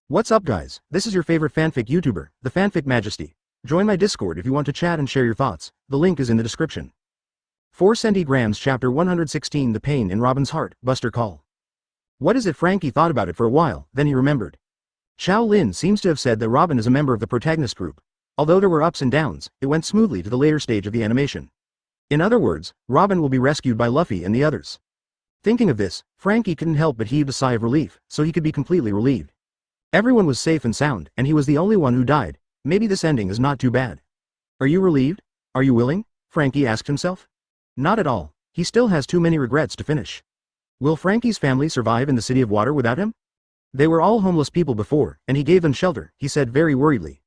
What's up guys, this is your favorite fanfic YouTuber, the Fanfic Majesty. Join my Discord if you want to chat and share your thoughts, the link is in the description. 4 Centigrams Chapter 116 The Pain in Robin's Heart, Buster Call. What is it? Frankie thought about it for a while, then he remembered. Qiao Lin seems to have said that Robin is a member of the Protagonist group. Although there were ups and downs, it went smoothly to the later stage of the animation. In other words, Robin will be rescued by Luffy and the others. Thinking of this, Frankie couldn't help but heave a sigh of relief, so he could be completely relieved. Everyone was safe and sound, and he was the only one who died. Maybe this ending is not too bad. Are you relieved? Are you willing? Frankie asked himself. Not at all. He still has too many regrets to finish. Will Frankie's family survive in the City of Water without him? They were all homeless people before, and he gave them shelter, he said very worriedly.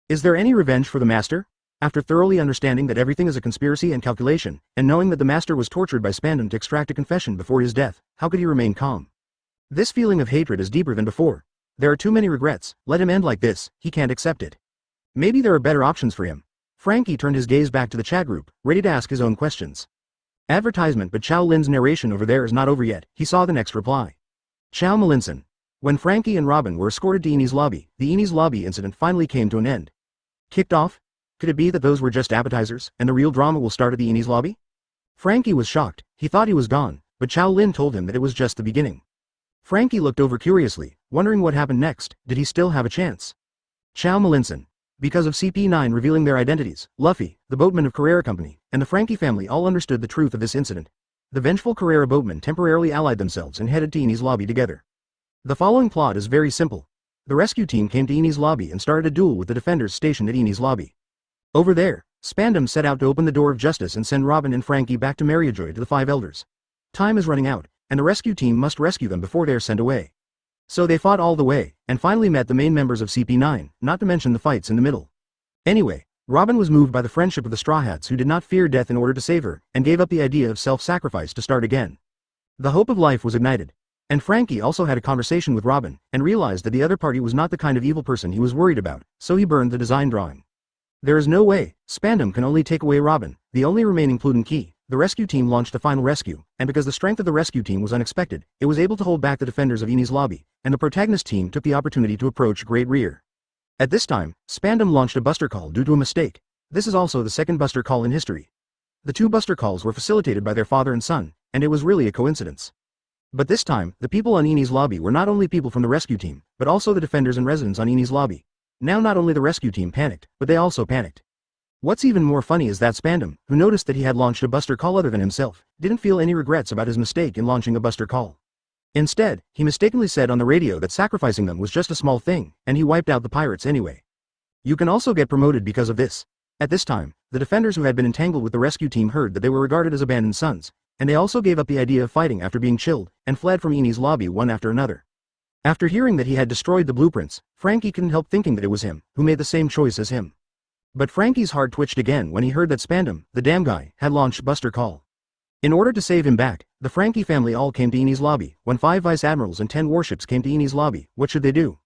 Is there any revenge for the master? After thoroughly understanding that everything is a conspiracy and calculation, and knowing that the master was tortured by Spandom to extract a confession before his death, how could he remain calm? This feeling of hatred is deeper than before. There are too many regrets, let him end like this, he can't accept it. Maybe there are better options for him. Frankie turned his gaze back to the chat group, ready to ask his own questions. Advertisement, but Qiao Lin's narration over there is not over yet, he saw the next reply. Qiao Malinson. When Frankie and Robin were escorted to Enie's lobby, the Enie's lobby incident finally came to an end. Kicked off? Could it be that those were just appetizers, and the real drama will start at the Enie's lobby? Frankie was shocked, he thought he was gone, but Qiao Lin told him that it was just the beginning. Frankie looked over curiously, wondering what happened next. Did he still have a chance? Qiao Malinson. Because of CP9 revealing their identities, Luffy, the boatman of Carrera Company, and the Frankie family all understood the truth of this incident. The vengeful Carrera boatmen temporarily allied themselves and headed to Enie's lobby together. The following plot is very simple. The rescue team came to Enie's lobby and started a duel with the defenders stationed at Enie's lobby. Over there, Spandom set out to open the door of justice and send Robin and Frankie back to Mariajoy to the 5 elders. Time is running out, and the rescue team must rescue them before they are sent away. So they fought all the way, and finally met the main members of CP9, not to mention the fights in the middle. Anyway, Robin was moved by the friendship of the Straw Hats who did not fear death in order to save her, and gave up the idea of self-sacrifice to start again. The hope of life was ignited. And Frankie also had a conversation with Robin, and realized that the other party was not the kind of evil person he was worried about, so he burned the design drawing. There is no way, Spandom can only take away Robin, the only remaining Pluten key. The rescue team launched a final rescue, and because the strength of the rescue team was unexpected, it was able to hold back the defenders of Enie's lobby, and the Protagonist team took the opportunity to approach Great Rear. At this time, Spandom launched a buster call due to a mistake. This is also the second buster call in history. The 2 buster calls were facilitated by their father and son, and it was really a coincidence. But this time, the people on Enie's lobby were not only people from the rescue team, but also the defenders and residents on Enie's lobby. Now not only the rescue team panicked, but they also panicked. What's even more funny is that Spandom, who noticed that he had launched a buster call other than himself, didn't feel any regrets about his mistake in launching a buster call. Instead, he mistakenly said on the radio that sacrificing them was just a small thing, and he wiped out the pirates anyway. You can also get promoted because of this. At this time, the defenders who had been entangled with the rescue team heard that they were regarded as abandoned sons, and they also gave up the idea of fighting after being chilled, and fled from Enie's lobby one after another. After hearing that he had destroyed the blueprints, Frankie couldn't help thinking that it was him, who made the same choice as him. But Frankie's heart twitched again when he heard that Spandom, the damn guy, had launched Buster Call. In order to save him back, the Frankie family all came to Enie's lobby. When 5 vice admirals and 10 warships came to Enie's lobby, what should they do?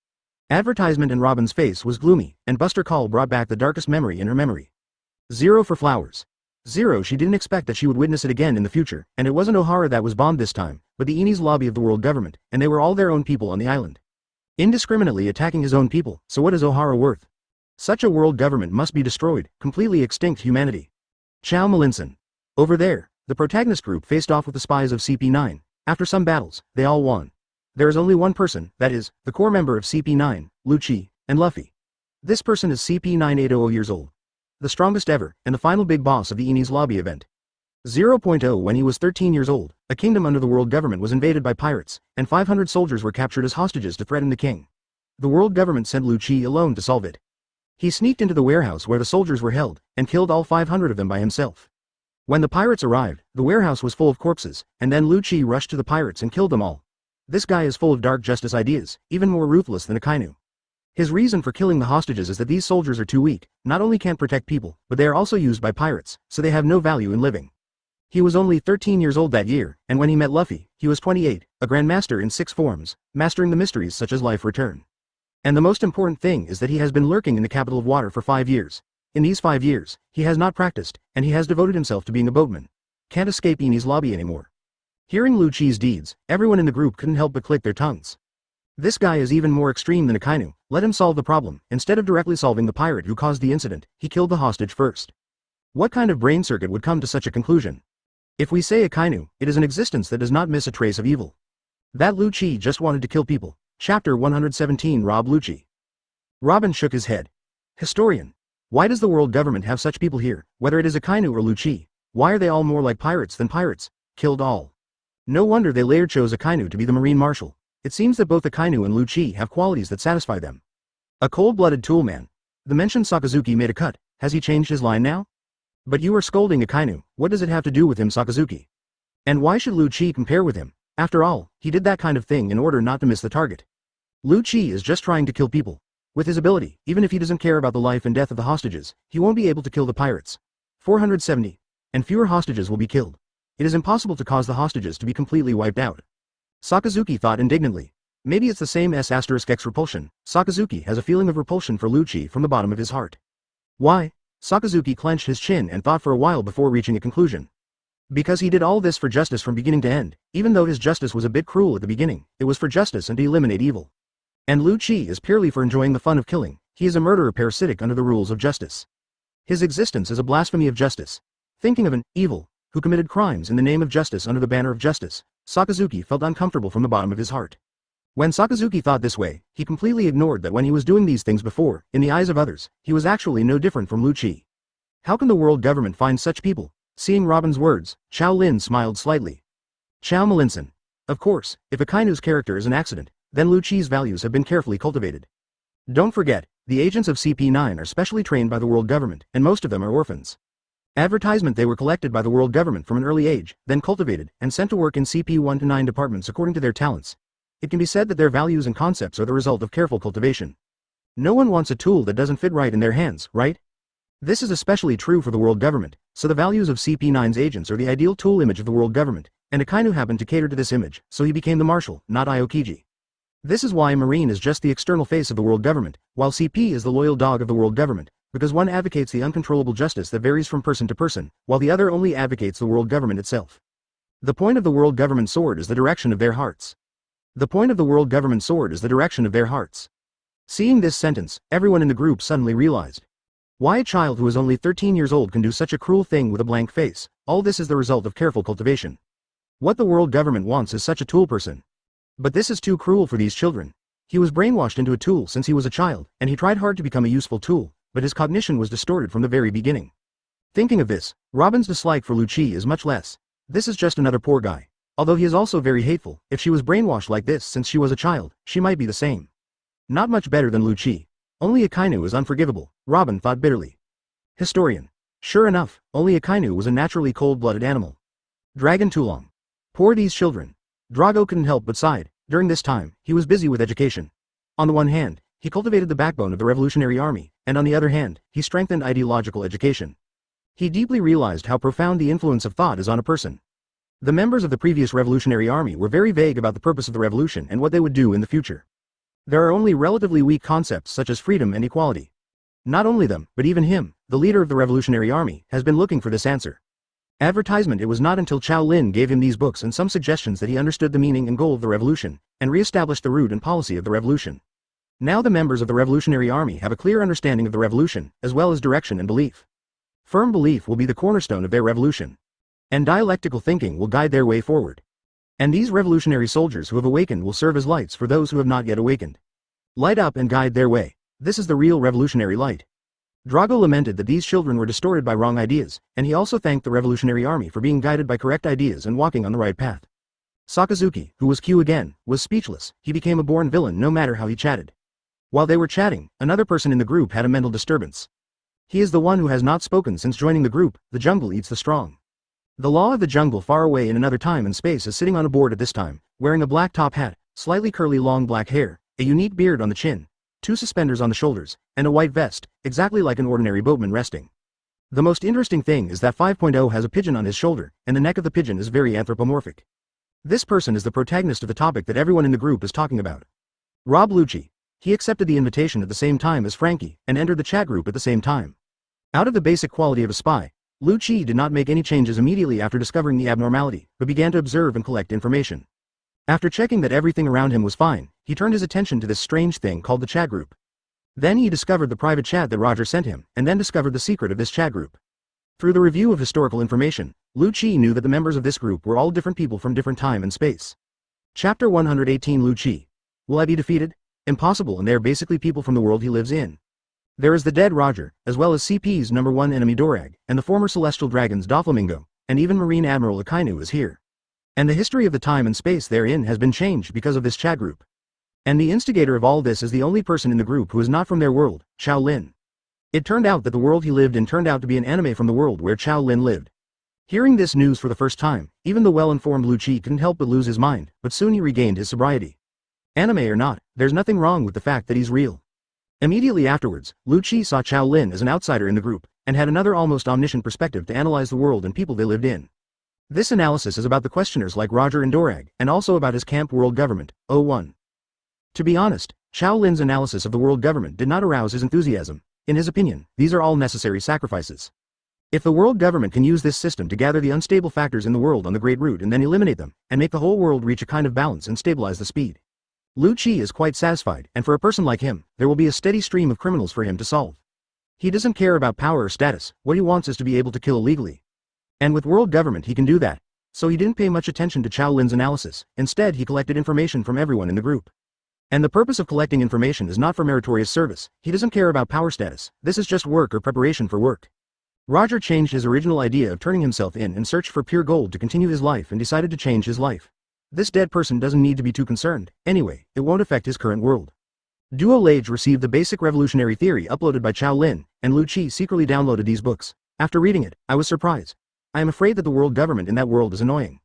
Advertisement and Robin's face was gloomy, and Buster Call brought back the darkest memory in her memory. 0 for flowers. 0 she didn't expect that she would witness it again in the future, and it wasn't O'Hara that was bombed this time, but the Enie's lobby of the world government, and they were all their own people on the island. Indiscriminately attacking his own people, so what is O'Hara worth? Such a world government must be destroyed, completely extinct humanity. Qiao Malinson. Over there, the Protagonist group faced off with the spies of CP9. After some battles, they all won. There is only one person, that is, the core member of CP9, Luchi, and Luffy. This person is CP9 years old. The strongest ever, and the final big boss of the Enie's lobby event. 0.0 When he was 13 years old, a kingdom under the world government was invaded by pirates, and 500 soldiers were captured as hostages to threaten the king. The world government sent Luchi alone to solve it. He sneaked into the warehouse where the soldiers were held, and killed all 500 of them by himself. When the pirates arrived, the warehouse was full of corpses, and then Luchi rushed to the pirates and killed them all. This guy is full of dark justice ideas, even more ruthless than Akainu. His reason for killing the hostages is that these soldiers are too weak, not only can't protect people, but they are also used by pirates, so they have no value in living. He was only 13 years old that year, and when he met Luffy, he was 28, a grandmaster in 6 forms, mastering the mysteries such as life return. And the most important thing is that he has been lurking in the capital of water for 5 years. In these 5 years, he has not practiced, and he has devoted himself to being a boatman. Can't escape Enie's lobby anymore. Hearing Luchi's deeds, everyone in the group couldn't help but click their tongues. This guy is even more extreme than Akainu, let him solve the problem. Instead of directly solving the pirate who caused the incident, he killed the hostage first. What kind of brain circuit would come to such a conclusion? If we say Akainu, it is an existence that does not miss a trace of evil. That Luchi just wanted to kill people. Chapter 117 Rob Luchi. Robin shook his head. Historian. Why does the world government have such people here, whether it is Akainu or Luchi? Why are they all more like pirates than pirates? Killed all. No wonder they later chose Akainu to be the marine marshal. It seems that both Akainu and Luchi have qualities that satisfy them. A cold-blooded toolman. The mentioned Sakazuki made a cut. Has he changed his line now? But you are scolding Akainu. What does it have to do with him, Sakazuki? And why should Luchi compare with him? After all, he did that kind of thing in order not to miss the target. Luchi is just trying to kill people. With his ability, even if he doesn't care about the life and death of the hostages, he won't be able to kill the pirates. 470. And fewer hostages will be killed. It is impossible to cause the hostages to be completely wiped out. Sakazuki thought indignantly. Maybe it's the same S**X repulsion. Sakazuki has a feeling of repulsion for Luchi from the bottom of his heart. Why? Sakazuki clenched his chin and thought for a while before reaching a conclusion. Because he did all this for justice from beginning to end, even though his justice was a bit cruel at the beginning, it was for justice and to eliminate evil. And Luchi is purely for enjoying the fun of killing. He is a murderer parasitic under the rules of justice. His existence is a blasphemy of justice. Thinking of an evil who committed crimes in the name of justice under the banner of justice, Sakazuki felt uncomfortable from the bottom of his heart. When Sakazuki thought this way, he completely ignored that when he was doing these things before, in the eyes of others, he was actually no different from Luchi. How can the world government find such people? Seeing Robin's words, Qiao Lin smiled slightly. Qiao Malinson. Of course, if Akainu's character is an accident, then Luchi's values have been carefully cultivated. Don't forget, the agents of CP9 are specially trained by the world government, and most of them are orphans. Advertisement they were collected by the world government from an early age, then cultivated, and sent to work in CP1 to 9 departments according to their talents. It can be said that their values and concepts are the result of careful cultivation. No one wants a tool that doesn't fit right in their hands, right? This is especially true for the world government, so the values of CP9's agents are the ideal tool image of the world government, and Akainu happened to cater to this image, so he became the marshal, not Aokiji. This is why Marine is just the external face of the world government, while CP is the loyal dog of the world government, because one advocates the uncontrollable justice that varies from person to person, while the other only advocates the world government itself. The point of the world government sword is the direction of their hearts. The point of the world government sword is the direction of their hearts. Seeing this sentence, everyone in the group suddenly realized. Why a child who is only 13 years old can do such a cruel thing with a blank face, all this is the result of careful cultivation. What the world government wants is such a tool person. But this is too cruel for these children. He was brainwashed into a tool since he was a child, and he tried hard to become a useful tool, but his cognition was distorted from the very beginning. Thinking of this, Robin's dislike for Luchi is much less. This is just another poor guy. Although he is also very hateful, if she was brainwashed like this since she was a child, she might be the same. Not much better than Luchi. Only Akainu is unforgivable, Robin thought bitterly. Historian. Sure enough, only Akainu was a naturally cold-blooded animal. Dragon Tulong. Poor these children. Drago couldn't help but sighed. During this time, he was busy with education. On the one hand, he cultivated the backbone of the Revolutionary Army, and on the other hand, he strengthened ideological education. He deeply realized how profound the influence of thought is on a person. The members of the previous Revolutionary Army were very vague about the purpose of the revolution and what they would do in the future. There are only relatively weak concepts such as freedom and equality. Not only them, but even him, the leader of the Revolutionary Army, has been looking for this answer. Advertisement. It was not until Qiao Lin gave him these books and some suggestions that he understood the meaning and goal of the revolution, and re-established the route and policy of the revolution. Now the members of the Revolutionary Army have a clear understanding of the revolution, as well as direction and belief. Firm belief will be the cornerstone of their revolution. And dialectical thinking will guide their way forward. And these revolutionary soldiers who have awakened will serve as lights for those who have not yet awakened. Light up and guide their way. This is the real revolutionary light. Drago lamented that these children were distorted by wrong ideas, and he also thanked the Revolutionary Army for being guided by correct ideas and walking on the right path. Sakazuki, who was Q again, was speechless. He became a born villain no matter how he chatted. While they were chatting, another person in the group had a mental disturbance. He is the one who has not spoken since joining the group. The jungle eats the strong. The law of the jungle far away in another time and space is sitting on a board at this time, wearing a black top hat, slightly curly long black hair, a unique beard on the chin, 2 suspenders on the shoulders, and a white vest, exactly like an ordinary boatman resting. The most interesting thing is that 5.0 has a pigeon on his shoulder, and the neck of the pigeon is very anthropomorphic. This person is the protagonist of the topic that everyone in the group is talking about. Rob Luchi. He accepted the invitation at the same time as Frankie, and entered the chat group at the same time. Out of the basic quality of a spy, Luchi did not make any changes immediately after discovering the abnormality, but began to observe and collect information. After checking that everything around him was fine, he turned his attention to this strange thing called the chat group. Then he discovered the private chat that Roger sent him, and then discovered the secret of this chat group. Through the review of historical information, Luchi knew that the members of this group were all different people from different time and space. Chapter 118 Luchi. Will I be defeated? Impossible, and they are basically people from the world he lives in. There is the dead Roger, as well as CP's #1 enemy Dorag, and the former celestial dragons Doflamingo, and even Marine Admiral Akainu is here. And the history of the time and space therein has been changed because of this chat group. And the instigator of all this is the only person in the group who is not from their world, Qiao Lin. It turned out that the world he lived in turned out to be an anime from the world where Qiao Lin lived. Hearing this news for the first time, even the well-informed Luchi couldn't help but lose his mind, but soon he regained his sobriety. Anime or not, there's nothing wrong with the fact that he's real. Immediately afterwards, Luchi saw Qiao Lin as an outsider in the group, and had another almost omniscient perspective to analyze the world and people they lived in. This analysis is about the questioners like Roger and Dorag, and also about his camp world government, 01. To be honest, Qiao Lin's analysis of the world government did not arouse his enthusiasm. In his opinion, these are all necessary sacrifices. If the world government can use this system to gather the unstable factors in the world on the Great Root and then eliminate them, and make the whole world reach a kind of balance and stabilize the speed, Luchi is quite satisfied, and for a person like him, there will be a steady stream of criminals for him to solve. He doesn't care about power or status, what he wants is to be able to kill illegally. And with world government he can do that, so he didn't pay much attention to Qiao Lin's analysis, instead he collected information from everyone in the group. And the purpose of collecting information is not for meritorious service, he doesn't care about power status, this is just work or preparation for work. Roger changed his original idea of turning himself in and searched for pure gold to continue his life and decided to change his life. This dead person doesn't need to be too concerned, anyway, it won't affect his current world. Duo Lage received the basic revolutionary theory uploaded by Qiao Lin, and Luchi secretly downloaded these books. After reading it, I was surprised. I am afraid that the world government in that world is annoying.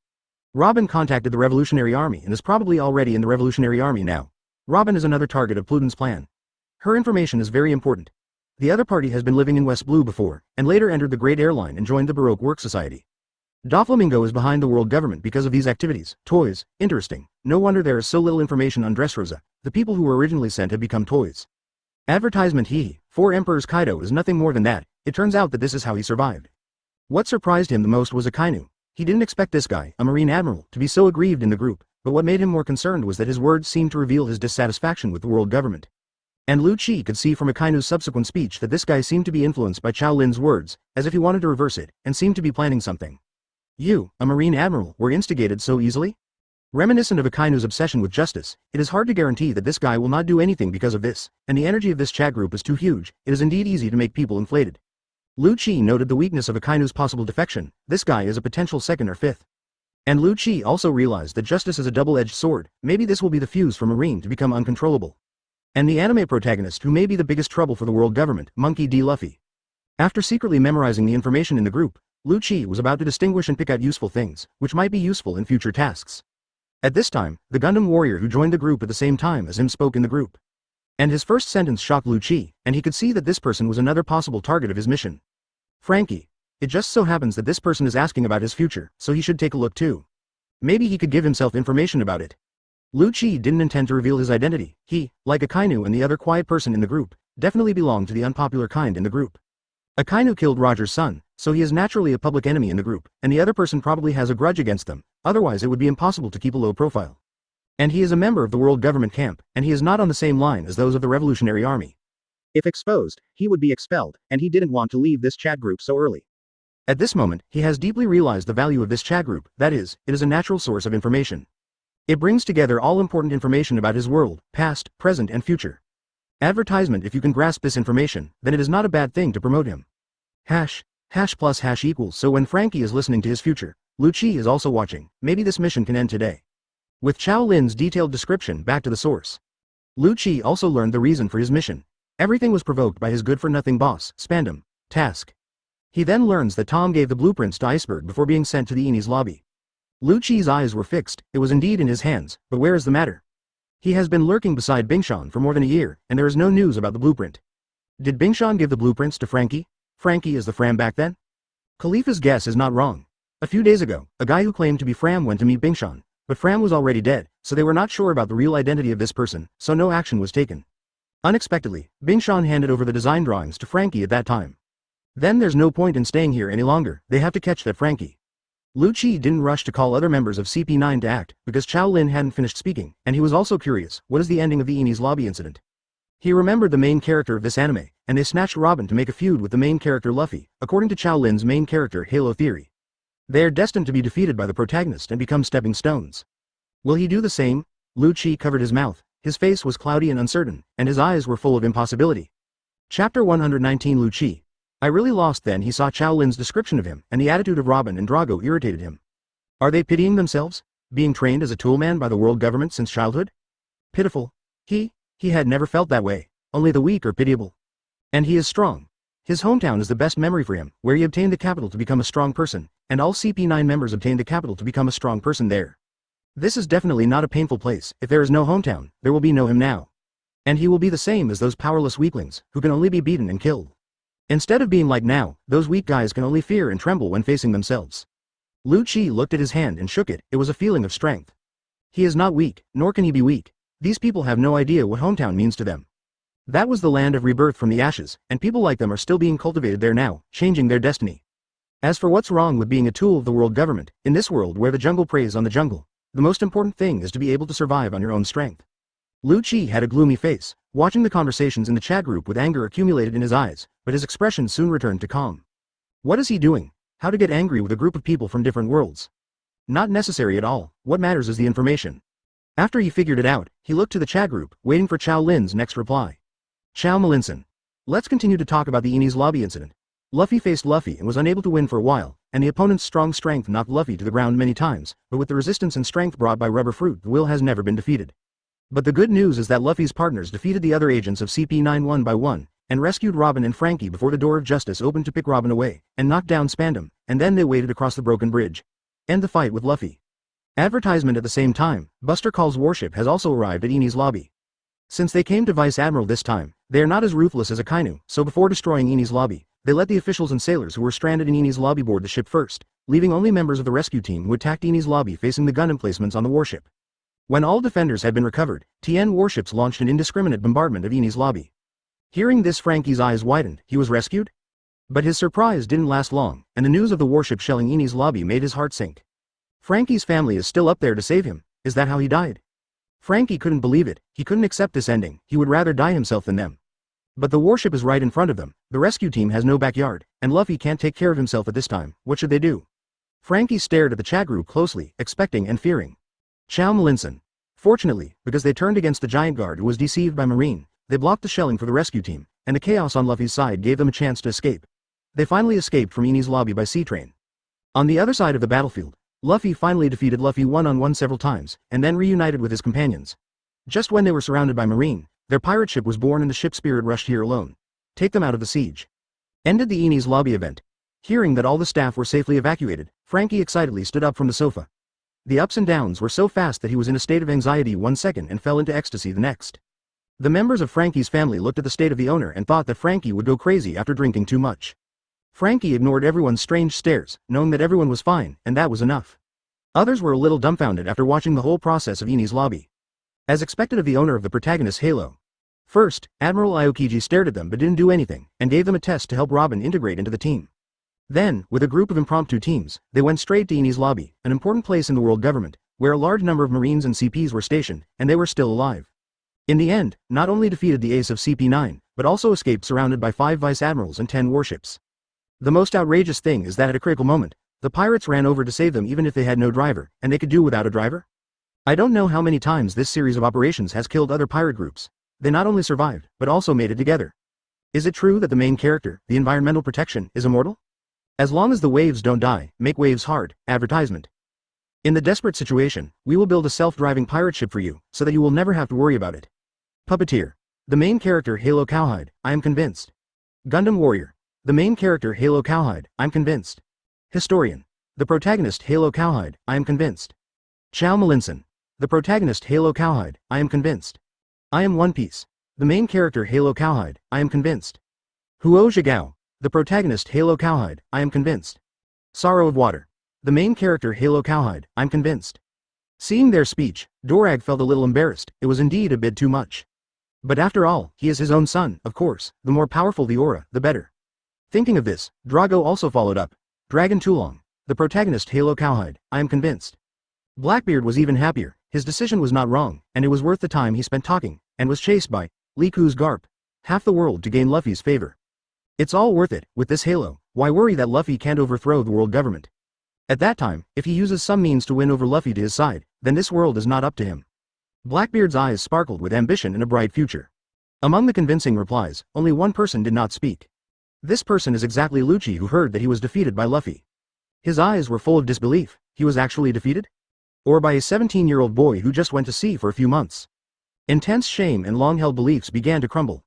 Robin contacted the Revolutionary Army and is probably already in the Revolutionary Army now. Robin is another target of Pluton's plan. Her information is very important. The other party has been living in West Blue before, and later entered the Great Airline and joined the Baroque Work Society. Doflamingo is behind the world government because of these activities. Toys, interesting. No wonder there is so little information on Dressrosa. The people who were originally sent have become toys. Advertisement He, 4 Emperors Kaido is nothing more than that. It turns out that this is how he survived. What surprised him the most was Akainu. He didn't expect this guy, a Marine Admiral, to be so aggrieved in the group, but what made him more concerned was that his words seemed to reveal his dissatisfaction with the world government. And Luchi could see from Akainu's subsequent speech that this guy seemed to be influenced by Qiao Lin's words, as if he wanted to reverse it, and seemed to be planning something. You, a Marine Admiral, were instigated so easily? Reminiscent of Akainu's obsession with justice, it is hard to guarantee that this guy will not do anything because of this, and the energy of this chat group is too huge, it is indeed easy to make people inflated. Luchi noted the weakness of Akainu's possible defection, this guy is a potential 2nd or 5th. And Luchi also realized that justice is a double-edged sword, maybe this will be the fuse for Marine to become uncontrollable. And the anime protagonist who may be the biggest trouble for the world government, Monkey D. Luffy. After secretly memorizing the information in the group, Luchi was about to distinguish and pick out useful things, which might be useful in future tasks. At this time, the Gundam warrior who joined the group at the same time as him spoke in the group. And his first sentence shocked Luchi, and he could see that this person was another possible target of his mission. Frankie. It just so happens that this person is asking about his future, so he should take a look too. Maybe he could give himself information about it. Luchi didn't intend to reveal his identity. He, like Akainu and the other quiet person in the group, definitely belonged to the unpopular kind in the group. Akainu killed Roger's son, so he is naturally a public enemy in the group, and the other person probably has a grudge against them, otherwise it would be impossible to keep a low profile. And he is a member of the world government camp, and he is not on the same line as those of the Revolutionary Army. If exposed, he would be expelled, and he didn't want to leave this chat group so early. At this moment, he has deeply realized the value of this chat group, that is, it is a natural source of information. It brings together all important information about his world, past, present and future. Advertisement. If you can grasp this information, then it is not a bad thing to promote him. Hash plus hash equals. So when Frankie is listening to his future, Luchi is also watching. Maybe this mission can end today. With Qiao Lin's detailed description back to the source. Luchi also learned the reason for his mission. Everything was provoked by his good-for-nothing boss, Spandom, task. He then learns that Tom gave the blueprints to Iceberg before being sent to the Enie's lobby. Luchi's eyes were fixed, it was indeed in his hands, but where is the matter? He has been lurking beside Bingshan for more than a year, and there is no news about the blueprint. Did Bingshan give the blueprints to Frankie? Frankie is the Fram back then? Khalifa's guess is not wrong. A few days ago, a guy who claimed to be Fram went to meet Bingshan, but Fram was already dead, so they were not sure about the real identity of this person, so no action was taken. Unexpectedly, Bingshan handed over the design drawings to Frankie at that time. Then there's no point in staying here any longer, they have to catch that Frankie. Luchi didn't rush to call other members of CP9 to act, because Qiao Lin hadn't finished speaking, and he was also curious, what is the ending of the Enie's lobby incident? He remembered the main character of this anime, and they snatched Robin to make a feud with the main character Luffy, according to Qiao Lin's main character Halo theory. They are destined to be defeated by the protagonist and become stepping stones. Will he do the same? Luchi covered his mouth, his face was cloudy and uncertain, and his eyes were full of impossibility. Chapter 119 Luchi. I really lost then he saw Qiao Lin's description of him, and the attitude of Robin and Drago irritated him. Are they pitying themselves? Being trained as a toolman by the world government since childhood? Pitiful. He had never felt that way, only the weak are pitiable. And he is strong. His hometown is the best memory for him, where he obtained the capital to become a strong person, and all CP9 members obtained the capital to become a strong person there. This is definitely not a painful place. If there is no hometown, there will be no him now. And he will be the same as those powerless weaklings, who can only be beaten and killed. Instead of being like now, those weak guys can only fear and tremble when facing themselves. Luchi looked at his hand and shook it. It was a feeling of strength. He is not weak, nor can he be weak. These people have no idea what hometown means to them. That was the land of rebirth from the ashes, and people like them are still being cultivated there now, changing their destiny. As for what's wrong with being a tool of the world government, in this world where the jungle preys on the jungle, the most important thing is to be able to survive on your own strength. Luchi had a gloomy face, watching the conversations in the chat group with anger accumulated in his eyes, but his expression soon returned to calm. What is he doing? How to get angry with a group of people from different worlds? Not necessary at all, what matters is the information. After he figured it out, he looked to the chat group, waiting for Qiao Lin's next reply. Qiao Malinson. Let's continue to talk about the Enie's lobby incident. Luffy faced Luffy and was unable to win for a while, and the opponent's strong strength knocked Luffy to the ground many times, but with the resistance and strength brought by rubber fruit, the will has never been defeated. But the good news is that Luffy's partners defeated the other agents of CP9 one by one, and rescued Robin and Frankie before the door of justice opened to pick Robin away, and knocked down Spandom, and then they waded across the broken bridge. End the fight with Luffy. Advertisement at the same time, Buster Call's warship has also arrived at Enie's lobby. Since they came to Vice Admiral this time, they are not as ruthless as Akainu, so before destroying Enie's lobby, they let the officials and sailors who were stranded in Enie's lobby board the ship first, leaving only members of the rescue team who attacked Enie's lobby facing the gun emplacements on the warship. When all defenders had been recovered, TN warships launched an indiscriminate bombardment of Enie's lobby. Hearing this, Frankie's eyes widened. He was rescued? But his surprise didn't last long, and the news of the warship shelling Enie's lobby made his heart sink. Frankie's family is still up there to save him. Is that how he died? Frankie couldn't believe it. He couldn't accept this ending. He would rather die himself than them. But the warship is right in front of them. The rescue team has no backyard, and Luffy can't take care of himself at this time. What should they do? Frankie stared at the chat group closely, expecting and fearing. Qiao Malinson. Fortunately, because they turned against the giant guard who was deceived by Marine, they blocked the shelling for the rescue team, and the chaos on Luffy's side gave them a chance to escape. They finally escaped from Enie's lobby by sea train. On the other side of the battlefield, Luffy finally defeated Luffy one-on-one several times, and then reunited with his companions. Just when they were surrounded by Marine, their pirate ship was born and the ship Spirit rushed here alone. Take them out of the siege. Ended the Enie's lobby event. Hearing that all the staff were safely evacuated, Frankie excitedly stood up from the sofa. The ups and downs were so fast that he was in a state of anxiety 1 second and fell into ecstasy the next. The members of Frankie's family looked at the state of the owner and thought that Frankie would go crazy after drinking too much. Frankie ignored everyone's strange stares, knowing that everyone was fine, and that was enough. Others were a little dumbfounded after watching the whole process of Enie's lobby. As expected of the owner of the protagonist Halo. First, Admiral Aokiji stared at them but didn't do anything, and gave them a test to help Robin integrate into the team. Then, with a group of impromptu teams, they went straight to Enie's lobby, an important place in the world government, where a large number of Marines and CPs were stationed, and they were still alive. In the end, not only defeated the ace of CP9, but also escaped surrounded by 5 vice admirals and 10 warships. The most outrageous thing is that at a critical moment, the pirates ran over to save them even if they had no driver, and they could do without a driver? I don't know how many times this series of operations has killed other pirate groups. They not only survived, but also made it together. Is it true that the main character, the environmental protection, is immortal? As long as the waves don't die, make waves hard. Advertisement. In the desperate situation, we will build a self-driving pirate ship for you, so that you will never have to worry about it. Puppeteer. The main character Halo Cowhide, I am convinced. Gundam Warrior. The main character Halo Cowhide, I'm convinced. Historian. The protagonist Halo Cowhide, I am convinced. Qiao Malinson. The protagonist Halo Cowhide, I am convinced. I am One Piece. The main character Halo Cowhide, I am convinced. Huo Zhigao. The protagonist Halo Cowhide, I am convinced. Sorrow of Water. The main character Halo Cowhide, I'm convinced. Seeing their speech, Dorag felt a little embarrassed. It was indeed a bit too much. But after all, he is his own son, of course. The more powerful the aura, the better. Thinking of this, Drago also followed up. Dragon Toolong. The protagonist Halo Cowhide, I am convinced. Blackbeard was even happier, his decision was not wrong, and it was worth the time he spent talking, and was chased by Liku's Garp. Half the world to gain Luffy's favor. It's all worth it, with this Halo, why worry that Luffy can't overthrow the world government? At that time, if he uses some means to win over Luffy to his side, then this world is not up to him. Blackbeard's eyes sparkled with ambition and a bright future. Among the convincing replies, only one person did not speak. This person is exactly Luchi, who heard that he was defeated by Luffy. His eyes were full of disbelief. He was actually defeated? Or by a 17-year-old boy who just went to sea for a few months? Intense shame and long-held beliefs began to crumble.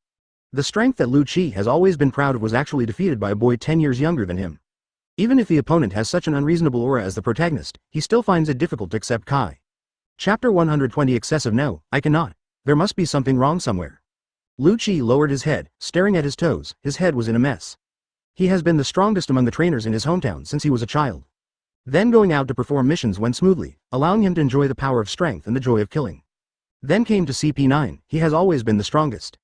The strength that Luchi has always been proud of was actually defeated by a boy 10 years younger than him. Even if the opponent has such an unreasonable aura as the protagonist, he still finds it difficult to accept Kai. Chapter 120 Excessive No, I cannot. There must be something wrong somewhere. Luchi lowered his head, staring at his toes. His head was in a mess. He has been the strongest among the trainers in his hometown since he was a child. Then going out to perform missions went smoothly, allowing him to enjoy the power of strength and the joy of killing. Then came to CP9, he has always been the strongest.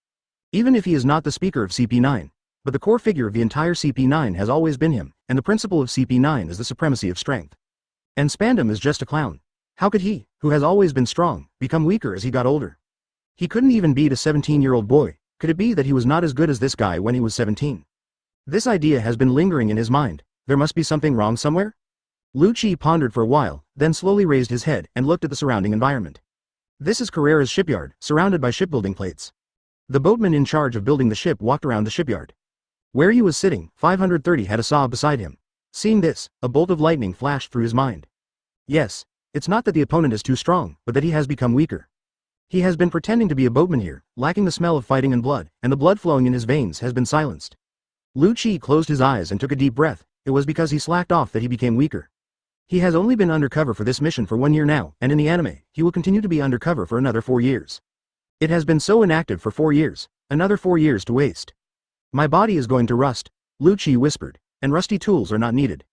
Even if he is not the speaker of CP9, but the core figure of the entire CP9 has always been him, and the principle of CP9 is the supremacy of strength. And Spandom is just a clown. How could he, who has always been strong, become weaker as he got older? He couldn't even beat a 17-year-old boy. Could it be that he was not as good as this guy when he was 17? This idea has been lingering in his mind. There must be something wrong somewhere? Luchi pondered for a while, then slowly raised his head and looked at the surrounding environment. This is Carrera's shipyard, surrounded by shipbuilding plates. The boatman in charge of building the ship walked around the shipyard. Where he was sitting, 530 had a saw beside him. Seeing this, a bolt of lightning flashed through his mind. Yes, it's not that the opponent is too strong, but that he has become weaker. He has been pretending to be a boatman here, lacking the smell of fighting and blood, and the blood flowing in his veins has been silenced. Luchi closed his eyes and took a deep breath. It was because he slacked off that he became weaker. He has only been undercover for this mission for 1 year now, and in the anime, he will continue to be undercover for another 4 years. It has been so inactive for 4 years, another 4 years to waste. My body is going to rust, Luchi whispered, and rusty tools are not needed.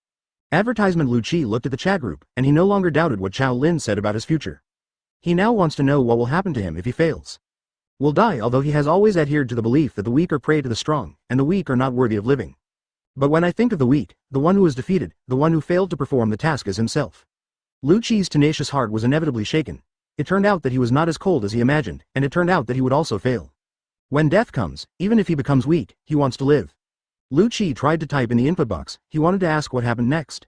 Advertisement. Luchi looked at the chat group, and he no longer doubted what Qiao Lin said about his future. He now wants to know what will happen to him if he fails. Will die, although he has always adhered to the belief that the weak are prey to the strong, and the weak are not worthy of living. But when I think of the weak, the one who is defeated, the one who failed to perform the task is himself. Luchi's tenacious heart was inevitably shaken. It turned out that he was not as cold as he imagined, and it turned out that he would also fail. When death comes, even if he becomes weak, he wants to live. Luchi tried to type in the input box. He wanted to ask what happened next.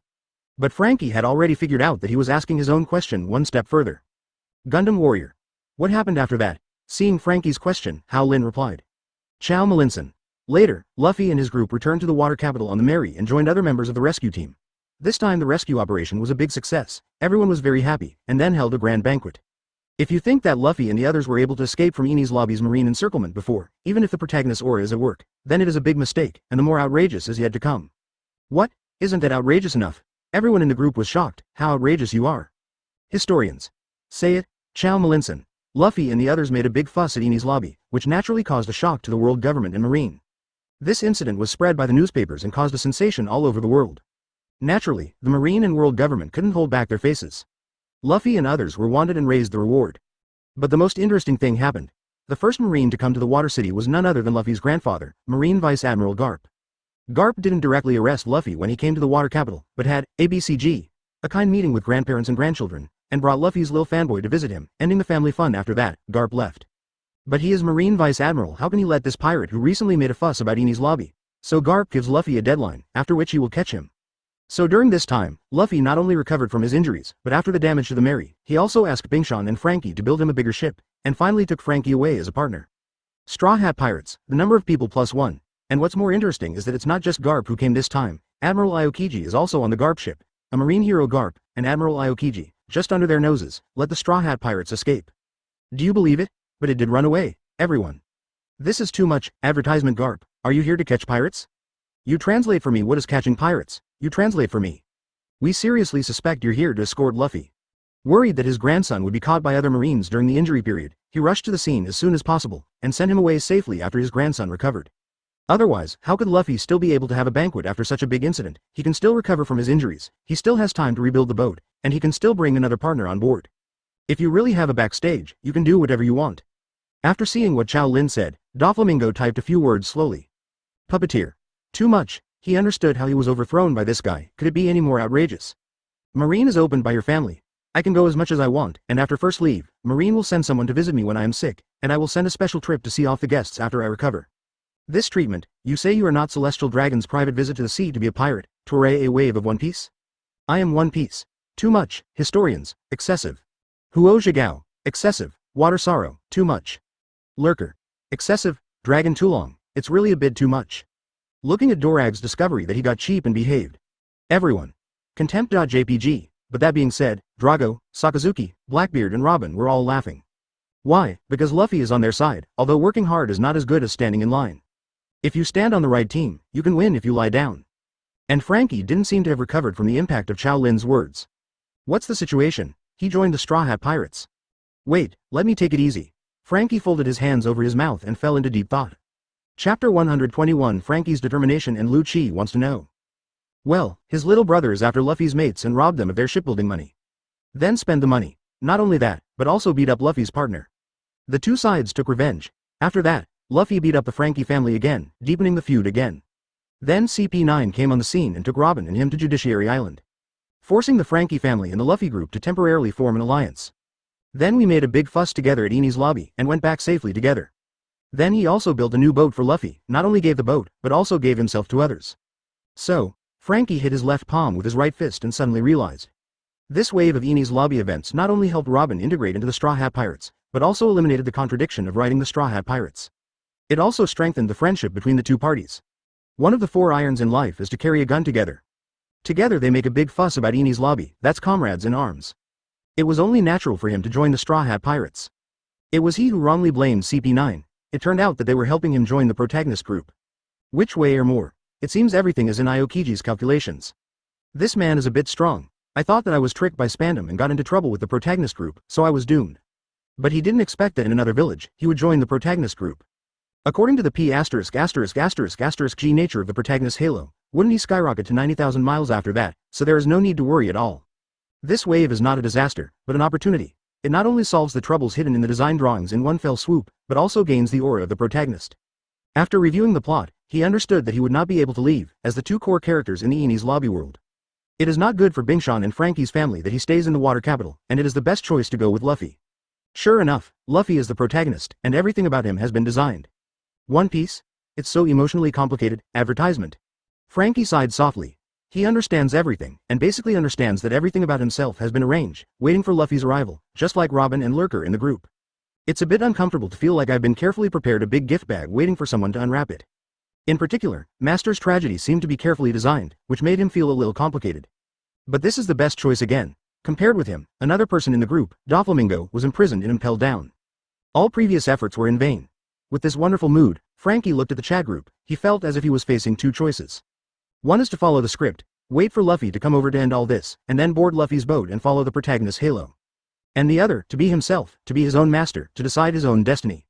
But Frankie had already figured out that he was asking his own question one step further. Gundam Warrior. What happened after that? Seeing Frankie's question, Qiao Lin replied. Chow Malinson. Later, Luffy and his group returned to the water capital on the Mary and joined other members of the rescue team. This time the rescue operation was a big success, everyone was very happy, and then held a grand banquet. If you think that Luffy and the others were able to escape from Enie's lobby's marine encirclement before, even if the protagonist's aura is at work, then it is a big mistake, and the more outrageous is yet to come. What? Isn't that outrageous enough? Everyone in the group was shocked. How outrageous you are. Historians. Say it, Chow Malinson. Luffy and the others made a big fuss at Enie's lobby, which naturally caused a shock to the world government and marine. This incident was spread by the newspapers and caused a sensation all over the world. Naturally, the marine and world government couldn't hold back their faces. Luffy and others were wanted and raised the reward. But the most interesting thing happened. The first marine to come to the water city was none other than Luffy's grandfather, Marine Vice Admiral Garp. Garp didn't directly arrest Luffy when he came to the water capital, but had ABCG, a kind meeting with grandparents and grandchildren, and brought Luffy's little fanboy to visit him, ending the family fun. After that, Garp left. But he is Marine Vice Admiral. How can he let this pirate who recently made a fuss about Enie's lobby? So Garp gives Luffy a deadline, after which he will catch him. So during this time, Luffy not only recovered from his injuries, but after the damage to the Mary, he also asked Bingshan and Frankie to build him a bigger ship, and finally took Frankie away as a partner. Straw Hat Pirates, the number of people +1. And what's more interesting is that it's not just Garp who came this time. Admiral Aokiji is also on the Garp ship. A marine hero Garp, and Admiral Aokiji, just under their noses, let the Straw Hat Pirates escape. Do you believe it? But it did run away, everyone. This is too much. Advertisement. Garp, are you here to catch pirates? You translate for me. What is catching pirates? You translate for me. We seriously suspect you're here to escort Luffy. Worried that his grandson would be caught by other marines during the injury period, he rushed to the scene as soon as possible, and sent him away safely after his grandson recovered. Otherwise, how could Luffy still be able to have a banquet after such a big incident? He can still recover from his injuries, he still has time to rebuild the boat, and he can still bring another partner on board. If you really have a backstage, you can do whatever you want. After seeing what Qiao Lin said, Doflamingo typed a few words slowly. Puppeteer. Too much. He understood how he was overthrown by this guy. Could it be any more outrageous? Marine is opened by your family. I can go as much as I want, and after first leave, Marine will send someone to visit me when I am sick, and I will send a special trip to see off the guests after I recover. This treatment, you say you are not Celestial Dragon's private visit to the sea to be a pirate, to array a wave of One Piece? I am One Piece. Too much, historians, excessive. Huo Zhigao, excessive, Water Sorrow, too much. Lurker, excessive, Dragon too long, it's really a bit too much. Looking at Dorag's discovery that he got cheap and behaved. Everyone. Contempt.jpg, but that being said, Drago, Sakazuki, Blackbeard and Robin were all laughing. Why? Because Luffy is on their side, although working hard is not as good as standing in line. If you stand on the right team, you can win if you lie down. And Frankie didn't seem to have recovered from the impact of Qiao Lin's words. What's the situation? He joined the Straw Hat Pirates. Wait, let me take it easy. Frankie folded his hands over his mouth and fell into deep thought. Chapter 121 Frankie's determination and Luchi wants to know. Well, his little brother is after Luffy's mates and robbed them of their shipbuilding money. Then spend the money. Not only that, but also beat up Luffy's partner. The two sides took revenge. After that, Luffy beat up the Frankie family again, deepening the feud again. Then CP9 came on the scene and took Robin and him to Judiciary Island, forcing the Frankie family and the Luffy group to temporarily form an alliance. Then we made a big fuss together at Enie's lobby and went back safely together. Then he also built a new boat for Luffy, not only gave the boat, but also gave himself to others. So, Frankie hit his left palm with his right fist and suddenly realized. This wave of Enie's lobby events not only helped Robin integrate into the Straw Hat Pirates, but also eliminated the contradiction of writing the Straw Hat Pirates. It also strengthened the friendship between the two parties. One of the four irons in life is to carry a gun together. Together they make a big fuss about Enie's lobby, that's comrades in arms. It was only natural for him to join the Straw Hat Pirates. It was he who wrongly blamed CP9. It turned out that they were helping him join the Protagonist group. Which way or more? It seems everything is in Aokiji's calculations. This man is a bit strong. I thought that I was tricked by Spandom and got into trouble with the Protagonist group, so I was doomed. But he didn't expect that in another village, he would join the Protagonist group. According to the P********* G nature of the Protagonist halo, wouldn't he skyrocket to 90,000 miles after that, so there is no need to worry at all. This wave is not a disaster, but an opportunity. It not only solves the troubles hidden in the design drawings in one fell swoop, but also gains the aura of the protagonist. After reviewing the plot, he understood that he would not be able to leave, as the two core characters in the Enie's lobby world. It is not good for Bingshan and Frankie's family that he stays in the water capital, and it is the best choice to go with Luffy. Sure enough, Luffy is the protagonist, and everything about him has been designed. One Piece? It's so emotionally complicated, advertisement. Frankie sighed softly. He understands everything, and basically understands that everything about himself has been arranged, waiting for Luffy's arrival, just like Robin and Lurker in the group. It's a bit uncomfortable to feel like I've been carefully prepared a big gift bag waiting for someone to unwrap it. In particular, Master's tragedy seemed to be carefully designed, which made him feel a little complicated. But this is the best choice again. Compared with him, another person in the group, Doflamingo, was imprisoned and impelled down. All previous efforts were in vain. With this wonderful mood, Frankie looked at the chat group. He felt as if he was facing two choices. One is to follow the script, wait for Luffy to come over to end all this, and then board Luffy's boat and follow the protagonist's halo. And the other, to be himself, to be his own master, to decide his own destiny.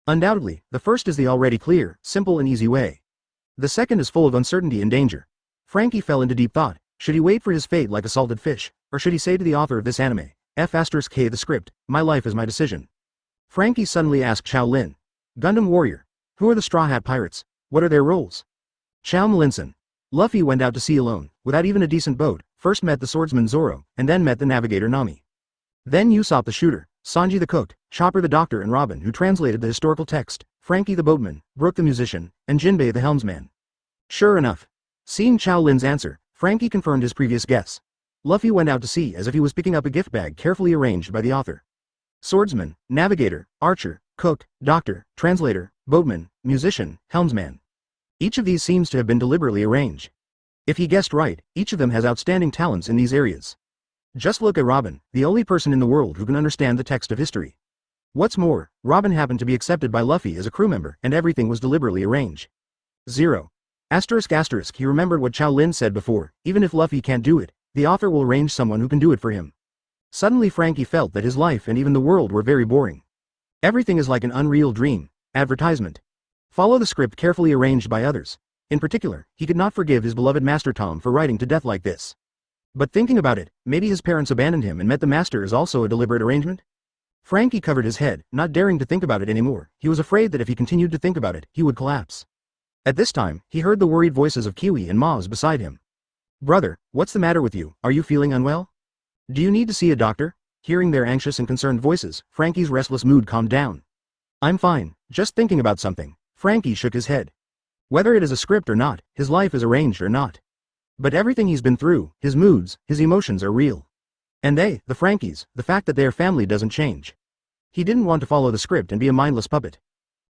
Undoubtedly, the first is the already clear, simple and easy way. The second is full of uncertainty and danger. Frankie fell into deep thought. Should he wait for his fate like a salted fish, or should he say to the author of this anime, F***K the script, my life is my decision? Frankie suddenly asked Qiao Lin. Gundam Warrior. Who are the Straw Hat Pirates? What are their roles? Qiao Malinson. Luffy went out to sea alone, without even a decent boat, first met the swordsman Zoro, and then met the navigator Nami. Then Usopp the shooter, Sanji the cook, Chopper the doctor and Robin who translated the historical text, Frankie the boatman, Brook the musician, and Jinbei the helmsman. Sure enough. Seeing Qiao Lin's answer, Frankie confirmed his previous guess. Luffy went out to sea as if he was picking up a gift bag carefully arranged by the author. Swordsman, navigator, archer, cook, doctor, translator, boatman, musician, helmsman. Each of these seems to have been deliberately arranged. If he guessed right, each of them has outstanding talents in these areas. Just look at Robin, the only person in the world who can understand the text of history. What's more, Robin happened to be accepted by Luffy as a crew member and everything was deliberately arranged. 0. He remembered what Qiao Lin said before, even if Luffy can't do it, the author will arrange someone who can do it for him. Suddenly Frankie felt that his life and even the world were very boring. Everything is like an unreal dream, advertisement. Follow the script carefully arranged by others. In particular, he could not forgive his beloved Master Tom for writing to death like this. But thinking about it, maybe his parents abandoned him and met the Master is also a deliberate arrangement? Frankie covered his head, not daring to think about it anymore. He was afraid that if he continued to think about it, he would collapse. At this time, he heard the worried voices of Kiwi and Maz beside him. "Brother, what's the matter with you? Are you feeling unwell? Do you need to see a doctor?" Hearing their anxious and concerned voices, Frankie's restless mood calmed down. "I'm fine, just thinking about something." Frankie shook his head. Whether it is a script or not, his life is arranged or not. But everything he's been through, his moods, his emotions are real. And they, the Frankies, the fact that they are family doesn't change. He didn't want to follow the script and be a mindless puppet.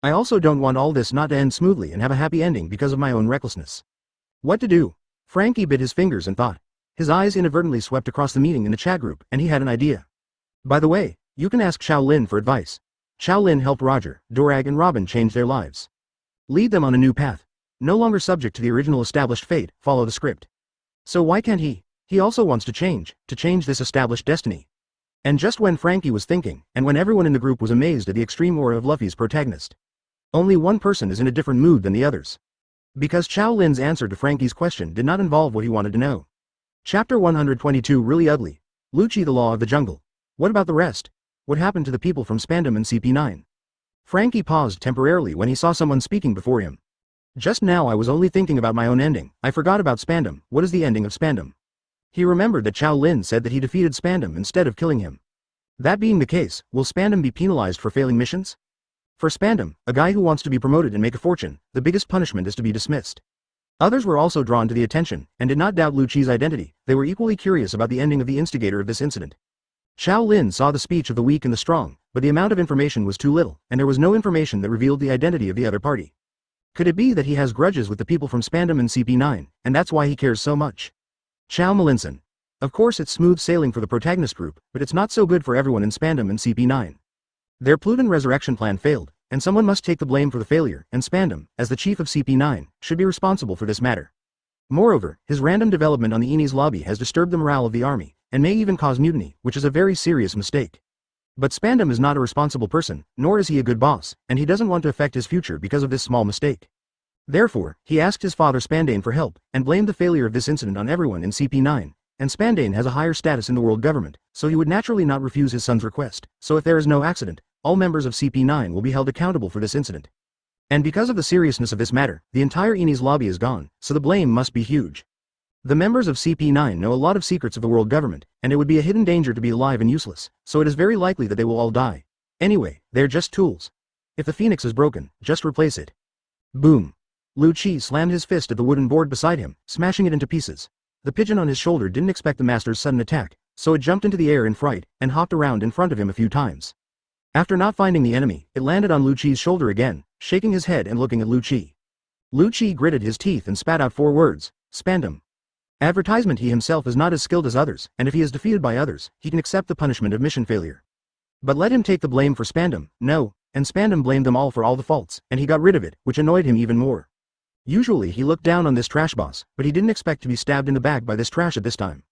I also don't want all this not to end smoothly and have a happy ending because of my own recklessness. What to do? Frankie bit his fingers and thought. His eyes inadvertently swept across the meeting in the chat group, and he had an idea. By the way, you can ask Qiao Lin for advice. Qiao Lin helped Roger, Dorag and Robin change their lives. Lead them on a new path. No longer subject to the original established fate, follow the script. So why can't he? He also wants to change this established destiny. And just when Frankie was thinking, and when everyone in the group was amazed at the extreme aura of Luffy's protagonist. Only one person is in a different mood than the others. Because Qiao Lin's answer to Frankie's question did not involve what he wanted to know. Chapter 122 Really ugly. Luchi, the law of the jungle. What about the rest? What happened to the people from Spandom and CP9? Frankie paused temporarily when he saw someone speaking before him. Just now I was only thinking about my own ending. I forgot about Spandom. What is the ending of Spandom? He remembered that Qiao Lin said that he defeated Spandom instead of killing him. That being the case, will Spandom be penalized for failing missions? For Spandom, a guy who wants to be promoted and make a fortune, the biggest punishment is to be dismissed. Others were also drawn to the attention, and did not doubt Luchi's identity. They were equally curious about the ending of the instigator of this incident. Qiao Lin saw the speech of the weak and the strong, but the amount of information was too little, and there was no information that revealed the identity of the other party. Could it be that he has grudges with the people from Spandom and CP9, and that's why he cares so much? Qiao Malinson. Of course it's smooth sailing for the Protagonist group, but it's not so good for everyone in Spandom and CP9. Their Pluton resurrection plan failed, and someone must take the blame for the failure, and Spandom, as the chief of CP9, should be responsible for this matter. Moreover, his random development on the Enie's lobby has disturbed the morale of the army, and may even cause mutiny, which is a very serious mistake. But Spandom is not a responsible person, nor is he a good boss, and he doesn't want to affect his future because of this small mistake. Therefore, he asked his father Spandane for help, and blamed the failure of this incident on everyone in CP9, and Spandane has a higher status in the world government, so he would naturally not refuse his son's request, so if there is no accident, all members of CP9 will be held accountable for this incident. And because of the seriousness of this matter, the entire Enie's lobby is gone, so the blame must be huge. The members of CP9 know a lot of secrets of the world government, and it would be a hidden danger to be alive and useless, so it is very likely that they will all die. Anyway, they're just tools. If the phoenix is broken, just replace it. Boom. Luchi slammed his fist at the wooden board beside him, smashing it into pieces. The pigeon on his shoulder didn't expect the master's sudden attack, so it jumped into the air in fright, and hopped around in front of him a few times. After not finding the enemy, it landed on Luchi's shoulder again, shaking his head and looking at Luchi. Luchi gritted his teeth and spat out 4 words, Spandom. Advertisement. He himself is not as skilled as others, and if he is defeated by others, he can accept the punishment of mission failure. But let him take the blame for Spandom, no, and Spandom blamed them all for all the faults, and he got rid of it, which annoyed him even more. Usually he looked down on this trash boss, but he didn't expect to be stabbed in the back by this trash at this time.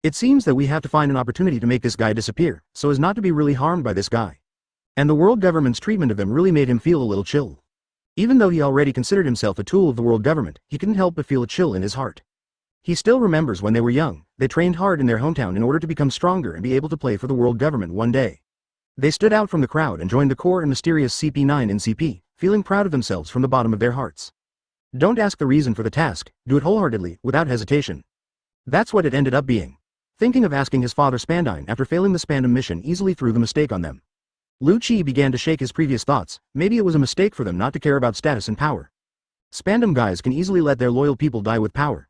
It seems that we have to find an opportunity to make this guy disappear, so as not to be really harmed by this guy. And the world government's treatment of him really made him feel a little chill. Even though he already considered himself a tool of the world government, he couldn't help but feel a chill in his heart. He still remembers when they were young, they trained hard in their hometown in order to become stronger and be able to play for the world government one day. They stood out from the crowd and joined the core and mysterious CP9 in CP, feeling proud of themselves from the bottom of their hearts. Don't ask the reason for the task, do it wholeheartedly, without hesitation. That's what it ended up being. Thinking of asking his father Spandine after failing the Spandom mission easily threw the mistake on them. Luchi began to shake his previous thoughts, maybe it was a mistake for them not to care about status and power. Spandom guys can easily let their loyal people die with power.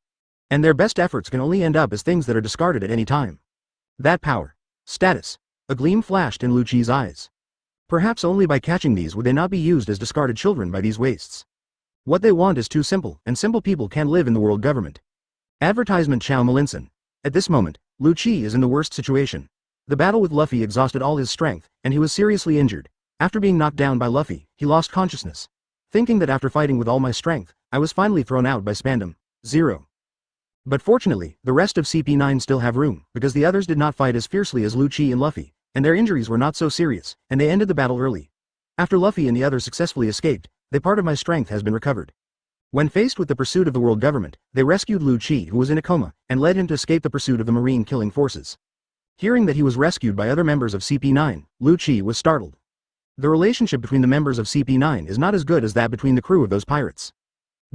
And their best efforts can only end up as things that are discarded at any time. That power. Status. A gleam flashed in Luchi's eyes. Perhaps only by catching these would they not be used as discarded children by these wastes. What they want is too simple, and simple people can't live in the world government. Advertisement. Qiao Malinson. At this moment, Luchi is in the worst situation. The battle with Luffy exhausted all his strength, and he was seriously injured. After being knocked down by Luffy, he lost consciousness. Thinking that after fighting with all my strength, I was finally thrown out by Spandom. 0. But fortunately, the rest of CP9 still have room, because the others did not fight as fiercely as Luchi and Luffy, and their injuries were not so serious, and they ended the battle early. After Luffy and the others successfully escaped, the part of my strength has been recovered. When faced with the pursuit of the world government, they rescued Luchi, who was in a coma, and led him to escape the pursuit of the marine killing forces. Hearing that he was rescued by other members of CP9, Luchi was startled. The relationship between the members of CP9 is not as good as that between the crew of those pirates.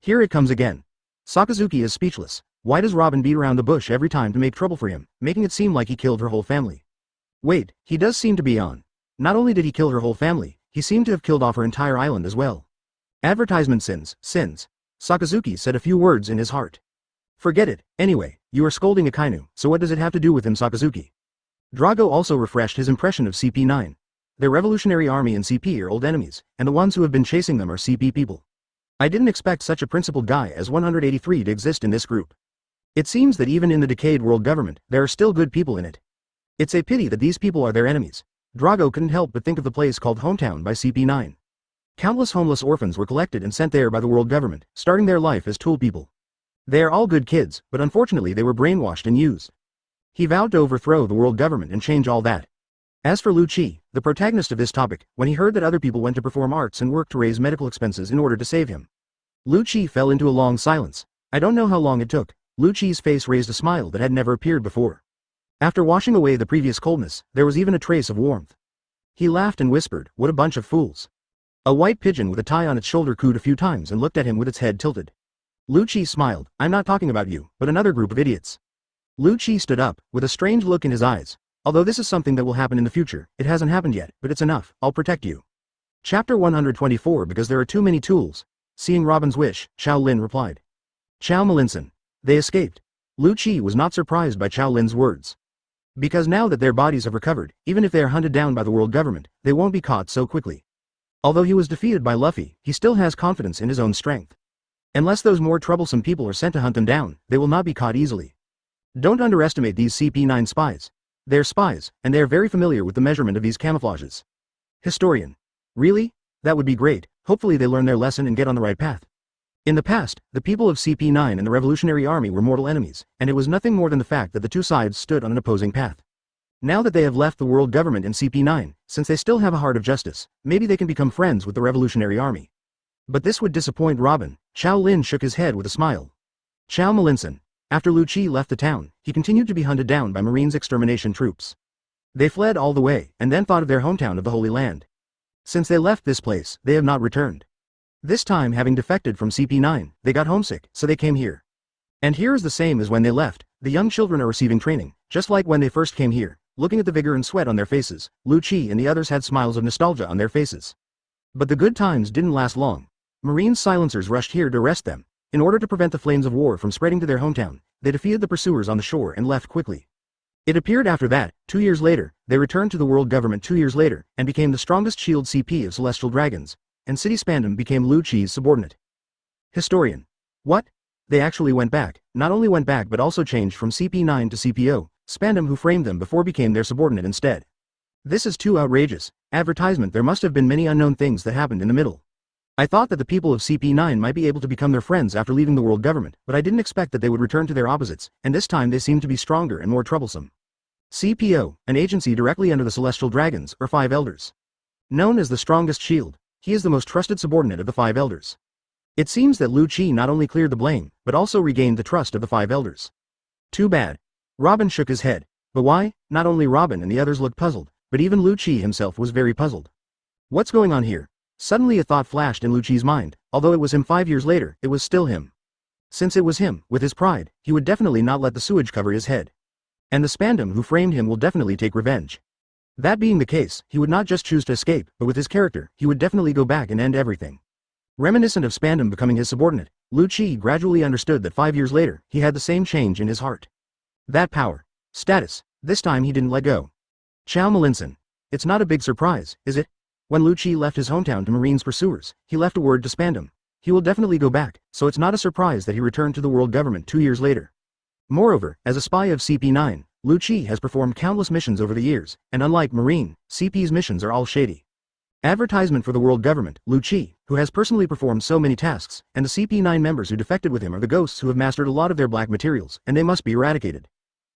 Here it comes again. Sakazuki is speechless. Why does Robin beat around the bush every time to make trouble for him, making it seem like he killed her whole family? Wait, he does seem to be on. Not only did he kill her whole family, he seemed to have killed off her entire island as well. Advertisement sins. Sakazuki said a few words in his heart. Forget it, anyway, you are scolding Akainu, so what does it have to do with him, Sakazuki? Drago also refreshed his impression of CP9. their revolutionary army and CP are old enemies, and the ones who have been chasing them are CP people. I didn't expect such a principled guy as 183 to exist in this group. It seems that even in the decayed world government, there are still good people in it. It's a pity that these people are their enemies. Drago couldn't help but think of the place called Hometown by CP9. Countless homeless orphans were collected and sent there by the world government, starting their life as tool people. They are all good kids, but unfortunately they were brainwashed and used. He vowed to overthrow the world government and change all that. As for Luchi, the protagonist of this topic, when he heard that other people went to perform arts and work to raise medical expenses in order to save him, Luchi fell into a long silence. I don't know how long it took. Luchi's face raised a smile that had never appeared before. After washing away the previous coldness, there was even a trace of warmth. He laughed and whispered, "What a bunch of fools." A white pigeon with a tie on its shoulder cooed a few times and looked at him with its head tilted. Luchi smiled. "I'm not talking about you, but another group of idiots." Luchi stood up, with a strange look in his eyes. "Although this is something that will happen in the future, it hasn't happened yet, but it's enough, I'll protect you." Chapter 124 Because there are too many tools. Seeing Robin's wish, Qiao Lin replied. Qiao Malinson. They escaped. Luchi was not surprised by Qiao Lin's words. Because now that their bodies have recovered, even if they are hunted down by the world government, they won't be caught so quickly. Although he was defeated by Luffy, he still has confidence in his own strength. Unless those more troublesome people are sent to hunt them down, they will not be caught easily. Don't underestimate these CP9 spies. They're spies, and they are very familiar with the measurement of these camouflages. Historian. Really? That would be great. Hopefully they learn their lesson and get on the right path. In the past, the people of CP9 and the Revolutionary Army were mortal enemies, and it was nothing more than the fact that the two sides stood on an opposing path. Now that they have left the world government and CP9, since they still have a heart of justice, maybe they can become friends with the Revolutionary Army. But this would disappoint Robin. Qiao Lin shook his head with a smile. Qiao Malinson. After Luchi left the town, he continued to be hunted down by Marine's extermination troops. They fled all the way, and then thought of their hometown of the Holy Land. Since they left this place, they have not returned. This time, having defected from CP9, they got homesick, so they came here. And here is the same as when they left. The young children are receiving training, just like when they first came here. Looking at the vigor and sweat on their faces, Luchi and the others had smiles of nostalgia on their faces. But the good times didn't last long. Marine's silencers rushed here to arrest them. In order to prevent the flames of war from spreading to their hometown, they defeated the pursuers on the shore and left quickly. It appeared after that, 2 years later, they returned to the world government 2 years later, and became the strongest shield CP of Celestial Dragons, and City Spandom became Luchi's subordinate. Historian. What? They actually went back, not only went back but also changed from CP9 to CPO, Spandom who framed them before became their subordinate instead. This is too outrageous. Advertisement. There must have been many unknown things that happened in the middle. I thought that the people of CP9 might be able to become their friends after leaving the world government, but I didn't expect that they would return to their opposites, and this time they seem to be stronger and more troublesome. CPO, an agency directly under the Celestial Dragons, or 5 Elders. Known as the strongest shield, he is the most trusted subordinate of the 5 Elders. It seems that Luchi not only cleared the blame, but also regained the trust of the 5 Elders. Too bad. Robin shook his head. But why? Not only Robin and the others looked puzzled, but even Luchi himself was very puzzled. What's going on here? Suddenly a thought flashed in Luchi's mind. Although it was him 5 years later, it was still him. Since it was him, with his pride, he would definitely not let the sewage cover his head. And the Spandom who framed him will definitely take revenge. That being the case, he would not just choose to escape, but with his character, he would definitely go back and end everything. Reminiscent of Spandom becoming his subordinate, Luchi gradually understood that 5 years later, he had the same change in his heart. That power. Status. This time he didn't let go. Qiao Malinson. It's not a big surprise, is it? When Luchi left his hometown to Marine's pursuers, he left a word to Spandom. He will definitely go back, so it's not a surprise that he returned to the world government 2 years later. Moreover, as a spy of CP9, Luchi has performed countless missions over the years, and unlike Marine, CP's missions are all shady. Advertisement for the world government, Luchi, who has personally performed so many tasks, and the CP9 members who defected with him are the ghosts who have mastered a lot of their black materials, and they must be eradicated.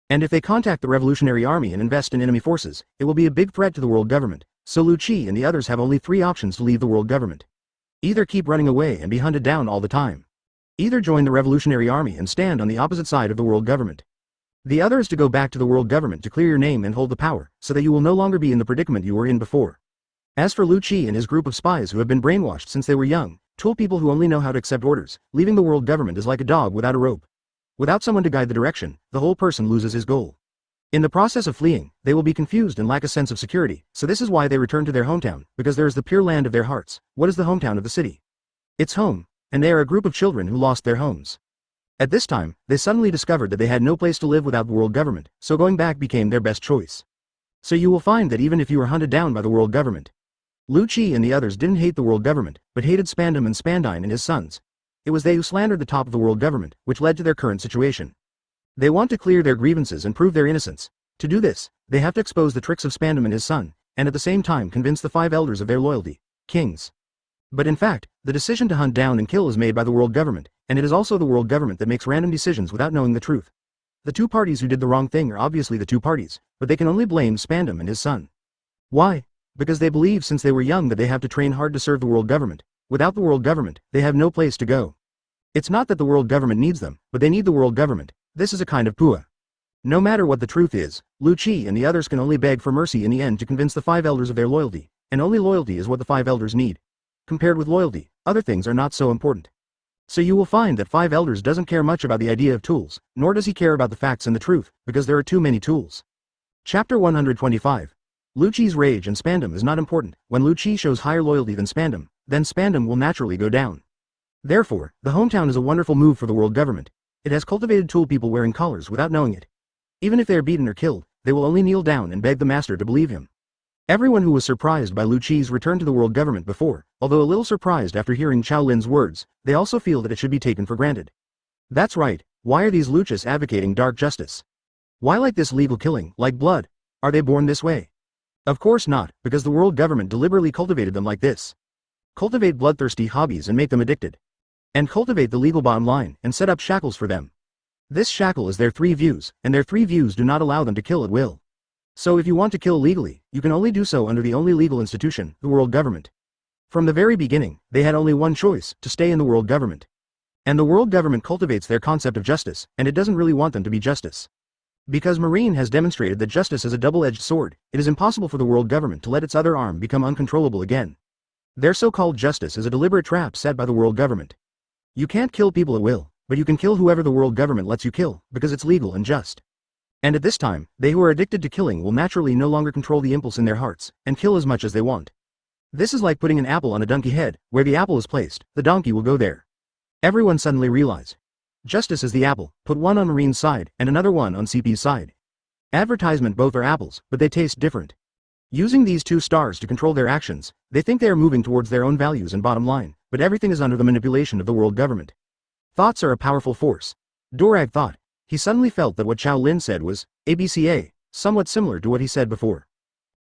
And if they contact the Revolutionary Army and invest in enemy forces, it will be a big threat to the world government, so Luchi and the others have only 3 options to leave the world government. Either keep running away and be hunted down all the time. Either join the Revolutionary Army and stand on the opposite side of the world government. The other is to go back to the world government to clear your name and hold the power, so that you will no longer be in the predicament you were in before. As for Luchi and his group of spies who have been brainwashed since they were young, tool people who only know how to accept orders, leaving the world government is like a dog without a rope. Without someone to guide the direction, the whole person loses his goal. In the process of fleeing, they will be confused and lack a sense of security, so this is why they return to their hometown, because there is the pure land of their hearts. What is the hometown of the city? It's home, and they are a group of children who lost their homes. At this time, they suddenly discovered that they had no place to live without the world government, so going back became their best choice. So you will find that even if you were hunted down by the world government, Luchi and the others didn't hate the world government, but hated Spandom and Spandine and his sons. It was they who slandered the top of the world government, which led to their current situation. They want to clear their grievances and prove their innocence. To do this, they have to expose the tricks of Spandom and his son, and at the same time convince the 5 elders of their loyalty, kings. But in fact, the decision to hunt down and kill is made by the world government, and it is also the world government that makes random decisions without knowing the truth. The two parties who did the wrong thing are obviously the two parties, but they can only blame Spandom and his son. Why? Because they believe since they were young that they have to train hard to serve the world government. Without the world government, they have no place to go. It's not that the world government needs them, but they need the world government. This is a kind of pua. No matter what the truth is, Luchi and the others can only beg for mercy in the end to convince the 5 elders of their loyalty, and only loyalty is what the 5 elders need. Compared with loyalty, other things are not so important. So you will find that 5 elders doesn't care much about the idea of tools, nor does he care about the facts and the truth, because there are too many tools. Chapter 125. Luchi's rage and Spandom is not important. When Luchi shows higher loyalty than Spandom, then Spandom will naturally go down. Therefore, the hometown is a wonderful move for the world government. It has cultivated tool people wearing collars without knowing it. Even if they are beaten or killed, they will only kneel down and beg the master to believe him. Everyone who was surprised by Luchi's return to the world government before, although a little surprised after hearing Qiao Lin's words, they also feel that it should be taken for granted. That's right, why are these Luchis advocating dark justice? Why like this legal killing, like blood? Are they born this way? Of course not, because the world government deliberately cultivated them like this. Cultivate bloodthirsty hobbies and make them addicted. And cultivate the legal bottom line and set up shackles for them. This shackle is their 3 views, and their 3 views do not allow them to kill at will. So if you want to kill legally, you can only do so under the only legal institution, the world government. From the very beginning, they had only one choice, to stay in the world government. And the world government cultivates their concept of justice, and it doesn't really want them to be justice. Because Marine has demonstrated that justice is a double-edged sword, it is impossible for the world government to let its other arm become uncontrollable again. Their so-called justice is a deliberate trap set by the world government. You can't kill people at will, but you can kill whoever the world government lets you kill, because it's legal and just. And at this time, they who are addicted to killing will naturally no longer control the impulse in their hearts, and kill as much as they want. This is like putting an apple on a donkey head, where the apple is placed, the donkey will go there. Everyone suddenly realized. Justice is the apple, put one on Marine's side, and another one on CP's side. Advertisement both are apples, but they taste different. Using these 2 stars to control their actions, they think they are moving towards their own values and bottom line, but everything is under the manipulation of the world government. Thoughts are a powerful force. Dorag thought. He suddenly felt that what Qiao Lin said was, ABCA, somewhat similar to what he said before.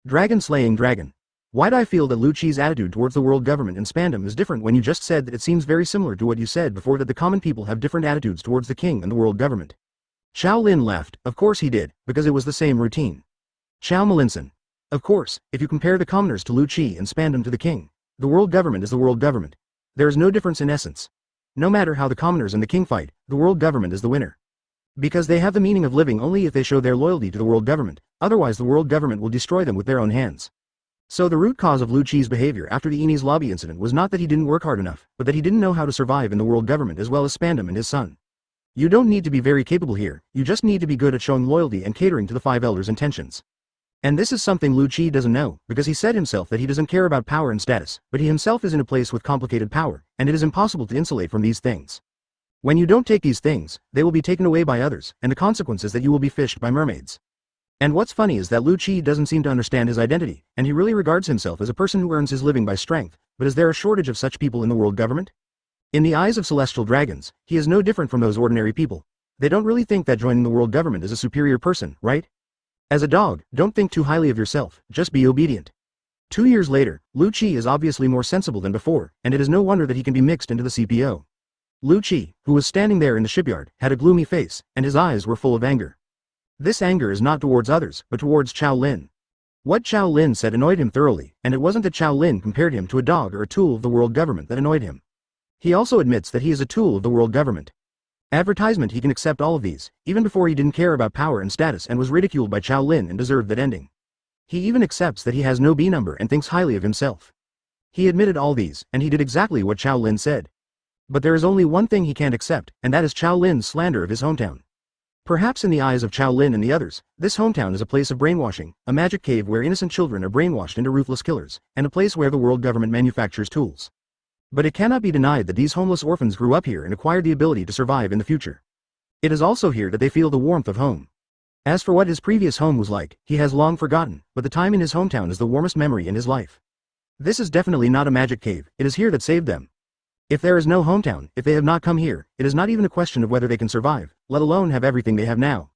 Dragon slaying dragon. Why'd I feel that Luchi's attitude towards the world government and Spandom is different when you just said that it seems very similar to what you said before that the common people have different attitudes towards the king and the world government? Qiao Lin laughed. Of course he did, because it was the same routine. Qiao Malinson. Of course, if you compare the commoners to Luchi and Spandom to the king, the world government is the world government. There is no difference in essence. No matter how the commoners and the king fight, the world government is the winner. Because they have the meaning of living only if they show their loyalty to the world government, otherwise the world government will destroy them with their own hands. So the root cause of Luchi's behavior after the Enie's lobby incident was not that he didn't work hard enough, but that he didn't know how to survive in the world government as well as Spandom and his son. You don't need to be very capable here, you just need to be good at showing loyalty and catering to the 5 elders' intentions. And this is something Luchi doesn't know, because he said himself that he doesn't care about power and status, but he himself is in a place with complicated power, and it is impossible to insulate from these things. When you don't take these things, they will be taken away by others, and the consequence is that you will be fished by mermaids. And what's funny is that Luchi doesn't seem to understand his identity, and he really regards himself as a person who earns his living by strength, but is there a shortage of such people in the world government? In the eyes of celestial dragons, he is no different from those ordinary people. They don't really think that joining the world government is a superior person, right? As a dog, don't think too highly of yourself, just be obedient. 2 years later, Luchi is obviously more sensible than before, and it is no wonder that he can be mixed into the CPO. Luchi, who was standing there in the shipyard, had a gloomy face, and his eyes were full of anger. This anger is not towards others, but towards Qiao Lin. What Qiao Lin said annoyed him thoroughly, and it wasn't that Qiao Lin compared him to a dog or a tool of the world government that annoyed him. He also admits that he is a tool of the world government. Advertisement he can accept all of these, even before he didn't care about power and status and was ridiculed by Qiao Lin and deserved that ending. He even accepts that he has no B number and thinks highly of himself. He admitted all these, and he did exactly what Qiao Lin said. But there is only one thing he can't accept, and that is Qiao Lin's slander of his hometown. Perhaps in the eyes of Qiao Lin and the others, this hometown is a place of brainwashing, a magic cave where innocent children are brainwashed into ruthless killers, and a place where the world government manufactures tools. But it cannot be denied that these homeless orphans grew up here and acquired the ability to survive in the future. It is also here that they feel the warmth of home. As for what his previous home was like, he has long forgotten, but the time in his hometown is the warmest memory in his life. This is definitely not a magic cave, it is here that saved them. If there is no hometown, if they have not come here, it is not even a question of whether they can survive, let alone have everything they have now.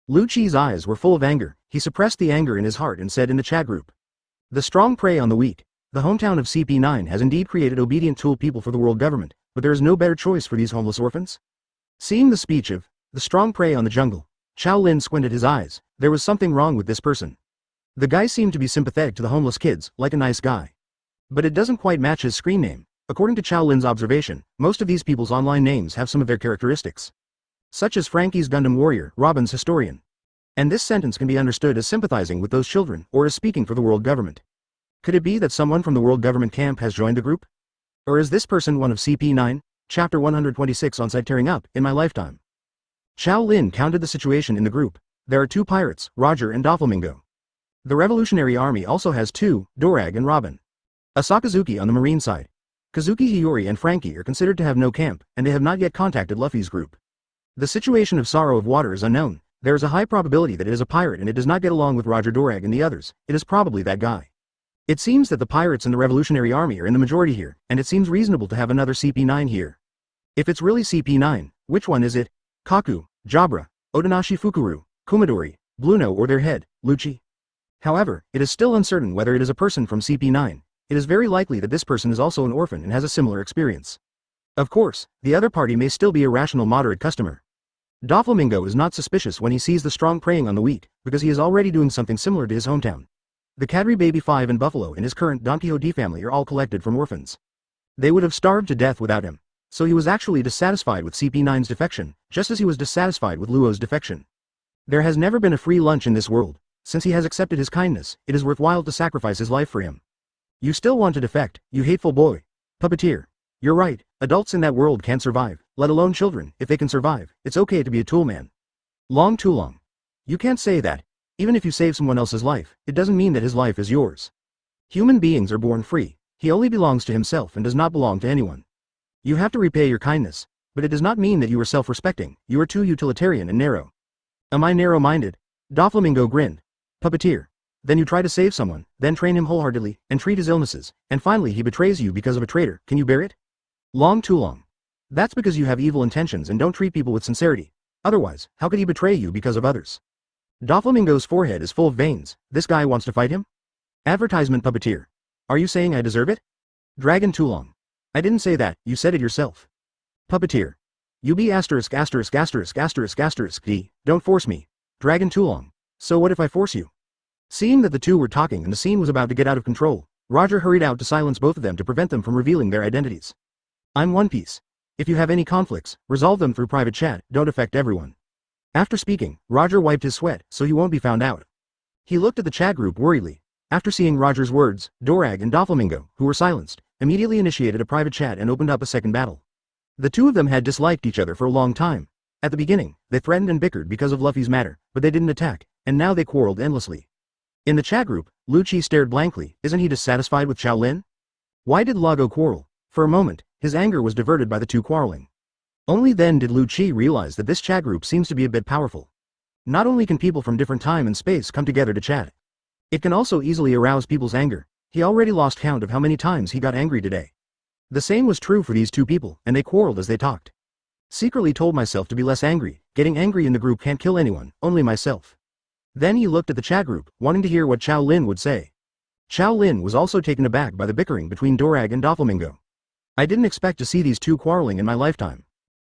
Luchi's eyes were full of anger, he suppressed the anger in his heart and said in the chat group. The strong prey on the weak. The hometown of CP9 has indeed created obedient tool people for the world government, but there is no better choice for these homeless orphans. Seeing the speech of the strong prey on the jungle, Qiao Lin squinted his eyes, there was something wrong with this person. The guy seemed to be sympathetic to the homeless kids, like a nice guy. But it doesn't quite match his screen name. According to Qiao Lin's observation, most of these people's online names have some of their characteristics. Such as Frankie's Gundam Warrior, Robin's Historian. And this sentence can be understood as sympathizing with those children, or as speaking for the world government. Could it be that someone from the world government camp has joined the group? Or is this person one of CP9, chapter 126 on site tearing up, in my lifetime? Qiao Lin counted the situation in the group. There are 2 pirates, Roger and Doflamingo. The Revolutionary Army also has 2, Dorag and Robin. A Sakazuki on the marine side. Kazuki Hiyori and Frankie are considered to have no camp, and they have not yet contacted Luffy's group. The situation of Sorrow of Water is unknown. There is a high probability that it is a pirate and it does not get along with Roger Dorag and the others. It is probably that guy. It seems that the pirates and the Revolutionary Army are in the majority here, and it seems reasonable to have another CP9 here. If it's really CP9, which one is it? Kaku, Jabra, Otonashi Fukuru, Kumadori, Bluno or their head, Luchi? However, it is still uncertain whether it is a person from CP9. It is very likely that this person is also an orphan and has a similar experience. Of course, the other party may still be a rational moderate customer. Doflamingo is not suspicious when he sees the strong preying on the weak, because he is already doing something similar to his hometown. The Kadri Baby 5 and Buffalo and his current Don Quixote family are all collected from orphans. They would have starved to death without him. So he was actually dissatisfied with CP9's defection, just as he was dissatisfied with Luo's defection. There has never been a free lunch in this world. Since he has accepted his kindness, it is worthwhile to sacrifice his life for him. You still want to defect, you hateful boy. Puppeteer. You're right, adults in that world can't survive, let alone children. If they can survive, it's okay to be a tool man. Long too long. You can't say that. Even if you save someone else's life, it doesn't mean that his life is yours. Human beings are born free. He only belongs to himself and does not belong to anyone. You have to repay your kindness, but it does not mean that you are self-respecting. You are too utilitarian and narrow. Am I narrow-minded? Doflamingo grinned. Puppeteer. Then you try to save someone, then train him wholeheartedly, and treat his illnesses, and finally he betrays you because of a traitor. Can you bear it? Long too long. That's because you have evil intentions and don't treat people with sincerity. Otherwise, how could he betray you because of others? Doflamingo's forehead is full of veins. This guy wants to fight him? Advertisement Puppeteer. Are you saying I deserve it? Dragon too long. I didn't say that, you said it yourself. Puppeteer. You be asterisk asterisk asterisk asterisk asterisk D. Don't force me. Dragon too long. So what if I force you? Seeing that the two were talking and the scene was about to get out of control, Roger hurried out to silence both of them to prevent them from revealing their identities. I'm One Piece. If you have any conflicts, resolve them through private chat, don't affect everyone. After speaking, Roger wiped his sweat so he won't be found out. He looked at the chat group worriedly. After seeing Roger's words, Dorag and Doflamingo, who were silenced, immediately initiated a private chat and opened up a second battle. The two of them had disliked each other for a long time. At the beginning, they threatened and bickered because of Luffy's matter, but they didn't attack, and now they quarreled endlessly. In the chat group, Luchi stared blankly. Isn't he dissatisfied with Qiao Lin? Why did Lago quarrel? For a moment, his anger was diverted by the two quarreling. Only then did Luchi realize that this chat group seems to be a bit powerful. Not only can people from different time and space come together to chat, it can also easily arouse people's anger. He already lost count of how many times he got angry today. The same was true for these two people, and they quarreled as they talked. Secretly told myself to be less angry. Getting angry in the group can't kill anyone, only myself. Then he looked at the chat group, wanting to hear what Qiao Lin would say. Qiao Lin was also taken aback by the bickering between Dorag and Doflamingo. I didn't expect to see these two quarreling in my lifetime.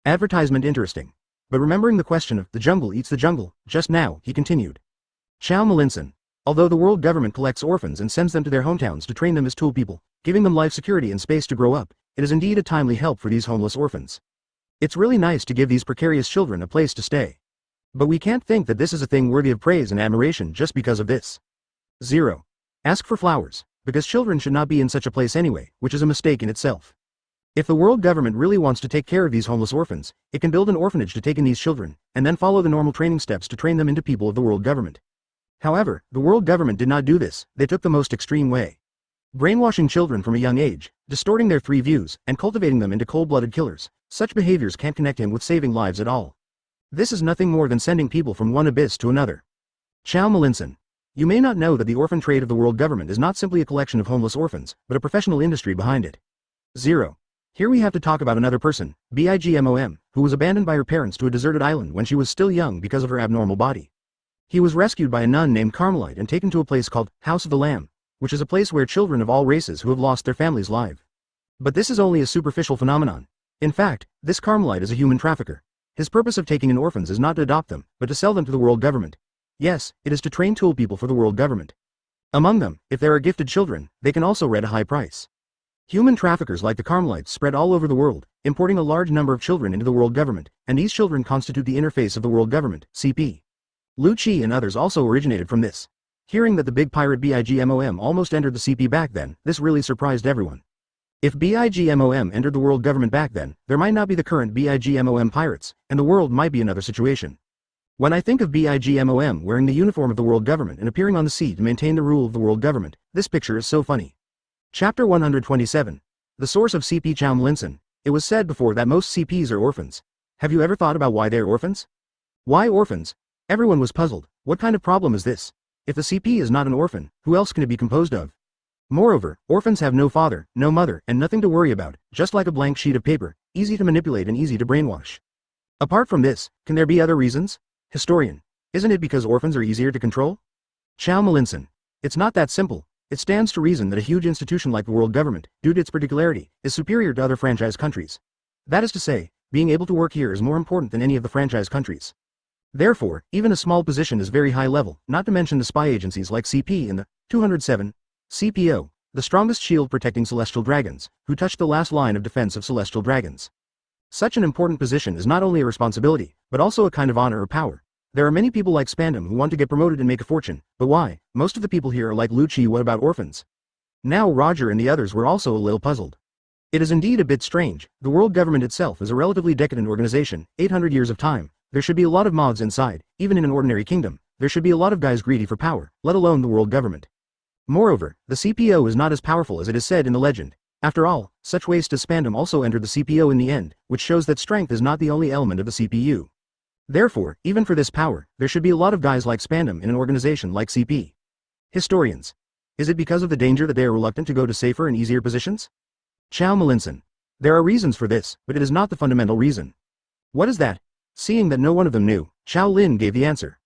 Advertisement interesting. But remembering the question of the jungle eats the jungle, just now, he continued. Qiao Malinson. Although the world government collects orphans and sends them to their hometowns to train them as tool people, giving them life security and space to grow up, it is indeed a timely help for these homeless orphans. It's really nice to give these precarious children a place to stay. But we can't think that this is a thing worthy of praise and admiration just because of this. 0. Ask for flowers, because children should not be in such a place anyway, which is a mistake in itself. If the world government really wants to take care of these homeless orphans, it can build an orphanage to take in these children, and then follow the normal training steps to train them into people of the world government. However, the world government did not do this. They took the most extreme way. Brainwashing children from a young age, distorting their three views, and cultivating them into cold-blooded killers. Such behaviors can't connect him with saving lives at all. This is nothing more than sending people from one abyss to another. Qiao Lin. You may not know that the orphan trade of the world government is not simply a collection of homeless orphans, but a professional industry behind it. 0. Here we have to talk about another person, Bigmom, who was abandoned by her parents to a deserted island when she was still young because of her abnormal body. He was rescued by a nun named Carmelite and taken to a place called House of the Lamb, which is a place where children of all races who have lost their families live. But this is only a superficial phenomenon. In fact, this Carmelite is a human trafficker. His purpose of taking in orphans is not to adopt them, but to sell them to the world government. Yes, it is to train tool people for the world government. Among them, if there are gifted children, they can also read a high price. Human traffickers like the Carmelites spread all over the world, importing a large number of children into the world government, and these children constitute the interface of the world government, CP. Luchi and others also originated from this. Hearing that the big pirate Bigmom almost entered the CP back then, this really surprised everyone. If Bigmom entered the world government back then, there might not be the current Bigmom pirates, and the world might be another situation. When I think of Bigmom wearing the uniform of the world government and appearing on the sea to maintain the rule of the world government, this picture is so funny. Chapter 127. The source of CP Qiao Lin. It was said before that most CPs are orphans. Have you ever thought about why they're orphans? Why orphans? Everyone was puzzled. What kind of problem is this? If the CP is not an orphan, who else can it be composed of? Moreover, orphans have no father, no mother, and nothing to worry about, just like a blank sheet of paper, easy to manipulate and easy to brainwash. Apart from this, can there be other reasons? Historian. Isn't it because orphans are easier to control? Qiao Lin. It's not that simple. It stands to reason that a huge institution like the world government, due to its particularity, is superior to other franchise countries. That is to say, being able to work here is more important than any of the franchise countries. Therefore, even a small position is very high level, not to mention the spy agencies like CP and the 207 CPO, the strongest shield protecting celestial dragons, who touch the last line of defense of celestial dragons. Such an important position is not only a responsibility, but also a kind of honor or power. There are many people like Spandom who want to get promoted and make a fortune, but why? Most of the people here are like Luchi. What about orphans? Now Roger and the others were also a little puzzled. It is indeed a bit strange. The world government itself is a relatively decadent organization, 800 years of time. There should be a lot of mods inside, even in an ordinary kingdom. There should be a lot of guys greedy for power, let alone the world government. Moreover, the CPO is not as powerful as it is said in the legend. After all, such waste as Spandom also entered the CPO in the end, which shows that strength is not the only element of the CPU. Therefore, even for this power, there should be a lot of guys like Spandom in an organization like CP. Historians. Is it because of the danger that they are reluctant to go to safer and easier positions? Qiao Lin. There are reasons for this, but it is not the fundamental reason. What is that? Seeing that no one of them knew, Qiao Lin gave the answer.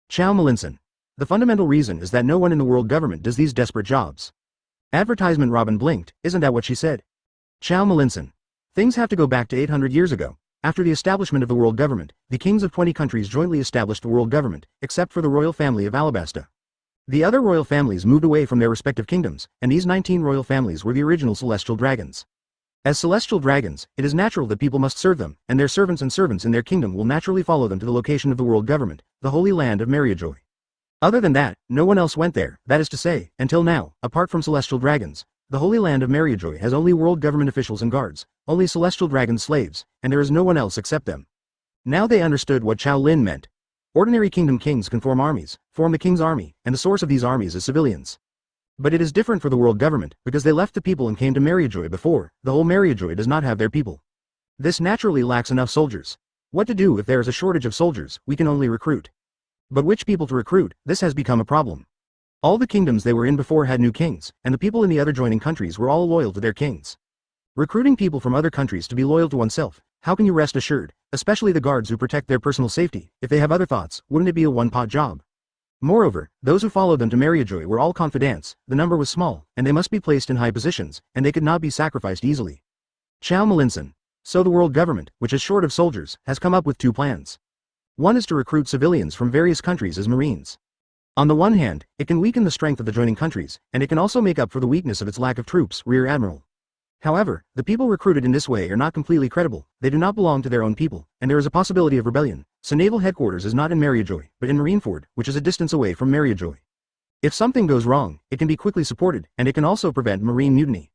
Qiao Lin. The fundamental reason is that no one in the world government does these desperate jobs. Advertisement. Robin blinked. Isn't that what she said? Qiao Lin. Things have to go back to 800 years ago. After the establishment of the world government, the kings of 20 countries jointly established the world government, except for the royal family of Alabasta. The other royal families moved away from their respective kingdoms, and these 19 royal families were the original celestial dragons. As celestial dragons, it is natural that people must serve them, and their servants in their kingdom will naturally follow them to the location of the world government, the holy land of Mariajoy. Other than that, no one else went there, that is to say, until now, apart from celestial dragons. The Holy Land of Mariajoy has only world government officials and guards, only celestial dragon slaves, and there is no one else except them. Now they understood what Qiao Lin meant. Ordinary kingdom kings can form armies, form the king's army, and the source of these armies is civilians. But it is different for the world government, because they left the people and came to Mariajoy before. The whole Mariajoy does not have their people. This naturally lacks enough soldiers. What to do if there is a shortage of soldiers? We can only recruit. But which people to recruit? This has become a problem. All the kingdoms they were in before had new kings, and the people in the other joining countries were all loyal to their kings. Recruiting people from other countries to be loyal to oneself, how can you rest assured, especially the guards who protect their personal safety, if they have other thoughts, wouldn't it be a one-pot job? Moreover, those who followed them to Mariajoy were all confidants, the number was small, and they must be placed in high positions, and they could not be sacrificed easily. Qiao Lin. So the world government, which is short of soldiers, has come up with two plans. One is to recruit civilians from various countries as marines. On the one hand, it can weaken the strength of the joining countries, and it can also make up for the weakness of its lack of troops, Rear Admiral. However, the people recruited in this way are not completely credible, they do not belong to their own people, and there is a possibility of rebellion, so naval headquarters is not in Mariajoy, but in Marineford, which is a distance away from Mariajoy. If something goes wrong, it can be quickly supported, and it can also prevent marine mutiny.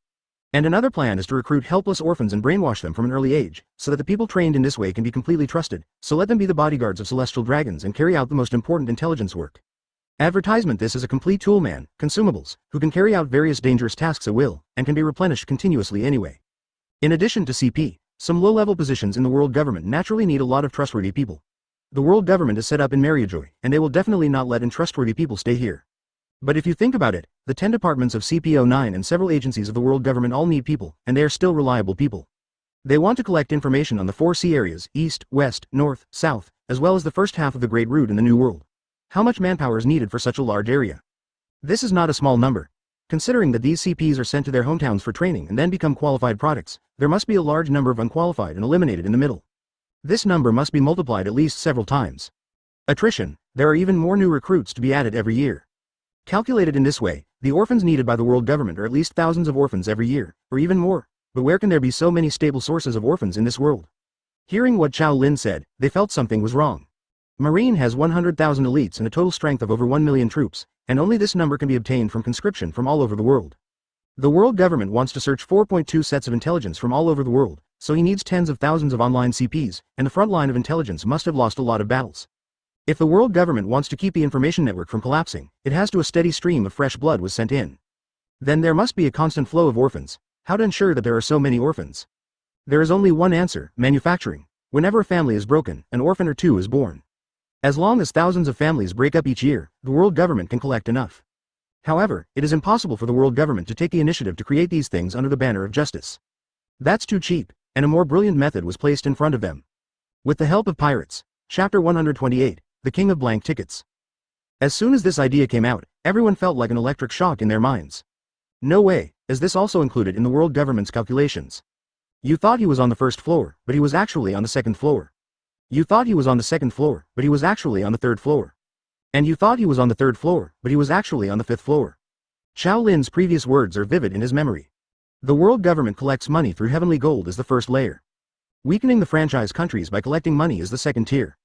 And another plan is to recruit helpless orphans and brainwash them from an early age, so that the people trained in this way can be completely trusted, so let them be the bodyguards of celestial dragons and carry out the most important intelligence work. Advertisement. This is a complete tool man, consumables, who can carry out various dangerous tasks at will, and can be replenished continuously anyway. In addition to CP, some low-level positions in the world government naturally need a lot of trustworthy people. The world government is set up in Mariajoy, and they will definitely not let untrustworthy people stay here. But if you think about it, the 10 departments of CP09 and several agencies of the world government all need people, and they are still reliable people. They want to collect information on the 4 sea areas, east, west, north, south, as well as the first half of the Great Route in the New World. How much manpower is needed for such a large area? This is not a small number. Considering that these CPs are sent to their hometowns for training and then become qualified products, there must be a large number of unqualified and eliminated in the middle. This number must be multiplied at least several times. Attrition, there are even more new recruits to be added every year. Calculated in this way, the orphans needed by the world government are at least thousands of orphans every year, or even more. But where can there be so many stable sources of orphans in this world? Hearing what Qiao Lin said, they felt something was wrong. Marine has 100,000 elites and a total strength of over 1 million troops, and only this number can be obtained from conscription from all over the world. The world government wants to search 4.2 sets of intelligence from all over the world, so he needs tens of thousands of online CPs, and the front line of intelligence must have lost a lot of battles. If the world government wants to keep the information network from collapsing, it has to a steady stream of fresh blood was sent in. Then there must be a constant flow of orphans. How to ensure that there are so many orphans? There is only one answer: manufacturing. Whenever a family is broken, an orphan or two is born. As long as thousands of families break up each year, the world government can collect enough. However, it is impossible for the world government to take the initiative to create these things under the banner of justice. That's too cheap, and a more brilliant method was placed in front of them. With the help of pirates. Chapter 128, The King of Blank Tickets. As soon as this idea came out, everyone felt like an electric shock in their minds. No way, is this also included in the world government's calculations? You thought he was on the first floor, but he was actually on the second floor. You thought he was on the second floor, but he was actually on the third floor. And you thought he was on the third floor, but he was actually on the fifth floor. Qiao Lin's previous words are vivid in his memory. The world government collects money through heavenly gold as the first layer. Weakening the franchise countries by collecting money is the second tier.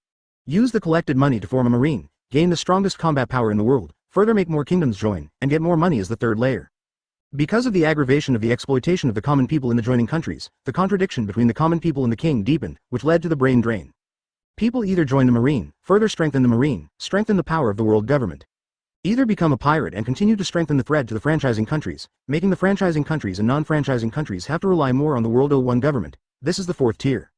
Use the collected money to form a marine, gain the strongest combat power in the world, further make more kingdoms join, and get more money as the third layer. Because of the aggravation of the exploitation of the common people in the joining countries, the contradiction between the common people and the king deepened, which led to the brain drain. People either join the marine, further strengthen the marine, strengthen the power of the world government. Either become a pirate and continue to strengthen the threat to the franchising countries, making the franchising countries and non-franchising countries have to rely more on the World 01 government. This is the fourth tier.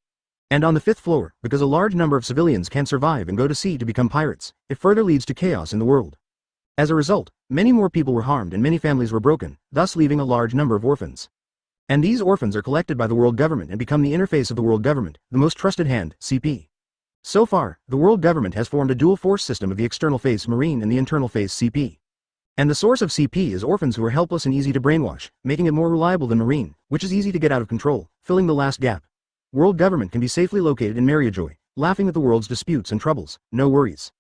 And on the fifth floor, because a large number of civilians can't survive and go to sea to become pirates, it further leads to chaos in the world. As a result, many more people were harmed and many families were broken, thus leaving a large number of orphans. And these orphans are collected by the world government and become the interface of the world government, the most trusted hand, CP. So far, the world government has formed a dual force system of the external face Marine and the internal face CP. And the source of CP is orphans who are helpless and easy to brainwash, making it more reliable than Marine, which is easy to get out of control, filling the last gap. World government can be safely located in Mariajoy, laughing at the world's disputes and troubles, no worries.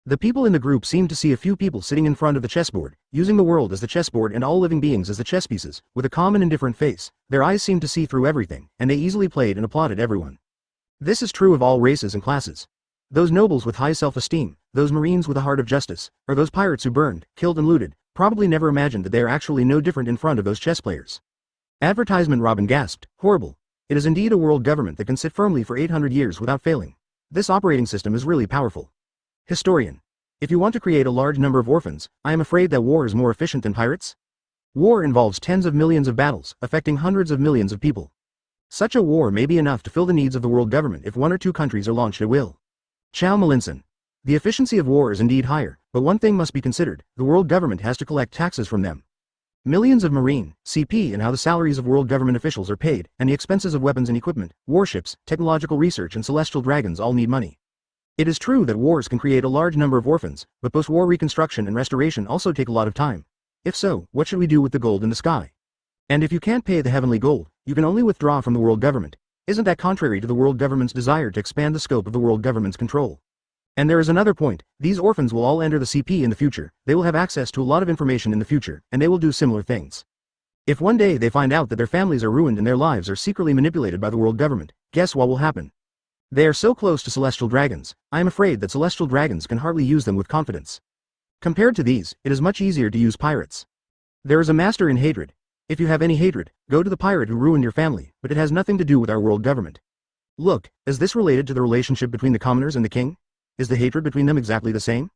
The people in the group seemed to see a few people sitting in front of the chessboard, using the world as the chessboard and all living beings as the chess pieces, with a calm and indifferent face. Their eyes seemed to see through everything, and they easily played and applauded everyone. This is true of all races and classes. Those nobles with high self-esteem, those marines with a heart of justice, or those pirates who burned, killed and looted, probably never imagined that they are actually no different in front of those chess players. Advertisement. Robin gasped, horrible. It is indeed a world government that can sit firmly for 800 years without failing. This operating system is really powerful. Historian. If you want to create a large number of orphans, I am afraid that war is more efficient than pirates. War involves tens of millions of battles, affecting hundreds of millions of people. Such a war may be enough to fill the needs of the world government if one or two countries are launched at will. Qiao Malinson. The efficiency of war is indeed higher, but one thing must be considered: the world government has to collect taxes from them. Millions of marine, CP, and how the salaries of world government officials are paid, and the expenses of weapons and equipment, warships, technological research and celestial dragons all need money. It is true that wars can create a large number of orphans, but post-war reconstruction and restoration also take a lot of time. If so, what should we do with the gold in the sky? And if you can't pay the heavenly gold, you can only withdraw from the world government. Isn't that contrary to the world government's desire to expand the scope of the world government's control? And there is another point: these orphans will all enter the CP in the future, they will have access to a lot of information in the future, and they will do similar things. If one day they find out that their families are ruined and their lives are secretly manipulated by the world government, guess what will happen? They are so close to celestial dragons, I am afraid that celestial dragons can hardly use them with confidence. Compared to these, it is much easier to use pirates. There is a master in hatred. If you have any hatred, go to the pirate who ruined your family, but it has nothing to do with our world government. Look, is this related to the relationship between the commoners and the king? Is the hatred between them exactly the same?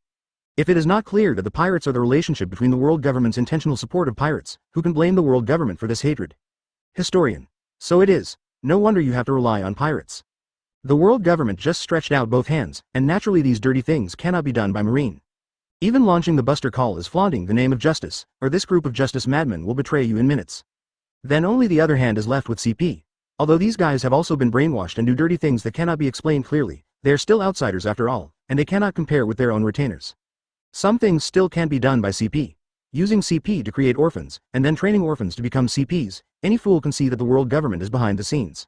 If it is not clear that the pirates are the relationship between the world government's intentional support of pirates, who can blame the world government for this hatred? Historian. So it is. No wonder you have to rely on pirates. The world government just stretched out both hands, and naturally these dirty things cannot be done by Marine. Even launching the Buster Call is flaunting the name of justice, or this group of justice madmen will betray you in minutes. Then only the other hand is left with CP. Although these guys have also been brainwashed and do dirty things that cannot be explained clearly, they are still outsiders after all, and they cannot compare with their own retainers. Some things still can be done by CP. Using CP to create orphans, and then training orphans to become CPs, any fool can see that the world government is behind the scenes.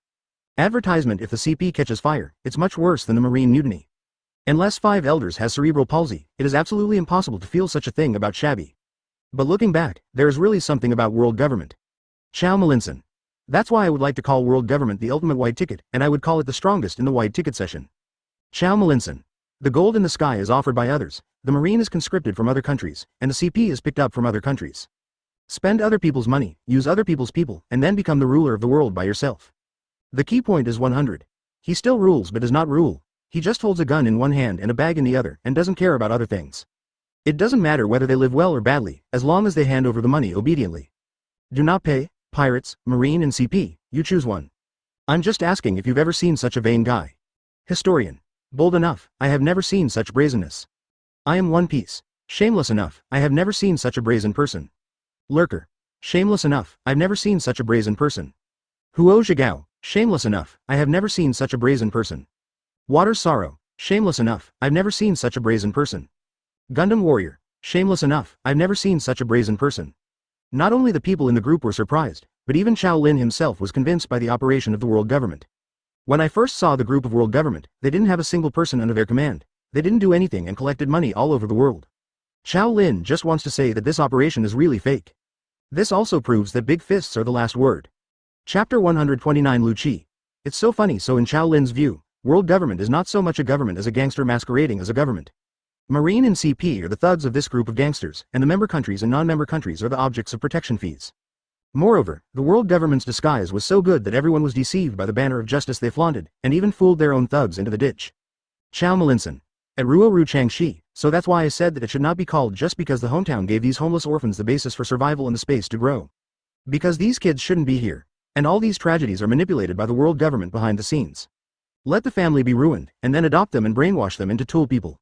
Advertisement: if the CP catches fire, it's much worse than the Marine mutiny. Unless 5 elders has cerebral palsy, it is absolutely impossible to feel such a thing about Shabby. But looking back, there is really something about world government. Qiao Lin. That's why I would like to call world government the ultimate white ticket, and I would call it the strongest in the white ticket session. Qiao Lin. The gold in the sky is offered by others, the Marine is conscripted from other countries, and the CP is picked up from other countries. Spend other people's money, use other people's people, and then become the ruler of the world by yourself. The key point is 100. He still rules but does not rule. He just holds a gun in one hand and a bag in the other, and doesn't care about other things. It doesn't matter whether they live well or badly, as long as they hand over the money obediently. Do not pay, pirates, Marine and CP, you choose one. I'm just asking if you've ever seen such a vain guy. Historian. Bold enough, I have never seen such brazenness. I am One Piece. Shameless enough, I have never seen such a brazen person. Lurker. Shameless enough, I've never seen such a brazen person. Huo Zhigao. Shameless enough, I have never seen such a brazen person. Water Sorrow. Shameless enough, I've never seen such a brazen person. Gundam Warrior. Shameless enough, I've never seen such a brazen person. Not only the people in the group were surprised, but even Qiao Lin himself was convinced by the operation of the world government. When I first saw the group of world government, they didn't have a single person under their command. They didn't do anything and collected money all over the world. Qiao Lin just wants to say that this operation is really fake. This also proves that big fists are the last word. Chapter 129 Luchi. It's so funny. So in Qiao Lin's view, world government is not so much a government as a gangster masquerading as a government. Marine and CP are the thugs of this group of gangsters, and the member countries and non-member countries are the objects of protection fees. Moreover, the world government's disguise was so good that everyone was deceived by the banner of justice they flaunted, and even fooled their own thugs into the ditch. Qiao Lin. At Ruo Ru Changxi, so that's why I said that it should not be called just because the hometown gave these homeless orphans the basis for survival and the space to grow. Because these kids shouldn't be here. And all these tragedies are manipulated by the world government behind the scenes. Let the family be ruined, and then adopt them and brainwash them into tool people.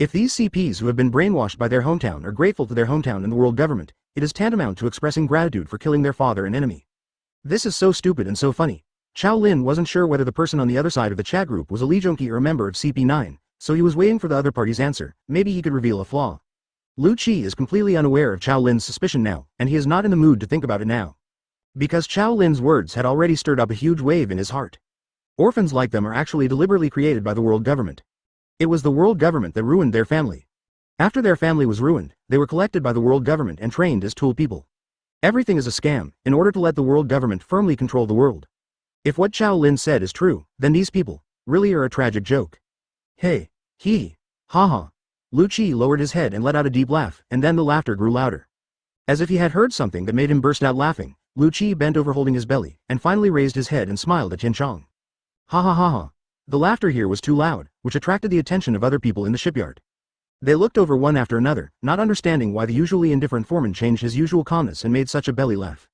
If these CPs who have been brainwashed by their hometown are grateful to their hometown and the world government, it is tantamount to expressing gratitude for killing their father and enemy. This is so stupid and so funny. Qiao Lin wasn't sure whether the person on the other side of the chat group was a Lee Junkie or a member of CP9, so he was waiting for the other party's answer. Maybe he could reveal a flaw. Luchi is completely unaware of Qiao Lin's suspicion now, and he is not in the mood to think about it now. Because Qiao Lin's words had already stirred up a huge wave in his heart. Orphans like them are actually deliberately created by the world government. It was the world government that ruined their family. After their family was ruined, they were collected by the world government and trained as tool people. Everything is a scam, in order to let the world government firmly control the world. If what Qiao Lin said is true, then these people really are a tragic joke. Hey, hee, haha. Luchi lowered his head and let out a deep laugh, and then the laughter grew louder. As if he had heard something that made him burst out laughing, Luchi bent over holding his belly, and finally raised his head and smiled at Tianchong. Ha ha ha ha. The laughter here was too loud, which attracted the attention of other people in the shipyard. They looked over one after another, not understanding why the usually indifferent foreman changed his usual calmness and made such a belly laugh.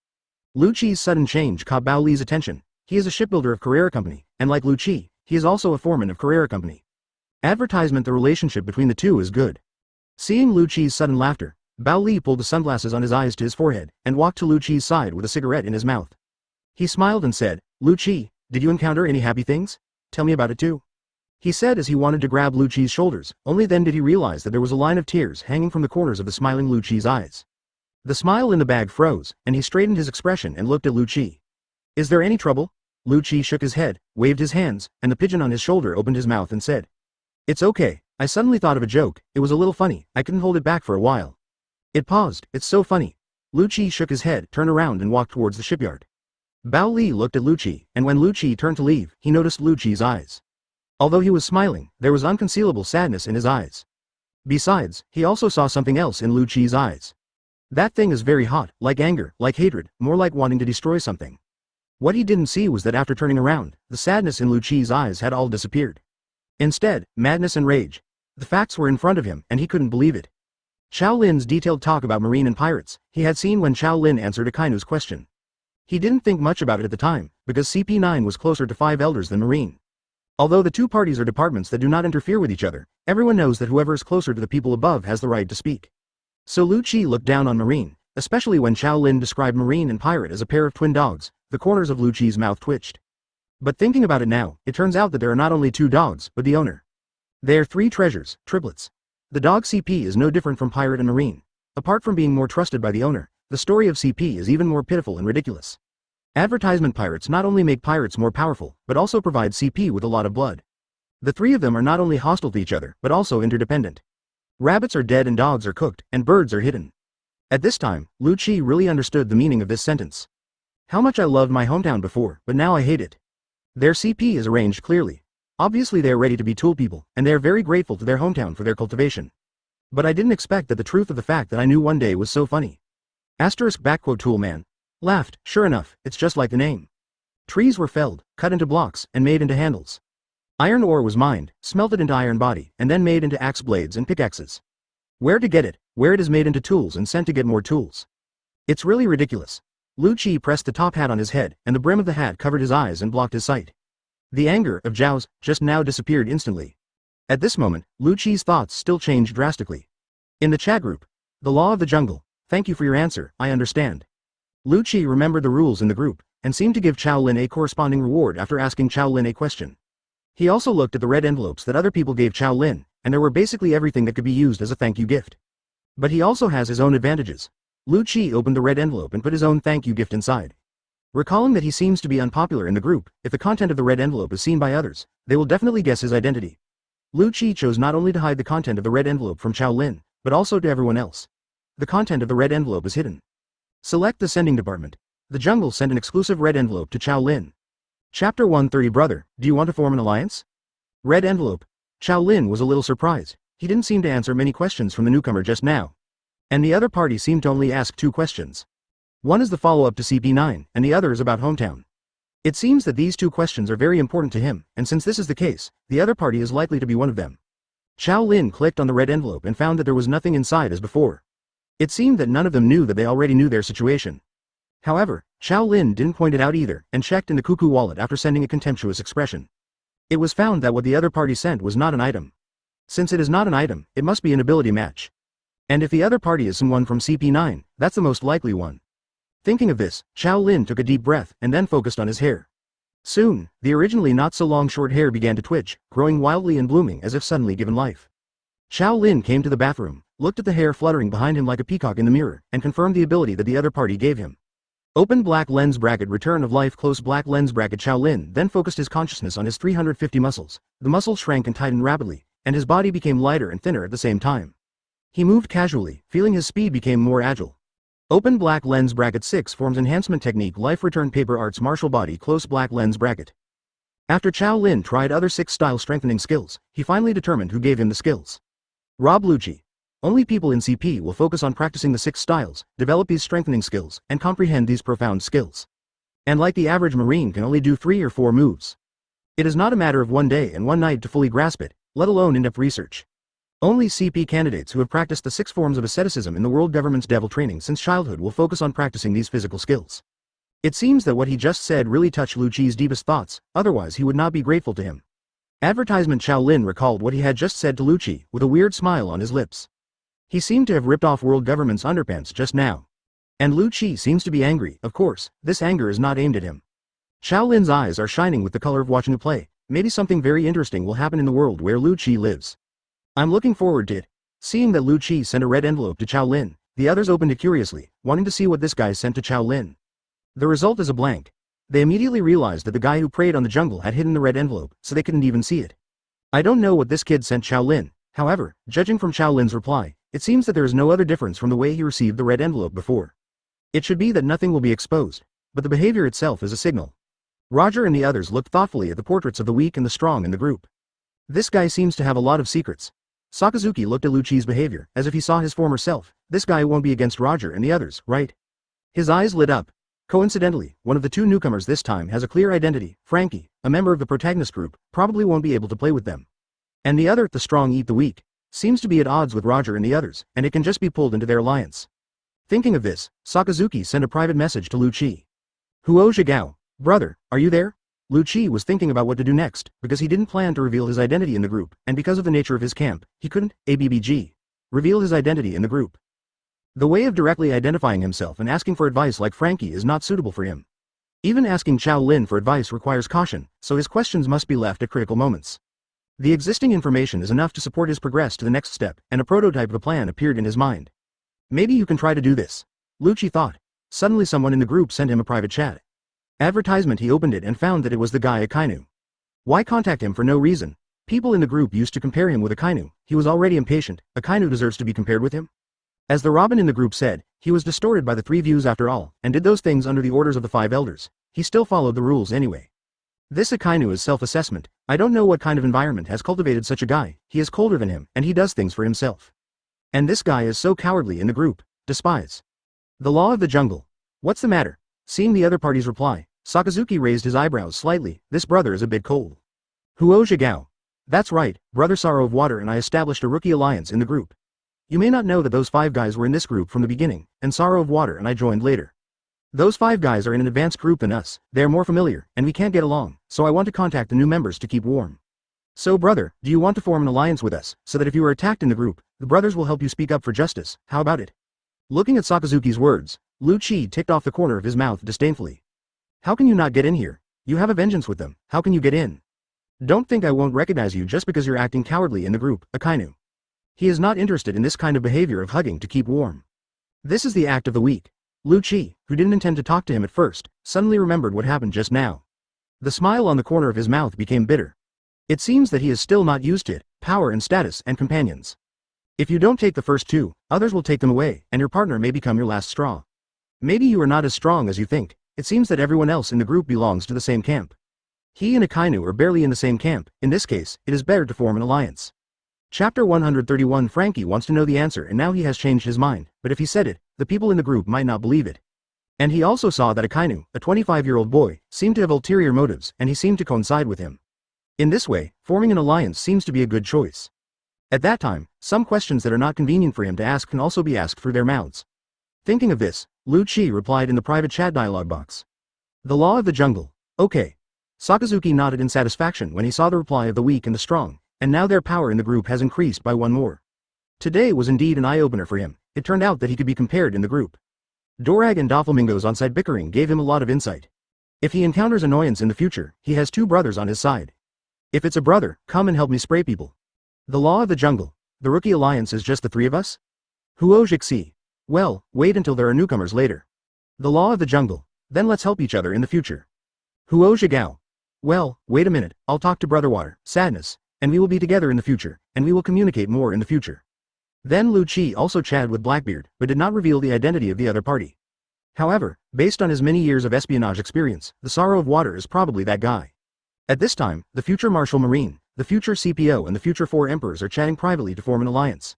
Luchi's sudden change caught Bao Li's attention. He is a shipbuilder of Carrera Company, and like Luchi, he is also a foreman of Carrera Company. Advertisement: the relationship between the two is good. Seeing Luchi's sudden laughter, Bao Li pulled the sunglasses on his eyes to his forehead, and walked to Luchi's side with a cigarette in his mouth. He smiled and said, Luchi, did you encounter any happy things? Tell me about it too. He said as he wanted to grab Luchi's shoulders, only then did he realize that there was a line of tears hanging from the corners of the smiling Luchi's eyes. The smile in the bag froze, and he straightened his expression and looked at Luchi. Is there any trouble? Luchi shook his head, waved his hands, and the pigeon on his shoulder opened his mouth and said, It's okay, I suddenly thought of a joke, it was a little funny, I couldn't hold it back for a while. It paused, it's so funny. Luchi shook his head, turned around and walked towards the shipyard. Bao Li looked at Luchi, and when Luchi turned to leave, he noticed Luchi's eyes. Although he was smiling, there was unconcealable sadness in his eyes. Besides, he also saw something else in Luchi's eyes. That thing is very hot, like anger, like hatred, more like wanting to destroy something. What he didn't see was that after turning around, the sadness in Luchi's eyes had all disappeared. Instead, madness and rage. The facts were in front of him, and he couldn't believe it. Qiao Lin's detailed talk about marine and pirates, he had seen when Qiao Lin answered Akainu's question. He didn't think much about it at the time, because CP9 was closer to 5 elders than marine. Although the two parties are departments that do not interfere with each other, everyone knows that whoever is closer to the people above has the right to speak. So Luchi looked down on Marine, especially when Qiao Lin described Marine and Pirate as a pair of twin dogs. The corners of Luchi's mouth twitched. But thinking about it now, it turns out that there are not only two dogs, but the owner. They are three treasures, triplets. The dog CP is no different from Pirate and Marine. Apart from being more trusted by the owner, the story of CP is even more pitiful and ridiculous. Advertisement pirates not only make pirates more powerful, but also provide CP with a lot of blood. The three of them are not only hostile to each other, but also interdependent. Rabbits are dead and dogs are cooked, and birds are hidden. At this time, Luchi really understood the meaning of this sentence. How much I loved my hometown before, but now I hate it. Their CP is arranged clearly. Obviously they are ready to be tool people, and they are very grateful to their hometown for their cultivation. But I didn't expect that the truth of the fact that I knew one day was so funny. Tool man. Laughed, sure enough, it's just like the name. Trees were felled, cut into blocks, and made into handles. Iron ore was mined, smelted into iron body, and then made into axe blades and pickaxes. Where to get it, where it is made into tools and sent to get more tools. It's really ridiculous. Luchi pressed the top hat on his head, and the brim of the hat covered his eyes and blocked his sight. The anger of Zhao's just now disappeared instantly. At this moment, Luchi's thoughts still changed drastically. In the chat group, the law of the jungle, thank you for your answer, I understand. Luchi remembered the rules in the group, and seemed to give Qiao Lin a corresponding reward after asking Qiao Lin a question. He also looked at the red envelopes that other people gave Qiao Lin, and there were basically everything that could be used as a thank you gift. But he also has his own advantages. Luchi opened the red envelope and put his own thank you gift inside. Recalling that he seems to be unpopular in the group, if the content of the red envelope is seen by others, they will definitely guess his identity. Luchi chose not only to hide the content of the red envelope from Qiao Lin, but also to everyone else. The content of the red envelope is hidden. Select the sending department. The jungle sent an exclusive red envelope to Qiao Lin. Chapter 130 Brother, do you want to form an alliance? Red envelope. Qiao Lin was a little surprised. He didn't seem to answer many questions from the newcomer just now. And the other party seemed to only ask two questions. One is the follow-up to CP9, and the other is about hometown. It seems that these two questions are very important to him, and since this is the case, the other party is likely to be one of them. Qiao Lin clicked on the red envelope and found that there was nothing inside as before. It seemed that none of them knew that they already knew their situation. However, Qiao Lin didn't point it out either, and checked in the cuckoo wallet after sending a contemptuous expression. It was found that what the other party sent was not an item. Since it is not an item, it must be an ability match. And if the other party is someone from CP9, that's the most likely one. Thinking of this, Qiao Lin took a deep breath and then focused on his hair. Soon, the originally not so long short hair began to twitch, growing wildly and blooming as if suddenly given life. Qiao Lin came to the bathroom, looked at the hair fluttering behind him like a peacock in the mirror, and confirmed the ability that the other party gave him. Open black lens bracket return of life close black lens bracket. Qiao Lin then focused his consciousness on his 350 muscles. The muscles shrank and tightened rapidly, and his body became lighter and thinner at the same time. He moved casually, feeling his speed became more agile. Open black lens bracket 6 forms enhancement technique life return paper arts martial body close black lens bracket. After Qiao Lin tried other 6 style strengthening skills, he finally determined who gave him the skills. Rob Luchi. Only people in CP will focus on practicing the 6 styles, develop these strengthening skills, and comprehend these profound skills. And like the average Marine can only do 3 or 4 moves. It is not a matter of one day and one night to fully grasp it, let alone in-depth research. Only CP candidates who have practiced the 6 forms of asceticism in the world government's devil training since childhood will focus on practicing these physical skills. It seems that what he just said really touched Luchi's deepest thoughts, otherwise he would not be grateful to him. Advertisement. Qiao Lin recalled what he had just said to Luchi, with a weird smile on his lips. He seemed to have ripped off world government's underpants just now. And Luchi seems to be angry, of course, this anger is not aimed at him. Qiao Lin's eyes are shining with the color of watching a play. Maybe something very interesting will happen in the world where Luchi lives. I'm looking forward to it. Seeing that Luchi sent a red envelope to Qiao Lin, the others opened it curiously, wanting to see what this guy sent to Qiao Lin. The result is a blank. They immediately realized that the guy who preyed on the jungle had hidden the red envelope, so they couldn't even see it. I don't know what this kid sent Qiao Lin, however, judging from Qiao Lin's reply, it seems that there is no other difference from the way he received the red envelope before. It should be that nothing will be exposed, but the behavior itself is a signal. Roger and the others looked thoughtfully at the portraits of the weak and the strong in the group. This guy seems to have a lot of secrets. Sakazuki looked at Luchi's behavior, as if he saw his former self. This guy won't be against Roger and the others, right? His eyes lit up. Coincidentally, one of the 2 newcomers this time has a clear identity. Frankie, a member of the Protagonist group, probably won't be able to play with them. And the other, the strong eat the weak, seems to be at odds with Roger and the others, and it can just be pulled into their alliance. Thinking of this, Sakazuki sent a private message to Luchi. Huo Zhigao, brother, are you there? Luchi was thinking about what to do next, because he didn't plan to reveal his identity in the group, and because of the nature of his camp, he couldn't, reveal his identity in the group. The way of directly identifying himself and asking for advice like Frankie is not suitable for him. Even asking Qiao Lin for advice requires caution, so his questions must be left at critical moments. The existing information is enough to support his progress to the next step, and a prototype of a plan appeared in his mind. Maybe you can try to do this, Luchi thought. Suddenly someone in the group sent him a private chat. Advertisement. He opened it and found that it was the guy Akainu. Why contact him for no reason? People in the group used to compare him with Akainu. He was already impatient. Akainu deserves to be compared with him? As the Robin in the group said, he was distorted by the 3 views after all, and did those things under the orders of the 5 elders. He still followed the rules anyway. This Akainu is self-assessment. I don't know what kind of environment has cultivated such a guy. He is colder than him, and he does things for himself. And this guy is so cowardly in the group. Despise. The law of the jungle. What's the matter? Seeing the other party's reply, Sakazuki raised his eyebrows slightly. This brother is a bit cold. Huo Zhigao. That's right, Brother Sorrow of Water and I established a rookie alliance in the group. You may not know that those 5 guys were in this group from the beginning, and Sorrow of Water and I joined later. Those 5 guys are in an advanced group than us. They are more familiar, and we can't get along, so I want to contact the new members to keep warm. So brother, do you want to form an alliance with us, so that if you are attacked in the group, the brothers will help you speak up for justice? How about it? Looking at Sakazuki's words, Luchi ticked off the corner of his mouth disdainfully. How can you not get in here? You have a vengeance with them. How can you get in? Don't think I won't recognize you just because you're acting cowardly in the group, Akainu. He is not interested in this kind of behavior of hugging to keep warm. This is the act of the weak. Luchi, who didn't intend to talk to him at first, suddenly remembered what happened just now. The smile on the corner of his mouth became bitter. It seems that he is still not used to it, power and status and companions. If you don't take the first 2, others will take them away, and your partner may become your last straw. Maybe you are not as strong as you think. It seems that everyone else in the group belongs to the same camp. He and Akainu are barely in the same camp. In this case, it is better to form an alliance. Chapter 131. Frankie wants to know the answer and now he has changed his mind, but if he said it, the people in the group might not believe it. And he also saw that Akainu, a 25-year-old boy, seemed to have ulterior motives, and he seemed to coincide with him. In this way, forming an alliance seems to be a good choice. At that time, some questions that are not convenient for him to ask can also be asked through their mouths. Thinking of this, Luchi replied in the private chat dialog box. The law of the jungle. Okay. Sakazuki nodded in satisfaction when he saw the reply of the weak and the strong, and now their power in the group has increased by 1 more. Today was indeed an eye-opener for him. It turned out that he could be compared in the group. Dorag and Doflamingo's on-side bickering gave him a lot of insight. If he encounters annoyance in the future, he has 2 brothers on his side. If it's a brother, come and help me spray people. The law of the jungle. The rookie alliance is just the 3 of us? Huo Zhixi. Well, wait until there are newcomers later. The law of the jungle. Then let's help each other in the future. Huo Zhigao. Well, wait a minute, I'll talk to Brother Water, Sadness, and we will be together in the future, and we will communicate more in the future. Then Luchi also chatted with Blackbeard, but did not reveal the identity of the other party. However, based on his many years of espionage experience, the Sorrow of Water is probably that guy. At this time, the future Marshal Marine, the future CPO and the future 4 emperors are chatting privately to form an alliance.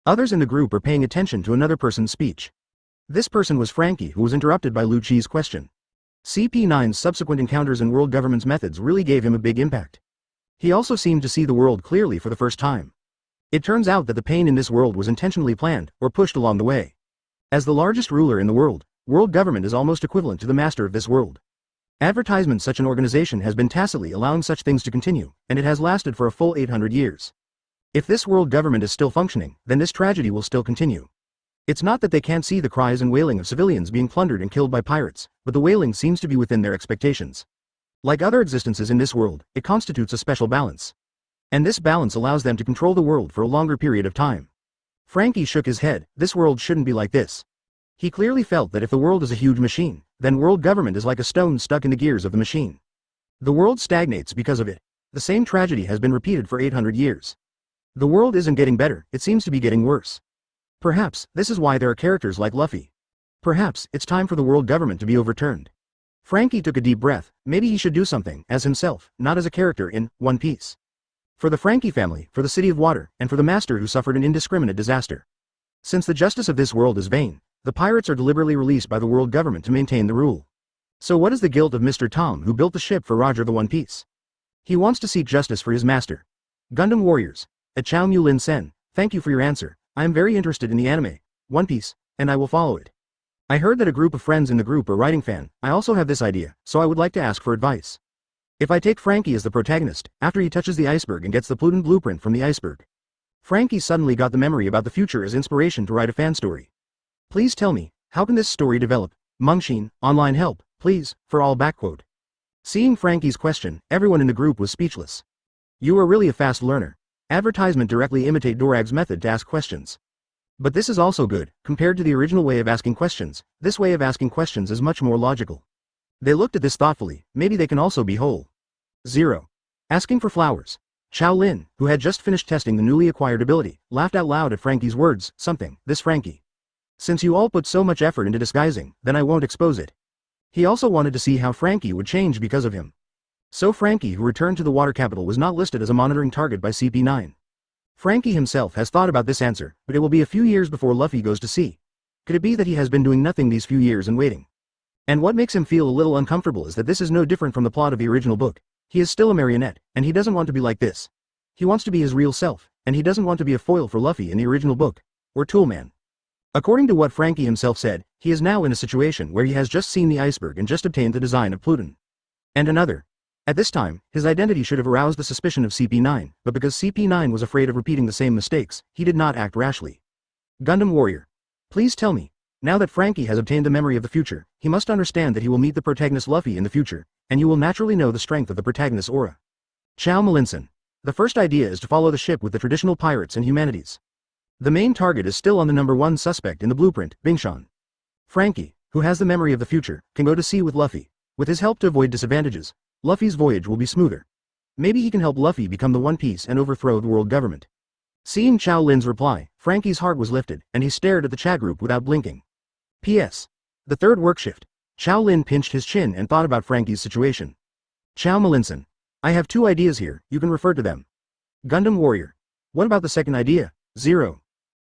Others in the group are paying attention to another person's speech. This person was Frankie, who was interrupted by Luchi's question. CP9's subsequent encounters and world government's methods really gave him a big impact. He also seemed to see the world clearly for the first time. It turns out that the pain in this world was intentionally planned, or pushed along the way. As the largest ruler in the world, world government is almost equivalent to the master of this world. Advertisement. Such an organization has been tacitly allowing such things to continue, and it has lasted for a full 800 years. If this world government is still functioning, then this tragedy will still continue. It's not that they can't see the cries and wailing of civilians being plundered and killed by pirates, but the wailing seems to be within their expectations. Like other existences in this world, it constitutes a special balance. And this balance allows them to control the world for a longer period of time. Frankie shook his head. This world shouldn't be like this. He clearly felt that if the world is a huge machine, then world government is like a stone stuck in the gears of the machine. The world stagnates because of it. The same tragedy has been repeated for 800 years. The world isn't getting better, it seems to be getting worse. Perhaps, this is why there are characters like Luffy. Perhaps, it's time for the world government to be overturned. Frankie took a deep breath. Maybe he should do something, as himself, not as a character in One Piece. For the Frankie family, for the City of Water, and for the Master who suffered an indiscriminate disaster. Since the justice of this world is vain, the pirates are deliberately released by the world government to maintain the rule. So what is the guilt of Mr. Tom who built the ship for Roger the One Piece? He wants to seek justice for his master. Gundam Warriors. At Qiao Lin Sen, thank you for your answer. I am very interested in the anime, One Piece, and I will follow it. I heard that a group of friends in the group are writing fan. I also have this idea, so I would like to ask for advice. If I take Frankie as the protagonist, after he touches the iceberg and gets the Pluton blueprint from the iceberg, Frankie suddenly got the memory about the future as inspiration to write a fan story. Please tell me, how can this story develop? Mungsheen, online help, please, for all backquote. Seeing Frankie's question, everyone in the group was speechless. You are really a fast learner. Advertisement directly imitate Dorag's method to ask questions. But this is also good, compared to the original way of asking questions, this way of asking questions is much more logical. They looked at this thoughtfully, maybe they can also be whole. 0. Asking for flowers. Qiao Lin, who had just finished testing the newly acquired ability, laughed out loud at Frankie's words, something, this Frankie. Since you all put so much effort into disguising, then I won't expose it. He also wanted to see how Frankie would change because of him. So Frankie, who returned to the water capital, was not listed as a monitoring target by CP9. Frankie himself has thought about this answer, but it will be a few years before Luffy goes to sea. Could it be that he has been doing nothing these few years and waiting? And what makes him feel a little uncomfortable is that this is no different from the plot of the original book. He is still a marionette, and he doesn't want to be like this. He wants to be his real self, and he doesn't want to be a foil for Luffy in the original book, or Toolman. According to what Frankie himself said, he is now in a situation where he has just seen the iceberg and just obtained the design of Pluton. And another. At this time, his identity should have aroused the suspicion of CP9, but because CP9 was afraid of repeating the same mistakes, he did not act rashly. Gundam Warrior. Please tell me, now that Frankie has obtained the memory of the future, he must understand that he will meet the protagonist Luffy in the future, and you will naturally know the strength of the protagonist's aura. Qiao Lin. The first idea is to follow the ship with the traditional pirates and humanities. The main target is still on the #1 suspect in the blueprint, Bingshan. Frankie, who has the memory of the future, can go to sea with Luffy. With his help to avoid disadvantages, Luffy's voyage will be smoother. Maybe he can help Luffy become the One Piece and overthrow the world government. Seeing Qiao Lin's reply, Frankie's heart was lifted, and he stared at the chat group without blinking. P.S. The third work shift. Qiao Lin pinched his chin and thought about Frankie's situation. Qiao Lin. I have 2 ideas here, you can refer to them. Gundam Warrior. What about the second idea? 0.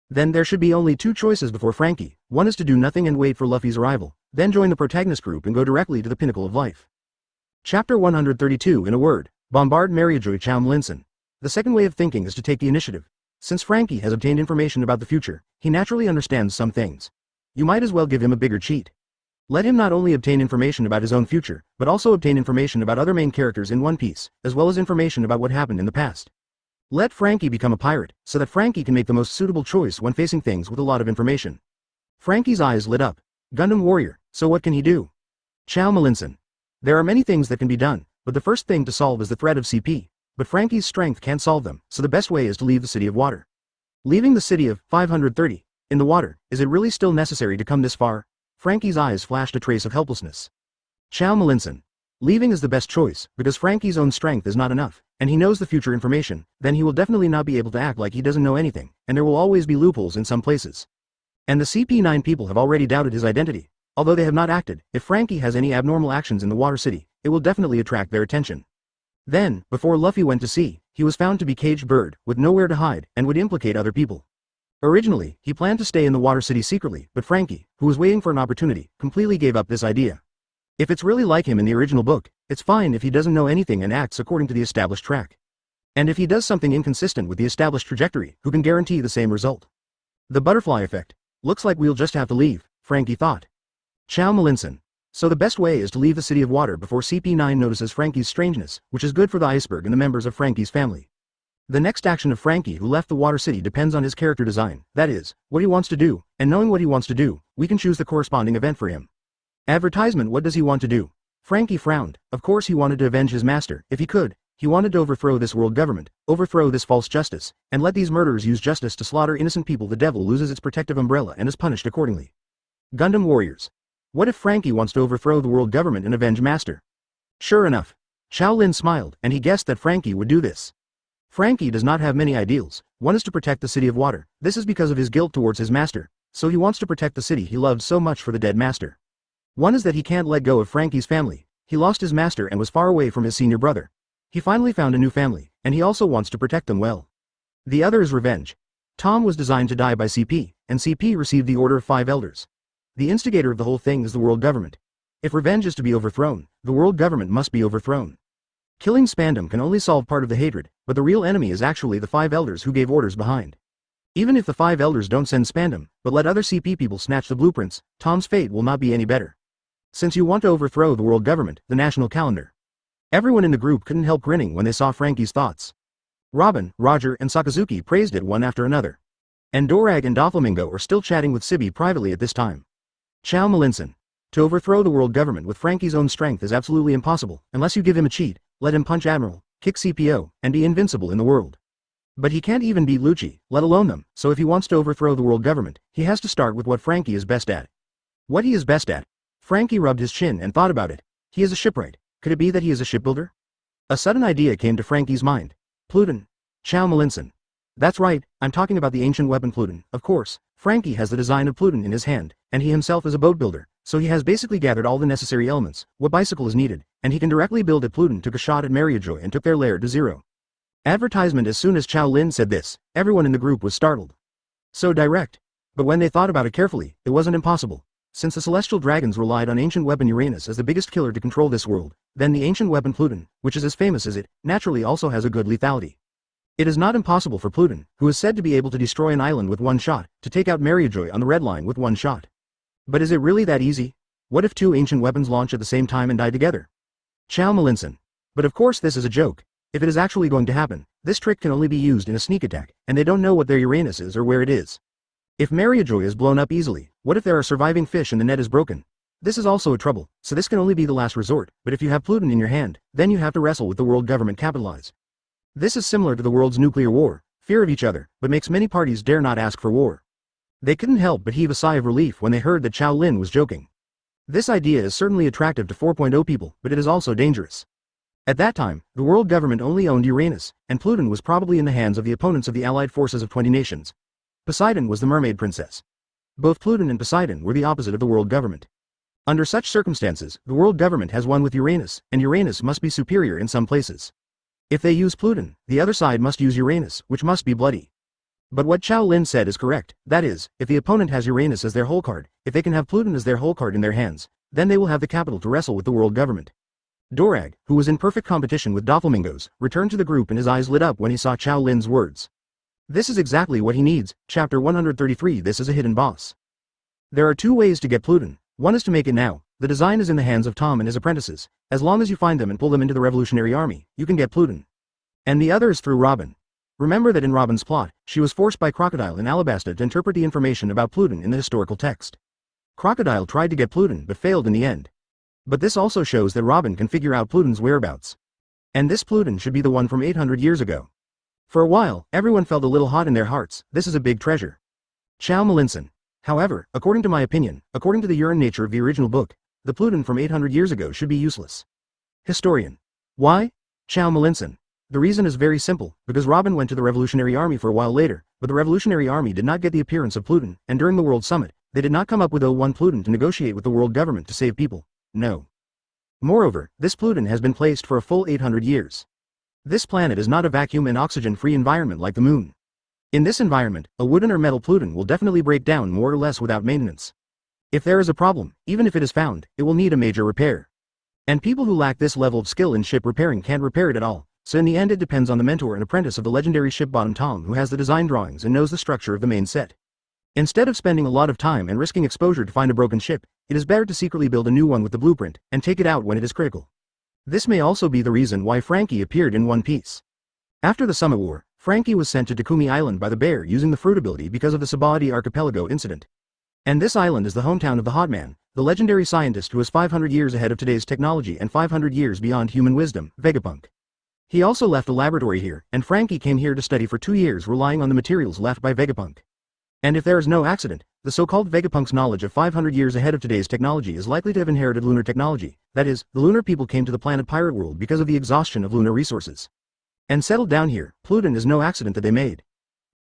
Then there should be only 2 choices before Frankie. One is to do nothing and wait for Luffy's arrival, then join the protagonist group and go directly to the pinnacle of life. Chapter 132 in a word, bombard Mariajoy Qiao Lin. The second way of thinking is to take the initiative. Since Frankie has obtained information about the future, he naturally understands some things. You might as well give him a bigger cheat. Let him not only obtain information about his own future, but also obtain information about other main characters in One Piece, as well as information about what happened in the past. Let Frankie become a pirate, so that Frankie can make the most suitable choice when facing things with a lot of information. Frankie's eyes lit up. Gundam Warrior, so what can he do? Qiao Lin. There are many things that can be done, but the first thing to solve is the threat of CP. But Frankie's strength can't solve them, so the best way is to leave the City of Water. Leaving the city of 530 in the water, is it really still necessary to come this far? Frankie's eyes flashed a trace of helplessness. Qiao Lin. Leaving is the best choice, because Frankie's own strength is not enough, and he knows the future information, then he will definitely not be able to act like he doesn't know anything, and there will always be loopholes in some places. And the CP9 people have already doubted his identity. Although they have not acted, if Frankie has any abnormal actions in the Water City, it will definitely attract their attention. Then, before Luffy went to sea, he was found to be caged bird, with nowhere to hide, and would implicate other people. Originally, he planned to stay in the Water City secretly, but Frankie, who was waiting for an opportunity, completely gave up this idea. If it's really like him in the original book, it's fine if he doesn't know anything and acts according to the established track. And if he does something inconsistent with the established trajectory, who can guarantee the same result? The butterfly effect. Looks like we'll just have to leave, Frankie thought. Qiao Lin. So the best way is to leave the City of Water before CP9 notices Frankie's strangeness, which is good for the iceberg and the members of Frankie's family. The next action of Frankie who left the Water City depends on his character design, that is, what he wants to do, and knowing what he wants to do, we can choose the corresponding event for him. Advertisement. What does he want to do? Frankie frowned. Of course he wanted to avenge his master, if he could. He wanted to overthrow this world government, overthrow this false justice, and let these murderers use justice to slaughter innocent people. The devil loses its protective umbrella and is punished accordingly. Gundam Warriors. What if Frankie wants to overthrow the world government and avenge master? Sure enough. Qiao Lin smiled, and he guessed that Frankie would do this. Frankie does not have many ideals. One is to protect the City of Water. This is because of his guilt towards his master, so he wants to protect the city he loved so much for the dead master. One is that he can't let go of Frankie's family. He lost his master and was far away from his senior brother. He finally found a new family, and he also wants to protect them well. The other is revenge. Tom was designed to die by CP, and CP received the Order of 5 Elders. The instigator of the whole thing is the world government. If revenge is to be overthrown, the world government must be overthrown. Killing Spandom can only solve part of the hatred, but the real enemy is actually the 5 Elders who gave orders behind. Even if the 5 Elders don't send Spandom, but let other CP people snatch the blueprints, Tom's fate will not be any better. Since you want to overthrow the world government, the national calendar. Everyone in the group couldn't help grinning when they saw Frankie's thoughts. Robin, Roger, and Sakazuki praised it one after another. And Dorag and Doflamingo are still chatting with Sibi privately at this time. Qiao Lin. To overthrow the world government with Frankie's own strength is absolutely impossible, unless you give him a cheat, let him punch Admiral, kick CPO, and be invincible in the world. But he can't even beat Luchi, let alone them, so if he wants to overthrow the world government, he has to start with what Frankie is best at. What he is best at? Frankie rubbed his chin and thought about it. He is a shipwright. Could it be that he is a shipbuilder? A sudden idea came to Frankie's mind. Pluton. Qiao Lin. That's right, I'm talking about the ancient weapon Pluton. Of course, Frankie has the design of Pluton in his hand, and he himself is a boat builder, so he has basically gathered all the necessary elements, what bicycle is needed, and he can directly build it. Pluton took a shot at Mariajoy and took their lair to zero. Advertisement. As soon as Qiao Lin said this, everyone in the group was startled. So direct. But when they thought about it carefully, it wasn't impossible. Since the celestial dragons relied on ancient weapon Uranus as the biggest killer to control this world, then the ancient weapon Pluton, which is as famous as it, naturally also has a good lethality. It is not impossible for Pluton, who is said to be able to destroy an island with one shot, to take out Mariajoy on the red line with one shot. But is it really that easy? What if two ancient weapons launch at the same time and die together? Qiao Lin. But of course this is a joke. If it is actually going to happen, this trick can only be used in a sneak attack, and they don't know what their Uranus is or where it is. If Mariajoy is blown up easily, what if there are surviving fish and the net is broken? This is also a trouble, so this can only be the last resort, but if you have Pluton in your hand, then you have to wrestle with the world government capitalize. This is similar to the world's nuclear war, fear of each other, but makes many parties dare not ask for war. They couldn't help but heave a sigh of relief when they heard that Qiao Lin was joking. This idea is certainly attractive to 4.0 people, but it is also dangerous. At that time, the world government only owned Uranus, and Pluton was probably in the hands of the opponents of the allied forces of 20 nations. Poseidon was the mermaid princess. Both Pluton and Poseidon were the opposite of the world government. Under such circumstances, the world government has won with Uranus, and Uranus must be superior in some places. If they use Pluton, the other side must use Uranus, which must be bloody. But what Qiao Lin said is correct, that is, if the opponent has Uranus as their whole card, if they can have Pluton as their whole card in their hands, then they will have the capital to wrestle with the world government. Dorag, who was in perfect competition with Doflamingos, returned to the group and his eyes lit up when he saw Qiao Lin's words. This is exactly what he needs. Chapter 133. This is a hidden boss. There are two ways to get Pluton. One is to make it now. The design is in the hands of Tom and his apprentices. As long as you find them and pull them into the Revolutionary Army, you can get Pluton. And the other is through Robin. Remember that in Robin's plot, she was forced by Crocodile and Alabasta to interpret the information about Pluton in the historical text. Crocodile tried to get Pluton but failed in the end. But this also shows that Robin can figure out Pluton's whereabouts. And this Pluton should be the one from 800 years ago. For a while, everyone felt a little hot in their hearts. This is a big treasure. Qiao Lin. However, according to my opinion, according to the urine nature of the original book, the Pluton from 800 years ago should be useless. Historian. Why? Qiao Lin. The reason is very simple, because Robin went to the Revolutionary Army for a while later, but the Revolutionary Army did not get the appearance of Pluton, and during the World Summit, they did not come up with O1 Pluton to negotiate with the world government to save people. No. Moreover, this Pluton has been placed for a full 800 years. This planet is not a vacuum and oxygen-free environment like the moon. In this environment, a wooden or metal Pluton will definitely break down more or less without maintenance. If there is a problem, even if it is found, it will need a major repair. And people who lack this level of skill in ship repairing can't repair it at all, so in the end it depends on the mentor and apprentice of the legendary ship bottom Tom who has the design drawings and knows the structure of the main set. Instead of spending a lot of time and risking exposure to find a broken ship, it is better to secretly build a new one with the blueprint, and take it out when it is critical. This may also be the reason why Frankie appeared in One Piece. After the Summit War, Frankie was sent to Takumi Island by the bear using the fruit ability because of the Sabaody Archipelago incident. And this island is the hometown of the Hot Man, the legendary scientist who is 500 years ahead of today's technology and 500 years beyond human wisdom, Vegapunk. He also left a laboratory here, and Frankie came here to study for 2 years relying on the materials left by Vegapunk. And if there is no accident, the so-called Vegapunk's knowledge of 500 years ahead of today's technology is likely to have inherited lunar technology, that is, the lunar people came to the planet Pirate World because of the exhaustion of lunar resources. And settled down here. Pluton is no accident that they made.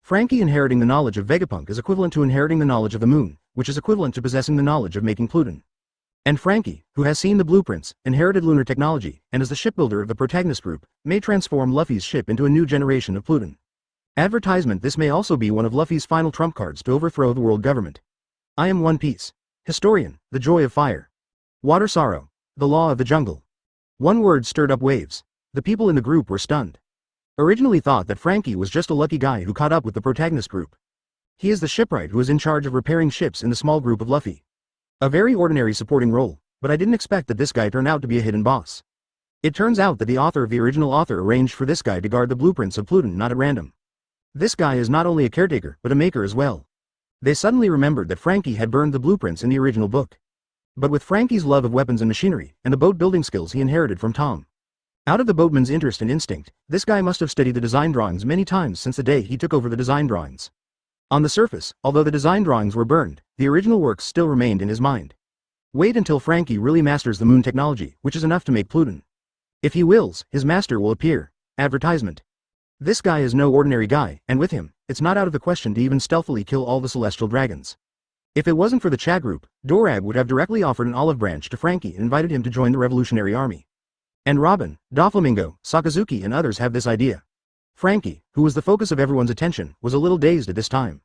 Frankie inheriting the knowledge of Vegapunk is equivalent to inheriting the knowledge of the moon, which is equivalent to possessing the knowledge of making Pluton. And Frankie, who has seen the blueprints, inherited lunar technology, and is the shipbuilder of the Protagonist group, may transform Luffy's ship into a new generation of Pluton. Advertisement. This may also be one of Luffy's final trump cards to overthrow the world government. I am One Piece. Historian, the joy of fire. Water sorrow. The law of the jungle. One word stirred up waves. The people in the group were stunned. Originally thought that Frankie was just a lucky guy who caught up with the Protagonist group. He is the shipwright who is in charge of repairing ships in the small group of Luffy. A very ordinary supporting role, but I didn't expect that this guy turned out to be a hidden boss. It turns out that the author of the original author arranged for this guy to guard the blueprints of Pluton not at random. This guy is not only a caretaker, but a maker as well. They suddenly remembered that Frankie had burned the blueprints in the original book. But with Frankie's love of weapons and machinery, and the boat building skills he inherited from Tom. Out of the boatman's interest and instinct, this guy must have studied the design drawings many times since the day he took over the design drawings. On the surface, although the design drawings were burned, the original works still remained in his mind. Wait until Frankie really masters the moon technology, which is enough to make Pluton. If he wills, his master will appear. Advertisement. This guy is no ordinary guy, and with him, it's not out of the question to even stealthily kill all the celestial dragons. If it wasn't for the chat group, Dorag would have directly offered an olive branch to Frankie and invited him to join the Revolutionary Army. And Robin, Doflamingo, Sakazuki and others have this idea. Frankie, who was the focus of everyone's attention, was a little dazed at this time.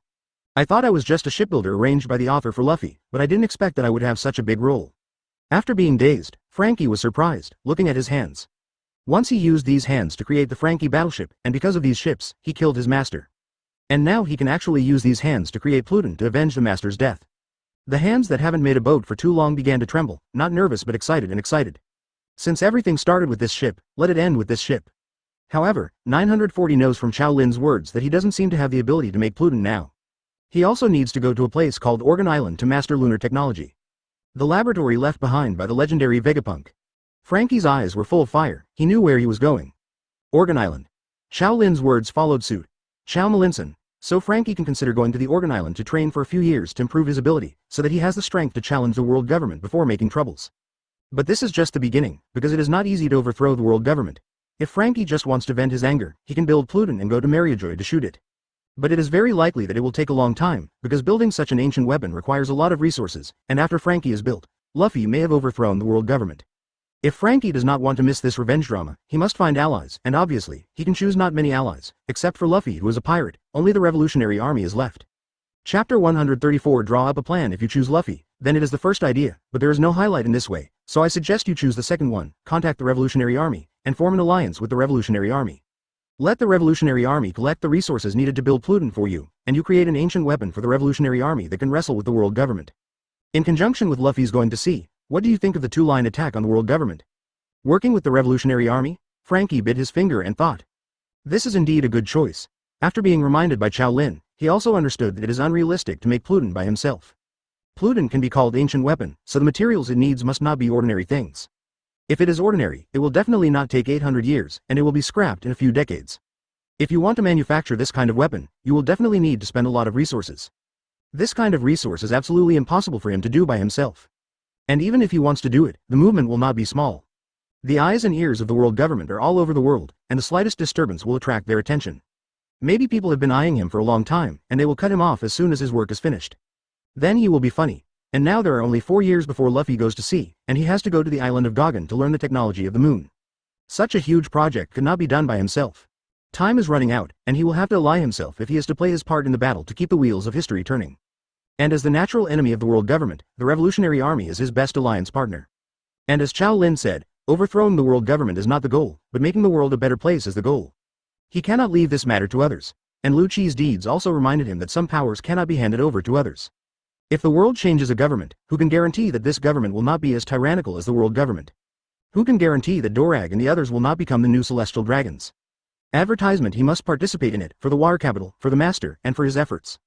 I thought I was just a shipbuilder arranged by the author for Luffy, but I didn't expect that I would have such a big role. After being dazed, Frankie was surprised, looking at his hands. Once he used these hands to create the Frankie battleship, and because of these ships, he killed his master. And now he can actually use these hands to create Pluton to avenge the master's death. The hands that haven't made a boat for too long began to tremble, not nervous but excited and excited. Since everything started with this ship, let it end with this ship. However, 940 knows from Qiao Lin's words that he doesn't seem to have the ability to make Pluton now. He also needs to go to a place called Organ Island to master lunar technology. The laboratory left behind by the legendary Vegapunk. Frankie's eyes were full of fire, he knew where he was going. Organ Island. Qiao Lin's words followed suit. Qiao Malinson. So Frankie can consider going to the Organ Island to train for a few years to improve his ability, so that he has the strength to challenge the world government before making troubles. But this is just the beginning, because it is not easy to overthrow the world government. If Frankie just wants to vent his anger, he can build Pluton and go to Mariajoy to shoot it. But it is very likely that it will take a long time, because building such an ancient weapon requires a lot of resources, and after Frankie is built, Luffy may have overthrown the world government. If Frankie does not want to miss this revenge drama, he must find allies, and obviously, he can choose not many allies, except for Luffy who is a pirate, only the Revolutionary Army is left. Chapter 134 Draw up a plan. If you choose Luffy, then it is the first idea, but there is no highlight in this way, so I suggest you choose the second one, contact the Revolutionary Army, and form an alliance with the Revolutionary Army. Let the Revolutionary Army collect the resources needed to build Pluton for you, and you create an ancient weapon for the Revolutionary Army that can wrestle with the world government. In conjunction with Luffy's going to sea, what do you think of the two-line attack on the world government? Working with the Revolutionary Army? Frankie bit his finger and thought. This is indeed a good choice. After being reminded by Qiao Lin, he also understood that it is unrealistic to make Pluton by himself. Pluton can be called ancient weapon, so the materials it needs must not be ordinary things. If it is ordinary, it will definitely not take 800 years, and it will be scrapped in a few decades. If you want to manufacture this kind of weapon, you will definitely need to spend a lot of resources. This kind of resource is absolutely impossible for him to do by himself. And even if he wants to do it, the movement will not be small. The eyes and ears of the world government are all over the world, and the slightest disturbance will attract their attention. Maybe people have been eyeing him for a long time, and they will cut him off as soon as his work is finished. Then he will be funny. And now there are only 4 years before Luffy goes to sea, and he has to go to the island of Gogon to learn the technology of the moon. Such a huge project could not be done by himself. Time is running out, and he will have to ally himself if he is to play his part in the battle to keep the wheels of history turning. And as the natural enemy of the world government, the Revolutionary Army is his best alliance partner. And as Qiao Lin said, overthrowing the world government is not the goal, but making the world a better place is the goal. He cannot leave this matter to others, and Luchi's deeds also reminded him that some powers cannot be handed over to others. If the world changes a government, who can guarantee that this government will not be as tyrannical as the world government? Who can guarantee that Dorag and the others will not become the new celestial dragons? Advertisement. He must participate in it, for the water capital, for the master, and for his efforts.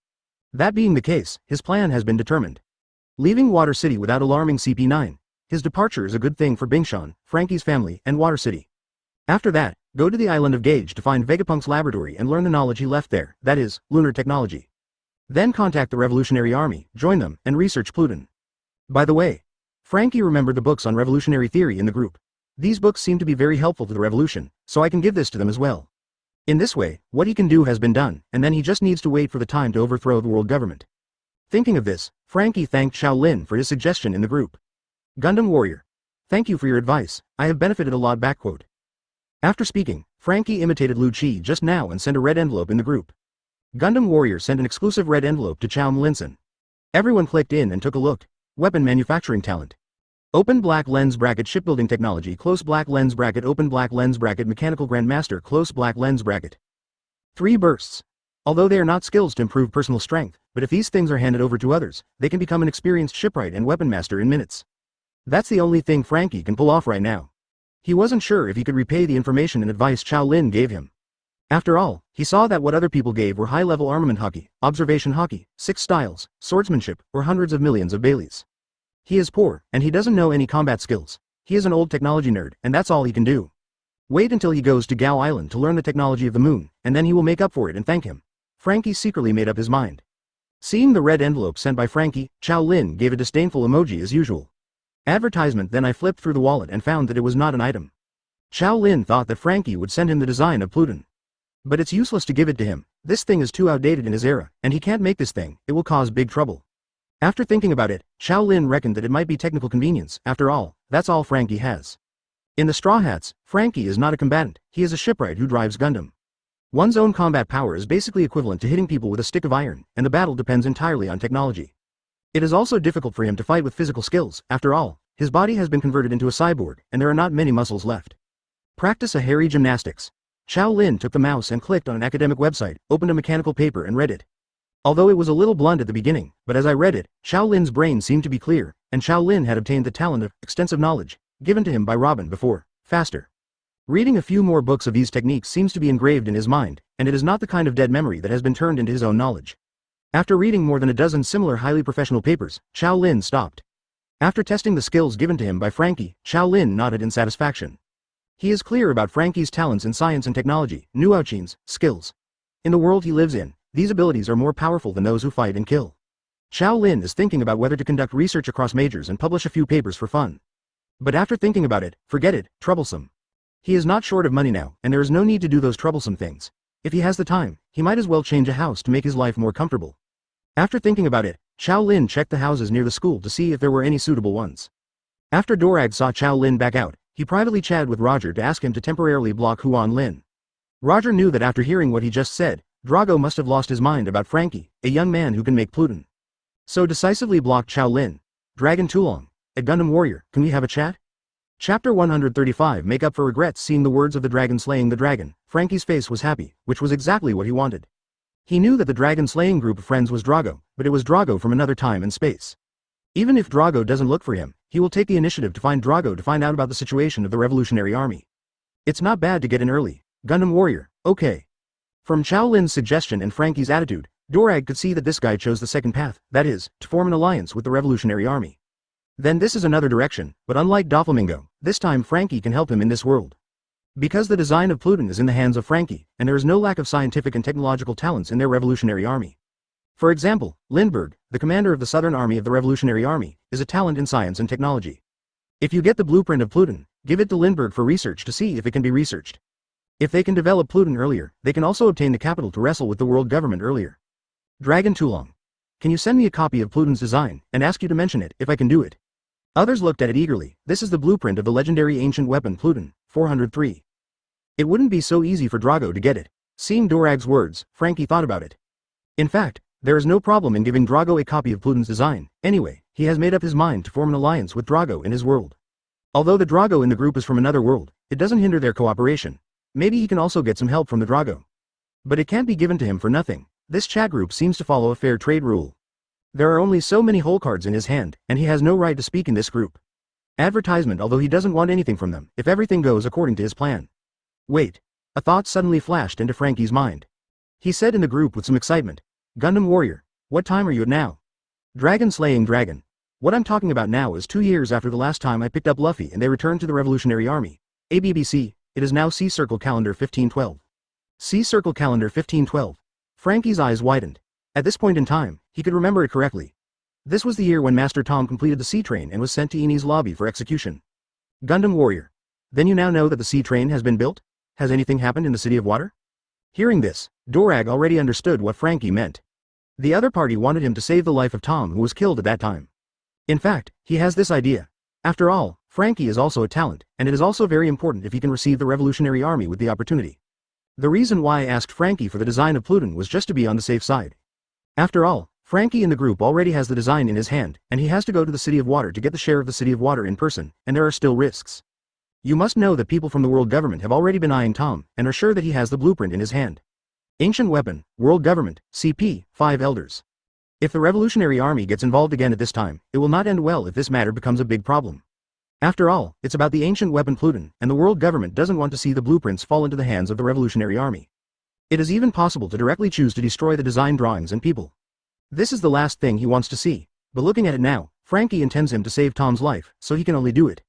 That being the case, his plan has been determined. Leaving Water City without alarming CP9. His departure is a good thing for Bingshan, Frankie's family, and Water City. After that, go to the island of Gage to find Vegapunk's laboratory and learn the knowledge he left there, that is, lunar technology. Then contact the Revolutionary Army, join them, and research Pluton. By the way, Frankie remembered the books on revolutionary theory in the group. These books seem to be very helpful to the revolution, so I can give this to them as well. In this way, what he can do has been done, and then he just needs to wait for the time to overthrow the world government. Thinking of this, Frankie thanked Qiao Lin for his suggestion in the group. Gundam Warrior. Thank you for your advice, I have benefited a lot. Backquote. After speaking, Frankie imitated Luchi just now and sent a red envelope in the group. Gundam Warrior sent an exclusive red envelope to Qiao Malinson. Everyone clicked in and took a look. Weapon manufacturing talent. Open black lens bracket shipbuilding technology close black lens bracket open black lens bracket mechanical grandmaster close black lens bracket. 3 bursts. Although they are not skills to improve personal strength, but if these things are handed over to others, they can become an experienced shipwright and weapon master in minutes. That's the only thing Frankie can pull off right now. He wasn't sure if he could repay the information and advice Qiao Lin gave him. After all, he saw that what other people gave were high-level armament hockey, observation hockey, 6 styles, swordsmanship, or hundreds of millions of Baileys. He is poor, and he doesn't know any combat skills. He is an old technology nerd, and that's all he can do. Wait until he goes to Gao Island to learn the technology of the moon, and then he will make up for it and thank him. Frankie secretly made up his mind. Seeing the red envelope sent by Frankie, Qiao Lin gave a disdainful emoji as usual. Advertisement. Then I flipped through the wallet and found that it was not an item. Qiao Lin thought that Frankie would send him the design of Pluton. But it's useless to give it to him. This thing is too outdated in his era, and he can't make this thing. It will cause big trouble. After thinking about it, Qiao Lin reckoned that it might be technical convenience. After all, that's all Frankie has. In the Straw Hats, Frankie is not a combatant, he is a shipwright who drives Gundam. One's own combat power is basically equivalent to hitting people with a stick of iron, and the battle depends entirely on technology. It is also difficult for him to fight with physical skills. After all, his body has been converted into a cyborg, and there are not many muscles left. Practice a hairy gymnastics. Qiao Lin took the mouse and clicked on an academic website, opened a mechanical paper and read it. Although it was a little blunt at the beginning, but as I read it, Qiao Lin's brain seemed to be clear, and Qiao Lin had obtained the talent of extensive knowledge, given to him by Robin before, faster. Reading a few more books of these techniques seems to be engraved in his mind, and it is not the kind of dead memory that has been turned into his own knowledge. After reading more than a dozen similar highly professional papers, Qiao Lin stopped. After testing the skills given to him by Frankie, Qiao Lin nodded in satisfaction. He is clear about Frankie's talents in science and technology, nuochines, skills. In the world he lives in, these abilities are more powerful than those who fight and kill. Qiao Lin is thinking about whether to conduct research across majors and publish a few papers for fun. But after thinking about it, forget it, troublesome. He is not short of money now, and there is no need to do those troublesome things. If he has the time, he might as well change a house to make his life more comfortable. After thinking about it, Qiao Lin checked the houses near the school to see if there were any suitable ones. After Dorag saw Qiao Lin back out, he privately chatted with Roger to ask him to temporarily block Huan Lin. Roger knew that after hearing what he just said, Drago must have lost his mind about Frankie, a young man who can make Pluton. So decisively blocked Qiao Lin. Dragon Tulong. A Gundam warrior, can we have a chat? Chapter 135. Make up for regrets. Seeing the words of the dragon slaying the dragon, Frankie's face was happy, which was exactly what he wanted. He knew that the dragon slaying group of friends was Drago, but it was Drago from another time and space. Even if Drago doesn't look for him, he will take the initiative to find Drago to find out about the situation of the Revolutionary Army. It's not bad to get in early. Gundam warrior, okay. From Qiao Lin's suggestion and Frankie's attitude, Dorag could see that this guy chose the second path, that is, to form an alliance with the Revolutionary Army. Then this is another direction, but unlike Doflamingo, this time Frankie can help him in this world. Because the design of Pluton is in the hands of Frankie, and there is no lack of scientific and technological talents in their Revolutionary Army. For example, Lindbergh, the commander of the Southern Army of the Revolutionary Army, is a talent in science and technology. If you get the blueprint of Pluton, give it to Lindbergh for research to see if it can be researched. If they can develop Pluton earlier, they can also obtain the capital to wrestle with the world government earlier. Dragon Tulong. Can you send me a copy of Pluton's design, and ask you to mention it, if I can do it? Others looked at it eagerly. This is the blueprint of the legendary ancient weapon Pluton, 403. It wouldn't be so easy for Drago to get it. Seeing Dorag's words, Frankie thought about it. In fact, there is no problem in giving Drago a copy of Pluton's design. Anyway, he has made up his mind to form an alliance with Drago in his world. Although the Drago in the group is from another world, it doesn't hinder their cooperation. Maybe he can also get some help from the Drago. But it can't be given to him for nothing. This chat group seems to follow a fair trade rule. There are only so many hole cards in his hand, and he has no right to speak in this group. Advertisement. Although he doesn't want anything from them, if everything goes according to his plan. Wait. A thought suddenly flashed into Frankie's mind. He said in the group with some excitement. Gundam warrior. What time are you at now? Dragon slaying dragon. What I'm talking about now is 2 years after the last time I picked up Luffy and they returned to the Revolutionary Army. ABBC. It is now C Circle Calendar 1512. C Circle Calendar 1512. Frankie's eyes widened. At this point in time, he could remember it correctly. This was the year when Master Tom completed the sea train and was sent to Enie's lobby for execution. Gundam warrior. Then you now know that the sea train has been built? Has anything happened in the City of Water? Hearing this, Dorag already understood what Frankie meant. The other party wanted him to save the life of Tom, who was killed at that time. In fact, he has this idea. After all, Frankie is also a talent, and it is also very important if he can receive the Revolutionary Army with the opportunity. The reason why I asked Frankie for the design of Pluton was just to be on the safe side. After all, Frankie in the group already has the design in his hand, and he has to go to the City of Water to get the share of the City of Water in person, and there are still risks. You must know that people from the world government have already been eyeing Tom, and are sure that he has the blueprint in his hand. Ancient weapon, world government, CP, 5 elders. If the Revolutionary Army gets involved again at this time, it will not end well if this matter becomes a big problem. After all, it's about the ancient weapon Pluton, and the world government doesn't want to see the blueprints fall into the hands of the Revolutionary Army. It is even possible to directly choose to destroy the design drawings and people. This is the last thing he wants to see, but looking at it now, Frankie intends him to save Tom's life, so he can only do it.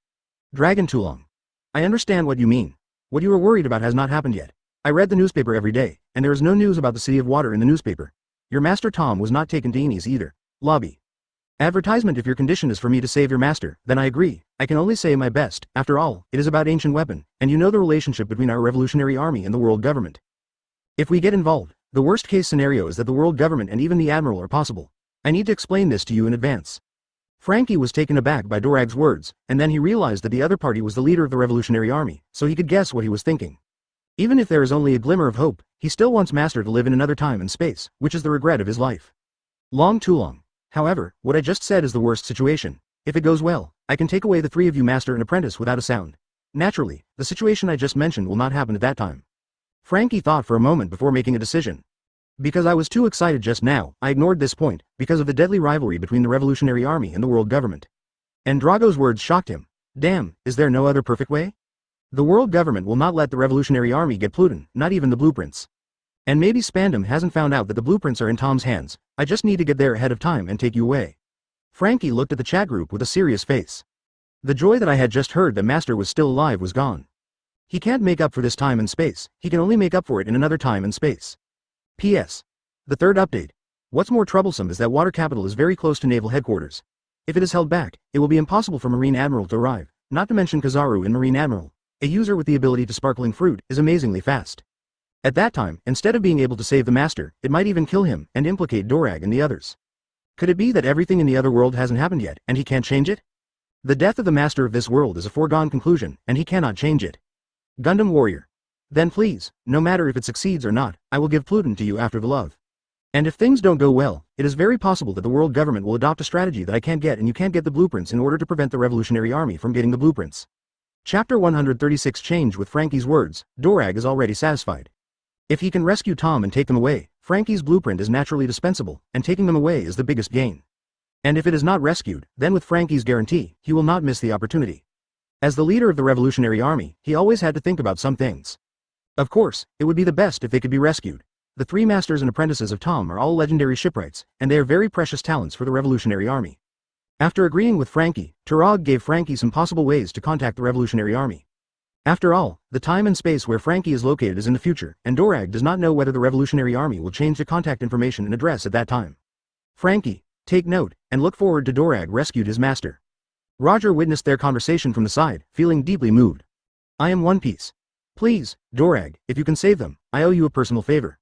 Dragon too long. I understand what you mean. What you were worried about has not happened yet. I read the newspaper every day, and there is no news about the City of Water in the newspaper. Your master Tom was not taken to Enie's either. Lobby. Advertisement. If your condition is for me to save your master, then I agree. I can only say my best. After all, it is about ancient weapon, and you know the relationship between our Revolutionary Army and the world government. If we get involved, the worst case scenario is that the world government and even the admiral are possible. I need to explain this to you in advance. Frankie was taken aback by Dorag's words, and then he realized that the other party was the leader of the Revolutionary Army, so he could guess what he was thinking. Even if there is only a glimmer of hope, he still wants Master to live in another time and space, which is the regret of his life. Long too long. However, what I just said is the worst situation. If it goes well, I can take away the three of you Master and Apprentice without a sound. Naturally, the situation I just mentioned will not happen at that time. Frankie thought for a moment before making a decision. Because I was too excited just now, I ignored this point, because of the deadly rivalry between the Revolutionary Army and the world government. And Drago's words shocked him. Damn, is there no other perfect way? The world government will not let the Revolutionary Army get Pluton, not even the blueprints. And maybe Spandom hasn't found out that the blueprints are in Tom's hands. I just need to get there ahead of time and take you away. Frankie looked at the chat group with a serious face. The joy that I had just heard that Master was still alive was gone. He can't make up for this time and space, he can only make up for it in another time and space. P.S. The third update. What's more troublesome is that Water Capital is very close to naval headquarters. If it is held back, it will be impossible for Marine Admiral to arrive, not to mention Kizaru in Marine Admiral. A user with the ability to sparkling fruit is amazingly fast. At that time, instead of being able to save the Master, it might even kill him and implicate Dorag and the others. Could it be that everything in the other world hasn't happened yet, and he can't change it? The death of the Master of this world is a foregone conclusion, and he cannot change it. Gundam Warrior. Then please, no matter if it succeeds or not, I will give Pluton to you after the love. And if things don't go well, it is very possible that the world government will adopt a strategy that I can't get and you can't get the blueprints in order to prevent the Revolutionary Army from getting the blueprints. Chapter 136 Change. With Frankie's words, Dorag is already satisfied. If he can rescue Tom and take them away, Frankie's blueprint is naturally dispensable, and taking them away is the biggest gain. And if it is not rescued, then with Frankie's guarantee, he will not miss the opportunity. As the leader of the Revolutionary Army, he always had to think about some things. Of course, it would be the best if they could be rescued. The three masters and apprentices of Tom are all legendary shipwrights, and they are very precious talents for the Revolutionary Army. After agreeing with Frankie, Turog gave Frankie some possible ways to contact the Revolutionary Army. After all, the time and space where Frankie is located is in the future, and Dorag does not know whether the Revolutionary Army will change the contact information and address at that time. Frankie, take note, and look forward to Dorag rescued his master. Roger witnessed their conversation from the side, feeling deeply moved. I am One Piece. Please, Dorag, if you can save them, I owe you a personal favor.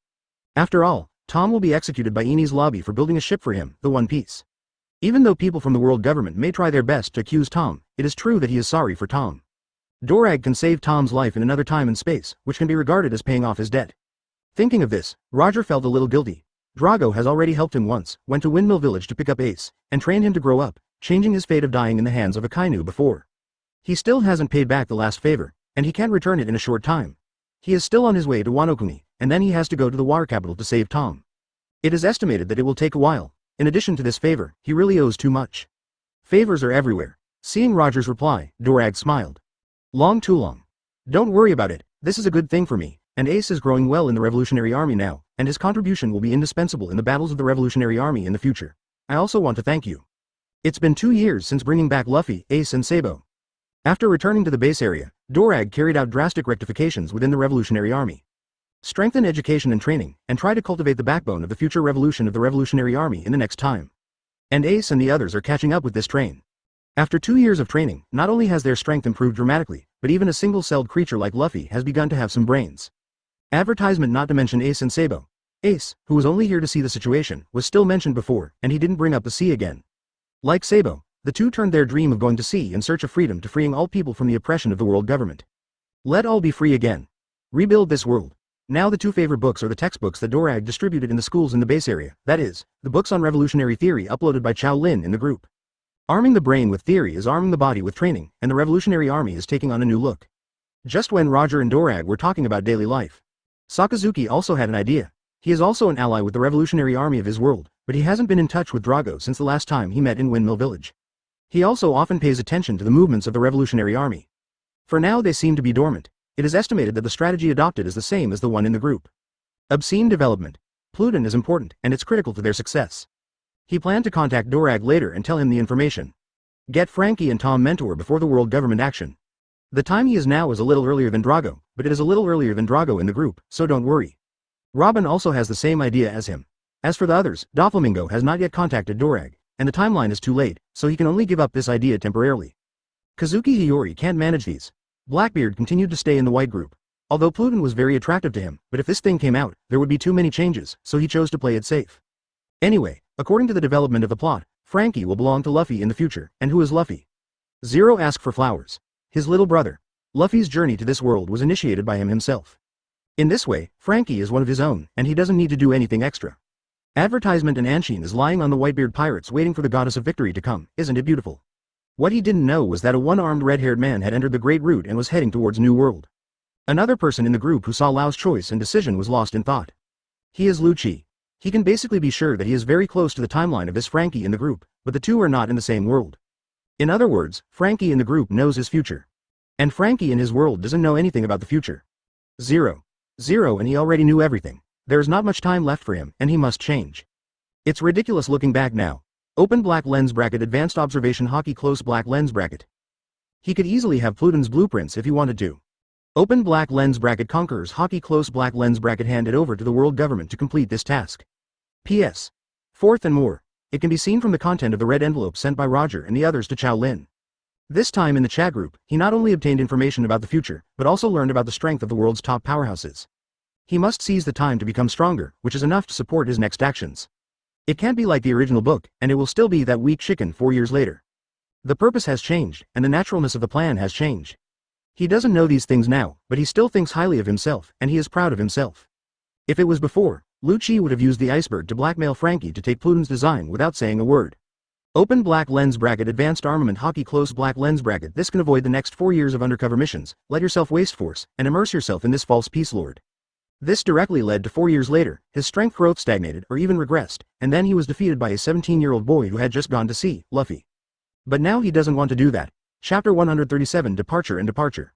After all, Tom will be executed by Enie's lobby for building a ship for him, the One Piece. Even though people from the world government may try their best to accuse Tom, it is true that he is sorry for Tom. Dorag can save Tom's life in another time and space, which can be regarded as paying off his debt. Thinking of this, Roger felt a little guilty. Drago has already helped him once, went to Windmill Village to pick up Ace, and trained him to grow up, changing his fate of dying in the hands of a Kainu before. He still hasn't paid back the last favor, and he can't return it in a short time. He is still on his way to Wano Kuni, and then he has to go to the water capital to save Tom. It is estimated that it will take a while. In addition to this favor, he really owes too much. Favors are everywhere. Seeing Roger's reply, Dorag smiled. Long too long. Don't worry about it, this is a good thing for me, and Ace is growing well in the Revolutionary Army now, and his contribution will be indispensable in the battles of the Revolutionary Army in the future. I also want to thank you. It's been 2 years since bringing back Luffy, Ace and Sabo. After returning to the base area, Dorag carried out drastic rectifications within the Revolutionary Army. Strengthen education and training, and try to cultivate the backbone of the future revolution of the Revolutionary Army in the next time. And Ace and the others are catching up with this train. After 2 years of training, not only has their strength improved dramatically, but even a single-celled creature like Luffy has begun to have some brains. Advertisement. Not to mention Ace and Sabo. Ace, who was only here to see the situation, was still mentioned before, and he didn't bring up the sea again. Like Sabo, the two turned their dream of going to sea in search of freedom to freeing all people from the oppression of the world government. Let all be free again. Rebuild this world. Now the two favorite books are the textbooks that Dorag distributed in the schools in the base area, that is, the books on revolutionary theory uploaded by Qiao Lin in the group. Arming the brain with theory is arming the body with training, and the Revolutionary Army is taking on a new look. Just when Roger and Dorag were talking about daily life, Sakazuki also had an idea. He is also an ally with the Revolutionary Army of his world, but he hasn't been in touch with Drago since the last time he met in Windmill Village. He also often pays attention to the movements of the Revolutionary Army. For now they seem to be dormant. It is estimated that the strategy adopted is the same as the one in the group. Obscene development. Pluton is important, and it's critical to their success. He planned to contact Dorag later and tell him the information. Get Frankie and Tom mentor before the world government action. The time he is now is a little earlier than Drago, but it is a little earlier than Drago in the group, so don't worry. Robin also has the same idea as him. As for the others, Doflamingo has not yet contacted Dorag, and the timeline is too late, so he can only give up this idea temporarily. Kazuki Hiyori can't manage these. Blackbeard continued to stay in the white group. Although Pluton was very attractive to him, but if this thing came out, there would be too many changes, so he chose to play it safe. Anyway, according to the development of the plot, Frankie will belong to Luffy in the future, and who is Luffy? Zero asked for flowers. His little brother. Luffy's journey to this world was initiated by him himself. In this way, Frankie is one of his own, and he doesn't need to do anything extra. Advertisement and Anshin is lying on the Whitebeard pirates waiting for the goddess of victory to come, isn't it beautiful? What he didn't know was that a one-armed red-haired man had entered the Great Route and was heading towards New World. Another person in the group who saw Lao's choice and decision was lost in thought. He is Luchi. He can basically be sure that he is very close to the timeline of this Frankie in the group, but the two are not in the same world. In other words, Frankie in the group knows his future. And Frankie in his world doesn't know anything about the future. Zero, and he already knew everything. There is not much time left for him, and he must change. It's ridiculous looking back now. Open black lens bracket advanced observation hockey close black lens bracket. He could easily have Pluton's blueprints if he wanted to. Open black lens bracket conquerors hockey close black lens bracket handed over to the world government to complete this task. P.S. Fourth and more. It can be seen from the content of the red envelope sent by Roger and the others to Qiao Lin. This time in the chat group, he not only obtained information about the future, but also learned about the strength of the world's top powerhouses. He must seize the time to become stronger, which is enough to support his next actions. It can't be like the original book, and it will still be that weak chicken 4 years later. The purpose has changed, and the naturalness of the plan has changed. He doesn't know these things now, but he still thinks highly of himself, and he is proud of himself. If it was before, Luchi would have used the iceberg to blackmail Frankie to take Pluton's design without saying a word. Open black lens bracket advanced armament hockey close black lens bracket. This can avoid the next 4 years of undercover missions. Let yourself waste force, and immerse yourself in this false peace lord. This directly led to 4 years later, his strength growth stagnated or even regressed, and then he was defeated by a 17-year-old boy who had just gone to sea, Luffy. But now he doesn't want to do that. Chapter 137 Departure and Departure.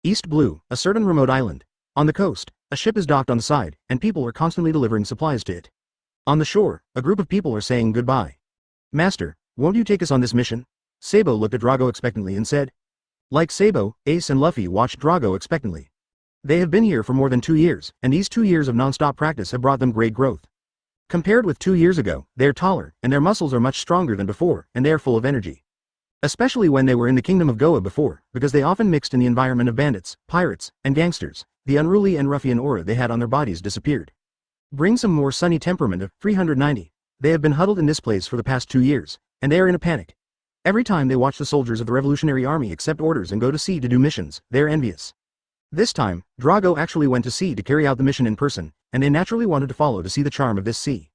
East Blue, a certain remote island. On the coast, a ship is docked on the side, and people are constantly delivering supplies to it. On the shore, a group of people are saying goodbye. Master, won't you take us on this mission? Sabo looked at Drago expectantly and said. Like Sabo, Ace and Luffy watched Drago expectantly. They have been here for more than 2 years, and these 2 years of non-stop practice have brought them great growth. Compared with 2 years ago, they are taller, and their muscles are much stronger than before, and they are full of energy. Especially when they were in the kingdom of Goa before, because they often mixed in the environment of bandits, pirates, and gangsters. The unruly and ruffian aura they had on their bodies disappeared. Bring some more sunny temperament of 390. They have been huddled in this place for the past 2 years, and they are in a panic. Every time they watch the soldiers of the Revolutionary Army accept orders and go to sea to do missions, they are envious. This time, Drago actually went to sea to carry out the mission in person, and they naturally wanted to follow to see the charm of this sea.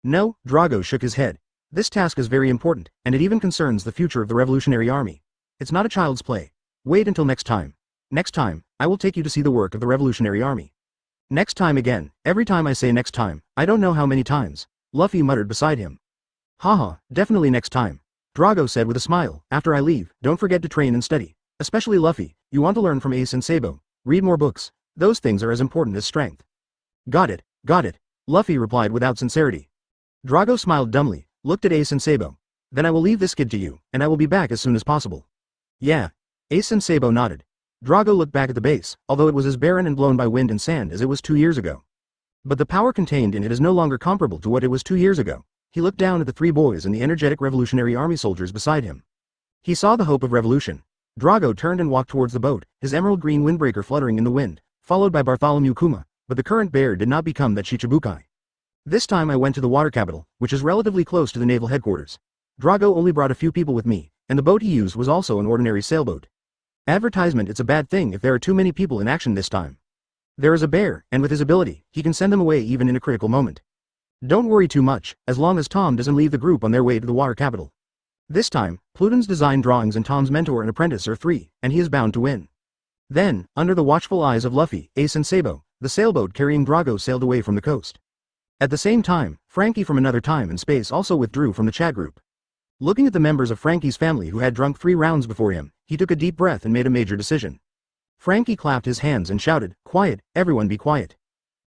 No, Drago shook his head. This task is very important, and it even concerns the future of the Revolutionary Army. It's not a child's play. Wait until next time. Next time, I will take you to see the work of the Revolutionary Army. Next time again, every time I say next time, I don't know how many times, Luffy muttered beside him. Haha, definitely next time. Drago said with a smile, after I leave, don't forget to train and study. Especially Luffy, you want to learn from Ace and Sabo. Read more books. Those things are as important as strength. Got it, Luffy replied without sincerity. Drago smiled dumbly, looked at Ace and Sabo. Then I will leave this kid to you, and I will be back as soon as possible. Yeah. Ace and Sabo nodded. Drago looked back at the base, although it was as barren and blown by wind and sand as it was 2 years ago. But the power contained in it is no longer comparable to what it was 2 years ago. He looked down at the 3 boys and the energetic Revolutionary Army soldiers beside him. He saw the hope of revolution. Drago turned and walked towards the boat, his emerald green windbreaker fluttering in the wind, followed by Bartholomew Kuma, but the current bear did not become that Shichibukai. This time I went to the water capital, which is relatively close to the naval headquarters. Drago only brought a few people with me, and the boat he used was also an ordinary sailboat. Advertisement. It's a bad thing if there are too many people in action this time. There is a bear, and with his ability, he can send them away even in a critical moment. Don't worry too much, as long as Tom doesn't leave the group on their way to the water capital. This time, Pluton's design drawings and Tom's mentor and apprentice are 3, and he is bound to win. Then, under the watchful eyes of Luffy, Ace and Sabo, the sailboat carrying Drago sailed away from the coast. At the same time, Frankie from another time and space also withdrew from the chat group. Looking at the members of Frankie's family who had drunk 3 rounds before him, he took a deep breath and made a major decision. Frankie clapped his hands and shouted, "Quiet, everyone be quiet."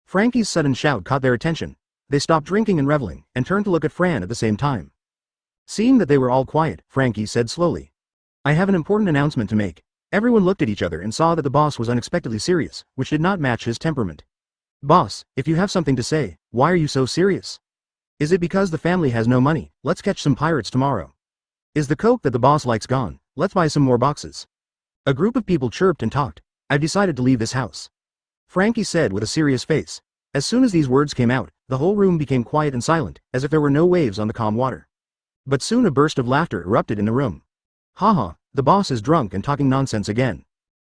Frankie's sudden shout caught their attention. They stopped drinking and reveling, and turned to look at Fran at the same time. Seeing that they were all quiet, Frankie said slowly, "I have an important announcement to make." Everyone looked at each other and saw that the boss was unexpectedly serious, which did not match his temperament. "Boss, if you have something to say, why are you so serious? Is it because the family has no money? Let's catch some pirates tomorrow. Is the coke that the boss likes gone? Let's buy some more boxes." A group of people chirped and talked. "I've decided to leave this house," Frankie said with a serious face. As soon as these words came out, the whole room became quiet and silent, as if there were no waves on the calm water. But soon a burst of laughter erupted in the room. "Haha, the boss is drunk and talking nonsense again.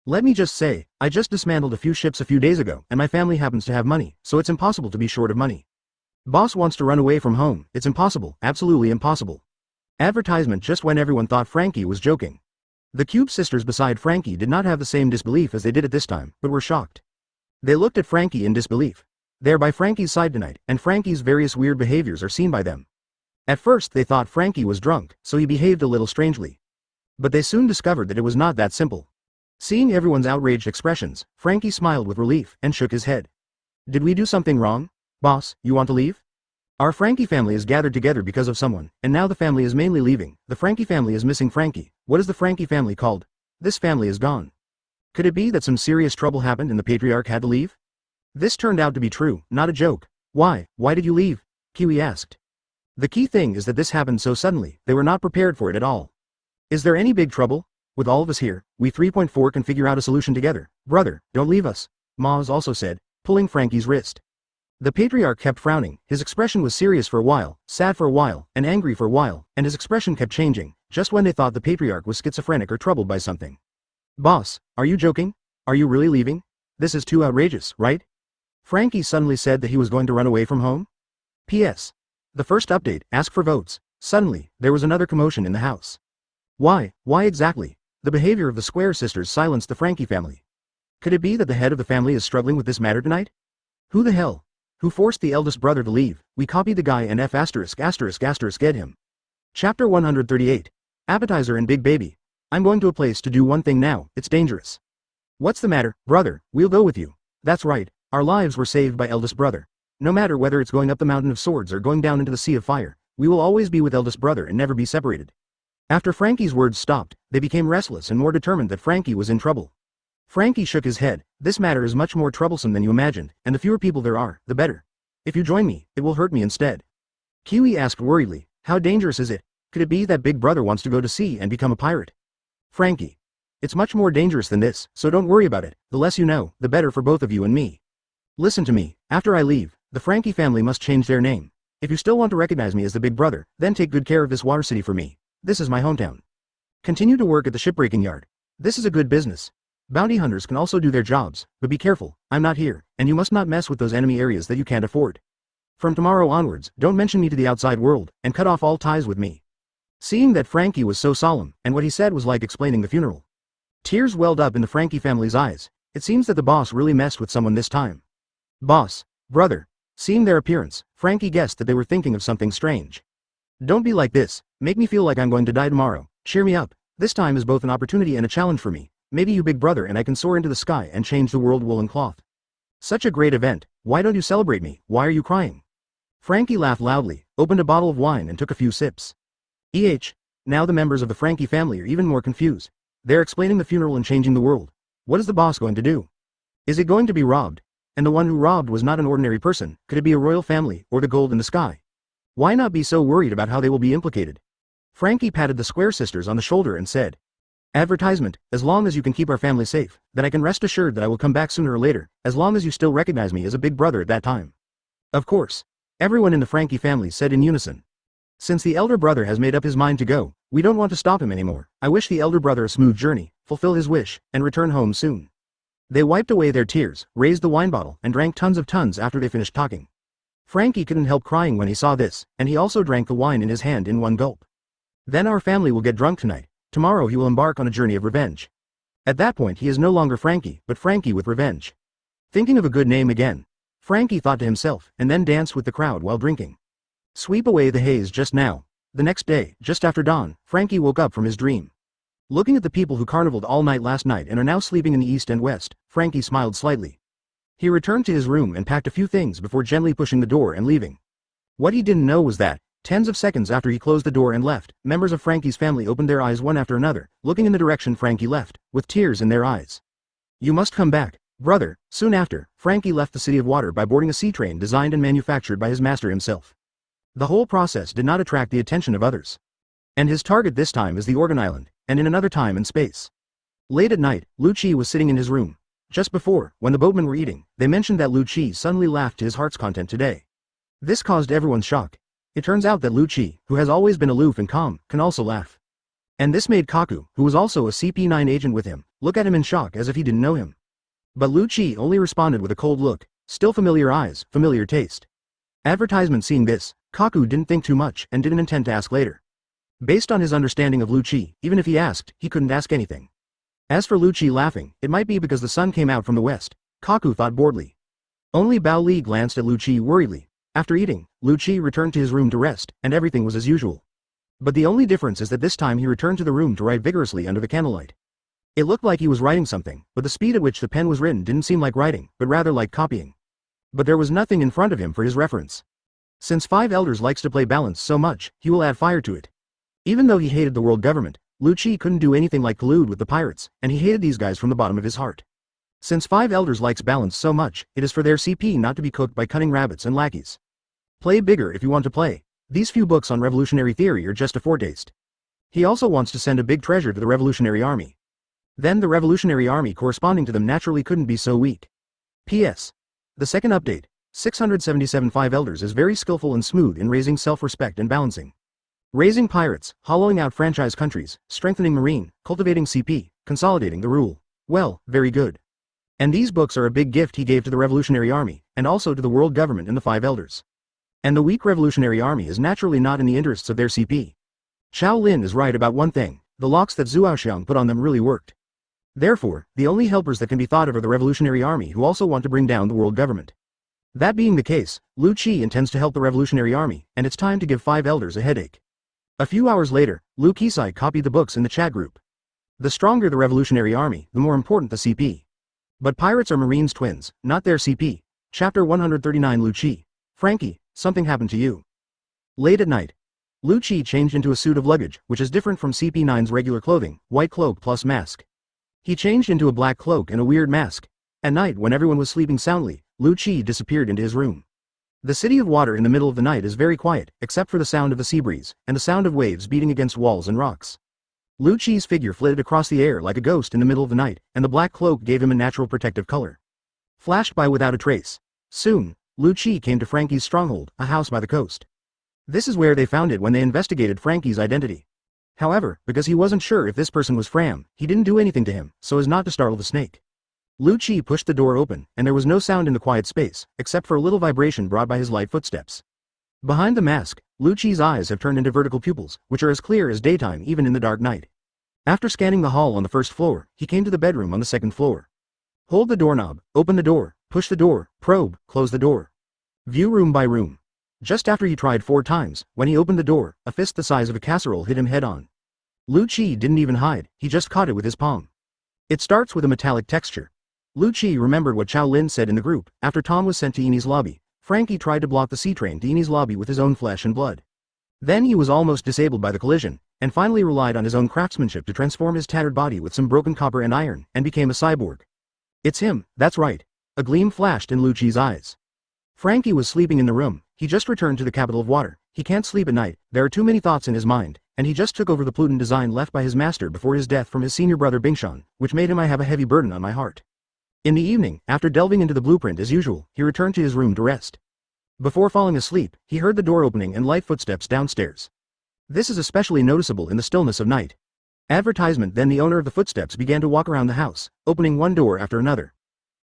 Let me just say, I just dismantled a few ships a few days ago and my family happens to have money, so it's impossible to be short of money. Boss wants to run away from home, it's impossible, absolutely impossible." Advertisement just when everyone thought Frankie was joking. The Cube sisters beside Frankie did not have the same disbelief as they did at this time, but were shocked. They looked at Frankie in disbelief. They are by Frankie's side tonight, and Frankie's various weird behaviors are seen by them. At first they thought Frankie was drunk, so he behaved a little strangely. But they soon discovered that it was not that simple. Seeing everyone's outraged expressions, Frankie smiled with relief and shook his head. "Did we do something wrong? Boss, you want to leave? Our Frankie family is gathered together because of someone, and now the family is mainly leaving. The Frankie family is missing Frankie. What is the Frankie family called? This family is gone. Could it be that some serious trouble happened and the patriarch had to leave?" This turned out to be true, not a joke. Why did you leave?" Kiwi asked. "The key thing is that this happened so suddenly, they were not prepared for it at all. Is there any big trouble? With all of us here, we 3.4 can figure out a solution together. Brother, don't leave us," Maz also said, pulling Frankie's wrist. The patriarch kept frowning, his expression was serious for a while, sad for a while, and angry for a while, and his expression kept changing, just when they thought the patriarch was schizophrenic or troubled by something. "Boss, are you joking? Are you really leaving? This is too outrageous, right?" Frankie suddenly said that he was going to run away from home. P.S. The first update, ask for votes. Suddenly, there was another commotion in the house. Why exactly? The behavior of the Square sisters silenced the Frankie family. Could it be that the head of the family is struggling with this matter tonight? Who the hell? Who forced the eldest brother to leave? We copied the guy and F*** get him. Chapter 138. Appetizer and Big Baby. I'm going to a place to do one thing now, it's dangerous. What's the matter, brother? We'll go with you. That's right, our lives were saved by eldest brother. No matter whether it's going up the mountain of swords or going down into the sea of fire, we will always be with eldest brother and never be separated. After Frankie's words stopped, they became restless and more determined that Frankie was in trouble. Frankie shook his head. This matter is much more troublesome than you imagined, and the fewer people there are, the better. If you join me, it will hurt me instead. Kiwi asked worriedly, how dangerous is it? Could it be that big brother wants to go to sea and become a pirate? Frankie. It's much more dangerous than this, so don't worry about it. The less you know, the better for both of you and me. Listen to me, after I leave, the Frankie family must change their name. If you still want to recognize me as the big brother, then take good care of this water city for me. This is my hometown. Continue to work at the shipbreaking yard. This is a good business. Bounty hunters can also do their jobs, but be careful, I'm not here, and you must not mess with those enemy areas that you can't afford. From tomorrow onwards, don't mention me to the outside world, and cut off all ties with me. Seeing that Frankie was so solemn, and what he said was like explaining the funeral. Tears welled up in the Frankie family's eyes. It seems that the boss really messed with someone this time. Boss, brother. Seeing their appearance, Frankie guessed that they were thinking of something strange. Don't be like this, make me feel like I'm going to die tomorrow, cheer me up, this time is both an opportunity and a challenge for me. Maybe you big brother and I can soar into the sky and change the world woolen cloth. Such a great event, why don't you celebrate me, why are you crying? Frankie laughed loudly, opened a bottle of wine and took a few sips. Now the members of the Frankie family are even more confused. They're explaining the funeral and changing the world. What is the boss going to do? Is it going to be robbed? And the one who robbed was not an ordinary person, could it be a royal family, or the gold in the sky? Why not be so worried about how they will be implicated? Frankie patted the Square sisters on the shoulder and said, advertisement, as long as you can keep our family safe, then I can rest assured that I will come back sooner or later, as long as you still recognize me as a big brother at that time. Of course. Everyone in the Frankie family said in unison. Since the elder brother has made up his mind to go, we don't want to stop him anymore. I wish the elder brother a smooth journey, fulfill his wish, and return home soon. They wiped away their tears, raised the wine bottle, and drank tons after they finished talking. Frankie couldn't help crying when he saw this, and he also drank the wine in his hand in one gulp. Then our family will get drunk tonight. Tomorrow he will embark on a journey of revenge. At that point he is no longer Frankie, but Frankie with revenge. Thinking of a good name again, Frankie thought to himself, and then danced with the crowd while drinking. Sweep away the haze just now. The next day, just after dawn, Frankie woke up from his dream. Looking at the people who carnivaled all night last night and are now sleeping in the east and west, Frankie smiled slightly. He returned to his room and packed a few things before gently pushing the door and leaving. What he didn't know was that, tens of seconds after he closed the door and left, members of Frankie's family opened their eyes one after another, looking in the direction Frankie left, with tears in their eyes. "You must come back, brother." Soon after, Frankie left the City of Water by boarding a sea train designed and manufactured by his master himself. The whole process did not attract the attention of others. And his target this time is the Organ Island, and in another time and space. Late at night, Luchi was sitting in his room. Just before, when the boatmen were eating, they mentioned that Luchi suddenly laughed to his heart's content today. This caused everyone's shock. It turns out that Luchi, who has always been aloof and calm, can also laugh. And this made Kaku, who was also a CP9 agent with him, look at him in shock as if he didn't know him. But Luchi only responded with a cold look. Still familiar eyes, familiar taste. Advertisement. Seeing this, Kaku didn't think too much and didn't intend to ask later. Based on his understanding of Luchi, even if he asked, he couldn't ask anything. As for Luchi laughing, it might be because the sun came out from the west, Kaku thought boredly. Only Bao Li glanced at Luchi worriedly. After eating, Luchi returned to his room to rest, and everything was as usual. But the only difference is that this time he returned to the room to write vigorously under the candlelight. It looked like he was writing something, but the speed at which the pen was written didn't seem like writing, but rather like copying. But there was nothing in front of him for his reference. Since Five Elders likes to play balance so much, he will add fire to it. Even though he hated the world government, Luchi couldn't do anything like collude with the pirates, and he hated these guys from the bottom of his heart. Since Five Elders likes balance so much, it is for their CP not to be cooked by cunning rabbits and lackeys. Play bigger if you want to play. These few books on revolutionary theory are just a foretaste. He also wants to send a big treasure to the Revolutionary Army. Then the Revolutionary Army corresponding to them naturally couldn't be so weak. P.S. The second update, 677 Five Elders is very skillful and smooth in raising self-respect and balancing. Raising pirates, hollowing out franchise countries, strengthening marine, cultivating CP, consolidating the rule. Well, very good. And these books are a big gift he gave to the Revolutionary Army, and also to the world government and the Five Elders. And the weak Revolutionary Army is naturally not in the interests of their CP. Qiao Lin is right about one thing, the locks that Zhuoxiang put on them really worked. Therefore, the only helpers that can be thought of are the Revolutionary Army who also want to bring down the world government. That being the case, Luchi intends to help the Revolutionary Army, and it's time to give Five Elders a headache. A few hours later, Lu Kisai copied the books in the chat group. The stronger the Revolutionary Army, the more important the CP. But pirates are Marines twins, not their CP. Chapter 139. Luchi. Frankie, something happened to you. Late at night. Luchi changed into a suit of luggage, which is different from CP9's regular clothing, white cloak plus mask. He changed into a black cloak and a weird mask. At night when everyone was sleeping soundly, Luchi disappeared into his room. The City of Water in the middle of the night is very quiet, except for the sound of the sea breeze, and the sound of waves beating against walls and rocks. Luchi's figure flitted across the air like a ghost in the middle of the night, and the black cloak gave him a natural protective color. Flashed by without a trace. Soon, Luchi came to Frankie's stronghold, a house by the coast. This is where they found it when they investigated Frankie's identity. However, because he wasn't sure if this person was Fram, he didn't do anything to him, so as not to startle the snake. Luchi pushed the door open, and there was no sound in the quiet space, except for a little vibration brought by his light footsteps. Behind the mask, Luchi's eyes have turned into vertical pupils, which are as clear as daytime even in the dark night. After scanning the hall on the first floor, he came to the bedroom on the second floor. Hold the doorknob, open the door, push the door, probe, close the door. View room by room. Just after he tried 4 times, when he opened the door, a fist the size of a casserole hit him head on. Luchi didn't even hide, he just caught it with his palm. It starts with a metallic texture. Luchi remembered what Qiao Lin said in the group. After Tom was sent to Enie's lobby, Frankie tried to block the sea train to Enie's lobby with his own flesh and blood. Then he was almost disabled by the collision, and finally relied on his own craftsmanship to transform his tattered body with some broken copper and iron, and became a cyborg. It's him, that's right. A gleam flashed in Luchi's eyes. Frankie was sleeping in the room. He just returned to the capital of water. He can't sleep at night, there are too many thoughts in his mind, and he just took over the Pluton design left by his master before his death from his senior brother Bingshan, which made him I have a heavy burden on my heart. In the evening, after delving into the blueprint as usual, he returned to his room to rest. Before falling asleep, he heard the door opening and light footsteps downstairs. This is especially noticeable in the stillness of night. Advertisement. Then the owner of the footsteps began to walk around the house, opening one door after another.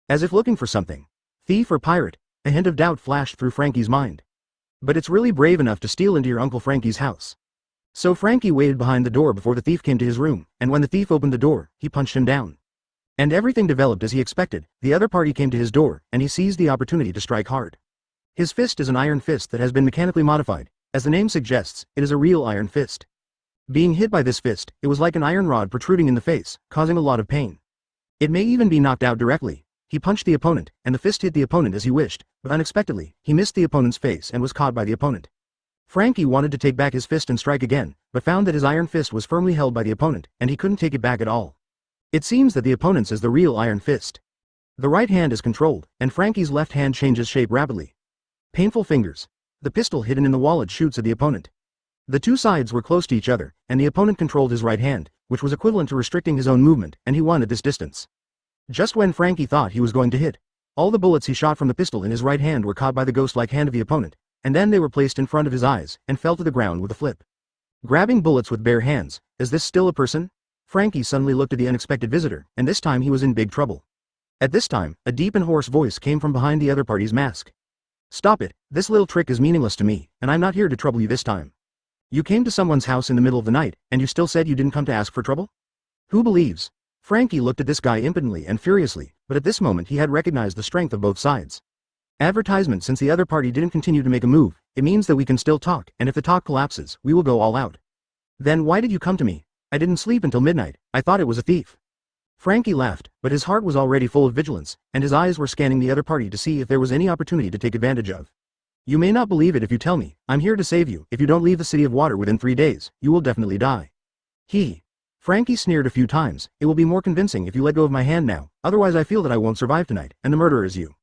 As if looking for something. Thief or pirate? A hint of doubt flashed through Frankie's mind. But it's really brave enough to steal into your Uncle Frankie's house. So Frankie waited behind the door before the thief came to his room, and when the thief opened the door, he punched him down. And everything developed as he expected. The other party came to his door, and he seized the opportunity to strike hard. His fist is an iron fist that has been mechanically modified. As the name suggests, it is a real iron fist. Being hit by this fist, it was like an iron rod protruding in the face, causing a lot of pain. It may even be knocked out directly. He punched the opponent, and the fist hit the opponent as he wished, but unexpectedly, he missed the opponent's face and was caught by the opponent. Frankie wanted to take back his fist and strike again, but found that his iron fist was firmly held by the opponent, and he couldn't take it back at all. It seems that the opponent's is the real iron fist. The right hand is controlled, and Frankie's left hand changes shape rapidly. Painful fingers. The pistol hidden in the wallet shoots at the opponent. The two sides were close to each other, and the opponent controlled his right hand, which was equivalent to restricting his own movement, and he won at this distance. Just when Frankie thought he was going to hit, all the bullets he shot from the pistol in his right hand were caught by the ghost-like hand of the opponent, and then they were placed in front of his eyes, and fell to the ground with a flip. Grabbing bullets with bare hands, is this still a person? Frankie suddenly looked at the unexpected visitor, and this time he was in big trouble. At this time, a deep and hoarse voice came from behind the other party's mask. Stop it, this little trick is meaningless to me, and I'm not here to trouble you this time. You came to someone's house in the middle of the night, and you still said you didn't come to ask for trouble? Who believes? Frankie looked at this guy impotently and furiously, but at this moment he had recognized the strength of both sides. Advertisement: since the other party didn't continue to make a move, it means that we can still talk, and if the talk collapses, we will go all out. Then why did you come to me? I didn't sleep until midnight, I thought it was a thief. Frankie laughed, but his heart was already full of vigilance, and his eyes were scanning the other party to see if there was any opportunity to take advantage of. You may not believe it if you tell me, I'm here to save you. If you don't leave the City of Water within 3 days, you will definitely die. Frankie sneered a few times. It will be more convincing if you let go of my hand now, otherwise I feel that I won't survive tonight, and the murderer is you.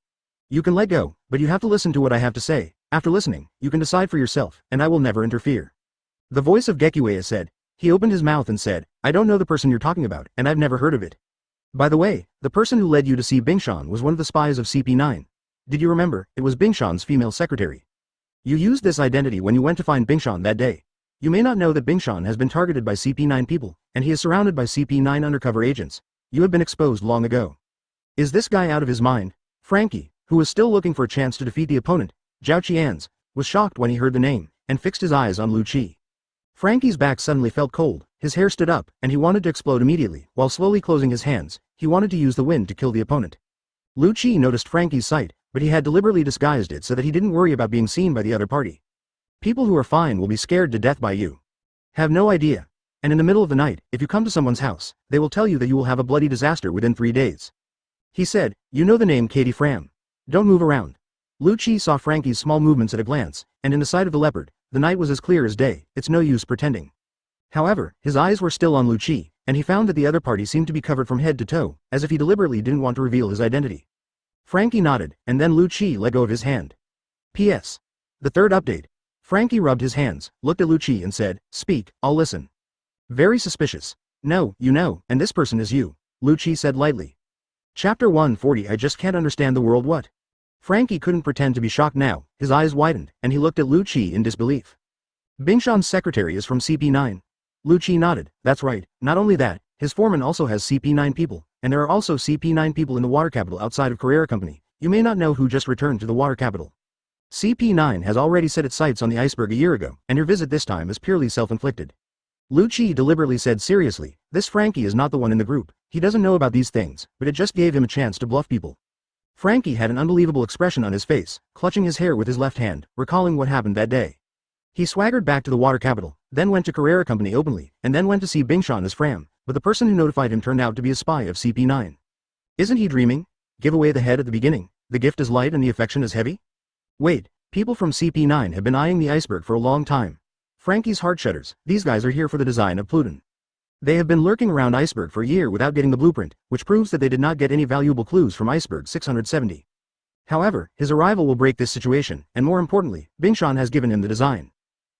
You can let go, but you have to listen to what I have to say. After listening, you can decide for yourself, and I will never interfere. The voice of Gekuya said. He opened his mouth and said, I don't know the person you're talking about, and I've never heard of it. By the way, the person who led you to see Bingshan was one of the spies of CP9. Did you remember? It was Bingshan's female secretary. You used this identity when you went to find Bingshan that day. You may not know that Bingshan has been targeted by CP9 people, and he is surrounded by CP9 undercover agents. You have been exposed long ago. Is this guy out of his mind? Frankie, who was still looking for a chance to defeat the opponent, Zhao Qian's, was shocked when he heard the name, and fixed his eyes on Luchi. Frankie's back suddenly felt cold, his hair stood up, and he wanted to explode immediately. While slowly closing his hands, he wanted to use the wind to kill the opponent. Luchi noticed Frankie's sight, but he had deliberately disguised it so that he didn't worry about being seen by the other party. People who are fine will be scared to death by you. Have no idea. And in the middle of the night, if you come to someone's house, they will tell you that you will have a bloody disaster within 3 days. He said, you know the name Katie Fram. Don't move around. Luchi saw Frankie's small movements at a glance, and in the sight of the leopard, the night was as clear as day. It's no use pretending. However, his eyes were still on Luchi, and he found that the other party seemed to be covered from head to toe, as if he deliberately didn't want to reveal his identity. Frankie nodded, and then Luchi let go of his hand. P.S. The third update. Frankie rubbed his hands, looked at Luchi and said, speak, I'll listen. Very suspicious. No, you know, and this person is you, Luchi said lightly. Chapter 140. I just can't understand the world. What? Frankie couldn't pretend to be shocked now. His eyes widened, and he looked at Luchi in disbelief. Bingshan's secretary is from CP9. Luchi nodded. That's right. Not only that, his foreman also has CP9 people, and there are also CP9 people in the water capital outside of Carrera Company. You may not know who just returned to the water capital. CP9 has already set its sights on the iceberg a year ago, and your visit this time is purely self-inflicted. Luchi deliberately said seriously, this Frankie is not the one in the group. He doesn't know about these things, but it just gave him a chance to bluff people. Frankie had an unbelievable expression on his face, clutching his hair with his left hand, recalling what happened that day. He swaggered back to the water capital, then went to Carrera Company openly, and then went to see Bingshan as Fram, but the person who notified him turned out to be a spy of CP9. Isn't he dreaming? Give away the head at the beginning. The gift is light and the affection is heavy? Wait, people from CP9 have been eyeing the iceberg for a long time. Frankie's heart shudders. These guys are here for the design of Pluton. They have been lurking around iceberg for a year without getting the blueprint, which proves that they did not get any valuable clues from iceberg 670. However, his arrival will break this situation, and more importantly, Bingshan has given him the design.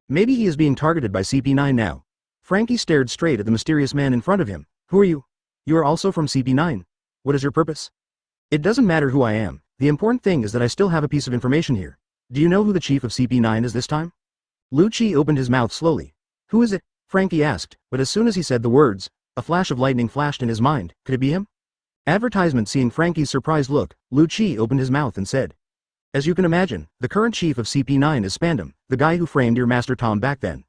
Maybe he is being targeted by CP9 now. Frankie stared straight at the mysterious man in front of him. Who are you? You are also from CP9. What is your purpose? It doesn't matter who I am. The important thing is that I still have a piece of information here. Do you know who the chief of CP9 is this time? Luchi opened his mouth slowly. Who is it? Frankie asked, but as soon as he said the words, a flash of lightning flashed in his mind. Could it be him? Advertisement. Seeing Frankie's surprised look, Luchi opened his mouth and said, as you can imagine, the current chief of CP9 is Spandom, the guy who framed your master Tom back then.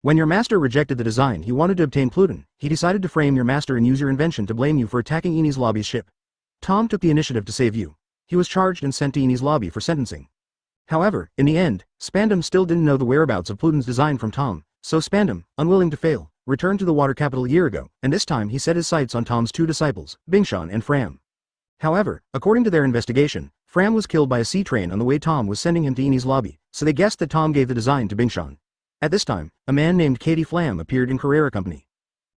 When your master rejected the design he wanted to obtain Pluton, he decided to frame your master and use your invention to blame you for attacking Enie's lobby's ship. Tom took the initiative to save you. He was charged and sent to Enie's lobby for sentencing. However, in the end, Spandom still didn't know the whereabouts of Pluton's design from Tom, so Spandom, unwilling to fail, returned to the water capital a year ago, and this time he set his sights on Tom's two disciples, Bingshan and Fram. However, according to their investigation, Fram was killed by a sea train on the way Tom was sending him to Enie's lobby, so they guessed that Tom gave the design to Bingshan. At this time, a man named Katie Flam appeared in Carrera Company.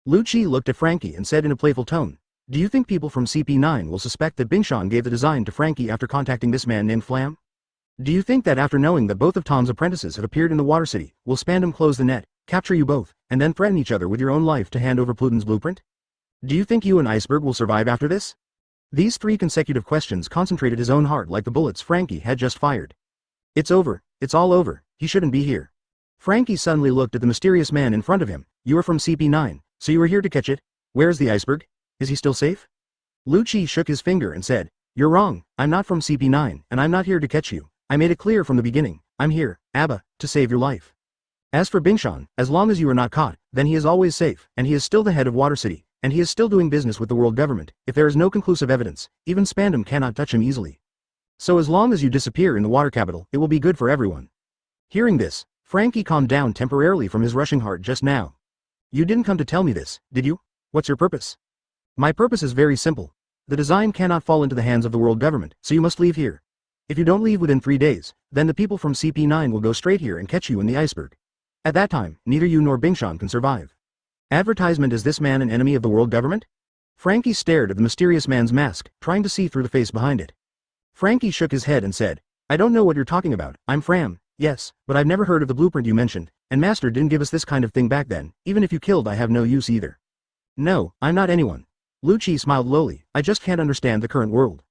Luchi looked at Frankie and said in a playful tone, "Do you think people from CP9 will suspect that Bingshan gave the design to Frankie after contacting this man named Flam? Do you think that after knowing that both of Tom's apprentices have appeared in the Water City, will Spandom close the net, capture you both, and then threaten each other with your own life to hand over Pluton's blueprint? Do you think you and Iceberg will survive after this?" These three consecutive questions concentrated his own heart like the bullets Frankie had just fired. "It's over, it's all over, he shouldn't be here." Frankie suddenly looked at the mysterious man in front of him. "You are from CP9, so you were here to catch it? Where's the iceberg? Is he still safe?" Luchi shook his finger and said, "You're wrong, I'm not from CP9, and I'm not here to catch you. I made it clear from the beginning, I'm here, Abba, to save your life. As for Bingshan, as long as you are not caught, then he is always safe, and he is still the head of Water City, and he is still doing business with the world government. If there is no conclusive evidence, even Spandom cannot touch him easily. So as long as you disappear in the water capital, it will be good for everyone." Hearing this, Frankie calmed down temporarily from his rushing heart just now. "You didn't come to tell me this, did you? What's your purpose?" "My purpose is very simple. The design cannot fall into the hands of the world government, so you must leave here. If you don't leave within 3 days, then the people from CP9 will go straight here and catch you in the iceberg. At that time, neither you nor Bingshan can survive." Advertisement. Is this man an enemy of the world government? Frankie stared at the mysterious man's mask, trying to see through the face behind it. Frankie shook his head and said, "I don't know what you're talking about. I'm Fram, yes, but I've never heard of the blueprint you mentioned, and Master didn't give us this kind of thing back then. Even if you killed, I have no use either." "No, I'm not anyone." Luchi smiled lowly. "I just can't understand the current world."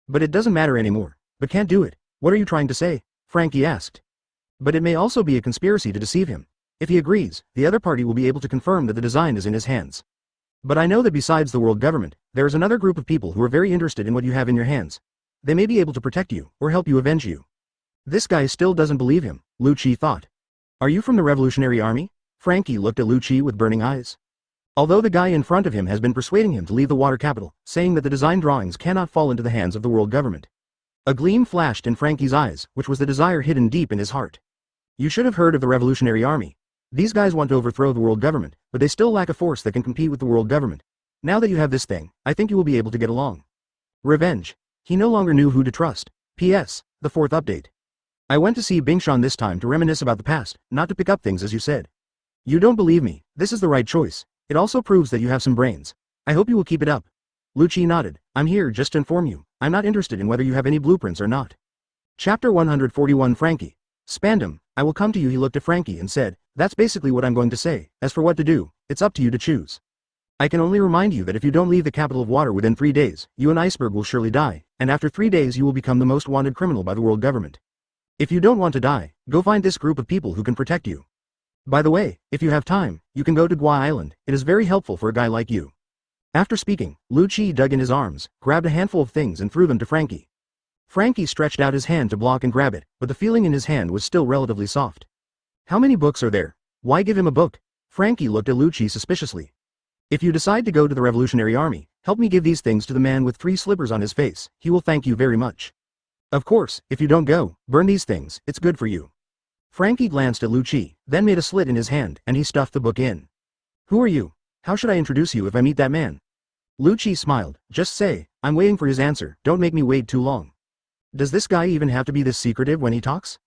"But it doesn't matter anymore. But can't do it. What are you trying to say?" Frankie asked. "But it may also be a conspiracy to deceive him. If he agrees, the other party will be able to confirm that the design is in his hands. But I know that besides the world government, there is another group of people who are very interested in what you have in your hands. They may be able to protect you, or help you avenge you." This guy still doesn't believe him, Luchi thought. "Are you from the Revolutionary Army?" Frankie looked at Luchi with burning eyes. Although the guy in front of him has been persuading him to leave the water capital, saying that the design drawings cannot fall into the hands of the world government. A gleam flashed in Frankie's eyes, which was the desire hidden deep in his heart. "You should have heard of the Revolutionary Army. These guys want to overthrow the world government, but they still lack a force that can compete with the world government. Now that you have this thing, I think you will be able to get along." Revenge. He no longer knew who to trust. P.S. The 4th update. "I went to see Bingshan this time to reminisce about the past, not to pick up things as you said. You don't believe me. This is the right choice. It also proves that you have some brains. I hope you will keep it up." Luchi nodded. "I'm here just to inform you. I'm not interested in whether you have any blueprints or not." Chapter 141. Frankie. "Spandom, I will come to you." He looked at Frankie and said, "That's basically what I'm going to say. As for what to do, it's up to you to choose. I can only remind you that if you don't leave the capital of water within 3 days, you and Iceberg will surely die, and after 3 days you will become the most wanted criminal by the world government. If you don't want to die, go find this group of people who can protect you. By the way, if you have time, you can go to Guai Island. It is very helpful for a guy like you." After speaking, Luchi dug in his arms, grabbed a handful of things and threw them to Frankie. Frankie stretched out his hand to block and grab it, but the feeling in his hand was still relatively soft. "How many books are there? Why give him a book?" Frankie looked at Luchi suspiciously. "If you decide to go to the Revolutionary Army, help me give these things to the man with 3 slippers on his face. He will thank you very much. Of course, if you don't go, burn these things, it's good for you." Frankie glanced at Luchi, then made a slit in his hand, and he stuffed the book in. "Who are you? How should I introduce you if I meet that man?" Luchi smiled. "Just say, I'm waiting for his answer, don't make me wait too long." "Does this guy even have to be this secretive when he talks?"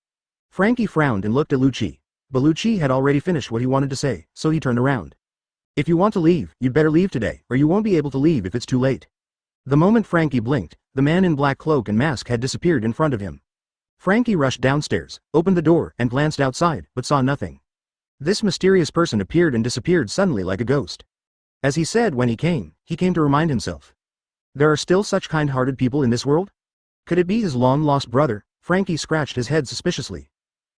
Frankie frowned and looked at Luchi. But Luchi had already finished what he wanted to say, so he turned around. "If you want to leave, you'd better leave today, or you won't be able to leave if it's too late." The moment Frankie blinked, the man in black cloak and mask had disappeared in front of him. Frankie rushed downstairs, opened the door, and glanced outside, but saw nothing. This mysterious person appeared and disappeared suddenly like a ghost. As he said when he came to remind himself. There are still such kind-hearted people in this world? Could it be his long-lost brother? Frankie scratched his head suspiciously.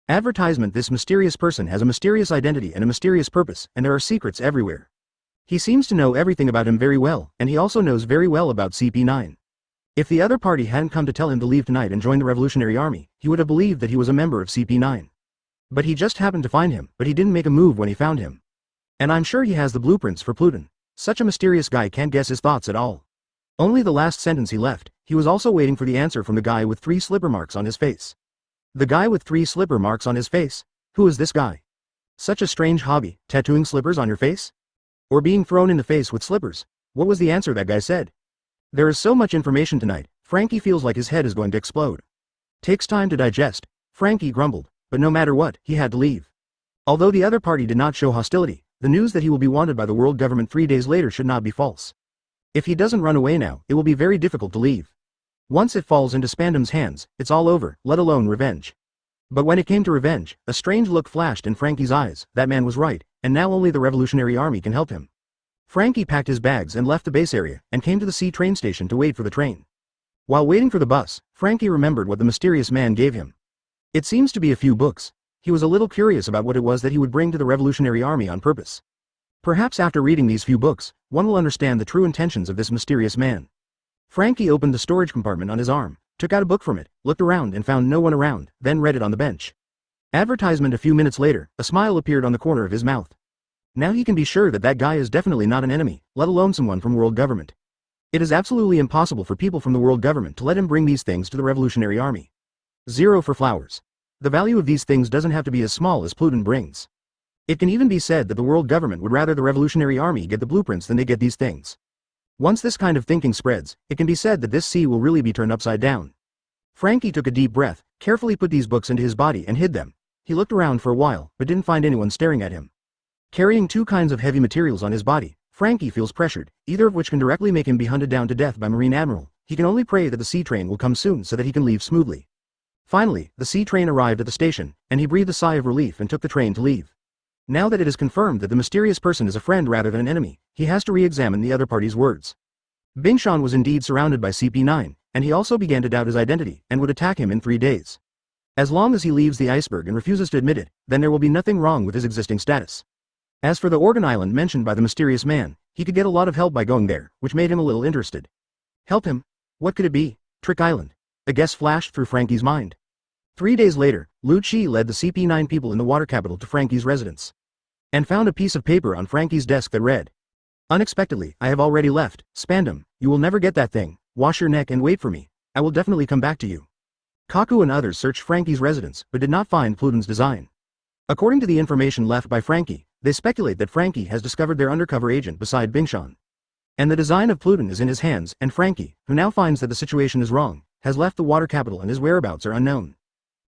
Advertisement. This mysterious person has a mysterious identity and a mysterious purpose, and there are secrets everywhere. He seems to know everything about him very well, and he also knows very well about CP9. If the other party hadn't come to tell him to leave tonight and join the Revolutionary Army, he would have believed that he was a member of CP9. But he just happened to find him, but he didn't make a move when he found him. And I'm sure he has the blueprints for Pluton. Such a mysterious guy can't guess his thoughts at all. Only the last sentence he left. He was also waiting for the answer from the guy with 3 slipper marks on his face. The guy with 3 slipper marks on his face? Who is this guy? Such a strange hobby, tattooing slippers on your face? Or being thrown in the face with slippers? What was the answer that guy said? There is so much information tonight, Frankie feels like his head is going to explode. Takes time to digest, Frankie grumbled, but no matter what, he had to leave. Although the other party did not show hostility, the news that he will be wanted by the world government 3 days later should not be false. If he doesn't run away now, it will be very difficult to leave. Once it falls into Spandom's hands, it's all over, let alone revenge. But when it came to revenge, a strange look flashed in Frankie's eyes. That man was right, and now only the Revolutionary Army can help him. Frankie packed his bags and left the base area, and came to the C train station to wait for the train. While waiting for the bus, Frankie remembered what the mysterious man gave him. It seems to be a few books. He was a little curious about what it was that he would bring to the Revolutionary Army on purpose. Perhaps after reading these few books, one will understand the true intentions of this mysterious man. Frankie opened the storage compartment on his arm, took out a book from it, looked around and found no one around, then read it on the bench. Advertisement. A few minutes later, a smile appeared on the corner of his mouth. Now he can be sure that that guy is definitely not an enemy, let alone someone from world government. It is absolutely impossible for people from the world government to let him bring these things to the Revolutionary Army. 0 for flowers. The value of these things doesn't have to be as small as Pluton brings. It can even be said that the world government would rather the Revolutionary Army get the blueprints than they get these things. Once this kind of thinking spreads, it can be said that this sea will really be turned upside down. Frankie took a deep breath, carefully put these books into his body and hid them. He looked around for a while, but didn't find anyone staring at him. Carrying 2 kinds of heavy materials on his body, Frankie feels pressured, either of which can directly make him be hunted down to death by Marine Admiral. He can only pray that the sea train will come soon so that he can leave smoothly. Finally, the sea train arrived at the station, and he breathed a sigh of relief and took the train to leave. Now that it is confirmed that the mysterious person is a friend rather than an enemy, he has to re-examine the other party's words. Bingshan was indeed surrounded by CP9, and he also began to doubt his identity, and would attack him in 3 days. As long as he leaves the iceberg and refuses to admit it, then there will be nothing wrong with his existing status. As for the Organ Island mentioned by the mysterious man, he could get a lot of help by going there, which made him a little interested. Help him? What could it be? Trick Island? A guess flashed through Frankie's mind. 3 days later, Luchi led the CP9 people in the water capital to Frankie's residence. And found a piece of paper on Frankie's desk that read, "Unexpectedly, I have already left. Spandom, you will never get that thing. Wash your neck and wait for me. I will definitely come back to you." Kaku and others searched Frankie's residence, but did not find Pluton's design. According to the information left by Frankie, they speculate that Frankie has discovered their undercover agent beside Bingshan. And the design of Pluton is in his hands, and Frankie, who now finds that the situation is wrong, has left the water capital and his whereabouts are unknown.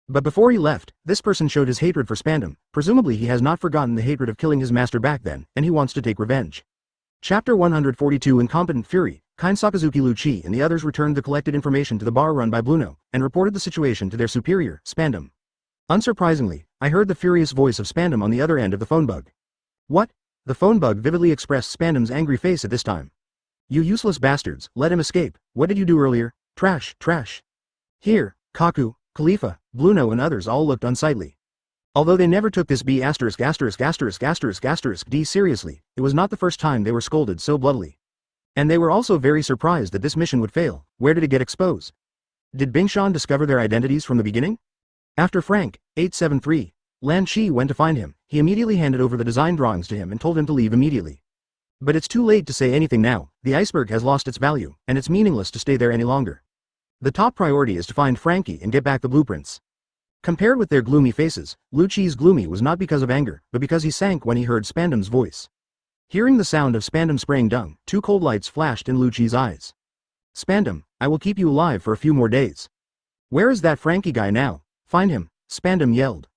But before he left, this person showed his hatred for Spandom. Presumably he has not forgotten the hatred of killing his master back then, and he wants to take revenge. Chapter 142. Incompetent Fury. Kind Sakazuki Luchi and the others returned the collected information to the bar run by Bluno, and reported the situation to their superior, Spandom. Unsurprisingly, I heard the furious voice of Spandom on the other end of the phone bug. What? The phone bug vividly expressed Spandom's angry face at this time. You useless bastards, let him escape. What did you do earlier? Trash, trash. Here, Kaku, Khalifa, Bluno and others all looked unsightly. Although they never took this D seriously, it was not the first time they were scolded so bloodily. And they were also very surprised that this mission would fail. Where did it get exposed? Did Bingshan discover their identities from the beginning? After Frank, 873, Lan Chi went to find him, he immediately handed over the design drawings to him and told him to leave immediately. But it's too late to say anything now. The iceberg has lost its value, and it's meaningless to stay there any longer. The top priority is to find Frankie and get back the blueprints. Compared with their gloomy faces, Luchi's gloomy was not because of anger, but because he sank when he heard Spandom's voice. Hearing the sound of Spandom spraying dung, 2 cold lights flashed in Luchi's eyes. Spandom, I will keep you alive for a few more days. Where is that Frankie guy now? Find him, Spandom yelled.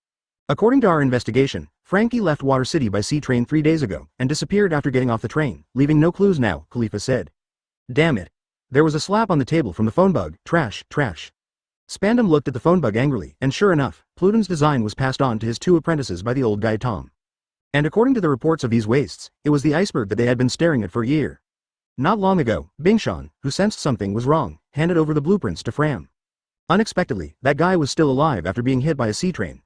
According to our investigation, Frankie left Water City by sea train 3 days ago, and disappeared after getting off the train, leaving no clues now, Khalifa said. Damn it. There was a slap on the table from the phone bug. Trash, trash. Spandom looked at the phone bug angrily, and sure enough, Pluton's design was passed on to his 2 apprentices by the old guy Tom. And according to the reports of these wastes, it was the iceberg that they had been staring at for a year. Not long ago, Bingshan, who sensed something was wrong, handed over the blueprints to Fram. Unexpectedly, that guy was still alive after being hit by a sea train.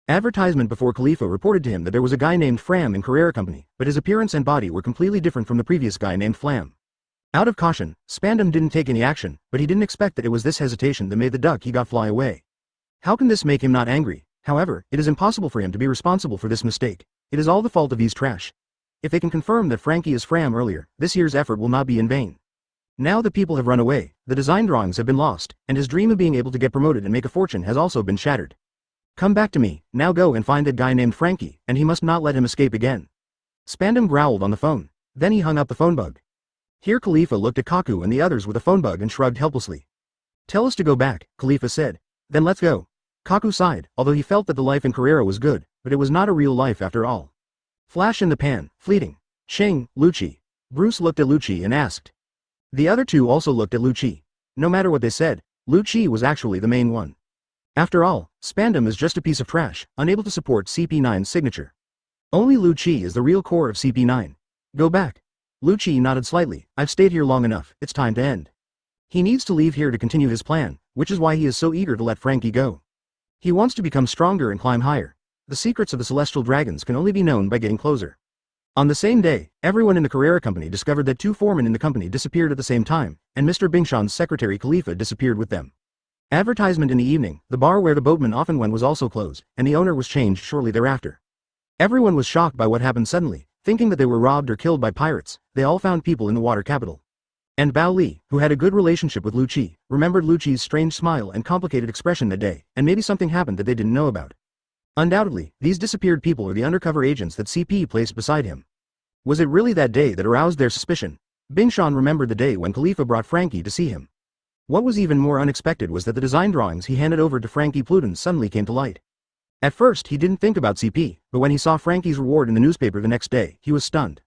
Advertisement before Khalifa reported to him that there was a guy named Fram in Carrera Company, but his appearance and body were completely different from the previous guy named Flam. Out of caution, Spandom didn't take any action, but he didn't expect that it was this hesitation that made the duck he got fly away. How can this make him not angry? However, it is impossible for him to be responsible for this mistake. It is all the fault of these trash. If they can confirm that Frankie is Fram earlier, this year's effort will not be in vain. Now the people have run away, the design drawings have been lost, and his dream of being able to get promoted and make a fortune has also been shattered. Come back to me, now go and find that guy named Frankie, and he must not let him escape again. Spandom growled on the phone. Then he hung up the phone bug. Here Khalifa looked at Kaku and the others with the phone bug and shrugged helplessly. Tell us to go back, Khalifa said. Then let's go. Kaku sighed, although he felt that the life in Carrera was good, but it was not a real life after all. Flash in the pan, fleeting. Shing, Luchi. Bruce looked at Luchi and asked. The other two also looked at Luchi. No matter what they said, Luchi was actually the main one. After all, Spandom is just a piece of trash, unable to support CP9's signature. Only Luchi is the real core of CP9. Go back. Luchi nodded slightly. I've stayed here long enough, it's time to end. He needs to leave here to continue his plan, which is why he is so eager to let Frankie go. He wants to become stronger and climb higher. The secrets of the celestial dragons can only be known by getting closer. On the same day, everyone in the Carrera company discovered that two foremen in the company disappeared at the same time, and Mr. Bingshan's secretary Khalifa disappeared with them. Advertisement in the evening, the bar where the boatman often went was also closed, and the owner was changed shortly thereafter. Everyone was shocked by what happened suddenly, thinking that they were robbed or killed by pirates. They all found people in the water capital. And Bao Li, who had a good relationship with Luchi, remembered Luchi's strange smile and complicated expression that day, and maybe something happened that they didn't know about. Undoubtedly, these disappeared people are the undercover agents that CP placed beside him. Was it really that day that aroused their suspicion? Bingshan remembered the day when Khalifa brought Frankie to see him. What was even more unexpected was that the design drawings he handed over to Frankie Pluten suddenly came to light. At first he didn't think about CP, but when he saw Frankie's reward in the newspaper the next day, he was stunned.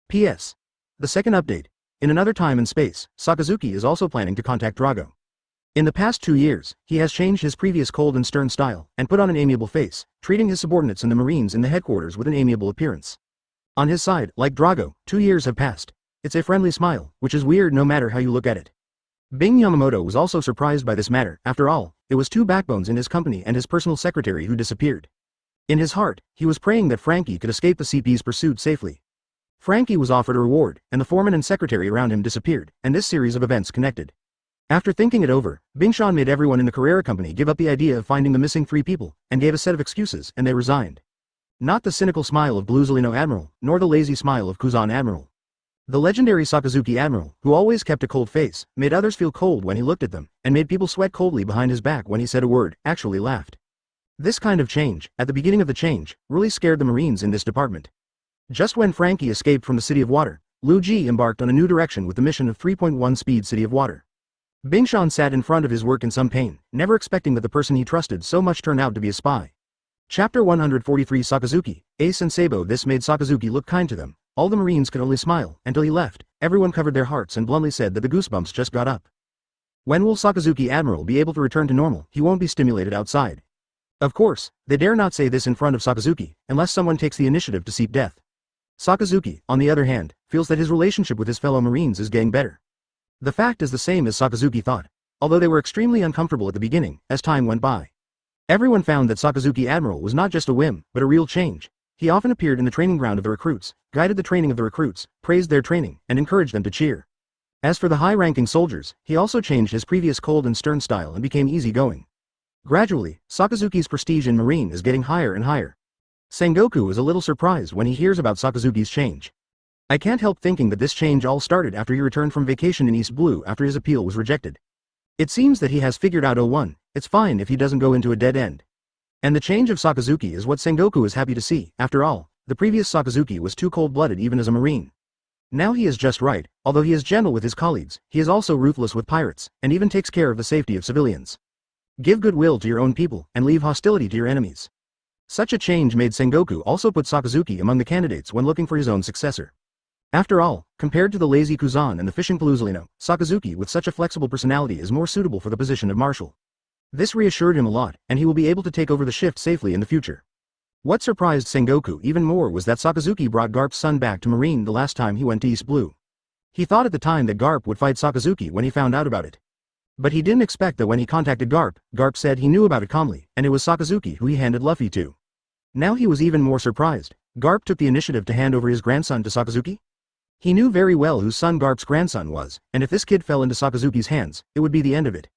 P.S. The second update. In another time and space, Sakazuki is also planning to contact Drago. In the past 2 years, he has changed his previous cold and stern style, and put on an amiable face, treating his subordinates and the Marines in the headquarters with an amiable appearance. On his side, like Drago, 2 years have passed. It's a friendly smile, which is weird no matter how you look at it. Bing Yamamoto was also surprised by this matter. After all, it was two backbones in his company and his personal secretary who disappeared. In his heart, he was praying that Frankie could escape the CP's pursuit safely. Frankie was offered a reward, and the foreman and secretary around him disappeared, and this series of events connected. After thinking it over, Bingshan made everyone in the Carrera company give up the idea of finding the missing 3 people, and gave a set of excuses, and they resigned. Not the cynical smile of Bluzolino Admiral, nor the lazy smile of Kuzan Admiral. The legendary Sakazuki Admiral, who always kept a cold face, made others feel cold when he looked at them, and made people sweat coldly behind his back when he said a word, actually laughed. This kind of change, at the beginning of the change, really scared the Marines in this department. Just when Frankie escaped from the City of Water, Lu Ji embarked on a new direction with the mission of 3.1 speed City of Water. Bingshan sat in front of his work in some pain, never expecting that the person he trusted so much turned out to be a spy. Chapter 143 Sakazuki, Ace and Sabo. This made Sakazuki look kind to them. All the Marines could only smile. Until he left, everyone covered their hearts and bluntly said that the goosebumps just got up. When will Sakazuki Admiral be able to return to normal? He won't be stimulated outside. Of course, they dare not say this in front of Sakazuki, unless someone takes the initiative to seek death. Sakazuki, on the other hand, feels that his relationship with his fellow Marines is getting better. The fact is the same as Sakazuki thought, although they were extremely uncomfortable at the beginning, as time went by. Everyone found that Sakazuki Admiral was not just a whim, but a real change. He often appeared in the training ground of the recruits, guided the training of the recruits, praised their training, and encouraged them to cheer. As for the high-ranking soldiers, he also changed his previous cold and stern style and became easygoing. Gradually, Sakazuki's prestige in Marine is getting higher and higher. Sengoku is a little surprised when he hears about Sakazuki's change. I can't help thinking that this change all started after he returned from vacation in East Blue after his appeal was rejected. It seems that he has figured out O1, it's fine if he doesn't go into a dead end. And the change of Sakazuki is what Sengoku is happy to see. After all, the previous Sakazuki was too cold-blooded even as a Marine. Now he is just right. Although he is gentle with his colleagues, he is also ruthless with pirates, and even takes care of the safety of civilians. Give goodwill to your own people, and leave hostility to your enemies. Such a change made Sengoku also put Sakazuki among the candidates when looking for his own successor. After all, compared to the lazy Kuzan and the fishing Paluzolino, Sakazuki with such a flexible personality is more suitable for the position of marshal. This reassured him a lot, and he will be able to take over the shift safely in the future. What surprised Sengoku even more was that Sakazuki brought Garp's son back to Marine the last time he went to East Blue. He thought at the time that Garp would fight Sakazuki when he found out about it. But he didn't expect that when he contacted Garp, Garp said he knew about it calmly, and it was Sakazuki who he handed Luffy to. Now he was even more surprised. Garp took the initiative to hand over his grandson to Sakazuki? He knew very well whose son Garp's grandson was, and if this kid fell into Sakazuki's hands, it would be the end of it.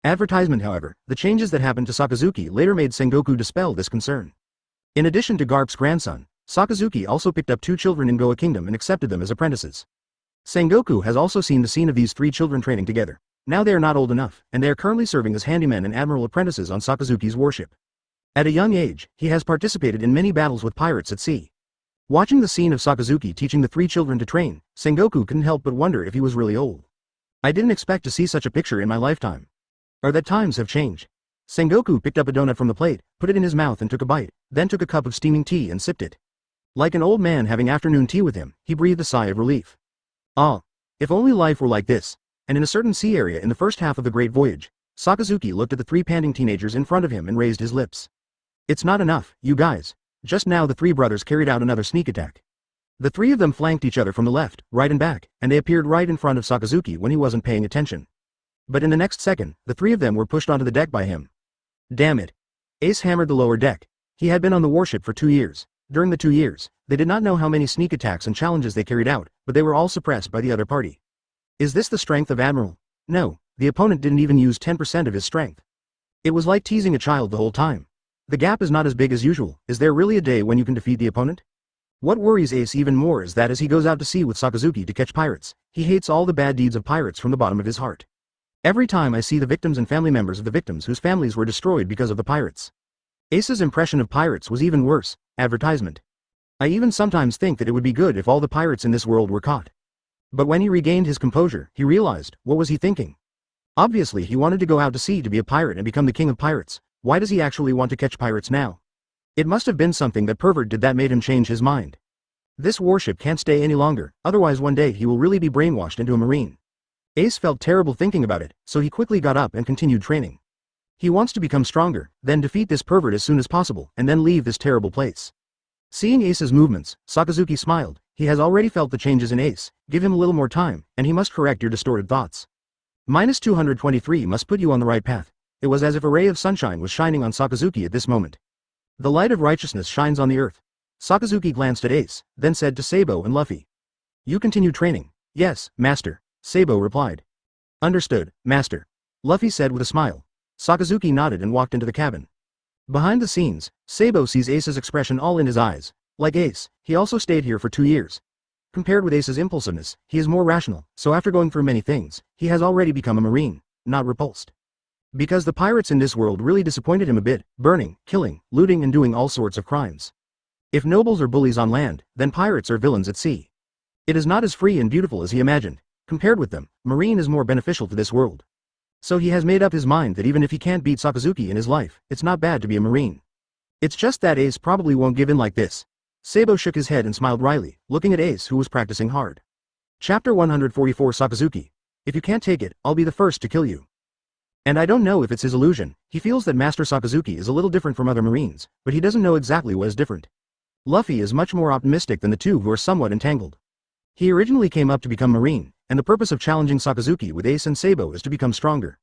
Advertisement, however, the changes that happened to Sakazuki later made Sengoku dispel this concern. In addition to Garp's grandson, Sakazuki also picked up 2 children in Goa Kingdom and accepted them as apprentices. Sengoku has also seen the scene of these 3 children training together. Now they are not old enough, and they are currently serving as handymen and admiral apprentices on Sakazuki's warship. At a young age, he has participated in many battles with pirates at sea. Watching the scene of Sakazuki teaching the three children to train, Sengoku couldn't help but wonder if he was really old. I didn't expect to see such a picture in my lifetime. Or that times have changed. Sengoku picked up a donut from the plate, put it in his mouth and took a bite, then took a cup of steaming tea and sipped it. Like an old man having afternoon tea with him, he breathed a sigh of relief. Ah, if only life were like this. And in a certain sea area in the first half of the Great Voyage, Sakazuki looked at the three panting teenagers in front of him and raised his lips. It's not enough, you guys. Just now the three brothers carried out another sneak attack. The three of them flanked each other from the left, right and back, and they appeared right in front of Sakazuki when he wasn't paying attention. But in the next second, the three of them were pushed onto the deck by him. Damn it. Ace hammered the lower deck. He had been on the warship for 2 years. During the 2 years, they did not know how many sneak attacks and challenges they carried out, but they were all suppressed by the other party. Is this the strength of Admiral? No, the opponent didn't even use 10% of his strength. It was like teasing a child the whole time. The gap is not as big as usual. Is there really a day when you can defeat the opponent? What worries Ace even more is that as he goes out to sea with Sakazuki to catch pirates, he hates all the bad deeds of pirates from the bottom of his heart. Every time I see the victims and family members of the victims whose families were destroyed because of the pirates. Ace's impression of pirates was even worse, advertisement. I even sometimes think that it would be good if all the pirates in this world were caught. But when he regained his composure, he realized, what was he thinking? Obviously he wanted to go out to sea to be a pirate and become the king of pirates. Why does he actually want to catch pirates now? It must have been something that pervert did that made him change his mind. This warship can't stay any longer, otherwise one day he will really be brainwashed into a marine. Ace felt terrible thinking about it, so he quickly got up and continued training. He wants to become stronger, then defeat this pervert as soon as possible, and then leave this terrible place. Seeing Ace's movements, Sakazuki smiled. He has already felt the changes in Ace. Give him a little more time, and he must correct your distorted thoughts. -223 must put you on the right path. It was as if a ray of sunshine was shining on Sakazuki at this moment. The light of righteousness shines on the earth. Sakazuki glanced at Ace, then said to Sabo and Luffy. You continue training. Yes, master, Sabo replied. Understood, master, Luffy said with a smile. Sakazuki nodded and walked into the cabin. Behind the scenes, Sabo sees Ace's expression all in his eyes. Like Ace, he also stayed here for 2 years. Compared with Ace's impulsiveness, he is more rational, so after going through many things, he has already become a marine, not repulsed. Because the pirates in this world really disappointed him a bit, burning, killing, looting and doing all sorts of crimes. If nobles are bullies on land, then pirates are villains at sea. It is not as free and beautiful as he imagined. Compared with them, marine is more beneficial to this world. So he has made up his mind that even if he can't beat Sakazuki in his life, it's not bad to be a marine. It's just that Ace probably won't give in like this. Sabo shook his head and smiled wryly, looking at Ace who was practicing hard. Chapter 144 Sakazuki. If you can't take it, I'll be the first to kill you. And I don't know if it's his illusion, he feels that Master Sakazuki is a little different from other marines, but he doesn't know exactly what is different. Luffy is much more optimistic than the two who are somewhat entangled. He originally came up to become marine, and the purpose of challenging Sakazuki with Ace and Sabo is to become stronger.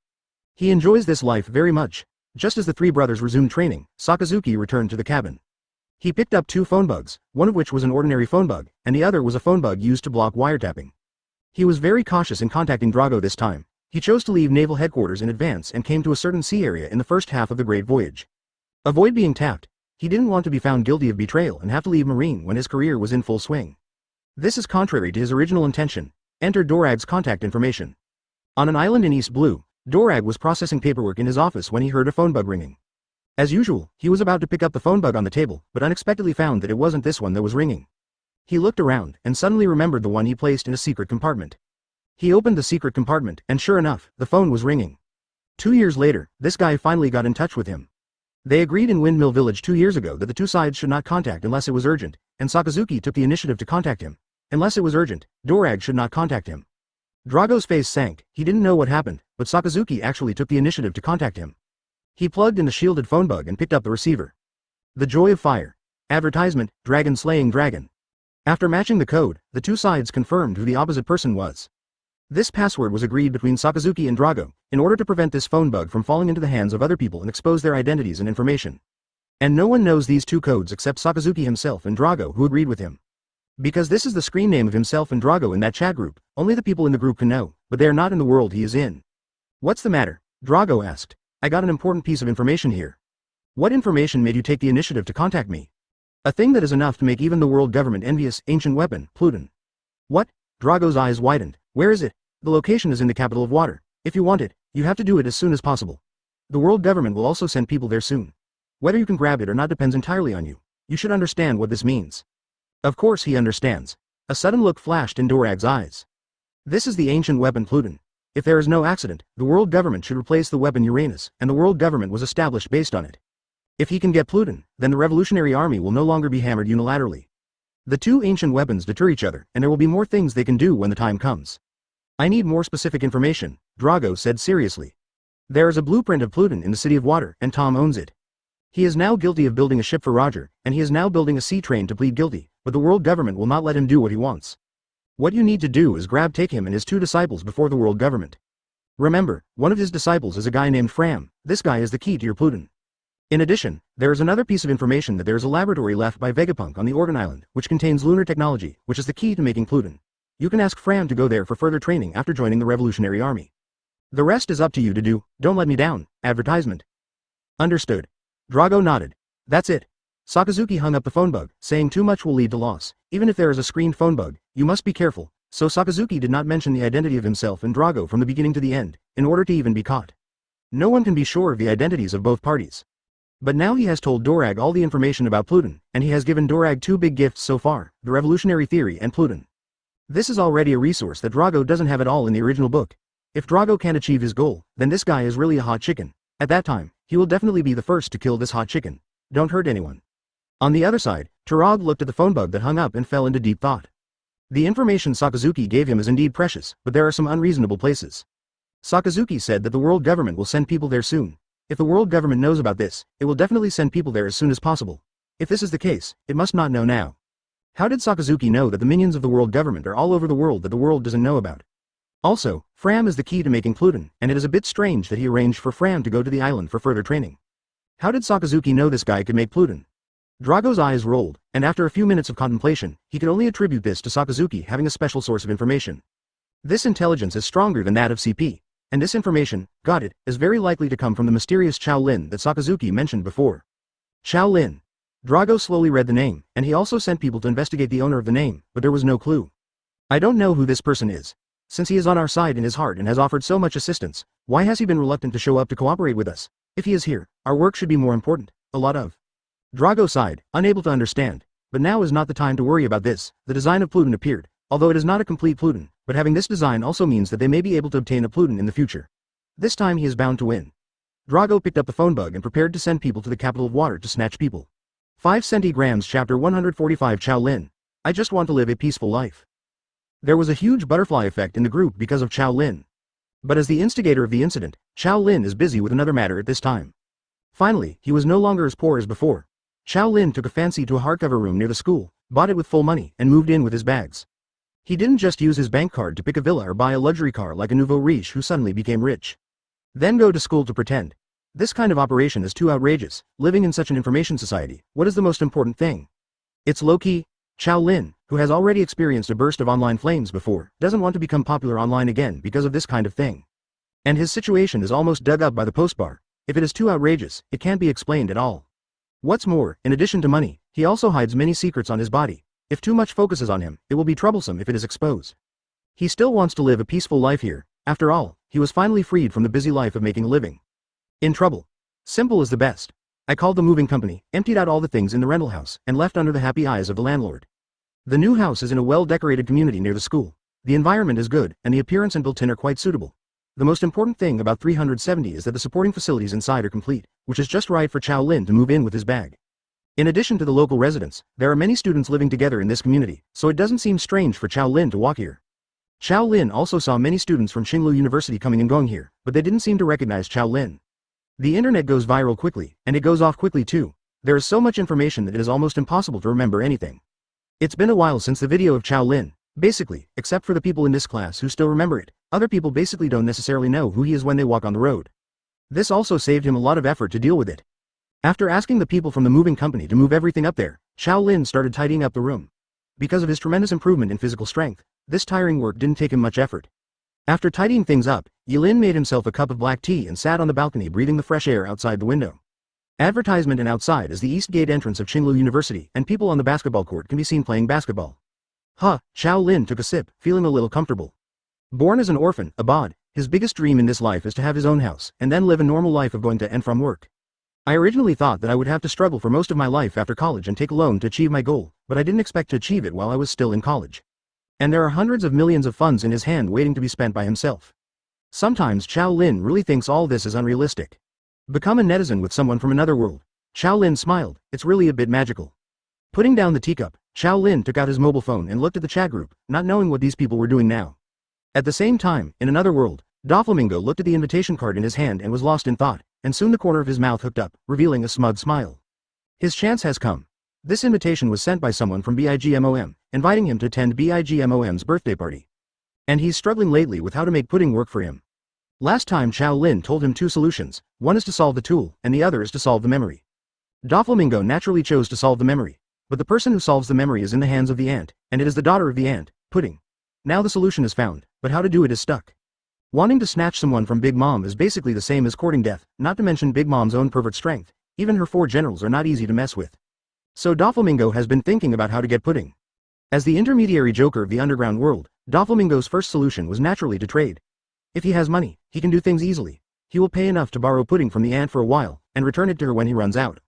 He enjoys this life very much. Just as the three brothers resumed training, Sakazuki returned to the cabin. He picked up 2 phone bugs, one of which was an ordinary phone bug, and the other was a phone bug used to block wiretapping. He was very cautious in contacting Drago this time. He chose to leave naval headquarters in advance and came to a certain sea area in the first half of the Great Voyage. Avoid being tapped. He didn't want to be found guilty of betrayal and have to leave Marine when his career was in full swing. This is contrary to his original intention. Enter Dorag's contact information. On an island in East Blue, Dorag was processing paperwork in his office when he heard a phone bug ringing. As usual, he was about to pick up the phone bug on the table, but unexpectedly found that it wasn't this one that was ringing. He looked around, and suddenly remembered the one he placed in a secret compartment. He opened the secret compartment, and sure enough, the phone was ringing. 2 years later, this guy finally got in touch with him. They agreed in Windmill Village 2 years ago that the two sides should not contact unless it was urgent, and Sakazuki took the initiative to contact him. Unless it was urgent, Dorag should not contact him. Drago's face sank. He didn't know what happened, but Sakazuki actually took the initiative to contact him. He plugged in the shielded phone bug and picked up the receiver. The Joy of Fire. Advertisement, Dragon Slaying Dragon. After matching the code, the two sides confirmed who the opposite person was. This password was agreed between Sakazuki and Drago, in order to prevent this phone bug from falling into the hands of other people and expose their identities and information. And no one knows these 2 codes except Sakazuki himself and Drago, who agreed with him. Because this is the screen name of himself and Drago in that chat group, only the people in the group can know, but they are not in the world he is in. What's the matter? Drago asked. I got an important piece of information here. What information made you take the initiative to contact me? A thing that is enough to make even the world government envious. Ancient weapon, Pluton. What? Drago's eyes widened. Where is it? The location is in the capital of water. If you want it, you have to do it as soon as possible. The world government will also send people there soon. Whether you can grab it or not depends entirely on you. You should understand what this means. Of course he understands. A sudden look flashed in Dorag's eyes. This is the ancient weapon Pluton. If there is no accident, the world government should replace the weapon Uranus, and the world government was established based on it. If he can get Pluton, then the revolutionary army will no longer be hammered unilaterally. The two ancient weapons deter each other, and there will be more things they can do when the time comes. I need more specific information, Drago said seriously. There is a blueprint of Pluton in the City of Water, and Tom owns it. He is now guilty of building a ship for Roger, and he is now building a sea train to plead guilty, but the world government will not let him do what he wants. What you need to do is take him and his two disciples before the world government. Remember, one of his disciples is a guy named Fram. This guy is the key to your Pluton. In addition, there is another piece of information that there is a laboratory left by Vegapunk on the Organ Island, which contains lunar technology, which is the key to making Pluton. You can ask Fram to go there for further training after joining the Revolutionary Army. The rest is up to you to do. Don't let me down. Advertisement. Understood. Drago nodded. That's it. Sakazuki hung up the phone bug, saying too much will lead to loss. Even if there is a screened phone bug, you must be careful. So Sakazuki did not mention the identity of himself and Drago from the beginning to the end, in order to even be caught. No one can be sure of the identities of both parties. But now he has told Dorag all the information about Pluton, and he has given Dorag two big gifts so far, the revolutionary theory and Pluton. This is already a resource that Drago doesn't have at all in the original book. If Drago can't achieve his goal, then this guy is really a hot chicken. At that time, he will definitely be the first to kill this hot chicken. Don't hurt anyone. On the other side, Turog looked at the phone bug that hung up and fell into deep thought. The information Sakazuki gave him is indeed precious, but there are some unreasonable places. Sakazuki said that the world government will send people there soon. If the world government knows about this, it will definitely send people there as soon as possible. If this is the case, it must not know now. How did Sakazuki know that the minions of the world government are all over the world that the world doesn't know about? Also, Fram is the key to making Pluton, and it is a bit strange that he arranged for Fram to go to the island for further training. How did Sakazuki know this guy could make Pluton? Drago's eyes rolled, and after a few minutes of contemplation, he could only attribute this to Sakazuki having a special source of information. This intelligence is stronger than that of CP, and this information, got it, is very likely to come from the mysterious Qiao Lin that Sakazuki mentioned before. Qiao Lin. Drago slowly read the name, and he also sent people to investigate the owner of the name, but there was no clue. I don't know who this person is. Since he is on our side in his heart and has offered so much assistance, why has he been reluctant to show up to cooperate with us? If he is here, our work should be more important. A lot of. Drago sighed, unable to understand. But now is not the time to worry about this. The design of Pluton appeared, although it is not a complete Pluton, but having this design also means that they may be able to obtain a Pluton in the future. This time he is bound to win. Drago picked up the phone bug and prepared to send people to the capital of water to snatch people. 5 centigrams Chapter 145 Qiao Lin. I just want to live a peaceful life. There was a huge butterfly effect in the group because of Qiao Lin. But as the instigator of the incident, Qiao Lin is busy with another matter at this time. Finally, he was no longer as poor as before. Qiao Lin took a fancy to a hardcover room near the school, bought it with full money, and moved in with his bags. He didn't just use his bank card to pick a villa or buy a luxury car like a nouveau riche who suddenly became rich. Then go to school to pretend. This kind of operation is too outrageous. Living in such an information society, what is the most important thing? It's low-key. Qiao Lin, who has already experienced a burst of online flames before, doesn't want to become popular online again because of this kind of thing. And his situation is almost dug up by the postbar. If it is too outrageous, it can't be explained at all. What's more, in addition to money, he also hides many secrets on his body. If too much focuses on him, it will be troublesome if it is exposed. He still wants to live a peaceful life here. After all, he was finally freed from the busy life of making a living. In trouble. Simple is the best. I called the moving company, emptied out all the things in the rental house, and left under the happy eyes of the landlord. The new house is in a well-decorated community near the school. The environment is good, and the appearance and built-in are quite suitable. The most important thing about 370 is that the supporting facilities inside are complete, which is just right for Qiao Lin to move in with his bag. In addition to the local residents, there are many students living together in this community, so it doesn't seem strange for Qiao Lin to walk here. Qiao Lin also saw many students from Qinglu University coming and going here, but they didn't seem to recognize Qiao Lin. The internet goes viral quickly, and it goes off quickly too. There is so much information that it is almost impossible to remember anything. It's been a while since the video of Qiao Lin. Basically, except for the people in this class who still remember it, other people basically don't necessarily know who he is when they walk on the road. This also saved him a lot of effort to deal with it. After asking the people from the moving company to move everything up there, Qiao Lin started tidying up the room. Because of his tremendous improvement in physical strength, this tiring work didn't take him much effort. After tidying things up, Yilin made himself a cup of black tea and sat on the balcony breathing the fresh air outside the window. Advertisement and outside is the east gate entrance of Qinglu University, and people on the basketball court can be seen playing basketball. Qiao Lin took a sip, feeling a little comfortable. Born as an orphan, a bod, his biggest dream in this life is to have his own house, and then live a normal life of going to and from work. I originally thought that I would have to struggle for most of my life after college and take a loan to achieve my goal, but I didn't expect to achieve it while I was still in college. And there are hundreds of millions of funds in his hand waiting to be spent by himself. Sometimes Qiao Lin really thinks all this is unrealistic. Become a netizen with someone from another world. Qiao Lin smiled, it's really a bit magical. Putting down the teacup, Qiao Lin took out his mobile phone and looked at the chat group, not knowing what these people were doing now. At the same time, in another world, Doflamingo looked at the invitation card in his hand and was lost in thought, and soon the corner of his mouth hooked up, revealing a smug smile. His chance has come. This invitation was sent by someone from BIGMOM, inviting him to attend BIGMOM's birthday party. And he's struggling lately with how to make pudding work for him. Last time Qiao Lin told him two solutions, one is to solve the tool, and the other is to solve the memory. Doflamingo naturally chose to solve the memory, but the person who solves the memory is in the hands of the ant, and it is the daughter of the ant, Pudding. Now the solution is found, but how to do it is stuck. Wanting to snatch someone from Big Mom is basically the same as courting death, not to mention Big Mom's own pervert strength, even her 4 generals are not easy to mess with. So Doflamingo has been thinking about how to get Pudding. As the intermediary joker of the underground world, Doflamingo's first solution was naturally to trade. If he has money, he can do things easily. He will pay enough to borrow Pudding from the ant for a while, and return it to her when he runs out.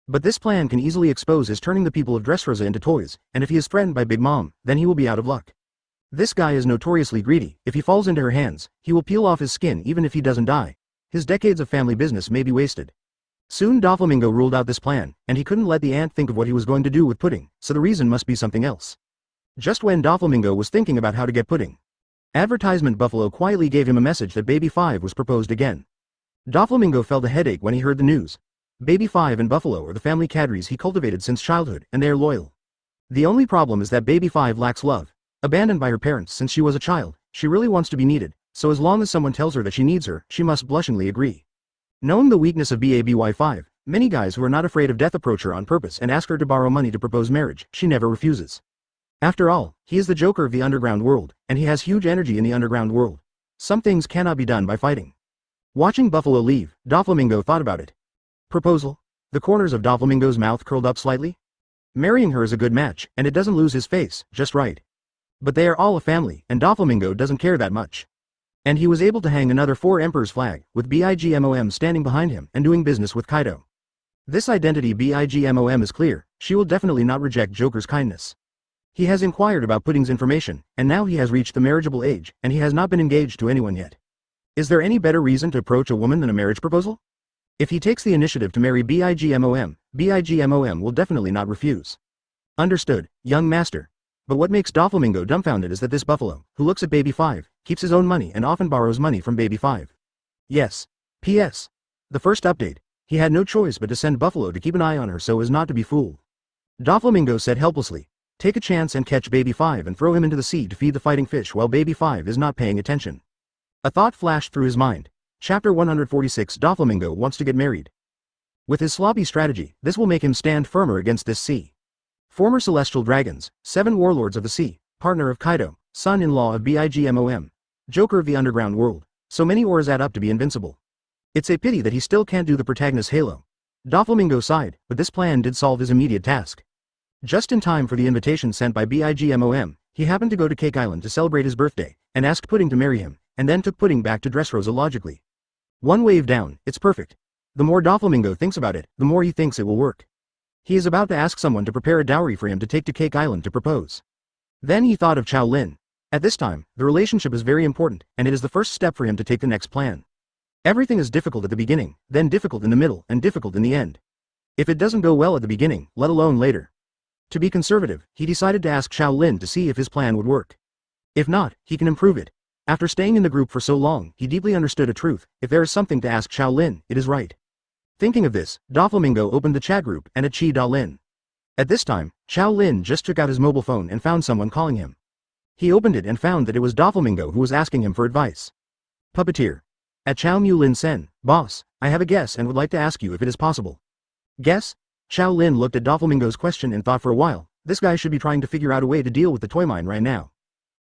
But this plan can easily expose his turning the people of Dressrosa into toys, and if he is threatened by Big Mom, then he will be out of luck. This guy is notoriously greedy. If he falls into her hands, he will peel off his skin even if he doesn't die. His decades of family business may be wasted. Soon Doflamingo ruled out this plan, and he couldn't let the ant think of what he was going to do with Pudding, so the reason must be something else. Just when Doflamingo was thinking about how to get Pudding, Advertisement Buffalo quietly gave him a message that Baby 5 was proposed again. Doflamingo felt a headache when he heard the news. Baby 5 and Buffalo are the family cadres he cultivated since childhood, and they are loyal. The only problem is that Baby 5 lacks love. Abandoned by her parents since she was a child, she really wants to be needed, so as long as someone tells her that she needs her, she must blushingly agree. Knowing the weakness of BABY5, many guys who are not afraid of death approach her on purpose and ask her to borrow money to propose marriage. She never refuses. After all, he is the Joker of the underground world, and he has huge energy in the underground world. Some things cannot be done by fighting. Watching Buffalo leave, Doflamingo thought about it. Proposal? The corners of Doflamingo's mouth curled up slightly. Marrying her is a good match, and it doesn't lose his face, just right. But they are all a family, and Doflamingo doesn't care that much. And he was able to hang another 4 Emperor's flag, with BIGMOM standing behind him and doing business with Kaido. This identity BIGMOM is clear, she will definitely not reject Joker's kindness. He has inquired about Pudding's information, and now he has reached the marriageable age, and he has not been engaged to anyone yet. Is there any better reason to approach a woman than a marriage proposal? If he takes the initiative to marry BIGMOM will definitely not refuse. Understood, young master. But what makes Doflamingo dumbfounded is that this Buffalo, who looks at Baby 5, keeps his own money and often borrows money from Baby 5. Yes. P.S. The first update, he had no choice but to send Buffalo to keep an eye on her so as not to be fooled. Doflamingo said helplessly, take a chance and catch Baby 5 and throw him into the sea to feed the fighting fish while Baby 5 is not paying attention. A thought flashed through his mind. Chapter 146 Doflamingo wants to get married. With his sloppy strategy, this will make him stand firmer against this sea. Former celestial dragons, 7 warlords of the sea, partner of Kaido, son-in-law of BIGMOM, Joker of the underground world, so many ores add up to be invincible. It's a pity that he still can't do the Protagonist halo. Doflamingo sighed, but this plan did solve his immediate task. Just in time for the invitation sent by BIGMOM, he happened to go to Cake Island to celebrate his birthday, and asked Pudding to marry him, and then took Pudding back to Dressrosa logically. One wave down, it's perfect. The more Doflamingo thinks about it, the more he thinks it will work. He is about to ask someone to prepare a dowry for him to take to Cake Island to propose. Then he thought of Qiao Lin. At this time, the relationship is very important, and it is the first step for him to take the next plan. Everything is difficult at the beginning, then difficult in the middle, and difficult in the end. If it doesn't go well at the beginning, let alone later. To be conservative, he decided to ask Qiao Lin to see if his plan would work. If not, he can improve it. After staying in the group for so long, he deeply understood a truth: if there is something to ask Qiao Lin, it is right. Thinking of this, Doflamingo opened the chat group and at Qiao Lin. At this time, Qiao Lin just took out his mobile phone and found someone calling him. He opened it and found that it was Doflamingo who was asking him for advice. Puppeteer. At Qiao Lin Sen, boss, I have a guess and would like to ask you if it is possible. Guess? Qiao Lin looked at Doflamingo's question and thought for a while, this guy should be trying to figure out a way to deal with the toy mine right now.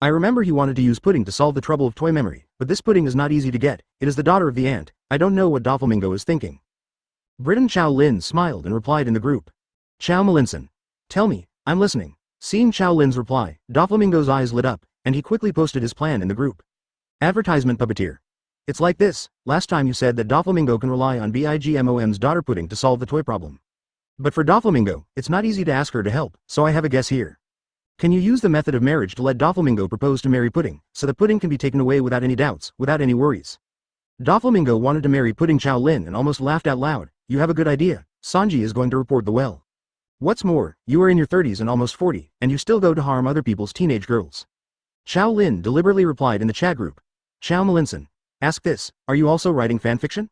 I remember he wanted to use Pudding to solve the trouble of toy memory, but this Pudding is not easy to get, it is the daughter of the ant. I don't know what Doflamingo is thinking. Britain Qiao Lin smiled and replied in the group. Qiao Malinson. Tell me, I'm listening. Seeing Qiao Lin's reply, Doflamingo's eyes lit up, and he quickly posted his plan in the group. Advertisement Puppeteer. It's like this, last time you said that Doflamingo can rely on Bigmom's daughter Pudding to solve the toy problem. But for Doflamingo, it's not easy to ask her to help, so I have a guess here. Can you use the method of marriage to let Doflamingo propose to marry Pudding, so that Pudding can be taken away without any doubts, without any worries? Doflamingo wanted to marry Pudding Qiao Lin and almost laughed out loud. You have a good idea. Sanji is going to report the well. What's more, you are in your 30s and almost 40, and you still go to harm other people's teenage girls. Qiao Lin deliberately replied in the chat group. Qiao Malinson. Ask this, are you also writing fanfiction?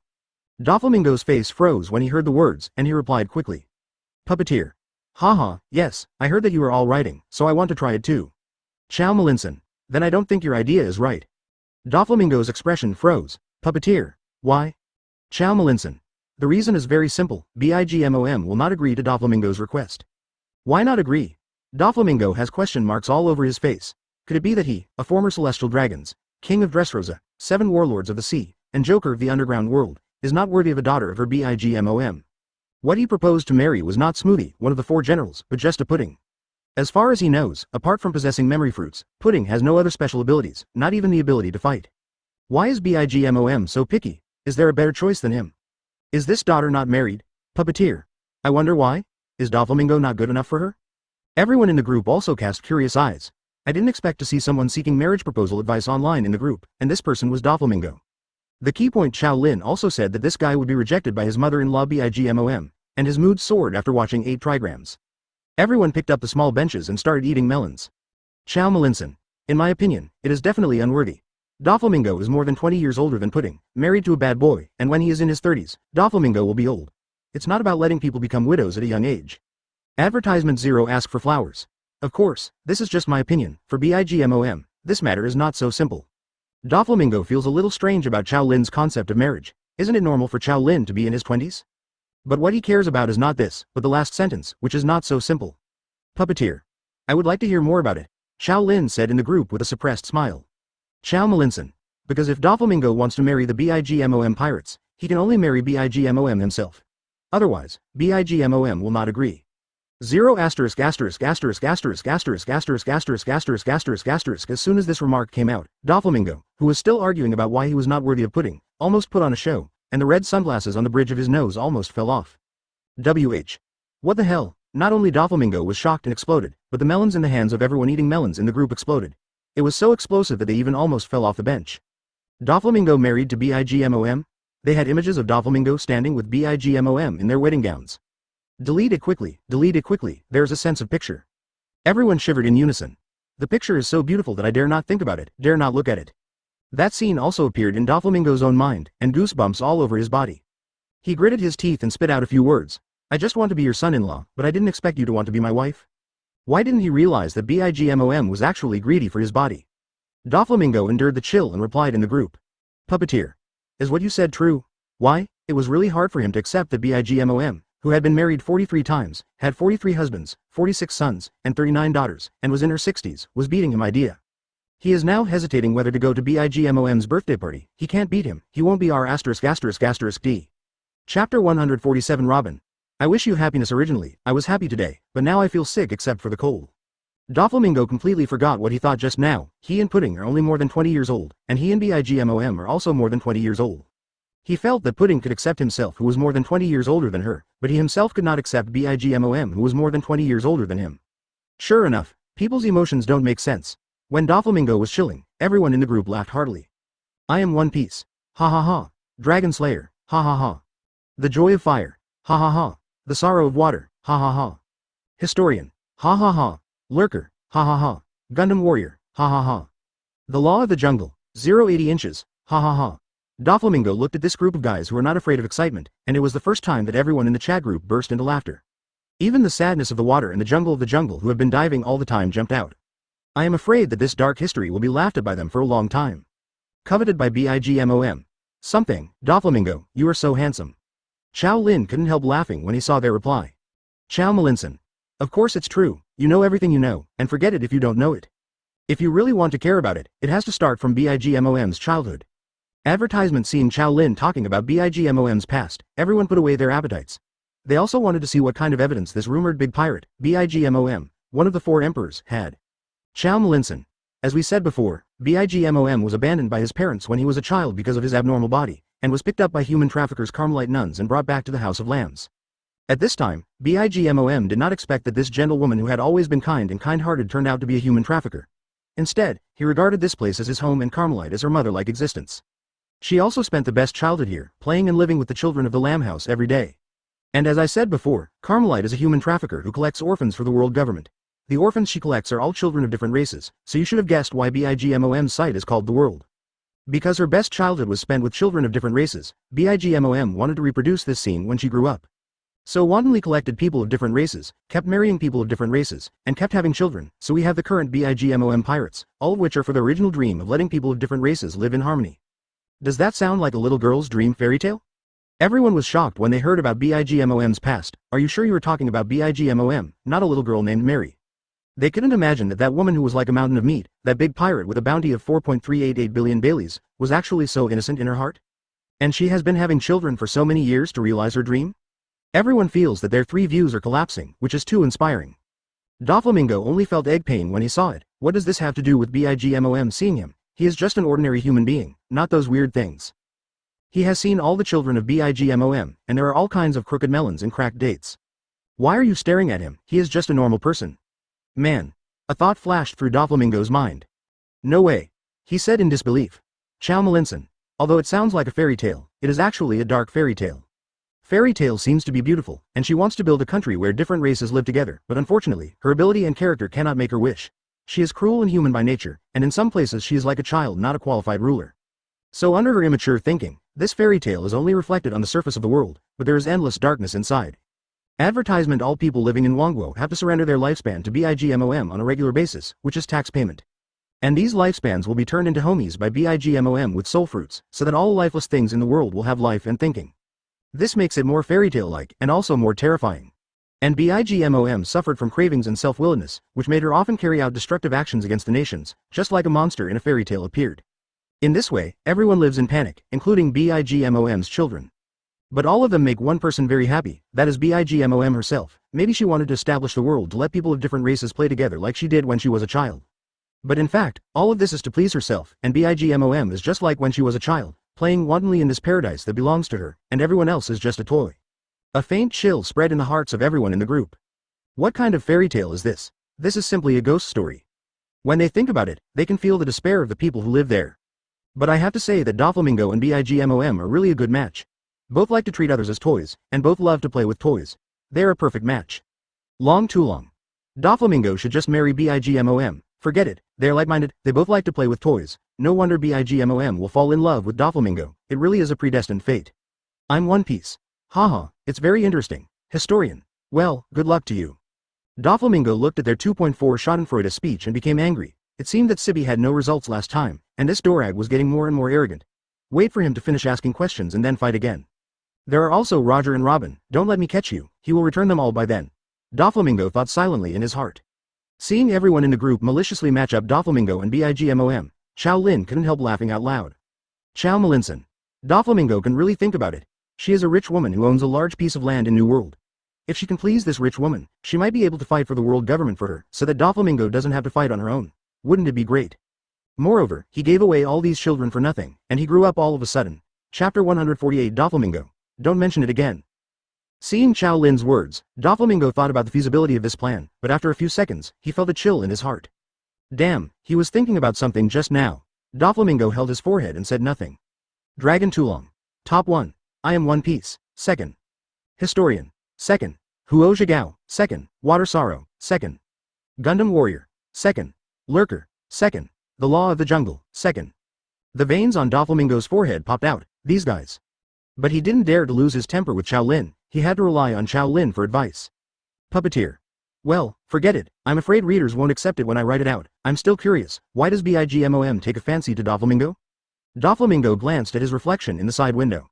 Doflamingo's face froze when he heard the words, and he replied quickly. Puppeteer. Haha, yes, I heard that you are all writing, so I want to try it too. Qiao Malinson. Then I don't think your idea is right. Doflamingo's expression froze. Puppeteer. Why? Qiao Malinson. The reason is very simple, Bigmom will not agree to Doflamingo's request. Why not agree? Doflamingo has question marks all over his face. Could it be that he, a former celestial dragons, king of Dressrosa, 7 warlords of the sea, and joker of the underground world, is not worthy of a daughter of her Bigmom? What he proposed to marry was not Smoothie, one of the 4 generals, but just a Pudding. As far as he knows, apart from possessing memory fruits, Pudding has no other special abilities, not even the ability to fight. Why is Bigmom so picky? Is there a better choice than him? Is this daughter not married? Puppeteer. I wonder why? Is Doflamingo not good enough for her? Everyone in the group also cast curious eyes. I didn't expect to see someone seeking marriage proposal advice online in the group, and this person was Doflamingo. The key point Qiao Lin also said that this guy would be rejected by his mother-in-law Bigmom, and his mood soared after watching 8 trigrams. Everyone picked up the small benches and started eating melons. Qiao Malinson. In my opinion, it is definitely unworthy. Doflamingo is more than 20 years older than Pudding, married to a bad boy, and when he is in his 30s, Doflamingo will be old. It's not about letting people become widows at a young age. Advertisement 0 ask for flowers. Of course, this is just my opinion, for Bigmom, this matter is not so simple. Doflamingo feels a little strange about Qiao Lin's concept of marriage. Isn't it normal for Qiao Lin to be in his 20s? But what he cares about is not this, but the last sentence, which is not so simple. Puppeteer. I would like to hear more about it, Qiao Lin said in the group with a suppressed smile. Qiao Malinson. Because if Doflamingo wants to marry the Bigmom pirates, he can only marry Bigmom himself. Otherwise, Bigmom will not agree. 0 asterisk asterisk asterisk asterisk asterisk asterisk asterisk asterisk asterisk asterisk. As soon as this remark came out, Doflamingo, who was still arguing about why he was not worthy of Pudding, almost put on a show, and the red sunglasses on the bridge of his nose almost fell off. What the hell? Not only Doflamingo was shocked and exploded, but the melons in the hands of everyone eating melons in the group exploded. It was so explosive that they even almost fell off the bench. Doflamingo married to Bigmom? They had images of Doflamingo standing with Bigmom in their wedding gowns. Delete it quickly, there's a sense of picture. Everyone shivered in unison. The picture is so beautiful that I dare not think about it, dare not look at it. That scene also appeared in Doflamingo's own mind, and goosebumps all over his body. He gritted his teeth and spit out a few words. I just want to be your son-in-law, but I didn't expect you to want to be my wife. Why didn't he realize that Bigmom was actually greedy for his body? Doflamingo endured the chill and replied in the group. Puppeteer. Is what you said true? Why? It was really hard for him to accept that Bigmom, who had been married 43 times, had 43 husbands, 46 sons, and 39 daughters, and was in her 60s, was beating him idea. He is now hesitating whether to go to Bigmom's birthday party. He can't beat him, he won't be our asterisk asterisk asterisk D. Chapter 147 Robin. I wish you happiness. Originally, I was happy today, but now I feel sick except for the cold. Doflamingo completely forgot what he thought just now. He and Pudding are only more than 20 years old, and he and Bigmom are also more than 20 years old. He felt that Pudding could accept himself who was more than 20 years older than her, but he himself could not accept Bigmom who was more than 20 years older than him. Sure enough, people's emotions don't make sense. When Doflamingo was chilling, everyone in the group laughed heartily. I am One Piece. Ha ha ha. Dragon Slayer. Ha ha ha. The Joy of Fire. Ha ha ha. The Sorrow of Water. Ha ha ha. Historian. Ha ha ha. Lurker. Ha ha ha. Gundam Warrior. Ha ha ha. The Law of the Jungle. 080 inches. Ha ha ha. Doflamingo looked at this group of guys who were not afraid of excitement, and it was the first time that everyone in the chat group burst into laughter. Even the sadness of the water and the jungle who have been diving all the time jumped out. I am afraid that this dark history will be laughed at by them for a long time. Coveted by Bigmom. Something, Doflamingo, you are so handsome. Qiao Lin couldn't help laughing when he saw their reply. Qiao Malinson. Of course it's true, you know everything you know, and forget it if you don't know it. If you really want to care about it, it has to start from Bigmom's childhood. Advertisement seeing Qiao Lin talking about Bigmom's past, everyone put away their appetites. They also wanted to see what kind of evidence this rumored big pirate, Bigmom, one of the 4 emperors, had. Qiao Malinson. As we said before, Bigmom was abandoned by his parents when he was a child because of his abnormal body, and was picked up by human traffickers Carmelite nuns and brought back to the House of Lambs. At this time, Bigmom did not expect that this gentle woman who had always been kind and kind-hearted turned out to be a human trafficker. Instead, he regarded this place as his home and Carmelite as her mother-like existence. She also spent the best childhood here, playing and living with the children of the Lamb House every day. And as I said before, Carmelite is a human trafficker who collects orphans for the world government. The orphans she collects are all children of different races, so you should have guessed why Bigmom's site is called the world. Because her best childhood was spent with children of different races, Bigmom wanted to reproduce this scene when she grew up. So wantonly collected people of different races, kept marrying people of different races, and kept having children, so we have the current Bigmom pirates, all of which are for the original dream of letting people of different races live in harmony. Does that sound like a little girl's dream fairy tale? Everyone was shocked when they heard about Bigmom's past. Are you sure you were talking about Bigmom, not a little girl named Mary? They couldn't imagine that that woman who was like a mountain of meat, that big pirate with a bounty of 4.388 billion Baileys, was actually so innocent in her heart? And she has been having children for so many years to realize her dream? Everyone feels that their three views are collapsing, which is too inspiring. Doflamingo only felt egg pain when he saw it. What does this have to do with Bigmom seeing him? He is just an ordinary human being, not those weird things. He has seen all the children of Bigmom, and there are all kinds of crooked melons and cracked dates. Why are you staring at him? He is just a normal person. Man. A thought flashed through Doflamingo's mind. No way. He said in disbelief. Qiao Lin. Although it sounds like a fairy tale, it is actually a dark fairy tale. Fairy tale seems to be beautiful, and she wants to build a country where different races live together, but unfortunately, her ability and character cannot make her wish. She is cruel and human by nature, and in some places she is like a child, not a qualified ruler. So under her immature thinking, this fairy tale is only reflected on the surface of the world, but there is endless darkness inside. Advertisement: all people living in Wongguo have to surrender their lifespan to Bigmom on a regular basis, which is tax payment. And these lifespans will be turned into homies by Bigmom with soul fruits, so that all lifeless things in the world will have life and thinking. This makes it more fairy tale-like, and also more terrifying. And Bigmom suffered from cravings and self-willedness, which made her often carry out destructive actions against the nations, just like a monster in a fairy tale appeared. In this way, everyone lives in panic, including Bigmom's children. But all of them make one person very happy, that is Bigmom herself. Maybe she wanted to establish the world to let people of different races play together like she did when she was a child. But in fact, all of this is to please herself, and Bigmom is just like when she was a child, playing wantonly in this paradise that belongs to her, and everyone else is just a toy. A faint chill spread in the hearts of everyone in the group. What kind of fairy tale is this? This is simply a ghost story. When they think about it, they can feel the despair of the people who live there. But I have to say that Doflamingo and Bigmom are really a good match. Both like to treat others as toys, and both love to play with toys. They're a perfect match. Long too long. Doflamingo should just marry Bigmom. Forget it, they're like-minded, they both like to play with toys. No wonder Bigmom will fall in love with Doflamingo. It really is a predestined fate. I'm One Piece. Haha, it's very interesting. Historian. Well, good luck to you. Doflamingo looked at their 2.4 Schadenfreude speech and became angry. It seemed that Sibi had no results last time, and this Dorag was getting more and more arrogant. Wait for him to finish asking questions and then fight again. There are also Roger and Robin. Don't let me catch you, he will return them all by then. Doflamingo thought silently in his heart. Seeing everyone in the group maliciously match up Doflamingo and Bigmom, Qiao Lin couldn't help laughing out loud. Qiao Lin. Doflamingo can really think about it. She is a rich woman who owns a large piece of land in New World. If she can please this rich woman, she might be able to fight for the world government for her, so that Doflamingo doesn't have to fight on her own. Wouldn't it be great? Moreover, he gave away all these children for nothing, and he grew up all of a sudden. Chapter 148 Doflamingo. Don't mention it again. Seeing Qiao Lin's words, Doflamingo thought about the feasibility of this plan, but after a few seconds, he felt a chill in his heart. Damn, he was thinking about something just now. Doflamingo held his forehead and said nothing. Dragon Tulong. Top 1. I am One Piece. 2nd. Historian. 2nd. Huo Zhigao. 2nd. Water Sorrow. 2nd. Gundam Warrior. 2nd. Lurker. 2nd. The Law of the Jungle. 2nd. The veins on Doflamingo's forehead popped out. These guys. But he didn't dare to lose his temper with Qiao Lin. He had to rely on Qiao Lin for advice. Puppeteer. Well, forget it. I'm afraid readers won't accept it when I write it out. I'm still curious. Why does Bigmom take a fancy to Doflamingo? Doflamingo glanced at his reflection in the side window.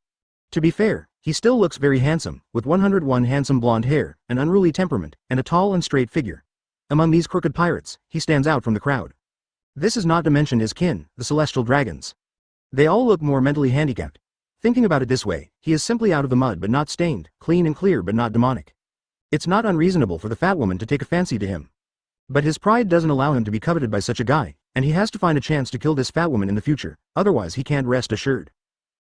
To be fair, he still looks very handsome, with 101 handsome blonde hair, an unruly temperament, and a tall and straight figure. Among these crooked pirates, he stands out from the crowd. This is not to mention his kin, the celestial dragons. They all look more mentally handicapped. Thinking about it this way, he is simply out of the mud but not stained, clean and clear but not demonic. It's not unreasonable for the fat woman to take a fancy to him. But his pride doesn't allow him to be coveted by such a guy, and he has to find a chance to kill this fat woman in the future, otherwise he can't rest assured.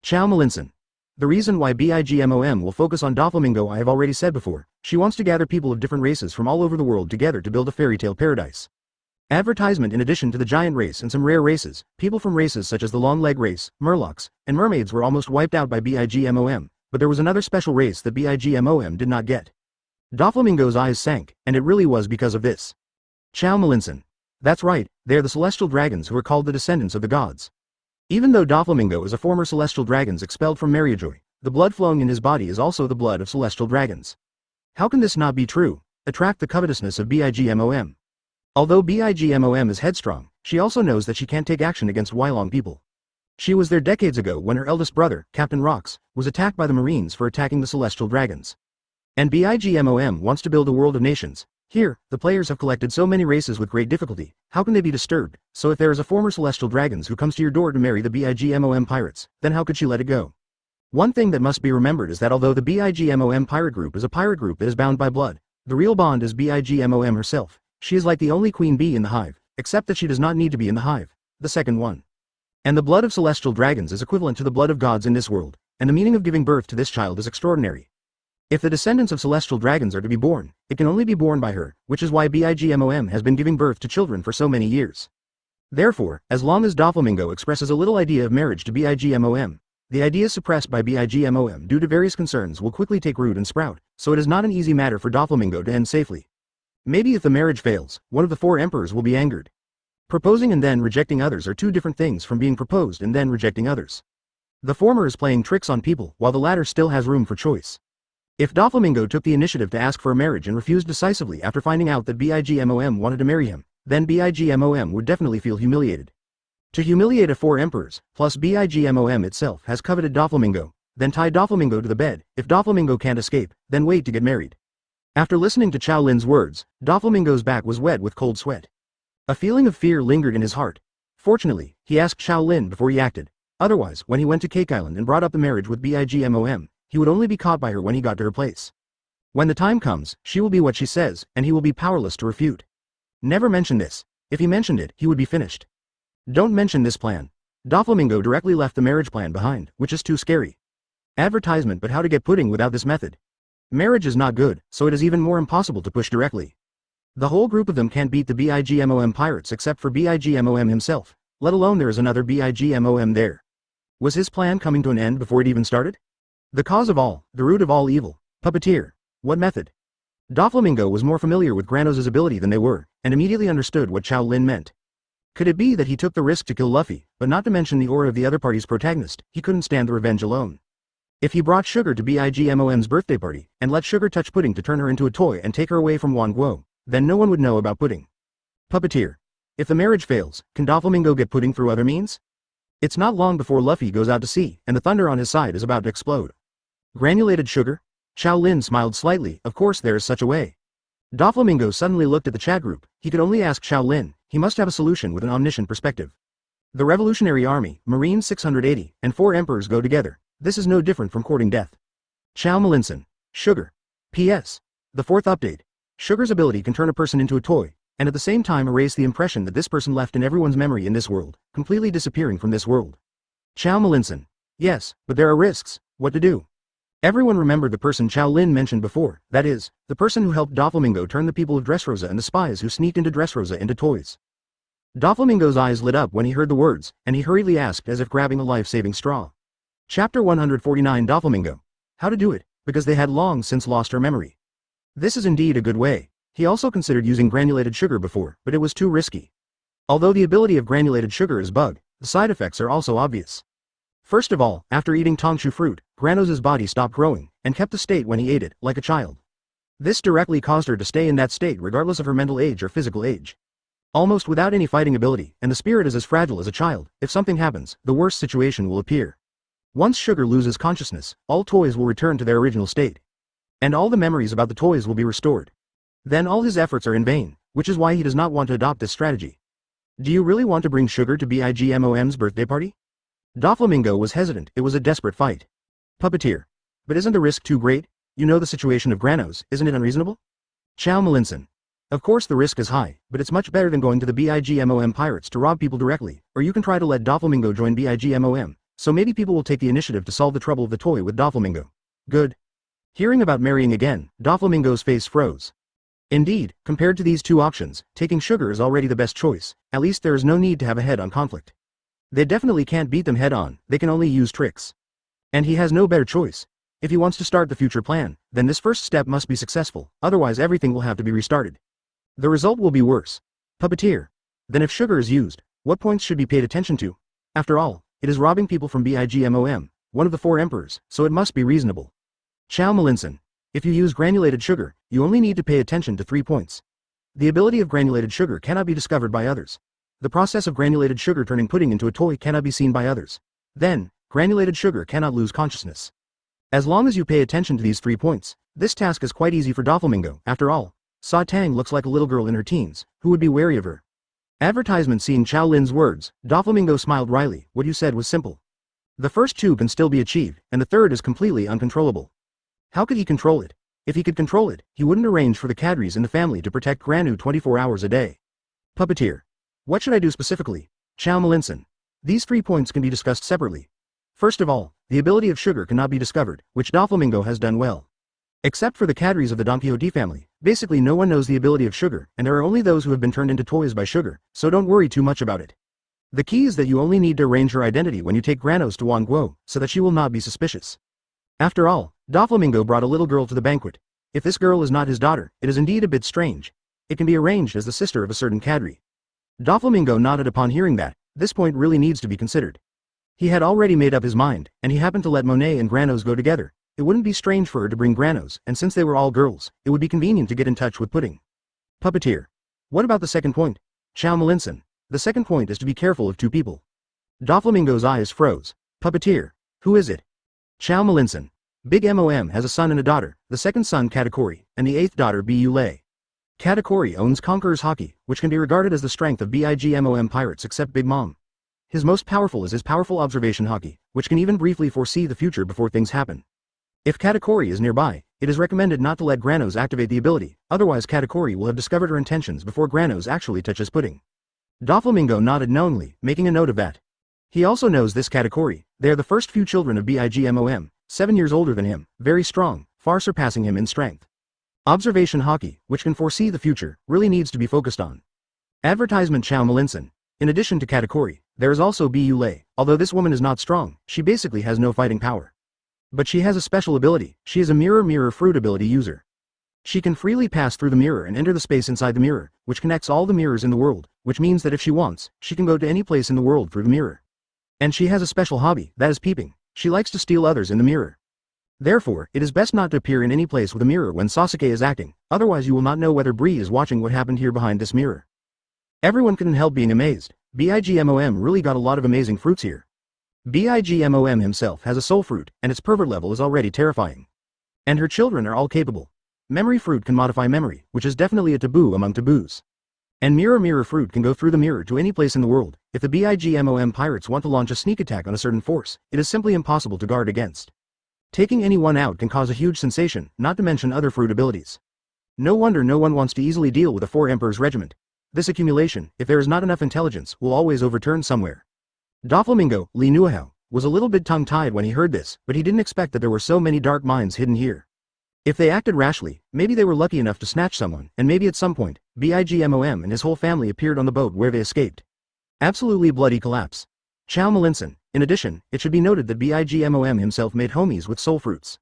Qiao Lin. The reason why BIGMOM will focus on Doflamingo I have already said before. She wants to gather people of different races from all over the world together to build a fairy tale paradise. Advertisement. In addition to the giant race and some rare races, people from races such as the long leg race, Murlocs, and mermaids were almost wiped out by BIGMOM, but there was another special race that BIGMOM did not get. Doflamingo's eyes sank, and it really was because of this. Qiao Lin. That's right, they are the celestial dragons who are called the descendants of the gods. Even though Doflamingo is a former celestial dragon expelled from Mariajoy, the blood flowing in his body is also the blood of celestial dragons. How can this not be true? Attract the covetousness of BIGMOM. Although BIGMOM is headstrong, she also knows that she can't take action against Wylong people. She was there decades ago when her eldest brother, Captain Rox, was attacked by the Marines for attacking the celestial dragons. And BIGMOM wants to build a world of nations. Here, the players have collected so many races with great difficulty, how can they be disturbed? So if there is a former celestial dragons who comes to your door to marry the BIGMOM pirates, then how could she let it go? One thing that must be remembered is that although the BIGMOM pirate group is a pirate group that is bound by blood, the real bond is BIGMOM herself. She is like the only queen bee in the hive, except that she does not need to be in the hive, the second one. And the blood of celestial dragons is equivalent to the blood of gods in this world, and the meaning of giving birth to this child is extraordinary. If the descendants of celestial dragons are to be born, it can only be born by her, which is why BIGMOM has been giving birth to children for so many years. Therefore, as long as Doflamingo expresses a little idea of marriage to BIGMOM, the ideas suppressed by BIGMOM due to various concerns will quickly take root and sprout, so it is not an easy matter for Doflamingo to end safely. Maybe if the marriage fails, one of the four emperors will be angered. Proposing and then rejecting others are two different things from being proposed and then rejecting others. The former is playing tricks on people, while the latter still has room for choice. If Doflamingo took the initiative to ask for a marriage and refused decisively after finding out that BIGMOM wanted to marry him, then BIGMOM would definitely feel humiliated. To humiliate a four emperors, plus BIGMOM itself has coveted Doflamingo, then tie Doflamingo to the bed. If Doflamingo can't escape, then wait to get married. After listening to Qiao Lin's words, Doflamingo's back was wet with cold sweat. A feeling of fear lingered in his heart. Fortunately, he asked Qiao Lin before he acted. Otherwise, when he went to Cake Island and brought up the marriage with BIGMOM, he would only be caught by her when he got to her place. When the time comes, she will be what she says, and he will be powerless to refute. Never mention this. If he mentioned it, he would be finished. Don't mention this plan. Doflamingo directly left the marriage plan behind, which is too scary. Advertisement. But how to get pudding without this method? Marriage is not good, so it is even more impossible to push directly. The whole group of them can't beat the BIGMOM pirates except for BIGMOM himself, let alone there is another BIGMOM there. Was his plan coming to an end before it even started? The cause of all, the root of all evil, Puppeteer. What method? Doflamingo was more familiar with Granos's ability than they were, and immediately understood what Qiao Lin meant. Could it be that he took the risk to kill Luffy, but not to mention the aura of the other party's protagonist, he couldn't stand the revenge alone? If he brought Sugar to BIGMOM's birthday party, and let Sugar touch Pudding to turn her into a toy and take her away from Wan Guo, then no one would know about Pudding. Puppeteer. If the marriage fails, can Doflamingo get Pudding through other means? It's not long before Luffy goes out to sea, and the thunder on his side is about to explode. Granulated sugar? Qiao Lin smiled slightly. Of course there is such a way. Doflamingo suddenly looked at the chat group. He could only ask Qiao Lin. He must have a solution with an omniscient perspective. The Revolutionary Army, Marines 680, and 4 emperors go together. This is no different from courting death. Qiao Lin. Sugar. P.S. The 4th update. Sugar's ability can turn a person into a toy, and at the same time erase the impression that this person left in everyone's memory in this world, completely disappearing from this world. Qiao Lin. Yes, but there are risks. What to do? Everyone remembered the person Qiao Lin mentioned before, that is, the person who helped Doflamingo turn the people of Dressrosa and the spies who sneaked into Dressrosa into toys. Doflamingo's eyes lit up when he heard the words, and he hurriedly asked as if grabbing a life-saving straw. Chapter 149 Doflamingo. How to do it, because they had long since lost her memory. This is indeed a good way. He also considered using granulated sugar before, but it was too risky. Although the ability of granulated sugar is bug, the side effects are also obvious. First of all, after eating Tongshu fruit, Granos's body stopped growing, and kept the state when he ate it, like a child. This directly caused her to stay in that state regardless of her mental age or physical age. Almost without any fighting ability, and the spirit is as fragile as a child. If something happens, the worst situation will appear. Once Sugar loses consciousness, all toys will return to their original state. And all the memories about the toys will be restored. Then all his efforts are in vain, which is why he does not want to adopt this strategy. Do you really want to bring Sugar to BIGMOM's birthday party? Doflamingo was hesitant. It was a desperate fight. Puppeteer. But isn't the risk too great? You know the situation of Granos, isn't it unreasonable? Qiao Lin. Of course the risk is high, but it's much better than going to the BIGMOM pirates to rob people directly, or you can try to let Doflamingo join BIGMOM, so maybe people will take the initiative to solve the trouble of the toy with Doflamingo. Good. Hearing about marrying again, Doflamingo's face froze. Indeed, compared to these two options, taking sugar is already the best choice, at least there is no need to have a head-on conflict. They definitely can't beat them head-on, they can only use tricks. And he has no better choice. If he wants to start the future plan, then this first step must be successful, otherwise everything will have to be restarted. The result will be worse. Puppeteer. Then if sugar is used, what points should be paid attention to? After all, it is robbing people from BIGMOM, one of the 4 emperors, so it must be reasonable. Qiao Lin. If you use granulated sugar, you only need to pay attention to 3 points. The ability of granulated sugar cannot be discovered by others. The process of granulated sugar turning pudding into a toy cannot be seen by others. Then, granulated sugar cannot lose consciousness. As long as you pay attention to these 3 points, this task is quite easy for Doflamingo. After all, Sa Tang looks like a little girl in her teens, who would be wary of her. Advertisement. Seeing Qiao Lin's words, Doflamingo smiled wryly. What you said was simple. The first 2 can still be achieved, and the third is completely uncontrollable. How could he control it? If he could control it, he wouldn't arrange for the cadres in the family to protect Granu 24 hours a day. Puppeteer. What should I do specifically? Qiao Lin. These 3 points can be discussed separately. First of all, the ability of sugar cannot be discovered, which Doflamingo has done well. Except for the cadres of the Don Quixote family, basically no one knows the ability of sugar, and there are only those who have been turned into toys by sugar, so don't worry too much about it. The key is that you only need to arrange her identity when you take Granos to Wanguo, so that she will not be suspicious. After all, Doflamingo brought a little girl to the banquet. If this girl is not his daughter, it is indeed a bit strange. It can be arranged as the sister of a certain cadre. Doflamingo nodded upon hearing that. This point really needs to be considered. He had already made up his mind, and he happened to let Monet and Granos go together. It wouldn't be strange for her to bring Granos, and since they were all girls, it would be convenient to get in touch with Pudding. Puppeteer. What about the second point? Qiao Lin. The second point is to be careful of 2 people. Doflamingo's eyes froze. Puppeteer. Who is it? Qiao Lin. Big MOM has a son and a daughter, the second son Katakuri, and the 8th daughter Bu Lei. Katakuri owns Conqueror's Hockey, which can be regarded as the strength of BIGMOM pirates except Big Mom. His most powerful is his powerful observation hockey, which can even briefly foresee the future before things happen. If Katakuri is nearby, it is recommended not to let Granos activate the ability, otherwise Katakuri will have discovered her intentions before Granos actually touches Pudding. Doflamingo nodded knowingly, making a note of that. He also knows this Katakuri. They are the first few children of BIGMOM, 7 years older than him, very strong, far surpassing him in strength. Observation hockey, which can foresee the future, really needs to be focused on. Advertisement. Qiao Lin. In addition to Katakuri, there is also Bu Lei. Although this woman is not strong, she basically has no fighting power. But she has a special ability. She is a mirror fruit ability user. She can freely pass through the mirror and enter the space inside the mirror, which connects all the mirrors in the world, which means that if she wants, she can go to any place in the world through the mirror. And she has a special hobby, that is peeping. She likes to steal others in the mirror. Therefore, it is best not to appear in any place with a mirror when Sasuke is acting, otherwise you will not know whether Bree is watching what happened here behind this mirror. Everyone couldn't help being amazed. BIGMOM really got a lot of amazing fruits here. BIGMOM himself has a soul fruit, and its pervert level is already terrifying. And her children are all capable. Memory fruit can modify memory, which is definitely a taboo among taboos. And mirror fruit can go through the mirror to any place in the world. If the BIGMOM pirates want to launch a sneak attack on a certain force, it is simply impossible to guard against. Taking anyone out can cause a huge sensation, not to mention other fruit abilities. No wonder no one wants to easily deal with a 4 Emperors regiment. This accumulation, if there is not enough intelligence, will always overturn somewhere. Doflamingo, Li Nuohao, was a little bit tongue-tied when he heard this, but he didn't expect that there were so many dark minds hidden here. If they acted rashly, maybe they were lucky enough to snatch someone, and maybe at some point, BIGMOM and his whole family appeared on the boat where they escaped. Absolutely bloody collapse. Qiao Lin. In addition, it should be noted that BIGMOM himself made homies with soul fruits.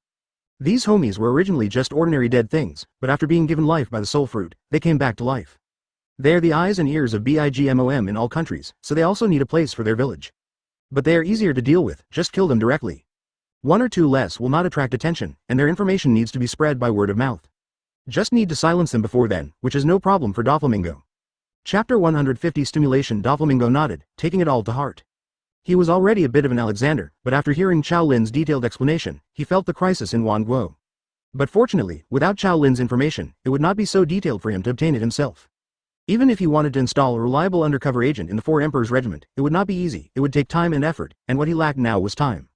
These homies were originally just ordinary dead things, but after being given life by the soul fruit, they came back to life. They are the eyes and ears of BIGMOM in all countries, so they also need a place for their village. But they are easier to deal with, just kill them directly. 1 or 2 less will not attract attention, and their information needs to be spread by word of mouth. Just need to silence them before then, which is no problem for Doflamingo. Chapter 150 Stimulation. Doflamingo nodded, taking it all to heart. He was already a bit of an Alexander, but after hearing Qiao Lin's detailed explanation, he felt the crisis in Wanguo. But fortunately, without Qiao Lin's information, it would not be so detailed for him to obtain it himself. Even if he wanted to install a reliable undercover agent in the 4 Emperors regiment, it would not be easy, it would take time and effort, and what he lacked now was time.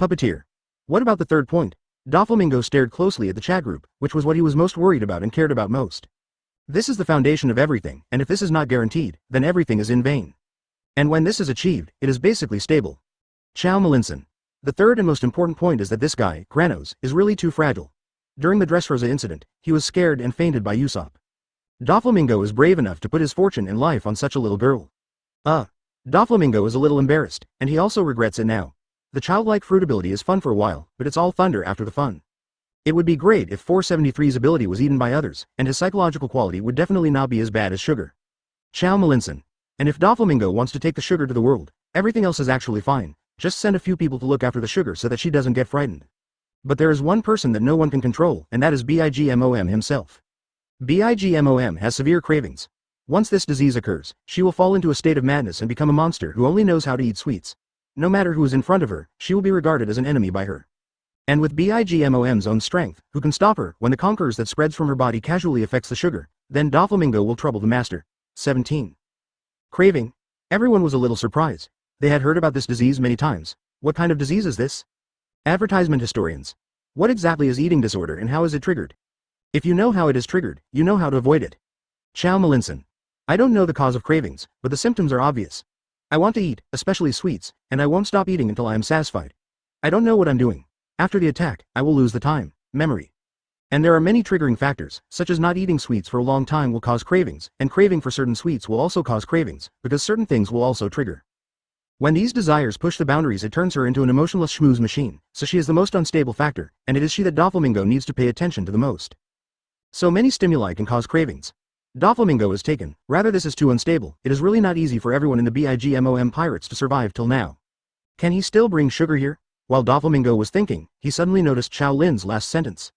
Puppeteer. What about the third point? Doflamingo stared closely at the chat group, which was what he was most worried about and cared about most. This is the foundation of everything, and if this is not guaranteed, then everything is in vain. And when this is achieved, it is basically stable. Qiao Lin. The third and most important point is that this guy, Granos, is really too fragile. During the Dressrosa incident, he was scared and fainted by Usopp. Doflamingo is brave enough to put his fortune and life on such a little girl. Doflamingo is a little embarrassed, and he also regrets it now. The childlike fruit ability is fun for a while, but it's all thunder after the fun. It would be great if 473's ability was eaten by others, and his psychological quality would definitely not be as bad as sugar. Qiao Lin. And if Doflamingo wants to take the sugar to the world, everything else is actually fine, just send a few people to look after the sugar so that she doesn't get frightened. But there is one person that no one can control, and that is Bigmom himself. Bigmom has severe cravings. Once this disease occurs, she will fall into a state of madness and become a monster who only knows how to eat sweets. No matter who is in front of her, she will be regarded as an enemy by her. And with Bigmom's own strength, who can stop her when the conquerors that spreads from her body casually affects the sugar, then Doflamingo will trouble the master. 17. Craving. Everyone was a little surprised. They had heard about this disease many times. What kind of disease is this? Advertisement historians. What exactly is eating disorder and how is it triggered? If you know how it is triggered, you know how to avoid it. Qiao Lin. I don't know the cause of cravings, but the symptoms are obvious. I want to eat, especially sweets, and I won't stop eating until I am satisfied. I don't know what I'm doing. After the attack, I will lose the time, memory. And there are many triggering factors, such as not eating sweets for a long time will cause cravings, and craving for certain sweets will also cause cravings, because certain things will also trigger. When these desires push the boundaries, it turns her into an emotionless schmooze machine, so she is the most unstable factor, and it is she that Doflamingo needs to pay attention to the most. So many stimuli can cause cravings. Doflamingo is taken, rather this is too unstable, it is really not easy for everyone in the Bigmom pirates to survive till now. Can he still bring sugar here? While Doflamingo was thinking, he suddenly noticed Qiao Lin's last sentence.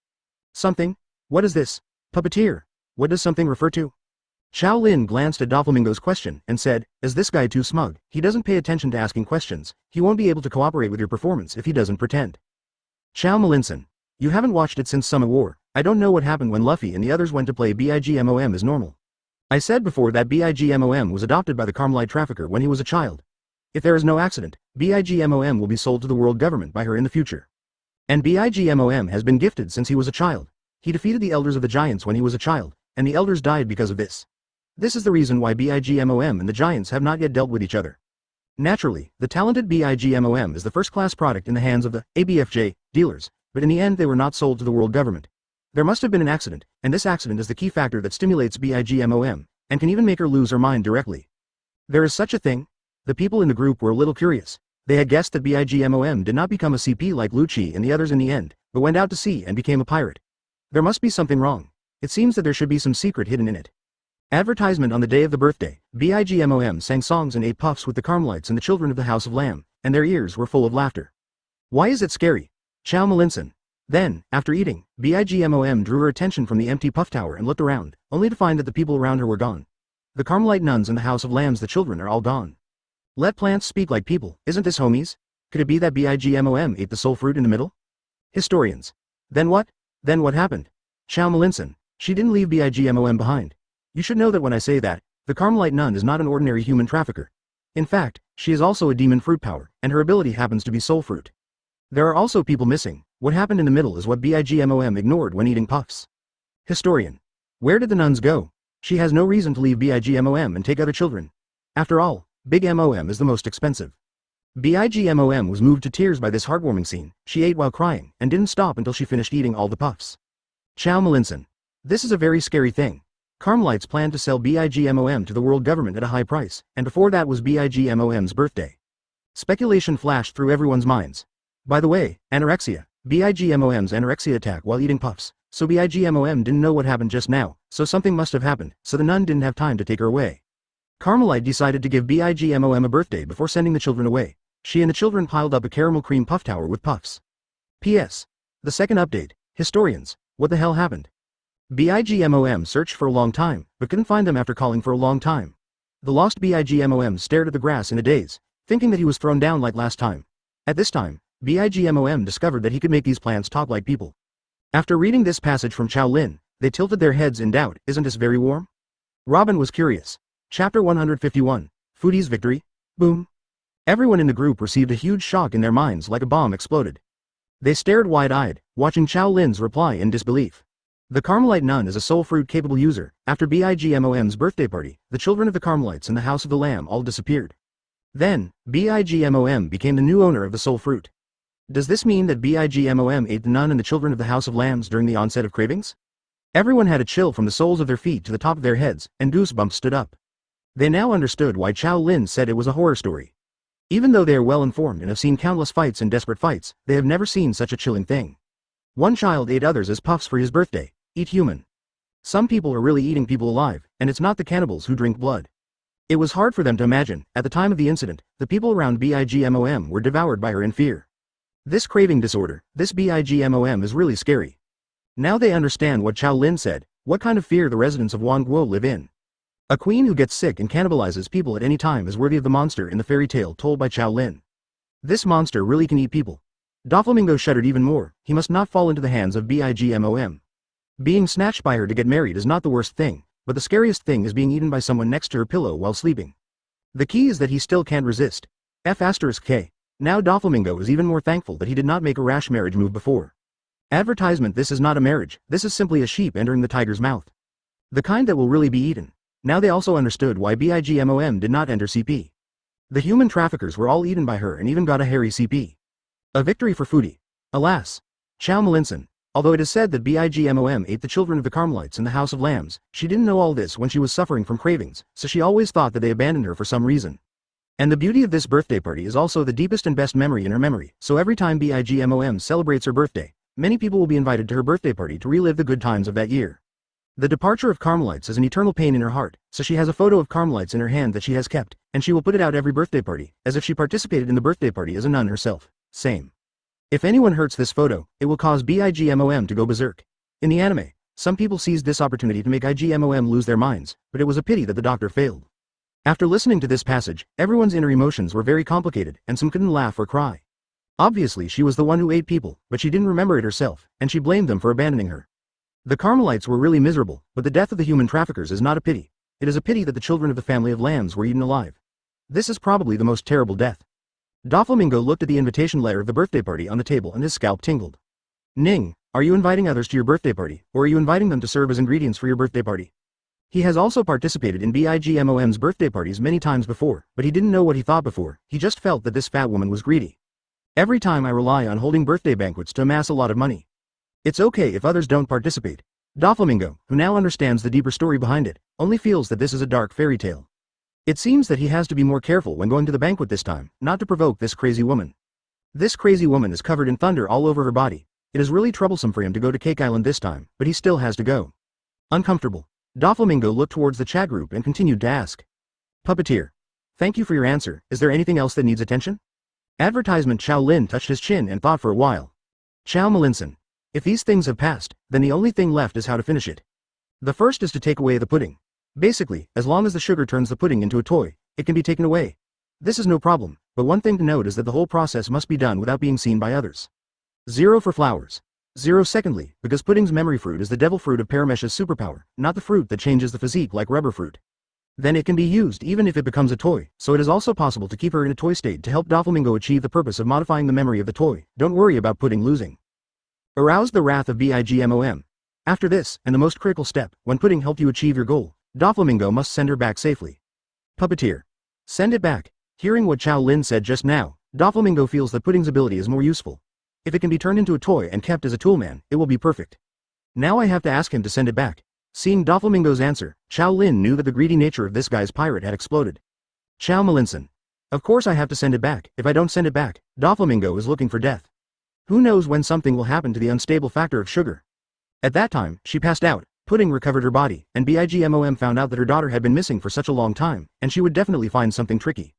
Something? What is this? Puppeteer. What does something refer to? Qiao Lin glanced at Doflamingo's question and said, is this guy too smug? He doesn't pay attention to asking questions. He won't be able to cooperate with your performance if he doesn't pretend. Qiao Lin. You haven't watched it since Summer War. I don't know what happened when Luffy and the others went to play Bigmom as normal. I said before that Bigmom was adopted by the Carmelite trafficker when he was a child. If there is no accident, Bigmom will be sold to the world government by her in the future. And Bigmom has been gifted since he was a child. He defeated the elders of the giants when he was a child, and the elders died because of this. This is the reason why Bigmom and the giants have not yet dealt with each other. Naturally, the talented Bigmom is the first-class product in the hands of the ABFJ dealers, but in the end they were not sold to the world government. There must have been an accident, and this accident is the key factor that stimulates Bigmom, and can even make her lose her mind directly. There is such a thing? The people in the group were a little curious. They had guessed that Bigmom did not become a CP like Luchi and the others in the end, but went out to sea and became a pirate. There must be something wrong. It seems that there should be some secret hidden in it. Advertisement on the day of the birthday, Bigmom sang songs and ate puffs with the Carmelites and the children of the House of Lamb, and their ears were full of laughter. Why is it scary? Qiao Lin. Then, after eating, Bigmom drew her attention from the empty puff tower and looked around, only to find that the people around her were gone. The Carmelite nuns and the House of Lambs, the children, are all gone. Let plants speak like people, isn't this homies? Could it be that Bigmom ate the soul fruit in the middle? Historians. Then what? Then what happened? Qiao Lin. She didn't leave Bigmom behind. You should know that when I say that, the Carmelite nun is not an ordinary human trafficker. In fact, she is also a demon fruit power, and her ability happens to be soul fruit. There are also people missing. What happened in the middle is what Bigmom ignored when eating puffs. Historian. Where did the nuns go? She has no reason to leave Bigmom and take other children. After all, Big Mom is the most expensive. Bigmom was moved to tears by this heartwarming scene. She ate while crying, and didn't stop until she finished eating all the puffs. Qiao Lin. This is a very scary thing. Carmelites planned to sell Bigmom to the world government at a high price, and before that was Bigmom's birthday. Speculation flashed through everyone's minds. By the way, anorexia. Bigmom's anorexia attack while eating puffs, so Bigmom didn't know what happened just now, so something must have happened, so the nun didn't have time to take her away. Carmelite decided to give Bigmom a birthday before sending the children away. She and the children piled up a caramel cream puff tower with puffs. P.S. The second update. Historians, what the hell happened? Bigmom searched for a long time, but couldn't find them after calling for a long time. The lost Bigmom stared at the grass in a daze, thinking that he was thrown down like last time. At this time, Bigmom discovered that he could make these plants talk like people. After reading this passage from Qiao Lin, they tilted their heads in doubt. Isn't this very warm? Robin was curious. Chapter 151. Foodie's Victory? Boom. Everyone in the group received a huge shock in their minds like a bomb exploded. They stared wide-eyed, watching Qiao Lin's reply in disbelief. The Carmelite nun is a soul fruit capable user. After Bigmom's birthday party, the children of the Carmelites and the House of the Lamb all disappeared. Then, Bigmom became the new owner of the soul fruit. Does this mean that Bigmom ate the nun and the children of the House of Lambs during the onset of cravings? Everyone had a chill from the soles of their feet to the top of their heads, and goosebumps stood up. They now understood why Qiao Lin said it was a horror story. Even though they are well informed and have seen countless fights and desperate fights, they have never seen such a chilling thing. One child ate others as puffs for his birthday. Eat human. Some people are really eating people alive, and it's not the cannibals who drink blood. It was hard for them to imagine. At the time of the incident, the people around Bigmom were devoured by her in fear. This craving disorder, this Bigmom is really scary. Now they understand what Qiao Lin said, what kind of fear the residents of Wanguo live in. A queen who gets sick and cannibalizes people at any time is worthy of the monster in the fairy tale told by Qiao Lin. This monster really can eat people. Doflamingo shuddered even more. He must not fall into the hands of Bigmom. Being snatched by her to get married is not the worst thing, but the scariest thing is being eaten by someone next to her pillow while sleeping. The key is that he still can't resist. F***K. Now Doflamingo is even more thankful that he did not make a rash marriage move before. Advertisement: this is not a marriage, this is simply a sheep entering the tiger's mouth. The kind that will really be eaten. Now they also understood why Bigmom did not enter CP. The human traffickers were all eaten by her and even got a hairy CP. A victory for Foodie. Alas. Qiao Lin. Although it is said that Bigmom ate the children of the Carmelites and the House of Lambs, she didn't know all this when she was suffering from cravings, so she always thought that they abandoned her for some reason. And the beauty of this birthday party is also the deepest and best memory in her memory, so every time Bigmom celebrates her birthday, many people will be invited to her birthday party to relive the good times of that year. The departure of Carmelites is an eternal pain in her heart, so she has a photo of Carmelites in her hand that she has kept, and she will put it out every birthday party, as if she participated in the birthday party as a nun herself. Same. If anyone hurts this photo, it will cause Bigmom to go berserk. In the anime, some people seized this opportunity to make Igmom lose their minds, but it was a pity that the doctor failed. After listening to this passage, everyone's inner emotions were very complicated, and some couldn't laugh or cry. Obviously she was the one who ate people, but she didn't remember it herself, and she blamed them for abandoning her. The Carmelites were really miserable, but the death of the human traffickers is not a pity. It is a pity that the children of the family of lambs were eaten alive. This is probably the most terrible death. Doflamingo looked at the invitation letter of the birthday party on the table and his scalp tingled. Ning, are you inviting others to your birthday party, or are you inviting them to serve as ingredients for your birthday party? He has also participated in Bigmom's birthday parties many times before, but he didn't know what he thought before. He just felt that this fat woman was greedy. Every time I rely on holding birthday banquets to amass a lot of money. It's okay if others don't participate. Doflamingo, who now understands the deeper story behind it, only feels that this is a dark fairy tale. It seems that he has to be more careful when going to the banquet this time, not to provoke this crazy woman. This crazy woman is covered in thunder all over her body. It is really troublesome for him to go to Cake Island this time, but he still has to go. Uncomfortable. Doflamingo looked towards the chat group and continued to ask. Puppeteer. Thank you for your answer. Is there anything else that needs attention? Advertisement. Qiao Lin touched his chin and thought for a while. Qiao Lin. If these things have passed, then the only thing left is how to finish it. The first is to take away the pudding. Basically, as long as the sugar turns the pudding into a toy, it can be taken away. This is no problem, but one thing to note is that the whole process must be done without being seen by others. 0 for flowers. 0 secondly, because pudding's memory fruit is the devil fruit of Paramesh's superpower, not the fruit that changes the physique like rubber fruit. Then it can be used even if it becomes a toy, so it is also possible to keep her in a toy state to help Doflamingo achieve the purpose of modifying the memory of the toy. Don't worry about pudding losing. Arouse the wrath of Bigmom. After this, and the most critical step, when pudding helped you achieve your goal, Doflamingo must send her back safely. Puppeteer. Send it back. Hearing what Qiao Lin said just now, Doflamingo feels that pudding's ability is more useful. If it can be turned into a toy and kept as a toolman, it will be perfect. Now I have to ask him to send it back. Seeing Doflamingo's answer, Qiao Lin knew that the greedy nature of this guy's pirate had exploded. Qiao Lin. Of course I have to send it back. If I don't send it back, Doflamingo is looking for death. Who knows when something will happen to the unstable factor of sugar. At that time, she passed out. Pudding recovered her body, and Bigmom found out that her daughter had been missing for such a long time, and she would definitely find something tricky.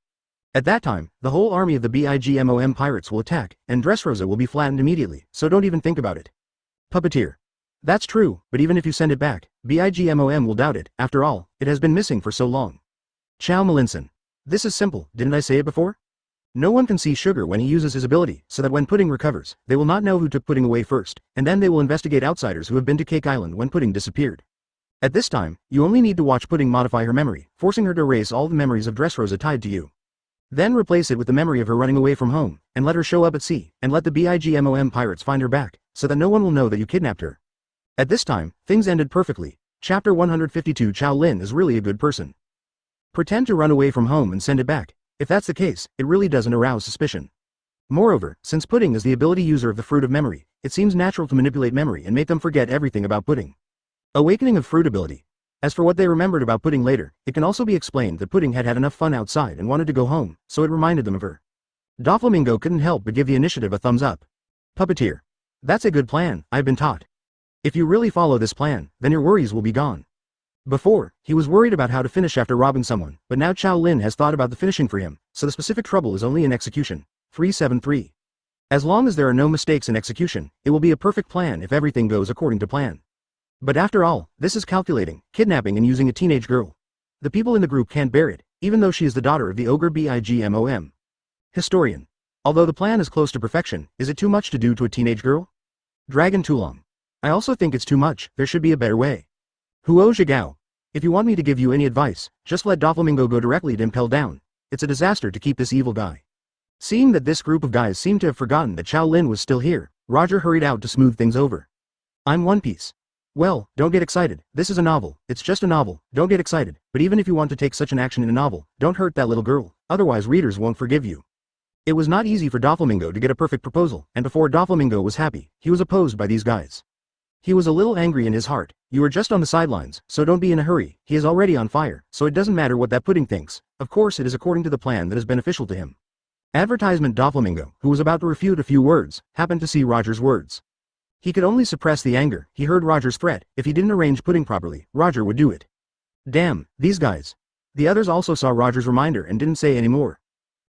At that time, the whole army of the Bigmom pirates will attack, and Dressrosa will be flattened immediately, so don't even think about it. Puppeteer. That's true, but even if you send it back, Bigmom will doubt it. After all, it has been missing for so long. Qiao Lin. This is simple, didn't I say it before? No one can see sugar when he uses his ability, so that when pudding recovers, they will not know who took pudding away first, and then they will investigate outsiders who have been to Cake Island when pudding disappeared. At this time, you only need to watch pudding modify her memory, forcing her to erase all the memories of Dressrosa tied to you. Then replace it with the memory of her running away from home, and let her show up at sea, and let the Bigmom pirates find her back, so that no one will know that you kidnapped her. At this time, things ended perfectly. Chapter 152 Qiao Lin is really a good person. Pretend to run away from home and send it back. If that's the case, it really doesn't arouse suspicion. Moreover, since Pudding is the ability user of the Fruit of Memory, it seems natural to manipulate memory and make them forget everything about Pudding. Awakening of Fruit ability. As for what they remembered about Pudding later, it can also be explained that Pudding had had enough fun outside and wanted to go home, so it reminded them of her. Doflamingo couldn't help but give the initiative a thumbs up. Puppeteer. That's a good plan, I've been taught. If you really follow this plan, then your worries will be gone. Before, he was worried about how to finish after robbing someone, but now Qiao Lin has thought about the finishing for him, so the specific trouble is only in execution. 373. As long as there are no mistakes in execution, it will be a perfect plan if everything goes according to plan. But after all, this is calculating, kidnapping and using a teenage girl. The people in the group can't bear it, even though she is the daughter of the ogre Bigmom. Historian. Although the plan is close to perfection, is it too much to do to a teenage girl? Dragon Tulong. I also think it's too much, there should be a better way. Huo Zhigao. If you want me to give you any advice, just let Doflamingo go directly to impel down. It's a disaster to keep this evil guy. Seeing that this group of guys seemed to have forgotten that Qiao Lin was still here, Roger hurried out to smooth things over. I'm One Piece. Well, don't get excited, this is a novel, it's just a novel, don't get excited, but even if you want to take such an action in a novel, don't hurt that little girl, otherwise readers won't forgive you. It was not easy for Doflamingo to get a perfect proposal, and before Doflamingo was happy, he was opposed by these guys. He was a little angry in his heart. You are just on the sidelines, so don't be in a hurry, he is already on fire, so it doesn't matter what that Pudding thinks, of course it is according to the plan that is beneficial to him. Advertisement Doflamingo, who was about to refute a few words, happened to see Roger's words. He could only suppress the anger, he heard Roger's threat, if he didn't arrange Pudding properly, Roger would do it. Damn, these guys. The others also saw Roger's reminder and didn't say any more.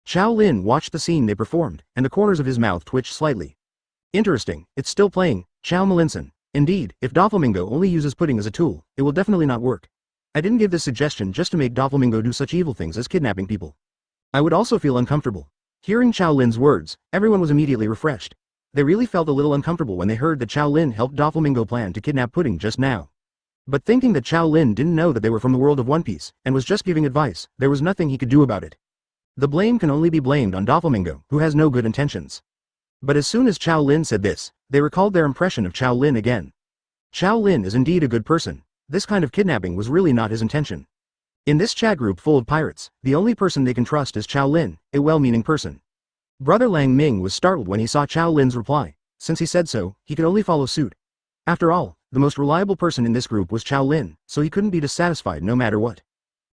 Qiao Lin watched the scene they performed, and the corners of his mouth twitched slightly. Interesting, it's still playing, Qiao Malinson. Indeed, if Doflamingo only uses Pudding as a tool, it will definitely not work. I didn't give this suggestion just to make Doflamingo do such evil things as kidnapping people. I would also feel uncomfortable. Hearing Qiao Lin's words, everyone was immediately refreshed. They really felt a little uncomfortable when they heard that Qiao Lin helped Doflamingo plan to kidnap Pudding just now. But thinking that Qiao Lin didn't know that they were from the world of One Piece, and was just giving advice, there was nothing he could do about it. The blame can only be blamed on Doflamingo, who has no good intentions. But as soon as Qiao Lin said this, they recalled their impression of Qiao Lin again. Qiao Lin is indeed a good person. This kind of kidnapping was really not his intention. In this chat group full of pirates, the only person they can trust is Qiao Lin, a well-meaning person. Brother Lang Ming was startled when he saw Qiao Lin's reply. Since he said so, he could only follow suit. After all, the most reliable person in this group was Qiao Lin, so he couldn't be dissatisfied no matter what.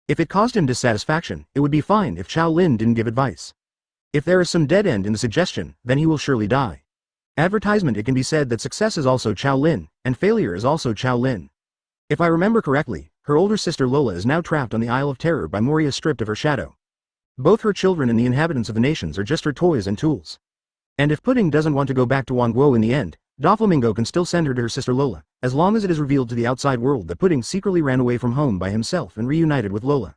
If it caused him dissatisfaction, it would be fine if Qiao Lin didn't give advice. If there is some dead end in the suggestion, then he will surely die. Advertisement. It can be said that success is also Qiao Lin, and failure is also Qiao Lin. If I remember correctly, her older sister Lola is now trapped on the Isle of Terror by Moria, stripped of her shadow. Both her children and the inhabitants of the nations are just her toys and tools. And if Pudding doesn't want to go back to Wangguo in the end, Doflamingo can still send her to her sister Lola, as long as it is revealed to the outside world that Pudding secretly ran away from home by himself and reunited with Lola.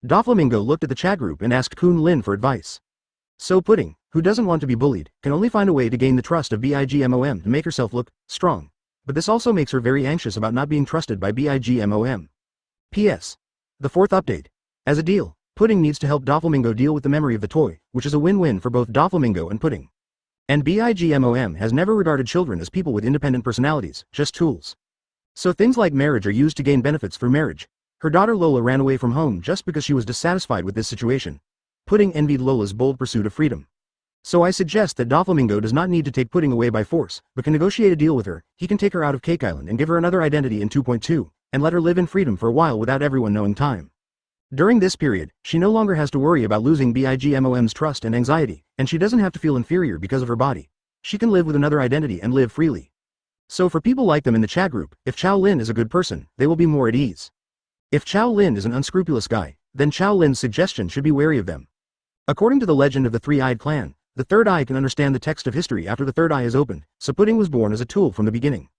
Doflamingo looked at the chat group and asked Kun Lin for advice. So Pudding, who doesn't want to be bullied, can only find a way to gain the trust of Bigmom to make herself look strong. But this also makes her very anxious about not being trusted by Bigmom. P.S. The fourth update. As a deal, Pudding needs to help Doflamingo deal with the memory of the toy, which is a win-win for both Doflamingo and Pudding. And Bigmom has never regarded children as people with independent personalities, just tools. So things like marriage are used to gain benefits through marriage. Her daughter Lola ran away from home just because she was dissatisfied with this situation. Pudding envied Lola's bold pursuit of freedom. So I suggest that Doflamingo does not need to take Pudding away by force, but can negotiate a deal with her. He can take her out of Cake Island and give her another identity in 2.2, and let her live in freedom for a while without everyone knowing time. During this period, she no longer has to worry about losing Bigmom's trust and anxiety, and she doesn't have to feel inferior because of her body. She can live with another identity and live freely. So for people like them in the chat group, if Qiao Lin is a good person, they will be more at ease. If Qiao Lin is an unscrupulous guy, then Qiao Lin's suggestion should be wary of them. According to the legend of the three-eyed clan, the third eye can understand the text of history after the third eye is opened, so Pudding was born as a tool from the beginning.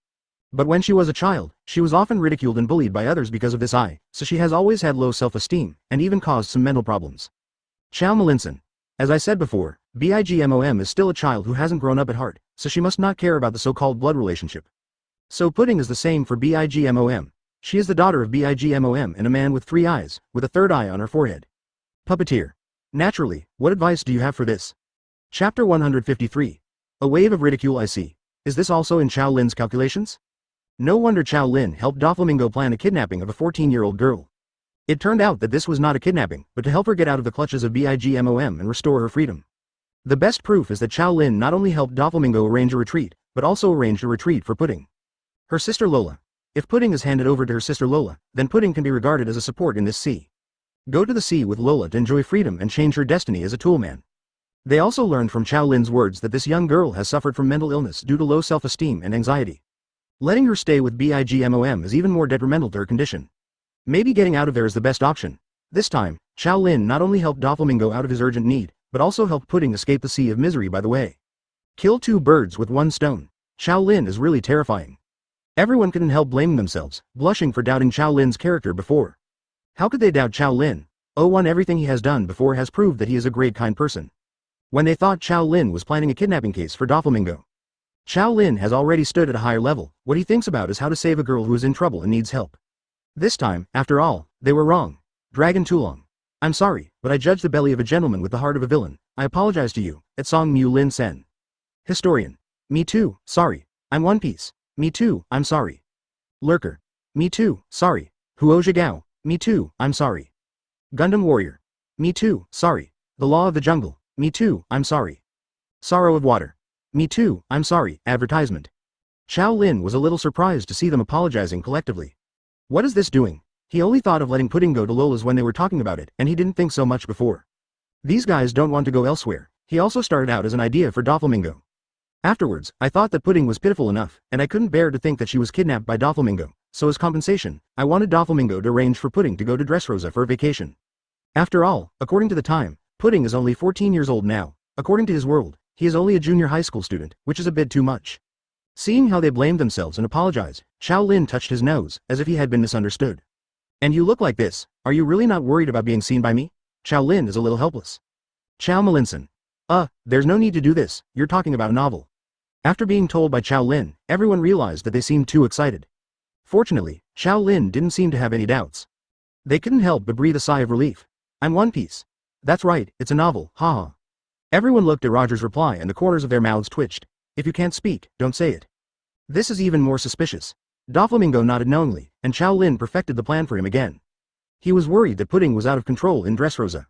But when she was a child, she was often ridiculed and bullied by others because of this eye, so she has always had low self-esteem, and even caused some mental problems. Qiao Malinson. As I said before, Bigmom is still a child who hasn't grown up at heart, so she must not care about the so-called blood relationship. So Pudding is the same for Bigmom. She is the daughter of Bigmom and a man with 3 eyes, with a third eye on her forehead. Puppeteer. Naturally, what advice do you have for this? Chapter 153. A wave of ridicule I see. Is this also in Qiao Lin's calculations? No wonder Qiao Lin helped Doflamingo plan a kidnapping of a 14-year-old girl. It turned out that this was not a kidnapping, but to help her get out of the clutches of Bigmom and restore her freedom. The best proof is that Qiao Lin not only helped Doflamingo arrange a retreat, but also arranged a retreat for Pudding. Her sister Lola. If Pudding is handed over to her sister Lola, then Pudding can be regarded as a support in this sea. Go to the sea with Lola to enjoy freedom and change her destiny as a toolman. They also learned from Qiao Lin's words that this young girl has suffered from mental illness due to low self-esteem and anxiety. Letting her stay with Bigmom is even more detrimental to her condition. Maybe getting out of there is the best option. This time, Qiao Lin not only helped Doflamingo out of his urgent need, but also helped Pudding escape the sea of misery by the way. Kill two birds with one stone. Qiao Lin is really terrifying. Everyone couldn't help blaming themselves, blushing for doubting Qiao Lin's character before. How could they doubt Qiao Lin? Everything he has done before has proved that he is a great kind person. When they thought Qiao Lin was planning a kidnapping case for Doflamingo. Qiao Lin has already stood at a higher level. What he thinks about is how to save a girl who is in trouble and needs help. This time, after all, they were wrong. Dragon Tulong. I'm sorry, but I judge the belly of a gentleman with the heart of a villain. I apologize to you, at Song Mu Lin Sen. Historian. Me too, sorry. I'm One Piece. Me too, I'm sorry. Lurker. Me too, sorry. Huo Zhigao. Me too, I'm sorry. Gundam Warrior. Me too, sorry. The Law of the Jungle. Me too, I'm sorry. Sorrow of Water. Me too, I'm sorry. Advertisement. Qiao Lin was a little surprised to see them apologizing collectively. What is this doing? He only thought of letting Pudding go to Lola's when they were talking about it, and he didn't think so much before. These guys don't want to go elsewhere. He also started out as an idea for Doflamingo. Afterwards, I thought that Pudding was pitiful enough, and I couldn't bear to think that she was kidnapped by Doflamingo, so as compensation, I wanted Doflamingo to arrange for Pudding to go to Dressrosa for a vacation. After all, according to the time, Pudding is only 14 years old now. According to his world, he is only a junior high school student, which is a bit too much. Seeing how they blamed themselves and apologized, Qiao Lin touched his nose, as if he had been misunderstood. And you look like this, are you really not worried about being seen by me? Qiao Lin is a little helpless. Qiao Malinson. There's no need to do this, you're talking about a novel. After being told by Qiao Lin, everyone realized that they seemed too excited. Fortunately, Qiao Lin didn't seem to have any doubts. They couldn't help but breathe a sigh of relief. I'm One Piece. That's right, it's a novel, haha. Everyone looked at Roger's reply and the corners of their mouths twitched. If you can't speak, don't say it. This is even more suspicious. Doflamingo nodded knowingly, and Qiao Lin perfected the plan for him again. He was worried that Pudding was out of control in Dressrosa.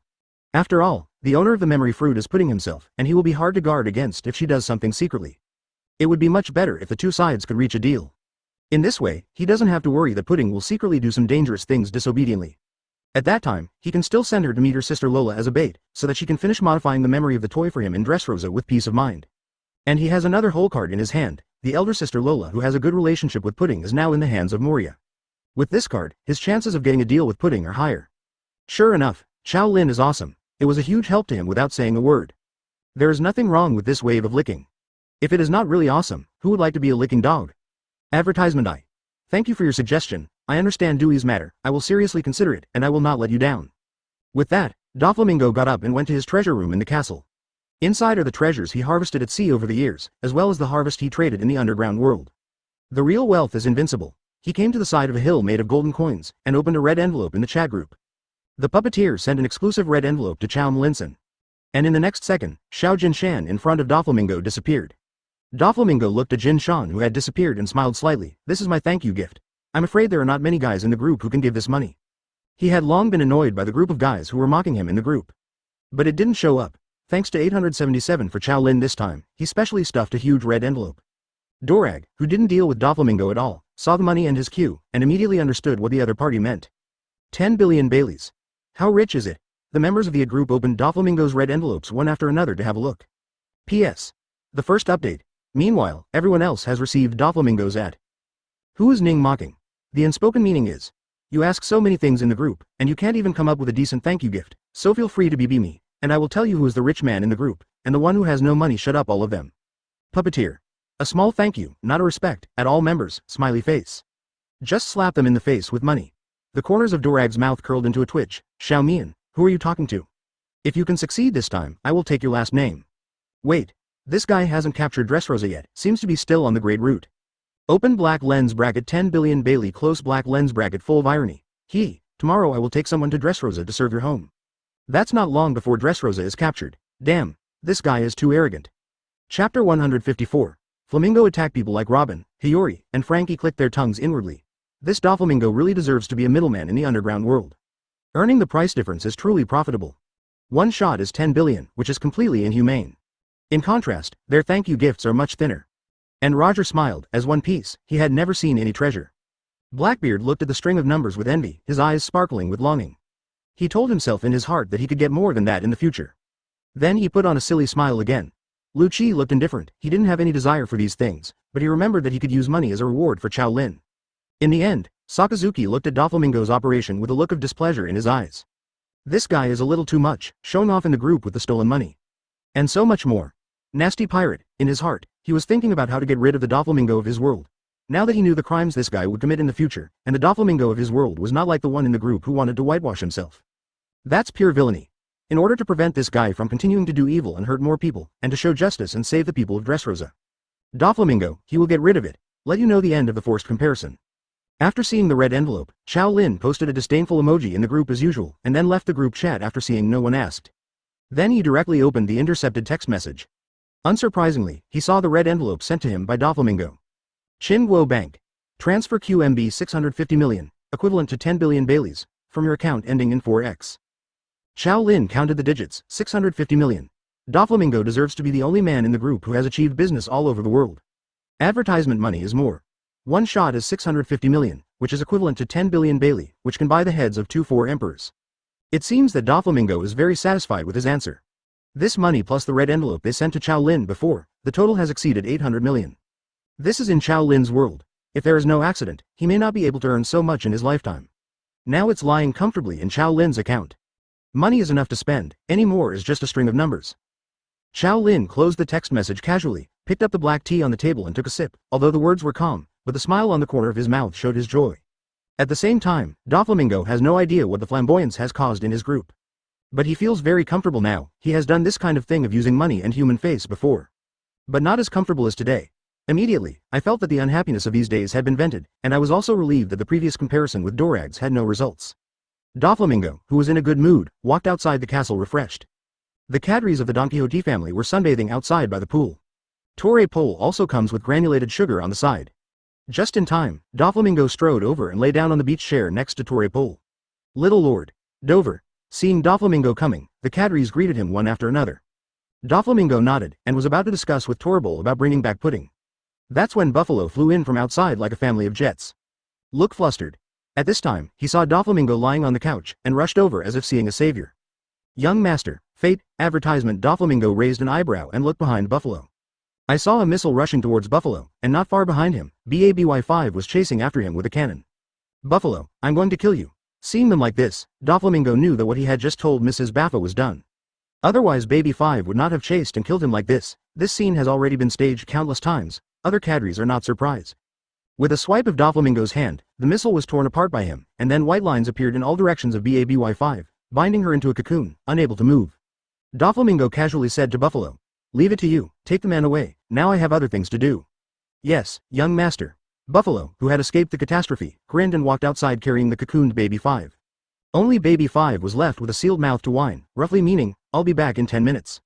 After all, the owner of the memory fruit is Pudding himself, and he will be hard to guard against if she does something secretly. It would be much better if the two sides could reach a deal. In this way, he doesn't have to worry that Pudding will secretly do some dangerous things disobediently. At that time, he can still send her to meet her sister Lola as a bait, so that she can finish modifying the memory of the toy for him in Dressrosa with peace of mind. And he has another whole card in his hand. The elder sister Lola, who has a good relationship with Pudding, is now in the hands of Moria. With this card, his chances of getting a deal with Pudding are higher. Sure enough, Qiao Lin is awesome. It was a huge help to him without saying a word. There is nothing wrong with this wave of licking. If it is not really awesome, who would like to be a licking dog? Advertisement. Thank you for your suggestion. I understand Dewey's matter. I will seriously consider it, and I will not let you down. With that, Doflamingo got up and went to his treasure room in the castle. Inside are the treasures he harvested at sea over the years, as well as the harvest he traded in the underground world. The real wealth is invincible. He came to the side of a hill made of golden coins, and opened a red envelope in the chat group. The puppeteer sent an exclusive red envelope to Qiao Malinson. And in the next second, Xiao Jinshan in front of Doflamingo disappeared. Doflamingo looked at Jinshan who had disappeared and smiled slightly. This is my thank you gift. I'm afraid there are not many guys in the group who can give this money. He had long been annoyed by the group of guys who were mocking him in the group. But it didn't show up. Thanks to 877 for Qiao Lin this time, he specially stuffed a huge red envelope. Dorag, who didn't deal with Doflamingo at all, saw the money and his cue, and immediately understood what the other party meant. 10 billion Baileys. How rich is it? The members of the group opened Doflamingo's red envelopes one after another to have a look. P.S. The first update. Meanwhile, everyone else has received Doflamingo's ad. Who is Ning mocking? The unspoken meaning is, you ask so many things in the group, and you can't even come up with a decent thank you gift, so feel free to BB me, and I will tell you who is the rich man in the group, and the one who has no money. Shut up all of them. Puppeteer. A small thank you, not a respect, at all members, smiley face. Just slap them in the face with money. The corners of Dorag's mouth curled into a twitch. Xiaomian, who are you talking to? If you can succeed this time, I will take your last name. Wait. This guy hasn't captured Dressrosa yet, seems to be still on the great route. Open black lens bracket 10 billion Bailey close black lens bracket full of irony. Tomorrow I will take someone to Dressrosa to serve your home. That's not long before Dressrosa is captured. Damn, this guy is too arrogant. Chapter 154. Flamingo attack people like Robin, Hiyori, and Frankie click their tongues inwardly. This Doflamingo really deserves to be a middleman in the underground world. Earning the price difference is truly profitable. One shot is 10 billion, which is completely inhumane. In contrast, their thank you gifts are much thinner. And Roger smiled, as One Piece, he had never seen any treasure. Blackbeard looked at the string of numbers with envy, his eyes sparkling with longing. He told himself in his heart that he could get more than that in the future. Then he put on a silly smile again. Luchi looked indifferent, he didn't have any desire for these things, but he remembered that he could use money as a reward for Qiao Lin. In the end, Sakazuki looked at Doflamingo's operation with a look of displeasure in his eyes. This guy is a little too much, showing off in the group with the stolen money. And so much more. Nasty pirate, in his heart, he was thinking about how to get rid of the Doflamingo of his world. Now that he knew the crimes this guy would commit in the future, and the Doflamingo of his world was not like the one in the group who wanted to whitewash himself. That's pure villainy. In order to prevent this guy from continuing to do evil and hurt more people, and to show justice and save the people of Dressrosa. Doflamingo, he will get rid of it, let you know the end of the forced comparison. After seeing the red envelope, Qiao Lin posted a disdainful emoji in the group as usual, and then left the group chat after seeing no one asked. Then he directly opened the intercepted text message. Unsurprisingly, he saw the red envelope sent to him by Doflamingo. Chin Guo Bank. Transfer QMB 650 million, equivalent to 10 billion Baileys, from your account ending in 4x. Qiao Lin counted the digits, 650 million. Doflamingo deserves to be the only man in the group who has achieved business all over the world. Advertisement money is more. One shot is 650 million, which is equivalent to 10 billion Bailey, which can buy the heads of 4 emperors. It seems that Doflamingo is very satisfied with his answer. This money plus the red envelope they sent to Qiao Lin before, the total has exceeded 800 million. This is in Qiao Lin's world. If there is no accident, he may not be able to earn so much in his lifetime. Now it's lying comfortably in Qiao Lin's account. Money is enough to spend, any more is just a string of numbers. Qiao Lin closed the text message casually, picked up the black tea on the table and took a sip, although the words were calm, but the smile on the corner of his mouth showed his joy. At the same time, Doflamingo has no idea what the flamboyance has caused in his group. But he feels very comfortable now, he has done this kind of thing of using money and human face before. But not as comfortable as today. Immediately, I felt that the unhappiness of these days had been vented, and I was also relieved that the previous comparison with Dorags had no results. Doflamingo, who was in a good mood, walked outside the castle refreshed. The cadres of the Don Quixote family were sunbathing outside by the pool. Torre pole also comes with granulated sugar on the side. Just in time, Doflamingo strode over and lay down on the beach chair next to Torre pole. Little Lord Dover. Seeing Doflamingo coming, the cadres greeted him one after another. Doflamingo nodded, and was about to discuss with Torbol about bringing back pudding. That's when Buffalo flew in from outside like a family of jets. Look flustered. At this time, he saw Doflamingo lying on the couch, and rushed over as if seeing a savior. Young master, fate, advertisement. Doflamingo raised an eyebrow and looked behind Buffalo. I saw a missile rushing towards Buffalo, and not far behind him, BABY-5 was chasing after him with a cannon. Buffalo, I'm going to kill you. Seeing them like this, Doflamingo knew that what he had just told Mrs. Baffa was done. Otherwise Baby 5 would not have chased and killed him like this. This scene has already been staged countless times. Other cadres are not surprised. With a swipe of Doflamingo's hand, the missile was torn apart by him, and then white lines appeared in all directions of BABY-5, binding her into a cocoon, unable to move. Doflamingo casually said to Buffalo, "Leave it to you, take the man away, now I have other things to do." "Yes, young master." Buffalo, who had escaped the catastrophe, grinned and walked outside carrying the cocooned Baby 5. Only Baby 5 was left with a sealed mouth to whine, roughly meaning, "I'll be back in 10 minutes.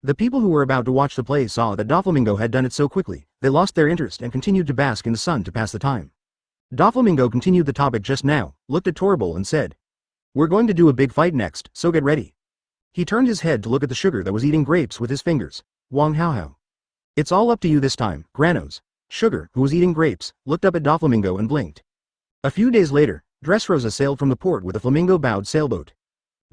The people who were about to watch the play saw that Doflamingo had done it so quickly, they lost their interest and continued to bask in the sun to pass the time. Doflamingo continued the topic just now, looked at Torbol and said, "We're going to do a big fight next, so get ready." He turned his head to look at the sugar that was eating grapes with his fingers. Wong Hao Hao. "It's all up to you this time, Granos." Sugar, who was eating grapes, looked up at Doflamingo and blinked. A few days later, Dressrosa sailed from the port with a flamingo-bowed sailboat.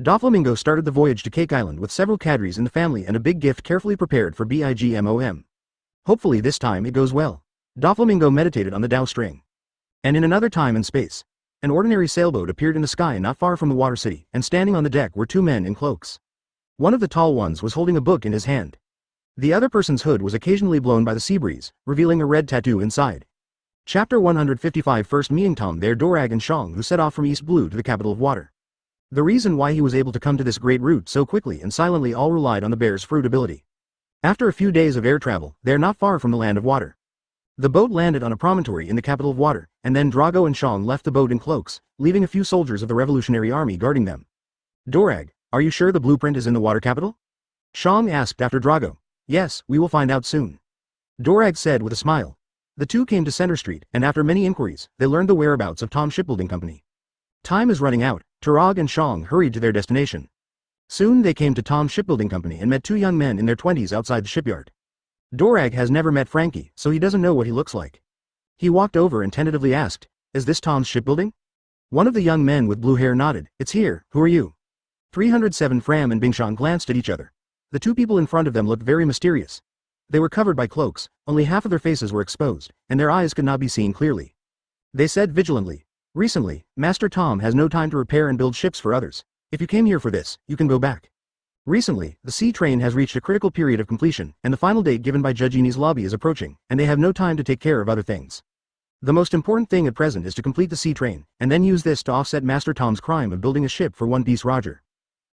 Doflamingo started the voyage to Cake Island with several cadres in the family and a big gift carefully prepared for BIGMOM. Hopefully this time it goes well. Doflamingo meditated on the Dao string. And in another time and space, an ordinary sailboat appeared in the sky not far from the water city, and standing on the deck were two men in cloaks. One of the tall ones was holding a book in his hand. The other person's hood was occasionally blown by the sea breeze, revealing a red tattoo inside. Chapter 155. First meeting Tom there Dorag and Shang, who set off from East Blue to the capital of water. The reason why he was able to come to this great route so quickly and silently all relied on the bear's fruit ability. After a few days of air travel, they are not far from the land of water. The boat landed on a promontory in the capital of water, and then Drago and Shang left the boat in cloaks, leaving a few soldiers of the Revolutionary Army guarding them. "Dorag, are you sure the blueprint is in the water capital?" Shang asked after Drago. "Yes, we will find out soon." Dorag said with a smile. The two came to Center Street, and after many inquiries, they learned the whereabouts of Tom Shipbuilding Company. Time is running out. Tarag and Shang hurried to their destination. Soon they came to Tom Shipbuilding Company and met two young men in their 20s outside the shipyard. Dorag has never met Frankie, so he doesn't know what he looks like. He walked over and tentatively asked, "Is this Tom's shipbuilding?" One of the young men with blue hair nodded. "It's here. Who are you?" 307 Fram and Bingshan glanced at each other. The two people in front of them looked very mysterious. They were covered by cloaks, only half of their faces were exposed, and their eyes could not be seen clearly. They said vigilantly, "Recently, Master Tom has no time to repair and build ships for others. If you came here for this, you can go back. Recently, the sea train has reached a critical period of completion, and the final date given by Judge Enie's lobby is approaching, and they have no time to take care of other things. The most important thing at present is to complete the sea train, and then use this to offset Master Tom's crime of building a ship for One Piece Roger.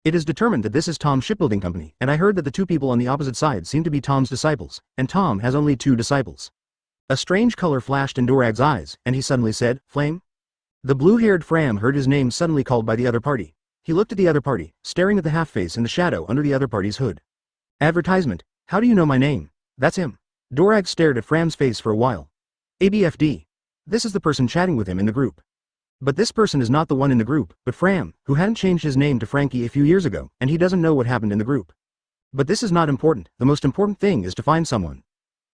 It is determined that this is Tom's shipbuilding company, and I heard that the two people on the opposite side seem to be Tom's disciples, and Tom has only 2 disciples." A strange color flashed in Dorag's eyes, and he suddenly said, "Flame?" The blue-haired Fram heard his name suddenly called by the other party. He looked at the other party, staring at the half-face in the shadow under the other party's hood. "Advertisement. How do you know my name?" "That's him." Dorag stared at Fram's face for a while. "ABFD. This is the person chatting with him in the group. But this person is not the one in the group, but Fram, who hadn't changed his name to Frankie a few years ago, and he doesn't know what happened in the group. But this is not important. The most important thing is to find someone.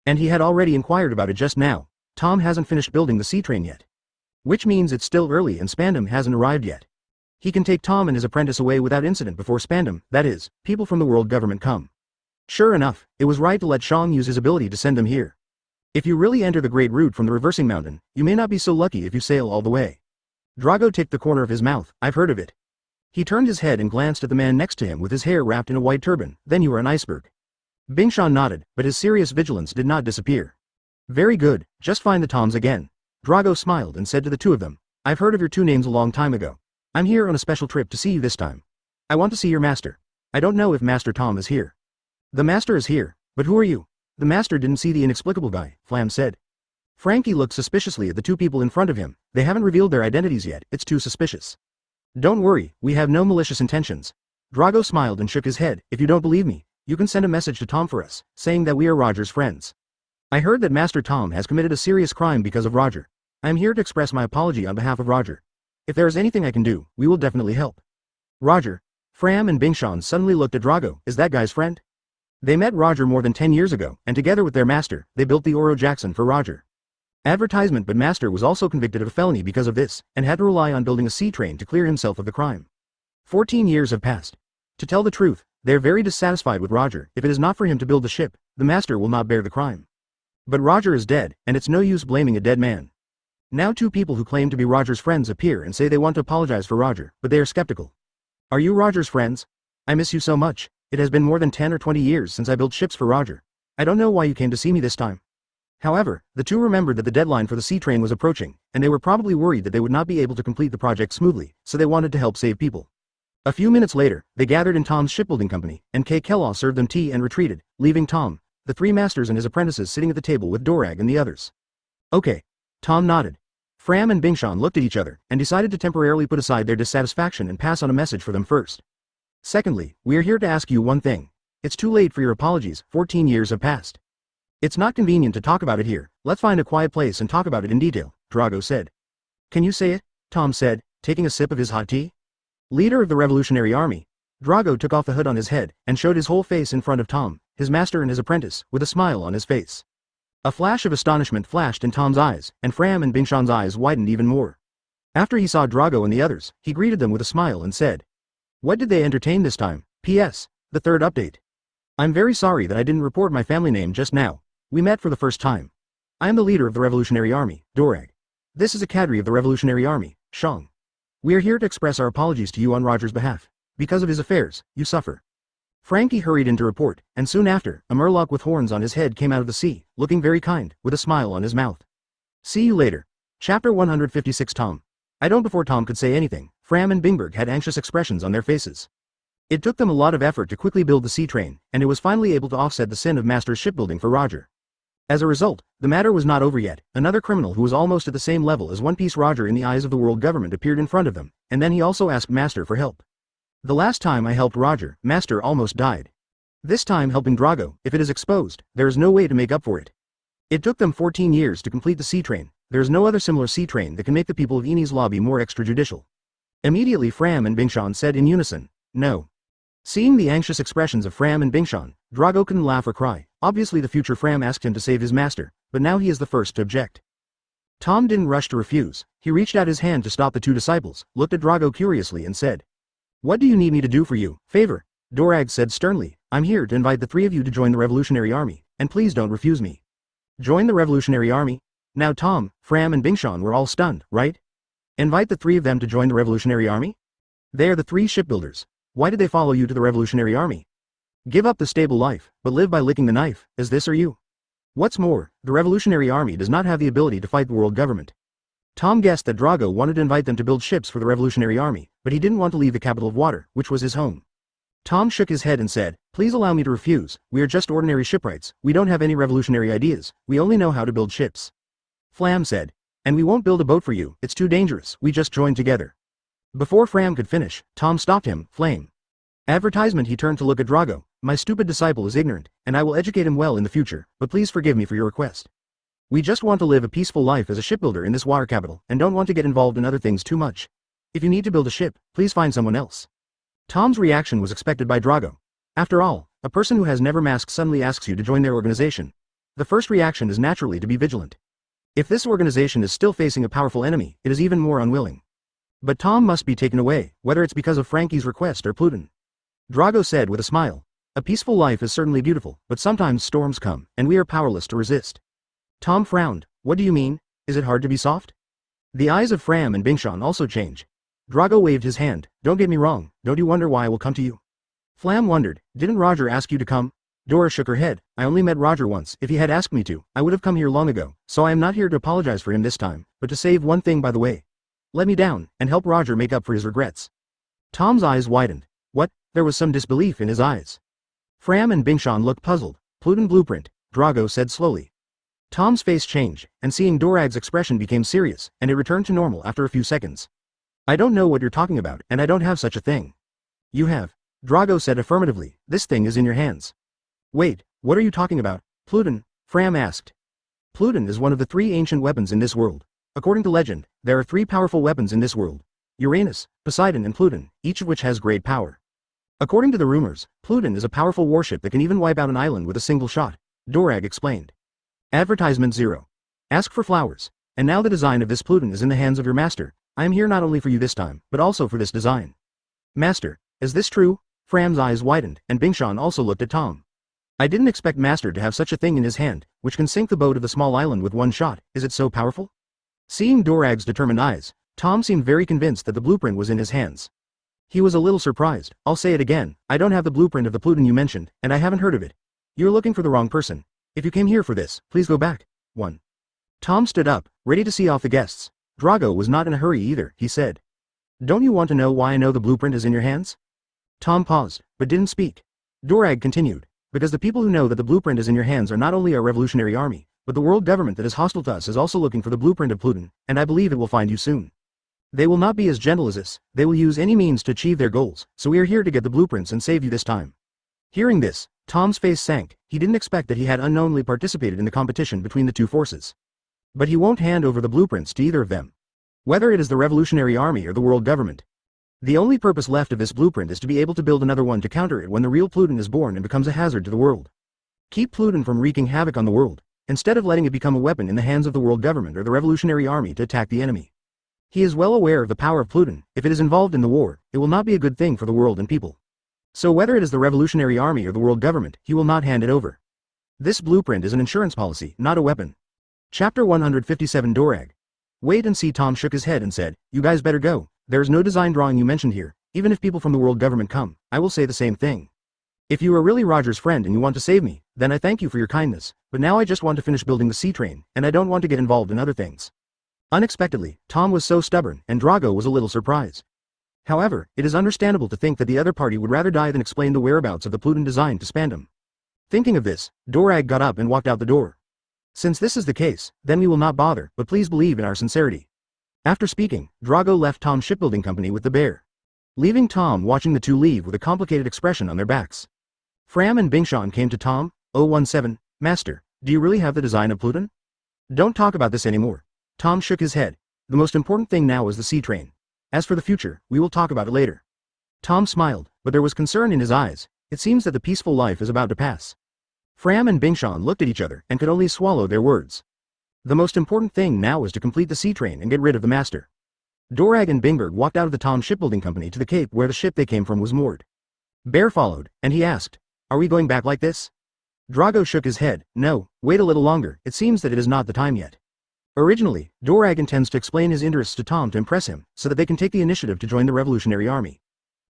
And he had already inquired about it just now. Tom hasn't finished building the sea train yet. Which means it's still early and Spandom hasn't arrived yet. He can take Tom and his apprentice away without incident before Spandom, that is, people from the world government come." Sure enough, it was right to let Shang use his ability to send them here. If you really enter the Great Route from the Reversing Mountain, you may not be so lucky if you sail all the way. Drago ticked the corner of his mouth. "I've heard of it." He turned his head and glanced at the man next to him with his hair wrapped in a white turban. "Then you are an iceberg." Bingshan nodded, but his serious vigilance did not disappear. "Very good, just find the Toms again." Drago smiled and said to the two of them, "I've heard of your two names a long time ago. I'm here on a special trip to see you this time. I want to see your master. I don't know if Master Tom is here." "The master is here, but who are you?" "The master didn't see the inexplicable guy," Flam said. Frankie looked suspiciously at the two people in front of him. "They haven't revealed their identities yet, it's too suspicious." "Don't worry, we have no malicious intentions." Drago smiled and shook his head. "If you don't believe me, you can send a message to Tom for us, saying that we are Roger's friends. I heard that Master Tom has committed a serious crime because of Roger. I am here to express my apology on behalf of Roger. If there is anything I can do, we will definitely help." "Roger?" Fram and Bingshan suddenly looked at Drago. "Is that guy's friend?" They met Roger more than 10 years ago, and together with their master, they built the Oro Jackson for Roger. Advertisement, but Master was also convicted of a felony because of this, and had to rely on building a sea train to clear himself of the crime. 14 years have passed. To tell the truth, they are very dissatisfied with Roger. If it is not for him to build the ship, the Master will not bear the crime. But Roger is dead, and it's no use blaming a dead man. Now two people who claim to be Roger's friends appear and say they want to apologize for Roger, but they are skeptical. "Are you Roger's friends? I miss you so much. It has been more than 10 or 20 years since I built ships for Roger. I don't know why you came to see me this time." However, the two remembered that the deadline for the sea train was approaching, and they were probably worried that they would not be able to complete the project smoothly, so they wanted to help save people. A few minutes later, they gathered in Tom's shipbuilding company, and K. Kellaw served them tea and retreated, leaving Tom, the 3 masters and his apprentices sitting at the table with Dorag and the others. "Okay." Tom nodded. Fram and Bingshan looked at each other, and decided to temporarily put aside their dissatisfaction and pass on a message for them first. "Secondly, we are here to ask you one thing. It's too late for your apologies, 14 years have passed. It's not convenient to talk about it here, let's find a quiet place and talk about it in detail," Drago said. "Can you say it?" Tom said, taking a sip of his hot tea. Leader of the Revolutionary Army. Drago took off the hood on his head, and showed his whole face in front of Tom, his master and his apprentice, with a smile on his face. A flash of astonishment flashed in Tom's eyes, and Fram and Bingshan's eyes widened even more. After he saw Drago and the others, he greeted them with a smile and said, "What did they entertain this time? P.S. The third update. I'm very sorry that I didn't report my family name just now. We met for the first time. I am the leader of the Revolutionary Army, Dorag. This is a cadre of the Revolutionary Army, Shang. We are here to express our apologies to you on Roger's behalf. Because of his affairs, you suffer." Frankie hurried in to report, and soon after, a murloc with horns on his head came out of the sea, looking very kind, with a smile on his mouth. "See you later." Chapter 156 Tom. I don't. Before Tom could say anything, Fram and Bingberg had anxious expressions on their faces. It took them a lot of effort to quickly build the sea train, and it was finally able to offset the sin of Master's shipbuilding for Roger. As a result, the matter was not over yet. Another criminal who was almost at the same level as One Piece Roger in the eyes of the world government appeared in front of them, and then he also asked Master for help. "The last time I helped Roger, Master almost died. This time helping Drago, if it is exposed, there is no way to make up for it. It took them 14 years to complete the sea train. There is no other similar sea train that can make the people of Enie's lobby more extrajudicial. Immediately Fram and Bingshan said in unison, no. Seeing the anxious expressions of Fram and Bingshan, Drago couldn't laugh or cry. Obviously the future Fram asked him to save his master, but now he is the first to object. Tom didn't rush to refuse. He reached out his hand to stop the two disciples, looked at Drago curiously and said, "What do you need me to do for you? Favor?" Dorag said sternly, "I'm here to invite the three of you to join the Revolutionary Army, and please don't refuse me." Join the Revolutionary Army? Now Tom, Fram and Bingshan were all stunned, right? Invite the three of them to join the Revolutionary Army? They are the three shipbuilders. Why did they follow you to the Revolutionary Army? Give up the stable life, but live by licking the knife, is this or you? What's more, the Revolutionary Army does not have the ability to fight the world government. Tom guessed that Drago wanted to invite them to build ships for the Revolutionary Army, but he didn't want to leave the capital of water, which was his home. Tom shook his head and said, "Please allow me to refuse. We are just ordinary shipwrights. We don't have any revolutionary ideas. We only know how to build ships." Flam said, "And we won't build a boat for you. It's too dangerous. We just joined together." Before Fram could finish, Tom stopped him. Flame. Advertisement. He turned to look at Drago. "My stupid disciple is ignorant, and I will educate him well in the future, but please forgive me for your request. We just want to live a peaceful life as a shipbuilder in this water capital, and don't want to get involved in other things too much. If you need to build a ship, please find someone else." Tom's reaction was expected by Drago. After all, a person who has never masked suddenly asks you to join their organization. The first reaction is naturally to be vigilant. If this organization is still facing a powerful enemy, it is even more unwilling. But Tom must be taken away, whether it's because of Frankie's request or Pluton. Drago said with a smile, "A peaceful life is certainly beautiful, but sometimes storms come, and we are powerless to resist." Tom frowned. "What do you mean? Is it hard to be soft?" The eyes of Fram and Bingshan also change. Drago waved his hand. "Don't get me wrong, don't you wonder why I will come to you?" Flam wondered, "Didn't Roger ask you to come?" Dora shook her head. "I only met Roger once. If he had asked me to, I would have come here long ago, so I am not here to apologize for him this time, but to save one thing by the way. Let me down, and help Roger make up for his regrets." Tom's eyes widened. What? There was some disbelief in his eyes. Fram and Bingshan looked puzzled. "Pluton blueprint," Drago said slowly. Tom's face changed, and seeing Dorag's expression became serious, and it returned to normal after a few seconds. "I don't know what you're talking about, and I don't have such a thing." "You have," Drago said affirmatively. "This thing is in your hands." "Wait, what are you talking about?" "Pluton?" Fram asked. "Pluton is one of the three ancient weapons in this world. According to legend, there are three powerful weapons in this world: Uranus, Poseidon and Pluton, each of which has great power. According to the rumors, Pluton is a powerful warship that can even wipe out an island with a single shot," Dorag explained. Advertisement 0. Ask for flowers. And now the design of this Pluton is in the hands of your master. I am here not only for you this time, but also for this design. "Master, is this true?" Fram's eyes widened, and Bingshan also looked at Tom. "I didn't expect Master to have such a thing in his hand, which can sink the boat of the small island with one shot. Is it so powerful?" Seeing Dorag's determined eyes, Tom seemed very convinced that the blueprint was in his hands. He was a little surprised. "I'll say it again, I don't have the blueprint of the Pluton you mentioned, and I haven't heard of it. You're looking for the wrong person. If you came here for this, please go back." 1. Tom stood up, ready to see off the guests. Drago was not in a hurry either. He said, "Don't you want to know why I know the blueprint is in your hands?" Tom paused, but didn't speak. Dorag continued, "Because the people who know that the blueprint is in your hands are not only our revolutionary army, but the world government that is hostile to us is also looking for the blueprint of Pluton, and I believe it will find you soon. They will not be as gentle as us. They will use any means to achieve their goals, so we are here to get the blueprints and save you this time." Hearing this, Tom's face sank. He didn't expect that he had unknowingly participated in the competition between the two forces. But he won't hand over the blueprints to either of them, whether it is the Revolutionary Army or the world government. The only purpose left of this blueprint is to be able to build another one to counter it when the real Pluton is born and becomes a hazard to the world. Keep Pluton from wreaking havoc on the world, instead of letting it become a weapon in the hands of the world government or the Revolutionary Army to attack the enemy. He is well aware of the power of Pluton. If it is involved in the war, it will not be a good thing for the world and people. So whether it is the Revolutionary Army or the world government, he will not hand it over. This blueprint is an insurance policy, not a weapon. Chapter 157. Dorag. "Wait and see." Tom shook his head and said, "You guys better go. There is no design drawing you mentioned here. Even if people from the world government come, I will say the same thing. If you are really Roger's friend and you want to save me, then I thank you for your kindness, but now I just want to finish building the sea train, and I don't want to get involved in other things." Unexpectedly, Tom was so stubborn, and Drago was a little surprised. However, it is understandable to think that the other party would rather die than explain the whereabouts of the Pluton design to Spandom. Thinking of this, Dorag got up and walked out the door. "Since this is the case, then we will not bother, but please believe in our sincerity." After speaking, Drago left Tom's shipbuilding company with the bear, leaving Tom watching the two leave with a complicated expression on their backs. Fram and Bingshan came to Tom. 017, "Master, Do you really have the design of Pluton? Don't talk about this anymore. Tom shook his head. The most important thing now is the sea train. As for the future, we will talk about it later. Tom smiled, but there was concern in his eyes. It seems that the peaceful life is about to pass. Fram and Bingshan looked at each other and could only swallow their words. The most important thing now is to complete the sea train and get rid of the master. Dorag and Bingberg walked out of the Tom shipbuilding company to the cape where the ship they came from was moored. Bear followed, and he asked, "Are we going back like this?" Drago shook his head. "No, wait a little longer, it seems that it is not the time yet." Originally, Dorag intends to explain his interests to Tom to impress him, so that they can take the initiative to join the Revolutionary Army.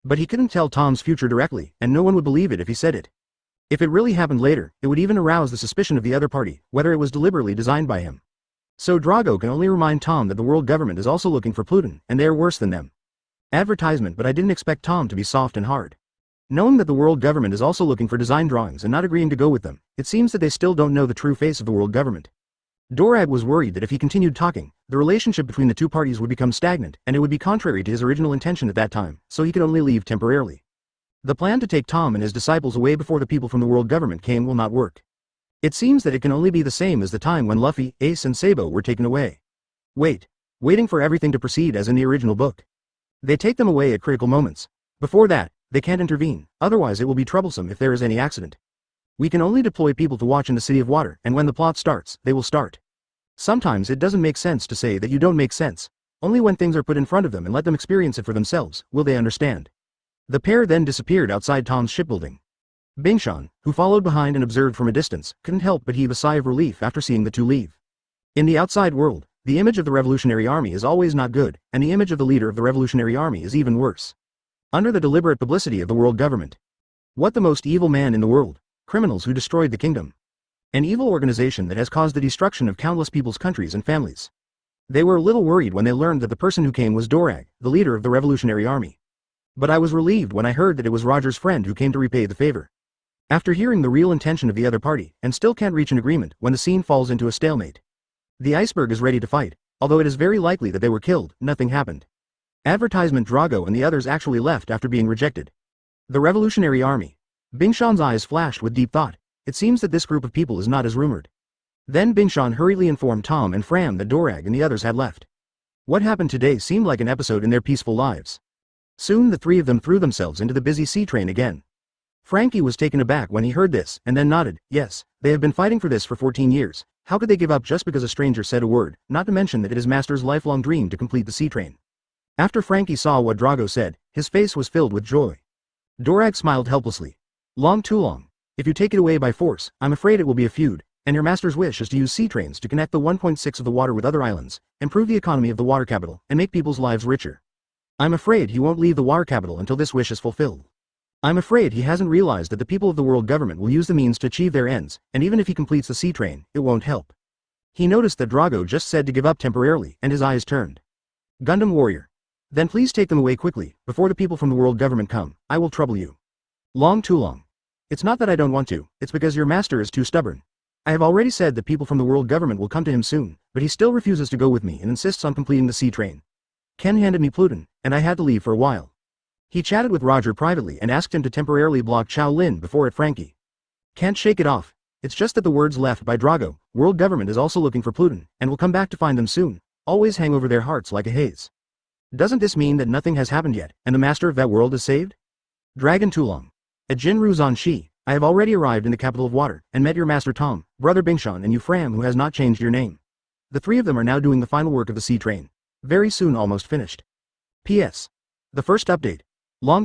But he couldn't tell Tom's future directly, and no one would believe it if he said it. If it really happened later, it would even arouse the suspicion of the other party, whether it was deliberately designed by him. So Drago can only remind Tom that the world government is also looking for Pluton, and they are worse than them. Advertisement, but I didn't expect Tom to be soft and hard. Knowing that the world government is also looking for design drawings and not agreeing to go with them, it seems that they still don't know the true face of the world government. Dorag was worried that if he continued talking, the relationship between the two parties would become stagnant, and it would be contrary to his original intention at that time, so he could only leave temporarily. The plan to take Tom and his disciples away before the people from the world government came will not work. It seems that it can only be the same as the time when Luffy, Ace and Sabo were taken away. Waiting for everything to proceed as in the original book. They take them away at critical moments. Before that, they can't intervene, otherwise it will be troublesome if there is any accident. We can only deploy people to watch in the City of Water, and when the plot starts, they will start. Sometimes it doesn't make sense to say that you don't make sense. Only when things are put in front of them and let them experience it for themselves, will they understand. The pair then disappeared outside Tom's shipbuilding. Bingshan, who followed behind and observed from a distance, couldn't help but heave a sigh of relief after seeing the two leave. In the outside world, the image of the Revolutionary Army is always not good, and the image of the leader of the Revolutionary Army is even worse. Under the deliberate publicity of the world government. What the most evil man in the world? Criminals who destroyed the kingdom. An evil organization that has caused the destruction of countless people's countries and families. They were a little worried when they learned that the person who came was Dorag, the leader of the Revolutionary Army. But I was relieved when I heard that it was Roger's friend who came to repay the favor. After hearing the real intention of the other party, and still can't reach an agreement when the scene falls into a stalemate. The iceberg is ready to fight, although it is very likely that they were killed, nothing happened. Advertisement Drago and the others actually left after being rejected. The Revolutionary Army. Bingshan's eyes flashed with deep thought. It seems that this group of people is not as rumored. Then Bingshan hurriedly informed Tom and Fram that Dorag and the others had left. What happened today seemed like an episode in their peaceful lives. Soon the three of them threw themselves into the busy sea train again. Frankie was taken aback when he heard this, and then nodded. Yes, they have been fighting for this for 14 years. How could they give up just because a stranger said a word, not to mention that it is Master's lifelong dream to complete the sea train. After Frankie saw what Drago said, his face was filled with joy. Dorag smiled helplessly. Too long. If you take it away by force, I'm afraid it will be a feud, and your master's wish is to use sea trains to connect the 1.6 of the water with other islands, improve the economy of the water capital, and make people's lives richer. I'm afraid he won't leave the water capital until this wish is fulfilled. I'm afraid he hasn't realized that the people of the world government will use the means to achieve their ends, and even if he completes the sea train, it won't help. He noticed that Drago just said to give up temporarily, and his eyes turned. Gundam Warrior. Then please take them away quickly, before the people from the world government come. I will trouble you. Too long. It's not that I don't want to, it's because your master is too stubborn. I have already said that people from the world government will come to him soon, but he still refuses to go with me and insists on completing the sea train. Ken handed me Pluton, and I had to leave for a while. He chatted with Roger privately and asked him to temporarily block Qiao Lin before it Frankie. Can't shake it off. It's just that the words left by Drago, world government is also looking for Pluton, and will come back to find them soon, always hang over their hearts like a haze. Doesn't this mean that nothing has happened yet, and the master of that world is saved? Dragon Tulong. At Jinru Zanshi, I have already arrived in the capital of water, and met your master Tom, brother Bingshan and you Fram who has not changed your name. The three of them are now doing the final work of the sea train. Very soon almost finished. P.S. The first update.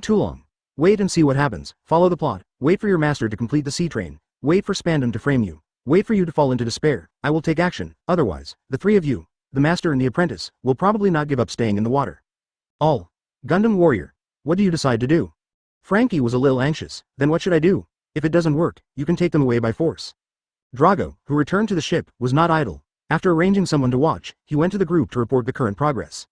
Too long. Wait and see what happens, follow the plot, wait for your master to complete the sea train, wait for Spandom to frame you, wait for you to fall into despair, I will take action, otherwise, the three of you, the master and the apprentice, will probably not give up staying in the water. All. Gundam Warrior. What do you decide to do? Frankie was a little anxious. Then what should I do? If it doesn't work, you can take them away by force. Drago, who returned to the ship, was not idle. After arranging someone to watch, he went to the group to report the current progress.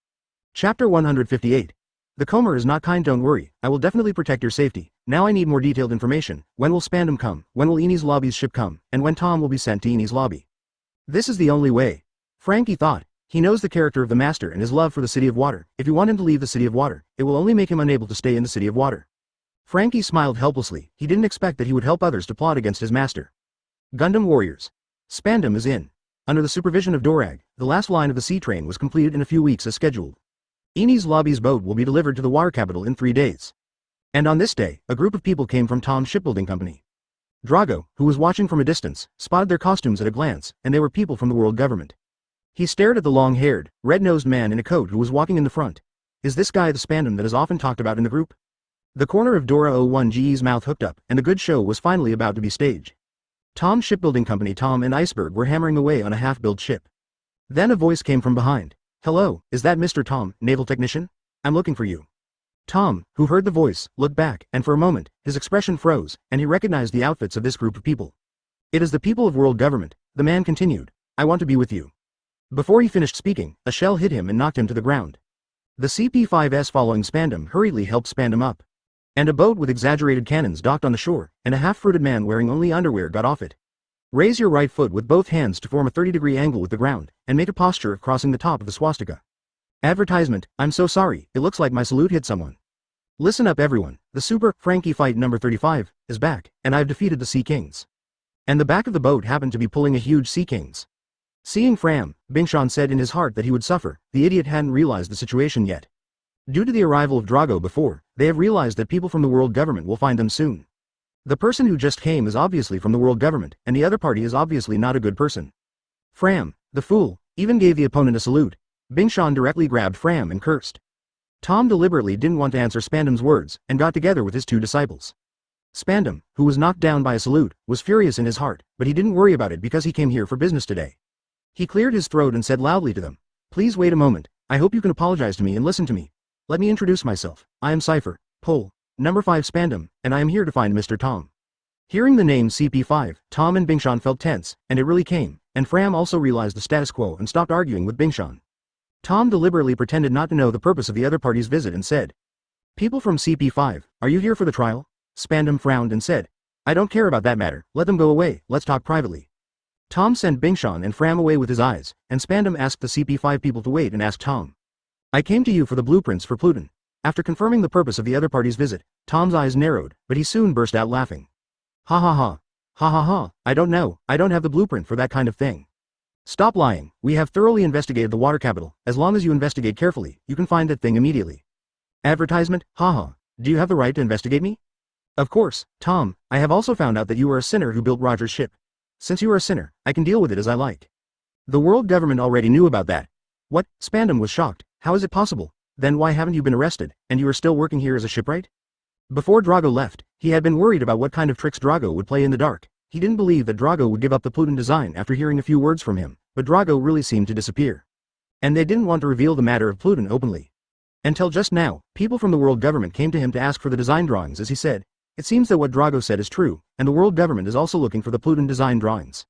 Chapter 158. The Comer is not kind, don't worry, I will definitely protect your safety. Now I need more detailed information. When will Spandom come? When will Enie's lobby's ship come? And when Tom will be sent to Enie's lobby? This is the only way. Frankie thought. He knows the character of the master and his love for the City of Water. If you want him to leave the City of Water, it will only make him unable to stay in the City of Water. Frankie smiled helplessly. He didn't expect that he would help others to plot against his master. Gundam Warriors. Spandom is in. Under the supervision of Dorag, the last line of the sea train was completed in a few weeks as scheduled. Enie's Lobby's boat will be delivered to the water capital in 3 days. And on this day, a group of people came from Tom's shipbuilding company. Drago, who was watching from a distance, spotted their costumes at a glance, and they were people from the world government. He stared at the long-haired, red-nosed man in a coat who was walking in the front. Is this guy the Spandom that is often talked about in the group? The corner of Dora 01Ge's mouth hooked up, and the good show was finally about to be staged. Tom's shipbuilding company Tom and Iceberg were hammering away on a half-built ship. Then a voice came from behind. Hello, is that Mr. Tom, naval technician? I'm looking for you. Tom, who heard the voice, looked back, and for a moment, his expression froze, and he recognized the outfits of this group of people. It is the people of world government, the man continued. I want to be with you. Before he finished speaking, a shell hit him and knocked him to the ground. The CP-5S following Spandom hurriedly helped Spandom up. And a boat with exaggerated cannons docked on the shore, and a half-fruited man wearing only underwear got off it. Raise your right foot with both hands to form a 30-degree angle with the ground, and make a posture of crossing the top of the swastika. Advertisement, I'm so sorry, it looks like my salute hit someone. Listen up everyone, the Super Frankie fight number 35 is back, and I've defeated the Sea Kings. And the back of the boat happened to be pulling a huge Sea Kings. Seeing Fram, Bingshan said in his heart that he would suffer, the idiot hadn't realized the situation yet. Due to the arrival of Drago before, they have realized that people from the world government will find them soon. The person who just came is obviously from the world government, and the other party is obviously not a good person. Fram, the fool, even gave the opponent a salute. Bingshan directly grabbed Fram and cursed. Tom deliberately didn't want to answer Spandom's words, and got together with his 2 disciples. Spandom, who was knocked down by a salute, was furious in his heart, but he didn't worry about it because he came here for business today. He cleared his throat and said loudly to them, please wait a moment, I hope you can apologize to me and listen to me. Let me introduce myself, I am Cypher, Pole, number 5 Spandom, and I am here to find Mr. Tom. Hearing the name CP5, Tom and Bingshan felt tense, and it really came, and Fram also realized the status quo and stopped arguing with Bingshan. Tom deliberately pretended not to know the purpose of the other party's visit and said, people from CP5, are you here for the trial? Spandom frowned and said, I don't care about that matter, let them go away, let's talk privately. Tom sent Bingshan and Fram away with his eyes, and Spandom asked the CP5 people to wait and asked Tom. I came to you for the blueprints for Pluton. After confirming the purpose of the other party's visit, Tom's eyes narrowed, but he soon burst out laughing. Ha ha ha. Ha ha ha, I don't know, I don't have the blueprint for that kind of thing. Stop lying, we have thoroughly investigated the water capital, as long as you investigate carefully, you can find that thing immediately. Advertisement, haha, do you have the right to investigate me? Of course, Tom, I have also found out that you are a sinner who built Roger's ship. Since you are a sinner, I can deal with it as I like. The world government already knew about that. What? Spandom was shocked. How is it possible? Then why haven't you been arrested, and you are still working here as a shipwright? Before Drago left, he had been worried about what kind of tricks Drago would play in the dark. He didn't believe that Drago would give up the Pluton design after hearing a few words from him, but Drago really seemed to disappear. And they didn't want to reveal the matter of Pluton openly. Until just now, people from the world government came to him to ask for the design drawings as he said, it seems that what Drago said is true, and the world government is also looking for the Pluton design drawings.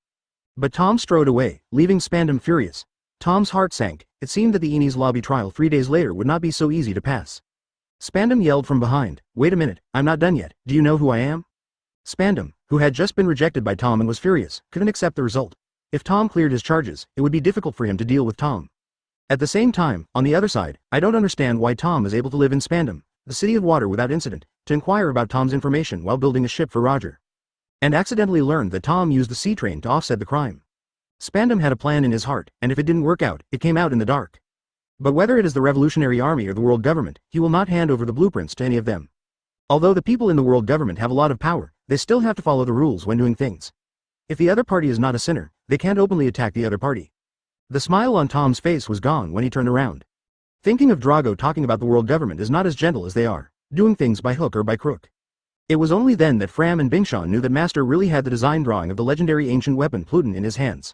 But Tom strode away, leaving Spandom furious. Tom's heart sank, it seemed that the Enie's lobby trial 3 days later would not be so easy to pass. Spandom yelled from behind, wait a minute, I'm not done yet, do you know who I am? Spandom, who had just been rejected by Tom and was furious, couldn't accept the result. If Tom cleared his charges, it would be difficult for him to deal with Tom. At the same time, on the other side, I don't understand why Tom is able to live in Spandom, the city of water without incident, to inquire about Tom's information while building a ship for Roger. And accidentally learned that Tom used the sea train to offset the crime. Spandom had a plan in his heart, and if it didn't work out, it came out in the dark. But whether it is the Revolutionary Army or the world government, he will not hand over the blueprints to any of them. Although the people in the world government have a lot of power, they still have to follow the rules when doing things. If the other party is not a sinner, they can't openly attack the other party. The smile on Tom's face was gone when he turned around. Thinking of Drago talking about the world government is not as gentle as they are, doing things by hook or by crook. It was only then that Fram and Bingshan knew that Master really had the design drawing of the legendary ancient weapon Pluton in his hands.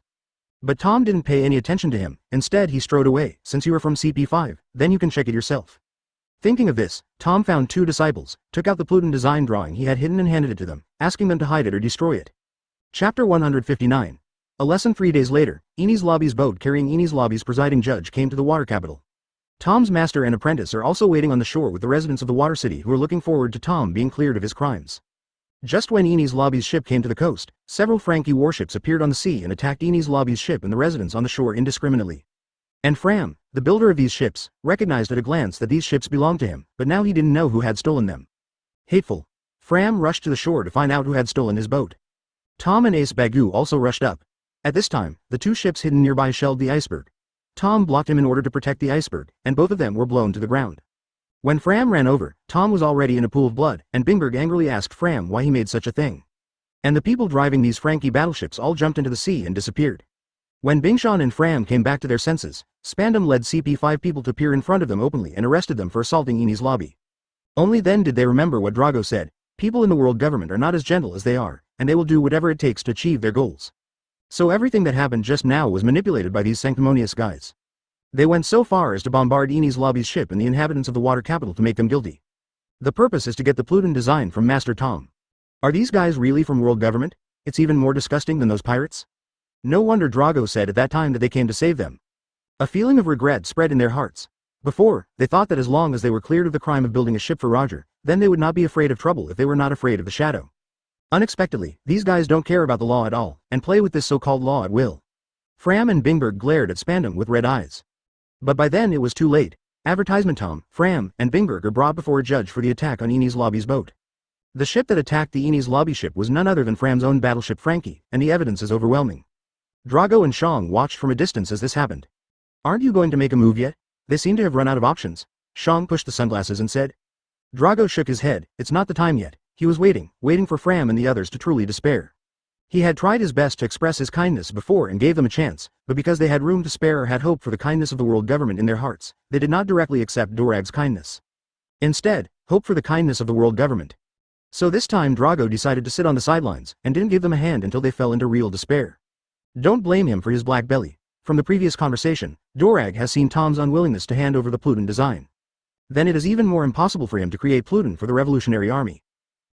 But Tom didn't pay any attention to him, instead he strode away, since you are from CP5, then you can check it yourself. Thinking of this, Tom found 2 disciples, took out the Pluton design drawing he had hidden and handed it to them, asking them to hide it or destroy it. Chapter 159. A lesson 3 days later, Enie's Lobby's boat carrying Enie's Lobby's presiding judge came to the water capital. Tom's master and apprentice are also waiting on the shore with the residents of the water city who are looking forward to Tom being cleared of his crimes. Just when Enie's Lobby's ship came to the coast, several Frankie warships appeared on the sea and attacked Enie's Lobby's ship and the residents on the shore indiscriminately. And Fram, the builder of these ships, recognized at a glance that these ships belonged to him, but now he didn't know who had stolen them. Hateful. Fram rushed to the shore to find out who had stolen his boat. Tom and Ace Bagu also rushed up. At this time, the two ships hidden nearby shelled the iceberg. Tom blocked him in order to protect the iceberg, and both of them were blown to the ground. When Fram ran over, Tom was already in a pool of blood, and Bingberg angrily asked Fram why he made such a thing. And the people driving these Frankie battleships all jumped into the sea and disappeared. When Bingshan and Fram came back to their senses, Spandom led CP5 people to peer in front of them openly and arrested them for assaulting Enie's lobby. Only then did they remember what Drago said: people in the world government are not as gentle as they are, and they will do whatever it takes to achieve their goals. So everything that happened just now was manipulated by these sanctimonious guys. They went so far as to bombard Enie's lobby's ship and the inhabitants of the water capital to make them guilty. The purpose is to get the Pluton design from Master Tom. Are these guys really from world government? It's even more disgusting than those pirates? No wonder Drago said at that time that they came to save them. A feeling of regret spread in their hearts. Before, they thought that as long as they were cleared of the crime of building a ship for Roger, then they would not be afraid of trouble if they were not afraid of the shadow. Unexpectedly, these guys don't care about the law at all, and play with this so-called law at will. Fram and Bingberg glared at Spandom with red eyes. But by then it was too late. Advertisement Tom, Fram, and Bingberg are brought before a judge for the attack on Enie's lobby's boat. The ship that attacked the Enie's lobby ship was none other than Fram's own battleship Frankie, and the evidence is overwhelming. Drago and Shang watched from a distance as this happened. Aren't you going to make a move yet? They seem to have run out of options. Shang pushed the sunglasses and said. Drago shook his head. It's not the time yet. He was waiting for Fram and the others to truly despair. He had tried his best to express his kindness before and gave them a chance, but because they had room to spare or had hope for the kindness of the world government in their hearts, they did not directly accept Dorag's kindness. Instead, hope for the kindness of the world government. So this time Drago decided to sit on the sidelines, and didn't give them a hand until they fell into real despair. Don't blame him for his black belly. From the previous conversation, Dorag has seen Tom's unwillingness to hand over the Pluton design. Then it is even more impossible for him to create Pluton for the Revolutionary Army.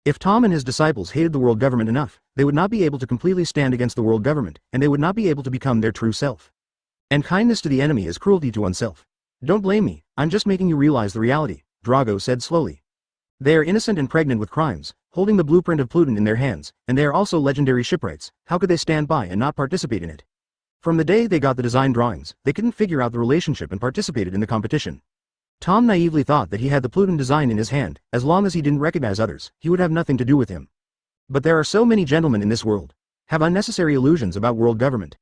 If Tom and his disciples hated the world government enough, they would not be able to completely stand against the world government, and they would not be able to become their true self. And kindness to the enemy is cruelty to oneself. Don't blame me, I'm just making you realize the reality, Drago said slowly. They are innocent and pregnant with crimes, holding the blueprint of Pluton in their hands, and they are also legendary shipwrights. How could they stand by and not participate in it? From the day they got the design drawings, they couldn't figure out the relationship and participated in the competition. Tom naively thought that he had the Pluton design in his hand. As long as he didn't recognize others, he would have nothing to do with him. But there are so many gentlemen in this world. Have unnecessary illusions about world government.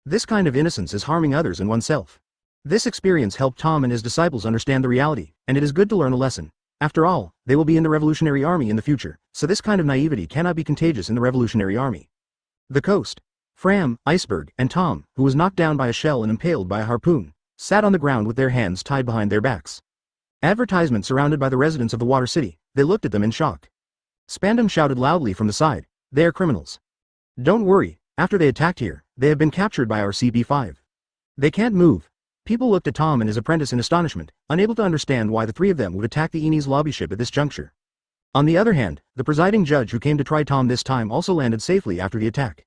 This kind of innocence is harming others and oneself. This experience helped Tom and his disciples understand the reality, and it is good to learn a lesson. After all, they will be in the Revolutionary Army in the future, so this kind of naivety cannot be contagious in the Revolutionary Army. The coast. Fram, Iceberg, and Tom, who was knocked down by a shell and impaled by a harpoon, sat on the ground with their hands tied behind their backs. Advertisement surrounded by the residents of the Water City, they looked at them in shock. Spandom shouted loudly from the side, they are criminals. Don't worry, after they attacked here, they have been captured by our CP5. They can't move. People looked at Tom and his apprentice in astonishment, unable to understand why the three of them would attack the Enie's lobby ship at this juncture. On the other hand, the presiding judge who came to try Tom this time also landed safely after the attack.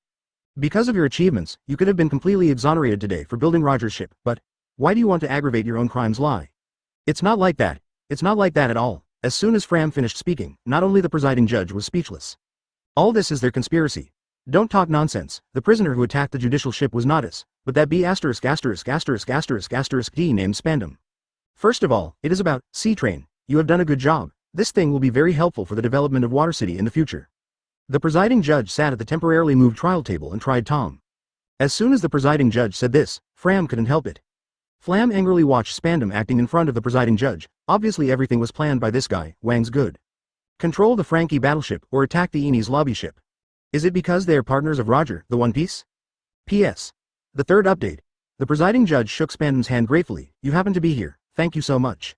Because of your achievements, you could have been completely exonerated today for building Roger's ship, but why do you want to aggravate your own crimes? Lie. It's not like that. It's not like that at all. As soon as Fram finished speaking, not only the presiding judge was speechless. All this is their conspiracy. Don't talk nonsense. The prisoner who attacked the judicial ship was not us, but that B************ D named Spandom. First of all, it is about C-Train. You have done a good job. This thing will be very helpful for the development of Water City in the future. The presiding judge sat at the temporarily moved trial table and tried Tom. As soon as the presiding judge said this, Fram couldn't help it. Flam angrily watched Spandom acting in front of the presiding judge. Obviously everything was planned by this guy, Wang's good. Control the Frankie battleship or attack the Enie's lobby ship. Is it because they are partners of Roger, the One Piece? P.S. The third update. The presiding judge shook Spandom's hand gratefully. You happen to be here, thank you so much.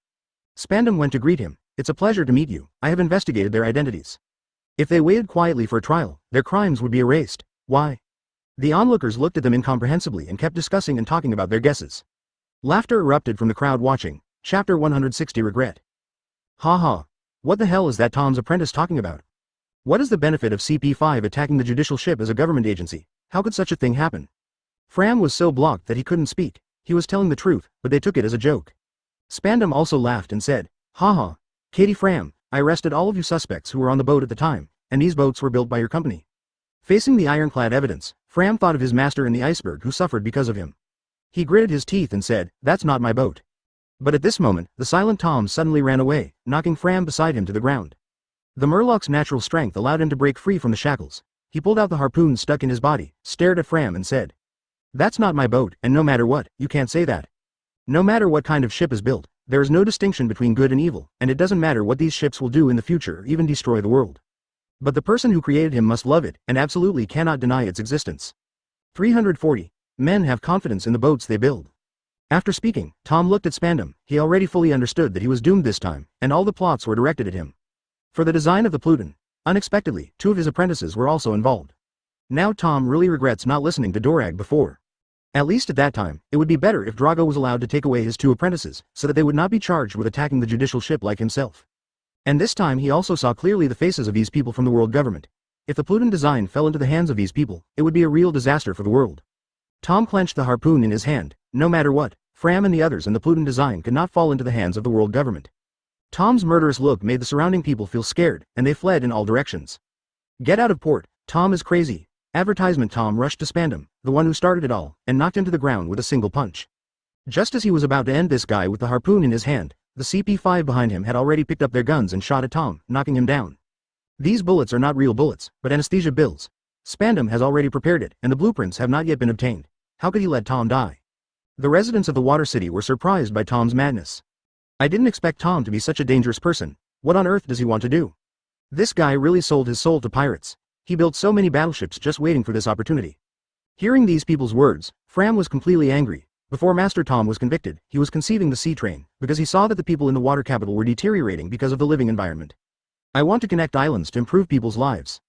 Spandom went to greet him. It's a pleasure to meet you. I have investigated their identities. If they waited quietly for a trial, their crimes would be erased. Why? The onlookers looked at them incomprehensibly and kept discussing and talking about their guesses. Laughter erupted from the crowd watching. Chapter 160 Regret. Ha ha. What the hell is that Tom's apprentice talking about? What is the benefit of CP5 attacking the judicial ship as a government agency? How could such a thing happen? Fram was so blocked that he couldn't speak. He was telling the truth, but they took it as a joke. Spandom also laughed and said, ha ha. Katie Fram, I arrested all of you suspects who were on the boat at the time, and these boats were built by your company. Facing the ironclad evidence, Fram thought of his master in the iceberg who suffered because of him. He gritted his teeth and said, that's not my boat. But at this moment, the silent Tom suddenly ran away, knocking Fram beside him to the ground. The Murloc's natural strength allowed him to break free from the shackles. He pulled out the harpoon stuck in his body, stared at Fram and said, That's not my boat, and no matter what, you can't say that. No matter what kind of ship is built, there is no distinction between good and evil, and it doesn't matter what these ships will do in the future or even destroy the world. But the person who created him must love it, and absolutely cannot deny its existence. 340. Men have confidence in the boats they build. After speaking, Tom looked at Spandom. He already fully understood that he was doomed this time, and all the plots were directed at him. For the design of the Pluton, unexpectedly, 2 of his apprentices were also involved. Now Tom really regrets not listening to Dorag before. At least at that time, it would be better if Drago was allowed to take away his 2 apprentices, so that they would not be charged with attacking the judicial ship like himself. And this time he also saw clearly the faces of these people from the world government. If the Pluton design fell into the hands of these people, it would be a real disaster for the world. Tom clenched the harpoon in his hand. No matter what, Fram and the others in the Pluton design could not fall into the hands of the world government. Tom's murderous look made the surrounding people feel scared, and they fled in all directions. Get out of port, Tom is crazy. Advertisement. Tom rushed to Spandom, the one who started it all, and knocked him to the ground with a single punch. Just as he was about to end this guy with the harpoon in his hand, the CP5 behind him had already picked up their guns and shot at Tom, knocking him down. These bullets are not real bullets, but anesthesia pills. Spandom has already prepared it, and the blueprints have not yet been obtained. How could he let Tom die? The residents of the Water City were surprised by Tom's madness. I didn't expect Tom to be such a dangerous person. What on earth does he want to do? This guy really sold his soul to pirates. He built so many battleships just waiting for this opportunity. Hearing these people's words, Fram was completely angry. Before Master Tom was convicted, he was conceiving the sea train, because he saw that the people in the water capital were deteriorating because of the living environment. I want to connect islands to improve people's lives.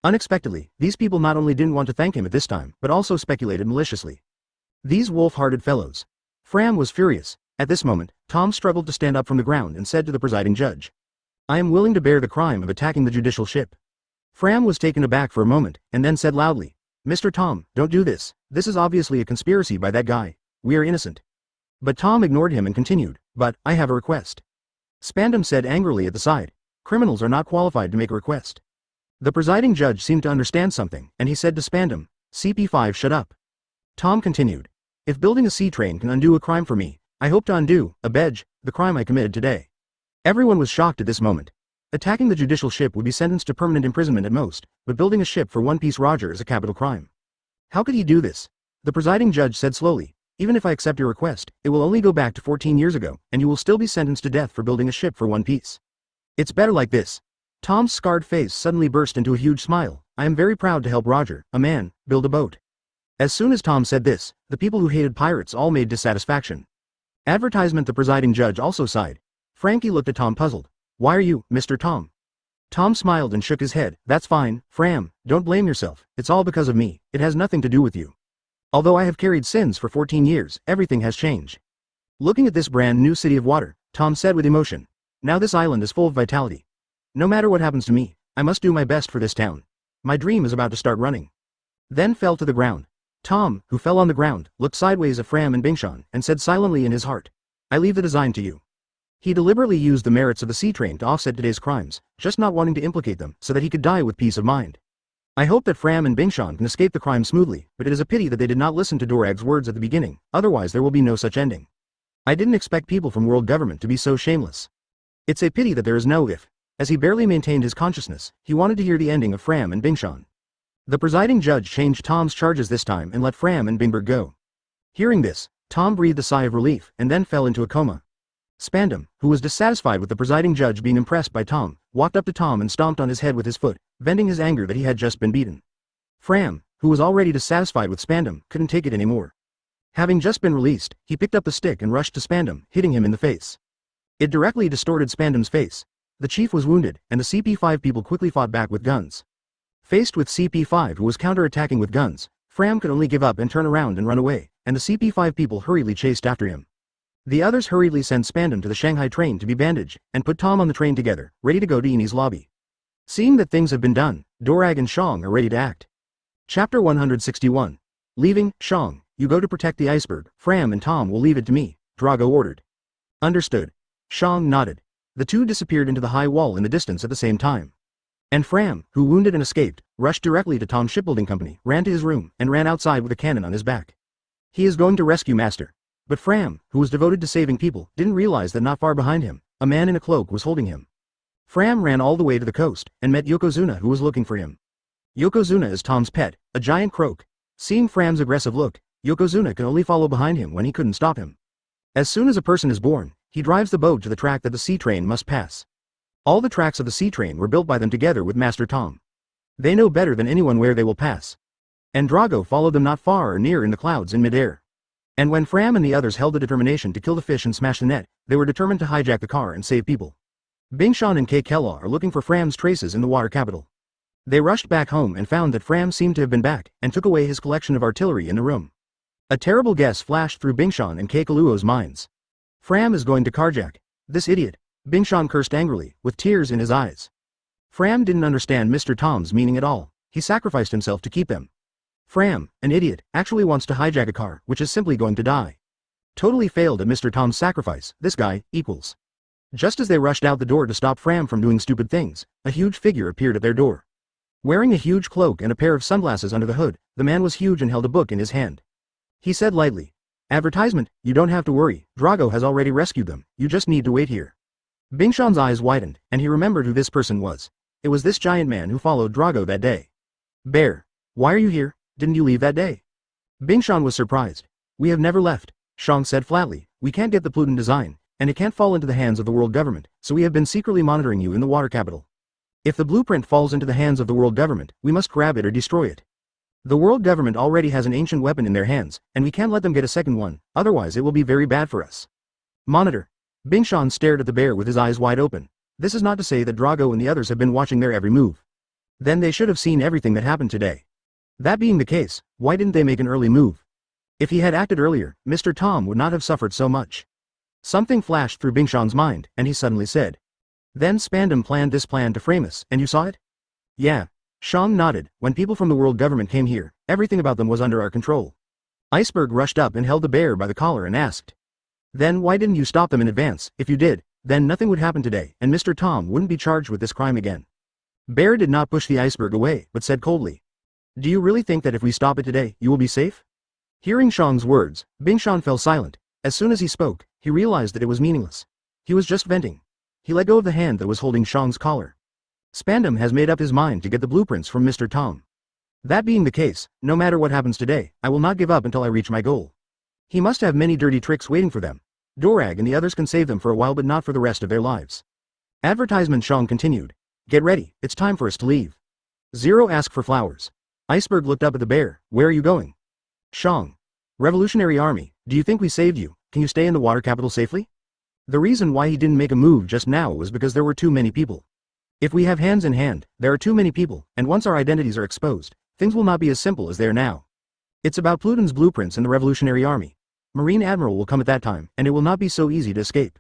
Unexpectedly, these people not only didn't want to thank him at this time, but also speculated maliciously. These wolf-hearted fellows. Fram was furious. At this moment, Tom struggled to stand up from the ground and said to the presiding judge, I am willing to bear the crime of attacking the judicial ship. Fram was taken aback for a moment, and then said loudly, Mr. Tom, don't do this. This is obviously a conspiracy by that guy. We are innocent. But Tom ignored him and continued, but, I have a request. Spandom said angrily at the side, criminals are not qualified to make a request. The presiding judge seemed to understand something, and he said to Spandom, CP5 shut up. Tom continued, if building a sea train can undo a crime for me, I hope to undo, the crime I committed today. Everyone was shocked at this moment. Attacking the judicial ship would be sentenced to permanent imprisonment at most, but building a ship for one piece Roger is a capital crime. How could he do this? The presiding judge said slowly, even if I accept your request, it will only go back to 14 years ago, and you will still be sentenced to death for building a ship for one piece. It's better like this. Tom's scarred face suddenly burst into a huge smile. I am very proud to help Roger, a man, build a boat. As soon as Tom said this, the people who hated pirates all made dissatisfaction. Advertisement. The presiding judge also sighed. Frankie looked at Tom puzzled. Why are you, Mr. Tom? Tom smiled and shook his head. That's fine, Fram, don't blame yourself. It's all because of me. It has nothing to do with you. Although I have carried sins for 14 years, everything has changed. Looking at this brand new city of water, Tom said with emotion. Now this island is full of vitality. No matter what happens to me, I must do my best for this town. My dream is about to start running. Then fell to the ground. Tom, who fell on the ground, looked sideways at Fram and Bingshan, and said silently in his heart, I leave the design to you. He deliberately used the merits of the sea train to offset today's crimes, just not wanting to implicate them, so that he could die with peace of mind. I hope that Fram and Bingshan can escape the crime smoothly, but it is a pity that they did not listen to Dorag's words at the beginning, otherwise there will be no such ending. I didn't expect people from world government to be so shameless. It's a pity that there is no if. As he barely maintained his consciousness, he wanted to hear the ending of Fram and Bingshan. The presiding judge changed Tom's charges this time and let Fram and Bingberg go. Hearing this, Tom breathed a sigh of relief and then fell into a coma. Spandom, who was dissatisfied with the presiding judge being impressed by Tom, walked up to Tom and stomped on his head with his foot, venting his anger that he had just been beaten. Fram, who was already dissatisfied with Spandom, couldn't take it anymore. Having just been released, he picked up the stick and rushed to Spandom, hitting him in the face. It directly distorted Spandom's face. The chief was wounded, and the CP5 people quickly fought back with guns. Faced with CP5 who was counter-attacking with guns, Fram could only give up and turn around and run away, and the CP5 people hurriedly chased after him. The others hurriedly sent Spandom to the Shanghai train to be bandaged, and put Tom on the train together, ready to go to Enie's lobby. Seeing that things have been done, Dorag and Shang are ready to act. Chapter 161. Leaving, Shang, you go to protect the iceberg, Fram and Tom will leave it to me, Drago ordered. Understood. Shang nodded. The two disappeared into the high wall in the distance at the same time. And Fram, who wounded and escaped, rushed directly to Tom's shipbuilding company, ran to his room, and ran outside with a cannon on his back. He is going to rescue Master. But Fram, who was devoted to saving people, didn't realize that not far behind him, a man in a cloak was holding him. Fram ran all the way to the coast, and met Yokozuna who was looking for him. Yokozuna is Tom's pet, a giant croak. Seeing Fram's aggressive look, Yokozuna can only follow behind him when he couldn't stop him. As soon as a person is born, he drives the boat to the track that the sea train must pass. All the tracks of the sea train were built by them together with Master Tom. They know better than anyone where they will pass. And Drago followed them not far or near in the clouds in midair. And when Fram and the others held the determination to kill the fish and smash the net, they were determined to hijack the car and save people. Bingshan and Kella are looking for Fram's traces in the water capital. They rushed back home and found that Fram seemed to have been back and took away his collection of artillery in the room. A terrible guess flashed through Bingshan and Keikaluo's minds. Fram is going to carjack this idiot, Bingshan cursed angrily, with tears in his eyes. Fram didn't understand Mr. Tom's meaning at all. He sacrificed himself to keep them. Fram, an idiot, actually wants to hijack a car which is simply going to die. Totally failed at Mr. Tom's sacrifice, this guy, equals. Just as they rushed out the door to stop Fram from doing stupid things, a huge figure appeared at their door. Wearing a huge cloak and a pair of sunglasses under the hood, the man was huge and held a book in his hand. He said lightly, "Advertisement, you don't have to worry, Drago has already rescued them, you just need to wait here." Bingshan's eyes widened, and he remembered who this person was. It was this giant man who followed Drago that day. "Bear, why are you here? Didn't you leave that day?" Bingshan was surprised. "We have never left," Shang said flatly. "We can't get the Pluton design, and it can't fall into the hands of the world government, so we have been secretly monitoring you in the water capital. If the blueprint falls into the hands of the world government, we must grab it or destroy it. The world government already has an ancient weapon in their hands, and we can't let them get a second one, otherwise it will be very bad for us." Monitor. Bingshan stared at the bear with his eyes wide open. This is not to say that Drago and the others have been watching their every move. Then they should have seen everything that happened today. That being the case, why didn't they make an early move? If he had acted earlier, Mr. Tom would not have suffered so much. Something flashed through Bingshan's mind, and he suddenly said, "Then Spandom planned this plan to frame us, and you saw it?" "Yeah." Shang nodded. "When people from the world government came here, everything about them was under our control." Iceberg rushed up and held the bear by the collar and asked, "Then why didn't you stop them in advance? If you did, then nothing would happen today, and Mr. Tom wouldn't be charged with this crime again." Bear did not push the iceberg away, but said coldly, "Do you really think that if we stop it today, you will be safe?" Hearing Shang's words, Bingshan fell silent. As soon as he spoke, he realized that it was meaningless. He was just venting. He let go of the hand that was holding Shang's collar. Spandom has made up his mind to get the blueprints from Mr. Tom. That being the case, no matter what happens today, I will not give up until I reach my goal. He must have many dirty tricks waiting for them. Dorag and the others can save them for a while but not for the rest of their lives. Advertisement. Shang continued. "Get ready, it's time for us to leave." Zero asked for flowers. Iceberg looked up at the bear. "Where are you going?" Shang. "Revolutionary Army, do you think we saved you? Can you stay in the water capital safely?" The reason why he didn't make a move just now was because there were too many people. If we have hands in hand, there are too many people, and once our identities are exposed, things will not be as simple as they are now. It's about Pluton's blueprints and the Revolutionary Army. Marine Admiral will come at that time, and it will not be so easy to escape.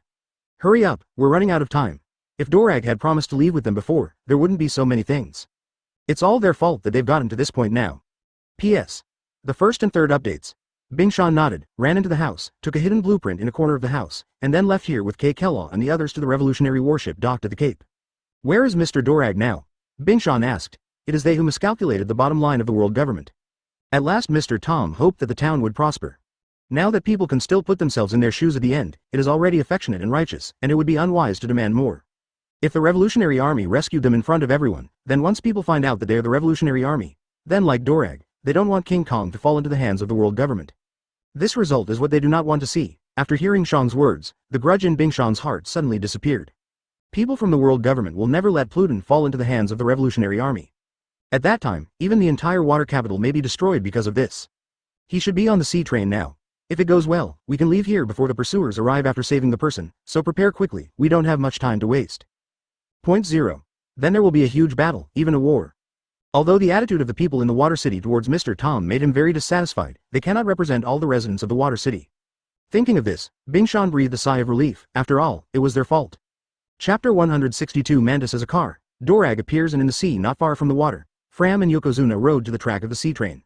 Hurry up, we're running out of time. If Dorag had promised to leave with them before, there wouldn't be so many things. It's all their fault that they've gotten to this point now. P.S. The first and third updates. Bingshan nodded, ran into the house, took a hidden blueprint in a corner of the house, and then left here with Kella and the others to the revolutionary warship docked at the Cape. Where is Mr. Dorag now? Bingshan asked. It is they who miscalculated the bottom line of the world government. At last Mr. Tom hoped that the town would prosper. Now that people can still put themselves in their shoes at the end, it is already affectionate and righteous, and it would be unwise to demand more. If the Revolutionary Army rescued them in front of everyone, then once people find out that they are the Revolutionary Army, then like Dorag, they don't want King Kong to fall into the hands of the world government. This result is what they do not want to see. After hearing Shang's words, the grudge in Bingshan's heart suddenly disappeared. People from the world government will never let Pluton fall into the hands of the Revolutionary Army. At that time, even the entire water capital may be destroyed because of this. He should be on the sea train now. If it goes well, we can leave here before the pursuers arrive after saving the person, so prepare quickly, we don't have much time to waste. Point 0. Then there will be a huge battle, even a war. Although the attitude of the people in the Water City towards Mr. Tom made him very dissatisfied, they cannot represent all the residents of the Water City. Thinking of this, Bingshan breathed a sigh of relief. After all, it was their fault. Chapter 162. Mantis as a car. Dorag appears and in the sea not far from the water, Fram and Yokozuna rode to the track of the sea train.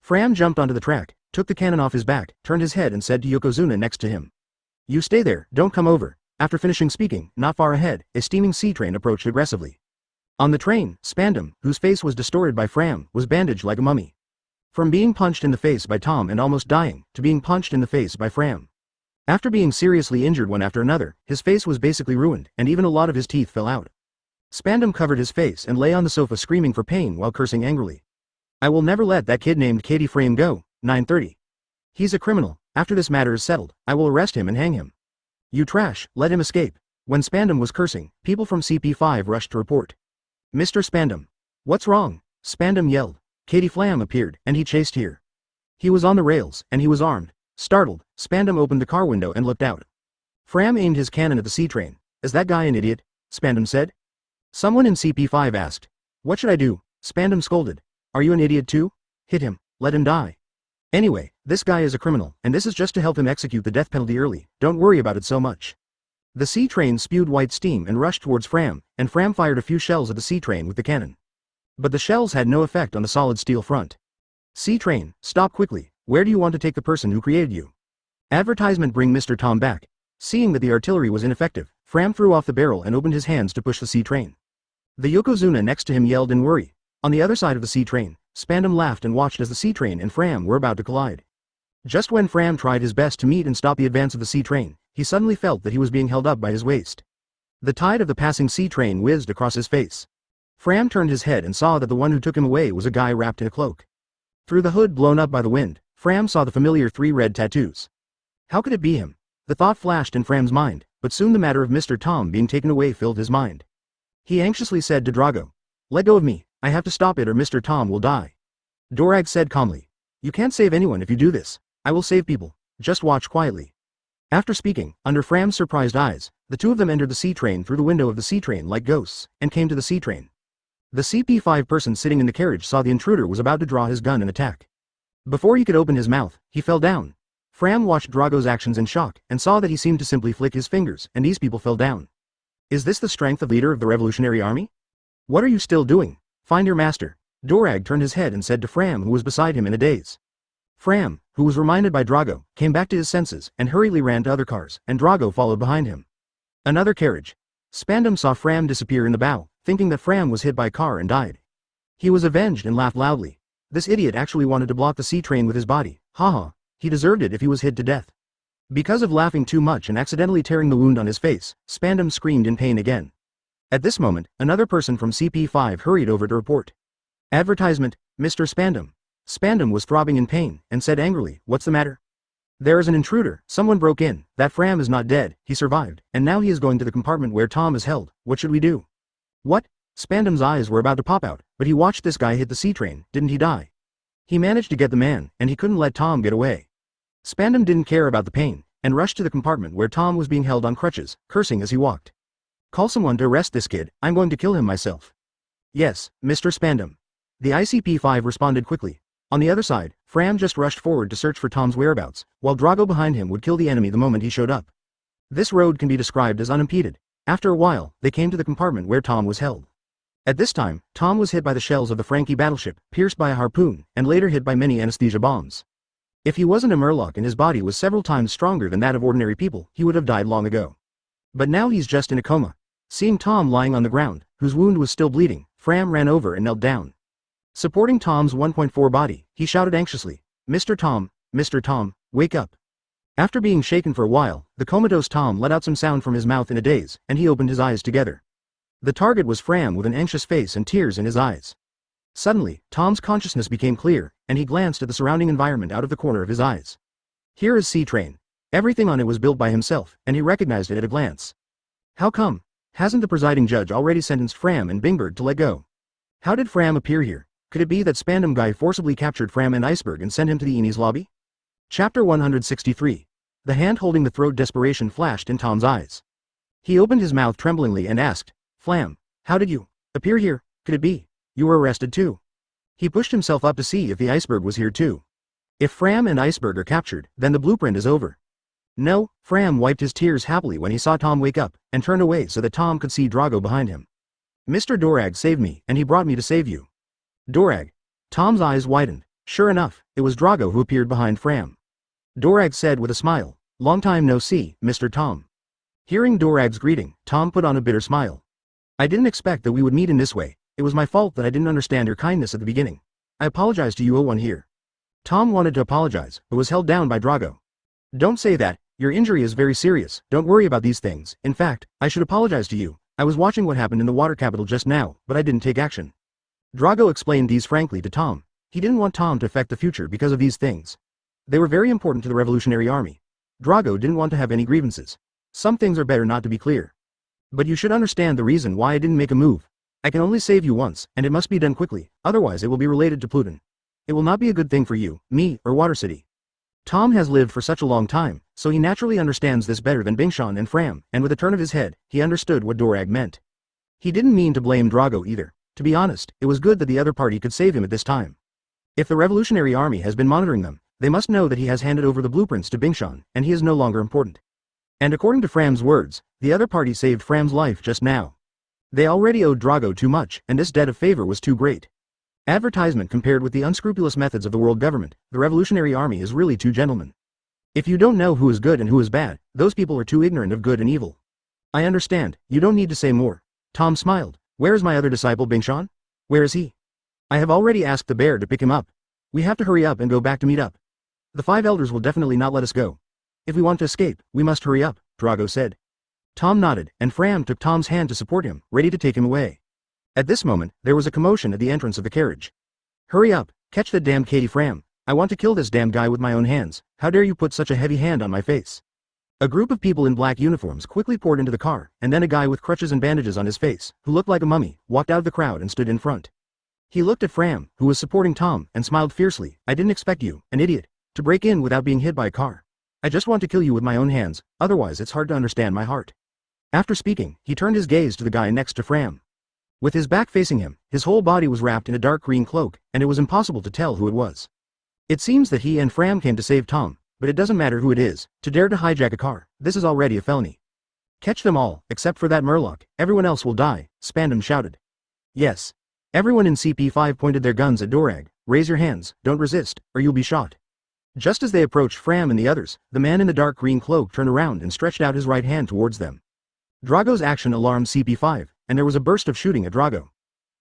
Fram jumped onto the track, took the cannon off his back, turned his head and said to Yokozuna next to him, "You stay there, don't come over." After finishing speaking, not far ahead, a steaming sea train approached aggressively. On the train, Spandom, whose face was distorted by Fram, was bandaged like a mummy. From being punched in the face by Tom and almost dying, to being punched in the face by Fram. After being seriously injured one after another, his face was basically ruined, and even a lot of his teeth fell out. Spandom covered his face and lay on the sofa screaming for pain while cursing angrily. "I will never let that kid named Katie Frame go." 9:30. He's a criminal. After this matter is settled, I will arrest him and hang him. You trash, let him escape. When Spandom was cursing, people from CP5 rushed to report. Mr. Spandom. What's wrong? Spandom yelled. Katie Flam appeared, and he chased here. He was on the rails, and he was armed. Startled, Spandom opened the car window and looked out. Fram aimed his cannon at the sea train. Is that guy an idiot? Spandom said. Someone in CP5 asked. What should I do? Spandom scolded. Are you an idiot too? Hit him. Let him die. Anyway, this guy is a criminal, and this is just to help him execute the death penalty early. Don't worry about it so much. The sea train spewed white steam and rushed towards Fram, and Fram fired a few shells at the sea train with the cannon. But the shells had no effect on the solid steel front. Sea train, stop quickly. Where do you want to take the person who created you? Advertisement bring Mr. Tom back. Seeing that the artillery was ineffective, Fram threw off the barrel and opened his hands to push the sea train. The Yokozuna next to him yelled in worry. On the other side of the sea train, Spandom laughed and watched as the sea train and Fram were about to collide. Just when Fram tried his best to meet and stop the advance of the sea train, he suddenly felt that he was being held up by his waist. The tide of the passing sea train whizzed across his face. Fram turned his head and saw that the one who took him away was a guy wrapped in a cloak. Through the hood blown up by the wind, Fram saw the familiar 3 red tattoos. How could it be him? The thought flashed in Fram's mind, but soon the matter of Mr. Tom being taken away filled his mind. He anxiously said to Drago, let go of me, I have to stop it or Mr. Tom will die. Dorag said calmly, you can't save anyone if you do this. I will save people, just watch quietly. After speaking, under Fram's surprised eyes, the two of them entered the sea train through the window of the sea train like ghosts, and came to the sea train. The CP5 person sitting in the carriage saw the intruder was about to draw his gun and attack. Before he could open his mouth, he fell down. Fram watched Drago's actions in shock, and saw that he seemed to simply flick his fingers, and these people fell down. Is this the strength of leader of the Revolutionary Army? What are you still doing? Find your master. Dorag turned his head and said to Fram who was beside him in a daze. Fram, who was reminded by Drago, came back to his senses, and hurriedly ran to other cars, and Drago followed behind him. Another carriage. Spandom saw Fram disappear in the bow, thinking that Fram was hit by a car and died. He was avenged and laughed loudly. This idiot actually wanted to block the sea train with his body, haha, he deserved it if he was hit to death. Because of laughing too much and accidentally tearing the wound on his face, Spandom screamed in pain again. At this moment, another person from CP5 hurried over to report. Advertisement, Mr. Spandom. Spandom was throbbing in pain, and said angrily, what's the matter? There is an intruder, someone broke in, that Fram is not dead, he survived, and now he is going to the compartment where Tom is held, what should we do? What? Spandom's eyes were about to pop out, but he watched this guy hit the sea train, didn't he die? He managed to get the man, and he couldn't let Tom get away. Spandom didn't care about the pain, and rushed to the compartment where Tom was being held on crutches, cursing as he walked. Call someone to arrest this kid, I'm going to kill him myself. Yes, Mr. Spandom. The ICP-5 responded quickly. On the other side, Fram just rushed forward to search for Tom's whereabouts, while Drago behind him would kill the enemy the moment he showed up. This road can be described as unimpeded. After a while, they came to the compartment where Tom was held. At this time, Tom was hit by the shells of the Frankie battleship, pierced by a harpoon, and later hit by many anesthesia bombs. If he wasn't a Murloc and his body was several times stronger than that of ordinary people, he would have died long ago. But now he's just in a coma. Seeing Tom lying on the ground, whose wound was still bleeding, Fram ran over and knelt down. Supporting Tom's 1.4 body, he shouted anxiously, Mr. Tom, wake up. After being shaken for a while, the comatose Tom let out some sound from his mouth in a daze, and he opened his eyes together. The target was Fram with an anxious face and tears in his eyes. Suddenly, Tom's consciousness became clear, and he glanced at the surrounding environment out of the corner of his eyes. Here is Sea Train. Everything on it was built by himself, and he recognized it at a glance. How come? Hasn't the presiding judge already sentenced Fram and Bingbird to let go? How did Fram appear here? Could it be that Spandom guy forcibly captured Fram and Iceberg and sent him to the Enie's lobby? Chapter 163. The hand holding the throat desperation flashed in Tom's eyes. He opened his mouth tremblingly and asked, Flam, how did you appear here? Could it be you were arrested too? He pushed himself up to see if the Iceberg was here too. If Fram and Iceberg are captured, then the blueprint is over. No, Fram wiped his tears happily when he saw Tom wake up, and turned away so that Tom could see Drago behind him. Mr. Dorag saved me, and he brought me to save you. Dorag. Tom's eyes widened. Sure enough, it was Drago who appeared behind Fram. Dorag said with a smile, long time no see, Mr. Tom. Hearing Dorag's greeting, Tom put on a bitter smile. I didn't expect that we would meet in this way. It was my fault that I didn't understand your kindness at the beginning. I apologize to you, O one here. Tom wanted to apologize, but was held down by Drago. Don't say that, your injury is very serious, don't worry about these things, in fact, I should apologize to you. I was watching what happened in the water capital just now, but I didn't take action. Drago explained these frankly to Tom. He didn't want Tom to affect the future because of these things. They were very important to the Revolutionary Army. Drago didn't want to have any grievances. Some things are better not to be clear. But you should understand the reason why I didn't make a move. I can only save you once, and it must be done quickly, otherwise it will be related to Pluton. It will not be a good thing for you, me, or Water City. Tom has lived for such a long time, so he naturally understands this better than Bingshan and Fram, and with a turn of his head, he understood what Dorag meant. He didn't mean to blame Drago either. To be honest, it was good that the other party could save him at this time. If the Revolutionary Army has been monitoring them, they must know that he has handed over the blueprints to Bingshan, and he is no longer important. And according to Fram's words, the other party saved Fram's life just now. They already owed Drago too much, and this debt of favor was too great. Advertisement compared with the unscrupulous methods of the world government, the Revolutionary Army is really too gentlemen. If you don't know who is good and who is bad, those people are too ignorant of good and evil. I understand, you don't need to say more. Tom smiled. Where is my other disciple Bingshan? Where is he? I have already asked the bear to pick him up. We have to hurry up and go back to meet up. The 5 elders will definitely not let us go. If we want to escape, we must hurry up, Drago said. Tom nodded, and Fram took Tom's hand to support him, ready to take him away. At this moment, there was a commotion at the entrance of the carriage. Hurry up, catch that damn Katie Fram. I want to kill this damn guy with my own hands. How dare you put such a heavy hand on my face? A group of people in black uniforms quickly poured into the car, and then a guy with crutches and bandages on his face, who looked like a mummy, walked out of the crowd and stood in front. He looked at Fram, who was supporting Tom, and smiled fiercely. I didn't expect you, an idiot, to break in without being hit by a car. I just want to kill you with my own hands, otherwise it's hard to understand my heart. After speaking, he turned his gaze to the guy next to Fram. With his back facing him, his whole body was wrapped in a dark green cloak, and it was impossible to tell who it was. It seems that he and Fram came to save Tom, but it doesn't matter who it is. To dare to hijack a car, this is already a felony. Catch them all, except for that Murloc, everyone else will die, Spandom shouted. Yes. Everyone in CP5 pointed their guns at Dorag. Raise your hands, don't resist, or you'll be shot. Just as they approached Fram and the others, the man in the dark green cloak turned around and stretched out his right hand towards them. Drago's action alarmed CP5, and there was a burst of shooting at Drago.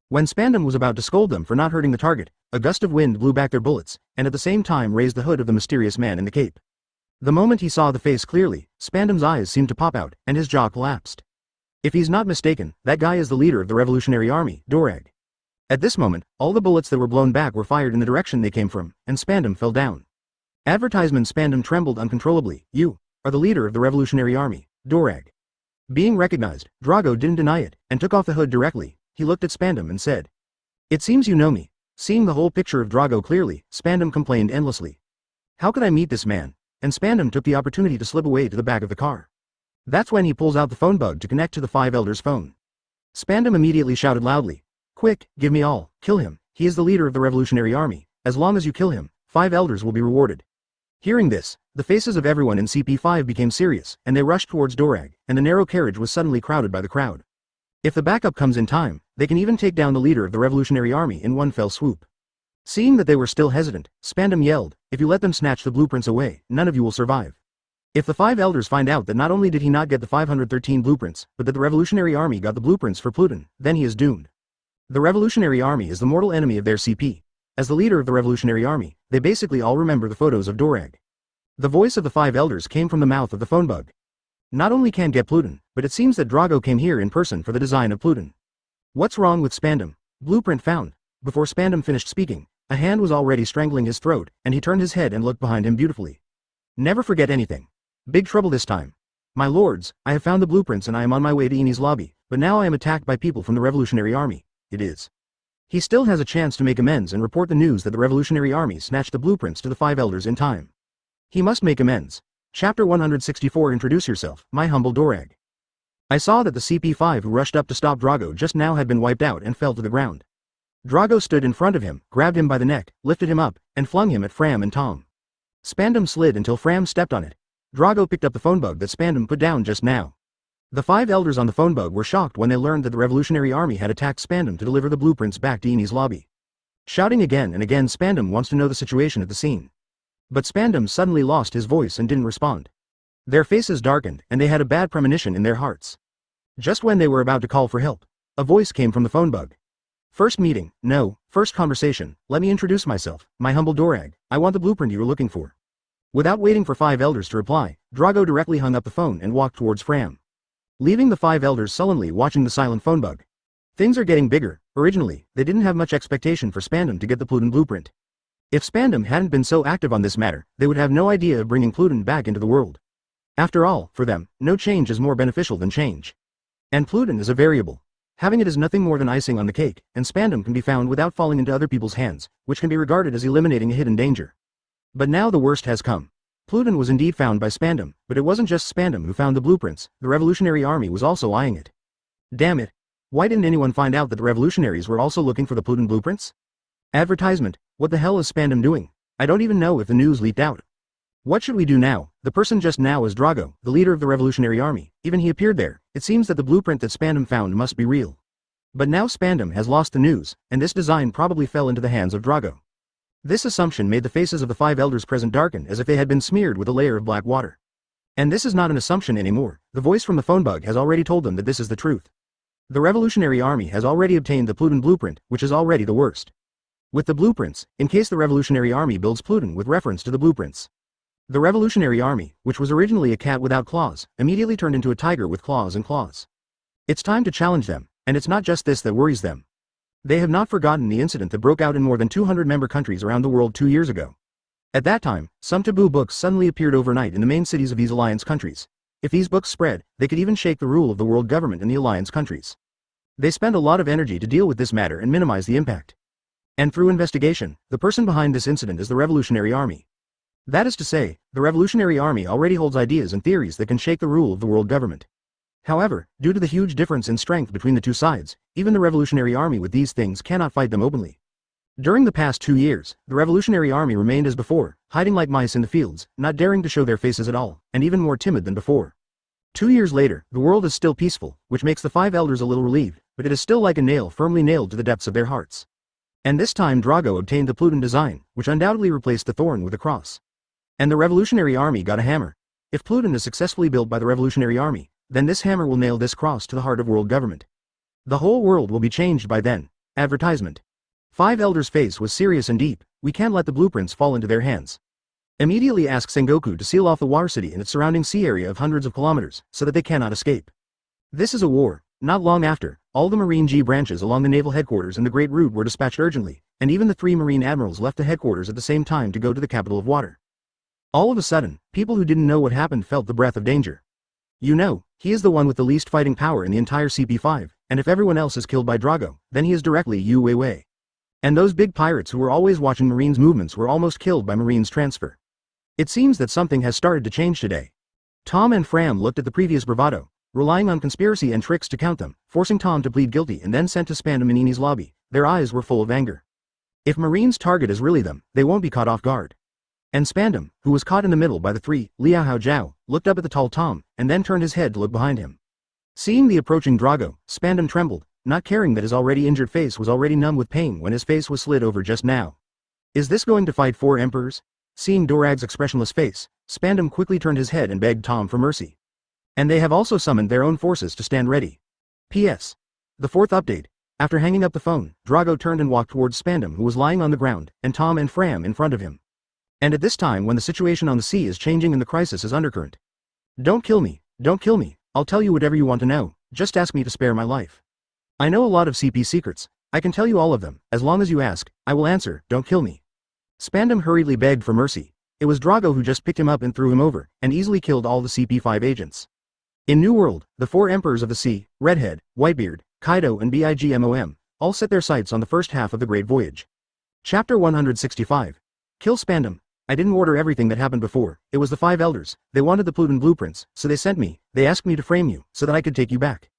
When Spandom was about to scold them for not hurting the target, a gust of wind blew back their bullets, and at the same time raised the hood of the mysterious man in the cape. The moment he saw the face clearly, Spandom's eyes seemed to pop out, and his jaw collapsed. If he's not mistaken, that guy is the leader of the Revolutionary Army, Dorag. At this moment, all the bullets that were blown back were fired in the direction they came from, and Spandom fell down. Advertisement Spandom trembled uncontrollably. You are the leader of the Revolutionary Army, Dorag. Being recognized, Drago didn't deny it, and took off the hood directly. He looked at Spandom and said, "It seems you know me." Seeing the whole picture of Drago clearly, Spandom complained endlessly. How could I meet this man? And Spandom took the opportunity to slip away to the back of the car. That's when he pulls out the phone bug to connect to the 5 elders' phone. Spandom immediately shouted loudly, "Quick, give me all, kill him, he is the leader of the Revolutionary Army, as long as you kill him, 5 elders will be rewarded." Hearing this, the faces of everyone in CP5 became serious, and they rushed towards Dorag, and the narrow carriage was suddenly crowded by the crowd. If the backup comes in time, they can even take down the leader of the Revolutionary Army in one fell swoop. Seeing that they were still hesitant, Spandom yelled, "If you let them snatch the blueprints away, none of you will survive." If the 5 elders find out that not only did he not get the 513 blueprints, but that the Revolutionary Army got the blueprints for Pluton, then he is doomed. The Revolutionary Army is the mortal enemy of their CP. As the leader of the Revolutionary Army, they basically all remember the photos of Dorag. The voice of the 5 elders came from the mouth of the phone bug. Not only can't get Pluton, but it seems that Drago came here in person for the design of Pluton. What's wrong with Spandom? Blueprint found. Before Spandom finished speaking, a hand was already strangling his throat, and he turned his head and looked behind him beautifully. Never forget anything. Big trouble this time. My lords, I have found the blueprints and I am on my way to Enie's lobby, but now I am attacked by people from the Revolutionary Army. It is. He still has a chance to make amends and report the news that the Revolutionary Army snatched the blueprints to the 5 elders in time. He must make amends. Chapter 164 Introduce yourself, my humble Dorag. I saw that the CP5 who rushed up to stop Drago just now had been wiped out and fell to the ground. Drago stood in front of him, grabbed him by the neck, lifted him up, and flung him at Fram and Tom. Spandom slid until Fram stepped on it. Drago picked up the phone bug that Spandom put down just now. The 5 elders on the phone bug were shocked when they learned that the Revolutionary Army had attacked Spandom to deliver the blueprints back to Enie's lobby. Shouting again and again, Spandom wants to know the situation at the scene. But Spandom suddenly lost his voice and didn't respond. Their faces darkened, and they had a bad premonition in their hearts. Just when they were about to call for help, a voice came from the phone bug. First meeting, no, first conversation, let me introduce myself, my humble Dorag, I want the blueprint you were looking for. Without waiting for 5 elders to reply, Drago directly hung up the phone and walked towards Fram. Leaving the 5 elders sullenly watching the silent phone bug. Things are getting bigger. Originally, they didn't have much expectation for Spandom to get the Pluton blueprint. If Spandom hadn't been so active on this matter, they would have no idea of bringing Pluton back into the world. After all, for them, no change is more beneficial than change. And Pluton is a variable. Having it is nothing more than icing on the cake, and Spandom can be found without falling into other people's hands, which can be regarded as eliminating a hidden danger. But now the worst has come. Pluton was indeed found by Spandom, but it wasn't just Spandom who found the blueprints, the Revolutionary Army was also eyeing it. Damn it. Why didn't anyone find out that the revolutionaries were also looking for the Pluton blueprints? Advertisement. What the hell is Spandom doing? I don't even know if the news leaked out. What should we do now? The person just now is Drago, the leader of the Revolutionary Army. Even he appeared there. It seems that the blueprint that Spandom found must be real. But now Spandom has lost the news, and this design probably fell into the hands of Drago. This assumption made the faces of the 5 elders present darken as if they had been smeared with a layer of black water. And this is not an assumption anymore. The voice from the phone bug has already told them that this is the truth. The Revolutionary Army has already obtained the Pluton blueprint, which is already the worst. With the blueprints, in case the Revolutionary Army builds Pluton with reference to the blueprints. The Revolutionary Army, which was originally a cat without claws, immediately turned into a tiger with claws and claws. It's time to challenge them, and it's not just this that worries them. They have not forgotten the incident that broke out in more than 200 member countries around the world 2 years ago. At that time, some taboo books suddenly appeared overnight in the main cities of these alliance countries. If these books spread, they could even shake the rule of the world government in the alliance countries. They spent a lot of energy to deal with this matter and minimize the impact. And through investigation, the person behind this incident is the Revolutionary Army. That is to say, the Revolutionary Army already holds ideas and theories that can shake the rule of the world government. However, due to the huge difference in strength between the two sides, even the Revolutionary Army with these things cannot fight them openly. During the past 2 years, the Revolutionary Army remained as before, hiding like mice in the fields, not daring to show their faces at all, and even more timid than before. 2 years later, the world is still peaceful, which makes the 5 elders a little relieved, but it is still like a nail firmly nailed to the depths of their hearts. And this time Drago obtained the Pluton design, which undoubtedly replaced the thorn with a cross. And the Revolutionary Army got a hammer. If Pluton is successfully built by the Revolutionary Army, then this hammer will nail this cross to the heart of world government. The whole world will be changed by then. Advertisement. 5 elders' face was serious and deep. We can't let the blueprints fall into their hands. Immediately ask Sengoku to seal off the Water City and its surrounding sea area of hundreds of kilometers, so that they cannot escape. This is a war. Not long after, all the Marine G branches along the naval headquarters and the Great Route were dispatched urgently, and even the 3 Marine admirals left the headquarters at the same time to go to the capital of water. All of a sudden, people who didn't know what happened felt the breath of danger. You know, he is the one with the least fighting power in the entire CP5, and if everyone else is killed by Drago, then he is directly Yu Weiwei. And those big pirates who were always watching Marine's movements were almost killed by Marine's transfer. It seems that something has started to change today. Tom and Fram looked at the previous bravado, relying on conspiracy and tricks to count them, forcing Tom to plead guilty and then sent to Spandom in Enie's lobby. Their eyes were full of anger. If Marine's target is really them, they won't be caught off guard. And Spandom, who was caught in the middle by the 3, Liao Hao Jiao, looked up at the tall Tom, and then turned his head to look behind him. Seeing the approaching Drago, Spandom trembled, not caring that his already injured face was already numb with pain when his face was slid over just now. Is this going to fight 4 emperors? Seeing Dorag's expressionless face, Spandom quickly turned his head and begged Tom for mercy. And they have also summoned their own forces to stand ready. P.S. The 4th update. After hanging up the phone, Drago turned and walked towards Spandom, who was lying on the ground, and Tom and Fram in front of him. And at this time when the situation on the sea is changing and the crisis is undercurrent. Don't kill me, I'll tell you whatever you want to know, just ask me to spare my life. I know a lot of CP secrets, I can tell you all of them, as long as you ask, I will answer, don't kill me. Spandom hurriedly begged for mercy. It was Drago who just picked him up and threw him over, and easily killed all the CP5 agents. In New World, the 4 emperors of the sea, Redhead, Whitebeard, Kaido and Bigmom, all set their sights on the first half of the Great Voyage. Chapter 165. Kill Spandom. I didn't order everything that happened before, it was the 5 elders, they wanted the Pluton blueprints, so they sent me, they asked me to frame you, so that I could take you back.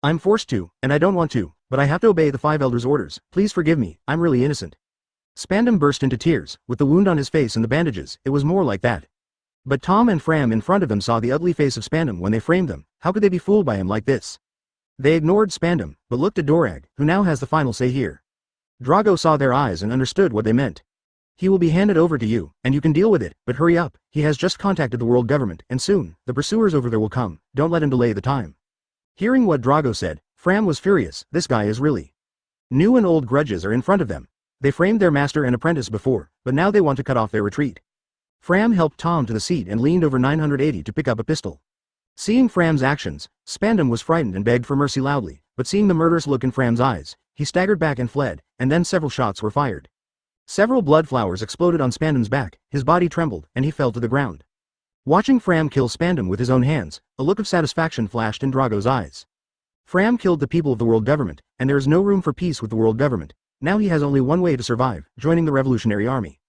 I'm forced to, and I don't want to, but I have to obey the 5 elders' orders, please forgive me, I'm really innocent. Spandom burst into tears, with the wound on his face and the bandages, it was more like that. But Tom and Fram in front of him saw the ugly face of Spandom when they framed them, how could they be fooled by him like this? They ignored Spandom, but looked at Dorag, who now has the final say here. Drago saw their eyes and understood what they meant. He will be handed over to you, and you can deal with it, but hurry up, he has just contacted the world government, and soon, the pursuers over there will come, don't let him delay the time. Hearing what Drago said, Fram was furious, this guy is really. New and old grudges are in front of them. They framed their master and apprentice before, but now they want to cut off their retreat. Fram helped Tom to the seat and leaned over 980 to pick up a pistol. Seeing Fram's actions, Spandom was frightened and begged for mercy loudly, but seeing the murderous look in Fram's eyes, he staggered back and fled, and then several shots were fired. Several blood flowers exploded on Spandom's back, his body trembled, and he fell to the ground. Watching Fram kill Spandom with his own hands, a look of satisfaction flashed in Drago's eyes. Fram killed the people of the world government, and there is no room for peace with the world government. Now he has only one way to survive, joining the revolutionary army.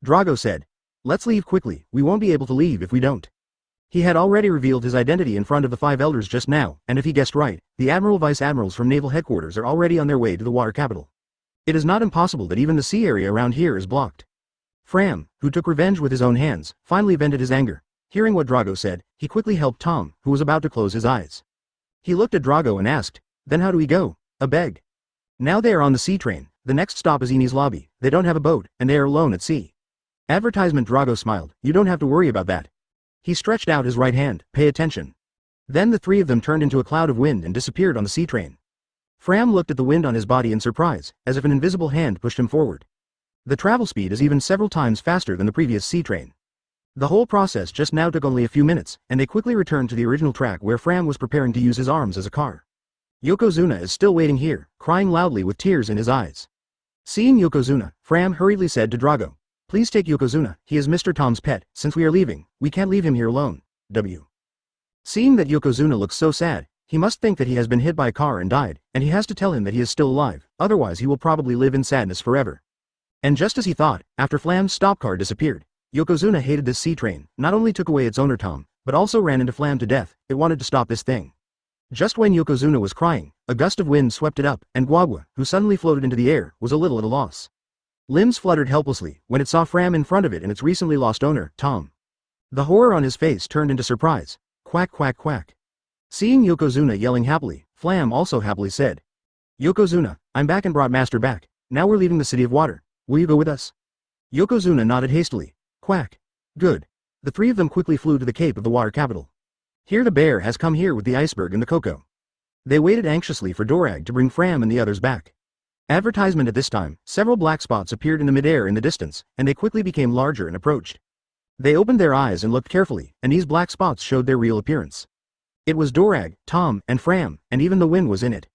Drago said, "Let's leave quickly, we won't be able to leave if we don't." He had already revealed his identity in front of the 5 elders just now, and if he guessed right, the vice admirals from naval headquarters are already on their way to the water capital. It is not impossible that even the sea area around here is blocked. Fram, who took revenge with his own hands, finally vented his anger. Hearing what Drago said, he quickly helped Tom, who was about to close his eyes. He looked at Drago and asked, "Then how do we go?" "A beg." Now they are on the sea train, the next stop is Enie's lobby, they don't have a boat, and they are alone at sea. Advertisement. Drago smiled, "You don't have to worry about that." He stretched out his right hand, "Pay attention." Then the 3 of them turned into a cloud of wind and disappeared on the sea train. Fram looked at the wind on his body in surprise, as if an invisible hand pushed him forward. The travel speed is even several times faster than the previous sea train. The whole process just now took only a few minutes, and they quickly returned to the original track where Fram was preparing to use his arms as a car. Yokozuna is still waiting here, crying loudly with tears in his eyes. Seeing Yokozuna, Fram hurriedly said to Drago, "Please take Yokozuna, he is Mr. Tom's pet, since we are leaving, we can't leave him here alone." Seeing that Yokozuna looks so sad, he must think that he has been hit by a car and died, and he has to tell him that he is still alive, otherwise he will probably live in sadness forever. And just as he thought, after Flam's stop car disappeared, Yokozuna hated this sea train, not only took away its owner Tom, but also ran into Flam to death. It wanted to stop this thing. Just when Yokozuna was crying, a gust of wind swept it up, and Guagua, who suddenly floated into the air, was a little at a loss. Limbs fluttered helplessly when it saw Fram in front of it and its recently lost owner, Tom. The horror on his face turned into surprise. Quack quack quack. Seeing Yokozuna yelling happily, Flam also happily said, "Yokozuna, I'm back and brought Master back. Now we're leaving the City of Water. Will you go with us?" Yokozuna nodded hastily. Quack. Good. The 3 of them quickly flew to the cape of the water capital. Here the bear has come here with the iceberg and the cocoa. They waited anxiously for Dorag to bring Fram and the others back. Advertisement. At this time, several black spots appeared in the midair in the distance, and they quickly became larger and approached. They opened their eyes and looked carefully, and these black spots showed their real appearance. It was Dorag, Tom, and Fram, and even the wind was in it.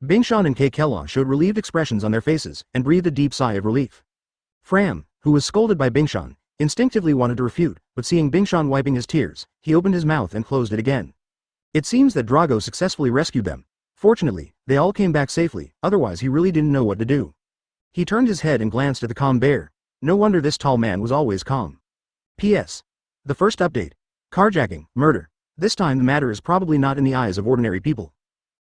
Bingshan and Kekela showed relieved expressions on their faces, and breathed a deep sigh of relief. Fram, who was scolded by Bingshan, instinctively wanted to refute, but seeing Bingshan wiping his tears, he opened his mouth and closed it again. It seems that Drago successfully rescued them. Fortunately, they all came back safely, otherwise he really didn't know what to do. He turned his head and glanced at the calm bear. No wonder this tall man was always calm. P.S. The first update. Carjacking, murder. This time the matter is probably not in the eyes of ordinary people.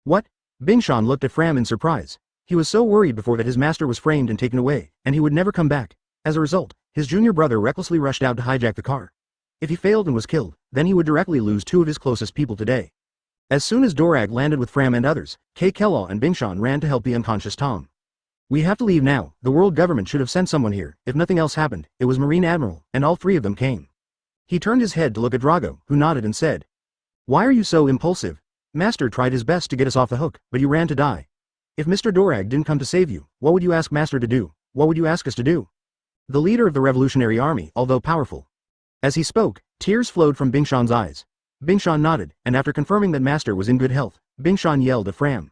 What? Bingshan looked at Fram in surprise. He was so worried before that his master was framed and taken away, and he would never come back. As a result, his junior brother recklessly rushed out to hijack the car. If he failed and was killed, then he would directly lose 2 of his closest people today. As soon as Dorag landed with Fram and others, Kekela and Bingshan ran to help the unconscious Tom. "We have to leave now, the world government should have sent someone here, if nothing else happened, it was Marine Admiral, and all 3 of them came." He turned his head to look at Drago, who nodded and said, "Why are you so impulsive? Master tried his best to get us off the hook, but you ran to die. If Mr. Dorag didn't come to save you, what would you ask Master to do? What would you ask us to do?" The leader of the revolutionary army, although powerful. As he spoke, tears flowed from Bingshan's eyes. Bingshan nodded, and after confirming that Master was in good health, Bingshan yelled at Fram.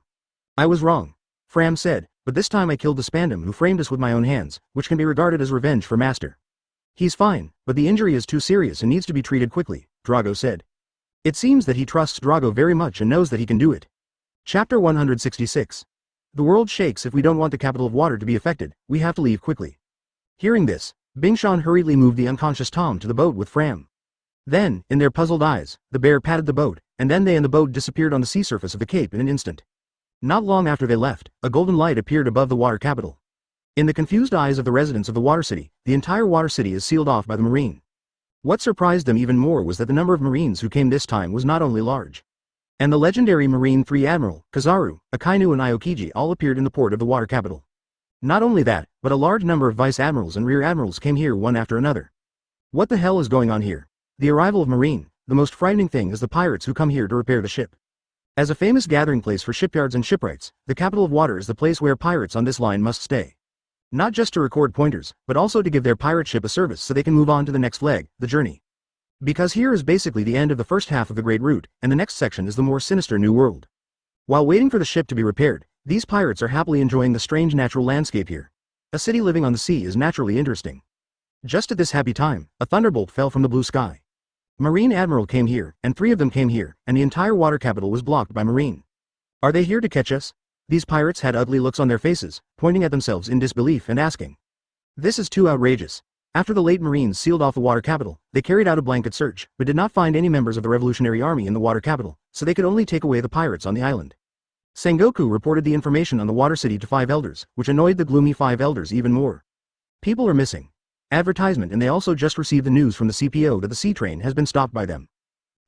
"I was wrong," Fram said, "but this time I killed the Spandom who framed us with my own hands, which can be regarded as revenge for Master. He's fine, but the injury is too serious and needs to be treated quickly," Drago said. It seems that he trusts Drago very much and knows that he can do it. Chapter 166. The world shakes. If we don't want the capital of water to be affected, we have to leave quickly. Hearing this, Bingshan hurriedly moved the unconscious Tom to the boat with Fram. Then, in their puzzled eyes, the bear patted the boat, and then they and the boat disappeared on the sea surface of the cape in an instant. Not long after they left, a golden light appeared above the water capital. In the confused eyes of the residents of the Water City, the entire Water City is sealed off by the Marine. What surprised them even more was that the number of Marines who came this time was not only large. And the legendary Marine 3 Admiral, Kizaru, Akainu and Aokiji all appeared in the port of the water capital. Not only that, but a large number of vice admirals and rear admirals came here one after another. What the hell is going on here? The arrival of Marine, the most frightening thing is the pirates who come here to repair the ship. As a famous gathering place for shipyards and shipwrights, the capital of water is the place where pirates on this line must stay. Not just to record pointers, but also to give their pirate ship a service so they can move on to the next leg, the journey. Because here is basically the end of the first half of the Great Route, and the next section is the more sinister New World. While waiting for the ship to be repaired, these pirates are happily enjoying the strange natural landscape here. A city living on the sea is naturally interesting. Just at this happy time, a thunderbolt fell from the blue sky. Marine Admiral came here, and 3 of them came here, and the entire water capital was blocked by Marine. Are they here to catch us? These pirates had ugly looks on their faces, pointing at themselves in disbelief and asking. This is too outrageous. After the late Marines sealed off the water capital, they carried out a blanket search, but did not find any members of the Revolutionary Army in the water capital, so they could only take away the pirates on the island. Sengoku reported the information on the water city to 5 elders, which annoyed the gloomy 5 elders even more. People are missing. Advertisement, and they also just received the news from the CPO that the sea train has been stopped by them.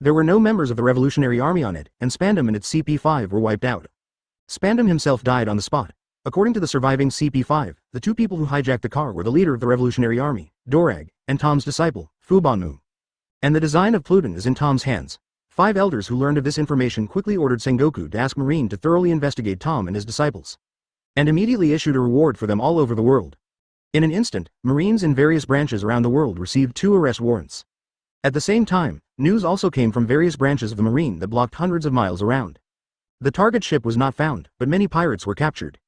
There were no members of the Revolutionary Army on it, and Spandom and its CP5 were wiped out. Spandom himself died on the spot. According to the surviving CP5, the 2 people who hijacked the car were the leader of the Revolutionary Army, Dorag, and Tom's disciple, Fubanmu. And the design of Pluton is in Tom's hands. 5 elders who learned of this information quickly ordered Sengoku to ask Marine to thoroughly investigate Tom and his disciples. And immediately issued a reward for them all over the world. In an instant, Marines in various branches around the world received 2 arrest warrants. At the same time, news also came from various branches of the Marine that blocked hundreds of miles around. The target ship was not found, but many pirates were captured.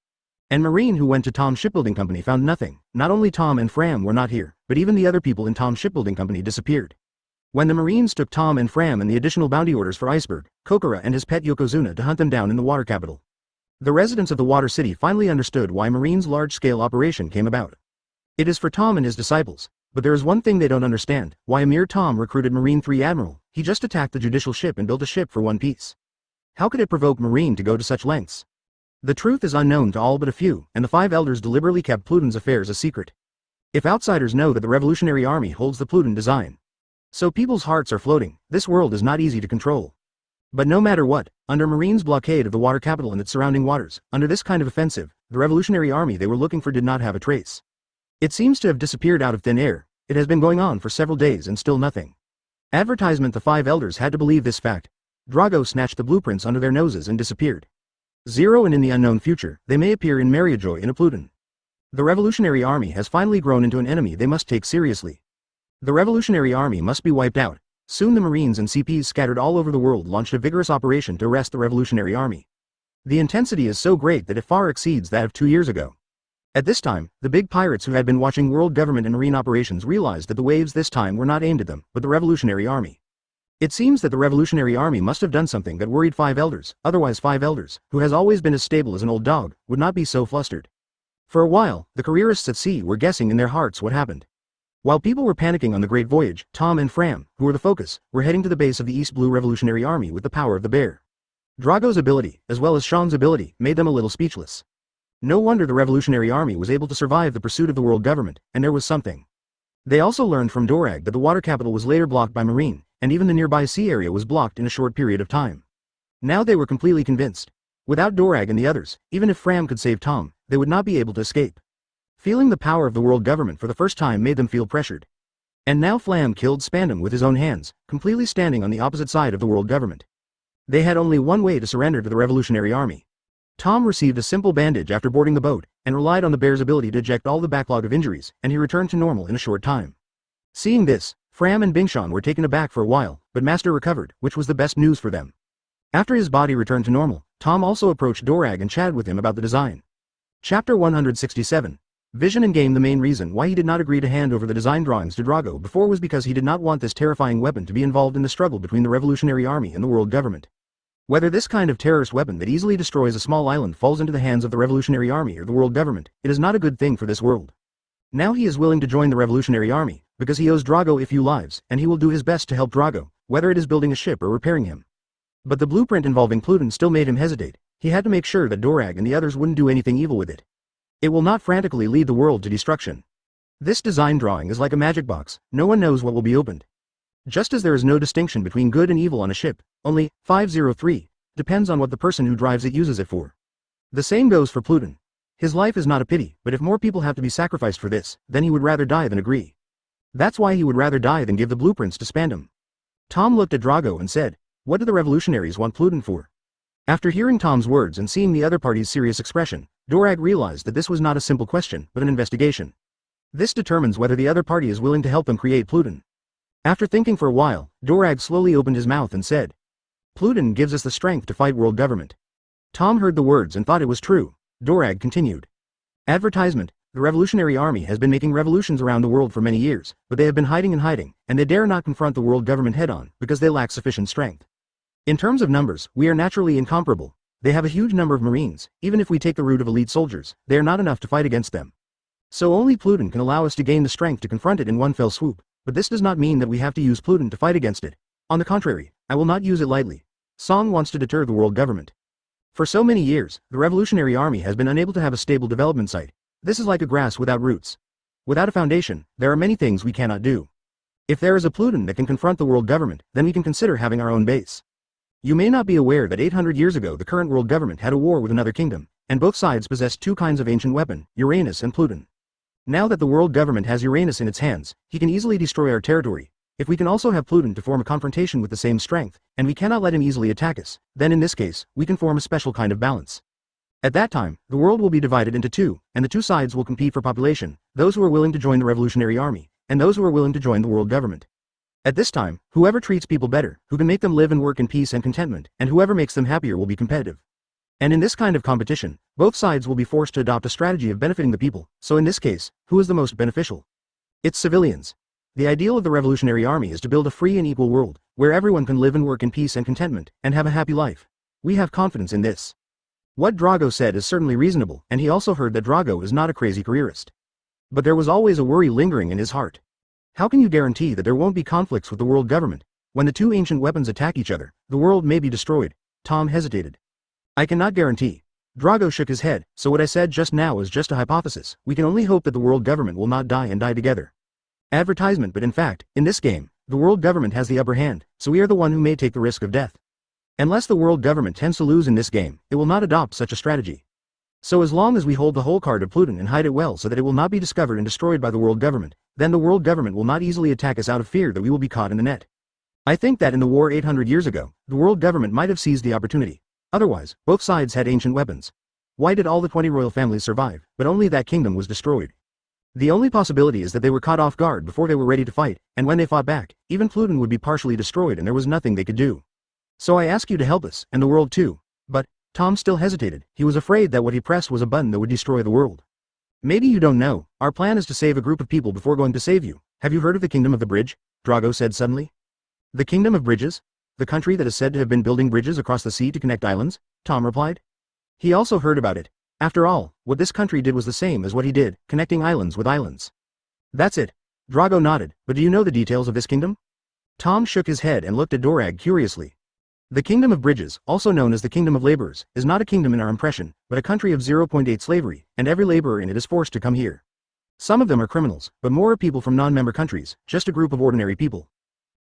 And Marine who went to Tom's shipbuilding company found nothing. Not only Tom and Fram were not here, but even the other people in Tom's shipbuilding company disappeared. When the Marines took Tom and Fram and the additional bounty orders for Iceberg, Kokura and his pet Yokozuna to hunt them down in the water capital. The residents of the water city finally understood why Marine's large-scale operation came about. It is for Tom and his disciples, but there is one thing they don't understand, why a mere Tom recruited Marine 3 Admiral. He just attacked the judicial ship and built a ship for one piece. How could it provoke Marine to go to such lengths? The truth is unknown to all but a few, and the 5 elders deliberately kept Pluton's affairs a secret. If outsiders know that the Revolutionary Army holds the Pluton design. So people's hearts are floating. This world is not easy to control. But no matter what, under Marine's blockade of the water capital and its surrounding waters, under this kind of offensive, the Revolutionary Army they were looking for did not have a trace. It seems to have disappeared out of thin air. It has been going on for several days and still nothing. Advertisement. The 5 elders had to believe this fact. Drago snatched the blueprints under their noses and disappeared. 0 and in the unknown future, they may appear in Mariajoy in a Pluton. The Revolutionary Army has finally grown into an enemy they must take seriously. The Revolutionary Army must be wiped out. Soon the Marines and CPs scattered all over the world launched a vigorous operation to arrest the Revolutionary Army. The intensity is so great that it far exceeds that of 2 years ago. At this time, the big pirates who had been watching world government and marine operations realized that the waves this time were not aimed at them, but the Revolutionary Army. It seems that the Revolutionary Army must have done something that worried 5 elders, otherwise 5 elders, who has always been as stable as an old dog, would not be so flustered. For a while, the careerists at sea were guessing in their hearts what happened. While people were panicking on the Great Voyage, Tom and Fram, who were the focus, were heading to the base of the East Blue Revolutionary Army with the power of the bear. Drago's ability, as well as Sean's ability, made them a little speechless. No wonder the Revolutionary Army was able to survive the pursuit of the world government, and there was something. They also learned from Dorag that the water capital was later blocked by Marine, and even the nearby sea area was blocked in a short period of time. Now they were completely convinced. Without Dorag and the others, even if Fram could save Tom, they would not be able to escape. Feeling the power of the world government for the first time made them feel pressured. And now Flam killed Spandom with his own hands, completely standing on the opposite side of the world government. They had only one way to surrender to the Revolutionary Army. Tom received a simple bandage after boarding the boat, and relied on the bear's ability to eject all the backlog of injuries, and he returned to normal in a short time. Seeing this, Fram and Bingshan were taken aback for a while, but Master recovered, which was the best news for them. After his body returned to normal, Tom also approached Dorag and chatted with him about the design. Chapter 167. Vision and Game. The main reason why he did not agree to hand over the design drawings to Drago before was because he did not want this terrifying weapon to be involved in the struggle between the Revolutionary Army and the world government. Whether this kind of terrorist weapon that easily destroys a small island falls into the hands of the Revolutionary Army or the world government, it is not a good thing for this world. Now he is willing to join the Revolutionary Army, because he owes Drago a few lives, and he will do his best to help Drago, whether it is building a ship or repairing him. But the blueprint involving Pluton still made him hesitate. He had to make sure that Dorag and the others wouldn't do anything evil with it. It will not frantically lead the world to destruction. This design drawing is like a magic box, no one knows what will be opened. Just as there is no distinction between good and evil on a ship, only 503 depends on what the person who drives it uses it for. The same goes for Pluton. His life is not a pity, but if more people have to be sacrificed for this, then he would rather die than agree. That's why he would rather die than give the blueprints to Spandom. Tom looked at Drago and said, "What do the revolutionaries want Pluton for?" After hearing Tom's words and seeing the other party's serious expression, Dorag realized that this was not a simple question, but an investigation. This determines whether the other party is willing to help them create Pluton. After thinking for a while, Dorag slowly opened his mouth and said, "Pluton gives us the strength to fight world government." Tom heard the words and thought it was true. Dorag continued. Advertisement. the Revolutionary Army has been making revolutions around the world for many years, but they have been hiding and hiding, and they dare not confront the world government head-on, because they lack sufficient strength. In terms of numbers, we are naturally incomparable. They have a huge number of Marines. Even if we take the route of elite soldiers, they are not enough to fight against them. So only Pluton can allow us to gain the strength to confront it in one fell swoop, but this does not mean that we have to use Pluton to fight against it. On the contrary, I will not use it lightly. Song wants to deter the world government. For so many years, the Revolutionary Army has been unable to have a stable development site. This is like a grass without roots. Without a foundation, there are many things we cannot do. If there is a Pluton that can confront the world government, then we can consider having our own base. You may not be aware that 800 years ago the current world government had a war with another kingdom, and both sides possessed two kinds of ancient weapon, Uranus and Pluton. Now that the world government has Uranus in its hands, he can easily destroy our territory. If we can also have Pluton to form a confrontation with the same strength, and we cannot let him easily attack us, then in this case, we can form a special kind of balance. At that time, the world will be divided into two, and the two sides will compete for population, those who are willing to join the Revolutionary Army, and those who are willing to join the world government. At this time, whoever treats people better, who can make them live and work in peace and contentment, and whoever makes them happier will be competitive. And in this kind of competition, both sides will be forced to adopt a strategy of benefiting the people, so in this case, who is the most beneficial? It's civilians. The ideal of the Revolutionary Army is to build a free and equal world, where everyone can live and work in peace and contentment, and have a happy life. We have confidence in this. What Drago said is certainly reasonable, and he also heard that Drago is not a crazy careerist. But there was always a worry lingering in his heart. How can you guarantee that there won't be conflicts with the world government? When the two ancient weapons attack each other, the world may be destroyed. Tom hesitated. I cannot guarantee. Drago shook his head, so what I said just now is just a hypothesis. We can only hope that the world government will not die and die together. Advertisement, but in fact, in this game, the world government has the upper hand, so we are the one who may take the risk of death. Unless the world government tends to lose in this game, it will not adopt such a strategy. So as long as we hold the whole card of Pluton and hide it well so that it will not be discovered and destroyed by the world government, then the world government will not easily attack us out of fear that we will be caught in the net. I think that in the war 800 years ago, the world government might have seized the opportunity. Otherwise, both sides had ancient weapons. Why did all the 20 royal families survive, but only that kingdom was destroyed? The only possibility is that they were caught off guard before they were ready to fight, and when they fought back, even Pluton would be partially destroyed and there was nothing they could do. So I ask you to help us, and the world too. But, Tom still hesitated. He was afraid that what he pressed was a button that would destroy the world. Maybe you don't know, our plan is to save a group of people before going to save you. Have you heard of the Kingdom of the Bridge? Drago said suddenly. The Kingdom of Bridges? The country that is said to have been building bridges across the sea to connect islands? Tom replied. He also heard about it. After all, what this country did was the same as what he did, connecting islands with islands. That's it. Drago nodded, but do you know the details of this kingdom? Tom shook his head and looked at Dorag curiously. The Kingdom of Bridges, also known as the Kingdom of Laborers, is not a kingdom in our impression, but a country of 0.8 slavery, and every laborer in it is forced to come here. Some of them are criminals, but more are people from non-member countries, just a group of ordinary people.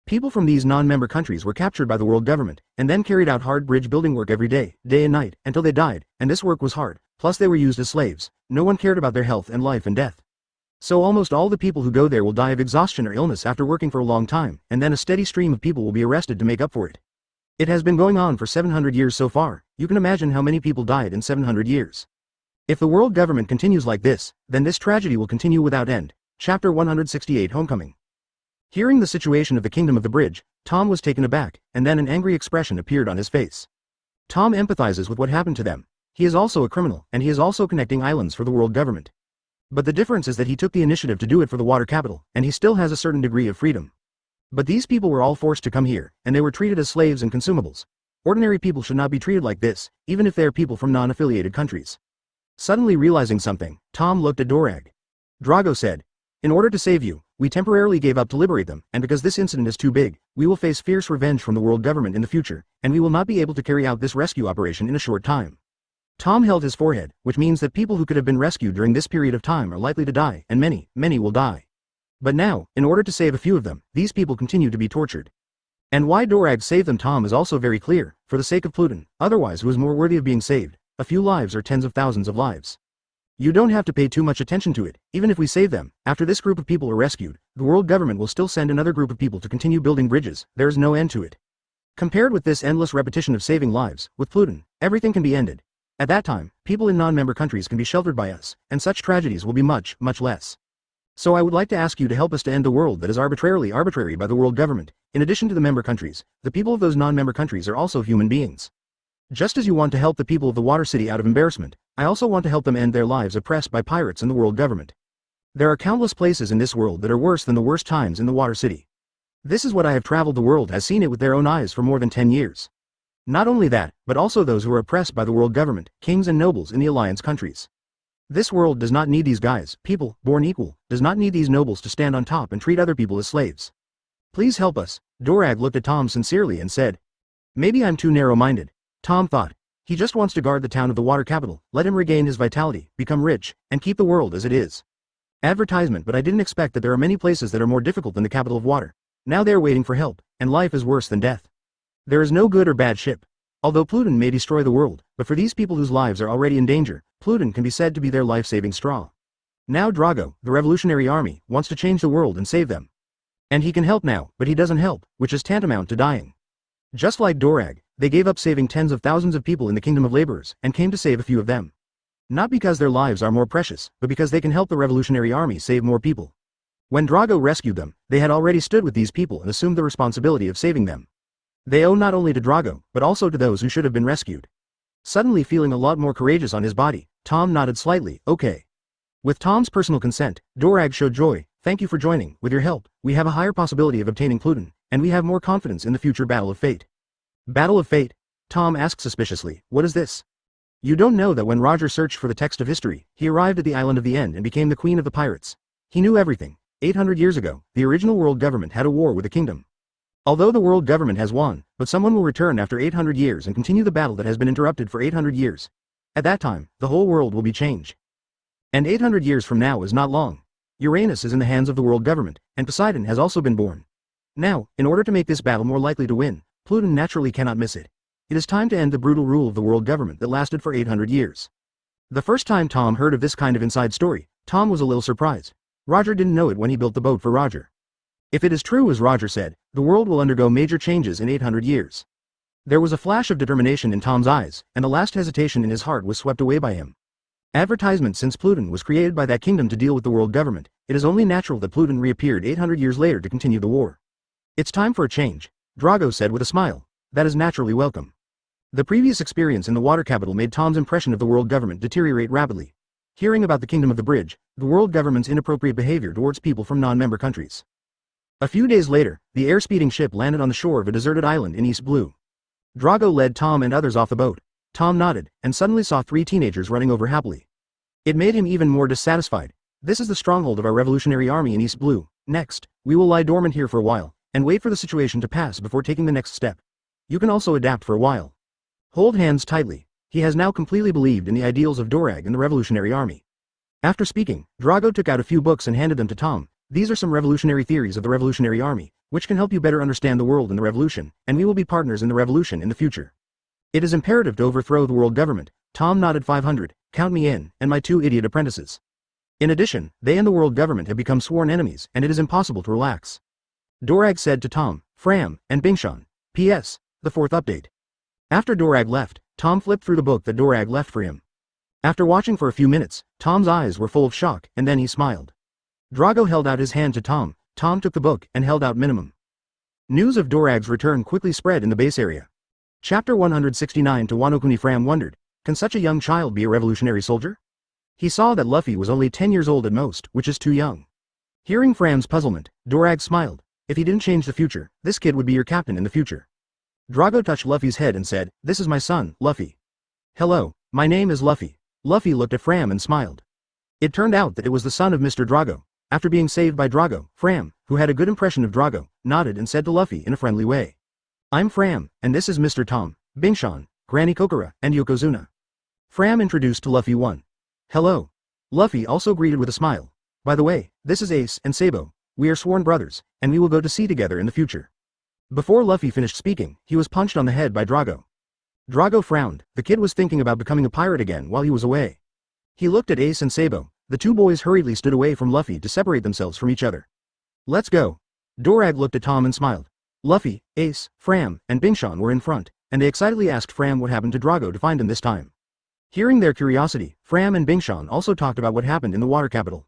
People from these non-member countries were captured by the world government, and then carried out hard bridge building work every day, day and night, until they died, and this work was hard, plus they were used as slaves. No one cared about their health and life and death. So almost all the people who go there will die of exhaustion or illness after working for a long time, and then a steady stream of people will be arrested to make up for it. It has been going on for 700 years so far. You can imagine how many people died in 700 years. If the world government continues like this, then this tragedy will continue without end. Chapter 168 Homecoming. Hearing the situation of the Kingdom of the Bridge, Tom was taken aback, and then an angry expression appeared on his face. Tom empathizes with what happened to them. He is also a criminal, and he is also connecting islands for the world government. But the difference is that he took the initiative to do it for the water capital, and he still has a certain degree of freedom. But these people were all forced to come here, and they were treated as slaves and consumables. Ordinary people should not be treated like this, even if they are people from non-affiliated countries. Suddenly realizing something, Tom looked at Dorag. Drago said, in order to save you, we temporarily gave up to liberate them, and because this incident is too big, we will face fierce revenge from the world government in the future, and we will not be able to carry out this rescue operation in a short time. Tom held his forehead, which means that people who could have been rescued during this period of time are likely to die, and many, many will die. But now, in order to save a few of them, these people continue to be tortured. And why Dorag saved them Tom is also very clear, for the sake of Pluton, otherwise who is more worthy of being saved? A few lives or tens of thousands of lives. You don't have to pay too much attention to it. Even if we save them, after this group of people are rescued, the world government will still send another group of people to continue building bridges. There is no end to it. Compared with this endless repetition of saving lives, with Pluton, everything can be ended. At that time, people in non-member countries can be sheltered by us, and such tragedies will be much, much less. So I would like to ask you to help us to end the world that is arbitrary by the world government. In addition to the member countries, the people of those non-member countries are also human beings. Just as you want to help the people of the Water City out of embarrassment, I also want to help them end their lives oppressed by pirates and the world government. There are countless places in this world that are worse than the worst times in the Water City. This is what I have traveled the world has seen it with their own eyes for more than 10 years. Not only that, but also those who are oppressed by the world government, kings and nobles in the alliance countries. This world does not need these guys, people, born equal, does not need these nobles to stand on top and treat other people as slaves. Please help us. Dorag looked at Tom sincerely and said. Maybe I'm too narrow-minded. Tom thought. He just wants to guard the town of the water capital, let him regain his vitality, become rich, and keep the world as it is. Advertisement, but I didn't expect that there are many places that are more difficult than the capital of water. Now they are waiting for help, and life is worse than death. There is no good or bad ship. Although Pluton may destroy the world, but for these people whose lives are already in danger, Pluton can be said to be their life-saving straw. Now Drago, the revolutionary army, wants to change the world and save them. And he can help now, but he doesn't help, which is tantamount to dying. Just like Dorag, they gave up saving tens of thousands of people in the kingdom of laborers, and came to save a few of them. Not because their lives are more precious, but because they can help the revolutionary army save more people. When Drago rescued them, they had already stood with these people and assumed the responsibility of saving them. They owe not only to Drago, but also to those who should have been rescued. Suddenly feeling a lot more courageous on his body, Tom nodded slightly, okay. With Tom's personal consent, Dorag showed joy. Thank you for joining. With your help, we have a higher possibility of obtaining Pluton, and we have more confidence in the future Battle of Fate. Battle of Fate? Tom asked suspiciously, what is this? You don't know that when Roger searched for the text of history, he arrived at the Island of the End and became the Queen of the Pirates. He knew everything. 800 years ago, the original world government had a war with the kingdom. Although the world government has won, but someone will return after 800 years and continue the battle that has been interrupted for 800 years. At that time, the whole world will be changed. And 800 years from now is not long. Uranus is in the hands of the world government, and Poseidon has also been born. Now, in order to make this battle more likely to win, Pluton naturally cannot miss it. It is time to end the brutal rule of the world government that lasted for 800 years. The first time Tom heard of this kind of inside story, Tom was a little surprised. Roger didn't know it when he built the boat for Roger. If it is true as Roger said, the world will undergo major changes in 800 years. There was a flash of determination in Tom's eyes, and the last hesitation in his heart was swept away by him. Advertisement. Since Pluton was created by that kingdom to deal with the world government, it is only natural that Pluton reappeared 800 years later to continue the war. It's time for a change, Drago said with a smile. That is naturally welcome. The previous experience in the water capital made Tom's impression of the world government deteriorate rapidly. Hearing about the kingdom of the bridge, the world government's inappropriate behavior towards people from non-member countries. A few days later, the air-speeding ship landed on the shore of a deserted island in East Blue. Drago led Tom and others off the boat. Tom nodded, and suddenly saw 3 teenagers running over happily. It made him even more dissatisfied. This is the stronghold of our revolutionary army in East Blue. Next, we will lie dormant here for a while, and wait for the situation to pass before taking the next step. You can also adapt for a while. Hold hands tightly. He has now completely believed in the ideals of Dorag and the revolutionary army. After speaking, Drago took out a few books and handed them to Tom. These are some revolutionary theories of the revolutionary army, which can help you better understand the world and the revolution, and we will be partners in the revolution in the future. It is imperative to overthrow the world government. Tom nodded. 500, count me in, and my 2 idiot apprentices. In addition, they and the world government have become sworn enemies, and it is impossible to relax. Dorag said to Tom, Fram, and Bingshan. P.S. The 4th update. After Dorag left, Tom flipped through the book that Dorag left for him. After watching for a few minutes, Tom's eyes were full of shock, and then he smiled. Drago held out his hand to Tom. Tom took the book and held out minimum. News of Dorag's return quickly spread in the base area. Chapter 169 to Wanokuni. Fram wondered, can such a young child be a revolutionary soldier? He saw that Luffy was only 10 years old at most, which is too young. Hearing Fram's puzzlement, Dorag smiled. If he didn't change the future, this kid would be your captain in the future. Drago touched Luffy's head and said, this is my son, Luffy. Hello, my name is Luffy. Luffy looked at Fram and smiled. It turned out that it was the son of Mr. Drago. After being saved by Drago, Fram, who had a good impression of Drago, nodded and said to Luffy in a friendly way. I'm Fram, and this is Mr. Tom, Bingshan, Granny Kokura, and Yokozuna. Fram introduced to Luffy 1. Hello. Luffy also greeted with a smile. By the way, this is Ace and Sabo. We are sworn brothers, and we will go to sea together in the future. Before Luffy finished speaking, he was punched on the head by Drago. Drago frowned. The kid was thinking about becoming a pirate again while he was away. He looked at Ace and Sabo. The 2 boys hurriedly stood away from Luffy to separate themselves from each other. Let's go. Dorag looked at Tom and smiled. Luffy, Ace, Fram, and Bingshan were in front, and they excitedly asked Fram what happened to Drago to find him this time. Hearing their curiosity, Fram and Bingshan also talked about what happened in the water capital.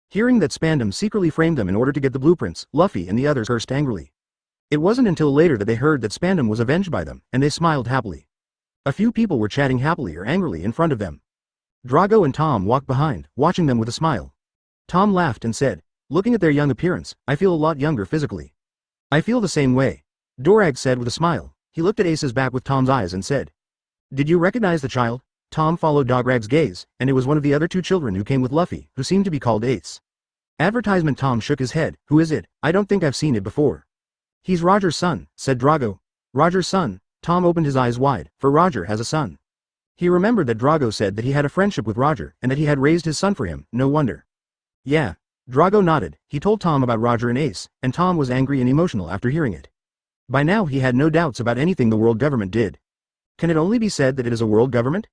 Hearing that Spandom secretly framed them in order to get the blueprints, Luffy and the others cursed angrily. It wasn't until later that they heard that Spandom was avenged by them, and they smiled happily. A few people were chatting happily or angrily in front of them. Drago and Tom walked behind, watching them with a smile. Tom laughed and said, "Looking at their young appearance, I feel a lot younger physically." "I feel the same way," Dorag said with a smile. He looked at Ace's back with Tom's eyes and said, "Did you recognize the child?" Tom followed Dograg's gaze, and it was one of the other two children who came with Luffy, who seemed to be called Ace. Advertisement. Tom shook his head. "Who is it? I don't think I've seen it before." "He's Roger's son," said Drago. "Roger's son?" Tom opened his eyes wide, for Roger has a son. He remembered that Drago said that he had a friendship with Roger, and that he had raised his son for him, no wonder. "Yeah." Drago nodded. He told Tom about Roger and Ace, and Tom was angry and emotional after hearing it. By now he had no doubts about anything the world government did. Can it only be said that it is a world government?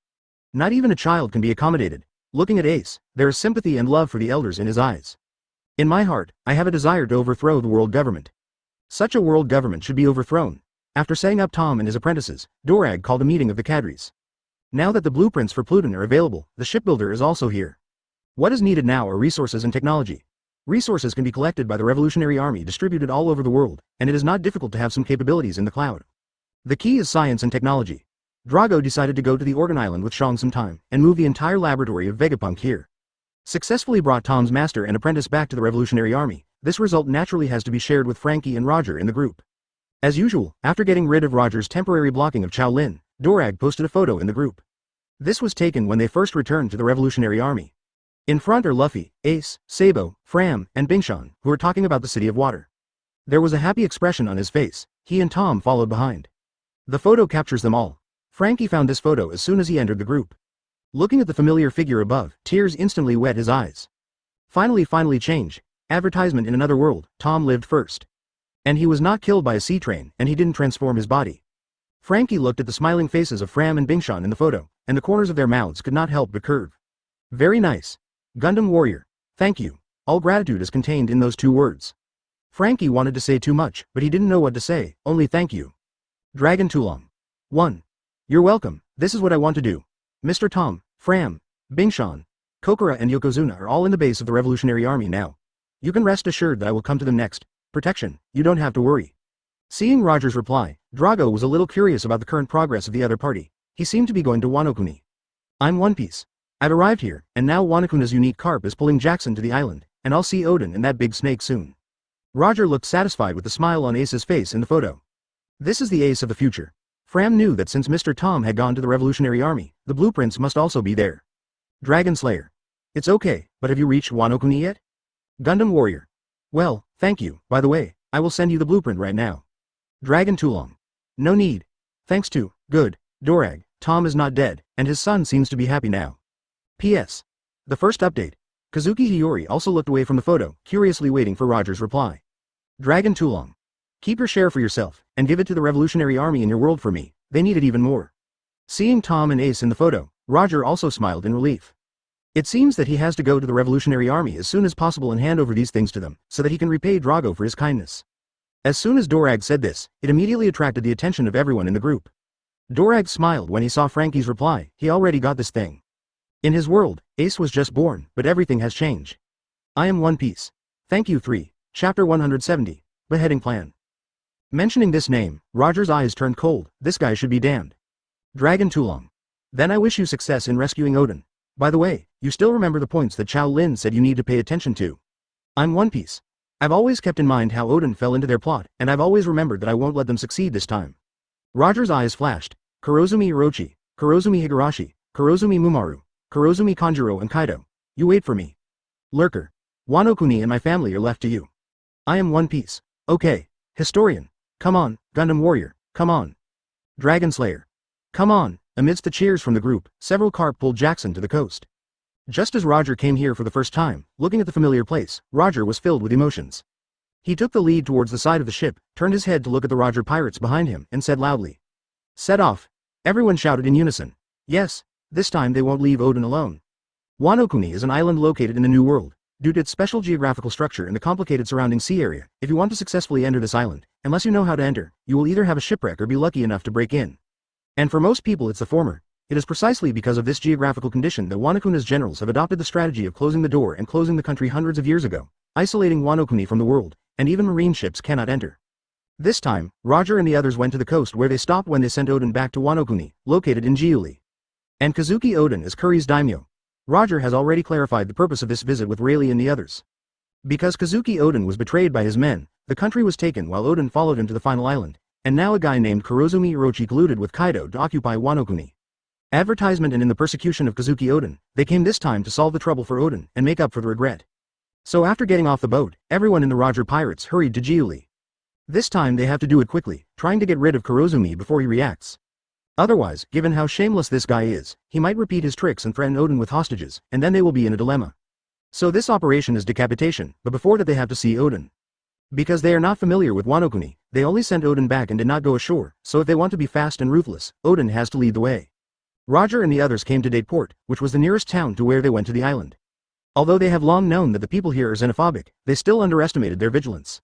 Not even a child can be accommodated. Looking at Ace, there is sympathy and love for the elders in his eyes. "In my heart, I have a desire to overthrow the world government. Such a world government should be overthrown." After setting up Tom and his apprentices, Dorag called a meeting of the cadres. Now that the blueprints for Pluton are available, the shipbuilder is also here. What is needed now are resources and technology. Resources can be collected by the Revolutionary Army distributed all over the world, and it is not difficult to have some capabilities in the cloud. The key is science and technology. Drago decided to go to the Organ Island with Shang some time, and move the entire laboratory of Vegapunk here. Successfully brought Tom's master and apprentice back to the Revolutionary Army. This result naturally has to be shared with Frankie and Roger in the group. As usual, after getting rid of Roger's temporary blocking of Qiao Lin, Dorag posted a photo in the group. This was taken when they first returned to the Revolutionary Army. In front are Luffy, Ace, Sabo, Fram, and Bingshan, who are talking about the City of Water. There was a happy expression on his face. He and Tom followed behind. The photo captures them all. Frankie found this photo as soon as he entered the group. Looking at the familiar figure above, tears instantly wet his eyes. Finally change. Advertisement. In another world, Tom lived first. And he was not killed by a sea train, and he didn't transform his body. Frankie looked at the smiling faces of Fram and Bingshan in the photo, and the corners of their mouths could not help but curve. Very nice. Gundam Warrior. Thank you. All gratitude is contained in those two words. Frankie wanted to say too much, but he didn't know what to say, only thank you. Dragon Tulong. 1. You're welcome, this is what I want to do. Mr. Tom, Fram, Bingshan, Kokura and Yokozuna are all in the base of the Revolutionary Army now. You can rest assured that I will come to them next. Protection, you don't have to worry. Seeing Roger's reply, Drago was a little curious about the current progress of the other party. He seemed to be going to Wano Kuni. I'm One Piece. I've arrived here, and now Wano Kuni's unique carp is pulling Jackson to the island, and I'll see Odin and that big snake soon. Roger looked satisfied with the smile on Ace's face in the photo. This is the Ace of the future. Fram knew that since Mr. Tom had gone to the Revolutionary Army, the blueprints must also be there. Dragon Slayer. It's okay, but have you reached Wano Kuni yet? Gundam Warrior. Well, thank you. By the way, I will send you the blueprint right now. Dragon Tulong. No need. Thanks to, good, Dorag, Tom is not dead, and his son seems to be happy now. P.S. The first update. Kazuki Hiyori also looked away from the photo, curiously waiting for Roger's reply. Dragon Tulong. Keep your share for yourself, and give it to the Revolutionary Army in your world for me, they need it even more. Seeing Tom and Ace in the photo, Roger also smiled in relief. It seems that he has to go to the Revolutionary Army as soon as possible and hand over these things to them, so that he can repay Drago for his kindness. As soon as Dorag said this, it immediately attracted the attention of everyone in the group. Dorag smiled when he saw Frankie's reply. He already got this thing. In his world, Ace was just born, but everything has changed. I am One Piece. Thank you. 3. Chapter 170. Beheading Plan. Mentioning this name, Roger's eyes turned cold. This guy should be damned. Dragon Tulong. Then I wish you success in rescuing Odin. By the way, you still remember the points that Qiao Lin said you need to pay attention to. I'm One Piece. I've always kept in mind how Odin fell into their plot, and I've always remembered that I won't let them succeed this time. Roger's eyes flashed. Kurozumi Orochi, Kurozumi Higurashi, Kurozumi Mumaru, Kurozumi Kanjuro and Kaido. You wait for me. Lurker. Wano Kuni and my family are left to you. I am One Piece. Okay. Historian. Come on, Gundam Warrior, come on. Dragon Slayer. Come on. Amidst the cheers from the group, several carp pulled Jackson to the coast. Just as Roger came here for the first time, looking at the familiar place, Roger was filled with emotions. He took the lead towards the side of the ship, turned his head to look at the Roger pirates behind him, and said loudly. Set off. Everyone shouted in unison. Yes, this time they won't leave Odin alone. Wano Kuni is an island located in the New World. Due to its special geographical structure and the complicated surrounding sea area, if you want to successfully enter this island, unless you know how to enter, you will either have a shipwreck or be lucky enough to break in. And for most people it's the former. It is precisely because of this geographical condition that Wano Kuni's generals have adopted the strategy of closing the door and closing the country hundreds of years ago, isolating Wano Kuni from the world, and even marine ships cannot enter. This time, Roger and the others went to the coast where they stopped when they sent Odin back to Wano Kuni, located in Jiuli. And Kazuki Odin is Kuri's daimyo. Roger has already clarified the purpose of this visit with Rayleigh and the others. Because Kazuki Oden was betrayed by his men, the country was taken while Oden followed him to the final island, and now a guy named Kurozumi Orochi colluded with Kaido to occupy Wano Kuni. Advertisement and in the persecution of Kazuki Oden, they came this time to solve the trouble for Oden and make up for the regret. So after getting off the boat, everyone in the Roger Pirates hurried to Qiao. This time they have to do it quickly, trying to get rid of Kurozumi before he reacts. Otherwise, given how shameless this guy is, he might repeat his tricks and threaten Oden with hostages, and then they will be in a dilemma. So this operation is decapitation, but before that they have to see Oden. Because they are not familiar with Wano Kuni, they only sent Oden back and did not go ashore, so if they want to be fast and ruthless, Oden has to lead the way. Roger and the others came to Date Port, which was the nearest town to where they went to the island. Although they have long known that the people here are xenophobic, they still underestimated their vigilance.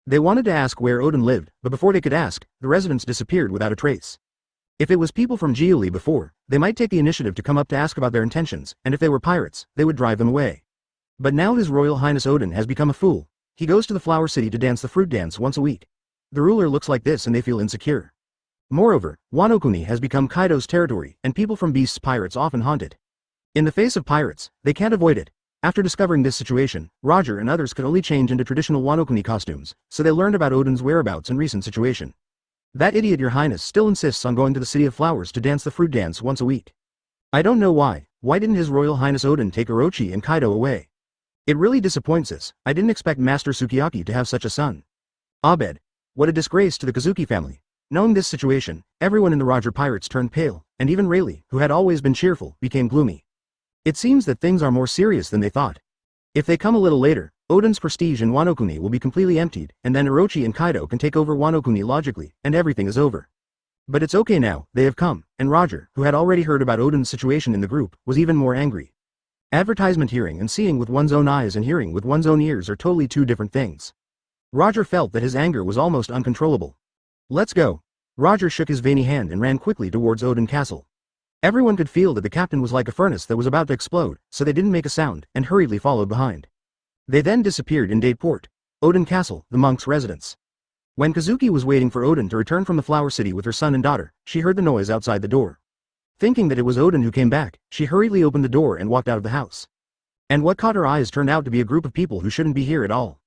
They wanted to ask where Oden lived, but before they could ask, the residents disappeared without a trace. If it was people from Qiao before, they might take the initiative to come up to ask about their intentions, and if they were pirates, they would drive them away. But now His Royal Highness Oden has become a fool. He goes to the Flower City to dance the fruit dance once a week. The ruler looks like this and they feel insecure. Moreover, Wano Kuni has become Kaido's territory, and people from Beast's pirates often haunt it. In the face of pirates, they can't avoid it. After discovering this situation, Roger and others could only change into traditional Wano Kuni costumes, so they learned about Oden's whereabouts and recent situation. That idiot Your Highness still insists on going to the City of Flowers to dance the fruit dance once a week. I don't know why. Why didn't His Royal Highness Oden take Orochi and Kaido away? It really disappoints us. I didn't expect Master Sukiyaki to have such a son. Abed. What a disgrace to the Kazuki family. Knowing this situation, everyone in the Roger Pirates turned pale, and even Rayleigh, who had always been cheerful, became gloomy. It seems that things are more serious than they thought. If they come a little later, Oden's prestige in Wano Kuni will be completely emptied, and then Orochi and Kaido can take over Wano Kuni logically, and everything is over. But it's okay now, they have come, and Roger, who had already heard about Oden's situation in the group, was even more angry. Advertisement hearing and seeing with one's own eyes and hearing with one's own ears are totally two different things. Roger felt that his anger was almost uncontrollable. Let's go. Roger shook his veiny hand and ran quickly towards Oden Castle. Everyone could feel that the captain was like a furnace that was about to explode, so they didn't make a sound, and hurriedly followed behind. They then disappeared in Date Port, Oden Castle, the monk's residence. When Kazuki was waiting for Oden to return from the Flower City with her son and daughter, she heard the noise outside the door. Thinking that it was Oden who came back, she hurriedly opened the door and walked out of the house. And what caught her eyes turned out to be a group of people who shouldn't be here at all.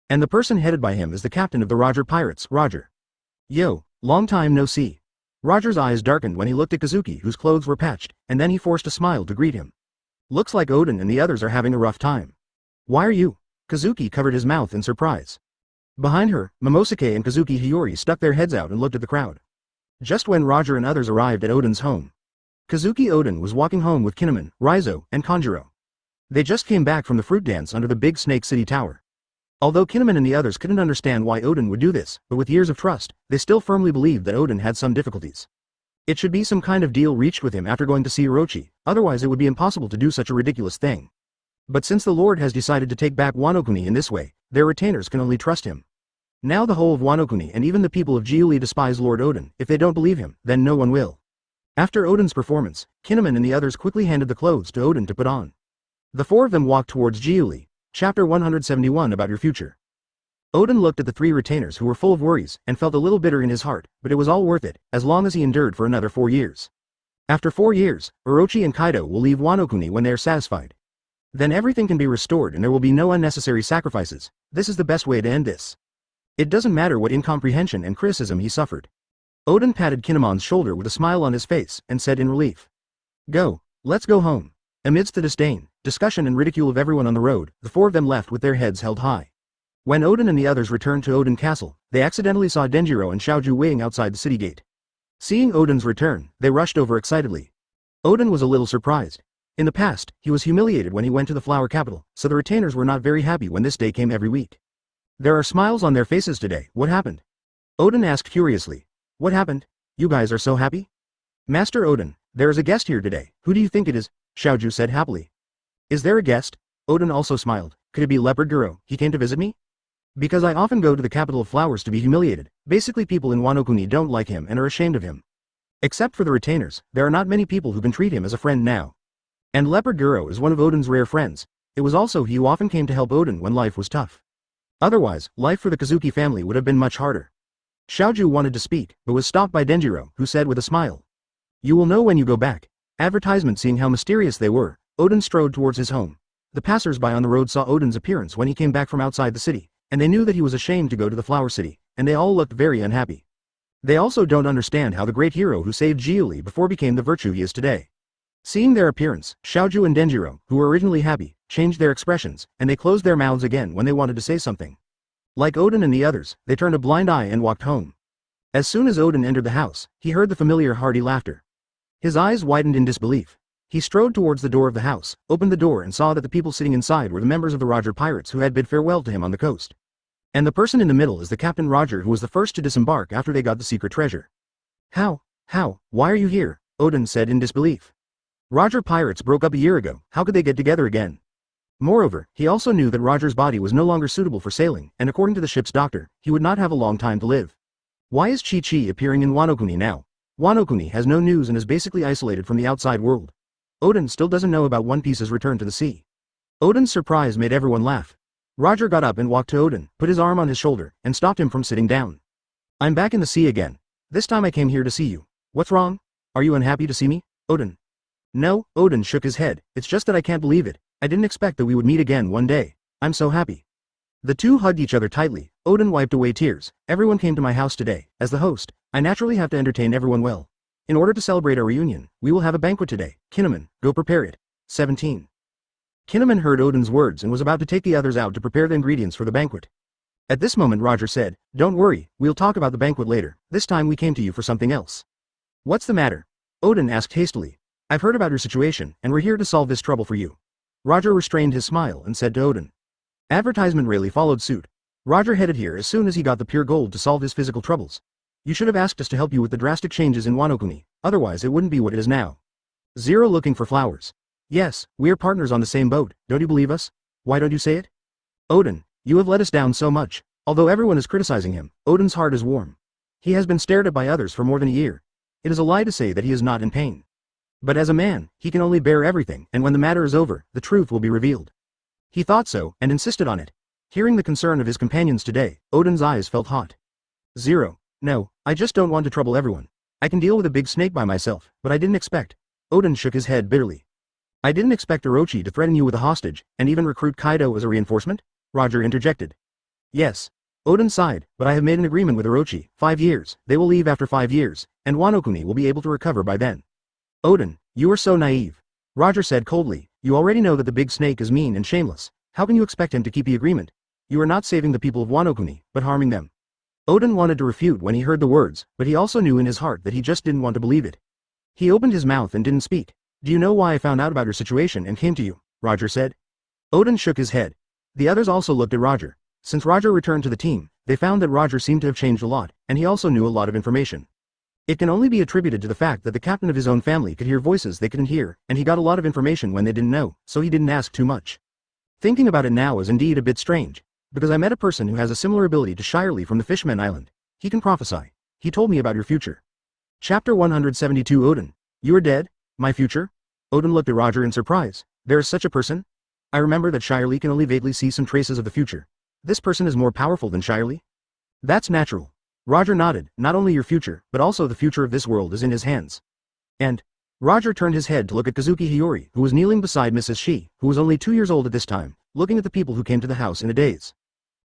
And the person headed by him is the captain of the Roger Pirates, Roger. Yo, long time no see. Roger's eyes darkened when he looked at Kazuki, whose clothes were patched, and then he forced a smile to greet him. Looks like Oden and the others are having a rough time. Why are you? Kazuki covered his mouth in surprise. Behind her, Momosuke and Kazuki Hiyori stuck their heads out and looked at the crowd. Just when Roger and others arrived at Oden's home, Kazuki Oden was walking home with Kinemon, Raizo, and Kanjuro. They just came back from the fruit dance under the big Snake City Tower. Although Kinemon and the others couldn't understand why Oden would do this, but with years of trust, they still firmly believed that Oden had some difficulties. It should be some kind of deal reached with him after going to see Orochi, otherwise it would be impossible to do such a ridiculous thing. But since the Lord has decided to take back Wano Kuni in this way, their retainers can only trust him. Now the whole of Wano Kuni and even the people of Qiao despise Lord Oden. If they don't believe him, then no one will. After Oden's performance, Kinemon and the others quickly handed the clothes to Oden to put on. The four of them walked towards Qiao. Chapter 171 About Your Future. Oden looked at the three retainers who were full of worries and felt a little bitter in his heart, but it was all worth it, as long as he endured for another 4 years. After 4 years, Orochi and Kaido will leave Wano Kuni when they are satisfied. Then everything can be restored and there will be no unnecessary sacrifices. This is the best way to end this. It doesn't matter what incomprehension and criticism he suffered. Oden patted Kinemon's shoulder with a smile on his face and said in relief. Go, let's go home. Amidst the disdain, discussion and ridicule of everyone on the road, the four of them left with their heads held high. When Oden and the others returned to Oden Castle, they accidentally saw Denjiro and Xiaoju waiting outside the city gate. Seeing Oden's return, they rushed over excitedly. Oden was a little surprised. In the past, he was humiliated when he went to the flower capital, so the retainers were not very happy when this day came every week. There are smiles on their faces today. What happened? Oden asked curiously. What happened? You guys are so happy? Master Oden, there is a guest here today. Who do you think it is? Xiaoju said happily. Is there a guest? Oden also smiled. Could it be Leopard Guro? He came to visit me? Because I often go to the capital of flowers to be humiliated. Basically people in Wano Kuni don't like him and are ashamed of him. Except for the retainers, there are not many people who can treat him as a friend now. And Leopard Guro is one of Oden's rare friends. It was also he who often came to help Oden when life was tough. Otherwise, life for the Kazuki family would have been much harder. Xiaoju wanted to speak, but was stopped by Denjiro, who said with a smile. You will know when you go back. Advertisement. Seeing how mysterious they were, Odin strode towards his home. The passers-by on the road saw Odin's appearance when he came back from outside the city, and they knew that he was ashamed to go to the Flower City, and they all looked very unhappy. They also don't understand how the great hero who saved Qiao Lin before became the virtue he is today. Seeing their appearance, Xiaoju and Denjiro, who were originally happy, changed their expressions, and they closed their mouths again when they wanted to say something. Like Odin and the others, they turned a blind eye and walked home. As soon as Odin entered the house, he heard the familiar hearty laughter. His eyes widened in disbelief. He strode towards the door of the house, opened the door and saw that the people sitting inside were the members of the Roger pirates who had bid farewell to him on the coast. And the person in the middle is the Captain Roger who was the first to disembark after they got the secret treasure. How, why are you here? Odin said in disbelief. Roger pirates broke up a year ago, how could they get together again? Moreover, he also knew that Roger's body was no longer suitable for sailing, and according to the ship's doctor, he would not have a long time to live. Why is Chi appearing in Wano Kuni now? Wano Kuni has no news and is basically isolated from the outside world. Odin still doesn't know about One Piece's return to the sea. Odin's surprise made everyone laugh. Roger got up and walked to Odin, put his arm on his shoulder, and stopped him from sitting down. I'm back in the sea again. This time I came here to see you. What's wrong? Are you unhappy to see me, Odin? No, Odin shook his head, it's just that I can't believe it. I didn't expect that we would meet again one day. I'm so happy. The two hugged each other tightly. Odin wiped away tears. Everyone came to my house today. As the host, I naturally have to entertain everyone well. In order to celebrate our reunion, we will have a banquet today. Kinemon, go prepare it. 17. Kinemon heard Odin's words and was about to take the others out to prepare the ingredients for the banquet. At this moment Roger said, don't worry, we'll talk about the banquet later. This time we came to you for something else. What's the matter? Odin asked hastily. I've heard about your situation, and we're here to solve this trouble for you. Roger restrained his smile and said to Odin. Advertisement Rayleigh followed suit. Roger headed here as soon as he got the pure gold to solve his physical troubles. You should have asked us to help you with the drastic changes in Wano Kuni, otherwise it wouldn't be what it is now. Zero looking for flowers. Yes, we're partners on the same boat, don't you believe us? Why don't you say it? Odin, you have let us down so much. Although everyone is criticizing him, Odin's heart is warm. He has been stared at by others for more than a year. It is a lie to say that he is not in pain. But as a man, he can only bear everything, and when the matter is over, the truth will be revealed. He thought so, and insisted on it. Hearing the concern of his companions today, Odin's eyes felt hot. Zero. No, I just don't want to trouble everyone. I can deal with a big snake by myself, but I didn't expect. Odin shook his head bitterly. I didn't expect Orochi to threaten you with a hostage, and even recruit Kaido as a reinforcement? Roger interjected. Yes. Odin sighed, but I have made an agreement with Orochi, 5 years, they will leave after 5 years, and Wano Kuni will be able to recover by then. Odin, you are so naive. Roger said coldly, you already know that the big snake is mean and shameless, how can you expect him to keep the agreement? You are not saving the people of Wano Kuni, but harming them. Odin wanted to refute when he heard the words, but he also knew in his heart that he just didn't want to believe it. He opened his mouth and didn't speak. Do you know why I found out about your situation and came to you? Roger said. Odin shook his head. The others also looked at Roger. Since Roger returned to the team, they found that Roger seemed to have changed a lot, and he also knew a lot of information. It can only be attributed to the fact that the captain of his own family could hear voices they couldn't hear, and he got a lot of information when they didn't know, so he didn't ask too much. Thinking about it now is indeed a bit strange, because I met a person who has a similar ability to Shirley from the Fishman Island. He can prophesy. He told me about your future. Chapter 172 Odin. You are dead? My future? Odin looked at Roger in surprise. There is such a person? I remember that Shirley can only vaguely see some traces of the future. This person is more powerful than Shirley? That's natural. Roger nodded, not only your future, but also the future of this world is in his hands. And? Roger turned his head to look at Kazuki Hiyori, who was kneeling beside Mrs. Shi, who was only 2 years old at this time, looking at the people who came to the house in a daze.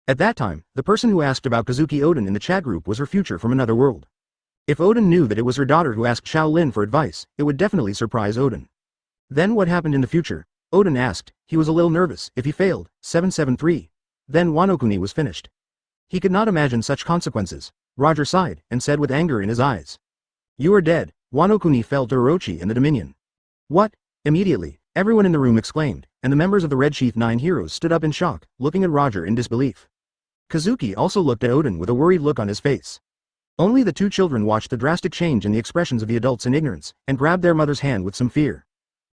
At that time, the person who asked about Kazuki Odin in the chat group was her future from another world. If Odin knew that it was her daughter who asked Qiao Lin for advice, it would definitely surprise Odin. Then what happened in the future? Odin asked. He was a little nervous. If he failed, 773. Then Wano Kuni was finished. He could not imagine such consequences. Roger sighed, and said with anger in his eyes. You are dead. Wano Kuni fell to Orochi and the Dominion. What? Immediately, everyone in the room exclaimed, and the members of the Red Sheath 9 heroes stood up in shock, looking at Roger in disbelief. Kazuki also looked at Odin with a worried look on his face. Only the two children watched the drastic change in the expressions of the adults in ignorance, and grabbed their mother's hand with some fear.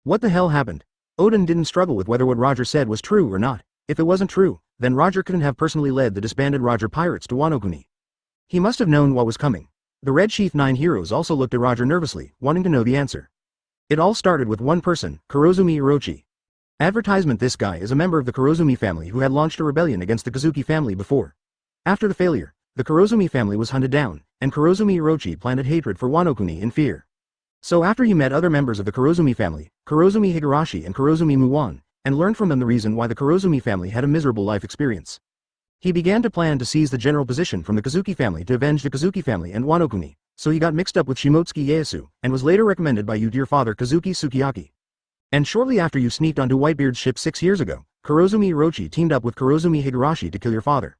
What the hell happened? Odin didn't struggle with whether what Roger said was true or not. If it wasn't true, then Roger couldn't have personally led the disbanded Roger pirates to Wano Kuni. He must have known what was coming. The Red Sheath 9 heroes also looked at Roger nervously, wanting to know the answer. It all started with one person, Kurozumi Orochi. Advertisement: this guy is a member of the Kurozumi family who had launched a rebellion against the Kazuki family before. After the failure, the Kurozumi family was hunted down, and Kurozumi Orochi planted hatred for Wano Kuni in fear. So after he met other members of the Kurozumi family, Kurozumi Higurashi and Kurozumi Muwan, and learned from them the reason why the Kurozumi family had a miserable life experience, he began to plan to seize the general position from the Kazuki family to avenge the Kazuki family and Wano-kuni, so he got mixed up with Shimotsuki Ieyasu, and was later recommended by you dear father Kazuki Sukiyaki. And shortly after you sneaked onto Whitebeard's ship 6 years ago, Kurozumi Orochi teamed up with Kurozumi Higurashi to kill your father.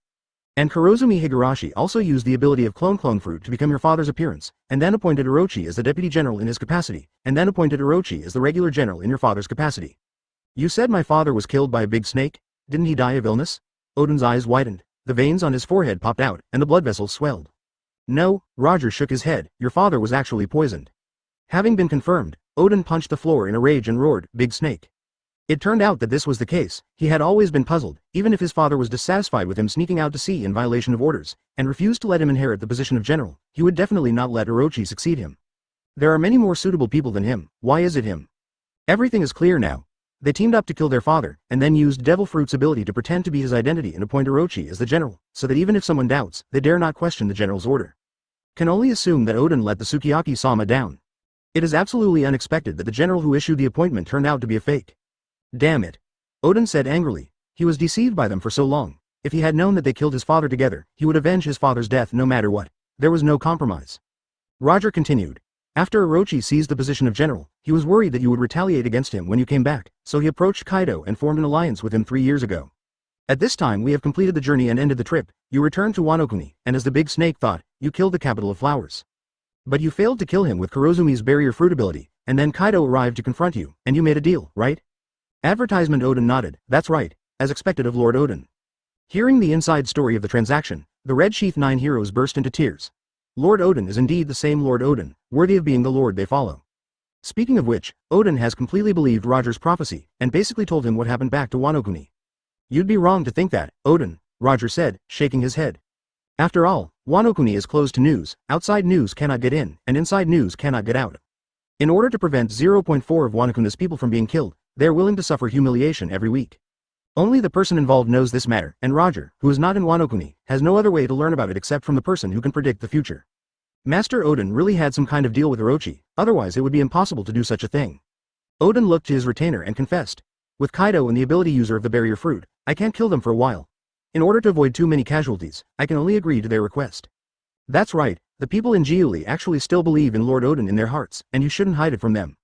And Kurozumi Higurashi also used the ability of clone fruit to become your father's appearance, and then appointed Orochi as the deputy general in his capacity, and then appointed Orochi as the regular general in your father's capacity. You said my father was killed by a big snake? Didn't he die of illness? Oden's eyes widened, the veins on his forehead popped out, and the blood vessels swelled. No, Roger shook his head, your father was actually poisoned. Having been confirmed, Oden punched the floor in a rage and roared, big snake. It turned out that this was the case. He had always been puzzled, even if his father was dissatisfied with him sneaking out to sea in violation of orders, and refused to let him inherit the position of general, he would definitely not let Orochi succeed him. There are many more suitable people than him, why is it him? Everything is clear now. They teamed up to kill their father, and then used Devil Fruit's ability to pretend to be his identity and appoint Orochi as the general, so that even if someone doubts, they dare not question the general's order. Can only assume that Oden let the Sukiyaki-sama down. It is absolutely unexpected that the general who issued the appointment turned out to be a fake. Damn it. Oden said angrily. He was deceived by them for so long. If he had known that they killed his father together, he would avenge his father's death no matter what. There was no compromise. Roger continued. After Orochi seized the position of general, he was worried that you would retaliate against him when you came back, so he approached Kaido and formed an alliance with him 3 years ago. At this time we have completed the journey and ended the trip, you returned to Wano-kuni, and as the big snake thought, you killed the capital of flowers. But you failed to kill him with Kurozumi's barrier fruit ability, and then Kaido arrived to confront you, and you made a deal, right? Advertisement Oden nodded, that's right, as expected of Lord Oden. Hearing the inside story of the transaction, the Red Sheath 9 heroes burst into tears. Lord Oden is indeed the same Lord Oden, worthy of being the lord they follow. Speaking of which, Oden has completely believed Roger's prophecy, and basically told him what happened back to Wano-kuni. You'd be wrong to think that, Oden, Roger said, shaking his head. After all, Wano-kuni is closed to news, outside news cannot get in, and inside news cannot get out. In order to prevent 0.4 of Wano-kuni's people from being killed, they are willing to suffer humiliation every week. Only the person involved knows this matter, and Roger, who is not in Wano-kuni, has no other way to learn about it except from the person who can predict the future. Master Oden really had some kind of deal with Orochi, otherwise it would be impossible to do such a thing. Oden looked to his retainer and confessed. With Kaido and the ability user of the barrier fruit, I can't kill them for a while. In order to avoid too many casualties, I can only agree to their request. That's right, the people in Jiuli actually still believe in Lord Oden in their hearts, and you shouldn't hide it from them.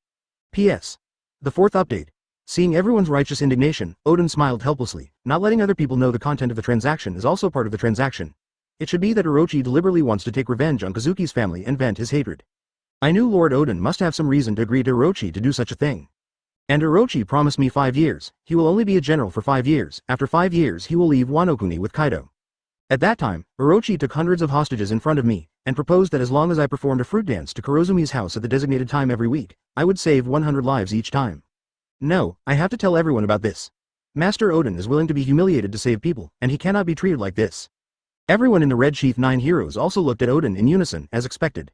P.S. The 4th update. Seeing everyone's righteous indignation, Oden smiled helplessly. Not letting other people know the content of the transaction is also part of the transaction. It should be that Orochi deliberately wants to take revenge on Kazuki's family and vent his hatred. I knew Lord Oden must have some reason to agree to Orochi to do such a thing. And Orochi promised me 5 years, he will only be a general for 5 years, after 5 years he will leave Wano-kuni with Kaido. At that time, Orochi took hundreds of hostages in front of me, and proposed that as long as I performed a fruit dance to Kurozumi's house at the designated time every week, I would save 100 lives each time. No, I have to tell everyone about this. Master Oden is willing to be humiliated to save people, and he cannot be treated like this. Everyone in the Red Sheath 9 heroes also looked at Oden in unison, as expected.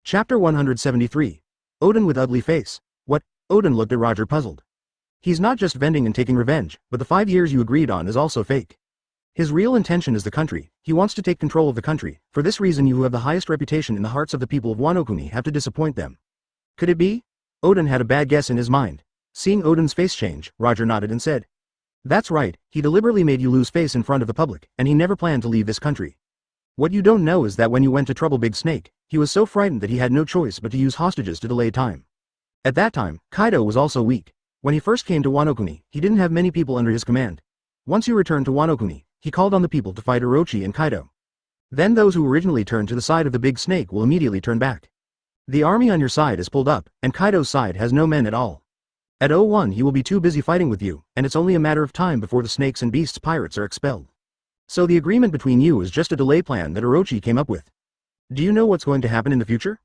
Chapter 173. Oden with ugly face. What? Oden looked at Roger puzzled. He's not just venting and taking revenge, but the 5 years you agreed on is also fake. His real intention is the country, he wants to take control of the country, for this reason you who have the highest reputation in the hearts of the people of Wano-kuni have to disappoint them. Could it be? Oden had a bad guess in his mind. Seeing Oden's face change, Roger nodded and said. That's right, he deliberately made you lose face in front of the public, and he never planned to leave this country. What you don't know is that when you went to trouble Big Snake, he was so frightened that he had no choice but to use hostages to delay time. At that time, Kaido was also weak. When he first came to Wano-kuni, he didn't have many people under his command. Once you returned to Wano-kuni, he called on the people to fight Orochi and Kaido. Then those who originally turned to the side of the Big Snake will immediately turn back. The army on your side is pulled up, and Kaido's side has no men at all. At 01 he will be too busy fighting with you, and it's only a matter of time before the Snakes and Beasts pirates are expelled. So the agreement between you is just a delay plan that Orochi came up with. Do you know what's going to happen in the future?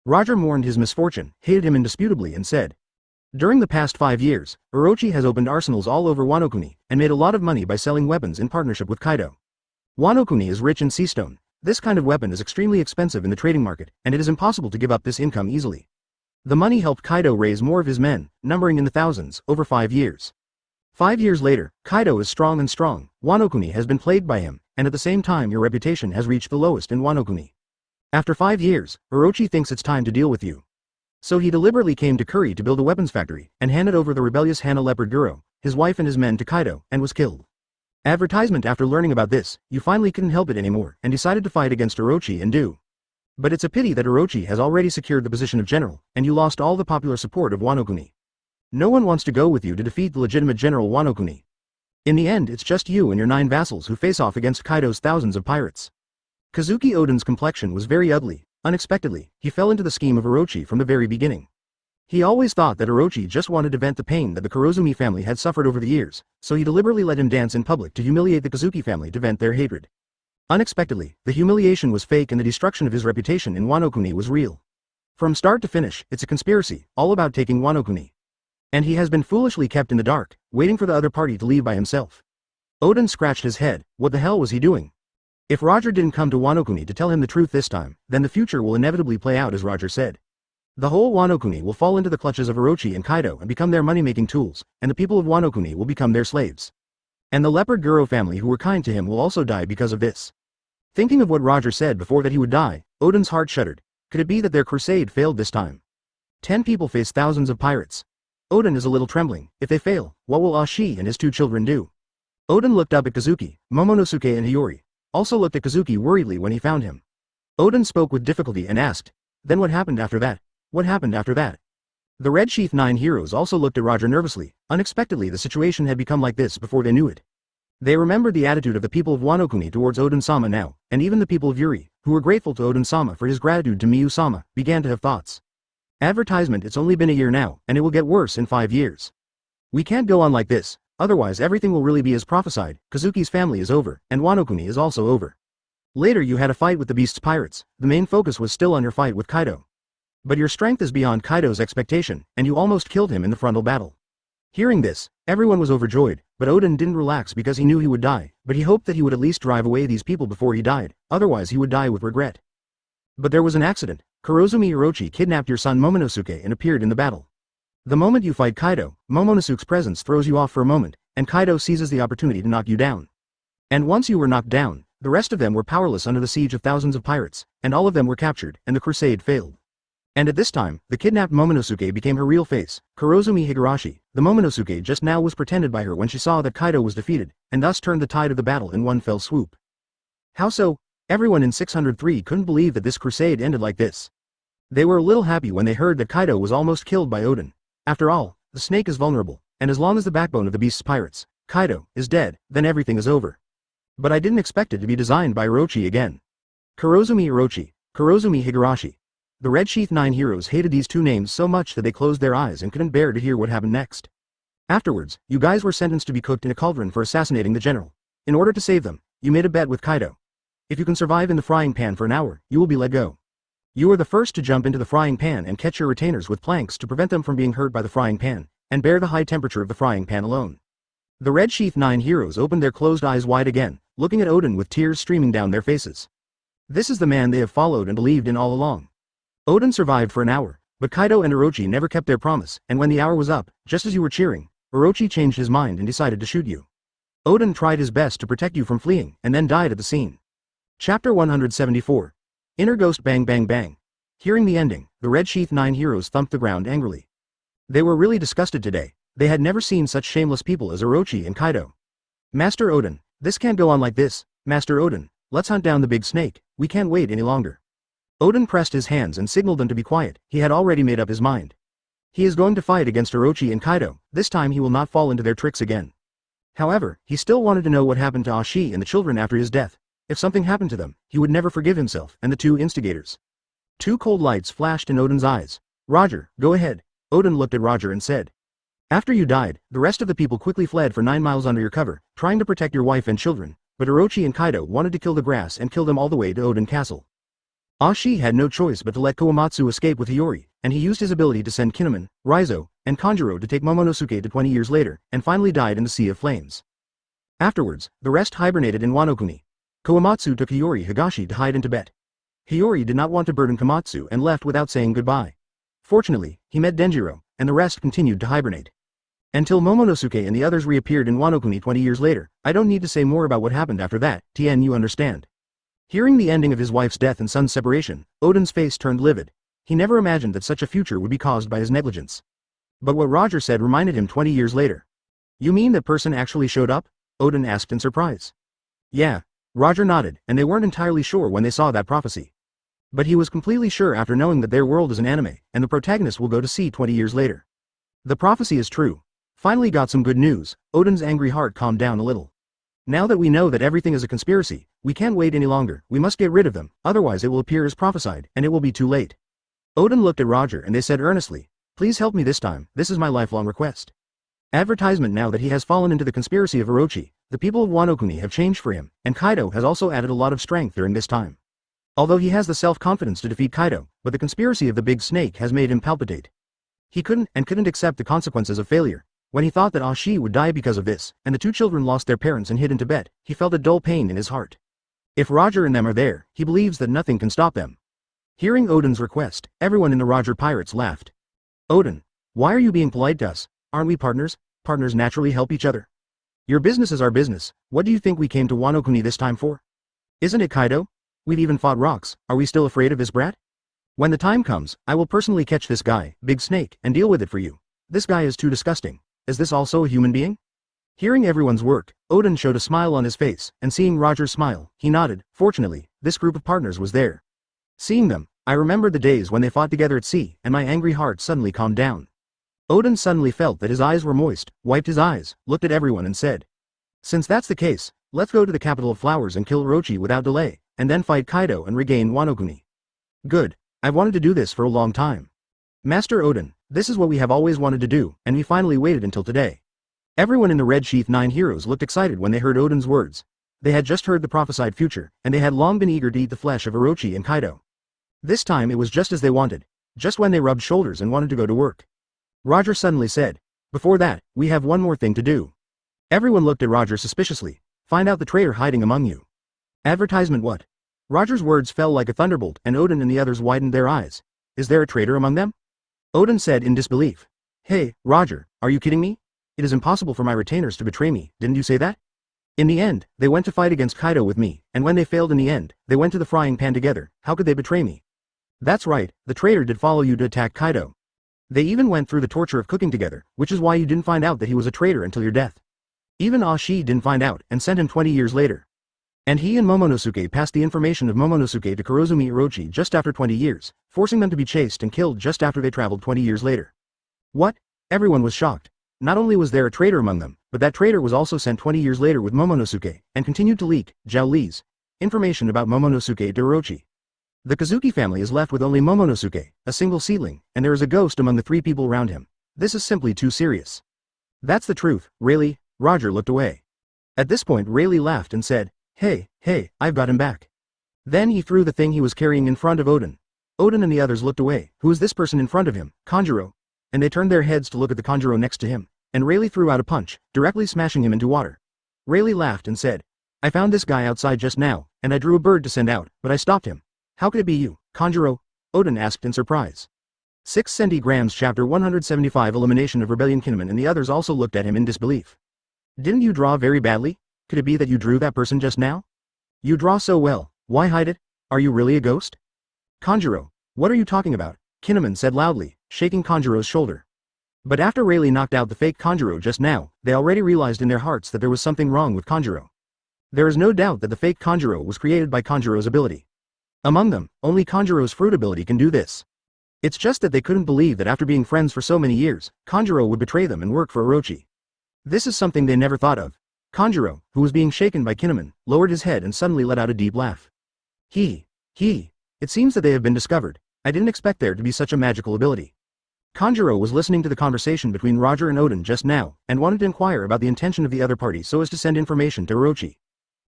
Roger mourned his misfortune, hated him indisputably and said. During the past 5 years, Orochi has opened arsenals all over Wano-kuni, and made a lot of money by selling weapons in partnership with Kaido. Wano-kuni is rich in seastone. This kind of weapon is extremely expensive in the trading market, and it is impossible to give up this income easily. The money helped Kaido raise more of his men, numbering in the thousands, over 5 years. 5 years later, Kaido is strong and strong, Wano-kuni has been plagued by him, and at the same time your reputation has reached the lowest in Wano-kuni. After 5 years, Orochi thinks it's time to deal with you. So he deliberately came to Kuri to build a weapons factory, and handed over the rebellious Hana Leopard Guro, his wife and his men to Kaido, and was killed. Advertisement. After learning about this, you finally couldn't help it anymore, and decided to fight against Orochi and do. But it's a pity that Orochi has already secured the position of general, and you lost all the popular support of Wano Kuni. No one wants to go with you to defeat the legitimate General Wano Kuni. In the end, it's just you and your 9 vassals who face off against Kaido's thousands of pirates. Kazuki Oden's complexion was very ugly. Unexpectedly, he fell into the scheme of Orochi from the very beginning. He always thought that Orochi just wanted to vent the pain that the Kurozumi family had suffered over the years, so he deliberately let him dance in public to humiliate the Kazuki family to vent their hatred. Unexpectedly, the humiliation was fake and the destruction of his reputation in Wano Kuni was real. From start to finish, it's a conspiracy, all about taking Wano Kuni. And he has been foolishly kept in the dark, waiting for the other party to leave by himself. Oden scratched his head. What the hell was he doing? If Roger didn't come to Wano Kuni to tell him the truth this time, then the future will inevitably play out as Roger said. The whole Wano Kuni will fall into the clutches of Orochi and Kaido and become their money-making tools, and the people of Wano Kuni will become their slaves. And the Leopard Guro family who were kind to him will also die because of this. Thinking of what Roger said before that he would die, Oden's heart shuddered. Could it be that their crusade failed this time? 10 people face thousands of pirates. Oden is a little trembling. If they fail, what will Ashi and his 2 children do? Oden looked up at Kazuki, Momonosuke and Hiyori. Also looked at Kazuki worriedly when he found him. Oden spoke with difficulty and asked, "Then what happened after that? What happened after that?" The Red Sheath 9 heroes also looked at Roger nervously. Unexpectedly, the situation had become like this before they knew it. They remembered the attitude of the people of Wano Kuni towards Oden-sama now, and even the people of Yuri, who were grateful to Oden-sama for his gratitude to Miyu-sama, began to have thoughts. Advertisement. It's only been a year now, and it will get worse in 5 years. We can't go on like this, otherwise everything will really be as prophesied. Kazuki's family is over, and Wano Kuni is also over. Later you had a fight with the Beast's pirates. The main focus was still on your fight with Kaido. But your strength is beyond Kaido's expectation, and you almost killed him in the frontal battle. Hearing this, everyone was overjoyed, but Oden didn't relax because he knew he would die, but he hoped that he would at least drive away these people before he died, otherwise he would die with regret. But there was an accident. Kurozumi Orochi kidnapped your son Momonosuke and appeared in the battle. The moment you fight Kaido, Momonosuke's presence throws you off for a moment, and Kaido seizes the opportunity to knock you down. And once you were knocked down, the rest of them were powerless under the siege of thousands of pirates, and all of them were captured, and the crusade failed. And at this time, the kidnapped Momonosuke became her real face, Kurozumi Higurashi. The Momonosuke just now was pretended by her when she saw that Kaido was defeated, and thus turned the tide of the battle in one fell swoop. How so? Everyone in 603 couldn't believe that this crusade ended like this. They were a little happy when they heard that Kaido was almost killed by Oden. After all, the snake is vulnerable, and as long as the backbone of the Beast's pirates, Kaido, is dead, then everything is over. But I didn't expect it to be designed by Orochi again. Kurozumi Orochi, Kurozumi Higurashi. The Red Sheath 9 heroes hated these 2 names so much that they closed their eyes and couldn't bear to hear what happened next. Afterwards, you guys were sentenced to be cooked in a cauldron for assassinating the general. In order to save them, you made a bet with Kaido. If you can survive in the frying pan for an hour, you will be let go. You were the first to jump into the frying pan and catch your retainers with planks to prevent them from being hurt by the frying pan, and bear the high temperature of the frying pan alone. The Red Sheath 9 heroes opened their closed eyes wide again, looking at Oden with tears streaming down their faces. This is the man they have followed and believed in all along. Oden survived for an hour, but Kaido and Orochi never kept their promise, and when the hour was up, just as you were cheering, Orochi changed his mind and decided to shoot you. Oden tried his best to protect you from fleeing, and then died at the scene. Chapter 174. Inner Ghost. Bang bang bang. Hearing the ending, the Red Sheath 9 heroes thumped the ground angrily. They were really disgusted today. They had never seen such shameless people as Orochi and Kaido. Master Oden, this can't go on like this. Master Oden, let's hunt down the big snake. We can't wait any longer. Oden pressed his hands and signaled them to be quiet. He had already made up his mind. He is going to fight against Orochi and Kaido. This time he will not fall into their tricks again. However, he still wanted to know what happened to Ashi and the children after his death. If something happened to them, he would never forgive himself and the 2 instigators. 2 cold lights flashed in Oden's eyes. Roger, go ahead. Oden looked at Roger and said. After you died, the rest of the people quickly fled for 9 miles under your cover, trying to protect your wife and children, but Orochi and Kaido wanted to kill the grass and kill them all the way to Oden Castle. Ashi had no choice but to let Kowamatsu escape with Hiyori, and he used his ability to send Kinemon, Raizo, and Kanjuro to take Momonosuke to 20 years later, and finally died in the Sea of Flames. Afterwards, the rest hibernated in Wano Kuni. Kowamatsu took Hiyori Higashi to hide in Tibet. Hiyori did not want to burden Komatsu and left without saying goodbye. Fortunately, he met Denjiro, and the rest continued to hibernate. Until Momonosuke and the others reappeared in Wano Kuni 20 years later. I don't need to say more about what happened after that, Tien, you understand. Hearing the ending of his wife's death and son's separation, Oden's face turned livid. He never imagined that such a future would be caused by his negligence. But what Roger said reminded him 20 years later. You mean that person actually showed up? Odin asked in surprise. Yeah. Roger nodded, and they weren't entirely sure when they saw that prophecy. But he was completely sure after knowing that their world is an anime, and the protagonist will go to sea 20 years later. The prophecy is true. Finally got some good news. Odin's angry heart calmed down a little. Now that we know that everything is a conspiracy, we can't wait any longer, we must get rid of them, otherwise it will appear as prophesied, and it will be too late. Odin looked at Roger and they said earnestly, please help me this time, this is my lifelong request. Advertisement. Now that he has fallen into the conspiracy of Orochi, the people of Wano Kuni have changed for him, and Kaido has also added a lot of strength during this time. Although he has the self-confidence to defeat Kaido, but the conspiracy of the big snake has made him palpitate. He couldn't accept the consequences of failure. When he thought that Ashi would die because of this, and the two children lost their parents and hid in Tibet, he felt a dull pain in his heart. If Roger and them are there, he believes that nothing can stop them. Hearing Odin's request, everyone in the Roger Pirates laughed. Odin, why are you being polite to us? Aren't we partners? Partners naturally help each other. Your business is our business. What do you think we came to Wano Kuni this time for? Isn't it Kaido? We've even fought rocks. Are we still afraid of this brat? When the time comes, I will personally catch this guy, Big Snake, and deal with it for you. This guy is too disgusting. Is this also a human being? Hearing everyone's work, Odin showed a smile on his face, and seeing Roger's smile, he nodded. Fortunately, this group of partners was there. Seeing them, I remembered the days when they fought together at sea, and my angry heart suddenly calmed down. Odin suddenly felt that his eyes were moist, wiped his eyes, looked at everyone and said, since that's the case, let's go to the capital of flowers and kill Orochi without delay, and then fight Kaido and regain Wano Kuni. Good. I've wanted to do this for a long time. Master Odin, this is what we have always wanted to do, and we finally waited until today. Everyone in the Red Sheath 9 heroes looked excited when they heard Odin's words. They had just heard the prophesied future, and they had long been eager to eat the flesh of Orochi and Kaido. This time it was just as they wanted, just when they rubbed shoulders and wanted to go to work. Roger suddenly said, before that, we have one more thing to do. Everyone looked at Roger suspiciously. Find out the traitor hiding among you. Advertisement. What? Roger's words fell like a thunderbolt, and Odin and the others widened their eyes. Is there a traitor among them? Odin said in disbelief. Hey, Roger, are you kidding me? It is impossible for my retainers to betray me, didn't you say that? In the end, they went to fight against Kaido with me, and when they failed in the end, they went to the frying pan together. How could they betray me? That's right, the traitor did follow you to attack Kaido. They even went through the torture of cooking together, which is why you didn't find out that he was a traitor until your death. Even Ashi didn't find out, and sent him 20 years later. And he and Momonosuke passed the information of Momonosuke to Kurozumi Orochi just after 20 years, forcing them to be chased and killed just after they traveled 20 years later. What? Everyone was shocked. Not only was there a traitor among them, but that traitor was also sent 20 years later with Momonosuke, and continued to leak, Qiao Lin's, information about Momonosuke to Orochi. The Kazuki family is left with only Momonosuke, a single seedling, and there is a ghost among the 3 people around him. This is simply too serious. That's the truth, really? Roger looked away. At this point Rayleigh laughed and said, hey, I've got him back. Then he threw the thing he was carrying in front of Odin. Odin and the others looked away. Who is this person in front of him? Kanjuro. And they turned their heads to look at the Kanjuro next to him, and Rayleigh threw out a punch, directly smashing him into water. Rayleigh laughed and said, I found this guy outside just now, and I drew a bird to send out, but I stopped him. How could it be you, Kanjuro? Odin asked in surprise. 6 centigrams Chapter 175 Elimination of Rebellion. Kinemon and the others also looked at him in disbelief. Didn't you draw very badly? Could it be that you drew that person just now? You draw so well, why hide it? Are you really a ghost? Kanjuro, what are you talking about? Kinemon said loudly, shaking Kanjuro's shoulder. But after Rayleigh knocked out the fake Kanjuro just now, they already realized in their hearts that there was something wrong with Kanjuro. There is no doubt that the fake Kanjuro was created by Kanjuro's ability. Among them, only Kanjuro's fruit ability can do this. It's just that they couldn't believe that after being friends for so many years, Kanjuro would betray them and work for Orochi. This is something they never thought of. Kanjuro, who was being shaken by Kinemon, lowered his head and suddenly let out a deep laugh. It seems that they have been discovered. I didn't expect there to be such a magical ability. Kanjuro was listening to the conversation between Roger and Odin just now, and wanted to inquire about the intention of the other party so as to send information to Orochi.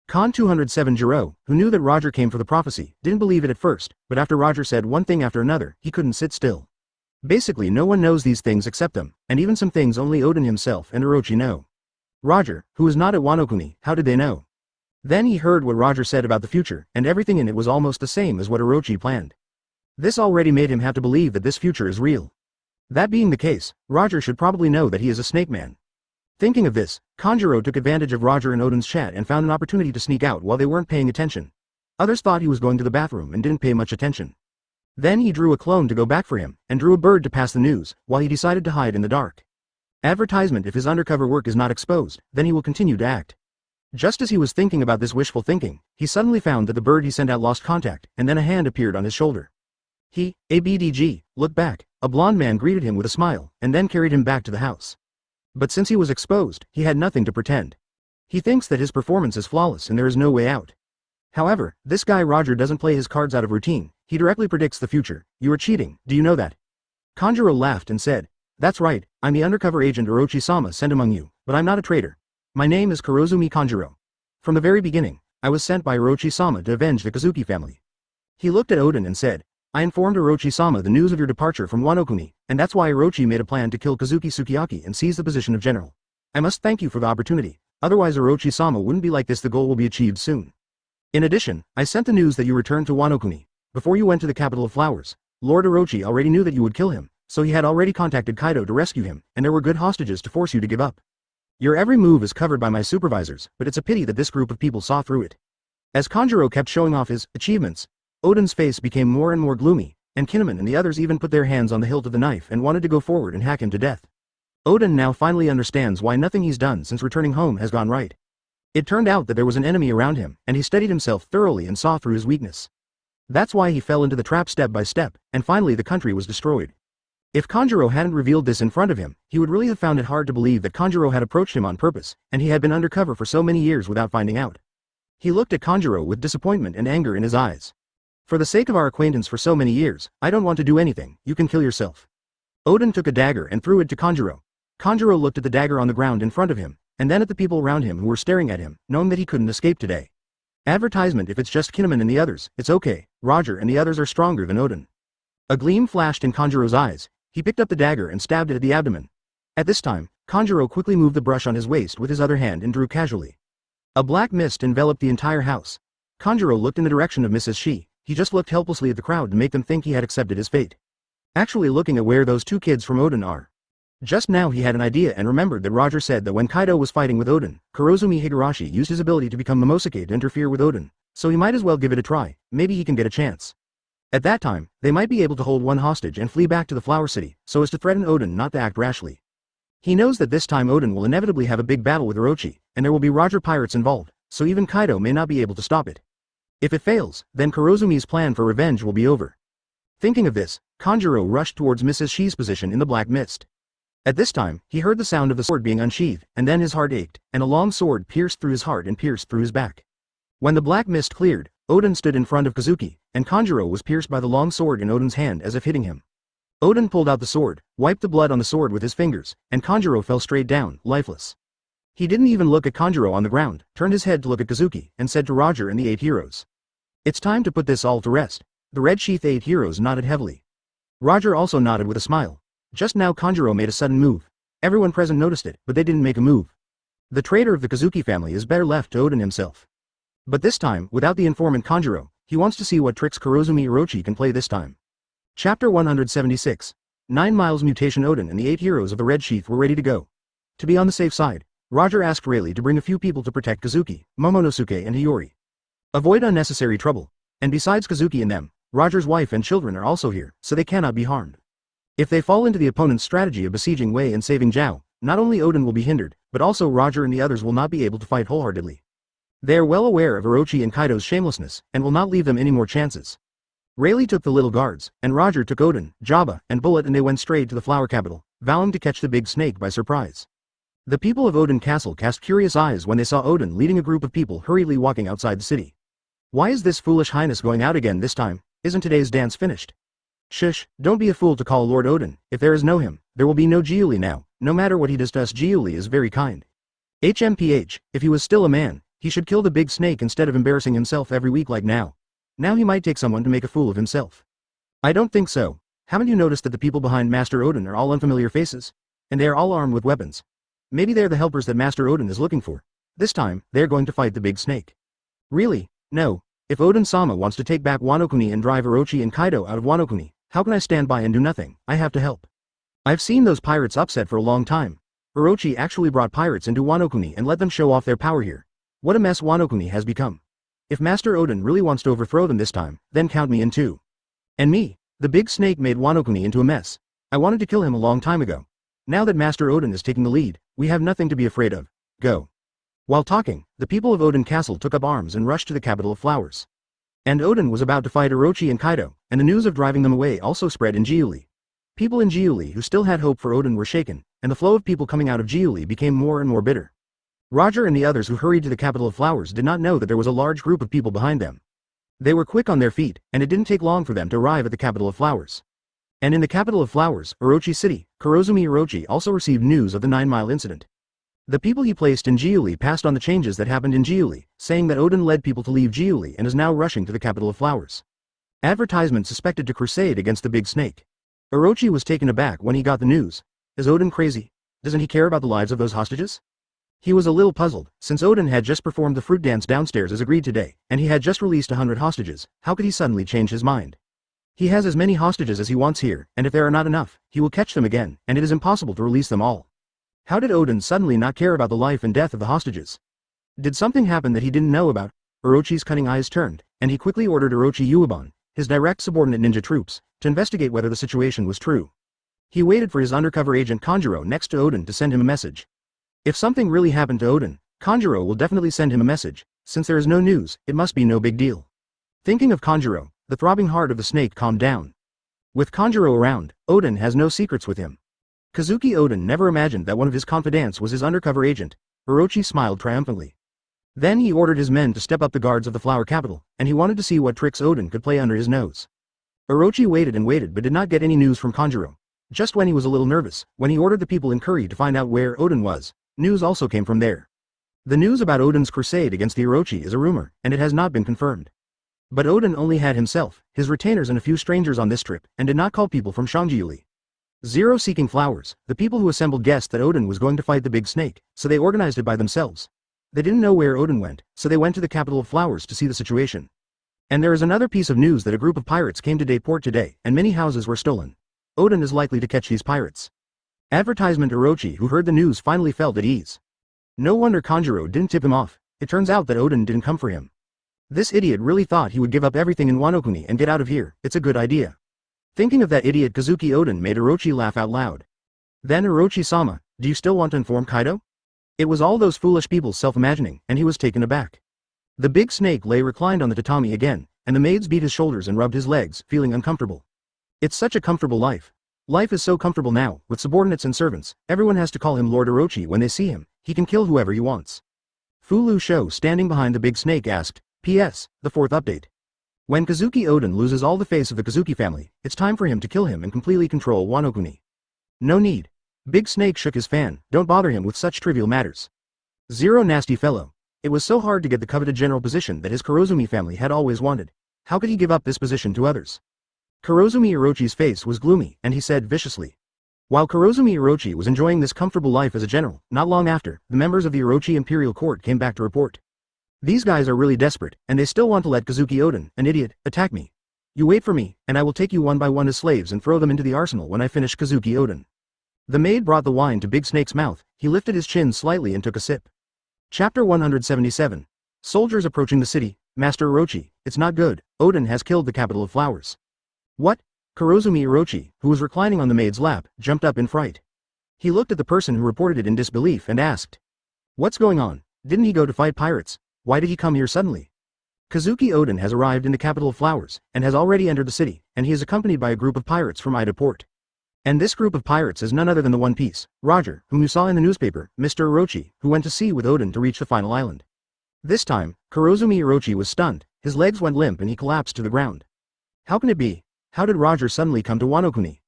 Con 207 Jiro, who knew that Roger came for the prophecy, didn't believe it at first, but after Roger said one thing after another, he couldn't sit still. Basically no one knows these things except them, and even some things only Odin himself and Orochi know. Roger, who was not at Wano Kuni, how did they know? Then he heard what Roger said about the future, and everything in it was almost the same as what Orochi planned. This already made him have to believe that this future is real. That being the case, Roger should probably know that he is a snake man. Thinking of this, Kanjuro took advantage of Roger and Odin's chat and found an opportunity to sneak out while they weren't paying attention. Others thought he was going to the bathroom and didn't pay much attention. Then he drew a clone to go back for him, and drew a bird to pass the news, while he decided to hide in the dark. Advertisement: if his undercover work is not exposed, then he will continue to act. Just as he was thinking about this wishful thinking, he suddenly found that the bird he sent out lost contact, and then a hand appeared on his shoulder. He, ABDG, looked back. A blond man greeted him with a smile, and then carried him back to the house. But since he was exposed, he had nothing to pretend. He thinks that his performance is flawless and there is no way out. However, this guy Roger doesn't play his cards out of routine, he directly predicts the future. You are cheating, do you know that? Kanjuro laughed and said, that's right, I'm the undercover agent Orochi-sama sent among you, but I'm not a traitor. My name is Kurozumi Kanjuro. From the very beginning, I was sent by Orochi-sama to avenge the Kazuki family. He looked at Oden and said, I informed Orochi-sama the news of your departure from Wano Kuni, and that's why Orochi made a plan to kill Kazuki Sukiyaki and seize the position of general. I must thank you for the opportunity, otherwise Orochi-sama wouldn't be like this. The goal will be achieved soon. In addition, I sent the news that you returned to Wano Kuni. Before you went to the capital of flowers, Lord Orochi already knew that you would kill him, so he had already contacted Kaido to rescue him, and there were good hostages to force you to give up. Your every move is covered by my supervisors, but it's a pity that this group of people saw through it. As Kanjuro kept showing off his achievements, Oden's face became more and more gloomy, and Kinemon and the others even put their hands on the hilt of the knife and wanted to go forward and hack him to death. Oden now finally understands why nothing he's done since returning home has gone right. It turned out that there was an enemy around him, and he studied himself thoroughly and saw through his weakness. That's why he fell into the trap step by step, and finally the country was destroyed. If Kanjuro hadn't revealed this in front of him, he would really have found it hard to believe that Kanjuro had approached him on purpose, and he had been undercover for so many years without finding out. He looked at Kanjuro with disappointment and anger in his eyes. For the sake of our acquaintance for so many years, I don't want to do anything, you can kill yourself. Oden took a dagger and threw it to Kanjuro. Kanjuro looked at the dagger on the ground in front of him, and then at the people around him who were staring at him, knowing that he couldn't escape today. Advertisement: if it's just Kinemon and the others, it's okay, Roger and the others are stronger than Oden. A gleam flashed in Kanjuro's eyes, he picked up the dagger and stabbed it at the abdomen. At this time, Kanjuro quickly moved the brush on his waist with his other hand and drew casually. A black mist enveloped the entire house. Kanjuro looked in the direction of Mrs. Shi. He just looked helplessly at the crowd to make them think he had accepted his fate. Actually looking at where those two kids from Oden are. Just now he had an idea and remembered that Roger said that when Kaido was fighting with Oden, Kurozumi Higurashi used his ability to become Momosuke to interfere with Oden, so he might as well give it a try, maybe he can get a chance. At that time, they might be able to hold one hostage and flee back to the Flower City, so as to threaten Oden not to act rashly. He knows that this time Oden will inevitably have a big battle with Orochi, and there will be Roger pirates involved, so even Kaido may not be able to stop it. If it fails, then Kurozumi's plan for revenge will be over. Thinking of this, Kanjuro rushed towards Mrs. Shi's position in the black mist. At this time, he heard the sound of the sword being unsheathed, and then his heart ached, and a long sword pierced through his heart and pierced through his back. When the black mist cleared, Oden stood in front of Kazuki, and Kanjuro was pierced by the long sword in Oden's hand as if hitting him. Oden pulled out the sword, wiped the blood on the sword with his fingers, and Kanjuro fell straight down, lifeless. He didn't even look at Kanjuro on the ground, turned his head to look at Kazuki, and said to Roger and the 8 heroes. It's time to put this all to rest. The Red Sheath 8 heroes nodded heavily. Roger also nodded with a smile. Just now Kanjuro made a sudden move. Everyone present noticed it, but they didn't make a move. The traitor of the Kazuki family is better left to Oden himself. But this time, without the informant Kanjuro, he wants to see what tricks Kurozumi Orochi can play this time. Chapter 176. 9 Miles Mutation. Oden and the 8 heroes of the Red Sheath were ready to go. To be on the safe side, Roger asked Rayleigh to bring a few people to protect Kazuki, Momonosuke and Hiyori. Avoid unnecessary trouble, and besides Kazuki and them, Roger's wife and children are also here, so they cannot be harmed. If they fall into the opponent's strategy of besieging Wei and saving Zhao, not only Oden will be hindered, but also Roger and the others will not be able to fight wholeheartedly. They are well aware of Orochi and Kaido's shamelessness, and will not leave them any more chances. Rayleigh took the little guards, and Roger took Oden, Jabba, and Bullet, and they went straight to the flower capital, vowing to catch the big snake by surprise. The people of Oden Castle cast curious eyes when they saw Oden leading a group of people hurriedly walking outside the city. Why is this foolish highness going out again this time? Isn't today's dance finished? Shush, don't be a fool to call Lord Oden. If there is no him, there will be no Qiao Lin now. No matter what he does to us, Qiao Lin is very kind. HMPH, if he was still a man, he should kill the big snake instead of embarrassing himself every week like now. Now he might take someone to make a fool of himself. I don't think so. Haven't you noticed that the people behind Master Oden are all unfamiliar faces? And they are all armed with weapons. Maybe they're the helpers that Master Oden is looking for. This time, they're going to fight the big snake. Really? No. If Oden-sama wants to take back Wano Kuni and drive Orochi and Kaido out of Wano Kuni, how can I stand by and do nothing? I have to help. I've seen those pirates upset for a long time. Orochi actually brought pirates into Wano Kuni and let them show off their power here. What a mess Wano Kuni has become. If Master Oden really wants to overthrow them this time, then count me in too. And me, The big snake made Wano Kuni into a mess. I wanted to kill him a long time ago. Now that Master Odin is taking the lead, we have nothing to be afraid of. Go. While talking, the people of Odin Castle took up arms and rushed to the capital of flowers. And Odin was about to fight Orochi and Kaido, and the news of driving them away also spread in Qiao. People in Qiao who still had hope for Odin were shaken, and the flow of people coming out of Qiao became more and more bitter. Roger and the others who hurried to the capital of flowers did not know that there was a large group of people behind them. They were quick on their feet, and it didn't take long for them to arrive at the capital of flowers. And in the capital of flowers, Orochi City, Kurozumi Orochi also received news of the 9-mile incident. The people he placed in Qiao passed on the changes that happened in Qiao, saying that Odin led people to leave Qiao and is now rushing to the capital of flowers. Advertisement suspected to crusade against the big snake. Orochi was taken aback when he got the news. Is Odin crazy? Doesn't he care about the lives of those hostages? He was a little puzzled, since Odin had just performed the fruit dance downstairs as agreed today, and he had just released 100 hostages. How could he suddenly change his mind? He has as many hostages as he wants here, and if there are not enough, he will catch them again, and it is impossible to release them all. How did Odin suddenly not care about the life and death of the hostages? Did something happen that he didn't know about? Orochi's cunning eyes turned, and he quickly ordered Orochi Yuabon, his direct subordinate ninja troops, to investigate whether the situation was true. He waited for his undercover agent Kanjuro next to Odin to send him a message. If something really happened to Odin, Kanjuro will definitely send him a message. Since there is no news, it must be no big deal. Thinking of Kanjuro, the throbbing heart of the snake calmed down. With Kanjuro around, Odin has no secrets with him. Kazuki Odin never imagined that one of his confidants was his undercover agent. Orochi smiled triumphantly. Then he ordered his men to step up the guards of the flower capital, and he wanted to see what tricks Odin could play under his nose. Orochi waited and waited but did not get any news from Kanjuro. Just when he was a little nervous, when he ordered the people in Curry to find out where Odin was, news also came from there. The news about Odin's crusade against the Orochi is a rumor, and it has not been confirmed. But Odin only had himself, his retainers and a few strangers on this trip, and did not call people from Shangjiuli. Zero seeking flowers, the people who assembled guessed that Odin was going to fight the big snake, so they organized it by themselves. They didn't know where Odin went, so they went to the capital of flowers to see the situation. And there is another piece of news that a group of pirates came to Dayport today, and many houses were stolen. Odin is likely to catch these pirates. Advertisement Orochi, who heard the news, finally felt at ease. No wonder Kanjuro didn't tip him off. It turns out that Odin didn't come for him. This idiot really thought he would give up everything in Wano Kuni and get out of here. It's a good idea. Thinking of that idiot, Kazuki Odin made Orochi laugh out loud. Then Orochi-sama, do you still want to inform Kaido? It was all those foolish people's self-imagining, and he was taken aback. The big snake lay reclined on the tatami again, and the maids beat his shoulders and rubbed his legs, feeling uncomfortable. It's such a comfortable life. Life is so comfortable now, with subordinates and servants. Everyone has to call him Lord Orochi when they see him. He can kill whoever he wants. Fu Shou, standing behind the big snake, asked, P.S. The fourth update. When Kazuki Odin loses all the face of the Kazuki family, it's time for him to kill him and completely control Wano Kuni. No need. Big Snake shook his fan. Don't bother him with such trivial matters. Zero nasty fellow. It was so hard to get the coveted general position that his Kurozumi family had always wanted. How could he give up this position to others? Kurozumi Orochi's face was gloomy, and he said viciously. While Kurozumi Orochi was enjoying this comfortable life as a general, not long after, the members of the Orochi Imperial Court came back to report. These guys are really desperate, and they still want to let Kazuki Odin, an idiot, attack me. You wait for me, and I will take you one by one as slaves and throw them into the arsenal when I finish Kazuki Odin. The maid brought the wine to Big Snake's mouth. He lifted his chin slightly and took a sip. Chapter 177. Soldiers approaching the city. Master Orochi, it's not good. Odin has killed the capital of flowers. What? Kurozumi Orochi, who was reclining on the maid's lap, jumped up in fright. He looked at the person who reported it in disbelief and asked. What's going on? Didn't he go to fight pirates? Why did he come here suddenly? Kazuki Odin has arrived in the capital of flowers, and has already entered the city, and he is accompanied by a group of pirates from Ida Port. And this group of pirates is none other than the One Piece, Roger, whom you saw in the newspaper, Mr. Orochi, who went to sea with Odin to reach the final island. This time, Kurozumi Orochi was stunned, his legs went limp and he collapsed to the ground. How can it be? How did Roger suddenly come to Wano Kuni?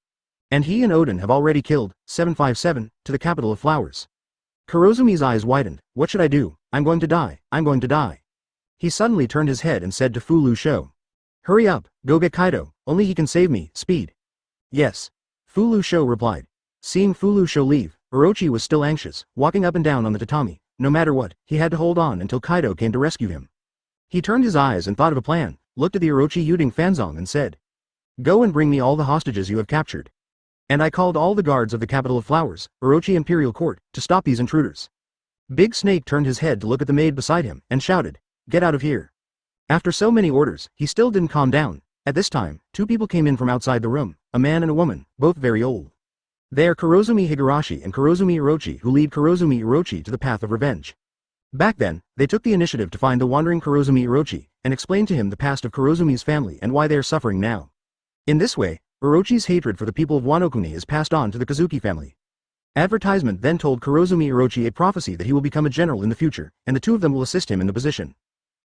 And he and Odin have already killed 757 to the capital of flowers. Kurozumi's eyes widened. What should I do? I'm going to die. I'm going to die. He suddenly turned his head and said to Fu Shou. Hurry up, go get Kaido, only he can save me, speed. Yes. Fu Shou replied. Seeing Fu Shou leave, Orochi was still anxious, walking up and down on the tatami. No matter what, he had to hold on until Kaido came to rescue him. He turned his eyes and thought of a plan, looked at the Orochi Yuding Fanzong and said. Go and bring me all the hostages you have captured. And I called all the guards of the capital of flowers, Orochi Imperial Court, to stop these intruders. Big Snake turned his head to look at the maid beside him, and shouted, Get out of here. After so many orders, he still didn't calm down. At this time, two people came in from outside the room, a man and a woman, both very old. They are Kurozumi Higurashi and Kurozumi Orochi, who lead Kurozumi Orochi to the path of revenge. Back then, they took the initiative to find the wandering Kurozumi Orochi, and explain to him the past of Kurozumi's family and why they are suffering now. In this way, Orochi's hatred for the people of Wano Kuni is passed on to the Kazuki family. Advertisement then told Kurozumi Orochi a prophecy that he will become a general in the future, and the two of them will assist him in the position.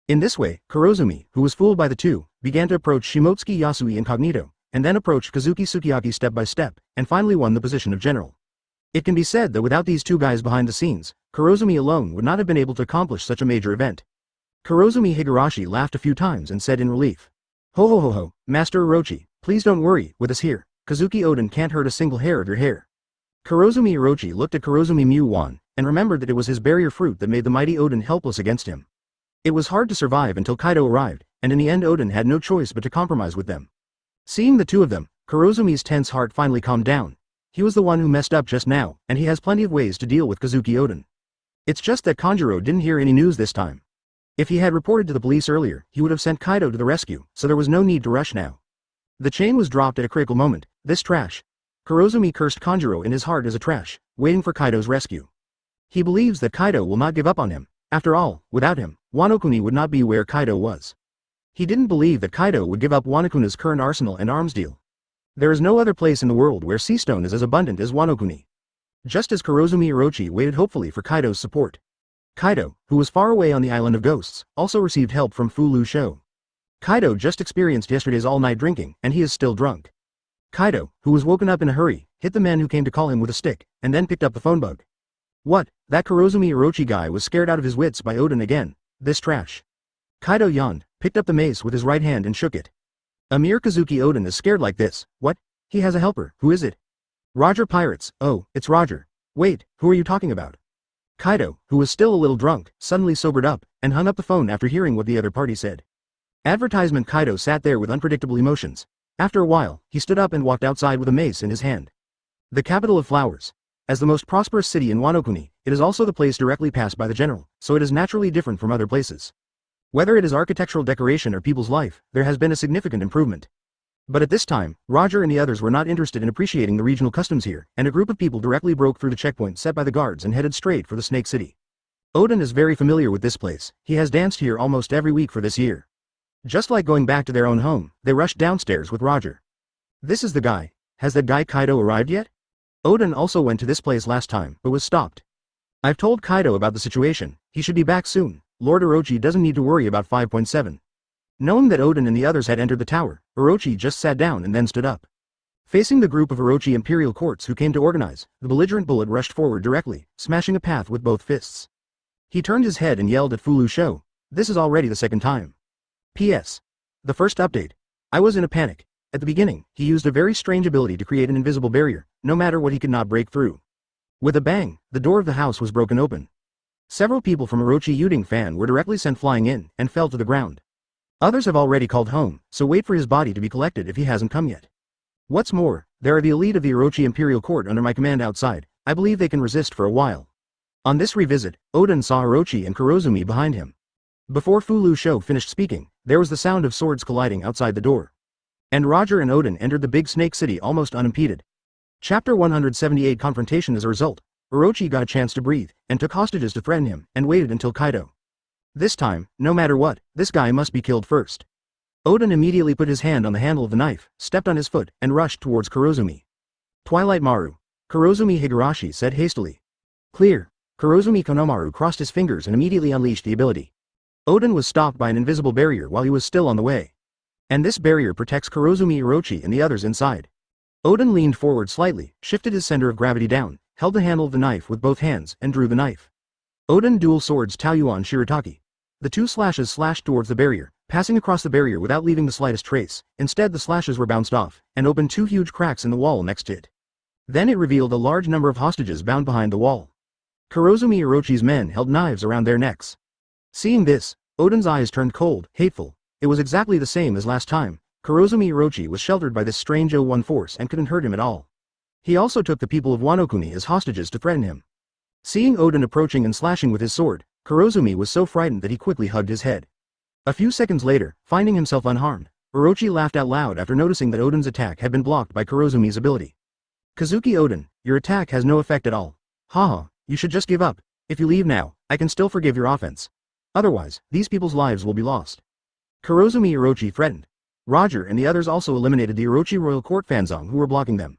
In this way, Kurozumi, who was fooled by the two, began to approach Shimotsuki Yasui incognito, and then approached Kazuki Sukiyaki step by step, and finally won the position of general. It can be said that without these two guys behind the scenes, Kurozumi alone would not have been able to accomplish such a major event. Kurozumi Higurashi laughed a few times and said in relief, "Ho ho ho ho, Master Orochi, please don't worry, with us here, Kazuki Oden can't hurt a single hair of your hair." Kurozumi Orochi looked at Kurozumi Muwan, and remembered that it was his barrier fruit that made the mighty Oden helpless against him. It was hard to survive until Kaido arrived, and in the end Oden had no choice but to compromise with them. Seeing the two of them, Kurozumi's tense heart finally calmed down. He was the one who messed up just now, and he has plenty of ways to deal with Kazuki Oden. It's just that Kanjuro didn't hear any news this time. If he had reported to the police earlier, he would have sent Kaido to the rescue, so there was no need to rush now. The chain was dropped at a critical moment. This trash. Kurozumi cursed Kanjuro in his heart as a trash, waiting for Kaido's rescue. He believes that Kaido will not give up on him. After all, without him, Wano Kuni would not be where Kaido was. He didn't believe that Kaido would give up Wano Kuni's current arsenal and arms deal. There is no other place in the world where sea stone is as abundant as Wano Kuni. Just as Kurozumi Orochi waited hopefully for Kaido's support, Kaido, who was far away on the island of ghosts, also received help from Fu Lu Shou. Kaido just experienced yesterday's all-night drinking, and he is still drunk. Kaido, who was woken up in a hurry, hit the man who came to call him with a stick, and then picked up the phone bug. What, that Kurozumi Orochi guy was scared out of his wits by Oden again, this trash. Kaido yawned, picked up the mace with his right hand and shook it. A mere Kazuki Oden is scared like this. What? He has a helper. Who is it? Roger Pirates. Oh, it's Roger. Wait, who are you talking about? Kaido, who was still a little drunk, suddenly sobered up, and hung up the phone after hearing what the other party said. Advertisement. Kaido sat there with unpredictable emotions. After a while, he stood up and walked outside with a mace in his hand. The capital of flowers. As the most prosperous city in Wano Kuni, it is also the place directly passed by the general, so it is naturally different from other places. Whether it is architectural decoration or people's life, there has been a significant improvement. But at this time, Roger and the others were not interested in appreciating the regional customs here, and a group of people directly broke through the checkpoint set by the guards and headed straight for the Snake City. Oden is very familiar with this place. He has danced here almost every week for this year. Just like going back to their own home, they rushed downstairs with Roger. This is the guy. Has that guy Kaido arrived yet? Oden also went to this place last time, but was stopped. I've told Kaido about the situation. He should be back soon. Lord Orochi doesn't need to worry about 5.7. Knowing that Oden and the others had entered the tower, Orochi just sat down and then stood up. Facing the group of Orochi Imperial Courts who came to organize, the belligerent bullet rushed forward directly, smashing a path with both fists. He turned his head and yelled at Fu Lu Shou. This is already the second time. P.S. The first update. I was in a panic. At the beginning, he used a very strange ability to create an invisible barrier, no matter what he could not break through. With a bang, the door of the house was broken open. Several people from Orochi Yuding Fan were directly sent flying in, and fell to the ground. Others have already called home, so wait for his body to be collected if he hasn't come yet. What's more, there are the elite of the Orochi Imperial Court under my command outside. I believe they can resist for a while. On this revisit, Oden saw Orochi and Kurozumi behind him. Before Fu Lu Shou finished speaking, there was the sound of swords colliding outside the door. And Roger and Oden entered the big snake city almost unimpeded. Chapter 178 Confrontation. As a result, Orochi got a chance to breathe, and took hostages to threaten him, and waited until Kaido. This time, no matter what, this guy must be killed first. Oden immediately put his hand on the handle of the knife, stepped on his foot, and rushed towards Kurozumi. Twilight Maru. Kurozumi Higurashi said hastily. Clear. Kurozumi Konomaru crossed his fingers and immediately unleashed the ability. Oden was stopped by an invisible barrier while he was still on the way. And this barrier protects Kurozumi Orochi and the others inside. Oden leaned forward slightly, shifted his center of gravity down, held the handle of the knife with both hands, and drew the knife. Oden dual swords Taoyuan Shirataki. The two slashes slashed towards the barrier, passing across the barrier without leaving the slightest trace. Instead the slashes were bounced off, and opened two huge cracks in the wall next to it. Then it revealed a large number of hostages bound behind the wall. Kurozumi Orochi's men held knives around their necks. Seeing this, Oden's eyes turned cold, hateful. It was exactly the same as last time. Kurozumi Orochi was sheltered by this strange O1 force and couldn't hurt him at all. He also took the people of Wano Kuni as hostages to threaten him. Seeing Oden approaching and slashing with his sword, Kurozumi was so frightened that he quickly hugged his head. A few seconds later, finding himself unharmed, Orochi laughed out loud after noticing that Oden's attack had been blocked by Kurozumi's ability. Kazuki Oden, your attack has no effect at all. Haha, you should just give up. If you leave now, I can still forgive your offense. Otherwise, these people's lives will be lost. Kurozumi Orochi threatened. Roger and the others also eliminated the Orochi royal court fanzong who were blocking them.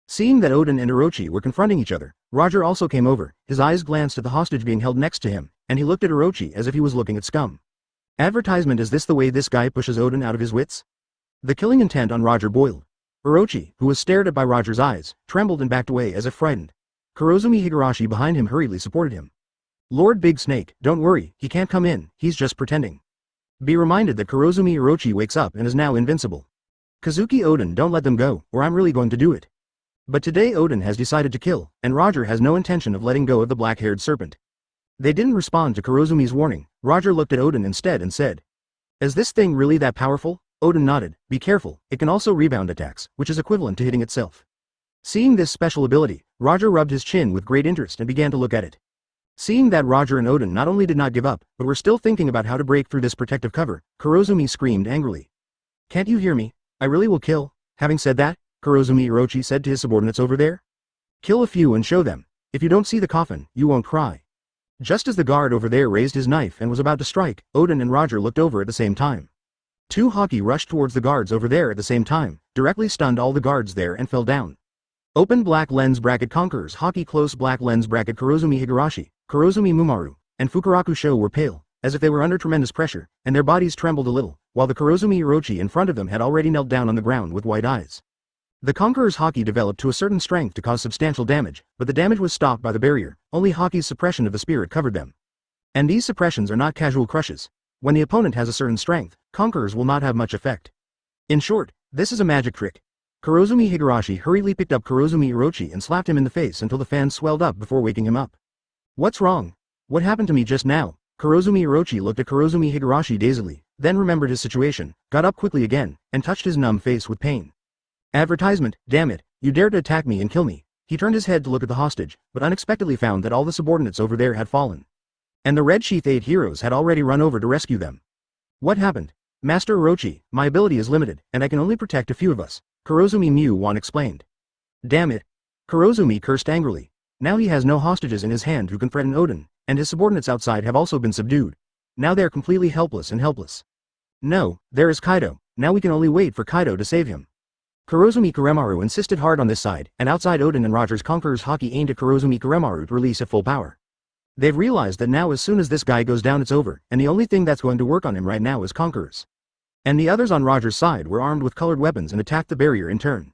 Seeing that Oden and Orochi were confronting each other, Roger also came over, his eyes glanced at the hostage being held next to him, and he looked at Orochi as if he was looking at scum. Advertisement. Is this the way this guy pushes Oden out of his wits? The killing intent on Roger boiled. Orochi, who was stared at by Roger's eyes, trembled and backed away as if frightened. Kurozumi Higurashi behind him hurriedly supported him. Lord Big Snake, don't worry, he can't come in, he's just pretending. Be reminded that Kurozumi Orochi wakes up and is now invincible. Kazuki Oden, don't let them go, or I'm really going to do it. But today Oden has decided to kill, and Roger has no intention of letting go of the black-haired serpent. They didn't respond to Kurozumi's warning. Roger looked at Oden instead and said, "Is this thing really that powerful?" Oden nodded. Be careful, it can also rebound attacks, which is equivalent to hitting itself. Seeing this special ability, Roger rubbed his chin with great interest and began to look at it. Seeing that Roger and Oden not only did not give up, but were still thinking about how to break through this protective cover, Kurozumi screamed angrily. Can't you hear me? I really will kill. Having said that, Kurozumi Orochi said to his subordinates over there. Kill a few and show them. If you don't see the coffin, you won't cry. Just as the guard over there raised his knife and was about to strike, Oden and Roger looked over at the same time. Two Haki rushed towards the guards over there at the same time, directly stunned all the guards there and fell down. Open black lens bracket conquerors Haki close black lens bracket Kurozumi Higurashi, Kurozumi Mumaru, and Fukaraku Sho were pale, as if they were under tremendous pressure, and their bodies trembled a little, while the Kurozumi Orochi in front of them had already knelt down on the ground with white eyes. The Conqueror's Haki developed to a certain strength to cause substantial damage, but the damage was stopped by the barrier, only Haki's suppression of the spirit covered them. And these suppressions are not casual crushes. When the opponent has a certain strength, Conquerors will not have much effect. In short, this is a magic trick. Kurozumi Higurashi hurriedly picked up Kurozumi Orochi and slapped him in the face until the fan swelled up before waking him up. What's wrong? What happened to me just now? Kurozumi Orochi looked at Kurozumi Higurashi dazedly, then remembered his situation, got up quickly again, and touched his numb face with pain. Advertisement, damn it, you dare to attack me and kill me. He turned his head to look at the hostage, but unexpectedly found that all the subordinates over there had fallen. And the Red Sheath 8 heroes had already run over to rescue them. What happened? Master Orochi, my ability is limited, and I can only protect a few of us, Kurozumi Mu-wan explained. Damn it. Kurozumi cursed angrily. Now he has no hostages in his hand who can threaten Oden, and his subordinates outside have also been subdued. Now they're completely helpless and helpless. No, there is Kaido, now we can only wait for Kaido to save him. Kurozumi Kuremaru insisted hard on this side, and outside Oden and Roger's Conqueror's Haki aimed at Kurozumi Kuremaru to release at full power. They've realized that now as soon as this guy goes down it's over, and the only thing that's going to work on him right now is Conquerors. And the others on Roger's side were armed with colored weapons and attacked the barrier in turn.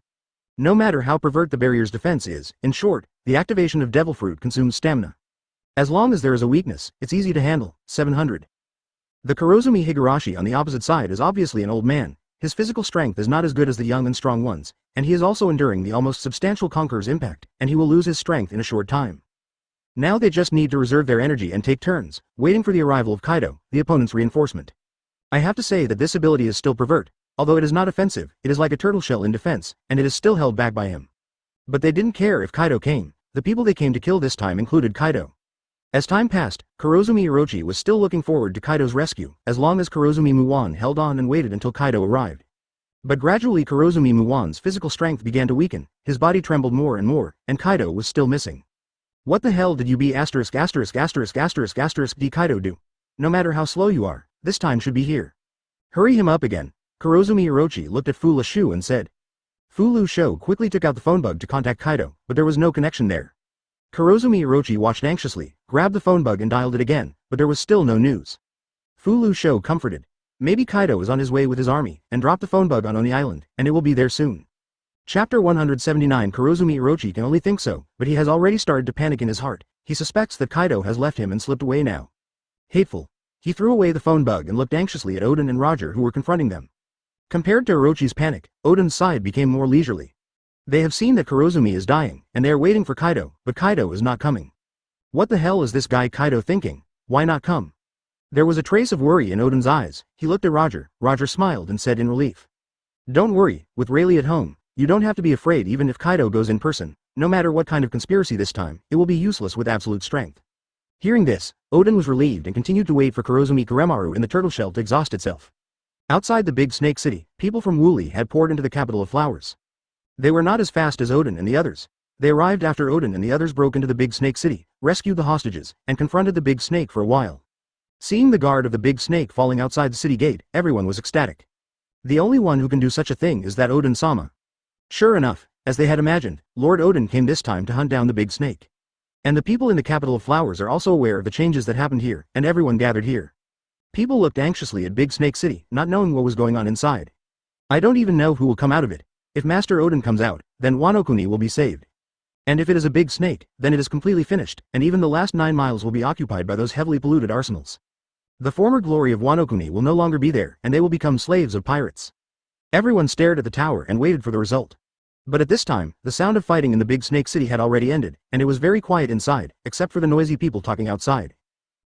No matter how pervert the barrier's defense is, in short, the activation of Devil Fruit consumes stamina. As long as there is a weakness, it's easy to handle. 700. The Kurozumi Higurashi on the opposite side is obviously an old man. His physical strength is not as good as the young and strong ones, and he is also enduring the almost substantial Conqueror's impact, and he will lose his strength in a short time. Now they just need to reserve their energy and take turns, waiting for the arrival of Kaido, the opponent's reinforcement. I have to say that this ability is still pervert. Although it is not offensive, it is like a turtle shell in defense, and it is still held back by him. But they didn't care if Kaido came. The people they came to kill this time included Kaido. As time passed, Kurozumi Orochi was still looking forward to Kaido's rescue, as long as Kurozumi Mu-wan held on and waited until Kaido arrived. But gradually Kurozumi Mu-wan's physical strength began to weaken, his body trembled more and more, and Kaido was still missing. What the hell did you be ********* D Kaido do? No matter how slow you are, this time should be here. Hurry him up again. Kurozumi Orochi looked at Fu Shu and said. Fu Shu quickly took out the phone bug to contact Kaido, but there was no connection there. Kurozumi Orochi watched anxiously, grabbed the phone bug and dialed it again, but there was still no news. Fu Shu comforted. Maybe Kaido is on his way with his army, and dropped the phone bug on Enie Island, and it will be there soon. Chapter 179 Kurozumi Orochi can only think so, but he has already started to panic in his heart. He suspects that Kaido has left him and slipped away now. Hateful. He threw away the phone bug and looked anxiously at Oden and Roger who were confronting them. Compared to Orochi's panic, Oden's side became more leisurely. They have seen that Kurozumi is dying, and they are waiting for Kaido, but Kaido is not coming. What the hell is this guy Kaido thinking? Why not come? There was a trace of worry in Oden's eyes. He looked at Roger. Roger smiled and said in relief. Don't worry, with Rayleigh at home, you don't have to be afraid even if Kaido goes in person. No matter what kind of conspiracy this time, it will be useless with absolute strength. Hearing this, Oden was relieved and continued to wait for Kurozumi Kuremaru in the turtle shell to exhaust itself. Outside the big snake city, people from Wooly had poured into the capital of flowers. They were not as fast as Odin and the others. They arrived after Odin and the others broke into the big snake city, rescued the hostages, and confronted the big snake for a while. Seeing the guard of the big snake falling outside the city gate, everyone was ecstatic. The only one who can do such a thing is that Odin-sama. Sure enough, as they had imagined, Lord Odin came this time to hunt down the big snake. And the people in the capital of flowers are also aware of the changes that happened here, and everyone gathered here. People looked anxiously at Big Snake City, not knowing what was going on inside. I don't even know who will come out of it. If Master Odin comes out, then Wano Kuni will be saved. And if it is a big snake, then it is completely finished, and even the last 9 miles will be occupied by those heavily polluted arsenals. The former glory of Wano Kuni will no longer be there, and they will become slaves of pirates. Everyone stared at the tower and waited for the result. But at this time, the sound of fighting in the big snake city had already ended, and it was very quiet inside, except for the noisy people talking outside.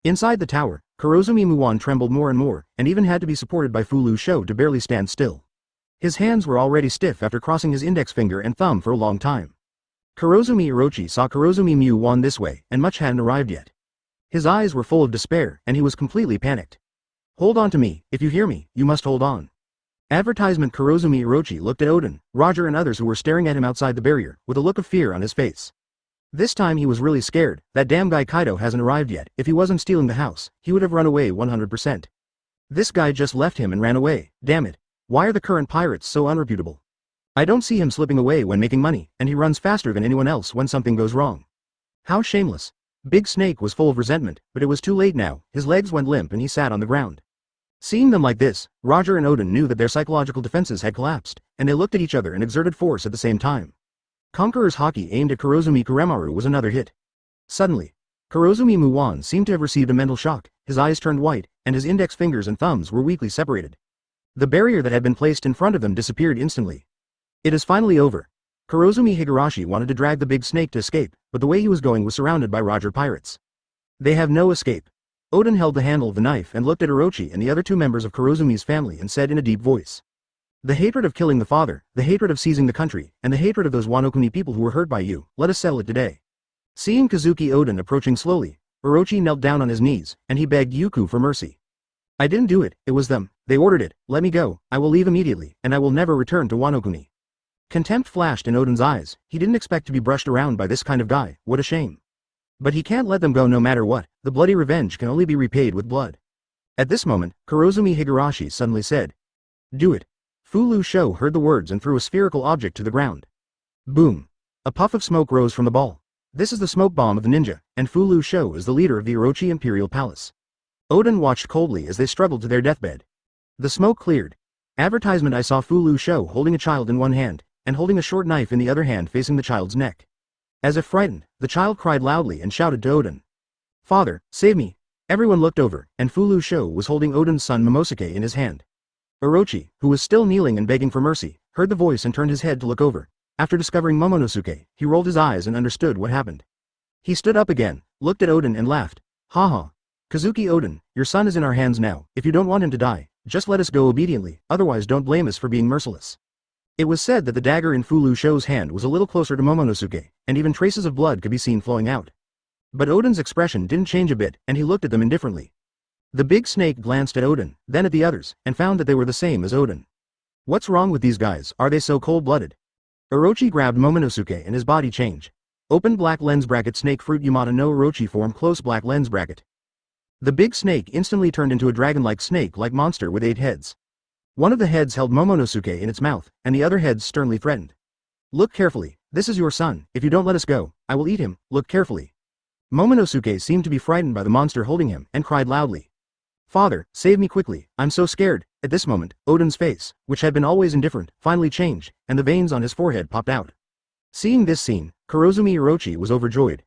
Inside the tower, Kurozumi Muwan trembled more and more, and even had to be supported by Fulu Sho to barely stand still. His hands were already stiff after crossing his index finger and thumb for a long time. Kurozumi Orochi saw Kurozumi Muwan this way, and much hadn't arrived yet. His eyes were full of despair, and he was completely panicked. Hold on to me, if you hear me, you must hold on. Advertisement. Kurozumi Orochi looked at Odin, Roger and others who were staring at him outside the barrier, with a look of fear on his face. This time he was really scared. That damn guy Kaido hasn't arrived yet. If he wasn't stealing the house, he would have run away 100%. This guy just left him and ran away, damn it. Why are the current pirates so unreputable? I don't see him slipping away when making money, and he runs faster than anyone else when something goes wrong. How shameless. Big Snake was full of resentment, but it was too late now. His legs went limp and he sat on the ground. Seeing them like this, Roger and Odin knew that their psychological defenses had collapsed, and they looked at each other and exerted force at the same time. Conqueror's Haki aimed at Kurozumi Kuremaru was another hit. Suddenly, Kurozumi Muwan seemed to have received a mental shock, his eyes turned white, and his index fingers and thumbs were weakly separated. The barrier that had been placed in front of them disappeared instantly. It is finally over. Kurozumi Higurashi wanted to drag the big snake to escape, but the way he was going was surrounded by Roger pirates. They have no escape. Odin held the handle of the knife and looked at Orochi and the other 2 members of Kurozumi's family and said in a deep voice. The hatred of killing the father, the hatred of seizing the country, and the hatred of those Wano Kuni people who were hurt by you, let us settle it today. Seeing Kazuki Odin approaching slowly, Orochi knelt down on his knees, and he begged Yuku for mercy. I didn't do it, it was them, they ordered it, let me go, I will leave immediately, and I will never return to Wano Kuni. Contempt flashed in Odin's eyes. He didn't expect to be brushed around by this kind of guy, what a shame. But he can't let them go no matter what, the bloody revenge can only be repaid with blood. At this moment, Kurozumi Higurashi suddenly said. Do it. Fulu Sho heard the words and threw a spherical object to the ground. Boom. A puff of smoke rose from the ball. This is the smoke bomb of the ninja, and Fulu Sho is the leader of the Orochi Imperial Palace. Odin watched coldly as they struggled to their deathbed. The smoke cleared. Advertisement. I saw Fulu Sho holding a child in one hand, and holding a short knife in the other hand facing the child's neck. As if frightened, the child cried loudly and shouted to Odin. Father, save me. Everyone looked over, and Fulu Sho was holding Odin's son Momosuke in his hand. Orochi, who was still kneeling and begging for mercy, heard the voice and turned his head to look over. After discovering Momonosuke, he rolled his eyes and understood what happened. He stood up again, looked at Odin and laughed. Ha ha. Kazuki Odin, your son is in our hands now. If you don't want him to die, just let us go obediently, otherwise don't blame us for being merciless. It was said that the dagger in Fulu Sho's hand was a little closer to Momonosuke, and even traces of blood could be seen flowing out. But Odin's expression didn't change a bit, and he looked at them indifferently. The big snake glanced at Odin, then at the others, and found that they were the same as Odin. What's wrong with these guys, are they so cold-blooded? Orochi grabbed Momonosuke and his body changed. Open black lens bracket snake fruit Yamata no Orochi form close black lens bracket. The big snake instantly turned into a dragon-like snake-like monster with 8 heads. One of the heads held Momonosuke in its mouth, and the other heads sternly threatened. Look carefully, this is your son, if you don't let us go, I will eat him, look carefully. Momonosuke seemed to be frightened by the monster holding him, and cried loudly. Father, save me quickly, I'm so scared. At this moment, Odin's face, which had been always indifferent, finally changed, and the veins on his forehead popped out. Seeing this scene, Kurozumi Orochi was overjoyed.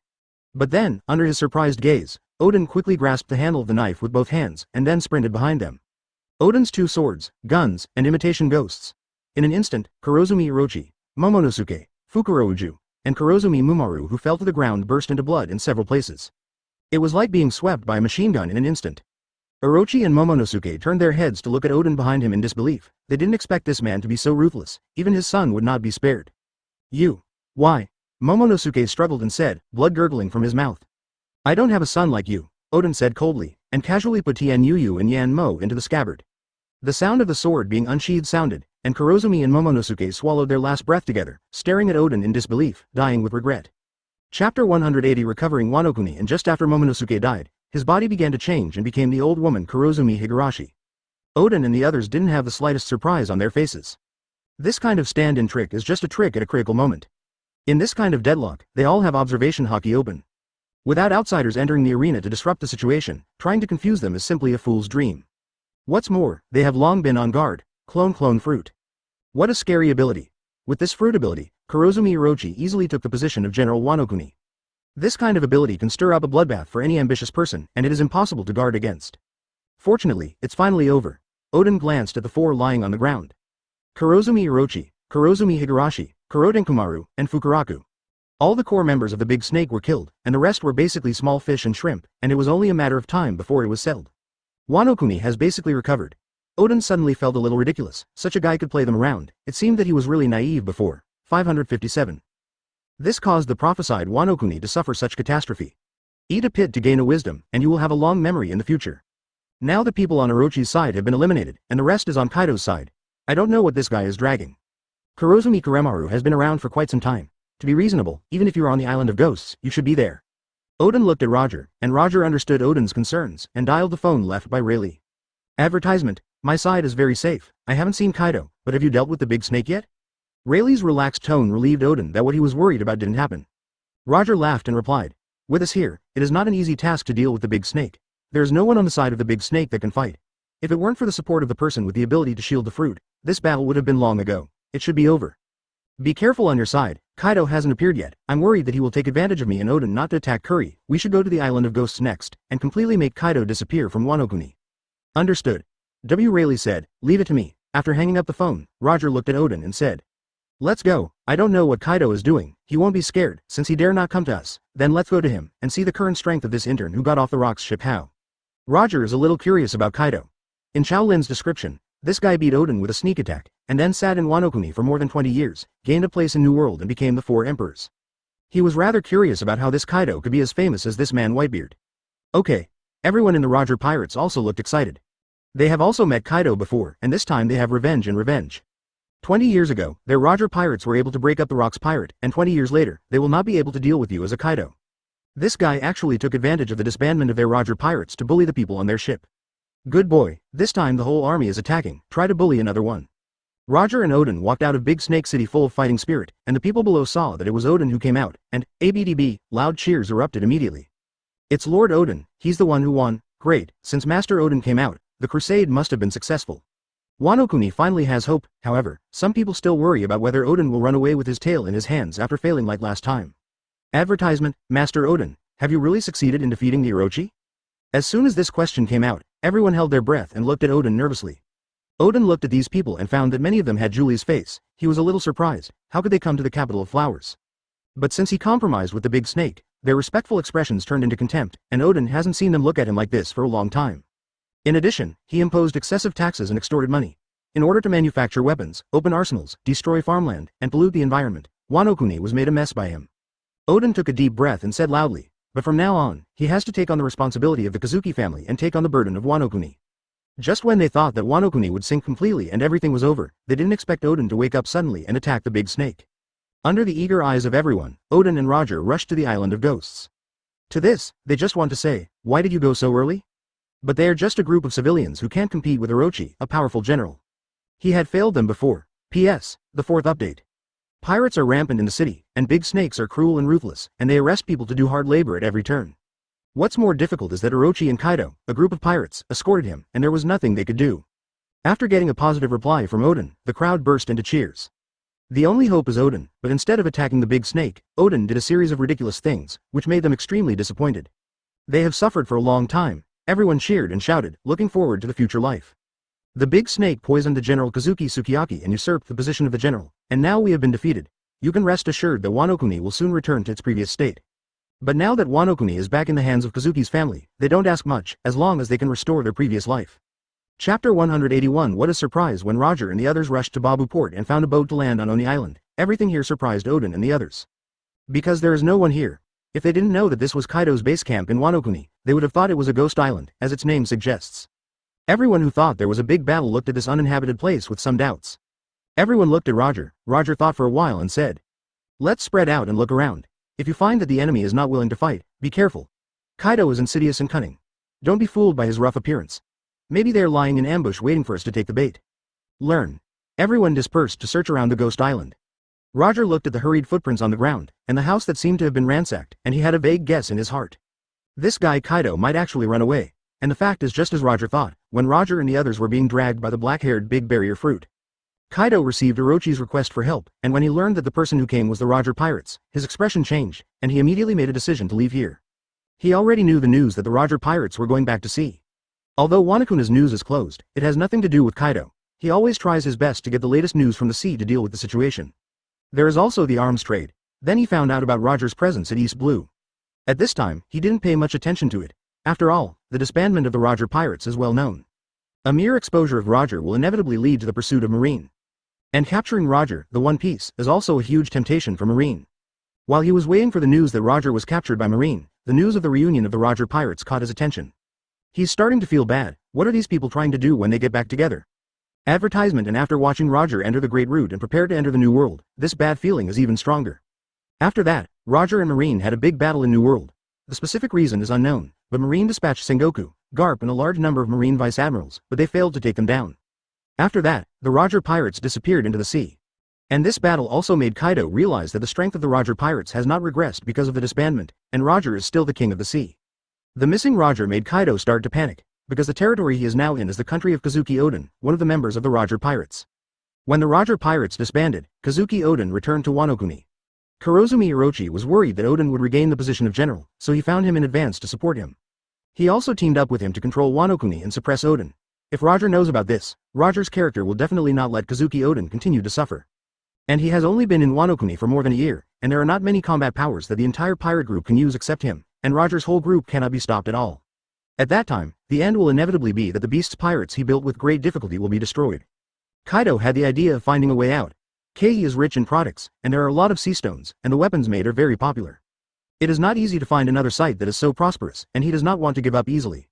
But then, under his surprised gaze, Odin quickly grasped the handle of the knife with both hands, and then sprinted behind them. Odin's 2 swords, guns, and imitation ghosts. In an instant, Kurozumi Orochi, Momonosuke, Fukurouju, and Kurozumi Mumaru who fell to the ground burst into blood in several places. It was like being swept by a machine gun in an instant. Orochi and Momonosuke turned their heads to look at Odin behind him in disbelief. They didn't expect this man to be so ruthless, even his son would not be spared. You. Why? Momonosuke struggled and said, blood gurgling from his mouth. I don't have a son like you, Odin said coldly, and casually put Tian Yuyu and Yan Mo into the scabbard. The sound of the sword being unsheathed sounded, and Kurozumi and Momonosuke swallowed their last breath together, staring at Oden in disbelief, dying with regret. Chapter 180 Recovering Wano Kuni. And just after Momonosuke died, his body began to change and became the old woman Kurozumi Higurashi. Oden and the others didn't have the slightest surprise on their faces. This kind of stand-in trick is just a trick at a critical moment. In this kind of deadlock, they all have observation haki open. Without outsiders entering the arena to disrupt the situation, trying to confuse them is simply a fool's dream. What's more, they have long been on guard. Clone fruit. What a scary ability. With this fruit ability, Kurozumi Orochi easily took the position of General Wano Kuni. This kind of ability can stir up a bloodbath for any ambitious person, and it is impossible to guard against. Fortunately, it's finally over. Oden glanced at the four lying on the ground. Kurozumi Orochi, Kurozumi Higurashi, Kurodenkumaru, and Fukuraku. All the core members of the big snake were killed, and the rest were basically small fish and shrimp, and it was only a matter of time before it was settled. Wano Kuni has basically recovered. Oden suddenly felt a little ridiculous. Such a guy could play them around. It seemed that he was really naive before. 557. This caused the prophesied Wano Kuni to suffer such catastrophe. Eat a pit to gain a wisdom, and you will have a long memory in the future. Now the people on Orochi's side have been eliminated, and the rest is on Kaido's side. I don't know what this guy is dragging. Kurozumi Kuremaru has been around for quite some time. To be reasonable, even if you are on the island of ghosts, you should be there. Oden looked at Roger, and Roger understood Oden's concerns, and dialed the phone left by Rayleigh. Advertisement. My side is very safe. I haven't seen Kaido, but have you dealt with the big snake yet? Rayleigh's relaxed tone relieved Oden that what he was worried about didn't happen. Roger laughed and replied, with us here, it is not an easy task to deal with the big snake. There is no one on the side of the big snake that can fight. If it weren't for the support of the person with the ability to shield the fruit, this battle would have been long ago. It should be over. Be careful on your side. Kaido hasn't appeared yet. I'm worried that he will take advantage of me and Oden not to attack Curry. We should go to the island of ghosts next, and completely make Kaido disappear from Wano Kuni. Understood. W. Rayleigh said, leave it to me. After hanging up the phone, Roger looked at Oden and said, let's go. I don't know what Kaido is doing. He won't be scared, since he dare not come to us. Then let's go to him, and see the current strength of this intern who got off the Rock's ship how. Roger is a little curious about Kaido. In Qiao Lin's description, this guy beat Oden with a sneak attack, and then sat in Wano Kuni for more than 20 years, gained a place in New World and became the Four Emperors. He was rather curious about how this Kaido could be as famous as this man Whitebeard. Okay. Everyone in the Roger Pirates also looked excited. They have also met Kaido before, and this time they have revenge and revenge. 20 years ago, their Roger Pirates were able to break up the Rock's pirate, and 20 years later, they will not be able to deal with you as a Kaido. This guy actually took advantage of the disbandment of their Roger Pirates to bully the people on their ship. Good boy, this time the whole army is attacking, try to bully another one. Roger and Oden walked out of Big Snake City full of fighting spirit, and the people below saw that it was Oden who came out, and, ABDB, loud cheers erupted immediately. It's Lord Oden, he's the one who won. Great, since Master Oden came out, the crusade must have been successful. Wano Kuni finally has hope. However, some people still worry about whether Oden will run away with his tail in his hands after failing like last time. Advertisement, Master Oden, have you really succeeded in defeating the Orochi? As soon as this question came out, everyone held their breath and looked at Oden nervously. Oden looked at these people and found that many of them had Julie's face. He was a little surprised. How could they come to the capital of flowers? But since he compromised with the big snake, their respectful expressions turned into contempt, and Oden hasn't seen them look at him like this for a long time. In addition, he imposed excessive taxes and extorted money. In order to manufacture weapons, open arsenals, destroy farmland, and pollute the environment, Wano Kuni was made a mess by him. Oden took a deep breath and said loudly, but from now on, he has to take on the responsibility of the Kazuki family and take on the burden of Wano Kuni. Just when they thought that Wano Kuni would sink completely and everything was over, they didn't expect Oden to wake up suddenly and attack the big snake. Under the eager eyes of everyone, Oden and Roger rushed to the island of ghosts. To this, they just want to say, why did you go so early? But they are just a group of civilians who can't compete with Orochi, a powerful general. He had failed them before. P.S. The fourth update. Pirates are rampant in the city, and big snakes are cruel and ruthless, and they arrest people to do hard labor at every turn. What's more difficult is that Orochi and Kaido, a group of pirates, escorted him, and there was nothing they could do. After getting a positive reply from Oden, the crowd burst into cheers. The only hope is Oden, but instead of attacking the big snake, Oden did a series of ridiculous things, which made them extremely disappointed. They have suffered for a long time. Everyone cheered and shouted, looking forward to the future life. The big snake poisoned the General Kazuki Sukiyaki and usurped the position of the general, and now we have been defeated. You can rest assured that Wano Kuni will soon return to its previous state. But now that Wano Kuni is back in the hands of Kazuki's family, they don't ask much, as long as they can restore their previous life. Chapter 181. What a surprise when Roger and the others rushed to Babu Port and found a boat to land on Oni Island. Everything here surprised Oden and the others. Because there is no one here. If they didn't know that this was Kaido's base camp in Wano Kuni, they would have thought it was a ghost island, as its name suggests. Everyone who thought there was a big battle looked at this uninhabited place with some doubts. Everyone looked at Roger. Roger thought for a while and said, "Let's spread out and look around. If you find that the enemy is not willing to fight, be careful. Kaido is insidious and cunning. Don't be fooled by his rough appearance. Maybe they are lying in ambush waiting for us to take the bait. Learn." Everyone dispersed to search around the Ghost Island. Roger looked at the hurried footprints on the ground, and the house that seemed to have been ransacked, and he had a vague guess in his heart. This guy Kaido might actually run away, and the fact is just as Roger thought, when Roger and the others were being dragged by the black-haired Big Barrier Fruit. Kaido received Orochi's request for help, and when he learned that the person who came was the Roger Pirates, his expression changed, and he immediately made a decision to leave here. He already knew the news that the Roger Pirates were going back to sea. Although Wanokuna's news is closed, it has nothing to do with Kaido. He always tries his best to get the latest news from the sea to deal with the situation. There is also the arms trade. Then he found out about Roger's presence at East Blue. At this time, he didn't pay much attention to it. After all, the disbandment of the Roger Pirates is well known. A mere exposure of Roger will inevitably lead to the pursuit of Marine. And capturing Roger, the One Piece, is also a huge temptation for Marine. While he was waiting for the news that Roger was captured by Marine, the news of the reunion of the Roger Pirates caught his attention. He's starting to feel bad. What are these people trying to do when they get back together? Advertisement. And after watching Roger enter the Great Root and prepare to enter the New World, this bad feeling is even stronger. After that, Roger and Marine had a big battle in New World. The specific reason is unknown, but Marine dispatched Sengoku, Garp and a large number of Marine vice admirals, but they failed to take them down. After that, the Roger Pirates disappeared into the sea. And this battle also made Kaido realize that the strength of the Roger Pirates has not regressed because of the disbandment, and Roger is still the king of the sea. The missing Roger made Kaido start to panic, because the territory he is now in is the country of Kazuki Oden, one of the members of the Roger Pirates. When the Roger Pirates disbanded, Kazuki Oden returned to Wano Kuni. Kurozumi Orochi was worried that Oden would regain the position of general, so he found him in advance to support him. He also teamed up with him to control Wano Kuni and suppress Oden. If Roger knows about this, Roger's character will definitely not let Kazuki Oden continue to suffer. And he has only been in Wano Kuni for more than a year, and there are not many combat powers that the entire pirate group can use except him, and Roger's whole group cannot be stopped at all. At that time, the end will inevitably be that the beast's pirates he built with great difficulty will be destroyed. Kaido had the idea of finding a way out. Kei is rich in products, and there are a lot of sea stones, and the weapons made are very popular. It is not easy to find another site that is so prosperous, and he does not want to give up easily.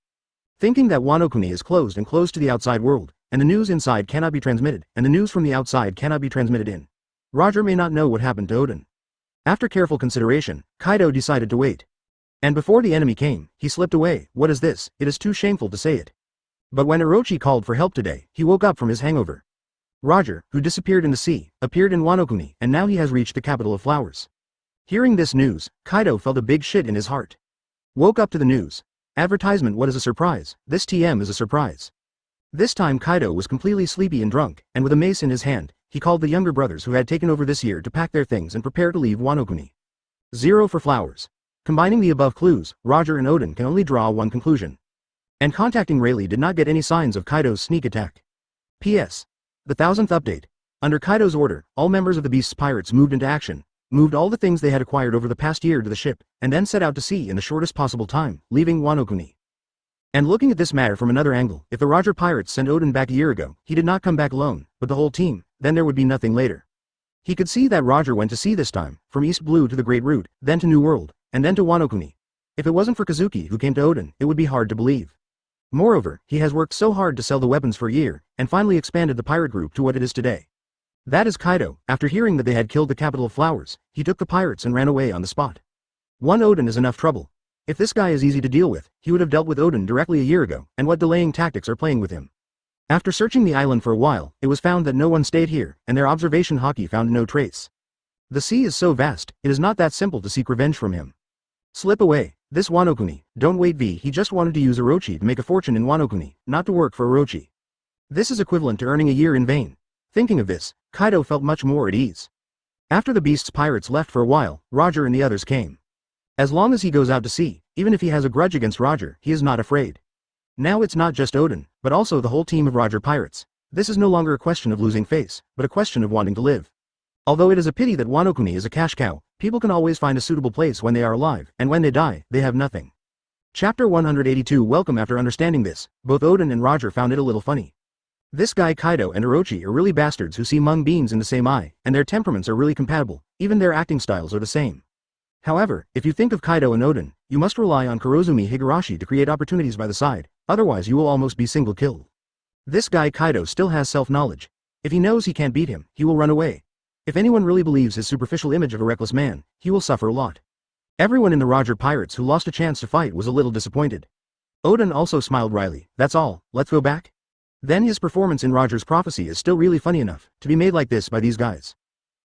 Thinking that Wano Kuni is closed and closed to the outside world, and the news inside cannot be transmitted, and the news from the outside cannot be transmitted in, Roger may not know what happened to Oden. After careful consideration, Kaido decided to wait. And before the enemy came, he slipped away. What is this? It is too shameful to say it. But when Orochi called for help today, he woke up from his hangover. Roger, who disappeared in the sea, appeared in Wano Kuni, and now he has reached the capital of flowers. Hearing this news, Kaido felt a big shit in his heart. Woke up to the news. Advertisement. What is a surprise? This TM is a surprise. This time Kaido was completely sleepy and drunk, and with a mace in his hand, he called the younger brothers who had taken over this year to pack their things and prepare to leave Wano Kuni. 0 for flowers. Combining the above clues, Roger and Oden can only draw one conclusion. And contacting Rayleigh did not get any signs of Kaido's sneak attack. P.S. The 1000th update. Under Kaido's order, all members of the Beast's pirates moved into action, moved all the things they had acquired over the past year to the ship, and then set out to sea in the shortest possible time, leaving Wano Kuni. And looking at this matter from another angle, if the Roger Pirates sent Oden back a year ago, he did not come back alone, but the whole team, then there would be nothing later. He could see that Roger went to sea this time, from East Blue to the Great Root, then to New World, and then to Wano Kuni. If it wasn't for Kazuki who came to Oden, it would be hard to believe. Moreover, he has worked so hard to sell the weapons for a year, and finally expanded the pirate group to what it is today. That is Kaido. After hearing that they had killed the capital of flowers, he took the pirates and ran away on the spot. One Oden is enough trouble. If this guy is easy to deal with, he would have dealt with Oden directly a year ago, and what delaying tactics are playing with him. After searching the island for a while, it was found that no one stayed here, and their observation hockey found no trace. The sea is so vast, it is not that simple to seek revenge from him. Slip away. This Wano Kuni, don't wait V. He just wanted to use Orochi to make a fortune in Wano Kuni, not to work for Orochi. This is equivalent to earning a year in vain. Thinking of this, Kaido felt much more at ease. After the Beast's pirates left for a while, Roger and the others came. As long as he goes out to sea, even if he has a grudge against Roger, he is not afraid. Now it's not just Oden, but also the whole team of Roger Pirates. This is no longer a question of losing face, but a question of wanting to live. Although it is a pity that Wano Kuni is a cash cow, people can always find a suitable place when they are alive, and when they die, they have nothing. Chapter 182. Welcome. After understanding this, both Oden and Roger found it a little funny. This guy Kaido and Orochi are really bastards who see mung beans in the same eye, and their temperaments are really compatible, even their acting styles are the same. However, if you think of Kaido and Oden, you must rely on Kurozumi Higurashi to create opportunities by the side, Otherwise you will almost be single killed. This guy Kaido still has self-knowledge. If he knows he can't beat him, he will run away. If anyone really believes his superficial image of a reckless man, he will suffer a lot. Everyone in the Roger Pirates who lost a chance to fight was a little disappointed. Oden also smiled wryly. That's all, let's go back? Then his performance in Roger's prophecy is still really funny enough to be made like this by these guys.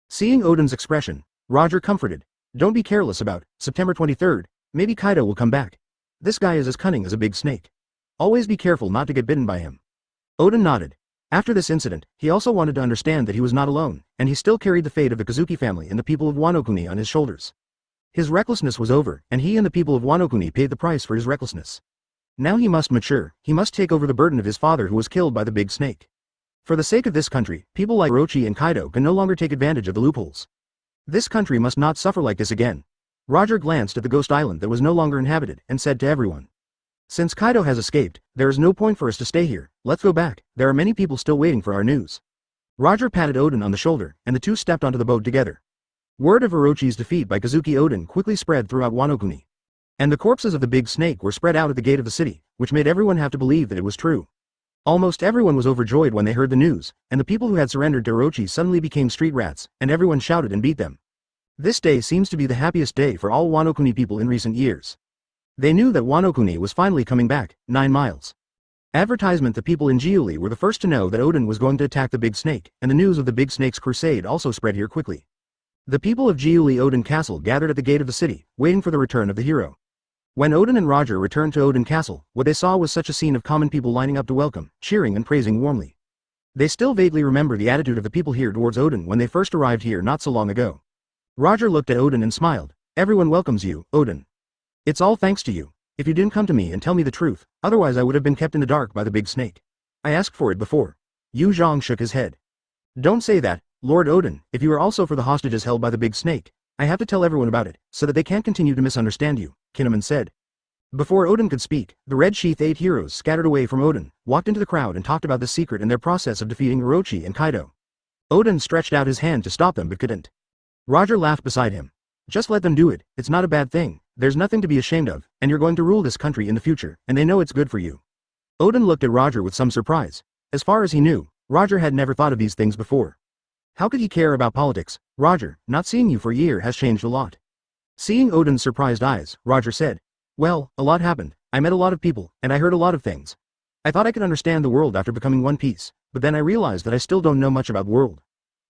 Seeing Oden's expression, Roger comforted. Don't be careless about September 23rd, maybe Kaido will come back. This guy is as cunning as a big snake. Always be careful not to get bitten by him. Oden nodded. After this incident, he also wanted to understand that he was not alone, and he still carried the fate of the Kozuki family and the people of Wano Kuni on his shoulders. His recklessness was over, and he and the people of Wano Kuni paid the price for his recklessness. Now he must mature, he must take over the burden of his father who was killed by the big snake. For the sake of this country, people like Orochi and Kaido can no longer take advantage of the loopholes. This country must not suffer like this again. Roger glanced at the ghost island that was no longer inhabited, and said to everyone. Since Kaido has escaped, there is no point for us to stay here, let's go back, there are many people still waiting for our news. Roger patted Oden on the shoulder, and the two stepped onto the boat together. Word of Orochi's defeat by Kozuki Oden quickly spread throughout Wano Kuni. And the corpses of the big snake were spread out at the gate of the city, which made everyone have to believe that it was true. Almost everyone was overjoyed when they heard the news, and the people who had surrendered to Orochi suddenly became street rats, and everyone shouted and beat them. This day seems to be the happiest day for all Wano Kuni people in recent years. They knew that Wano Kuni was finally coming back, 9 miles. Advertisement. The people in Qiao Lin were the first to know that Oden was going to attack the big snake, and the news of the big snake's crusade also spread here quickly. The people of Qiao Lin Oden Castle gathered at the gate of the city, waiting for the return of the hero. When Oden and Roger returned to Oden Castle, what they saw was such a scene of common people lining up to welcome, cheering and praising warmly. They still vaguely remember the attitude of the people here towards Oden when they first arrived here not so long ago. Roger looked at Oden and smiled. Everyone welcomes you, Oden. It's all thanks to you. If you didn't come to me and tell me the truth, otherwise I would have been kept in the dark by the big snake. I asked for it before. Yu Zhang shook his head. Don't say that, Lord Oden. If you are also for the hostages held by the big snake, I have to tell everyone about it, so that they can't continue to misunderstand you, Kinemon said. Before Oden could speak, the Red Sheath 8 heroes scattered away from Oden, walked into the crowd and talked about the secret in their process of defeating Orochi and Kaido. Oden stretched out his hand to stop them but couldn't. Roger laughed beside him. Just let them do it, it's not a bad thing, there's nothing to be ashamed of, and you're going to rule this country in the future, and they know it's good for you. Oden looked at Roger with some surprise. As far as he knew, Roger had never thought of these things before. How could he care about politics? Roger, not seeing you for a year has changed a lot. Seeing Oden's surprised eyes, Roger said. Well, a lot happened, I met a lot of people, and I heard a lot of things. I thought I could understand the world after becoming One Piece, but then I realized that I still don't know much about the world.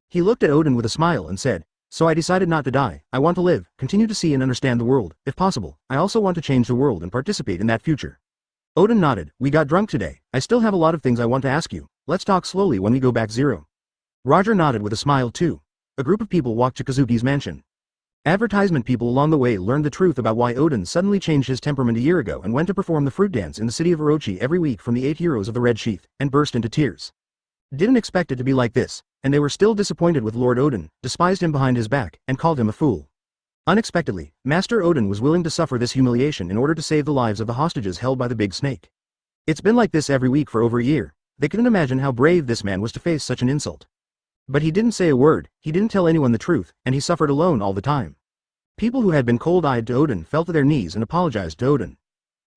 He looked at Oden with a smile and said, so I decided not to die, I want to live, continue to see and understand the world, if possible, I also want to change the world and participate in that future. Oden nodded, we got drunk today, I still have a lot of things I want to ask you, let's talk slowly when we go back zero. Roger nodded with a smile too. A group of people walked to Kozuki's mansion. Advertisement people along the way learned the truth about why Oden suddenly changed his temperament a year ago and went to perform the fruit dance in the city of Orochi every week from the 8 heroes of the Red Sheath, and burst into tears. Didn't expect it to be like this, and they were still disappointed with Lord Oden, despised him behind his back, and called him a fool. Unexpectedly, Master Oden was willing to suffer this humiliation in order to save the lives of the hostages held by the big snake. It's been like this every week for over a year. They couldn't imagine how brave this man was to face such an insult. But he didn't say a word, he didn't tell anyone the truth, and he suffered alone all the time. People who had been cold-eyed to Oden fell to their knees and apologized to Oden.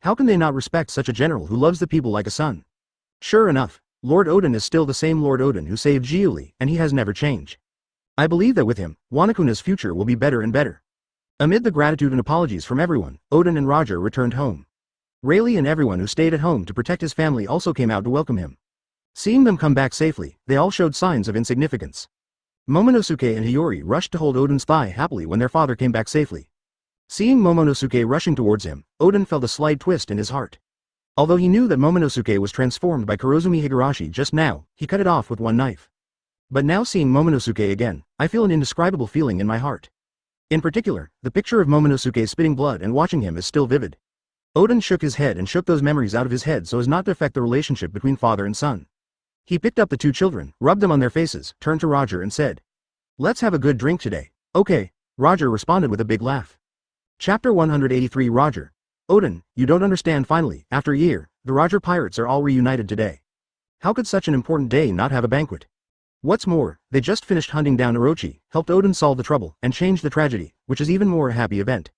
How can they not respect such a general who loves the people like a son? Sure enough, Lord Oden is still the same Lord Oden who saved Qiao Lin, and he has never changed. I believe that with him, Wano Kuni's future will be better and better. Amid the gratitude and apologies from everyone, Oden and Roger returned home. Rayleigh and everyone who stayed at home to protect his family also came out to welcome him. Seeing them come back safely, they all showed signs of insignificance. Momonosuke and Hiyori rushed to hold Oden's thigh happily when their father came back safely. Seeing Momonosuke rushing towards him, Oden felt a slight twist in his heart. Although he knew that Momonosuke was transformed by Kurozumi Higurashi just now, he cut it off with one knife. But now seeing Momonosuke again, I feel an indescribable feeling in my heart. In particular, the picture of Momonosuke spitting blood and watching him is still vivid. Oden shook his head and shook those memories out of his head so as not to affect the relationship between father and son. He picked up the 2 children, rubbed them on their faces, turned to Roger and said, let's have a good drink today. Okay, Roger responded with a big laugh. Chapter 183 Roger. Oden, you don't understand. Finally, after a year, the Roger Pirates are all reunited today. How could such an important day not have a banquet? What's more, they just finished hunting down Orochi, helped Oden solve the trouble, and changed the tragedy, which is even more a happy event.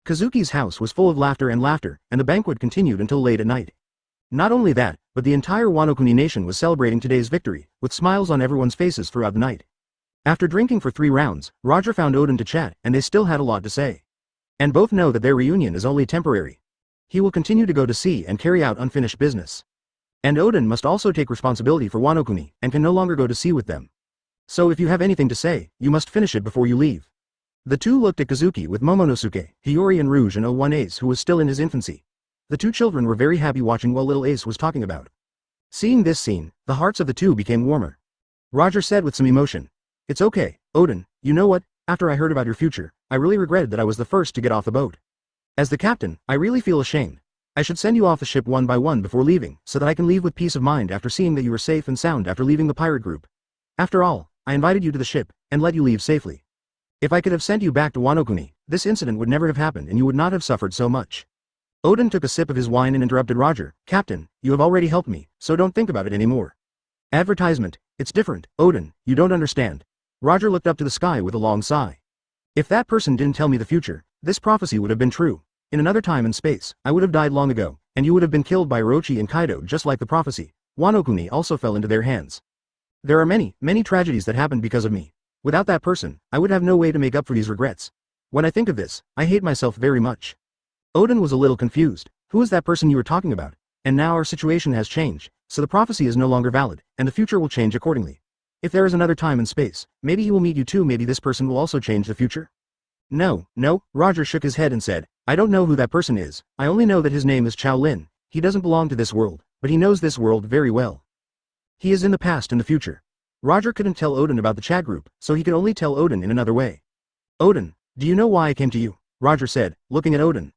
Kazuki's house was full of laughter, and the banquet continued until late at night. Not only that, but the entire Wano-Kuni nation was celebrating today's victory, with smiles on everyone's faces throughout the night. After drinking for 3 rounds, Roger found Odin to chat, and they still had a lot to say. And both know that their reunion is only temporary. He will continue to go to sea and carry out unfinished business. And Odin must also take responsibility for Wano-Kuni, and can no longer go to sea with them. So if you have anything to say, you must finish it before you leave. The two looked at Kazuki with Momonosuke, Hiyori and Rouge and 01 Ace who was still in his infancy. The two children were very happy watching what little Ace was talking about. Seeing this scene, the hearts of the two became warmer. Roger said with some emotion, "It's okay, Odin, you know what, after I heard about your future, I really regretted that I was the first to get off the boat. As the captain, I really feel ashamed. I should send you off the ship one by one before leaving, so that I can leave with peace of mind after seeing that you were safe and sound after leaving the pirate group. After all, I invited you to the ship, and let you leave safely. If I could have sent you back to Wano-Kuni, this incident would never have happened and you would not have suffered so much." Odin took a sip of his wine and interrupted Roger, "Captain, you have already helped me, so don't think about it anymore." Advertisement, it's different, Odin, you don't understand. Roger looked up to the sky with a long sigh. If that person didn't tell me the future, this prophecy would have been true. In another time and space, I would have died long ago, and you would have been killed by Orochi and Kaido just like the prophecy. Wano-Kuni also fell into their hands. There are many, many tragedies that happened because of me. Without that person, I would have no way to make up for these regrets. When I think of this, I hate myself very much. Odin was a little confused. Who is that person you were talking about? And now our situation has changed, so the prophecy is no longer valid, and the future will change accordingly. If there is another time and space, maybe he will meet you too, maybe this person will also change the future? No, Roger shook his head and said, "I don't know who that person is, I only know that his name is Qiao Lin. He doesn't belong to this world, but he knows this world very well. He is in the past and the future." Roger couldn't tell Odin about the chat group, so he could only tell Odin in another way. "Odin, do you know why I came to you?" Roger said, looking at Odin.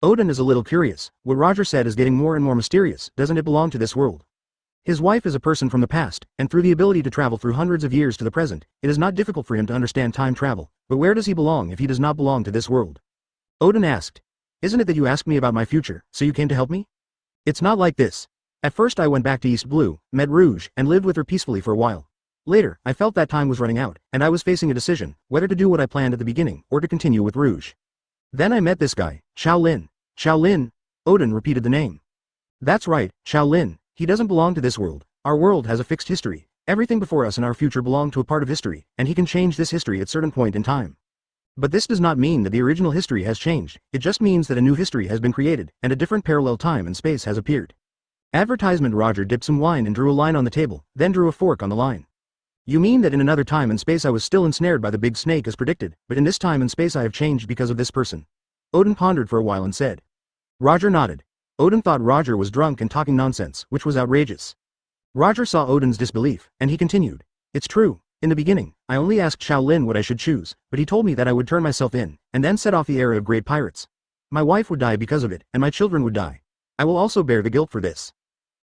Odin is a little curious. What Roger said is getting more and more mysterious. Doesn't it belong to this world? His wife is a person from the past, and through the ability to travel through hundreds of years to the present, it is not difficult for him to understand time travel, but where does he belong if he does not belong to this world? Odin asked. "Isn't it that you asked me about my future, so you came to help me?" "It's not like this. At first I went back to East Blue, met Rouge, and lived with her peacefully for a while. Later, I felt that time was running out, and I was facing a decision, whether to do what I planned at the beginning, or to continue with Rouge. Then I met this guy, Qiao Lin." "Qiao Lin?" Odin repeated the name. "That's right, Qiao Lin. He doesn't belong to this world. Our world has a fixed history. Everything before us and our future belong to a part of history, and he can change this history at certain point in time. But this does not mean that the original history has changed, it just means that a new history has been created, and a different parallel time and space has appeared." Advertisement. Roger dipped some wine and drew a line on the table, then drew a fork on the line. "You mean that in another time and space I was still ensnared by the big snake as predicted, but in this time and space I have changed because of this person?" Odin pondered for a while and said. Roger nodded. Odin thought Roger was drunk and talking nonsense, which was outrageous. Roger saw Odin's disbelief, and he continued. "It's true. In the beginning, I only asked Qiao Lin what I should choose, but he told me that I would turn myself in, and then set off the era of great pirates. My wife would die because of it, and my children would die. I will also bear the guilt for this."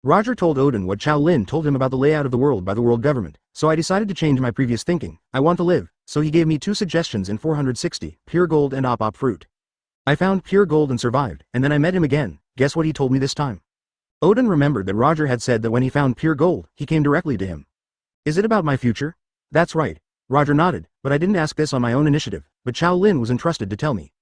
Roger told Odin what Qiao Lin told him about the layout of the world by the world government, so I decided to change my previous thinking. I want to live, so he gave me 2 suggestions in 460, pure gold and op fruit. I found pure gold and survived, and then I met him again. Guess what he told me this time? Odin remembered that Roger had said that when he found pure gold, he came directly to him. "Is it about my future?" "That's right." Roger nodded, "but I didn't ask this on my own initiative, but Qiao Lin was entrusted to tell me."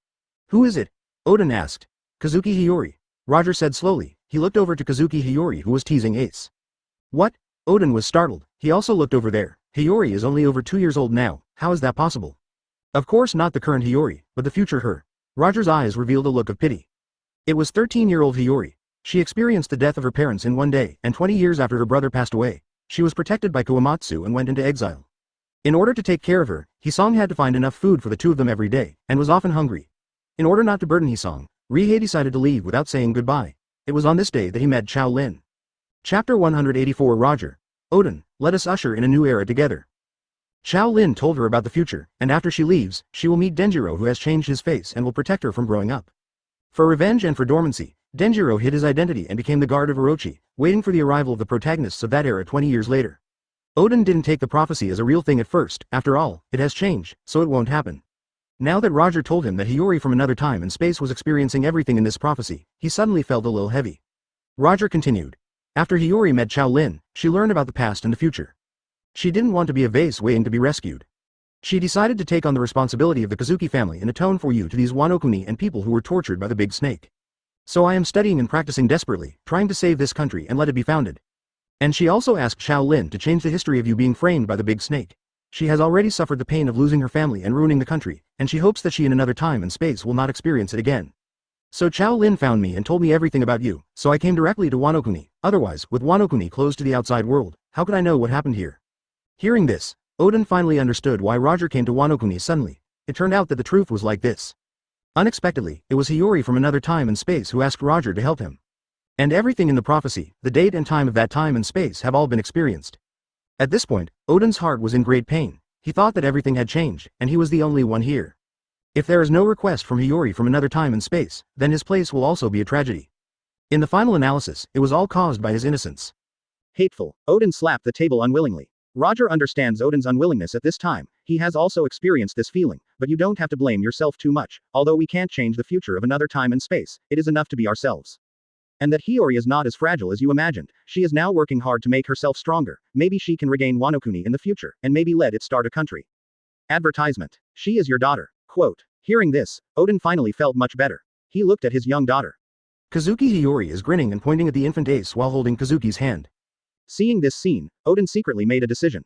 "Who is it?" Odin asked. "Kazuki Hiyori." Roger said slowly. He looked over to Kazuki Hiyori who was teasing Ace. "What?" Odin was startled. He also looked over there. "Hiyori is only over 2 years old now, how is that possible?" "Of course not the current Hiyori, but the future her." Roger's eyes revealed a look of pity. "It was 13-year-old Hiyori. She experienced the death of her parents in one day, and 20 years after her brother passed away, she was protected by Kawamatsu and went into exile. In order to take care of her, Hisong had to find enough food for the two of them every day, and was often hungry. In order not to burden Hisong, Rihei decided to leave without saying goodbye. It was on this day that he met Qiao Lin. Chapter 184. Roger. Odin, let us usher in a new era together. Qiao Lin told her about the future, and after she leaves, she will meet Denjiro who has changed his face and will protect her from growing up. For revenge and for dormancy, Denjiro hid his identity and became the guard of Orochi, waiting for the arrival of the protagonists of that era 20 years later. Odin didn't take the prophecy as a real thing at first. After all, it has changed, so it won't happen. Now that Roger told him that Hiyori from another time and space was experiencing everything in this prophecy, he suddenly felt a little heavy. Roger continued. After Hiyori met Qiao Lin, she learned about the past and the future. She didn't want to be a vase waiting to be rescued. She decided to take on the responsibility of the Kazuki family and atone for you to these Wano-Kuni and people who were tortured by the big snake. So I am studying and practicing desperately, trying to save this country and let it be founded. And she also asked Qiao Lin to change the history of you being framed by the big snake. She has already suffered the pain of losing her family and ruining the country, and she hopes that she in another time and space will not experience it again. So Qiao Lin found me and told me everything about you, so I came directly to Wano Kuni. Otherwise, with Wano Kuni closed to the outside world, how could I know what happened here? Hearing this, Oden finally understood why Roger came to Wano Kuni suddenly. It turned out that the truth was like this. Unexpectedly, it was Hiyori from another time and space who asked Roger to help him. And everything in the prophecy, the date and time of that time and space have all been experienced. At this point, Oden's heart was in great pain. He thought that everything had changed, and he was the only one here. If there is no request from Hiyori from another time and space, then his place will also be a tragedy. In the final analysis, it was all caused by his innocence. Hateful, Oden slapped the table unwillingly. Roger understands Oden's unwillingness at this time. He has also experienced this feeling, but you don't have to blame yourself too much. Although we can't change the future of another time and space, it is enough to be ourselves. And that Hiyori is not as fragile as you imagined. She is now working hard to make herself stronger. Maybe she can regain Wano Kuni in the future, and maybe let it start a country. Advertisement. She is your daughter. Quote. Hearing this, Oden finally felt much better. He looked at his young daughter. Kazuki Hiyori is grinning and pointing at the infant Ace while holding Kazuki's hand. Seeing this scene, Oden secretly made a decision.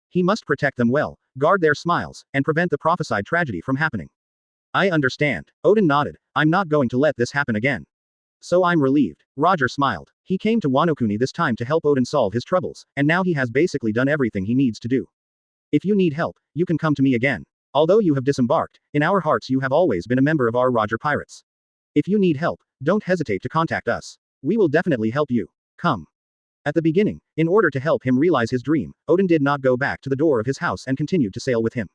He must protect them well, guard their smiles, and prevent the prophesied tragedy from happening. I understand. Oden nodded. I'm not going to let this happen again. So I'm relieved. Roger smiled. He came to Wano Kuni this time to help Oden solve his troubles, and now he has basically done everything he needs to do. If you need help, you can come to me again. Although you have disembarked, in our hearts you have always been a member of our Roger Pirates. If you need help, don't hesitate to contact us. We will definitely help you. Come. At the beginning, in order to help him realize his dream, Oden did not go back to the door of his house and continued to sail with him.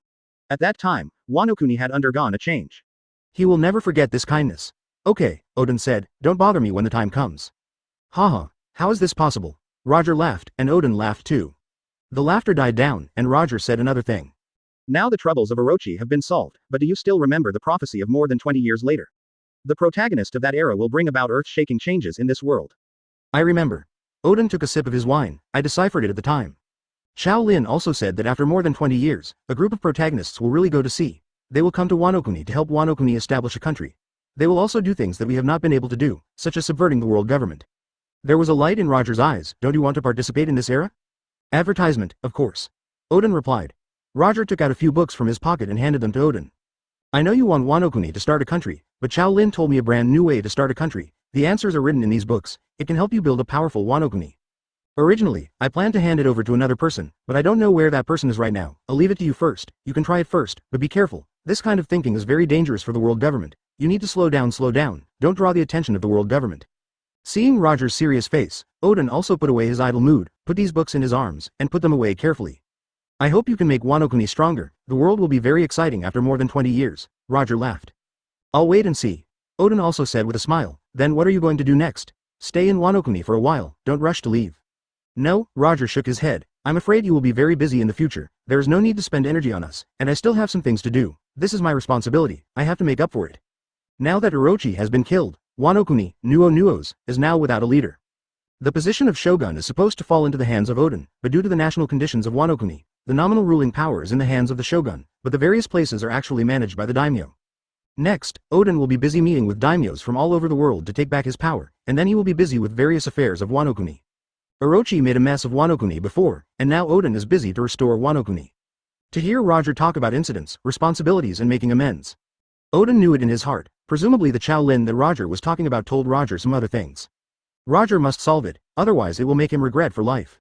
At that time, Wano Kuni had undergone a change. He will never forget this kindness. Okay, Oden said, don't bother me when the time comes. Haha, how is this possible? Roger laughed, and Oden laughed too. The laughter died down, and Roger said another thing. Now the troubles of Orochi have been solved, but do you still remember the prophecy of more than 20 years later? The protagonist of that era will bring about earth-shaking changes in this world. I remember. Oden took a sip of his wine. I deciphered it at the time. Qiao Lin also said that after more than 20 years, a group of protagonists will really go to sea. They will come to Wano Kuni to help Wano Kuni establish a country. They will also do things that we have not been able to do, such as subverting the world government. There was a light in Roger's eyes. Don't you want to participate in this era? Advertisement, of course. Oden replied. Roger took out a few books from his pocket and handed them to Oden. I know you want Wano Kuni to start a country, but Qiao Lin told me a brand new way to start a country. The answers are written in these books. It can help you build a powerful Wano Kuni. Originally, I planned to hand it over to another person, but I don't know where that person is right now. I'll leave it to you first. You can try it first, but be careful. This kind of thinking is very dangerous for the world government. You need to slow down. Don't draw the attention of the world government. Seeing Roger's serious face, Oden also put away his idle mood, put these books in his arms, and put them away carefully. I hope you can make Wano Kuni stronger. The world will be very exciting after more than 20 years. Roger laughed. I'll wait and see. Oden also said with a smile. Then what are you going to do next? Stay in Wano Kuni for a while. Don't rush to leave. No, Roger shook his head. I'm afraid you will be very busy in the future. There is no need to spend energy on us, and I still have some things to do. This is my responsibility. I have to make up for it. Now that Orochi has been killed, Wano Kuni, Nuos, is now without a leader. The position of shogun is supposed to fall into the hands of Oden, but due to the national conditions of Wano Kuni, the nominal ruling power is in the hands of the shogun, but the various places are actually managed by the daimyo. Next, Oden will be busy meeting with daimyos from all over the world to take back his power, and then he will be busy with various affairs of Wano Kuni. Orochi made a mess of Wano Kuni before, and now Oden is busy to restore Wano Kuni. To hear Roger talk about incidents, responsibilities and making amends. Oden knew it in his heart. Presumably the Qiao Lin that Roger was talking about told Roger some other things. Roger must solve it, otherwise it will make him regret for life.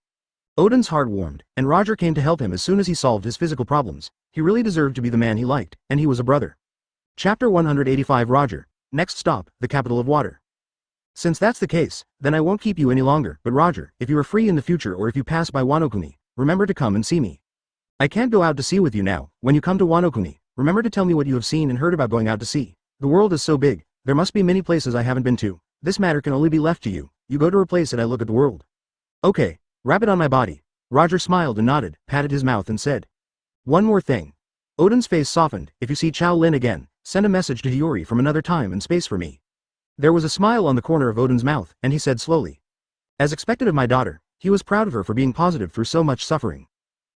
Oden's heart warmed, and Roger came to help him as soon as he solved his physical problems. He really deserved to be the man he liked, and he was a brother. Chapter 185 Roger. Next stop, the capital of water. Since that's the case, then I won't keep you any longer, but Roger, if you are free in the future or if you pass by Wano Kuni, remember to come and see me. I can't go out to sea with you now. When you come to Wano Kuni, remember to tell me what you have seen and heard about going out to sea. The world is so big, there must be many places I haven't been to. This matter can only be left to you. You go to her place and I look at the world. Okay, wrap it on my body. Roger smiled and nodded, patted his mouth and said. One more thing. Oden's face softened. If you see Qiao Lin again, send a message to Hiyori from another time and space for me. There was a smile on the corner of Oden's mouth, and he said slowly. As expected of my daughter, he was proud of her for being positive through so much suffering.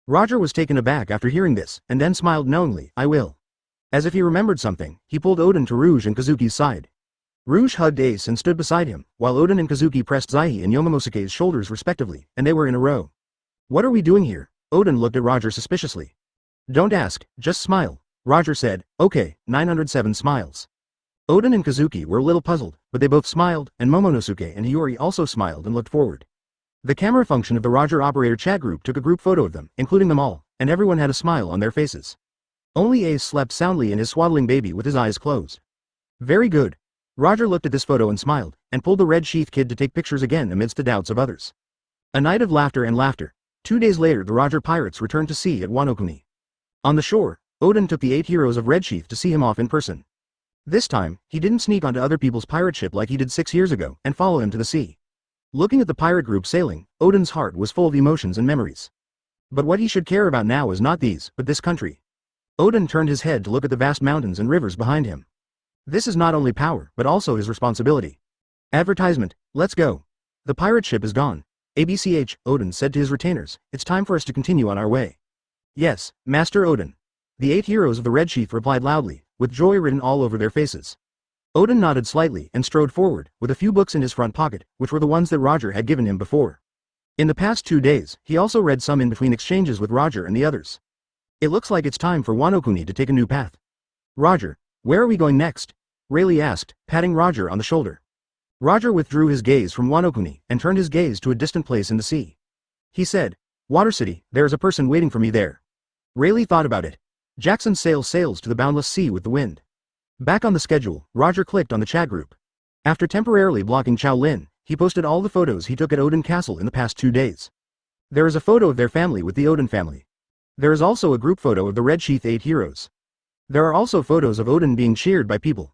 Roger was taken aback after hearing this, and then smiled knowingly. I will. As if he remembered something, he pulled Oden to Rouge and Kazuki's side. Rouge hugged Ace and stood beside him, while Oden and Kazuki pressed Zaihi and Yomomosuke's shoulders respectively, and they were in a row. What are we doing here? Oden looked at Roger suspiciously. Don't ask, just smile. Roger said, okay, 907 smiles. Oden and Kazuki were a little puzzled, but they both smiled, and Momonosuke and Hiyori also smiled and looked forward. The camera function of the Roger operator chat group took a group photo of them, including them all, and everyone had a smile on their faces. Only Ace slept soundly in his swaddling baby with his eyes closed. Very good. Roger looked at this photo and smiled, and pulled the red sheath kid to take pictures again amidst the doubts of others. A night of laughter and laughter. 2 days later the Roger pirates returned to sea at Wano-Kuni. On the shore, Oden took the 8 heroes of Red Sheath to see him off in person. This time, he didn't sneak onto other people's pirate ship like he did 6 years ago and follow him to the sea. Looking at the pirate group sailing, Oden's heart was full of emotions and memories. But what he should care about now is not these, but this country. Oden turned his head to look at the vast mountains and rivers behind him. This is not only power, but also his responsibility. Advertisement, let's go. The pirate ship is gone. ABCH, Oden said to his retainers, it's time for us to continue on our way. Yes, Master Oden. The 8 heroes of the Red Sheath replied loudly, with joy written all over their faces. Oden nodded slightly and strode forward, with a few books in his front pocket, which were the ones that Roger had given him before. In the past 2 days, he also read some in between exchanges with Roger and the others. It looks like it's time for Wano-Kuni to take a new path. Roger, where are we going next? Rayleigh asked, patting Roger on the shoulder. Roger withdrew his gaze from Wano-Kuni and turned his gaze to a distant place in the sea. He said, Water City, there is a person waiting for me there. Rayleigh thought about it. Jackson's sail sails to the boundless sea with the wind. Back on the schedule, Roger clicked on the chat group. After temporarily blocking Qiao Lin, he posted all the photos he took at Oden Castle in the past 2 days. There is a photo of their family with the Oden family. There is also a group photo of the Red Sheath 8 heroes. There are also photos of Oden being cheered by people.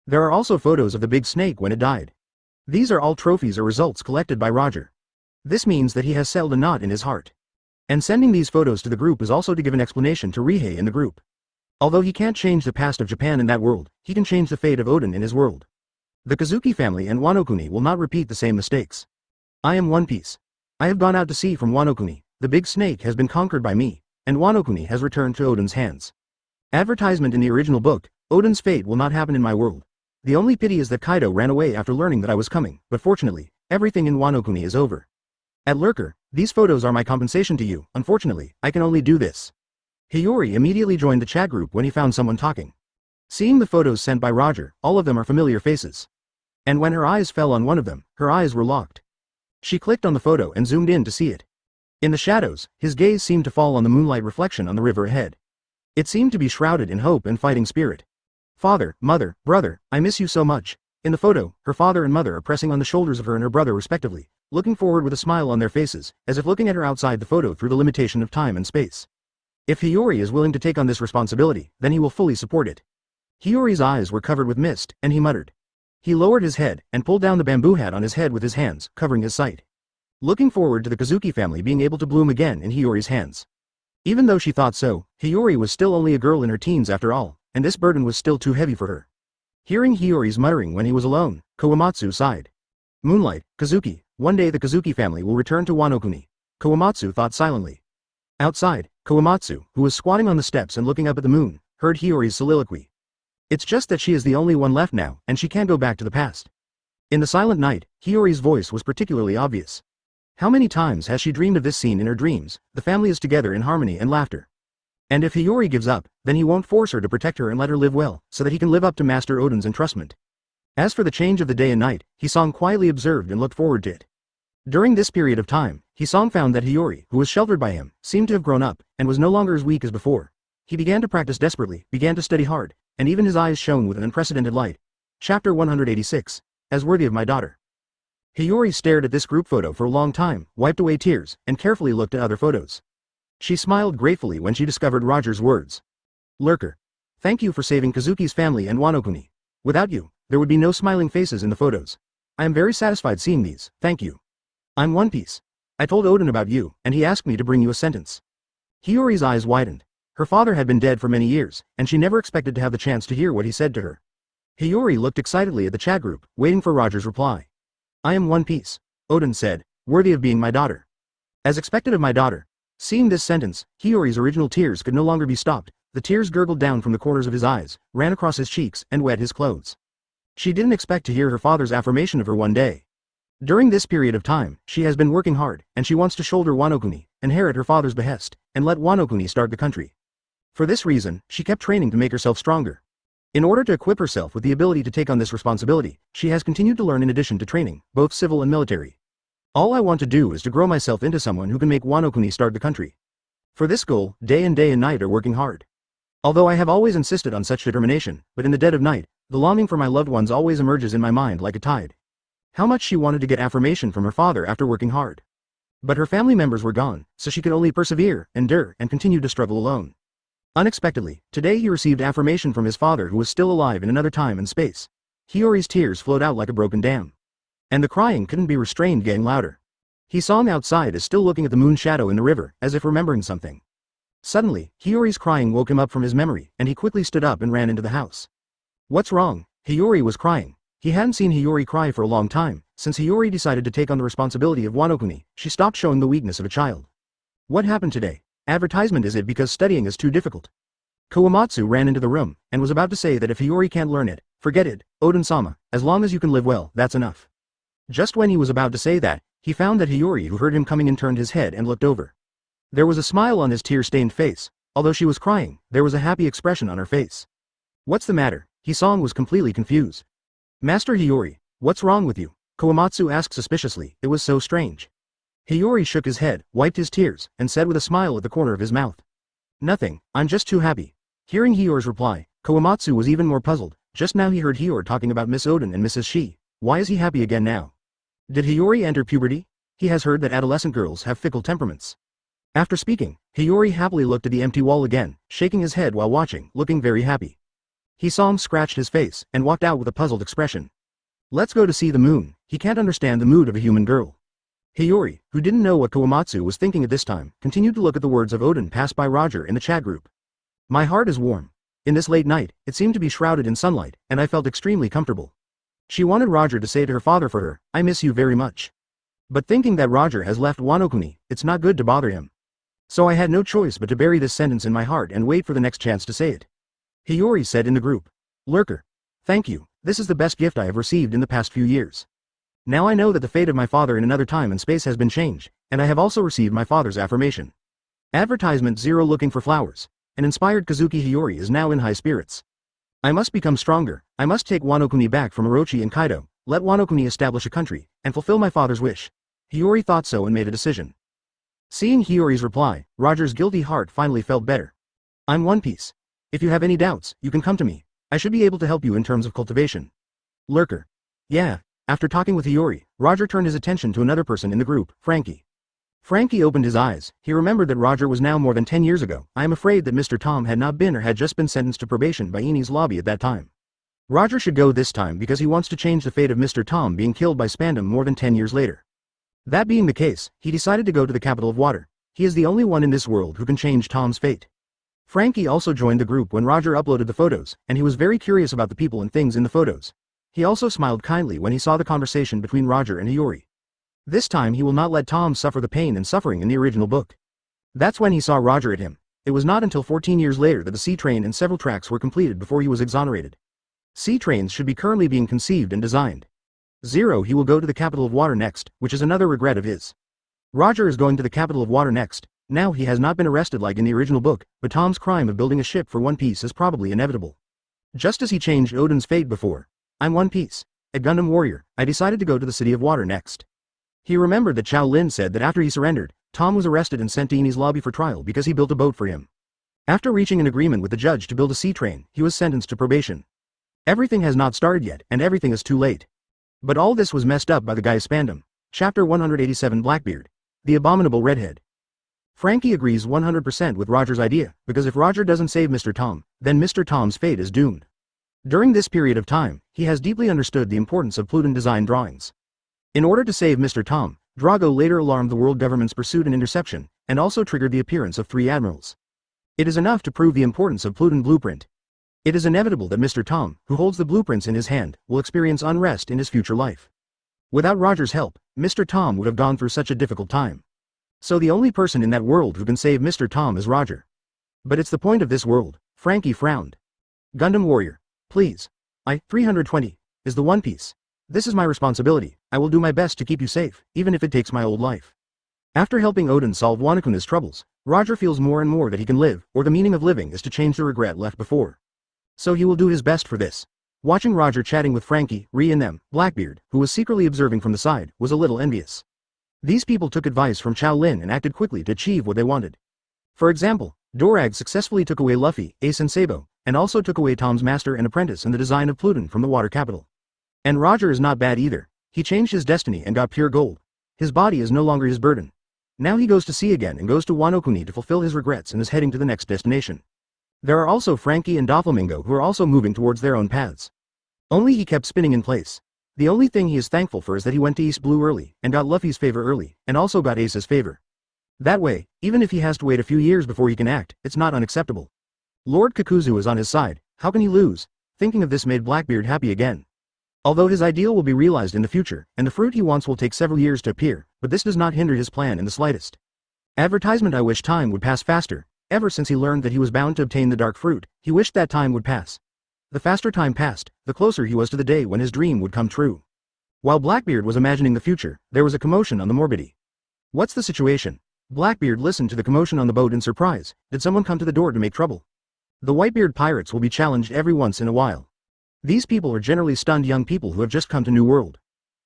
There are also photos of the big snake when it died. These are all trophies or results collected by Roger. This means that he has settled a knot in his heart. And sending these photos to the group is also to give an explanation to Rihei in the group. Although he can't change the past of Japan in that world, he can change the fate of Oden in his world. The Kazuki family and Wano-Kuni will not repeat the same mistakes. I am One Piece. I have gone out to sea from Wano-Kuni, the big snake has been conquered by me, and Wano-Kuni has returned to Oden's hands. Advertisement in the original book, Oden's fate will not happen in my world. The only pity is that Kaido ran away after learning that I was coming, but fortunately, everything in Wano-Kuni is over. At Lurker, these photos are my compensation to you, unfortunately, I can only do this. Hiyori immediately joined the chat group when he found someone talking. Seeing the photos sent by Roger, all of them are familiar faces. And when her eyes fell on one of them, her eyes were locked. She clicked on the photo and zoomed in to see it. In the shadows, his gaze seemed to fall on the moonlight reflection on the river ahead. It seemed to be shrouded in hope and fighting spirit. Father, mother, brother, I miss you so much. In the photo, her father and mother are pressing on the shoulders of her and her brother respectively, looking forward with a smile on their faces, as if looking at her outside the photo through the limitation of time and space. If Hiyori is willing to take on this responsibility, then he will fully support it. Hiyori's eyes were covered with mist, and he muttered. He lowered his head, and pulled down the bamboo hat on his head with his hands, covering his sight. Looking forward to the Kazuki family being able to bloom again in Hiyori's hands. Even though she thought so, Hiyori was still only a girl in her teens after all, and this burden was still too heavy for her. Hearing Hiyori's muttering when he was alone, Kawamatsu sighed. Moonlight, Kazuki, one day the Kazuki family will return to Wano-Kuni. Kawamatsu thought silently. Outside, Kawamatsu, who was squatting on the steps and looking up at the moon, heard Hiyori's soliloquy. It's just that she is the only one left now, and she can't go back to the past. In the silent night, Hiyori's voice was particularly obvious. How many times has she dreamed of this scene in her dreams? The family is together in harmony and laughter. And if Hiyori gives up, then he won't force her to protect her and let her live well, so that he can live up to Master Oden's entrustment. As for the change of the day and night, Hisong quietly observed and looked forward to it. During this period of time, Hisong found that Hiyori, who was sheltered by him, seemed to have grown up, and was no longer as weak as before. He began to practice desperately, began to study hard, and even his eyes shone with an unprecedented light. Chapter 186, As Worthy of My Daughter. Hiyori stared at this group photo for a long time, wiped away tears, and carefully looked at other photos. She smiled gratefully when she discovered Roger's words. Lurker. Thank you for saving Kazuki's family and Wano-Kuni. Without you, there would be no smiling faces in the photos. I am very satisfied seeing these, thank you. I'm One Piece. I told Oden about you, and he asked me to bring you a sentence. Hiyori's eyes widened. Her father had been dead for many years, and she never expected to have the chance to hear what he said to her. Hiyori looked excitedly at the chat group, waiting for Roger's reply. I am One Piece, Oden said, worthy of being my daughter. As expected of my daughter. Seeing this sentence, Hiyori's original tears could no longer be stopped. The tears gurgled down from the corners of his eyes, ran across his cheeks, and wet his clothes. She didn't expect to hear her father's affirmation of her one day. During this period of time, she has been working hard, and she wants to shoulder Wano Kuni, inherit her father's behest, and let Wano Kuni start the country. For this reason, she kept training to make herself stronger. In order to equip herself with the ability to take on this responsibility, she has continued to learn in addition to training, both civil and military. All I want to do is to grow myself into someone who can make Wano Kuni start the country. For this goal, day and night are working hard. Although I have always insisted on such determination, but in the dead of night, the longing for my loved ones always emerges in my mind like a tide. How much she wanted to get affirmation from her father after working hard. But her family members were gone, so she could only persevere, endure, and continue to struggle alone. Unexpectedly, today he received affirmation from his father who was still alive in another time and space. Hiyori's tears flowed out like a broken dam. And the crying couldn't be restrained, getting louder. Hisong outside is still looking at the moon shadow in the river, as if remembering something. Suddenly, Hiyori's crying woke him up from his memory, and he quickly stood up and ran into the house. What's wrong? Hiyori was crying. He hadn't seen Hiyori cry for a long time. Since Hiyori decided to take on the responsibility of Wano Kuni, she stopped showing the weakness of a child. What happened today? Advertisement, is it because studying is too difficult? Kawamatsu ran into the room, and was about to say that if Hiyori can't learn it, forget it, Oden-sama, as long as you can live well, that's enough. Just when he was about to say that, he found that Hiyori, who heard him coming in, turned his head and looked over. There was a smile on his tear-stained face. Although she was crying, there was a happy expression on her face. What's the matter? Hisong was completely confused. Master Hiyori, what's wrong with you? Kawamatsu asked suspiciously. It was so strange. Hiyori shook his head, wiped his tears, and said with a smile at the corner of his mouth. Nothing, I'm just too happy. Hearing Hiyori's reply, Kawamatsu was even more puzzled. Just now he heard Hiyori talking about Miss Oden and Mrs. Shi. Why is he happy again now? Did Hiyori enter puberty? He has heard that adolescent girls have fickle temperaments. After speaking, Hiyori happily looked at the empty wall again, shaking his head while watching, looking very happy. Hisong scratched his face, and walked out with a puzzled expression. Let's go to see the moon. He can't understand the mood of a human girl. Hiyori, who didn't know what Kawamatsu was thinking at this time, continued to look at the words of Oden passed by Roger in the chat group. My heart is warm. In this late night, it seemed to be shrouded in sunlight, and I felt extremely comfortable. She wanted Roger to say to her father for her, I miss you very much. But thinking that Roger has left Wano Kuni, it's not good to bother him. So I had no choice but to bury this sentence in my heart and wait for the next chance to say it. Hiyori said in the group. Lurker. Thank you, this is the best gift I have received in the past few years. Now I know that the fate of my father in another time and space has been changed, and I have also received my father's affirmation. Advertisement 0 looking for flowers. An inspired Kazuki Hiyori is now in high spirits. I must become stronger, I must take Wano Kuni back from Orochi and Kaido, let Wano Kuni establish a country, and fulfill my father's wish. Hiyori thought so and made a decision. Seeing Hiyori's reply, Roger's guilty heart finally felt better. I'm One Piece. If you have any doubts, you can come to me. I should be able to help you in terms of cultivation. Lurker. Yeah. After talking with Hiyori, Roger turned his attention to another person in the group, Frankie. Frankie opened his eyes. He remembered that Roger was now more than 10 years ago. I am afraid that Mr. Tom had not been or had just been sentenced to probation by Enie's lobby at that time. Roger should go this time because he wants to change the fate of Mr. Tom being killed by Spandom more than 10 years later. That being the case, he decided to go to the capital of water. He is the only one in this world who can change Tom's fate. Frankie also joined the group when Roger uploaded the photos, and he was very curious about the people and things in the photos. He also smiled kindly when he saw the conversation between Roger and Hiyori. This time he will not let Tom suffer the pain and suffering in the original book. That's when he saw Roger at him. It was not until 14 years later that the sea train and several tracks were completed before he was exonerated. Sea trains should be currently being conceived and designed. 0 He will go to the capital of water next, which is another regret of his. Roger is going to the capital of water next. Now he has not been arrested like in the original book, but Tom's crime of building a ship for One Piece is probably inevitable. Just as he changed Oden's fate before. I'm One Piece. A Gundam warrior, I decided to go to the city of water next. He remembered that Qiao Lin said that after he surrendered, Tom was arrested and sent to Enie's lobby for trial because he built a boat for him. After reaching an agreement with the judge to build a sea train, he was sentenced to probation. Everything has not started yet, and everything is too late. But all this was messed up by the guy Spandom. Chapter 187 Blackbeard. The Abominable Redhead. Frankie agrees 100% with Roger's idea, because if Roger doesn't save Mr. Tom, then Mr. Tom's fate is doomed. During this period of time, he has deeply understood the importance of Pluton design drawings. In order to save Mr. Tom, Drago later alarmed the world government's pursuit and interception, and also triggered the appearance of 3 admirals. It is enough to prove the importance of Pluton blueprint. It is inevitable that Mr. Tom, who holds the blueprints in his hand, will experience unrest in his future life. Without Roger's help, Mr. Tom would have gone through such a difficult time. So the only person in that world who can save Mr. Tom is Roger. But it's the point of this world. Frankie frowned. Gundam warrior. Please. 320. is the One Piece. This is my responsibility. I will do my best to keep you safe, even if it takes my old life. After helping Oden solve Wano Kuna's troubles, Roger feels more and more that he can live, or the meaning of living is to change the regret left before. So he will do his best for this. Watching Roger chatting with Frankie, Rie and them, Blackbeard, who was secretly observing from the side, was a little envious. These people took advice from Qiao Lin and acted quickly to achieve what they wanted. For example, Dorag successfully took away Luffy, Ace and Sabo, and also took away Tom's master and apprentice and the design of Pluton from the water capital. And Roger is not bad either. He changed his destiny and got pure gold. His body is no longer his burden. Now he goes to sea again and goes to Wano Kuni to fulfill his regrets and is heading to the next destination. There are also Frankie and Doflamingo who are also moving towards their own paths. Only he kept spinning in place. The only thing he is thankful for is that he went to East Blue early, and got Luffy's favor early, and also got Ace's favor. That way, even if he has to wait a few years before he can act, it's not unacceptable. Lord Kakuzu is on his side, how can he lose? Thinking of this made Blackbeard happy again. Although his ideal will be realized in the future, and the fruit he wants will take several years to appear, but this does not hinder his plan in the slightest. Advertisement. I wish time would pass faster. Ever since he learned that he was bound to obtain the dark fruit, he wished that time would pass. The faster time passed, the closer he was to the day when his dream would come true. While Blackbeard was imagining the future, there was a commotion on the Morbidi. What's the situation? Blackbeard listened to the commotion on the boat in surprise. Did someone come to the door to make trouble? The Whitebeard pirates will be challenged every once in a while. These people are generally stunned young people who have just come to New World.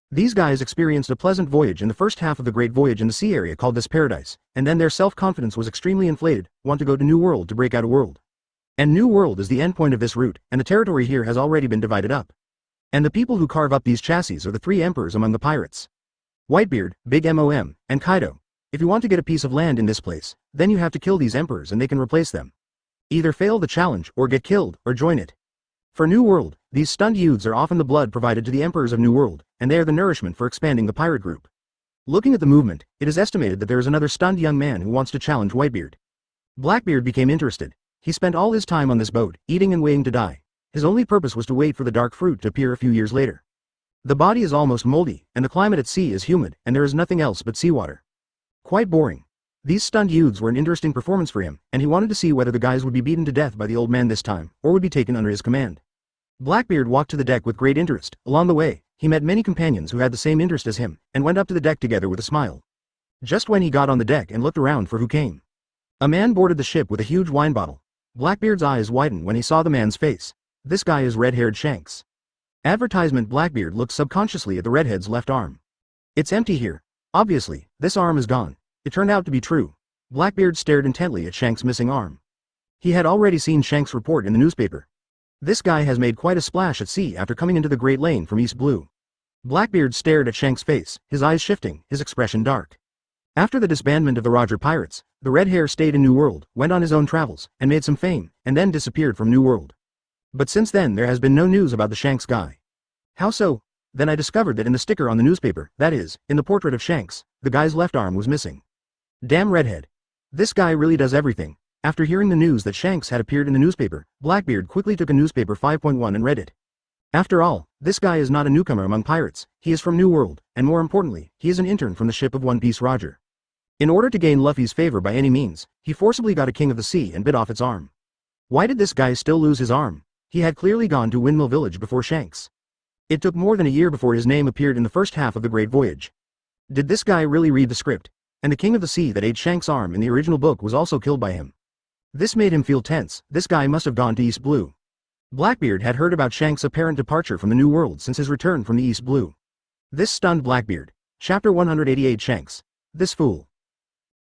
These guys experienced a pleasant voyage in the first half of the great voyage in the sea area called this paradise, and then their self-confidence was extremely inflated, want to go to New World to break out a world. And New World is the endpoint of this route, and the territory here has already been divided up. And the people who carve up these chassis are the three emperors among the pirates. Whitebeard, Big Mom, and Kaido. If you want to get a piece of land in this place, then you have to kill these emperors and they can replace them. Either fail the challenge, or get killed, or join it. For New World, these stunned youths are often the blood provided to the emperors of New World, and they are the nourishment for expanding the pirate group. Looking at the movement, it is estimated that there is another stunned young man who wants to challenge Whitebeard. Blackbeard became interested. He spent all his time on this boat, eating and waiting to die. His only purpose was to wait for the dark fruit to appear a few years later. The body is almost moldy, and the climate at sea is humid, and there is nothing else but seawater. Quite boring. These stunned youths were an interesting performance for him, and he wanted to see whether the guys would be beaten to death by the old man this time, or would be taken under his command. Blackbeard walked to the deck with great interest. Along the way, he met many companions who had the same interest as him, and went up to the deck together with a smile. Just when he got on the deck and looked around for who came, a man boarded the ship with a huge wine bottle. Blackbeard's eyes widened when he saw the man's face. This guy is red-haired Shanks. Advertisement. Blackbeard looked subconsciously at the redhead's left arm. It's empty here. Obviously, this arm is gone. It turned out to be true. Blackbeard stared intently at Shanks' missing arm. He had already seen Shanks' report in the newspaper. This guy has made quite a splash at sea after coming into the Great Lane from East Blue. Blackbeard stared at Shanks' face, his eyes shifting, his expression dark. After the disbandment of the Roger Pirates, the Red Hair stayed in New World, went on his own travels, and made some fame, and then disappeared from New World. But since then there has been no news about the Shanks guy. How so? Then I discovered that in the sticker on the newspaper, that is, in the portrait of Shanks, the guy's left arm was missing. Damn redhead. This guy really does everything. After hearing the news that Shanks had appeared in the newspaper, Blackbeard quickly took a newspaper 5.1 and read it. After all, this guy is not a newcomer among pirates, he is from New World, and more importantly, he is an intern from the ship of One Piece Roger. In order to gain Luffy's favor by any means, he forcibly got a King of the Sea and bit off its arm. Why did this guy still lose his arm? He had clearly gone to Windmill Village before Shanks. It took more than a year before his name appeared in the first half of the Great Voyage. Did this guy really read the script? And the King of the Sea that ate Shanks' arm in the original book was also killed by him. This made him feel tense. This guy must have gone to East Blue. Blackbeard had heard about Shanks' apparent departure from the New World since his return from the East Blue. This stunned Blackbeard. Chapter 188. Shanks. This fool.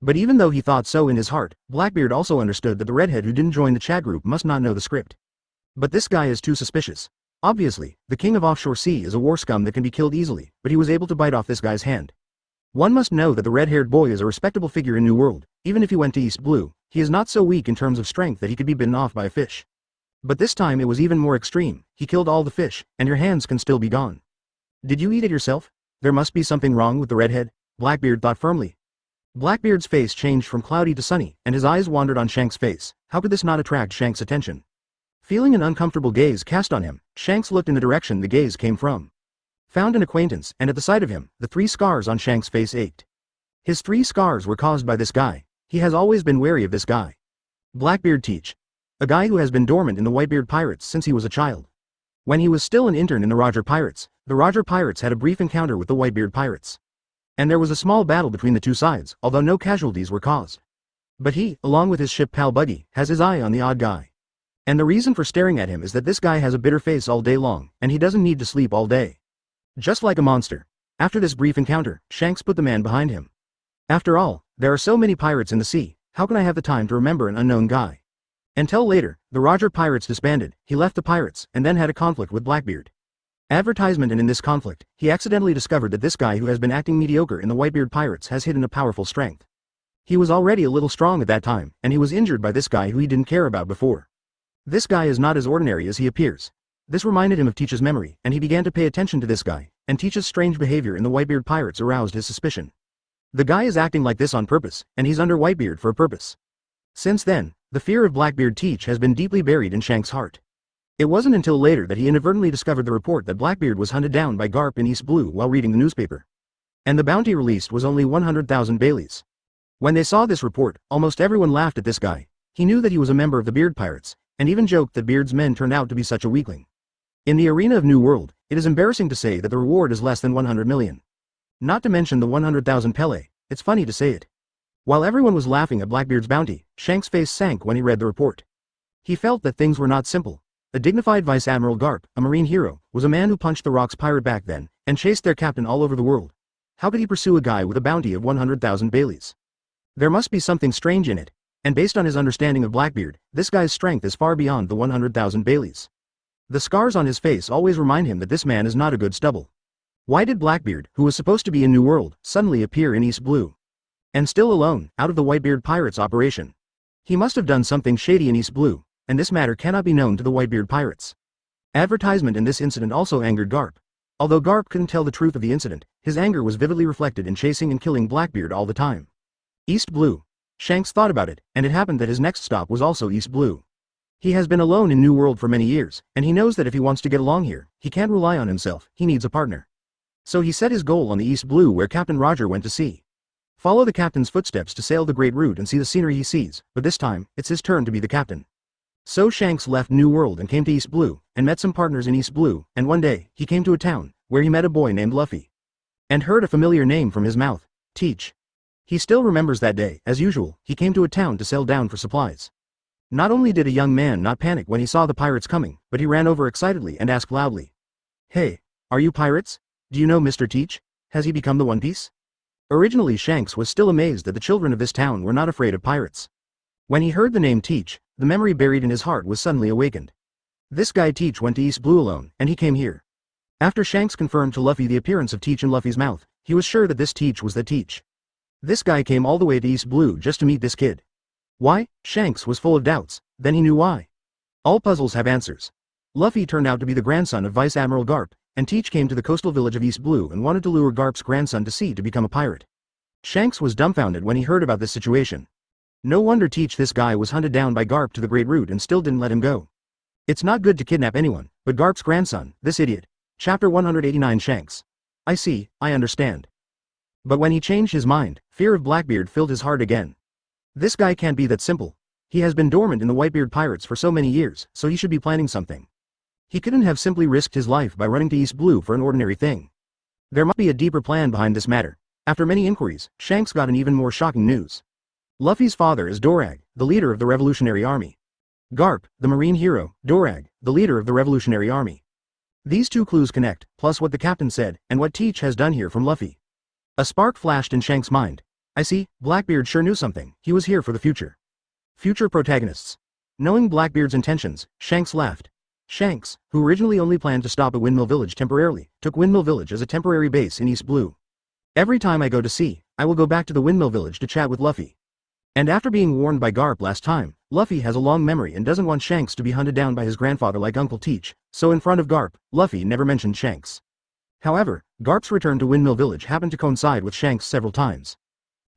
But even though he thought so in his heart, Blackbeard also understood that the redhead who didn't join the chat group must not know the script. But this guy is too suspicious. Obviously, the King of Offshore Sea is a war scum that can be killed easily, but he was able to bite off this guy's hand. One must know that the red-haired boy is a respectable figure in New World. Even if he went to East Blue, he is not so weak in terms of strength that he could be bitten off by a fish. But this time it was even more extreme. He killed all the fish, and your hands can still be gone. Did you eat it yourself? There must be something wrong with the redhead, Blackbeard thought firmly. Blackbeard's face changed from cloudy to sunny, and his eyes wandered on Shanks' face. How could this not attract Shanks' attention? Feeling an uncomfortable gaze cast on him, Shanks looked in the direction the gaze came from. Found an acquaintance, and at the sight of him, the 3 scars on Shanks' face ached. His 3 scars were caused by this guy. He has always been wary of this guy. Blackbeard Teach. A guy who has been dormant in the Whitebeard Pirates since he was a child. When he was still an intern in the Roger Pirates, the Roger Pirates had a brief encounter with the Whitebeard Pirates. And there was a small battle between the two sides, although no casualties were caused. But he, along with his ship pal Buggy, has his eye on the odd guy. And the reason for staring at him is that this guy has a bitter face all day long, and he doesn't need to sleep all day. Just like a monster. After this brief encounter, Shanks put the man behind him. After all, there are so many pirates in the sea, how can I have the time to remember an unknown guy? Until later, the Roger Pirates disbanded, he left the pirates, and then had a conflict with Blackbeard. Advertisement, and in this conflict, he accidentally discovered that this guy who has been acting mediocre in the Whitebeard Pirates has hidden a powerful strength. He was already a little strong at that time, and he was injured by this guy who he didn't care about before. This guy is not as ordinary as he appears. This reminded him of Teach's memory, and he began to pay attention to this guy, and Teach's strange behavior in the Whitebeard Pirates aroused his suspicion. The guy is acting like this on purpose, and he's under Whitebeard for a purpose. Since then, the fear of Blackbeard Teach has been deeply buried in Shanks' heart. It wasn't until later that he inadvertently discovered the report that Blackbeard was hunted down by Garp in East Blue while reading the newspaper. And the bounty released was only 100,000 Baileys. When they saw this report, almost everyone laughed at this guy. He knew that he was a member of the Beard Pirates, and even joked that Beard's men turned out to be such a weakling. In the arena of New World, it is embarrassing to say that the reward is less than 100 million. Not to mention the 100,000 Pele, it's funny to say it. While everyone was laughing at Blackbeard's bounty, Shanks' face sank when he read the report. He felt that things were not simple. A dignified Vice Admiral Garp, a marine hero, was a man who punched the Rock's pirate back then, and chased their captain all over the world. How could he pursue a guy with a bounty of 100,000 Baileys? There must be something strange in it, and based on his understanding of Blackbeard, this guy's strength is far beyond the 100,000 Baileys. The scars on his face always remind him that this man is not a good stubble. Why did Blackbeard, who was supposed to be in New World, suddenly appear in East Blue? And still alone, out of the Whitebeard Pirates operation. He must have done something shady in East Blue, and this matter cannot be known to the Whitebeard Pirates. Advertisement in this incident also angered Garp. Although Garp couldn't tell the truth of the incident, his anger was vividly reflected in chasing and killing Blackbeard all the time. East Blue. Shanks thought about it, and it happened that his next stop was also East Blue. He has been alone in New World for many years, and he knows that if he wants to get along here, he can't rely on himself, he needs a partner. So he set his goal on the East Blue where Captain Roger went to sea. Follow the captain's footsteps to sail the Great Route and see the scenery he sees, but this time, it's his turn to be the captain. So Shanks left New World and came to East Blue, and met some partners in East Blue, and one day, he came to a town, where he met a boy named Luffy. And heard a familiar name from his mouth, Teach. He still remembers that day, as usual, he came to a town to sail down for supplies. Not only did a young man not panic when he saw the pirates coming, but he ran over excitedly and asked loudly. Hey, are you pirates? Do you know Mr. Teach? Has he become the One Piece? Originally Shanks was still amazed that the children of this town were not afraid of pirates. When he heard the name Teach, the memory buried in his heart was suddenly awakened. This guy Teach went to East Blue alone, and he came here. After Shanks confirmed to Luffy the appearance of Teach in Luffy's mouth, he was sure that this Teach was the Teach. This guy came all the way to East Blue just to meet this kid. Why? Shanks was full of doubts, then he knew why. All puzzles have answers. Luffy turned out to be the grandson of Vice Admiral Garp, and Teach came to the coastal village of East Blue and wanted to lure Garp's grandson to sea to become a pirate. Shanks was dumbfounded when he heard about this situation. No wonder Teach, this guy, was hunted down by Garp to the Great Route and still didn't let him go. It's not good to kidnap anyone, but Garp's grandson, this idiot. Chapter 189 Shanks. I see, I understand. But when he changed his mind, fear of Blackbeard filled his heart again. This guy can't be that simple. He has been dormant in the Whitebeard Pirates for so many years, so he should be planning something. He couldn't have simply risked his life by running to East Blue for an ordinary thing. There must be a deeper plan behind this matter. After many inquiries, Shanks got an even more shocking news. Luffy's father is Dorag, the leader of the Revolutionary Army. Garp, the marine hero, Dorag, the leader of the Revolutionary Army. These two clues connect, plus what the captain said, and what Teach has done here from Luffy. A spark flashed in Shanks' mind. I see, Blackbeard sure knew something, he was here for the future. Future protagonists. Knowing Blackbeard's intentions, Shanks laughed. Shanks, who originally only planned to stop at Windmill Village temporarily, took Windmill Village as a temporary base in East Blue. Every time I go to sea, I will go back to the Windmill Village to chat with Luffy. And after being warned by Garp last time, Luffy has a long memory and doesn't want Shanks to be hunted down by his grandfather like Uncle Teach, so in front of Garp, Luffy never mentioned Shanks. However, Garp's return to Windmill Village happened to coincide with Shanks several times.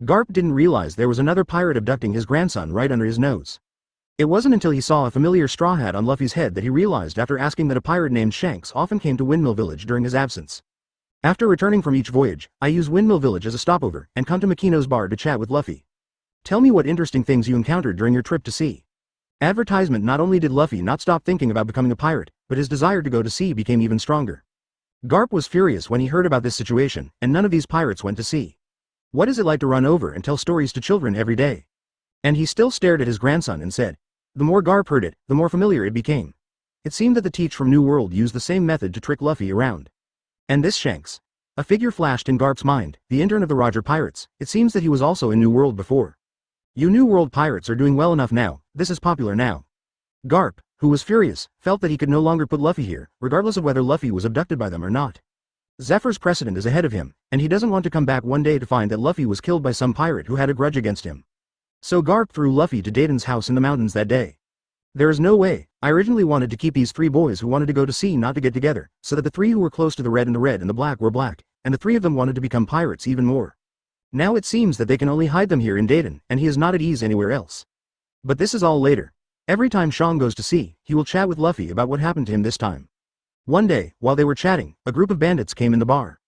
Garp didn't realize there was another pirate abducting his grandson right under his nose. It wasn't until he saw a familiar straw hat on Luffy's head that he realized after asking that a pirate named Shanks often came to Windmill Village during his absence. After returning from each voyage, I use Windmill Village as a stopover and come to Makino's bar to chat with Luffy. Tell me what interesting things you encountered during your trip to sea. Advertisement. Not only did Luffy not stop thinking about becoming a pirate, but his desire to go to sea became even stronger. Garp was furious when he heard about this situation, and none of these pirates went to sea. What is it like to run over and tell stories to children every day? And he still stared at his grandson and said. The more Garp heard it, the more familiar it became. It seemed that the Teach from New World used the same method to trick Luffy around. And this Shanks. A figure flashed in Garp's mind, the intern of the Roger Pirates. It seems that he was also in New World before. You New World pirates are doing well enough now, this is popular now. Garp, who was furious, felt that he could no longer put Luffy here, regardless of whether Luffy was abducted by them or not. Zephyr's precedent is ahead of him, and he doesn't want to come back one day to find that Luffy was killed by some pirate who had a grudge against him. So Garp threw Luffy to Dayton's house in the mountains that day. There is no way. I originally wanted to keep these 3 boys who wanted to go to sea not to get together, so that the 3 who were close to the red and the black were black, and the 3 of them wanted to become pirates even more. Now it seems that they can only hide them here in Dayton, and he is not at ease anywhere else. But this is all later. Every time Sean goes to sea, he will chat with Luffy about what happened to him this time. One day, while they were chatting, a group of bandits came in the bar.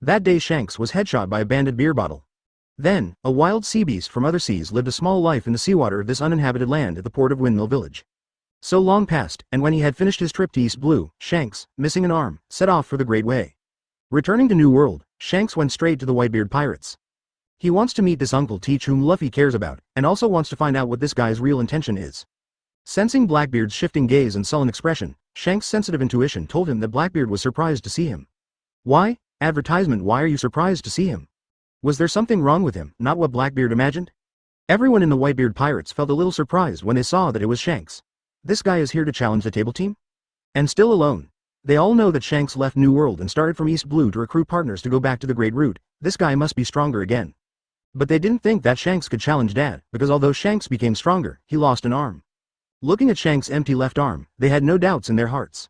That day Shanks was headshot by a bandit beer bottle. Then, a wild sea beast from other seas lived a small life in the seawater of this uninhabited land at the port of Windmill Village. So long passed, and when he had finished his trip to East Blue, Shanks, missing an arm, set off for the Great Way. Returning to New World, Shanks went straight to the Whitebeard pirates. He wants to meet this Uncle Teach whom Luffy cares about, and also wants to find out what this guy's real intention is. Sensing Blackbeard's shifting gaze and sullen expression, Shanks' sensitive intuition told him that Blackbeard was surprised to see him. Why? Advertisement, why are you surprised to see him? Was there something wrong with him, not what Blackbeard imagined? Everyone in the Whitebeard pirates felt a little surprised when they saw that it was Shanks. This guy is here to challenge the table team? And still alone. They all know that Shanks left New World and started from East Blue to recruit partners to go back to the Great Route. This guy must be stronger again. But they didn't think that Shanks could challenge Dad, because although Shanks became stronger, he lost an arm. Looking at Shanks' empty left arm, they had no doubts in their hearts.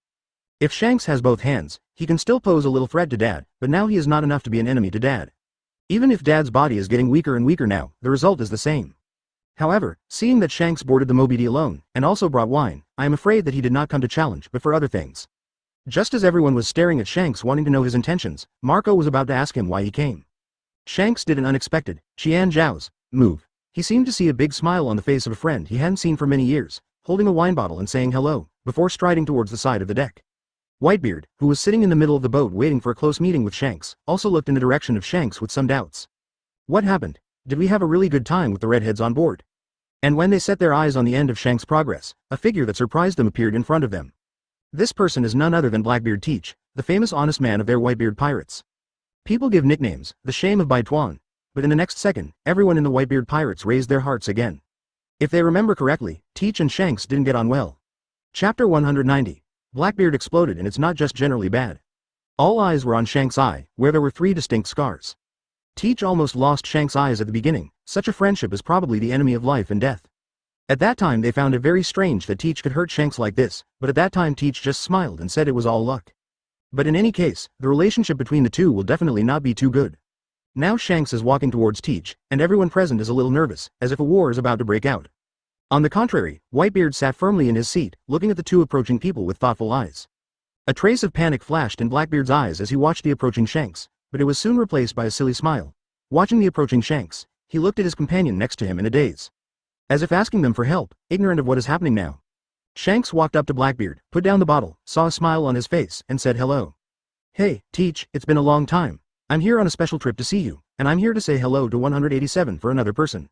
If Shanks has both hands, he can still pose a little threat to Dad, but now he is not enough to be an enemy to Dad. Even if Dad's body is getting weaker and weaker now, the result is the same. However, seeing that Shanks boarded the Moby D alone, and also brought wine, I am afraid that he did not come to challenge but for other things. Just as everyone was staring at Shanks wanting to know his intentions, Marco was about to ask him why he came. Shanks did an unexpected, Qian Zhao's, move. He seemed to see a big smile on the face of a friend he hadn't seen for many years, holding a wine bottle and saying hello, before striding towards the side of the deck. Whitebeard, who was sitting in the middle of the boat waiting for a close meeting with Shanks, also looked in the direction of Shanks with some doubts. What happened? Did we have a really good time with the redheads on board? And when they set their eyes on the end of Shanks' progress, a figure that surprised them appeared in front of them. This person is none other than Blackbeard Teach, the famous honest man of their Whitebeard pirates. People give nicknames, the shame of Baituan, but in the next second, everyone in the Whitebeard pirates raised their hearts again. If they remember correctly, Teach and Shanks didn't get on well. Chapter 190. Blackbeard exploded, and it's not just generally bad. All eyes were on Shanks' eye, where there were 3 distinct scars. Teach almost lost Shanks' eyes at the beginning. Such a friendship is probably the enemy of life and death. At that time they found it very strange that Teach could hurt Shanks like this, but at that time Teach just smiled and said it was all luck. But in any case, the relationship between the two will definitely not be too good. Now Shanks is walking towards Teach, and everyone present is a little nervous, as if a war is about to break out. On the contrary, Whitebeard sat firmly in his seat, looking at the 2 approaching people with thoughtful eyes. A trace of panic flashed in Blackbeard's eyes as he watched the approaching Shanks, but it was soon replaced by a silly smile. Watching the approaching Shanks, he looked at his companion next to him in a daze. As if asking them for help, ignorant of what is happening now. Shanks walked up to Blackbeard, put down the bottle, saw a smile on his face, and said hello. Hey, Teach, it's been a long time. I'm here on a special trip to see you, and I'm here to say hello to 187 for another person.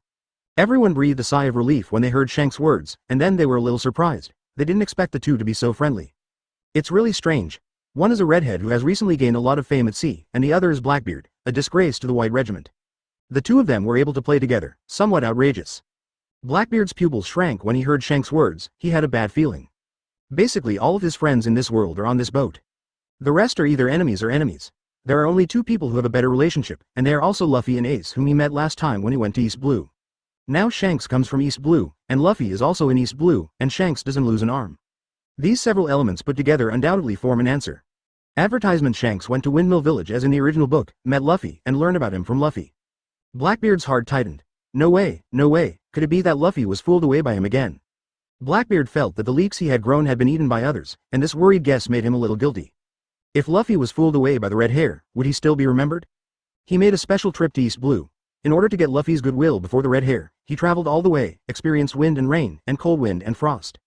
Everyone breathed a sigh of relief when they heard Shanks' words, and then they were a little surprised. They didn't expect the 2 to be so friendly. It's really strange. One is a redhead who has recently gained a lot of fame at sea, and the other is Blackbeard, a disgrace to the White Regiment. The 2 of them were able to play together, somewhat outrageous. Blackbeard's pupils shrank when he heard Shanks' words. He had a bad feeling. Basically all of his friends in this world are on this boat. The rest are either enemies or enemies. There are only 2 people who have a better relationship, and they are also Luffy and Ace, whom he met last time when he went to East Blue. Now Shanks comes from East Blue, and Luffy is also in East Blue, and Shanks doesn't lose an arm. These several elements put together undoubtedly form an answer. Advertisement: Shanks went to Windmill Village as in the original book, met Luffy, and learned about him from Luffy. Blackbeard's heart tightened. No way, could it be that Luffy was fooled away by him again? Blackbeard felt that the leeks he had grown had been eaten by others, and this worried guess made him a little guilty. If Luffy was fooled away by the red hair, would he still be remembered? He made a special trip to East Blue. In order to get Luffy's goodwill before the red hair, he traveled all the way, experienced wind and rain, and cold wind and frost.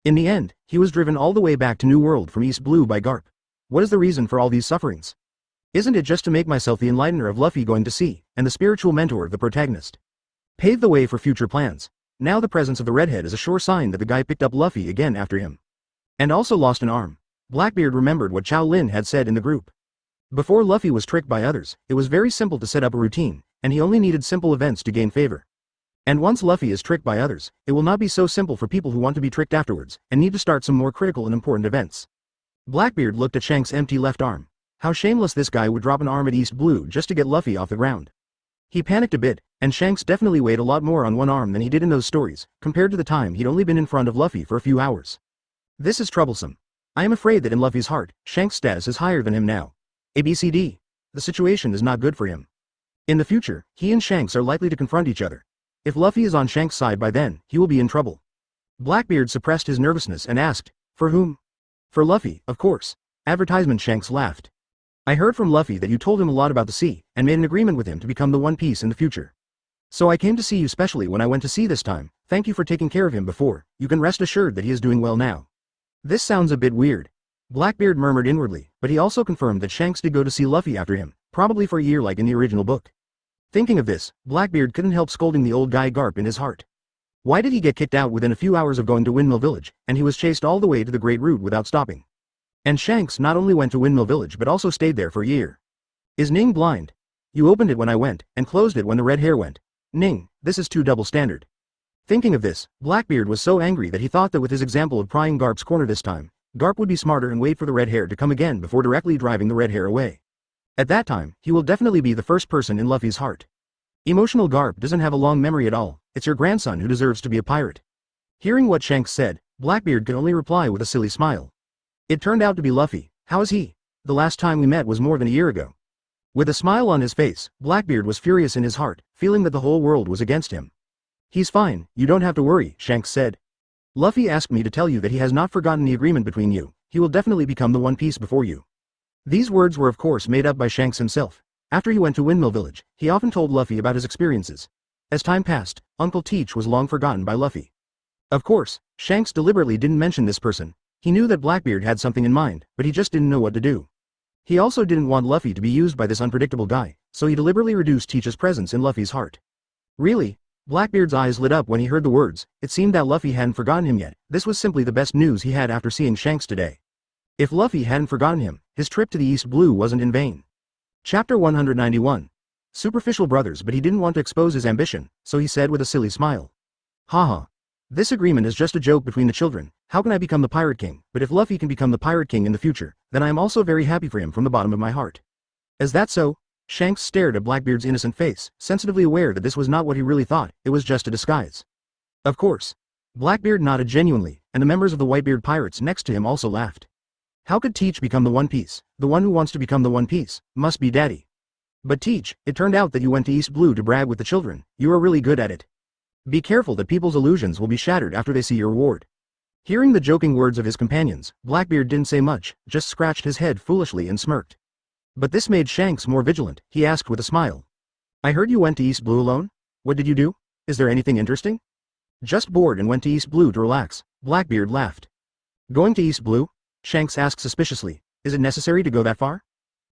In the end, he was driven all the way back to New World from East Blue by Garp. What is the reason for all these sufferings? Isn't it just to make myself the enlightener of Luffy going to sea, and the spiritual mentor of the protagonist? Pave the way for future plans. Now the presence of the redhead is a sure sign that the guy picked up Luffy again after him. And also lost an arm. Blackbeard remembered what Qiao Lin had said in the group. Before Luffy was tricked by others, it was very simple to set up a routine, and he only needed simple events to gain favor. And once Luffy is tricked by others, it will not be so simple for people who want to be tricked afterwards, and need to start some more critical and important events. Blackbeard looked at Shanks' empty left arm. How shameless this guy would drop an arm at East Blue just to get Luffy off the ground. He panicked a bit, and Shanks definitely weighed a lot more on one arm than he did in those stories, compared to the time he'd only been in front of Luffy for a few hours. This is troublesome. I am afraid that in Luffy's heart, Shanks' status is higher than him now. ABCD. The situation is not good for him. In the future, he and Shanks are likely to confront each other. If Luffy is on Shanks' side by then, he will be in trouble. Blackbeard suppressed his nervousness and asked, "For whom?" "For Luffy, of course." Advertisement. Shanks laughed. "I heard from Luffy that you told him a lot about the sea, and made an agreement with him to become the One Piece in the future. So I came to see you specially when I went to sea this time. Thank you for taking care of him before. You can rest assured that he is doing well now." This sounds a bit weird. Blackbeard murmured inwardly, but he also confirmed that Shanks did go to see Luffy after him, probably for a year like in the original book. Thinking of this, Blackbeard couldn't help scolding the old guy Garp in his heart. Why did he get kicked out within a few hours of going to Windmill Village, and he was chased all the way to the Great Route without stopping? And Shanks not only went to Windmill Village but also stayed there for a year. Is Ning blind? You opened it when I went, and closed it when the red hair went. Ning, this is too double standard. Thinking of this, Blackbeard was so angry that he thought that with his example of prying Garp's corner this time, Garp would be smarter and wait for the red hair to come again before directly driving the red hair away. At that time, he will definitely be the first person in Luffy's heart. Emotional Garp doesn't have a long memory at all. It's your grandson who deserves to be a pirate. Hearing what Shanks said, Blackbeard could only reply with a silly smile. It turned out to be Luffy. How is he? The last time we met was more than a year ago. With a smile on his face, Blackbeard was furious in his heart, feeling that the whole world was against him. He's fine, you don't have to worry, Shanks said. Luffy asked me to tell you that he has not forgotten the agreement between you. He will definitely become the One Piece before you. These words were of course made up by Shanks himself. After he went to Windmill Village, he often told Luffy about his experiences. As time passed, Uncle Teach was long forgotten by Luffy. Of course, Shanks deliberately didn't mention this person. He knew that Blackbeard had something in mind, but he just didn't know what to do. He also didn't want Luffy to be used by this unpredictable guy, so he deliberately reduced Teach's presence in Luffy's heart. Really? Blackbeard's eyes lit up when he heard the words. It seemed that Luffy hadn't forgotten him yet. This was simply the best news he had after seeing Shanks today. If Luffy hadn't forgotten him, his trip to the East Blue wasn't in vain. Chapter 191. Superficial brothers, but he didn't want to expose his ambition, so he said with a silly smile. Haha. This agreement is just a joke between the children. How can I become the Pirate King? But if Luffy can become the Pirate King in the future, then I am also very happy for him from the bottom of my heart. Is that so? Shanks stared at Blackbeard's innocent face, sensitively aware that this was not what he really thought, it was just a disguise. Of course. Blackbeard nodded genuinely, and the members of the Whitebeard pirates next to him also laughed. How could Teach become the One Piece? The one who wants to become the One Piece must be Daddy. But Teach, it turned out that you went to East Blue to brag with the children. You are really good at it. Be careful that people's illusions will be shattered after they see your reward. Hearing the joking words of his companions, Blackbeard didn't say much, just scratched his head foolishly and smirked. But this made Shanks more vigilant. He asked with a smile. I heard you went to East Blue alone? What did you do? Is there anything interesting? Just bored and went to East Blue to relax. Blackbeard laughed. Going to East Blue? Shanks asked suspiciously. Is it necessary to go that far?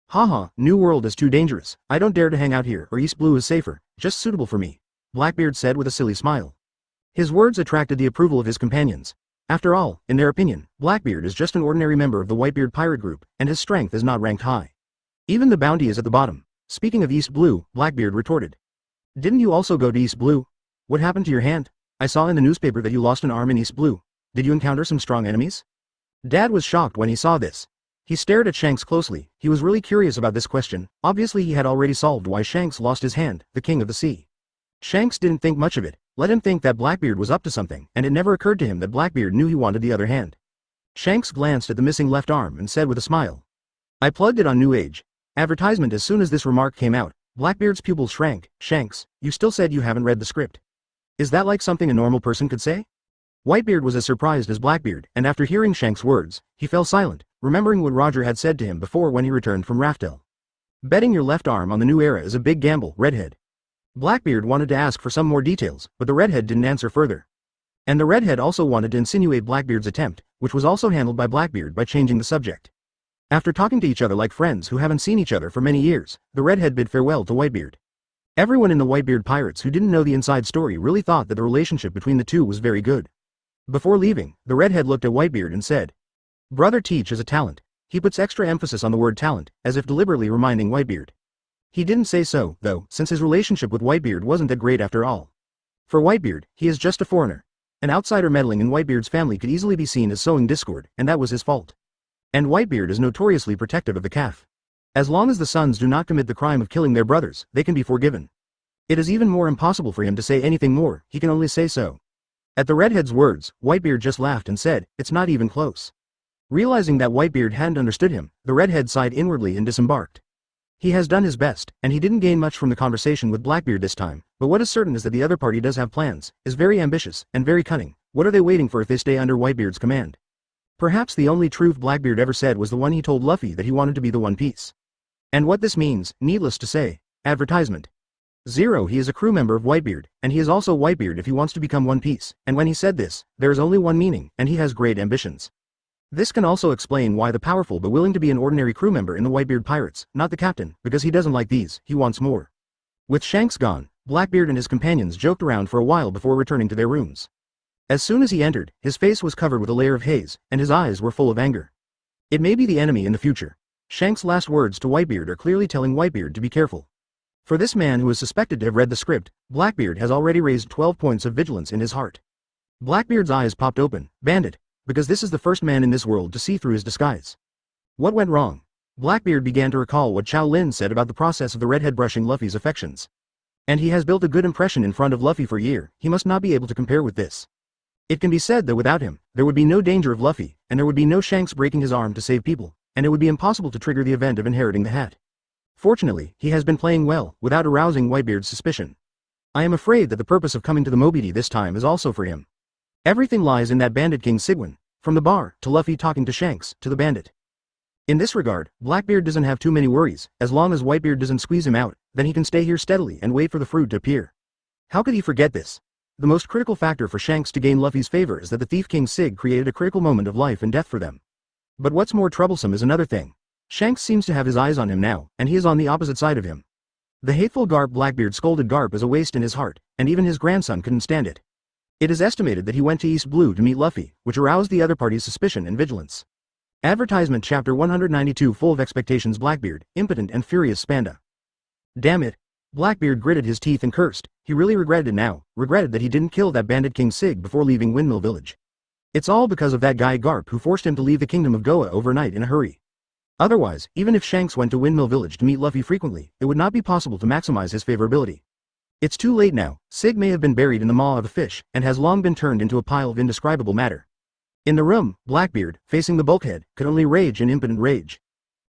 Haha, New World is too dangerous. I don't dare to hang out here, or East Blue is safer, just suitable for me. Blackbeard said with a silly smile. His words attracted the approval of his companions. After all, in their opinion, Blackbeard is just an ordinary member of the Whitebeard pirate group, and his strength is not ranked high. Even the bounty is at the bottom. Speaking of East Blue, Blackbeard retorted. Didn't you also go to East Blue? What happened to your hand? I saw in the newspaper that you lost an arm in East Blue. Did you encounter some strong enemies? Dad was shocked when he saw this. He stared at Shanks closely. He was really curious about this question. Obviously he had already solved why Shanks lost his hand, the king of the sea. Shanks didn't think much of it. Let him think that Blackbeard was up to something, and it never occurred to him that Blackbeard knew he wanted the other hand. Shanks glanced at the missing left arm and said with a smile. I plugged it on New Age. Advertisement. As soon as this remark came out, Blackbeard's pupils shrank. Shanks, you still said you haven't read the script. Is that like something a normal person could say? Whitebeard was as surprised as Blackbeard, and after hearing Shanks' words, he fell silent, remembering what Roger had said to him before when he returned from Raftel. Betting your left arm on the new era is a big gamble, Redhead. Blackbeard wanted to ask for some more details, but the Redhead didn't answer further. And the redhead also wanted to insinuate Blackbeard's attempt, which was also handled by Blackbeard by changing the subject. After talking to each other like friends who haven't seen each other for many years, the redhead bid farewell to Whitebeard. Everyone in the Whitebeard pirates who didn't know the inside story really thought that the relationship between the two was very good. Before leaving, the redhead looked at Whitebeard and said, "Brother Teach is a talent." He puts extra emphasis on the word talent, as if deliberately reminding Whitebeard. He didn't say so, though, since his relationship with Whitebeard wasn't that great after all. For Whitebeard, he is just a foreigner. An outsider meddling in Whitebeard's family could easily be seen as sowing discord, and that was his fault. And Whitebeard is notoriously protective of the calf. As long as the sons do not commit the crime of killing their brothers, they can be forgiven. It is even more impossible for him to say anything more, he can only say so. At the redhead's words, Whitebeard just laughed and said, "It's not even close." Realizing that Whitebeard hadn't understood him, the redhead sighed inwardly and disembarked. He has done his best, and he didn't gain much from the conversation with Blackbeard this time, but what is certain is that the other party does have plans, is very ambitious, and very cunning. What are they waiting for if they stay under Whitebeard's command? Perhaps the only truth Blackbeard ever said was the one he told Luffy that he wanted to be the One Piece. And what this means, needless to say. Advertisement. 0. He is a crew member of Whitebeard, and he is also Whitebeard if he wants to become One Piece, and when he said this, there is only one meaning, and he has great ambitions. This can also explain why the powerful but willing to be an ordinary crew member in the Whitebeard pirates, not the captain, because he doesn't like these, he wants more. With Shanks gone, Blackbeard and his companions joked around for a while before returning to their rooms. As soon as he entered, his face was covered with a layer of haze, and his eyes were full of anger. It may be the enemy in the future. Shanks' last words to Whitebeard are clearly telling Whitebeard to be careful. For this man who is suspected to have read the script, Blackbeard has already raised 12 points of vigilance in his heart. Blackbeard's eyes popped open. Bandit, because this is the first man in this world to see through his disguise. What went wrong? Blackbeard began to recall what Qiao Lin said about the process of the redhead brushing Luffy's affections. And he has built a good impression in front of Luffy for a year, he must not be able to compare with this. It can be said that without him, there would be no danger of Luffy, and there would be no Shanks breaking his arm to save people, and it would be impossible to trigger the event of inheriting the hat. Fortunately, he has been playing well, without arousing Whitebeard's suspicion. I am afraid that the purpose of coming to the Mobidy this time is also for him. Everything lies in that bandit King Sigwin, from the bar, to Luffy talking to Shanks, to the bandit. In this regard, Blackbeard doesn't have too many worries, as long as Whitebeard doesn't squeeze him out, then he can stay here steadily and wait for the fruit to appear. How could he forget this? The most critical factor for Shanks to gain Luffy's favor is that the Thief King Sig created a critical moment of life and death for them. But what's more troublesome is another thing. Shanks seems to have his eyes on him now, and he is on the opposite side of him. The hateful Garp Blackbeard scolded Garp as a waste in his heart, and even his grandson couldn't stand it. It is estimated that he went to East Blue to meet Luffy, which aroused the other party's suspicion and vigilance. Advertisement Chapter 192 Full of expectations. Blackbeard, impotent and furious Spandom. Damn it. Blackbeard gritted his teeth and cursed. He really regretted it now, regretted that he didn't kill that bandit King Sig before leaving Windmill Village. It's all because of that guy Garp who forced him to leave the kingdom of Goa overnight in a hurry. Otherwise, even if Shanks went to Windmill Village to meet Luffy frequently, it would not be possible to maximize his favorability. It's too late now. Sig may have been buried in the maw of a fish, and has long been turned into a pile of indescribable matter. In the room, Blackbeard, facing the bulkhead, could only rage in impotent rage.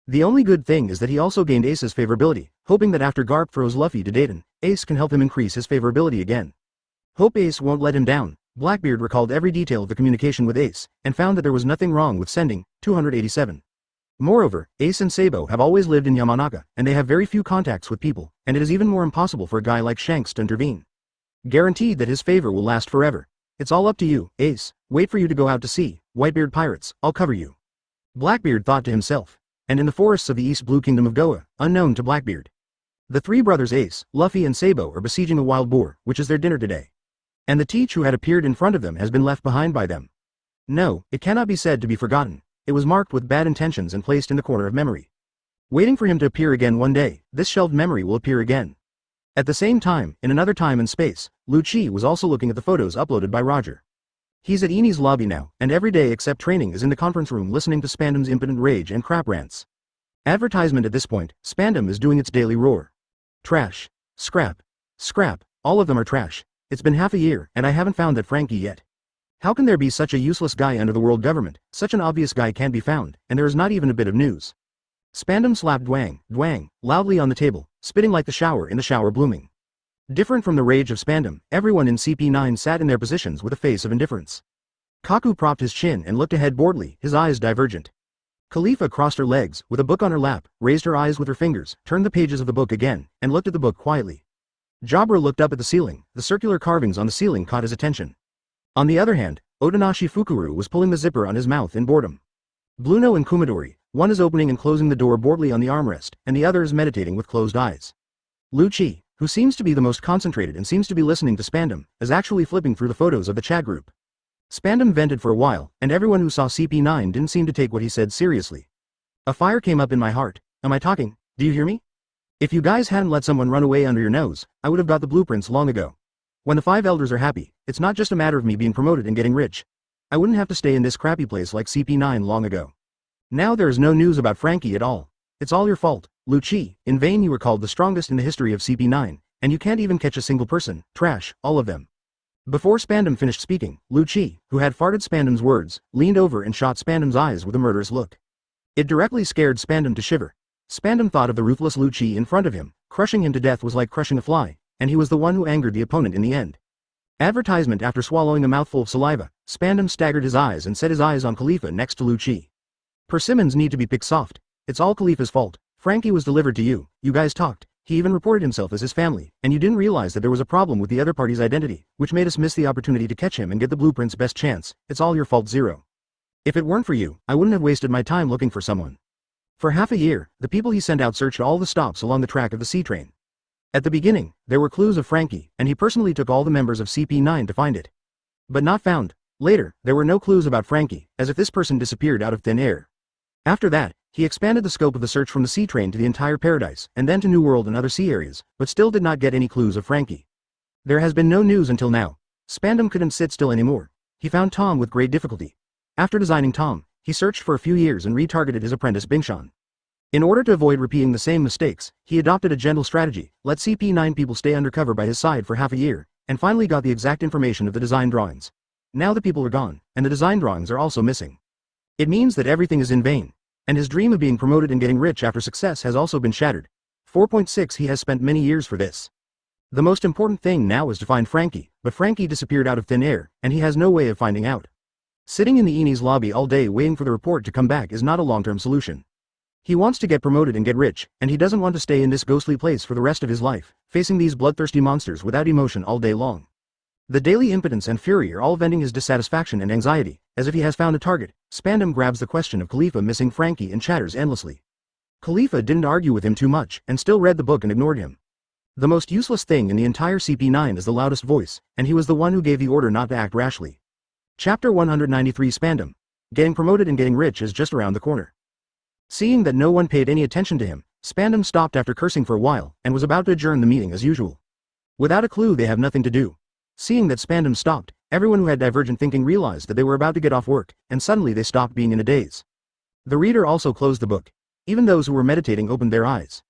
The only good thing is that he also gained Ace's favorability, hoping that after Garp throws Luffy to Dayton, Ace can help him increase his favorability again. Hope Ace won't let him down. Blackbeard recalled every detail of the communication with Ace, and found that there was nothing wrong with sending 287. Moreover, Ace and Sabo have always lived in Yamanaka, and they have very few contacts with people, and it is even more impossible for a guy like Shanks to intervene. Guaranteed that his favor will last forever. It's all up to you, Ace. Wait for you to go out to sea, Whitebeard pirates, I'll cover you. Blackbeard thought to himself. And in the forests of the East Blue Kingdom of Goa, unknown to Blackbeard. The three brothers Ace, Luffy and Sabo are besieging a wild boar, which is their dinner today. And the Teach who had appeared in front of them has been left behind by them. No, it cannot be said to be forgotten. It was marked with bad intentions and placed in the corner of memory. Waiting for him to appear again one day, this shelved memory will appear again. At the same time, in another time and space, Luchi was also looking at the photos uploaded by Roger. He's at Enie's lobby now, and every day except training is in the conference room listening to Spandom's impotent rage and crap rants. Advertisement at this point, Spandom is doing its daily roar. Trash. Scrap. Scrap. All of them are trash. It's been half a year, and I haven't found that Frankie yet. How can there be such a useless guy under the world government? Such an obvious guy can't be found, and there is not even a bit of news. Spandom slapped Dwang, loudly on the table, spitting like the shower in the shower blooming. Different from the rage of Spandom, everyone in CP9 sat in their positions with a face of indifference. Kaku propped his chin and looked ahead boredly, his eyes divergent. Khalifa crossed her legs, with a book on her lap, raised her eyes with her fingers, turned the pages of the book again, and looked at the book quietly. Jabra looked up at the ceiling. The circular carvings on the ceiling caught his attention. On the other hand, Otonashi Fukuru was pulling the zipper on his mouth in boredom. Bluno and Kumadori, one is opening and closing the door boredly on the armrest, and the other is meditating with closed eyes. Luchi, who seems to be the most concentrated and seems to be listening to Spandom, is actually flipping through the photos of the chat group. Spandom vented for a while, and everyone who saw CP9 didn't seem to take what he said seriously. A fire came up in my heart. Am I talking? Do you hear me? If you guys hadn't let someone run away under your nose, I would have got the blueprints long ago. When the 5 elders are happy, it's not just a matter of me being promoted and getting rich. I wouldn't have to stay in this crappy place like CP9 long ago. Now there is no news about Frankie at all. It's all your fault, Luchi. In vain you were called the strongest in the history of CP9, and you can't even catch a single person. Trash, all of them. Before Spandom finished speaking, Luchi, who had farted Spandom's words, leaned over and shot Spandom's eyes with a murderous look. It directly scared Spandom to shiver. Spandom thought of the ruthless Luchi in front of him. Crushing him to death was like crushing a fly, and he was the one who angered the opponent in the end. Advertisement. After swallowing a mouthful of saliva, Spandom staggered his eyes and set his eyes on Khalifa next to Luchi. Persimmons need to be picked soft. It's all Khalifa's fault. Frankie was delivered to you, you guys talked, he even reported himself as his family, and you didn't realize that there was a problem with the other party's identity, which made us miss the opportunity to catch him and get the blueprint's best chance. It's all your fault. Zero. If it weren't for you, I wouldn't have wasted my time looking for someone. For half a year, the people he sent out searched all the stops along the track of the sea train. At the beginning, there were clues of Frankie, and he personally took all the members of CP9 to find it. But not found. Later, there were no clues about Frankie, as if this person disappeared out of thin air. After that, he expanded the scope of the search from the sea train to the entire paradise, and then to New World and other sea areas, but still did not get any clues of Frankie. There has been no news until now. Spandom couldn't sit still anymore. He found Tom with great difficulty. After designing Tom, he searched for a few years and retargeted his apprentice Bingshan. In order to avoid repeating the same mistakes, he adopted a gentle strategy, let CP9 people stay undercover by his side for half a year, and finally got the exact information of the design drawings. Now the people are gone, and the design drawings are also missing. It means that everything is in vain. And his dream of being promoted and getting rich after success has also been shattered. 4.6 He has spent many years for this. The most important thing now is to find Frankie, but Frankie disappeared out of thin air, and he has no way of finding out. Sitting in the Enie's lobby all day waiting for the report to come back is not a long-term solution. He wants to get promoted and get rich, and he doesn't want to stay in this ghostly place for the rest of his life, facing these bloodthirsty monsters without emotion all day long. The daily impotence and fury are all venting his dissatisfaction and anxiety, as if he has found a target. Spandom grabs the question of Khalifa missing Frankie and chatters endlessly. Khalifa didn't argue with him too much, and still read the book and ignored him. The most useless thing in the entire CP9 is the loudest voice, and he was the one who gave the order not to act rashly. Chapter 193 Spandom. Getting promoted and getting rich is just around the corner. Seeing that no one paid any attention to him, Spandom stopped after cursing for a while, and was about to adjourn the meeting as usual. Without a clue they have nothing to do. Seeing that Spandom stopped, everyone who had divergent thinking realized that they were about to get off work, and suddenly they stopped being in a daze. The reader also closed the book. Even those who were meditating opened their eyes.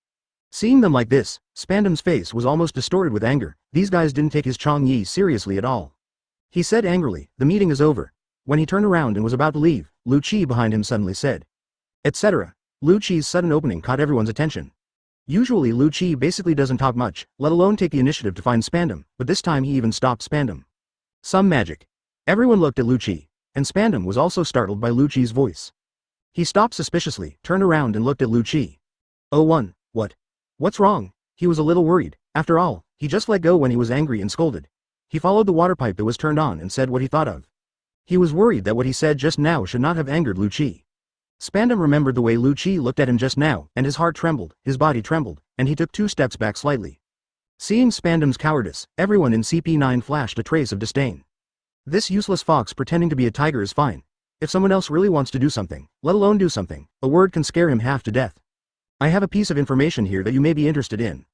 Seeing them like this, Spandom's face was almost distorted with anger. These guys didn't take his Chang'e seriously at all. He said angrily, "The meeting is over." When he turned around and was about to leave, Luchi behind him suddenly said, etc. Luchi's sudden opening caught everyone's attention. Usually Luchi basically doesn't talk much, let alone take the initiative to find Spandom, but this time he even stopped Spandom. Some magic. Everyone looked at Luchi, and Spandom was also startled by Luchi's voice. He stopped suspiciously, turned around and looked at Luchi. "Oh one, what? What's wrong?" He was a little worried. After all, he just let go when he was angry and scolded. He followed the water pipe that was turned on and said what he thought of. He was worried that what he said just now should not have angered Luchi. Spandom remembered the way Luchi looked at him just now, and his heart trembled, his body trembled, and he took 2 steps back slightly. Seeing Spandom's cowardice, everyone in CP9 flashed a trace of disdain. This useless fox pretending to be a tiger is fine. If someone else really wants to do something, let alone do something, a word can scare him half to death. "I have a piece of information here that you may be interested in,"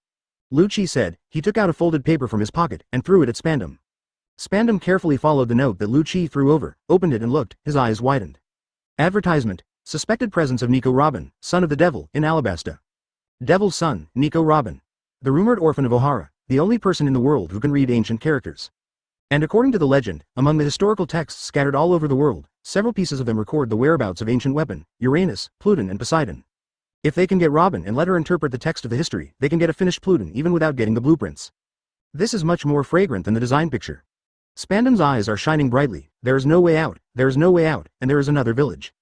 Luchi said. He took out a folded paper from his pocket and threw it at Spandom. Spandom carefully followed the note that Luchi threw over, opened it and looked, his eyes widened. Advertisement. Suspected presence of Nico Robin, son of the devil, in Alabasta. Devil's son, Nico Robin. The rumored orphan of Ohara, the only person in the world who can read ancient characters. And according to the legend, among the historical texts scattered all over the world, several pieces of them record the whereabouts of ancient weapon, Uranus, Pluton and Poseidon. If they can get Robin and let her interpret the text of the history, they can get a finished Pluton even without getting the blueprints. This is much more fragrant than the design picture. Spandom's eyes are shining brightly. There is no way out, there is no way out, and there is another village.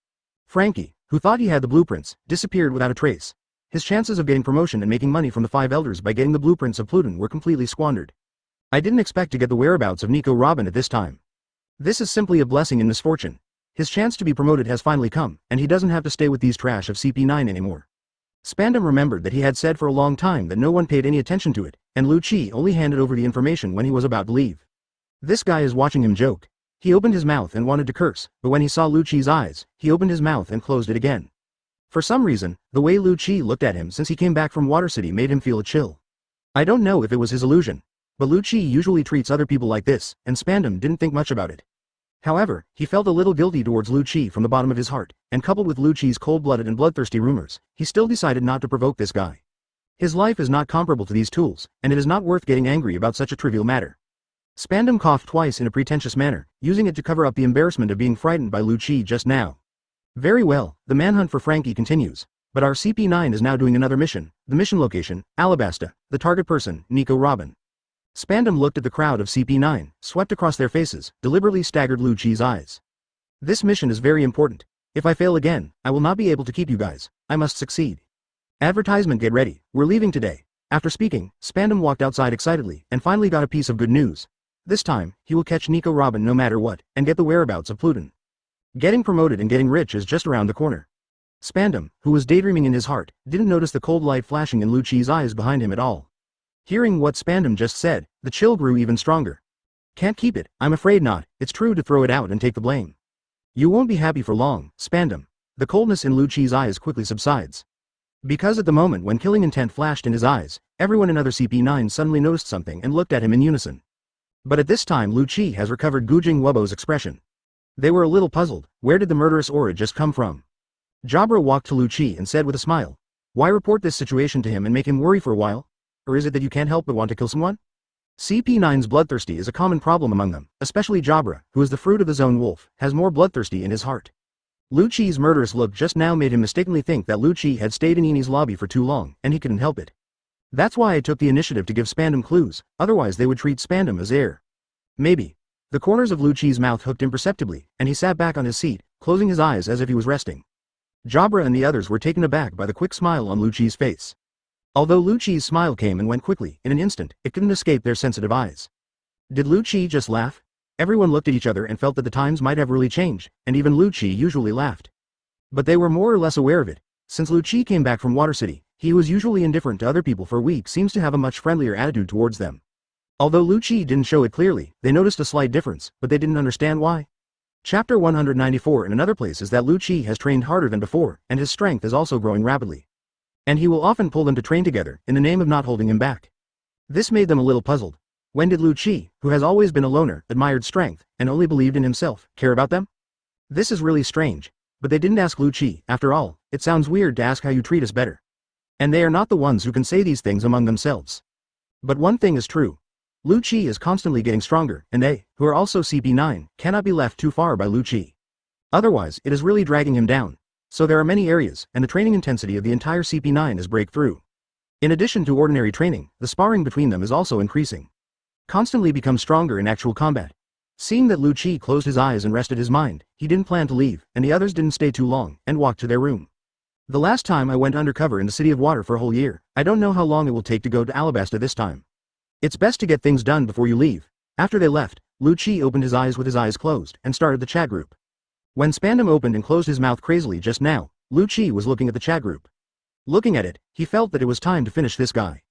Frankie, who thought he had the blueprints, disappeared without a trace. His chances of getting promotion and making money from the 5 elders by getting the blueprints of Pluton were completely squandered. I didn't expect to get the whereabouts of Nico Robin at this time. This is simply a blessing in misfortune. His chance to be promoted has finally come, and he doesn't have to stay with these trash of CP9 anymore. Spandom remembered that he had said for a long time that no one paid any attention to it, and Luchi only handed over the information when he was about to leave. This guy is watching him joke. He opened his mouth and wanted to curse, but when he saw Luchi's eyes, he opened his mouth and closed it again. For some reason, the way Luchi looked at him since he came back from Water City made him feel a chill. I don't know if it was his illusion, but Luchi usually treats other people like this, and Spandom didn't think much about it. However, he felt a little guilty towards Luchi from the bottom of his heart, and coupled with Luchi's cold-blooded and bloodthirsty rumors, he still decided not to provoke this guy. His life is not comparable to these tools, and it is not worth getting angry about such a trivial matter. Spandom coughed twice in a pretentious manner, using it to cover up the embarrassment of being frightened by Luchi just now. Very well, the manhunt for Frankie continues, but our CP9 is now doing another mission, the mission location, Alabasta, the target person, Nico Robin. Spandom looked at the crowd of CP9, swept across their faces, deliberately staggered Luchi's eyes. This mission is very important. If I fail again, I will not be able to keep you guys. I must succeed. Advertisement, get ready, we're leaving today. After speaking, Spandom walked outside excitedly, and finally got a piece of good news. This time, he will catch Nico Robin no matter what, and get the whereabouts of Pluton. Getting promoted and getting rich is just around the corner. Spandom, who was daydreaming in his heart, didn't notice the cold light flashing in Luchi's eyes behind him at all. Hearing what Spandom just said, the chill grew even stronger. Can't keep it, I'm afraid not, it's true to throw it out and take the blame. You won't be happy for long, Spandom. The coldness in Luchi's eyes quickly subsides. Because at the moment when killing intent flashed in his eyes, everyone in other CP9 suddenly noticed something and looked at him in unison. But at this time Luchi has recovered Gujing Wubbo's expression. They were a little puzzled, where did the murderous aura just come from? Jabra walked to Luchi and said with a smile, why report this situation to him and make him worry for a while? Or is it that you can't help but want to kill someone? CP9's bloodthirsty is a common problem among them, especially Jabra, who is the fruit of the zone wolf, has more bloodthirsty in his heart. Luchi's murderous look just now made him mistakenly think that Luchi had stayed in Enie's lobby for too long, and he couldn't help it. That's why I took the initiative to give Spandom clues, otherwise they would treat Spandom as heir. Maybe. The corners of Luchi's mouth hooked imperceptibly, and he sat back on his seat, closing his eyes as if he was resting. Jabra and the others were taken aback by the quick smile on Luchi's face. Although Luchi's smile came and went quickly, in an instant, it couldn't escape their sensitive eyes. Did Luchi just laugh? Everyone looked at each other and felt that the times might have really changed, and even Luchi usually laughed. But they were more or less aware of it. Since Luchi came back from Water City, he who was usually indifferent to other people for weeks seems to have a much friendlier attitude towards them. Although Luchi didn't show it clearly, they noticed a slight difference, but they didn't understand why. Chapter 194 in another place is that Luchi has trained harder than before, and his strength is also growing rapidly. And he will often pull them to train together, in the name of not holding him back. This made them a little puzzled. When did Luchi, who has always been a loner, admired strength, and only believed in himself, care about them? This is really strange. But they didn't ask Luchi, after all, it sounds weird to ask how you treat us better. And they are not the ones who can say these things among themselves. But one thing is true. Luchi is constantly getting stronger, and they, who are also CP9, cannot be left too far by Luchi. Otherwise, it is really dragging him down. So there are many areas, and the training intensity of the entire CP9 is breakthrough. In addition to ordinary training, the sparring between them is also increasing. Constantly become stronger in actual combat. Seeing that Luchi closed his eyes and rested his mind, he didn't plan to leave, and the others didn't stay too long, and walked to their room. The last time I went undercover in the City of Water for a whole year, I don't know how long it will take to go to Alabasta this time. It's best to get things done before you leave. After they left, Luchi opened his eyes with his eyes closed, and started the chat group. When Spandom opened and closed his mouth crazily just now, Luchi was looking at the chat group. Looking at it, he felt that it was time to finish this guy.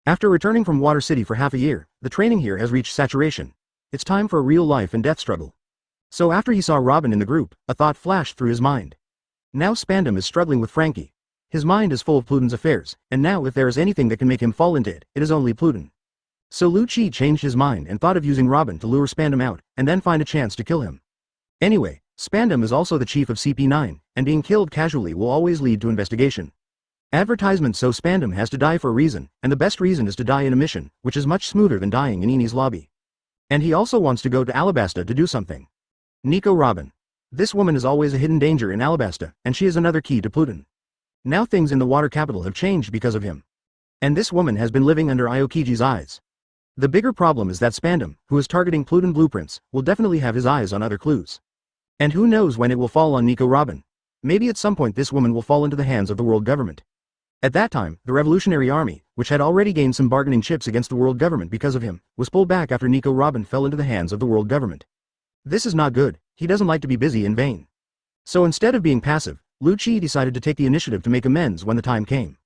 After returning from Water City for half a year, the training here has reached saturation. It's time for a real life and death struggle. So after he saw Robin in the group, a thought flashed through his mind. Now Spandom is struggling with Frankie. His mind is full of Pluton's affairs, and now if there is anything that can make him fall into it, it is only Pluton. So Luchi changed his mind and thought of using Robin to lure Spandom out, and then find a chance to kill him. Anyway, Spandom is also the chief of CP9, and being killed casually will always lead to investigation. Advertisement, so Spandom has to die for a reason, and the best reason is to die in a mission, which is much smoother than dying in Enie's lobby. And he also wants to go to Alabasta to do something. Nico Robin. This woman is always a hidden danger in Alabasta, and she is another key to Pluton. Now things in the water capital have changed because of him. And this woman has been living under Aokiji's eyes. The bigger problem is that Spandom, who is targeting Pluton blueprints, will definitely have his eyes on other clues. And who knows when it will fall on Nico Robin. Maybe at some point this woman will fall into the hands of the world government. At that time, the Revolutionary Army, which had already gained some bargaining chips against the world government because of him, was pulled back after Nico Robin fell into the hands of the world government. This is not good, he doesn't like to be busy in vain. So instead of being passive, Luchi decided to take the initiative to make amends when the time came.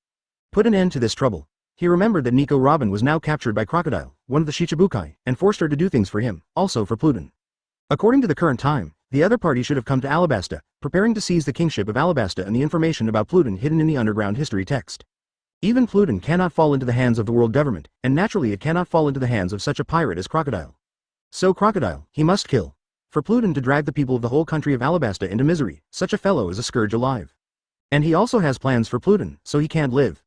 Put an end to this trouble. He remembered that Nico Robin was now captured by Crocodile, one of the Shichibukai, and forced her to do things for him, also for Pluton. According to the current time, the other party should have come to Alabasta, preparing to seize the kingship of Alabasta and the information about Pluton hidden in the underground history text. Even Pluton cannot fall into the hands of the world government, and naturally it cannot fall into the hands of such a pirate as Crocodile. So Crocodile, he must kill. For Pluton to drag the people of the whole country of Alabasta into misery, such a fellow is a scourge alive. And he also has plans for Pluton, so he can't live.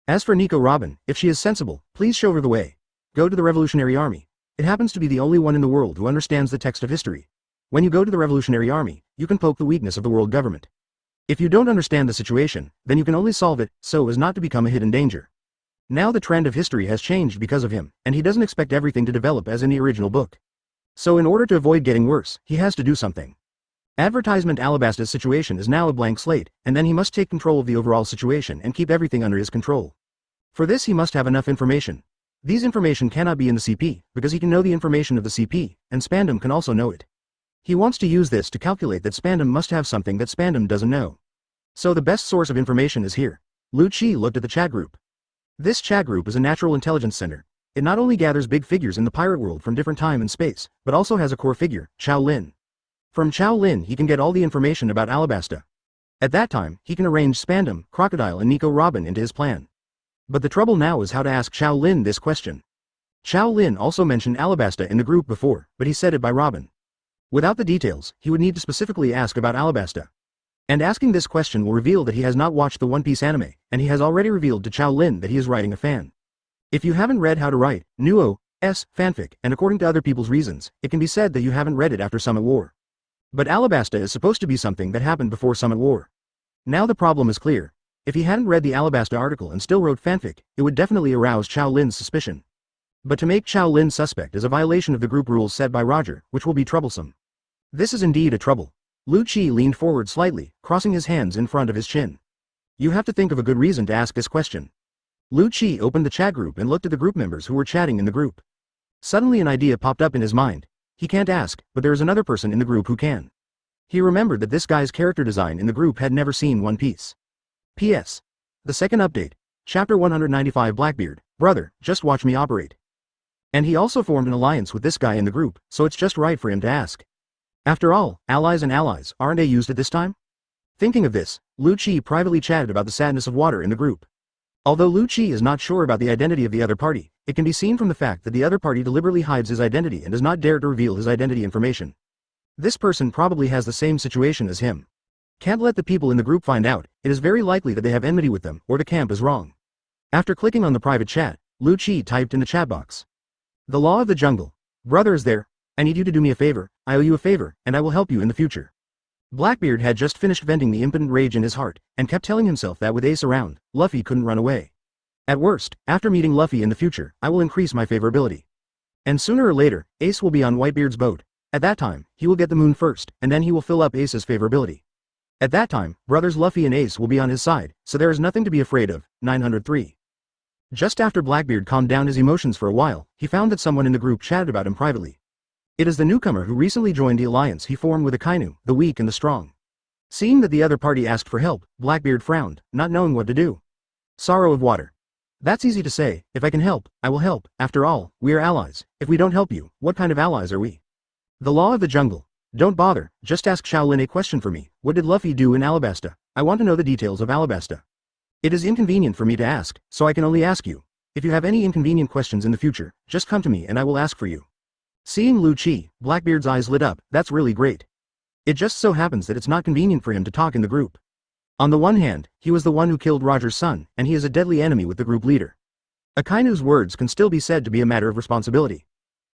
As for Nico Robin, if she is sensible, please show her the way. Go to the Revolutionary Army. It happens to be the only one in the world who understands the text of history. When you go to the Revolutionary Army, you can poke the weakness of the world government. If you don't understand the situation, then you can only solve it so as not to become a hidden danger. Now the trend of history has changed because of him, and he doesn't expect everything to develop as in the original book. So in order to avoid getting worse, he has to do something. Advertisement Alabasta's situation is now a blank slate, and then he must take control of the overall situation and keep everything under his control. For this he must have enough information. These information cannot be in the CP, because he can know the information of the CP, and Spandom can also know it. He wants to use this to calculate that Spandom must have something that Spandom doesn't know. So the best source of information is here. Luchi looked at the chat group. This chat group is a natural intelligence center. It not only gathers big figures in the pirate world from different time and space, but also has a core figure, Qiao Lin. From Qiao Lin he can get all the information about Alabasta. At that time, he can arrange Spandom, Crocodile and Nico Robin into his plan. But the trouble now is how to ask Qiao Lin this question. Qiao Lin also mentioned Alabasta in the group before, but he said it by Robin. Without the details, he would need to specifically ask about Alabasta. And asking this question will reveal that he has not watched the One Piece anime, and he has already revealed to Qiao Lin that he is writing a fan. If you haven't read How to Write, Nuo,'s fanfic, and according to other people's reasons, it can be said that you haven't read it after Summit War. But Alabasta is supposed to be something that happened before Summit War. Now the problem is clear. If he hadn't read the Alabasta article and still wrote fanfic, it would definitely arouse Qiao Lin's suspicion. But to make Qiao Lin suspect is a violation of the group rules set by Roger, which will be troublesome. This is indeed a trouble. Luchi leaned forward slightly, crossing his hands in front of his chin. You have to think of a good reason to ask this question. Luchi opened the chat group and looked at the group members who were chatting in the group. Suddenly an idea popped up in his mind. He can't ask, but there is another person in the group who can. He remembered that this guy's character design in the group had never seen One Piece. P.S. The second update, Chapter 195 Blackbeard, brother, just watch me operate. And he also formed an alliance with this guy in the group, so it's just right for him to ask. After all, allies and allies, aren't they used at this time? Thinking of this, Luchi privately chatted about the sadness of water in the group. Although Luchi is not sure about the identity of the other party, it can be seen from the fact that the other party deliberately hides his identity and does not dare to reveal his identity information. This person probably has the same situation as him. Can't let the people in the group find out, it is very likely that they have enmity with them, or the camp is wrong. After clicking on the private chat, Luchi typed in the chat box. The law of the jungle. Brother is there. I need you to do me a favor, I owe you a favor, and I will help you in the future. Blackbeard had just finished venting the impotent rage in his heart, and kept telling himself that with Ace around, Luffy couldn't run away. At worst, after meeting Luffy in the future, I will increase my favorability. And sooner or later, Ace will be on Whitebeard's boat. At that time, he will get the moon first, and then he will fill up Ace's favorability. At that time, brothers Luffy and Ace will be on his side, so there is nothing to be afraid of. 903. Just after Blackbeard calmed down his emotions for a while, he found that someone in the group chatted about him privately. It is the newcomer who recently joined the alliance he formed with Akainu, the weak and the strong. Seeing that the other party asked for help, Blackbeard frowned, not knowing what to do. Sorrow of water. That's easy to say, if I can help, I will help, after all, we are allies, if we don't help you, what kind of allies are we? The law of the jungle. Don't bother, just ask Qiao Lin a question for me, what did Luffy do in Alabasta? I want to know the details of Alabasta. It is inconvenient for me to ask, so I can only ask you. If you have any inconvenient questions in the future, just come to me and I will ask for you. Seeing Luchi, Blackbeard's eyes lit up, that's really great. It just so happens that it's not convenient for him to talk in the group. On the one hand, he was the one who killed Roger's son, and he is a deadly enemy with the group leader. Akainu's words can still be said to be a matter of responsibility.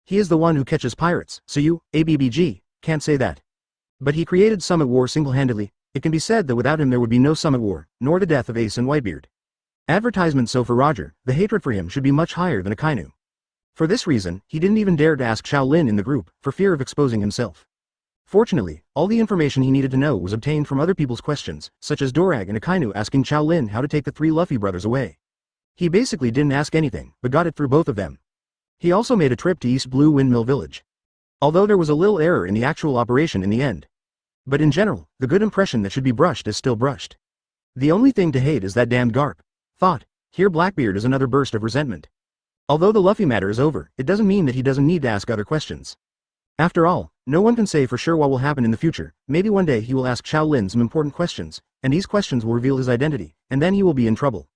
He is the one who catches pirates, so you, ABBG, can't say that. But he created Summit War single-handedly. It can be said that without him there would be no Summit War, nor the death of Ace and Whitebeard. Advertisement so for Roger, the hatred for him should be much higher than Akainu. For this reason, he didn't even dare to ask Qiao Lin in the group, for fear of exposing himself. Fortunately, all the information he needed to know was obtained from other people's questions, such as Dorag and Akainu asking Qiao Lin how to take the 3 Luffy brothers away. He basically didn't ask anything, but got it through both of them. He also made a trip to East Blue Windmill Village. Although there was a little error in the actual operation in the end. But in general, the good impression that should be brushed is still brushed. The only thing to hate is that damned Garp. Thought. Here Blackbeard is another burst of resentment. Although the Luffy matter is over, it doesn't mean that he doesn't need to ask other questions. After all, no one can say for sure what will happen in the future. Maybe one day he will ask Qiao Lin some important questions, and these questions will reveal his identity, and then he will be in trouble.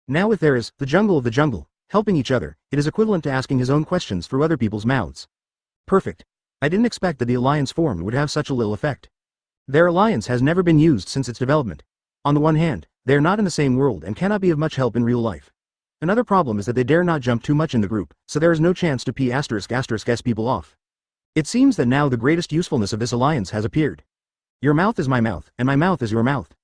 Now if there is, the jungle of the jungle, helping each other, it is equivalent to asking his own questions through other people's mouths. Perfect. I didn't expect that the alliance formed would have such a little effect. Their alliance has never been used since its development. On the one hand, they are not in the same world and cannot be of much help in real life. Another problem is that they dare not jump too much in the group, so there is no chance to ****s people off. It seems that now the greatest usefulness of this alliance has appeared. Your mouth is my mouth, and my mouth is your mouth.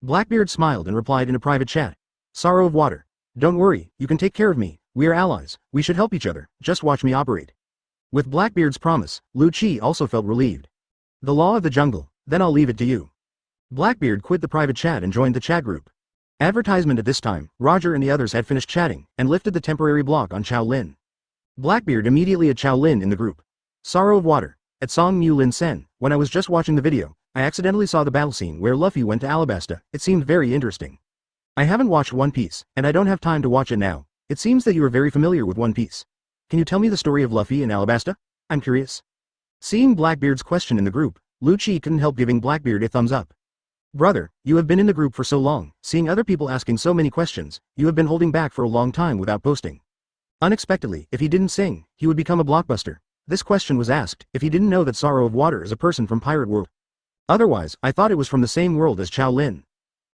Blackbeard smiled and replied in a private chat. Sorrow of water. Don't worry, you can take care of me, we are allies, we should help each other, just watch me operate. With Blackbeard's promise, Luchi also felt relieved. The law of the jungle, then I'll leave it to you. Blackbeard quit the private chat and joined the chat group. Advertisement at this time, Roger and the others had finished chatting, and lifted the temporary block on Qiao Lin. Blackbeard immediately at Qiao Lin in the group. Sorrow of water. At Song Mu Lin Sen, when I was just watching the video, I accidentally saw the battle scene where Luffy went to Alabasta, it seemed very interesting. I haven't watched One Piece, and I don't have time to watch it now. It seems that you are very familiar with One Piece. Can you tell me the story of Luffy in Alabasta? I'm curious. Seeing Blackbeard's question in the group, Luchi couldn't help giving Blackbeard a thumbs up. Brother, you have been in the group for so long, seeing other people asking so many questions, you have been holding back for a long time without posting. Unexpectedly, if he didn't sing, he would become a blockbuster. This question was asked, if he didn't know that Sorrow of Water is a person from Pirate World. Otherwise, I thought it was from the same world as Qiao Lin.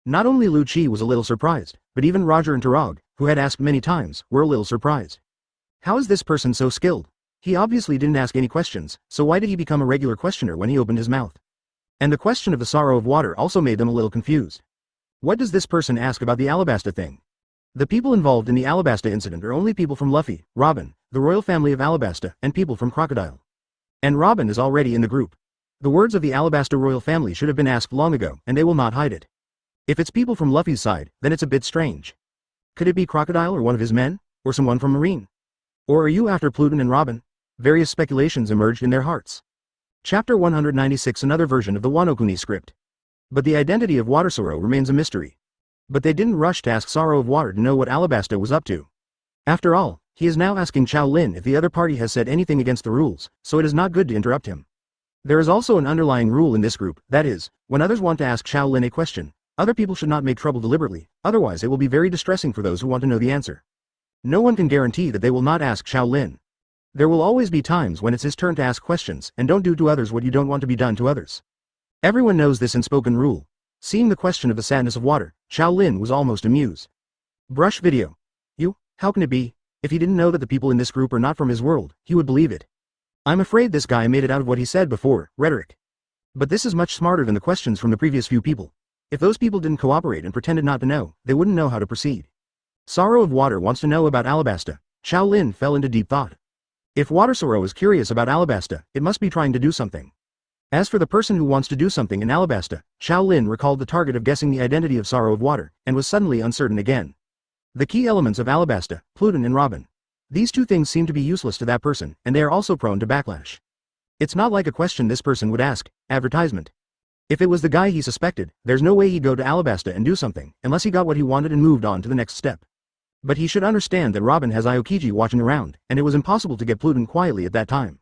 Not only Luchi was a little surprised, but even Roger and Tarog, who had asked many times, were a little surprised. How is this person so skilled? He obviously didn't ask any questions, so why did he become a regular questioner when he opened his mouth? And the question of the Sorrow of Water also made them a little confused. What does this person ask about the Alabasta thing? The people involved in the Alabasta incident are only people from Luffy, Robin, the royal family of Alabasta, and people from Crocodile. And Robin is already in the group. The words of the Alabasta royal family should have been asked long ago, and they will not hide it. If it's people from Luffy's side, then it's a bit strange. Could it be Crocodile or one of his men? Or someone from Marine? Or are you after Pluton and Robin? Various speculations emerged in their hearts. Chapter 196 Another version of the Wano Kuni script. But the identity of Water Sorrow remains a mystery. But they didn't rush to ask Sorrow of Water to know what Alabasta was up to. After all, he is now asking Qiao Lin if the other party has said anything against the rules, so it is not good to interrupt him. There is also an underlying rule in this group, that is, when others want to ask Qiao Lin a question, other people should not make trouble deliberately, otherwise it will be very distressing for those who want to know the answer. No one can guarantee that they will not ask Qiao Lin. There will always be times when it's his turn to ask questions, and don't do to others what you don't want to be done to others. Everyone knows this unspoken rule. Seeing the question of the sadness of water, Qiao Lin was almost amused. Brush video. You? How can it be? If he didn't know that the people in this group are not from his world, he would believe it. I'm afraid this guy made it out of what he said before, rhetoric. But this is much smarter than the questions from the previous few people. If those people didn't cooperate and pretended not to know, they wouldn't know how to proceed. Sorrow of Water wants to know about Alabasta. Qiao Lin fell into deep thought. If Water Sorrow is curious about Alabasta, it must be trying to do something. As for the person who wants to do something in Alabasta, Qiao Lin recalled the target of guessing the identity of Sorrow of Water, and was suddenly uncertain again. The key elements of Alabasta, Pluton and Robin. These two things seem to be useless to that person, and they are also prone to backlash. It's not like a question this person would ask, advertisement. If it was the guy he suspected, there's no way he'd go to Alabasta and do something, unless he got what he wanted and moved on to the next step. But he should understand that Robin has Aokiji watching around, and it was impossible to get Pluton quietly at that time.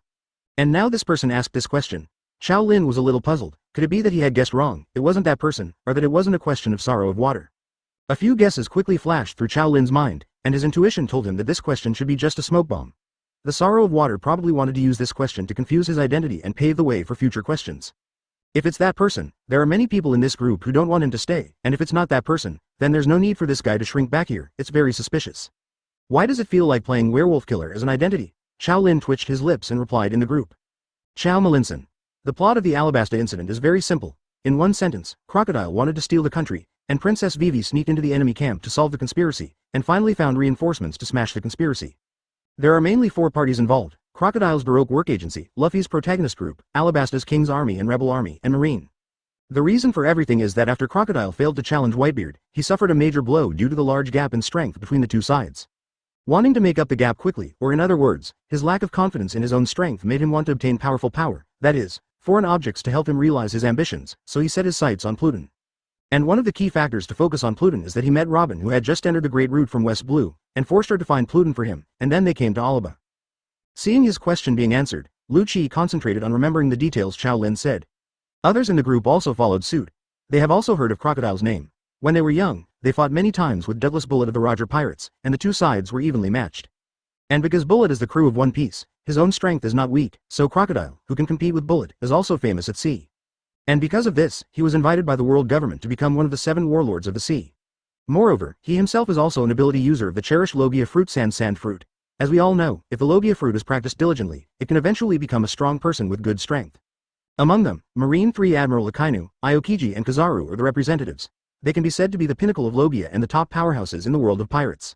And now this person asked this question. Qiao Lin was a little puzzled. Could it be that he had guessed wrong, it wasn't that person, or that it wasn't a question of Sorrow of Water? A few guesses quickly flashed through Qiao Lin's mind, and his intuition told him that this question should be just a smoke bomb. The Sorrow of Water probably wanted to use this question to confuse his identity and pave the way for future questions. If it's that person, there are many people in this group who don't want him to stay, and if it's not that person, then there's no need for this guy to shrink back here, it's very suspicious. Why does it feel like playing Werewolf Killer as an identity? Qiao Lin twitched his lips and replied in the group. Qiao Malinson. The plot of the Alabasta incident is very simple. In one sentence, Crocodile wanted to steal the country, and Princess Vivi sneaked into the enemy camp to solve the conspiracy, and finally found reinforcements to smash the conspiracy. There are mainly 4 parties involved: Crocodile's Baroque Work Agency, Luffy's Protagonist Group, Alabasta's King's Army and Rebel Army, and Marine. The reason for everything is that after Crocodile failed to challenge Whitebeard, he suffered a major blow due to the large gap in strength between the two sides. Wanting to make up the gap quickly, or in other words, his lack of confidence in his own strength made him want to obtain powerful power, that is, foreign objects to help him realize his ambitions, so he set his sights on Pluton. And one of the key factors to focus on Pluton is that he met Robin, who had just entered the Great Route from West Blue, and forced her to find Pluton for him, and then they came to Alaba. Seeing his question being answered, Luchi concentrated on remembering the details Qiao Lin said. Others in the group also followed suit. They have also heard of Crocodile's name. When they were young, they fought many times with Douglas Bullet of the Roger Pirates, and the two sides were evenly matched. And because Bullet is the crew of One Piece, his own strength is not weak, so Crocodile, who can compete with Bullet, is also famous at sea. And because of this, he was invited by the world government to become one of the 7 warlords of the sea. Moreover, he himself is also an ability user of the cherished Logia fruit sand fruit. As we all know, if the Logia fruit is practiced diligently, it can eventually become a strong person with good strength. Among them, Marine 3 Admiral Akainu, Aokiji and Kizaru are the representatives. They can be said to be the pinnacle of Logia and the top powerhouses in the world of pirates.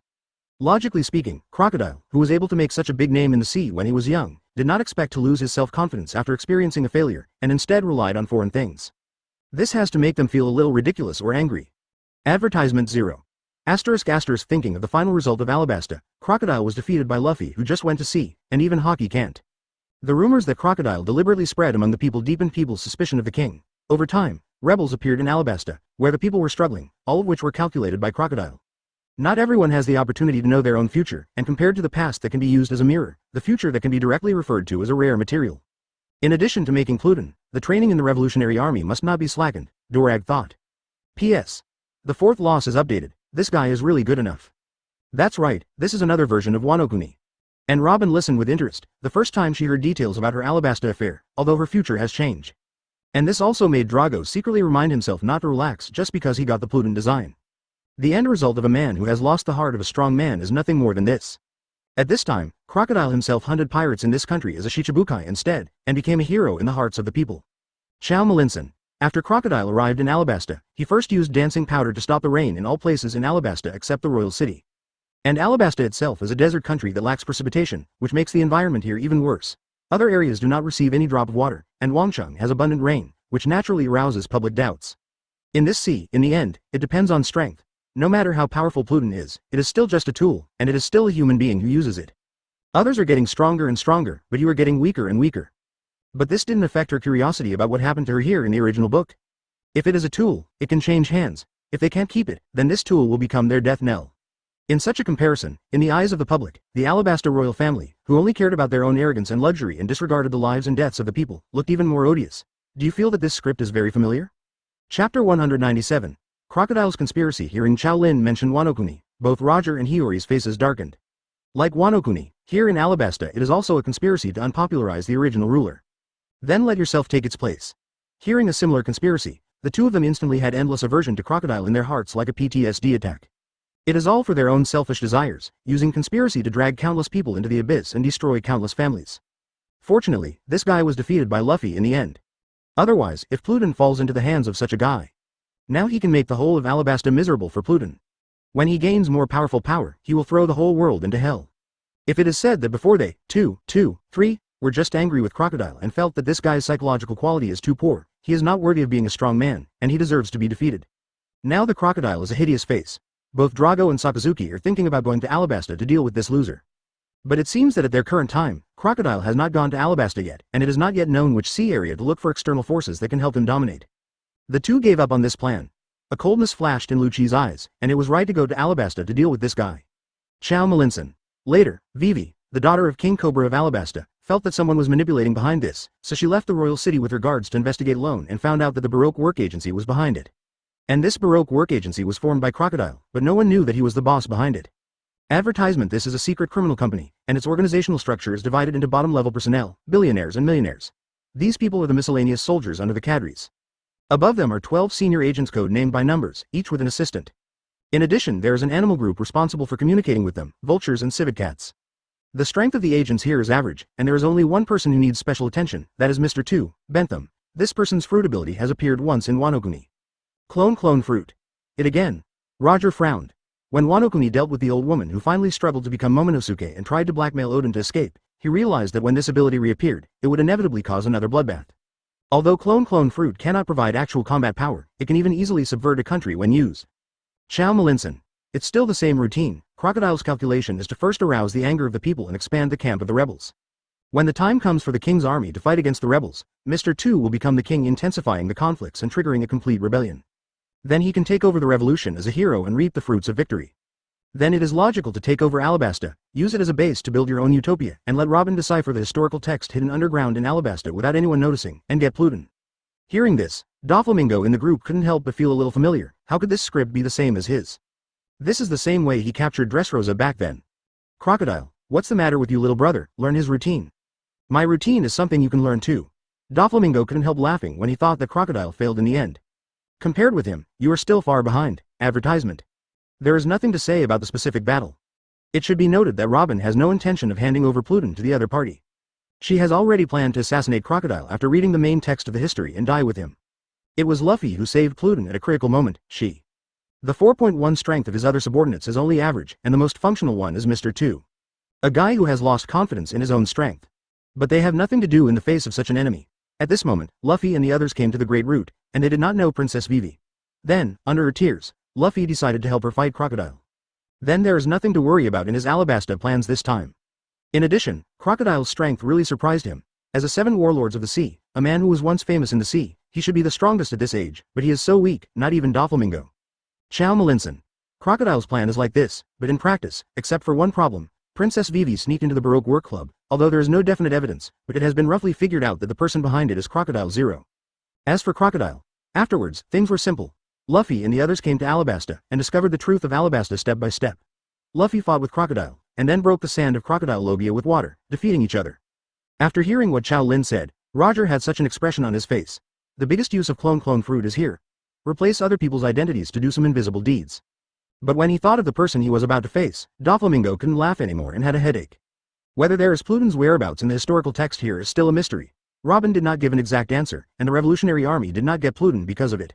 Logically speaking, Crocodile, who was able to make such a big name in the sea when he was young, did not expect to lose his self-confidence after experiencing a failure, and instead relied on foreign things. This has to make them feel a little ridiculous or angry. Advertisement 0. *** Thinking of the final result of Alabasta, Crocodile was defeated by Luffy, who just went to sea, and even Haki can't. The rumors that Crocodile deliberately spread among the people deepened people's suspicion of the king. Over time, rebels appeared in Alabasta, where the people were struggling, all of which were calculated by Crocodile. Not everyone has the opportunity to know their own future, and compared to the past that can be used as a mirror, the future that can be directly referred to as a rare material. In addition to making Pluton, the training in the Revolutionary Army must not be slackened, Dorag thought. P.S. The 4th loss is updated. This guy is really good enough. That's right, this is another version of Wano Kuni. And Robin listened with interest, the first time she heard details about her Alabasta affair, although her future has changed. And this also made Drago secretly remind himself not to relax just because he got the Pluton design. The end result of a man who has lost the heart of a strong man is nothing more than this. At this time, Crocodile himself hunted pirates in this country as a Shichibukai instead, and became a hero in the hearts of the people. Chow Malinson. After Crocodile arrived in Alabasta, he first used dancing powder to stop the rain in all places in Alabasta except the royal city. And Alabasta itself is a desert country that lacks precipitation, which makes the environment here even worse. Other areas do not receive any drop of water, and Wangcheng has abundant rain, which naturally arouses public doubts. In this sea, in the end, it depends on strength. No matter how powerful Pluton is, it is still just a tool, and it is still a human being who uses it. Others are getting stronger and stronger, but you are getting weaker and weaker. But this didn't affect her curiosity about what happened to her here in the original book. If it is a tool, it can change hands. If they can't keep it, then this tool will become their death knell. In such a comparison, in the eyes of the public, the Alabasta royal family, who only cared about their own arrogance and luxury and disregarded the lives and deaths of the people, looked even more odious. Do you feel that this script is very familiar? Chapter 197. Crocodile's Conspiracy. Hearing Qiao Lin mention Wano Kuni, both Roger and Hiyori's faces darkened. Like Wano Kuni, here in Alabasta it is also a conspiracy to unpopularize the original ruler. Then let yourself take its place. Hearing a similar conspiracy, the two of them instantly had endless aversion to Crocodile in their hearts like a PTSD attack. It is all for their own selfish desires, using conspiracy to drag countless people into the abyss and destroy countless families. Fortunately, this guy was defeated by Luffy in the end. Otherwise, if Pluton falls into the hands of such a guy, now he can make the whole of Alabasta miserable for Pluton. When he gains more powerful power, he will throw the whole world into hell. If it is said that before they, 3, were just angry with Crocodile and felt that this guy's psychological quality is too poor, he is not worthy of being a strong man, and he deserves to be defeated. Now the Crocodile is a hideous face. Both Drago and Sakazuki are thinking about going to Alabasta to deal with this loser. But it seems that at their current time, Crocodile has not gone to Alabasta yet, and it is not yet known which sea area to look for external forces that can help him dominate. The two gave up on this plan. A coldness flashed in Luchi's eyes, and it was right to go to Alabasta to deal with this guy. Chow Malinson. Later, Vivi, the daughter of King Cobra of Alabasta, felt that someone was manipulating behind this, so she left the royal city with her guards to investigate alone and found out that the Baroque Work Agency was behind it. And this Baroque Work Agency was formed by Crocodile, but no one knew that he was the boss behind it. Advertisement. This is a secret criminal company, and its organizational structure is divided into bottom-level personnel, billionaires and millionaires. These people are the miscellaneous soldiers under the cadres. Above them are 12 senior agents code-named by numbers, each with an assistant. In addition, there is an animal group responsible for communicating with them, vultures and civet cats. The strength of the agents here is average, and there is only one person who needs special attention, that is Mr. 2, Bentham. This person's fruit ability has appeared once in Wano Kuni. Clone fruit. It again. Roger frowned. When Wano Kuni dealt with the old woman who finally struggled to become Momonosuke and tried to blackmail Odin to escape, he realized that when this ability reappeared, it would inevitably cause another bloodbath. Although clone fruit cannot provide actual combat power, it can even easily subvert a country when used. Chow Malinson. It's still the same routine. Crocodile's calculation is to first arouse the anger of the people and expand the camp of the rebels. When the time comes for the king's army to fight against the rebels, Mr. 2 will become the king, intensifying the conflicts and triggering a complete rebellion. Then he can take over the revolution as a hero and reap the fruits of victory. Then it is logical to take over Alabasta, use it as a base to build your own utopia, and let Robin decipher the historical text hidden underground in Alabasta without anyone noticing, and get Pluton. Hearing this, Doflamingo in the group couldn't help but feel a little familiar. How could this script be the same as his? This is the same way he captured Dressrosa back then. Crocodile, what's the matter with you, little brother? Learn his routine. My routine is something you can learn too. Doflamingo couldn't help laughing when he thought that Crocodile failed in the end. Compared with him, you are still far behind. Advertisement. There is nothing to say about the specific battle. It should be noted that Robin has no intention of handing over Pluton to the other party. She has already planned to assassinate Crocodile after reading the main text of the history and die with him. It was Luffy who saved Pluton at a critical moment. The 4.1 strength of his other subordinates is only average, and the most functional one is Mr. 2. A guy who has lost confidence in his own strength. But they have nothing to do in the face of such an enemy. At this moment, Luffy and the others came to the Great Root, and they did not know Princess Vivi. Then, under her tears, Luffy decided to help her fight Crocodile. Then there is nothing to worry about in his Alabasta plans this time. In addition, Crocodile's strength really surprised him. As a 7 warlords of the sea, a man who was once famous in the sea, he should be the strongest at this age, but he is so weak, not even Doflamingo. Chow Malinson. Crocodile's plan is like this, but in practice, except for one problem, Princess Vivi sneaked into the Baroque Work Club, although there is no definite evidence, but it has been roughly figured out that the person behind it is Crocodile Zero. As for Crocodile, afterwards, things were simple. Luffy and the others came to Alabasta, and discovered the truth of Alabasta step by step. Luffy fought with Crocodile, and then broke the sand of Crocodile Logia with water, defeating each other. After hearing what Qiao Lin said, Roger had such an expression on his face. The biggest use of clone fruit is here. Replace other people's identities to do some invisible deeds. But when he thought of the person he was about to face, Doflamingo couldn't laugh anymore and had a headache. Whether there is Pluton's whereabouts in the historical text here is still a mystery. Robin did not give an exact answer, and the Revolutionary Army did not get Pluton because of it.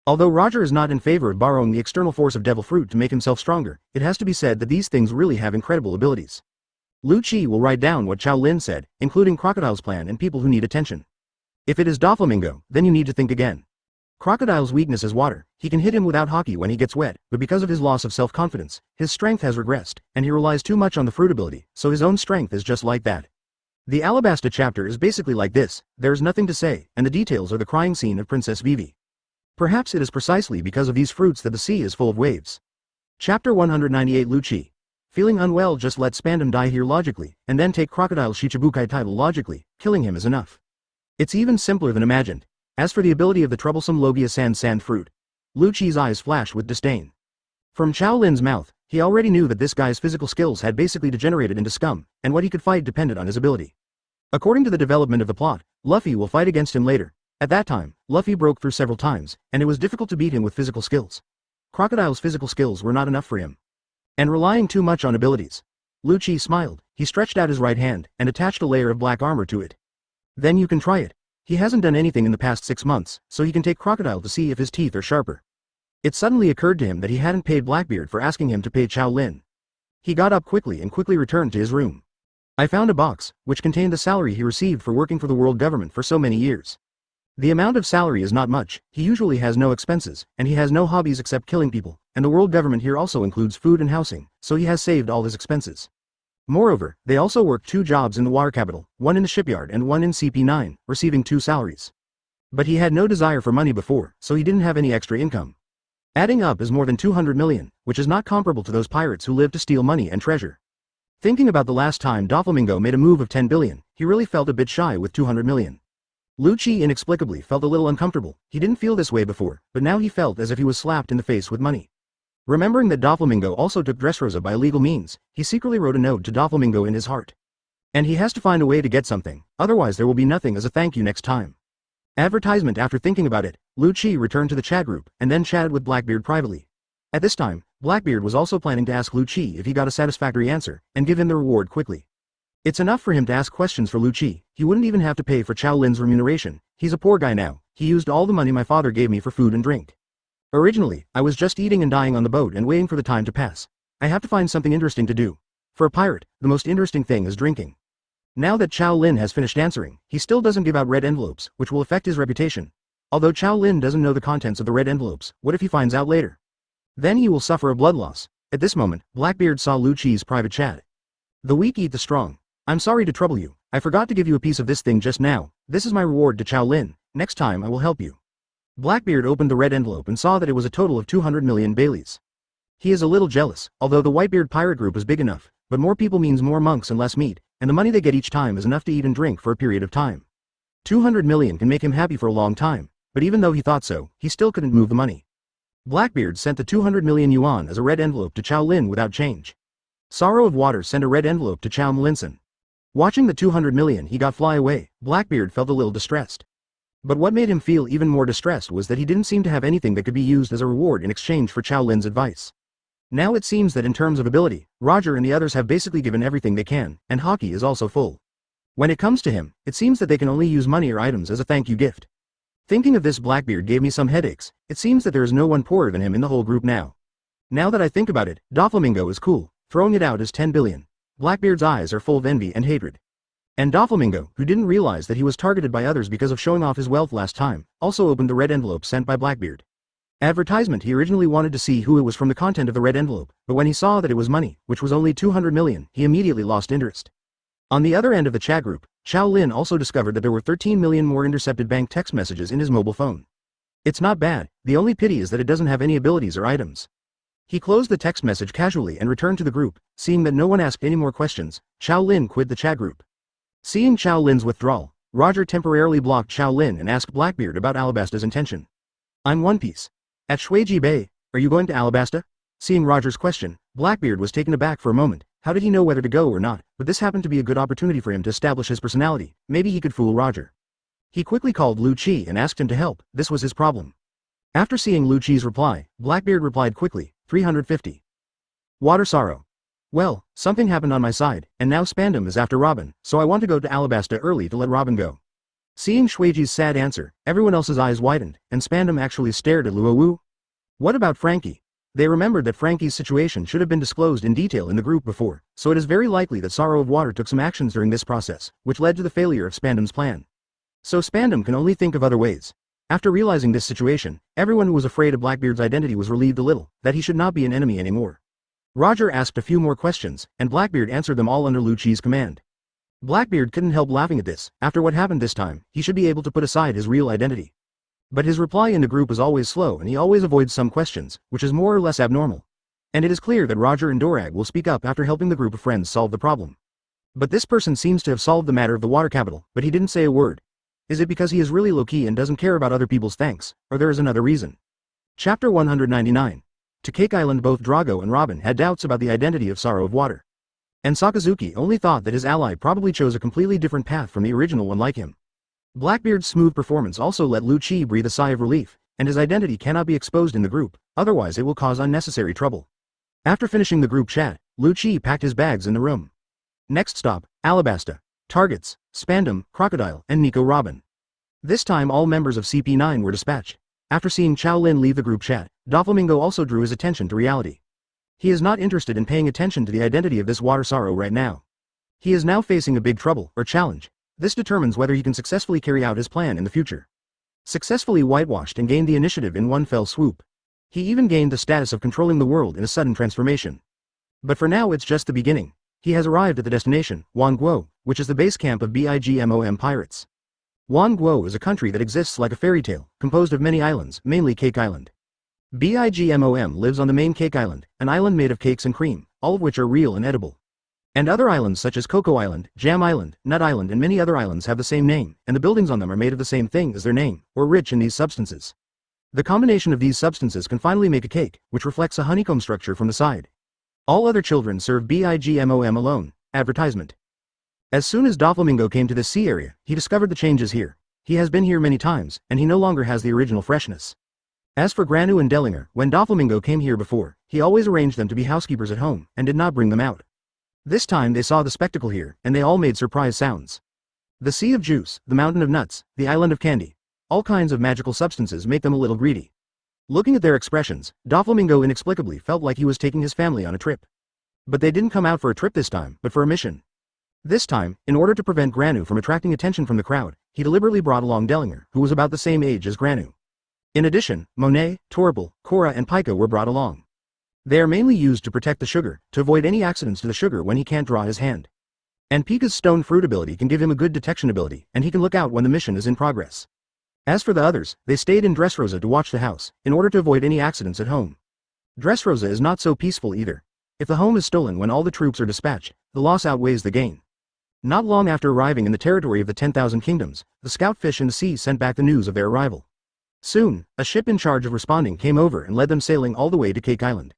Although Roger is not in favor of borrowing the external force of Devil Fruit to make himself stronger, it has to be said that these things really have incredible abilities. Luchi will write down what Qiao Lin said, including Crocodile's plan and people who need attention. If it is Doflamingo, then you need to think again. Crocodile's weakness is water. He can hit him without hockey when he gets wet, but because of his loss of self-confidence, his strength has regressed, and he relies too much on the fruit ability, so his own strength is just like that. The Alabasta chapter is basically like this. There is nothing to say, and the details are the crying scene of Princess Vivi. Perhaps it is precisely because of these fruits that the sea is full of waves. Chapter 198 Luchi. Feeling unwell, just let Spandom die here logically, and then take Crocodile's Shichibukai title logically. Killing him is enough. It's even simpler than imagined. As for the ability of the troublesome Logia sand fruit, Luchi's eyes flash with disdain. From Qiao Lin's mouth, he already knew that this guy's physical skills had basically degenerated into scum, and what he could fight depended on his ability. According to the development of the plot, Luffy will fight against him later. At that time, Luffy broke through several times, and it was difficult to beat him with physical skills. Crocodile's physical skills were not enough for him. And relying too much on abilities. Luchi smiled, he stretched out his right hand, and attached a layer of black armor to it. Then you can try it. He hasn't done anything in the past 6 months, so he can take Crocodile to see if his teeth are sharper. It suddenly occurred to him that he hadn't paid Blackbeard for asking him to pay Qiao Lin. He got up quickly and quickly returned to his room. I found a box, which contained the salary he received for working for the world government for so many years. The amount of salary is not much, he usually has no expenses, and he has no hobbies except killing people, and the world government here also includes food and housing, so he has saved all his expenses. Moreover, they also work 2 jobs in the water capital, one in the shipyard and one in CP9, receiving 2 salaries. But he had no desire for money before, so he didn't have any extra income. Adding up is more than 200 million, which is not comparable to those pirates who live to steal money and treasure. Thinking about the last time Doflamingo made a move of 10 billion, he really felt a bit shy with 200 million. Luchi inexplicably felt a little uncomfortable. He didn't feel this way before, but now he felt as if he was slapped in the face with money. Remembering that Doflamingo also took Dressrosa by illegal means, he secretly wrote a note to Doflamingo in his heart. And he has to find a way to get something, otherwise there will be nothing as a thank you next time. Advertisement. After thinking about it, Luchi returned to the chat group, and then chatted with Blackbeard privately. At this time, Blackbeard was also planning to ask Luchi if he got a satisfactory answer, and give him the reward quickly. It's enough for him to ask questions for Luchi. He wouldn't even have to pay for Qiao Lin's remuneration. He's a poor guy now. He used all the money my father gave me for food and drink. Originally, I was just eating and dying on the boat and waiting for the time to pass. I have to find something interesting to do. For a pirate, the most interesting thing is drinking. Now that Qiao Lin has finished answering, he still doesn't give out red envelopes, which will affect his reputation. Although Qiao Lin doesn't know the contents of the red envelopes, what if he finds out later? Then he will suffer a blood loss. At this moment, Blackbeard saw Luchi's private chat. The weak eat the strong. I'm sorry to trouble you. I forgot to give you a piece of this thing just now. This is my reward to Qiao Lin. Next time I will help you. Blackbeard opened the red envelope and saw that it was a total of 200 million Baileys. He is a little jealous, although the Whitebeard pirate group is big enough, but more people means more monks and less meat, and the money they get each time is enough to eat and drink for a period of time. 200 million can make him happy for a long time, but even though he thought so, he still couldn't move the money. Blackbeard sent the 200 million yuan as a red envelope to Qiao Lin without change. Sorrow of Water sent a red envelope to Qiao Linson. Watching the 200 million he got fly away, Blackbeard felt a little distressed. But what made him feel even more distressed was that he didn't seem to have anything that could be used as a reward in exchange for Qiao Lin's advice. Now it seems that in terms of ability, Roger and the others have basically given everything they can, and Hockey is also full. When it comes to him, it seems that they can only use money or items as a thank you gift. Thinking of this, Blackbeard gave me some headaches. It seems that there is no one poorer than him in the whole group now. Now that I think about it, Doflamingo is cool, throwing it out as 10 billion. Blackbeard's eyes are full of envy and hatred. And Doflamingo, who didn't realize that he was targeted by others because of showing off his wealth last time, also opened the red envelope sent by Blackbeard. Advertisement. He originally wanted to see who it was from the content of the red envelope, but when he saw that it was money, which was only 200 million, he immediately lost interest. On the other end of the chat group, Qiao Lin also discovered that there were 13 million more intercepted bank text messages in his mobile phone. It's not bad, the only pity is that it doesn't have any abilities or items. He closed the text message casually and returned to the group. Seeing that no one asked any more questions, Qiao Lin quit the chat group. Seeing Qiao Lin's withdrawal, Roger temporarily blocked Qiao Lin and asked Blackbeard about Alabasta's intention. I'm One Piece. At Shuiji Bay, are you going to Alabasta? Seeing Roger's question, Blackbeard was taken aback for a moment. How did he know whether to go or not? But this happened to be a good opportunity for him to establish his personality. Maybe he could fool Roger. He quickly called Luchi and asked him to help. This was his problem. After seeing Luchi's reply, Blackbeard replied quickly, 350. Water sorrow. Well, something happened on my side, and now Spandom is after Robin, so I want to go to Alabasta early to let Robin go. Seeing Shuiji's sad answer, everyone else's eyes widened, and Spandom actually stared at Luowu. What about Frankie? They remembered that Frankie's situation should have been disclosed in detail in the group before, so it is very likely that Sorrow of Water took some actions during this process, which led to the failure of Spandom's plan. So Spandom can only think of other ways. After realizing this situation, everyone who was afraid of Blackbeard's identity was relieved a little, that he should not be an enemy anymore. Roger asked a few more questions, and Blackbeard answered them all under Luchi's command. Blackbeard couldn't help laughing at this. After what happened this time, he should be able to put aside his real identity. But his reply in the group is always slow and he always avoids some questions, which is more or less abnormal. And it is clear that Roger and Dorag will speak up after helping the group of friends solve the problem. But this person seems to have solved the matter of the water capital, but he didn't say a word. Is it because he is really low-key and doesn't care about other people's thanks, or there is another reason? Chapter 199. To Cake Island. Both Drago and Robin had doubts about the identity of Sorrow of Water. And Sakazuki only thought that his ally probably chose a completely different path from the original one like him. Blackbeard's smooth performance also let Luchi breathe a sigh of relief, and his identity cannot be exposed in the group, otherwise it will cause unnecessary trouble. After finishing the group chat, Luchi packed his bags in the room. Next stop, Alabasta. Targets, Spandom, Crocodile, and Nico Robin. This time all members of CP9 were dispatched. After seeing Qiao Lin leave the group chat, Doflamingo also drew his attention to reality. He is not interested in paying attention to the identity of this water sorrow right now. He is now facing a big trouble, or challenge. This determines whether he can successfully carry out his plan in the future. Successfully whitewashed and gained the initiative in one fell swoop. He even gained the status of controlling the world in a sudden transformation. But for now it's just the beginning. He has arrived at the destination, Wanguo, which is the base camp of BIGMOM pirates. Wanguo is a country that exists like a fairy tale, composed of many islands, mainly Cake Island. BIGMOM lives on the main Cake Island, an island made of cakes and cream, all of which are real and edible. And other islands such as Cocoa Island, Jam Island, Nut Island and many other islands have the same name, and the buildings on them are made of the same thing as their name, or rich in these substances. The combination of these substances can finally make a cake, which reflects a honeycomb structure from the side. All other children serve BIGMOM alone. Advertisement. As soon as Doflamingo came to this sea area, he discovered the changes here. He has been here many times, and he no longer has the original freshness. As for Granu and Dellinger, when Doflamingo came here before, he always arranged them to be housekeepers at home, and did not bring them out. This time they saw the spectacle here, and they all made surprise sounds. The sea of juice, the mountain of nuts, the island of candy. All kinds of magical substances make them a little greedy. Looking at their expressions, Doflamingo inexplicably felt like he was taking his family on a trip. But they didn't come out for a trip this time, but for a mission. This time, in order to prevent Granu from attracting attention from the crowd, he deliberately brought along Dellinger, who was about the same age as Granu. In addition, Monet, Torble, Cora and Pica were brought along. They are mainly used to protect the sugar, to avoid any accidents to the sugar when he can't draw his hand. And Pika's stone fruit ability can give him a good detection ability, and he can look out when the mission is in progress. As for the others, they stayed in Dressrosa to watch the house, in order to avoid any accidents at home. Dressrosa is not so peaceful either. If the home is stolen when all the troops are dispatched, the loss outweighs the gain. Not long after arriving in the territory of the 10,000 kingdoms, the scout fish in the sea sent back the news of their arrival. Soon, a ship in charge of responding came over and led them sailing all the way to Cake Island.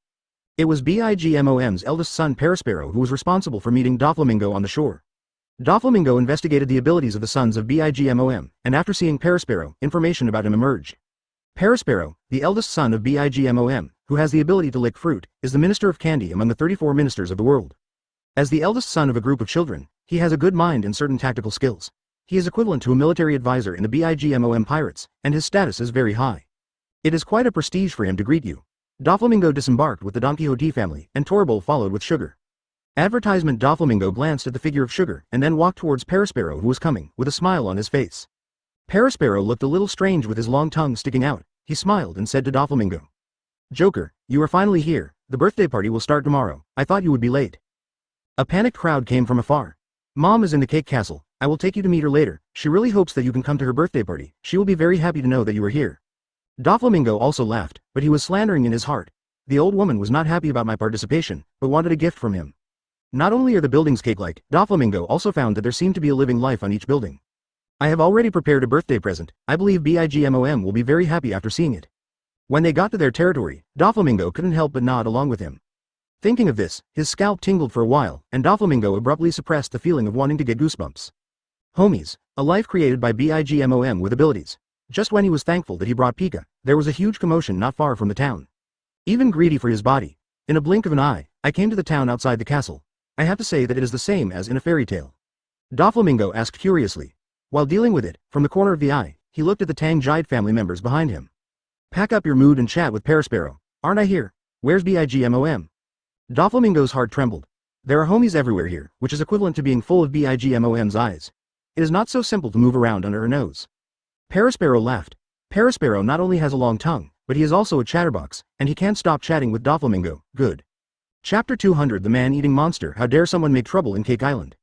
It was Bigmom's eldest son Perospero who was responsible for meeting Doflamingo on the shore. Doflamingo investigated the abilities of the sons of Bigmom, and after seeing Perospero, information about him emerged. Perospero, the eldest son of Bigmom, who has the ability to lick fruit, is the minister of candy among the 34 ministers of the world. As the eldest son of a group of children, he has a good mind and certain tactical skills. He is equivalent to a military advisor in the Bigmom pirates, and his status is very high. It is quite a prestige for him to greet you. Doflamingo disembarked with the Don Quixote family, and Torbo followed with Sugar. Advertisement. Doflamingo glanced at the figure of Sugar and then walked towards Perospero, who was coming, with a smile on his face. Perospero looked a little strange with his long tongue sticking out. He smiled and said to Doflamingo, "Joker, you are finally here. The birthday party will start tomorrow. I thought you would be late." A panicked crowd came from afar. "Mom is in the cake castle. I will take you to meet her later. She really hopes that you can come to her birthday party. She will be very happy to know that you are here." Doflamingo also laughed, but he was slandering in his heart. The old woman was not happy about my participation, but wanted a gift from him. Not only are the buildings cake-like, Doflamingo also found that there seemed to be a living life on each building. "I have already prepared a birthday present. I believe Bigmom will be very happy after seeing it." When they got to their territory, Doflamingo couldn't help but nod along with him. Thinking of this, his scalp tingled for a while, and Doflamingo abruptly suppressed the feeling of wanting to get goosebumps. Homies, a life created by Bigmom with abilities. Just when he was thankful that he brought Pika, there was a huge commotion not far from the town. Even greedy for his body, in a blink of an eye, I came to the town outside the castle. I have to say that it is the same as in a fairy tale. Doflamingo asked curiously. While dealing with it, from the corner of the eye, he looked at the Tang Jide family members behind him. "Pack up your mood and chat with Perospero. Aren't I here? Where's Bigmom?" Doflamingo's heart trembled. There are homies everywhere here, which is equivalent to being full of Bigmom's eyes. It is not so simple to move around under her nose. Perospero laughed. Perospero not only has a long tongue, but he is also a chatterbox, and he can't stop chatting with Doflamingo. Good. Chapter 200. The Man-Eating Monster. How dare someone make trouble in Cake Island?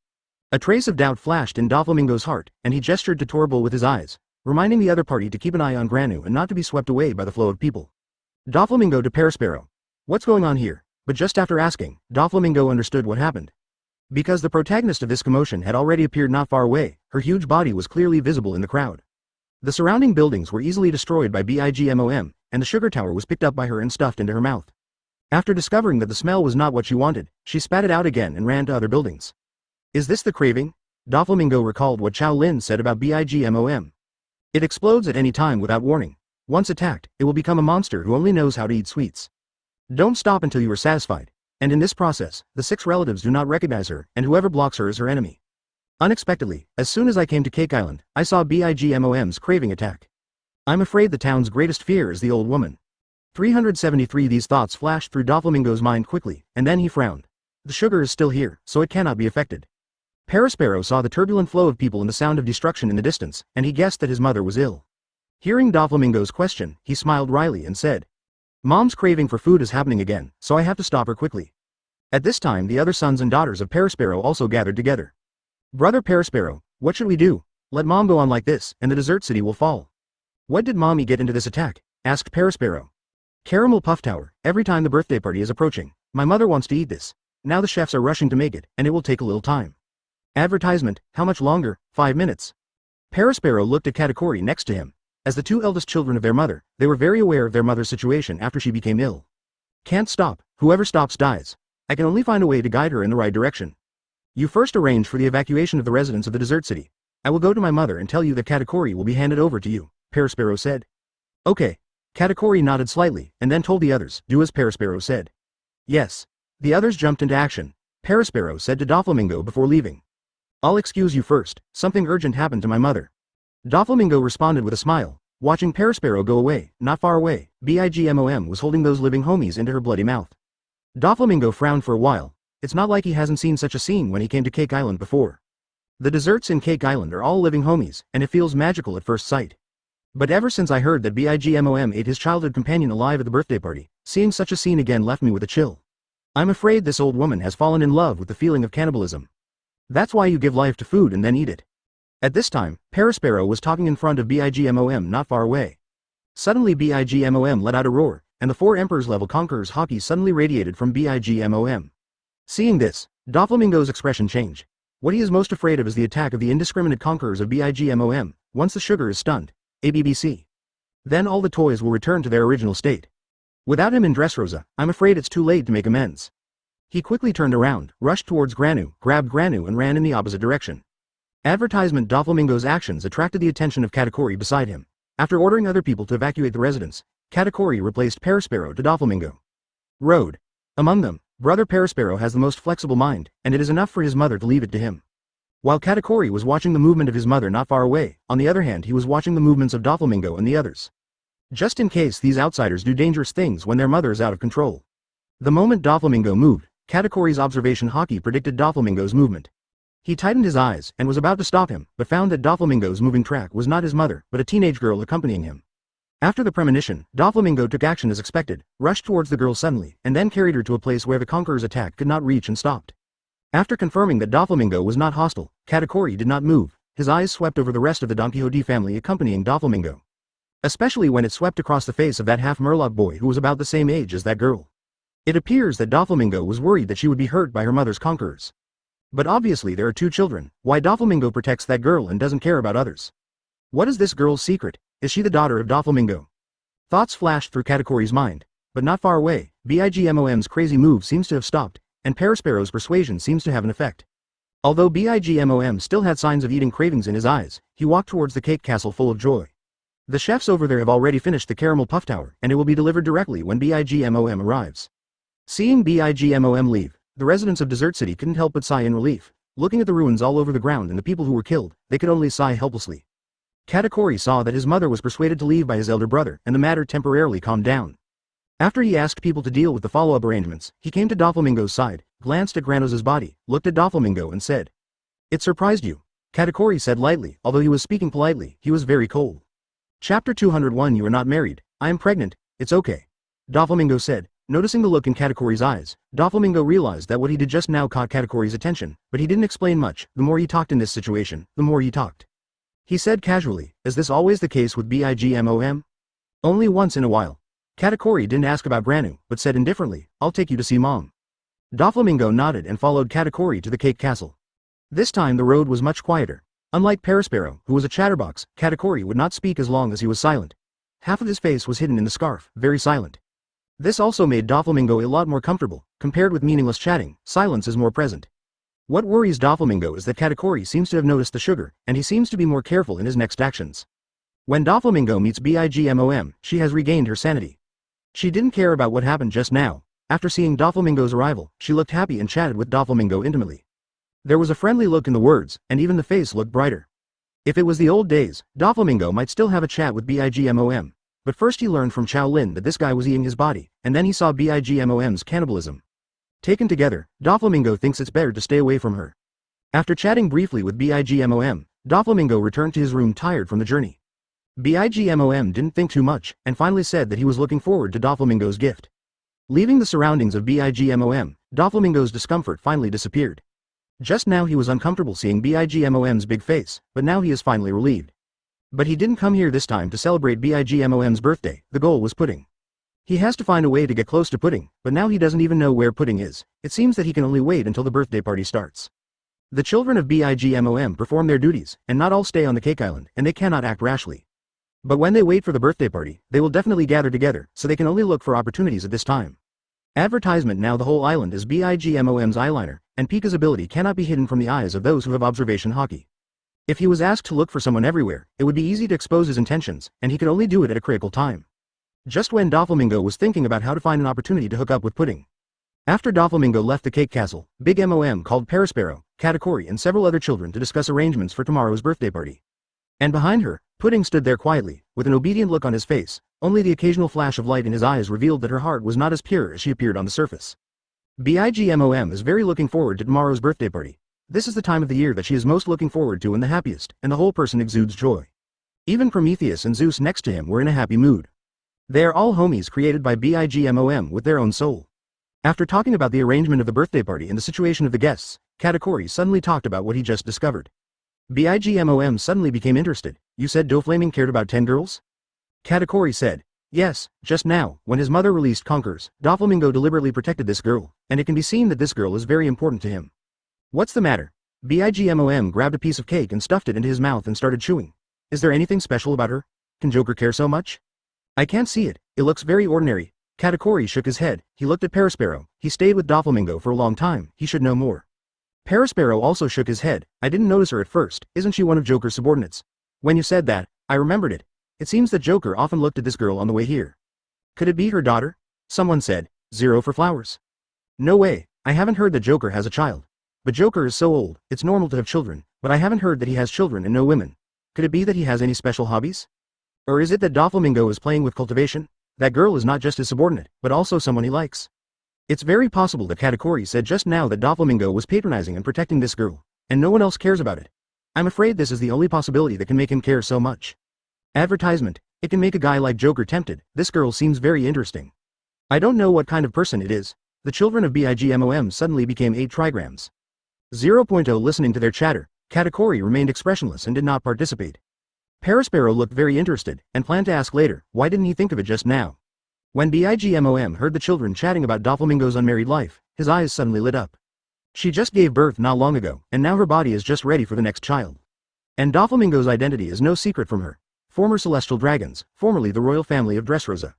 A trace of doubt flashed in Doflamingo's heart, and he gestured to Torbo with his eyes, reminding the other party to keep an eye on Granu and not to be swept away by the flow of people. Doflamingo to Perospero. "What's going on here?" But just after asking, Doflamingo understood what happened. Because the protagonist of this commotion had already appeared not far away, her huge body was clearly visible in the crowd. The surrounding buildings were easily destroyed by Bigmom, and the sugar tower was picked up by her and stuffed into her mouth. After discovering that the smell was not what she wanted, she spat it out again and ran to other buildings. "Is this the craving?" Doflamingo recalled what Qiao Lin said about Bigmom. "It explodes at any time without warning. Once attacked, it will become a monster who only knows how to eat sweets. Don't stop until you are satisfied. And in this process, the 6 relatives do not recognize her, and whoever blocks her is her enemy." Unexpectedly, as soon as I came to Cake Island, I saw Bigmom's craving attack. I'm afraid the town's greatest fear is the old woman. 373. These thoughts flashed through Doflamingo's mind quickly, and then he frowned. The sugar is still here, so it cannot be affected. Perospero saw the turbulent flow of people and the sound of destruction in the distance, and he guessed that his mother was ill. Hearing Doflamingo's question, he smiled wryly and said, "Mom's craving for food is happening again, so I have to stop her quickly." At this time the other sons and daughters of Perospero also gathered together. "Brother Perospero, what should we do? Let Mom go on like this, and the desert city will fall." "What did Mommy get into this attack?" asked Perospero. "Caramel puff tower. Every time the birthday party is approaching, my mother wants to eat this. Now the chefs are rushing to make it, and it will take a little time." Advertisement. How much longer? 5 minutes. Perospero looked at Katakuri next to him. As the 2 eldest children of their mother, they were very aware of their mother's situation after she became ill. "Can't stop. Whoever stops dies. I can only find a way to guide her in the right direction. You first arrange for the evacuation of the residents of the desert city. I will go to my mother and tell you that Katakuri will be handed over to you," Perospero said. "Okay." Katakuri nodded slightly, and then told the others, "Do as Perospero said." "Yes." The others jumped into action. Perospero said to Doflamingo before leaving, "I'll excuse you first, something urgent happened to my mother." Doflamingo responded with a smile. Watching Perospero go away, not far away, Bigmom was holding those living homies into her bloody mouth. Doflamingo frowned for a while. It's not like he hasn't seen such a scene when he came to Cake Island before. The desserts in Cake Island are all living homies, and it feels magical at first sight. But ever since I heard that Bigmom ate his childhood companion alive at the birthday party, seeing such a scene again left me with a chill. I'm afraid this old woman has fallen in love with the feeling of cannibalism. That's why you give life to food and then eat it. At this time, Parasparrow was talking in front of Bigmom not far away. Suddenly Bigmom let out a roar, and the 4 Emperors-level Conquerors Haki suddenly radiated from Bigmom. Seeing this, Doflamingo's expression changed. What he is most afraid of is the attack of the indiscriminate Conquerors of Bigmom, once the sugar is stunned. ABBC. Then all the toys will return to their original state. Without him in Dressrosa, I'm afraid it's too late to make amends. He quickly turned around, rushed towards Granu, grabbed Granu and ran in the opposite direction. Advertisement Doflamingo's actions attracted the attention of Katakuri beside him. After ordering other people to evacuate the residence, Katakuri replaced Parasparrow to Doflamingo. Road. Among them, brother Parasparrow has the most flexible mind, and it is enough for his mother to leave it to him. While Katakuri was watching the movement of his mother not far away, on the other hand he was watching the movements of Doflamingo and the others. Just in case these outsiders do dangerous things when their mother is out of control. The moment Doflamingo moved, Katakuri's observation Haki predicted Doflamingo's movement. He tightened his eyes and was about to stop him, but found that Doflamingo's moving track was not his mother, but a teenage girl accompanying him. After the premonition, Doflamingo took action as expected, rushed towards the girl suddenly, and then carried her to a place where the Conqueror's attack could not reach and stopped. After confirming that Doflamingo was not hostile, Katakuri did not move. His eyes swept over the rest of the Don Quixote family accompanying Doflamingo. Especially when it swept across the face of that half-Murloc boy who was about the same age as that girl. It appears that Doflamingo was worried that she would be hurt by her mother's conquerors. But obviously there are 2 children, why Doflamingo protects that girl and doesn't care about others? What is this girl's secret? Is she the daughter of Doflamingo? Thoughts flashed through Katakuri's mind, but not far away, Bigmom's crazy move seems to have stopped, and Parasparrow's persuasion seems to have an effect. Although Bigmom still had signs of eating cravings in his eyes, he walked towards the cake castle full of joy. The chefs over there have already finished the caramel puff tower, and it will be delivered directly when Bigmom arrives. Seeing Bigmom leave, the residents of Desert City couldn't help but sigh in relief. Looking at the ruins all over the ground and the people who were killed, they could only sigh helplessly. Katakuri saw that his mother was persuaded to leave by his elder brother, and the matter temporarily calmed down. After he asked people to deal with the follow-up arrangements, he came to Doflamingo's side, glanced at Granos's body, looked at Doflamingo and said, "It surprised you?" Katakuri said lightly, although he was speaking politely, he was very cold. Chapter 201 You are not married, I am pregnant, it's okay. Doflamingo said. Noticing the look in Katakuri's eyes, Doflamingo realized that what he did just now caught Katakuri's attention, but he didn't explain much. The more he talked in this situation, the more he talked. He said casually, "Is this always the case with Bigmom?" "Only once in a while." Katakuri didn't ask about Granu, but said indifferently, "I'll take you to see Mom." Doflamingo nodded and followed Katakuri to the cake castle. This time the road was much quieter. Unlike Parasparrow, who was a chatterbox, Katakuri would not speak as long as he was silent. Half of his face was hidden in the scarf, very silent. This also made Doflamingo a lot more comfortable. Compared with meaningless chatting, silence is more present. What worries Doflamingo is that Katakuri seems to have noticed the sugar, and he seems to be more careful in his next actions. When Doflamingo meets Bigmom, she has regained her sanity. She didn't care about what happened just now. After seeing Doflamingo's arrival, she looked happy and chatted with Doflamingo intimately. There was a friendly look in the words, and even the face looked brighter. If it was the old days, Doflamingo might still have a chat with Bigmom. But first he learned from Qiao Lin that this guy was eating his body, and then he saw Bigmom's cannibalism. Taken together, Doflamingo thinks it's better to stay away from her. After chatting briefly with Bigmom, Doflamingo returned to his room tired from the journey. Bigmom didn't think too much, and finally said that he was looking forward to Doflamingo's gift. Leaving the surroundings of Bigmom, Doflamingo's discomfort finally disappeared. Just now he was uncomfortable seeing Bigmom's big face, but now he is finally relieved. But he didn't come here this time to celebrate Bigmom's birthday, the goal was Pudding. He has to find a way to get close to Pudding, but now he doesn't even know where Pudding is. It seems that he can only wait until the birthday party starts. The children of Bigmom perform their duties, and not all stay on the Cake Island, and they cannot act rashly. But when they wait for the birthday party, they will definitely gather together, so they can only look for opportunities at this time. Advertisement Now the whole island is Bigmom's eyeliner, and Pika's ability cannot be hidden from the eyes of those who have observation Haki. If he was asked to look for someone everywhere, it would be easy to expose his intentions, and he could only do it at a critical time. Just when Doflamingo was thinking about how to find an opportunity to hook up with Pudding. After Doflamingo left the cake castle, Bigmom called Parasparrow, Katakuri and several other children to discuss arrangements for tomorrow's birthday party. And behind her, Pudding stood there quietly, with an obedient look on his face. Only the occasional flash of light in his eyes revealed that her heart was not as pure as she appeared on the surface. Bigmom is very looking forward to tomorrow's birthday party. This is the time of the year that she is most looking forward to and the happiest, and the whole person exudes joy. Even Prometheus and Zeus next to him were in a happy mood. They are all homies created by Bigmom with their own soul. After talking about the arrangement of the birthday party and the situation of the guests, Katakuri suddenly talked about what he just discovered. Bigmom suddenly became interested. You said Doflamingo cared about 10 girls? Katakuri said, yes, just now, when his mother released Conquerors, Doflamingo deliberately protected this girl, and it can be seen that this girl is very important to him. What's the matter? Bigmom grabbed a piece of cake and stuffed it into his mouth and started chewing. Is there anything special about her? Can Joker care so much? I can't see it, it looks very ordinary. Katakuri shook his head. He looked at Perospero. He stayed with Doflamingo for a long time, he should know more. Perospero also shook his head. I didn't notice her at first, isn't she one of Joker's subordinates? When you said that, I remembered it. It seems that Joker often looked at this girl on the way here. Could it be her daughter? Someone said, 0 for flowers. No way, I haven't heard that Joker has a child. But Joker is so old, it's normal to have children, but I haven't heard that he has children and no women. Could it be that he has any special hobbies? Or is it that Doflamingo is playing with cultivation? That girl is not just his subordinate, but also someone he likes. It's very possible that Katakuri said just now that Doflamingo was patronizing and protecting this girl, and no one else cares about it. I'm afraid this is the only possibility that can make him care so much. Advertisement. It can make a guy like Joker tempted. This girl seems very interesting. I don't know what kind of person it is. The children of Bigmom suddenly became 8 trigrams. 0.0 Listening to their chatter, Katakuri remained expressionless and did not participate. Perospero looked very interested, and planned to ask later, why didn't he think of it just now? When Bigmom heard the children chatting about Doflamingo's unmarried life, his eyes suddenly lit up. She just gave birth not long ago, and now her body is just ready for the next child. And Doflamingo's identity is no secret from her. Former celestial dragons, formerly the royal family of Dressrosa.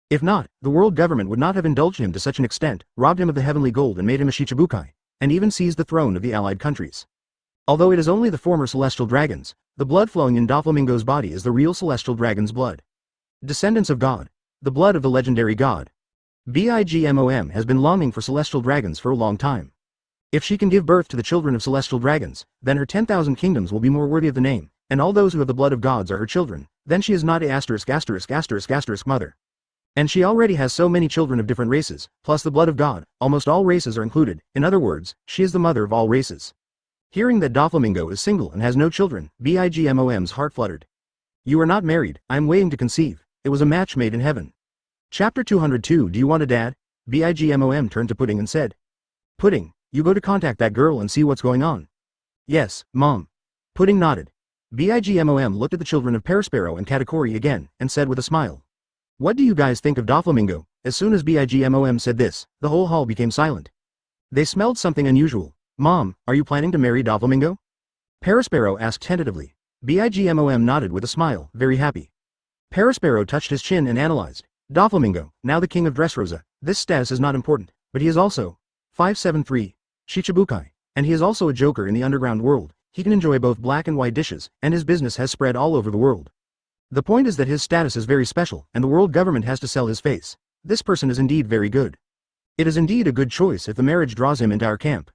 If not, the world government would not have indulged him to such an extent, robbed him of the heavenly gold and made him a Shichibukai, and even seized the throne of the allied countries. Although it is only the former celestial dragons, the blood flowing in Doflamingo's body is the real celestial dragon's blood. Descendants of God. The blood of the legendary god. Bigmom has been longing for celestial dragons for a long time. If she can give birth to the children of celestial dragons, then her 10,000 kingdoms will be more worthy of the name, and all those who have the blood of gods are her children, then she is not a mother. And she already has so many children of different races, plus the blood of God, almost all races are included, in other words, she is the mother of all races. Hearing that Doflamingo is single and has no children, Bigmom's heart fluttered. You are not married, I am waiting to conceive. It was a match made in heaven. Chapter 202 Do you want a dad? Bigmom turned to Pudding and said. Pudding, you go to contact that girl and see what's going on. Yes, Mom. Pudding nodded. Bigmom looked at the children of Perospero and Katakuri again, and said with a smile. What do you guys think of Doflamingo? As soon as Bigmom said this, the whole hall became silent. They smelled something unusual. Mom, are you planning to marry Doflamingo? Perospero asked tentatively. Bigmom nodded with a smile, very happy. Perospero touched his chin and analyzed. Doflamingo, now the king of Dressrosa, this status is not important, but he is also 573 Shichibukai, and he is also a joker in the underground world. He can enjoy both black and white dishes, and his business has spread all over the world. The point is that his status is very special, and the world government has to sell his face. This person is indeed very good. It is indeed a good choice if the marriage draws him into our camp.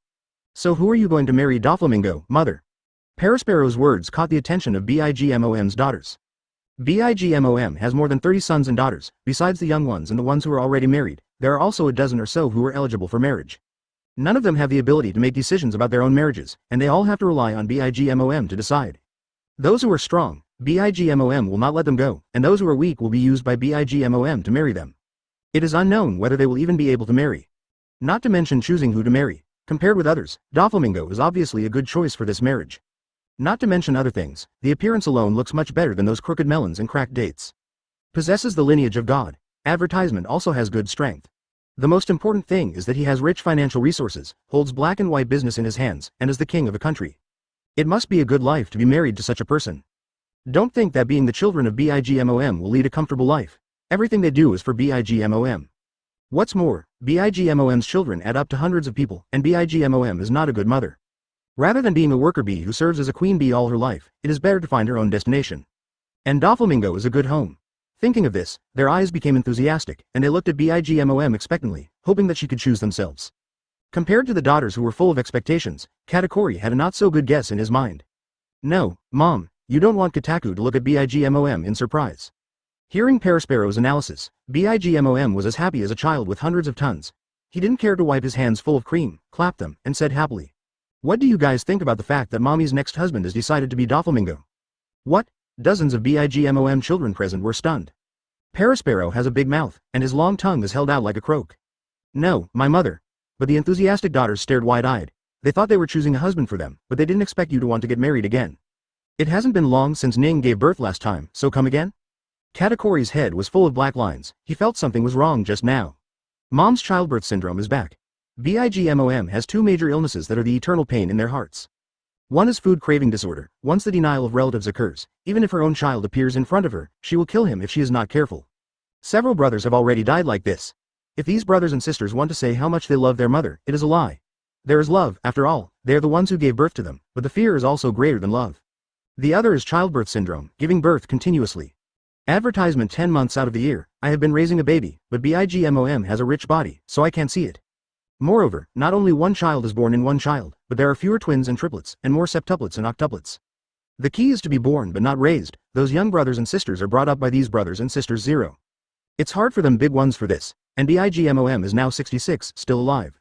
So who are you going to marry, Doflamingo, mother? Perospero's words caught the attention of Bigmom's daughters. Bigmom has more than 30 sons and daughters, besides the young ones and the ones who are already married. There are also a dozen or so who are eligible for marriage. None of them have the ability to make decisions about their own marriages, and they all have to rely on Bigmom to decide. Those who are strong, Bigmom will not let them go, and those who are weak will be used by Bigmom to marry them. It is unknown whether they will even be able to marry. Not to mention choosing who to marry. Compared with others, Doflamingo is obviously a good choice for this marriage. Not to mention other things, the appearance alone looks much better than those crooked melons and cracked dates. Possesses the lineage of God. Advertisement also has good strength. The most important thing is that he has rich financial resources, holds black and white business in his hands, and is the king of a country. It must be a good life to be married to such a person. Don't think that being the children of Bigmom will lead a comfortable life. Everything they do is for Bigmom. What's more, Bigmom's children add up to hundreds of people, and Bigmom is not a good mother. Rather than being a worker bee who serves as a queen bee all her life, it is better to find her own destination. And Doflamingo is a good home. Thinking of this, their eyes became enthusiastic, and they looked at Bigmom expectantly, hoping that she could choose themselves. Compared to the daughters who were full of expectations, Katakuri had a not-so-good guess in his mind. No, Mom, you don't want Katakuri to look at Bigmom in surprise. Hearing Perospero's analysis, Bigmom was as happy as a child with hundreds of tons. He didn't care to wipe his hands full of cream, clapped them, and said happily. What do you guys think about the fact that Mommy's next husband has decided to be Doflamingo? What? Dozens of BIGMOM children present were stunned. Parasparrow has a big mouth, and his long tongue is held out like a croak. No, my mother. But the enthusiastic daughters stared wide-eyed. They thought they were choosing a husband for them, but they didn't expect you to want to get married again. It hasn't been long since Ning gave birth last time, so come again? Katakuri's head was full of black lines. He felt something was wrong just now. Mom's childbirth syndrome is back. BIGMOM has two major illnesses that are the eternal pain in their hearts. One is food craving disorder. Once the denial of relatives occurs, even if her own child appears in front of her, she will kill him if she is not careful. Several brothers have already died like this. If these brothers and sisters want to say how much they love their mother, it is a lie. There is love, after all, they are the ones who gave birth to them, but the fear is also greater than love. The other is childbirth syndrome, giving birth continuously. Advertisement 10 months out of the year, I have been raising a baby, but BIGMOM has a rich body, so I can't see it. Moreover, not only one child is born in one child, but there are fewer twins and triplets, and more septuplets and octuplets. The key is to be born but not raised. Those young brothers and sisters are brought up by these brothers and sisters zero. It's hard for them big ones for this, and BIGMOM is now 66, still alive.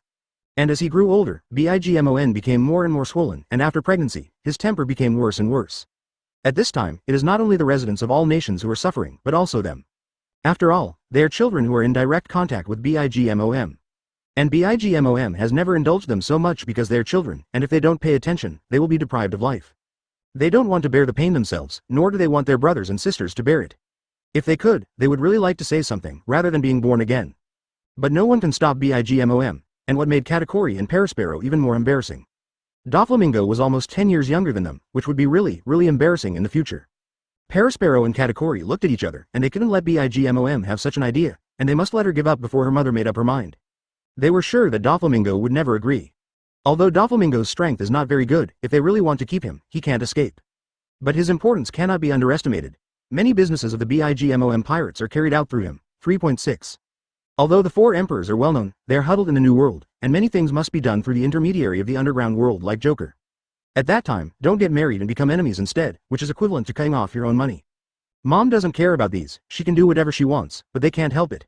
And as he grew older, BIGMON became more and more swollen, and after pregnancy, his temper became worse and worse. At this time, it is not only the residents of all nations who are suffering, but also them. After all, they are children who are in direct contact with BIGMOM. And BIGMOM has never indulged them so much because they are children, and if they don't pay attention, they will be deprived of life. They don't want to bear the pain themselves, nor do they want their brothers and sisters to bear it. If they could, they would really like to say something, rather than being born again. But no one can stop BIGMOM, and what made Katakuri and Parasparrow even more embarrassing. Doflamingo was almost 10 years younger than them, which would be really embarrassing in the future. Parasparrow and Katakuri looked at each other, and they couldn't let BIGMOM have such an idea, and they must let her give up before her mother made up her mind. They were sure that Doflamingo would never agree. Although Doflamingo's strength is not very good, if they really want to keep him, he can't escape. But his importance cannot be underestimated. Many businesses of the BIGMOM pirates are carried out through him. 3.6. Although the four emperors are well known, they are huddled in the New World, and many things must be done through the intermediary of the underground world like Joker. At that time, don't get married and become enemies instead, which is equivalent to cutting off your own money. Mom doesn't care about these, she can do whatever she wants, but they can't help it.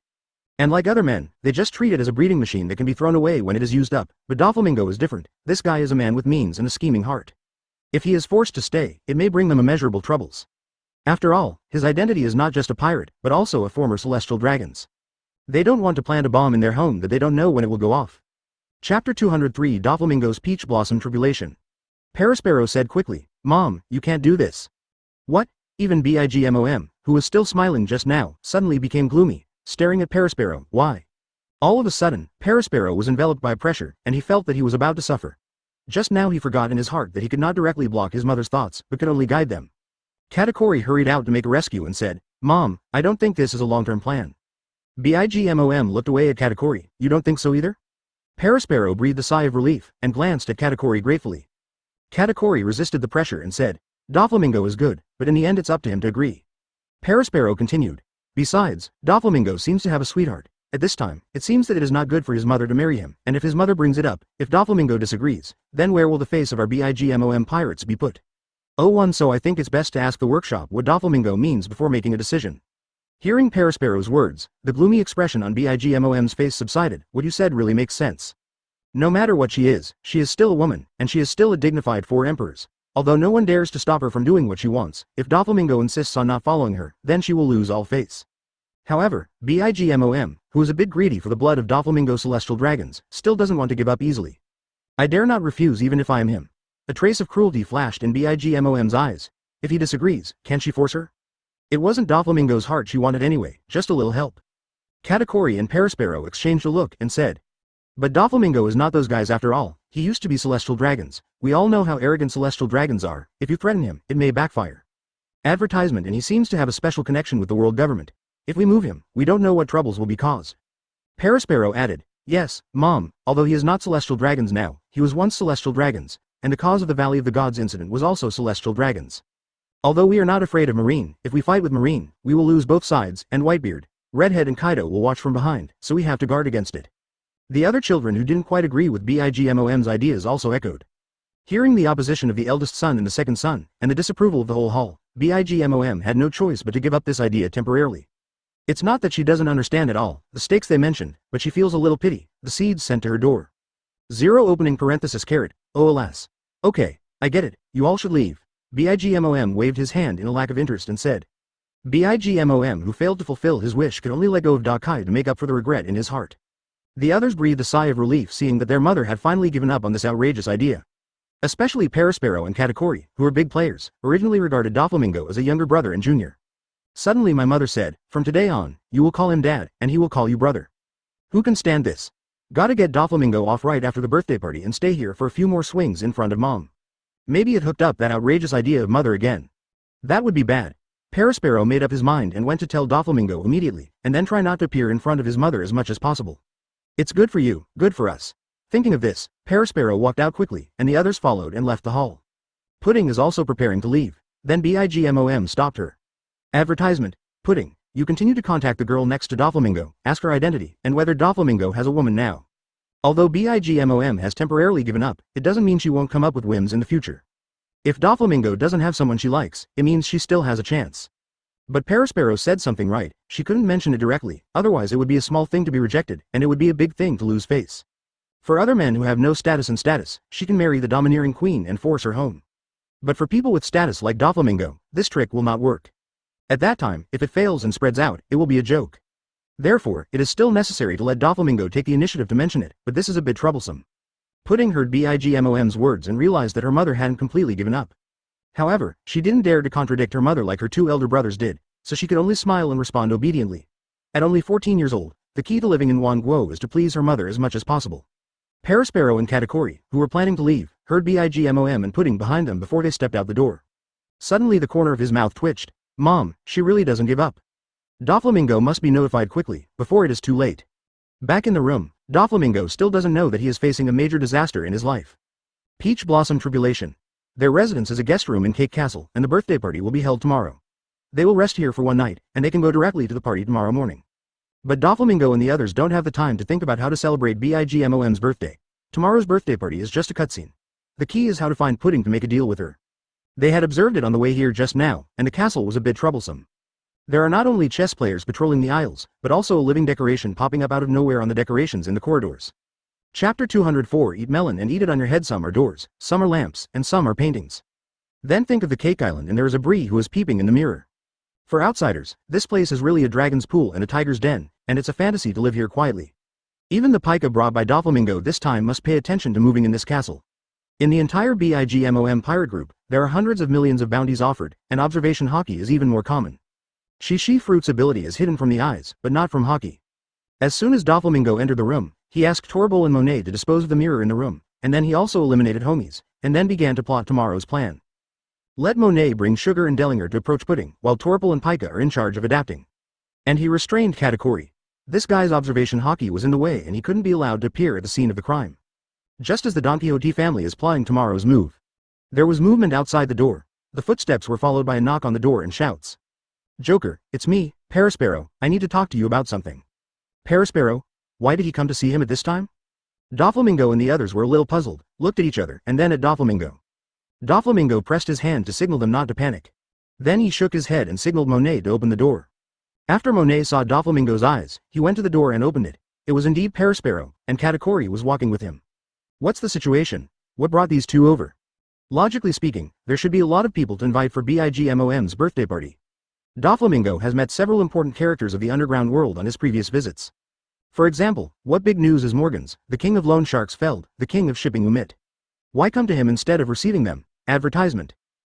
And like other men, they just treat it as a breeding machine that can be thrown away when it is used up, but Doflamingo is different. This guy is a man with means and a scheming heart. If he is forced to stay, it may bring them immeasurable troubles. After all, his identity is not just a pirate, but also a former celestial dragons. They don't want to plant a bomb in their home that they don't know when it will go off. Chapter 203 Doflamingo's Peach Blossom Tribulation. Parasparrow said quickly, Mom, you can't do this. What? Even BIGMOM, who was still smiling just now, suddenly became gloomy, staring at Parasparrow. Why? All of a sudden, Parasparrow was enveloped by pressure, and he felt that he was about to suffer. Just now he forgot in his heart that he could not directly block his mother's thoughts, but could only guide them. Katakuri hurried out to make a rescue and said, Mom, I don't think this is a long-term plan. BIGMOM looked away at Katakuri. You don't think so either? Parasparrow breathed a sigh of relief, and glanced at Katakuri gratefully. Katakuri resisted the pressure and said, Doflamingo is good, but in the end it's up to him to agree. Parasparrow continued. Besides, Doflamingo seems to have a sweetheart. At this time, it seems that it is not good for his mother to marry him, and if his mother brings it up, if Doflamingo disagrees, then where will the face of our BIGMOM pirates be put? So I think it's best to ask the workshop what Doflamingo means before making a decision. Hearing Parasparrow's words, the gloomy expression on BIGMOM's face subsided. What you said really makes sense. No matter what she is still a woman, and she is still a dignified four emperors. Although no one dares to stop her from doing what she wants, if Doflamingo insists on not following her, then she will lose all face. However, BIGMOM, who is a bit greedy for the blood of Doflamingo celestial dragons, still doesn't want to give up easily. I dare not refuse even if I am him. A trace of cruelty flashed in BIGMOM's eyes. If he disagrees, can she force her? It wasn't Doflamingo's heart she wanted anyway, just a little help. Katakuri and Parasparrow exchanged a look and said, But Doflamingo is not those guys after all. He used to be celestial dragons. We all know how arrogant celestial dragons are. If you threaten him, it may backfire. Advertisement, and he seems to have a special connection with the world government. If we move him, we don't know what troubles will be caused. Parasparrow added, Yes, Mom, although he is not celestial dragons now, he was once celestial dragons, and the cause of the Valley of the Gods incident was also celestial dragons. Although we are not afraid of Marine, if we fight with Marine, we will lose both sides, and Whitebeard, Redhead and Kaido will watch from behind, so we have to guard against it. The other children who didn't quite agree with BIGMOM's ideas also echoed. Hearing the opposition of the eldest son and the second son, and the disapproval of the whole hall, BIGMOM had no choice but to give up this idea temporarily. It's not that she doesn't understand at all the stakes they mentioned, but she feels a little pity. The seeds sent to her door. 0 opening parenthesis caret, oh alas. Okay, I get it, you all should leave. Bigmom waved his hand in a lack of interest and said. Bigmom, who failed to fulfill his wish, could only let go of Dakai to make up for the regret in his heart. The others breathed a sigh of relief seeing that their mother had finally given up on this outrageous idea. Especially Parasparrow and Katakuri, who were big players, originally regarded Doflamingo as a younger brother and junior. Suddenly my mother said, from today on, you will call him dad, and he will call you brother. Who can stand this? Gotta get Doflamingo off right after the birthday party and stay here for a few more swings in front of mom. Maybe it hooked up that outrageous idea of mother again. That would be bad. Parasparrow made up his mind and went to tell Doflamingo immediately, and then try not to appear in front of his mother as much as possible. It's good for you, good for us. Thinking of this, Parasparrow walked out quickly, and the others followed and left the hall. Pudding is also preparing to leave. Then Bigmom stopped her. Advertisement. Pudding, you continue to contact the girl next to Doflamingo, ask her identity, and whether Doflamingo has a woman now. Although Bigmom has temporarily given up, it doesn't mean she won't come up with whims in the future. If Doflamingo doesn't have someone she likes, it means she still has a chance. But Parasparrow said something right, she couldn't mention it directly, otherwise it would be a small thing to be rejected, and it would be a big thing to lose face. For other men who have no status and status, she can marry the domineering queen and force her home. But for people with status like Doflamingo, this trick will not work. At that time, if it fails and spreads out, it will be a joke. Therefore, it is still necessary to let Doflamingo take the initiative to mention it, but this is a bit troublesome. Pudding heard Bigmom's words and realized that her mother hadn't completely given up. However, she didn't dare to contradict her mother like her two elder brothers did, so she could only smile and respond obediently. At only 14 years old, the key to living in Wanguo is to please her mother as much as possible. Parasparrow and Katakuri, who were planning to leave, heard Bigmom and Pudding behind them before they stepped out the door. Suddenly the corner of his mouth twitched. Mom, she really doesn't give up. Doflamingo must be notified quickly, before it is too late. Back in the room, Doflamingo still doesn't know that he is facing a major disaster in his life. Peach Blossom Tribulation. Their residence is a guest room in Cake Castle, and the birthday party will be held tomorrow. They will rest here for one night, and they can go directly to the party tomorrow morning. But Doflamingo and the others don't have the time to think about how to celebrate Bigmom's birthday. Tomorrow's birthday party is just a cutscene. The key is how to find Pudding to make a deal with her. They had observed it on the way here just now, and the castle was a bit troublesome. There are not only chess players patrolling the aisles, but also a living decoration popping up out of nowhere on the decorations in the corridors. Chapter 204 Eat melon and eat it on your head. Some are doors, some are lamps, and some are paintings. Then think of the cake island and there is a Bree who is peeping in the mirror. For outsiders, this place is really a dragon's pool and a tiger's den, and it's a fantasy to live here quietly. Even the pica brought by Doflamingo this time must pay attention to moving in this castle. In the entire Bigmom pirate group, there are hundreds of millions of bounties offered, and observation hockey is even more common. Shishi Fruit's ability is hidden from the eyes, but not from hockey. As soon as Doflamingo entered the room, he asked Torbull and Monet to dispose of the mirror in the room, and then he also eliminated homies, and then began to plot tomorrow's plan. Let Monet bring Sugar and Dellinger to approach Pudding, while Torbull and Pica are in charge of adapting. And he restrained Katakuri. This guy's observation hockey was in the way and he couldn't be allowed to appear at the scene of the crime. Just as the Don Quixote family is plotting tomorrow's move. There was movement outside the door. The footsteps were followed by a knock on the door and shouts. Joker, it's me, Parasparrow, I need to talk to you about something. Parasparrow? Why did he come to see him at this time? Doflamingo and the others were a little puzzled, looked at each other, and then at Doflamingo. Doflamingo pressed his hand to signal them not to panic. Then he shook his head and signaled Monet to open the door. After Monet saw Doflamingo's eyes, he went to the door and opened it. It was indeed Parasparrow, and Katakuri was walking with him. What's the situation? What brought these two over? Logically speaking, there should be a lot of people to invite for Bigmom's birthday party. Doflamingo has met several important characters of the underground world on his previous visits. For example, what big news is Morgan's, the king of loan sharks Feld, the king of shipping Umit? Why come to him instead of receiving them? Advertisement.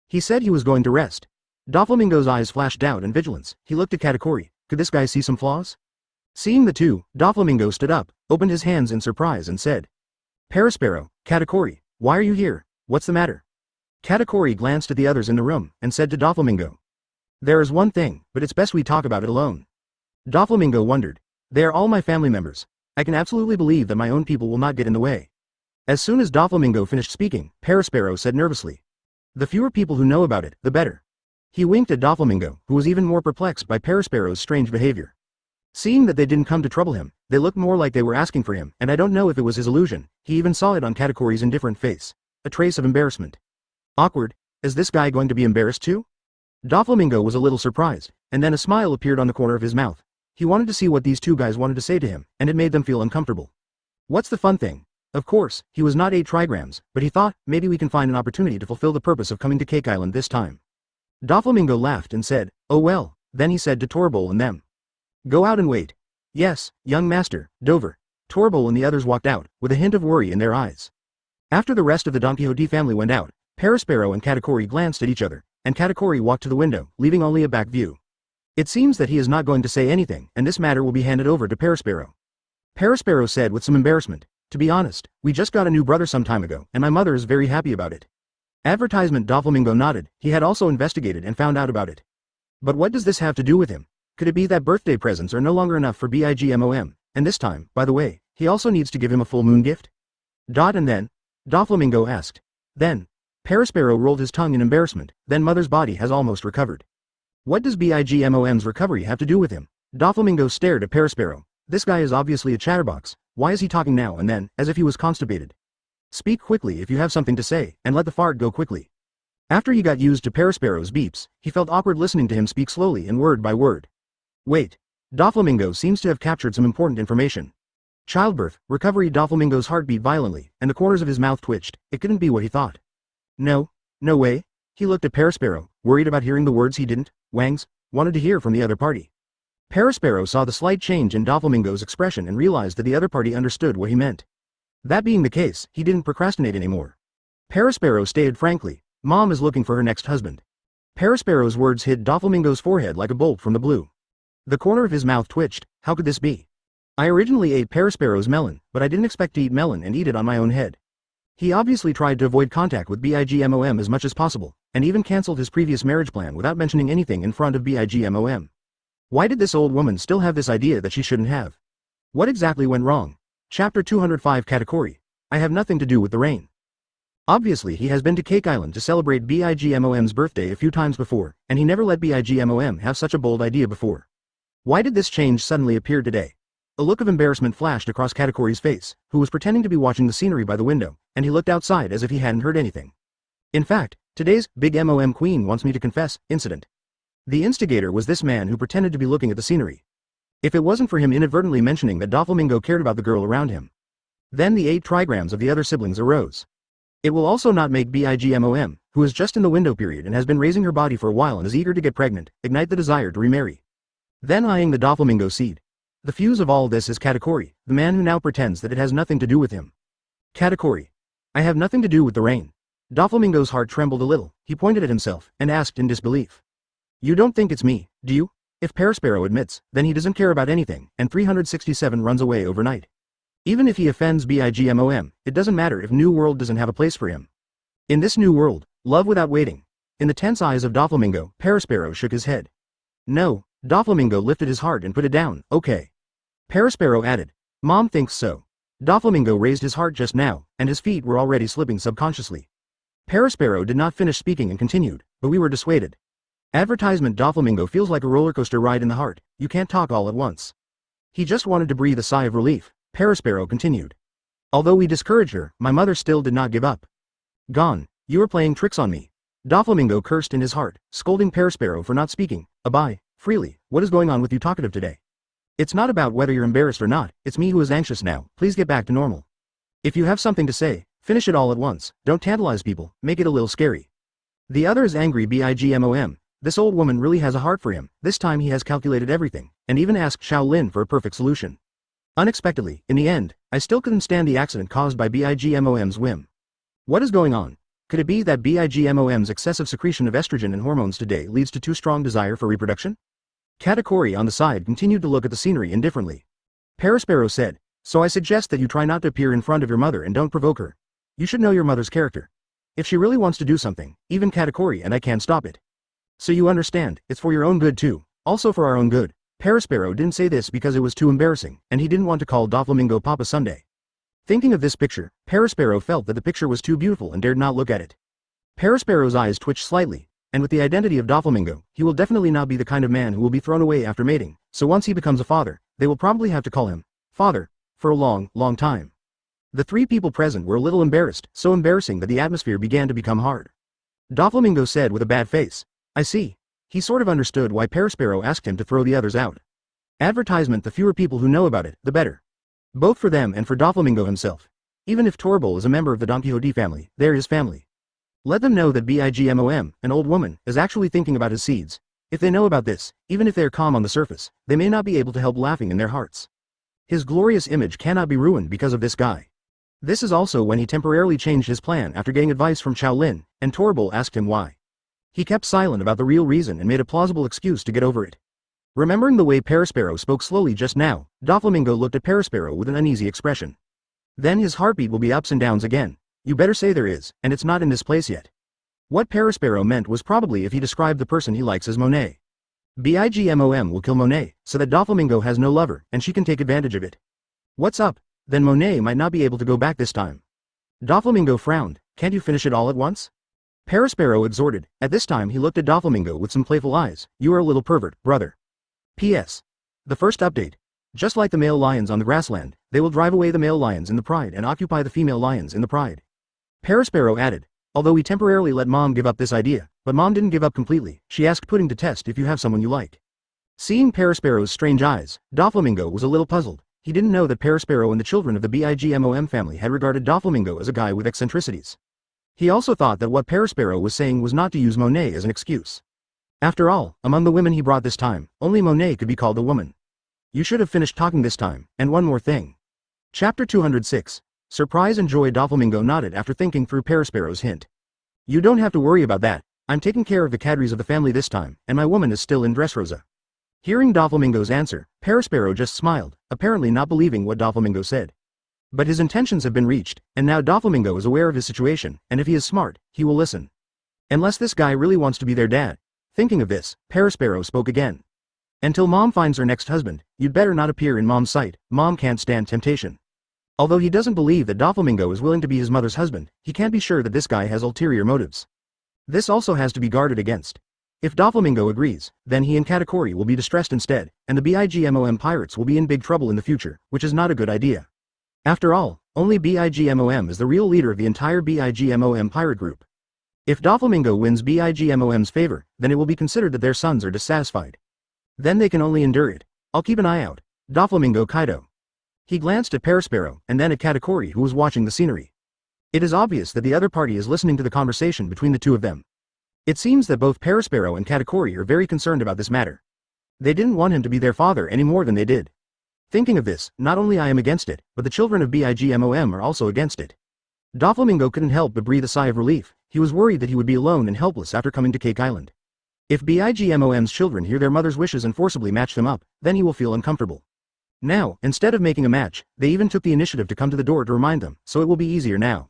He said he was going to rest. Doflamingo's eyes flashed doubt and vigilance. He looked at Katakuri. Could this guy see some flaws? Seeing the two, Doflamingo stood up, opened his hands in surprise and said. Parasparrow, Katakuri, why are you here? What's the matter? Katakuri glanced at the others in the room, and said to Doflamingo. There is one thing, but it's best we talk about it alone. Doflamingo wondered. They are all my family members. I can absolutely believe that my own people will not get in the way. As soon as Doflamingo finished speaking, Parasparrow said nervously. The fewer people who know about it, the better. He winked at Doflamingo, who was even more perplexed by Parasparrow's strange behavior. Seeing that they didn't come to trouble him, they looked more like they were asking for him, and I don't know if it was his illusion, he even saw it on Katakuri's indifferent face. A trace of embarrassment. Awkward. Is this guy going to be embarrassed too? Doflamingo was a little surprised, and then a smile appeared on the corner of his mouth. He wanted to see what these two guys wanted to say to him, and it made them feel uncomfortable. What's the fun thing? Of course, he was not 8 trigrams, but he thought, maybe we can find an opportunity to fulfill the purpose of coming to Cake Island this time. Doflamingo laughed and said, oh well, then he said to Torbol and them. Go out and wait. Yes, young master, Dover. Torbol and the others walked out, with a hint of worry in their eyes. After the rest of the Don Quixote family went out, Perospero and Katakuri glanced at each other, and Katakuri walked to the window, leaving only a back view. It seems that he is not going to say anything, and this matter will be handed over to Perospero. Perospero said with some embarrassment, to be honest, we just got a new brother some time ago, and my mother is very happy about it. Advertisement. Doflamingo nodded, he had also investigated and found out about it. But what does this have to do with him? Could it be that birthday presents are no longer enough for Bigmom, and this time, by the way, he also needs to give him a full moon gift? And then? Doflamingo asked. Then. Perospero rolled his tongue in embarrassment, then mother's body has almost recovered. What does Bigmom's recovery have to do with him? Doflamingo stared at Perospero. This guy is obviously a chatterbox, why is he talking now and then, as if he was constipated? Speak quickly if you have something to say, and let the fart go quickly. After he got used to Perospero's beeps, he felt awkward listening to him speak slowly and word by word. Wait. Doflamingo seems to have captured some important information. Childbirth, recovery. Doflamingo's heart beat violently, and the corners of his mouth twitched. It couldn't be what he thought. No way. He looked at Perospero, worried about hearing the words he didn't, wanted to hear from the other party. Perospero saw the slight change in Doflamingo's expression and realized that the other party understood what he meant. That being the case, he didn't procrastinate anymore. Perospero stated frankly, Mom is looking for her next husband. Perospero's words hit Doflamingo's forehead like a bolt from the blue. The corner of his mouth twitched. How could this be? I originally ate Perospero's melon, but I didn't expect to eat melon and eat it on my own head. He obviously tried to avoid contact with Bigmom as much as possible, and even cancelled his previous marriage plan without mentioning anything in front of Bigmom. Why did this old woman still have this idea that she shouldn't have? What exactly went wrong? Chapter 205. Katakuri. I have nothing to do with the rain. Obviously he has been to Cake Island to celebrate Bigmom's birthday a few times before, and he never let Bigmom have such a bold idea before. Why did this change suddenly appear today? A look of embarrassment flashed across Katakuri's face, who was pretending to be watching the scenery by the window, and he looked outside as if he hadn't heard anything. In fact, today's Big Mom Queen wants me to confess incident. The instigator was this man who pretended to be looking at the scenery. If it wasn't for him inadvertently mentioning that Doflamingo cared about the girl around him. Then the 8 trigrams of the other siblings arose. It will also not make Bigmom, who is just in the window period and has been raising her body for a while and is eager to get pregnant, ignite the desire to remarry. Then eyeing the Doflamingo seed. The fuse of all this is Katakuri, the man who now pretends that it has nothing to do with him. Katakuri. I have nothing to do with the rain. Doflamingo's heart trembled a little, he pointed at himself, and asked in disbelief. You don't think it's me, do you? If Perospero admits, then he doesn't care about anything, and 367 runs away overnight. Even if he offends Bigmom, it doesn't matter if New World doesn't have a place for him. In this new world, love without waiting. In the tense eyes of Doflamingo, Perospero shook his head. No, Doflamingo lifted his heart and put it down, okay. Perospero added, Mom thinks so. Doflamingo raised his heart just now, and his feet were already slipping subconsciously. Perospero did not finish speaking and continued, but we were dissuaded. Advertisement. Doflamingo feels like a roller coaster ride in the heart, you can't talk all at once. He just wanted to breathe a sigh of relief, Perospero continued. Although we discouraged her, my mother still did not give up. Gone, you are playing tricks on me. Doflamingo cursed in his heart, scolding Perospero for not speaking, freely, what is going on with you talkative today? It's not about whether you're embarrassed or not, it's me who is anxious now, please get back to normal. If you have something to say, finish it all at once, don't tantalize people, make it a little scary. The other is angry. Bigmom. This old woman really has a heart for him, this time he has calculated everything, and even asked Qiao Lin for a perfect solution. Unexpectedly, in the end, I still couldn't stand the accident caused by Bigmom's whim. What is going on? Could it be that Bigmom's excessive secretion of estrogen and hormones today leads to too strong desire for reproduction? Katakuri on the side continued to look at the scenery indifferently. Perospero said, so I suggest that you try not to appear in front of your mother and don't provoke her. You should know your mother's character. If she really wants to do something, even Katakuri and I can't stop it. So you understand, it's for your own good too, also for our own good. Perospero didn't say this because it was too embarrassing, and he didn't want to call Doflamingo Papa Sunday. Thinking of this picture, Perospero felt that the picture was too beautiful and dared not look at it. Perospero's eyes twitched slightly, and with the identity of Doflamingo, he will definitely not be the kind of man who will be thrown away after mating, so once he becomes a father, they will probably have to call him father for a long, long time. The 3 people present were a little embarrassed, so embarrassing that the atmosphere began to become hard. Doflamingo said with a bad face, I see. He sort of understood why Perospero asked him to throw the others out. Advertisement. The fewer people who know about it, the better. Both for them and for Doflamingo himself. Even if Torbull is a member of the Don Quixote family, they're his family. Let them know that Bigmom, an old woman, is actually thinking about his seeds. If they know about this, even if they are calm on the surface, they may not be able to help laughing in their hearts. His glorious image cannot be ruined because of this guy. This is also when he temporarily changed his plan after getting advice from Qiao Lin, and Torbull asked him why. He kept silent about the real reason and made a plausible excuse to get over it. Remembering the way Perisparrow spoke slowly just now, Doflamingo looked at Perisparrow with an uneasy expression. Then his heartbeat will be ups and downs again. You better say there is, and it's not in this place yet. What Perisparrow meant was probably if he described the person he likes as Monet. Bigmom will kill Monet, so that Doflamingo has no lover, and she can take advantage of it. What's up? Then Monet might not be able to go back this time. Doflamingo frowned. Can't you finish it all at once? Perisparrow exhorted. At this time he looked at Doflamingo with some playful eyes. You are a little pervert, brother. P.S. The first update. Just like the male lions on the grassland, they will drive away the male lions in the pride and occupy the female lions in the pride. Perisparrow added. Although we temporarily let Mom give up this idea, but Mom didn't give up completely. She asked Pudding to test if you have someone you like. Seeing Perisparrow's strange eyes, Doflamingo was a little puzzled. He didn't know that Perisparrow and the children of the Bigmom family had regarded Doflamingo as a guy with eccentricities. He also thought that what Perisparrow was saying was not to use Monet as an excuse. After all, among the women he brought this time, only Monet could be called a woman. You should have finished talking this time, and one more thing. Chapter 206. Surprise and joy. Doflamingo nodded after thinking through Perisparrow's hint. You don't have to worry about that. I'm taking care of the cadres of the family this time, and my woman is still in Dressrosa. Hearing Doflamingo's answer, Perisparrow just smiled, apparently not believing what Doflamingo said. But his intentions have been reached, and now Doflamingo is aware of his situation, and if he is smart, he will listen. Unless this guy really wants to be their dad. Thinking of this, Perisparrow spoke again. Until Mom finds her next husband, you'd better not appear in Mom's sight. Mom can't stand temptation. Although he doesn't believe that Doflamingo is willing to be his mother's husband, he can't be sure that this guy has ulterior motives. This also has to be guarded against. If Doflamingo agrees, then he and Katakuri will be distressed instead, and the Bigmom pirates will be in big trouble in the future, which is not a good idea. After all, only Bigmom is the real leader of the entire Bigmom pirate group. If Doflamingo wins Bigmom's favor, then it will be considered that their sons are dissatisfied. Then they can only endure it. I'll keep an eye out. Doflamingo Kaido. He glanced at Perisparrow, and then at Katakuri who was watching the scenery. It is obvious that the other party is listening to the conversation between the two of them. It seems that both Perisparrow and Katakuri are very concerned about this matter. They didn't want him to be their father any more than they did. Thinking of this, not only I am against it, but the children of Bigmom are also against it. Doflamingo couldn't help but breathe a sigh of relief. He was worried that he would be alone and helpless after coming to Cake Island. If Bigmom's children hear their mother's wishes and forcibly match them up, then he will feel uncomfortable. Now, instead of making a match, they even took the initiative to come to the door to remind them, so it will be easier now.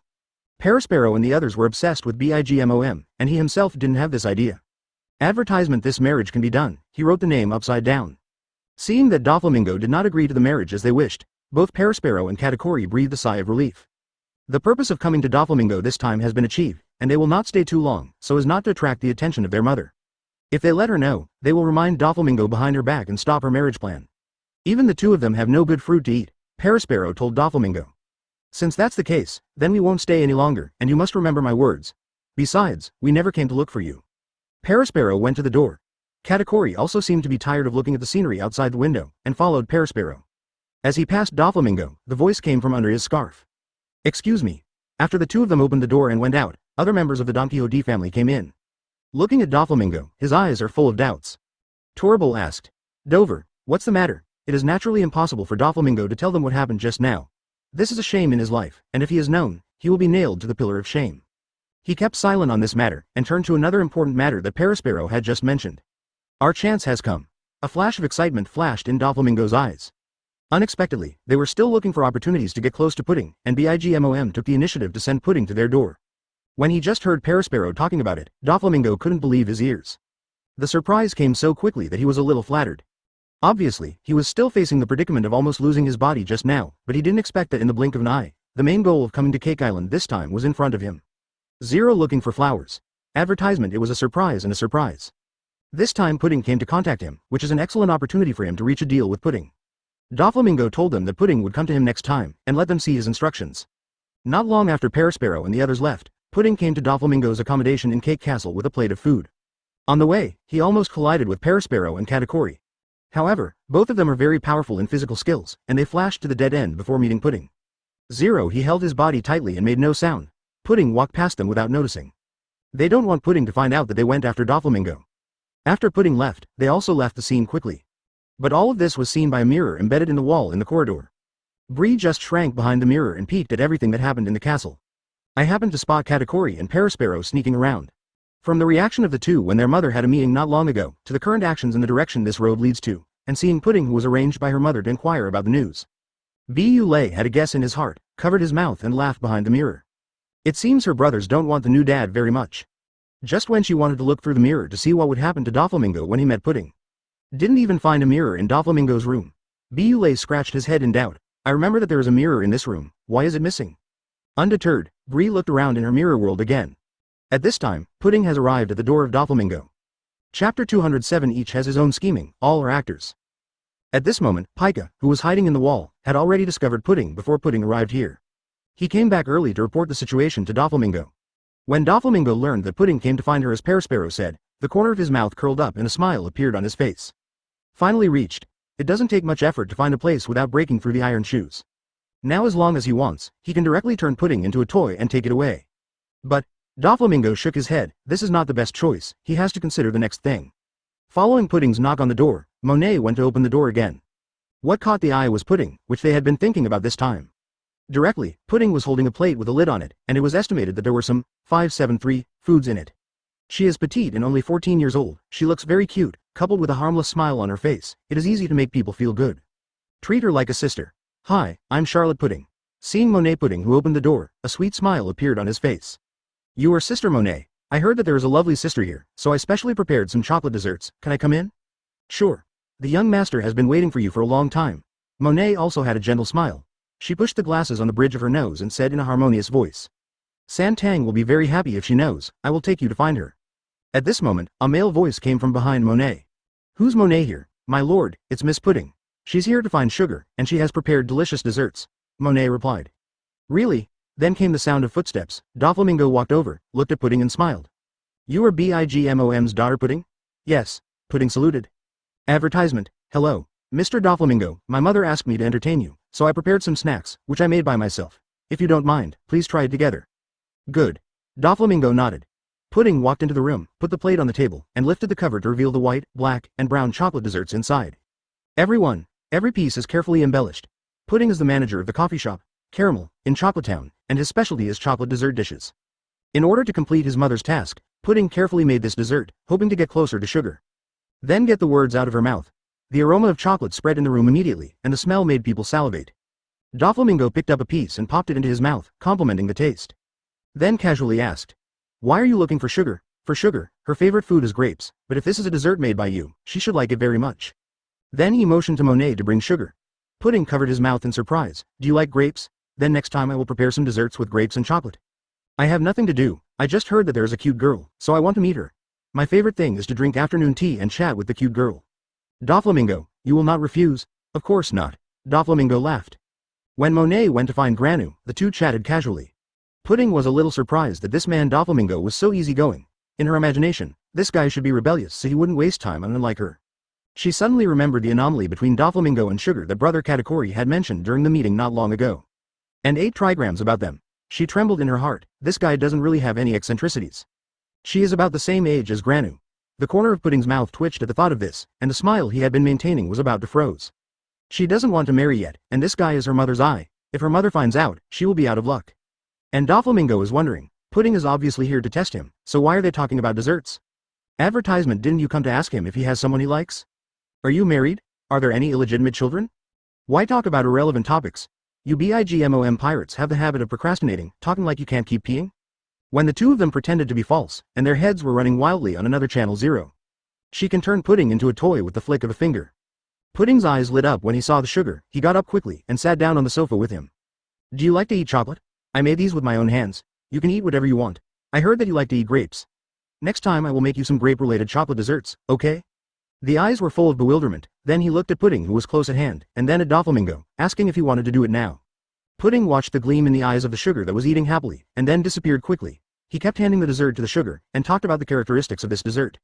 Perisparrow and the others were obsessed with Bigmom, and he himself didn't have this idea. Advertisement. This marriage can be done. He wrote the name upside down. Seeing that Doflamingo did not agree to the marriage as they wished, both Perisparrow and Katakuri breathed a sigh of relief. The purpose of coming to Doflamingo this time has been achieved, and they will not stay too long, so as not to attract the attention of their mother. If they let her know, they will remind Doflamingo behind her back and stop her marriage plan. Even the two of them have no good fruit to eat, Perisparrow told Doflamingo. Since that's the case, then we won't stay any longer, and you must remember my words. Besides, we never came to look for you. Perisparrow went to the door. Katakuri also seemed to be tired of looking at the scenery outside the window, and followed Perisparrow. As he passed Doflamingo, the voice came from under his scarf. Excuse me. After the two of them opened the door and went out, other members of the Don Quixote family came in. Looking at Doflamingo, his eyes are full of doubts. Torbull asked. Dover, what's the matter? It is naturally impossible for Doflamingo to tell them what happened just now. This is a shame in his life, and if he is known, he will be nailed to the pillar of shame. He kept silent on this matter, and turned to another important matter that Perisparrow had just mentioned. Our chance has come. A flash of excitement flashed in Doflamingo's eyes. Unexpectedly, they were still looking for opportunities to get close to Pudding, and Bigmom took the initiative to send Pudding to their door. When he just heard Perisparrow talking about it, Doflamingo couldn't believe his ears. The surprise came so quickly that he was a little flattered. Obviously, he was still facing the predicament of almost losing his body just now, but he didn't expect that in the blink of an eye, the main goal of coming to Cake Island this time was in front of him. Zero looking for flowers. Advertisement. It was a surprise and a surprise. This time Pudding came to contact him, which is an excellent opportunity for him to reach a deal with Pudding. Doflamingo told them that Pudding would come to him next time, and let them see his instructions. Not long after Perisparrow and the others left, Pudding came to Doflamingo's accommodation in Cake Castle with a plate of food. On the way, he almost collided with Perisparrow and Katakuri. However, both of them are very powerful in physical skills, and they flashed to the dead end before meeting Pudding. 0. He held his body tightly and made no sound. Pudding walked past them without noticing. They don't want Pudding to find out that they went after Doflamingo. After Pudding left, they also left the scene quickly. But all of this was seen by a mirror embedded in the wall in the corridor. Bree just shrank behind the mirror and peeked at everything that happened in the castle. I happened to spot Katakuri and Parasparrow sneaking around. From the reaction of the two when their mother had a meeting not long ago, to the current actions in the direction this road leads to, and seeing Pudding who was arranged by her mother to inquire about the news. Bu Lei had a guess in his heart, covered his mouth and laughed behind the mirror. It seems her brothers don't want the new dad very much. Just when she wanted to look through the mirror to see what would happen to Doflamingo when he met Pudding. Didn't even find a mirror in Doflamingo's room. Bu Lei scratched his head in doubt. I remember that there is a mirror in this room, why is it missing? Undeterred, Bree looked around in her mirror world again. At this time, Pudding has arrived at the door of Doflamingo. Chapter 207. Each has his own scheming, all are actors. At this moment, Pika, who was hiding in the wall, had already discovered Pudding before Pudding arrived here. He came back early to report the situation to Doflamingo. When Doflamingo learned that Pudding came to find her as Parasparrow said, the corner of his mouth curled up and a smile appeared on his face. Finally reached. It doesn't take much effort to find a place without breaking through the iron shoes. Now as long as he wants, he can directly turn Pudding into a toy and take it away. But, Doflamingo shook his head, this is not the best choice, he has to consider the next thing. Following Pudding's knock on the door, Monet went to open the door again. What caught the eye was Pudding, which they had been thinking about this time. Directly, Pudding was holding a plate with a lid on it, and it was estimated that there were some 573 foods in it. She is petite and only 14 years old, she looks very cute, coupled with a harmless smile on her face, it is easy to make people feel good. Treat her like a sister. Hi, I'm Charlotte Pudding. Seeing Monet Pudding who opened the door, a sweet smile appeared on his face. You are Sister Monet. I heard that there is a lovely sister here, so I specially prepared some chocolate desserts, can I come in? Sure. The young master has been waiting for you for a long time. Monet also had a gentle smile. She pushed the glasses on the bridge of her nose and said in a harmonious voice. Santang will be very happy if she knows, I will take you to find her. At this moment, a male voice came from behind Monet. Who's Monet here? My lord, it's Miss Pudding. She's here to find sugar, and she has prepared delicious desserts. Monet replied. Really? Then came the sound of footsteps. Doflamingo walked over, looked at Pudding and smiled. You are Bigmom's daughter Pudding? Yes. Pudding saluted. Advertisement. Hello. Mr. Doflamingo, my mother asked me to entertain you, so I prepared some snacks, which I made by myself. If you don't mind, please try it together. Good. Doflamingo nodded. Pudding walked into the room, put the plate on the table, and lifted the cover to reveal the white, black, and brown chocolate desserts inside. Every piece is carefully embellished. Pudding is the manager of the coffee shop, Caramel, in Chocolatetown, and his specialty is chocolate dessert dishes. In order to complete his mother's task, Pudding carefully made this dessert, hoping to get closer to sugar. Then get the words out of her mouth. The aroma of chocolate spread in the room immediately, and the smell made people salivate. Doflamingo picked up a piece and popped it into his mouth, complimenting the taste. Then casually asked, why are you looking for sugar? For sugar, her favorite food is grapes, but if this is a dessert made by you, she should like it very much. Then he motioned to Monet to bring sugar. Pudding covered his mouth in surprise. Do you like grapes? Then next time I will prepare some desserts with grapes and chocolate. I have nothing to do, I just heard that there is a cute girl, so I want to meet her. My favorite thing is to drink afternoon tea and chat with the cute girl. Doflamingo, you will not refuse? Of course not. Doflamingo laughed. When Monet went to find Granu, the two chatted casually. Pudding was a little surprised that this man Doflamingo was so easygoing. In her imagination, this guy should be rebellious so he wouldn't waste time on unlike her. She suddenly remembered the anomaly between Doflamingo and sugar that brother Katakuri had mentioned during the meeting not long ago. And 8 trigrams about them. She trembled in her heart, this guy doesn't really have any eccentricities. She is about the same age as Granu. The corner of Pudding's mouth twitched at the thought of this, and the smile he had been maintaining was about to froze. She doesn't want to marry yet, and this guy is her mother's eye. If her mother finds out, she will be out of luck. And Doflamingo is wondering, Pudding is obviously here to test him, so why are they talking about desserts? Advertisement, didn't you come to ask him if he has someone he likes? Are you married? Are there any illegitimate children? Why talk about irrelevant topics? You Bigmom pirates have the habit of procrastinating, talking like you can't keep peeing? When the two of them pretended to be false, and their heads were running wildly on another channel 0. She can turn Pudding into a toy with the flick of a finger. Pudding's eyes lit up when he saw the sugar, he got up quickly and sat down on the sofa with him. Do you like to eat chocolate? I made these with my own hands. You can eat whatever you want. I heard that you like to eat grapes. Next time I will make you some grape-related chocolate desserts, okay? The eyes were full of bewilderment, then he looked at Pudding who was close at hand, and then at Doflamingo, asking if he wanted to do it now. Pudding watched the gleam in the eyes of the sugar that was eating happily, and then disappeared quickly. He kept handing the dessert to the sugar, and talked about the characteristics of this dessert.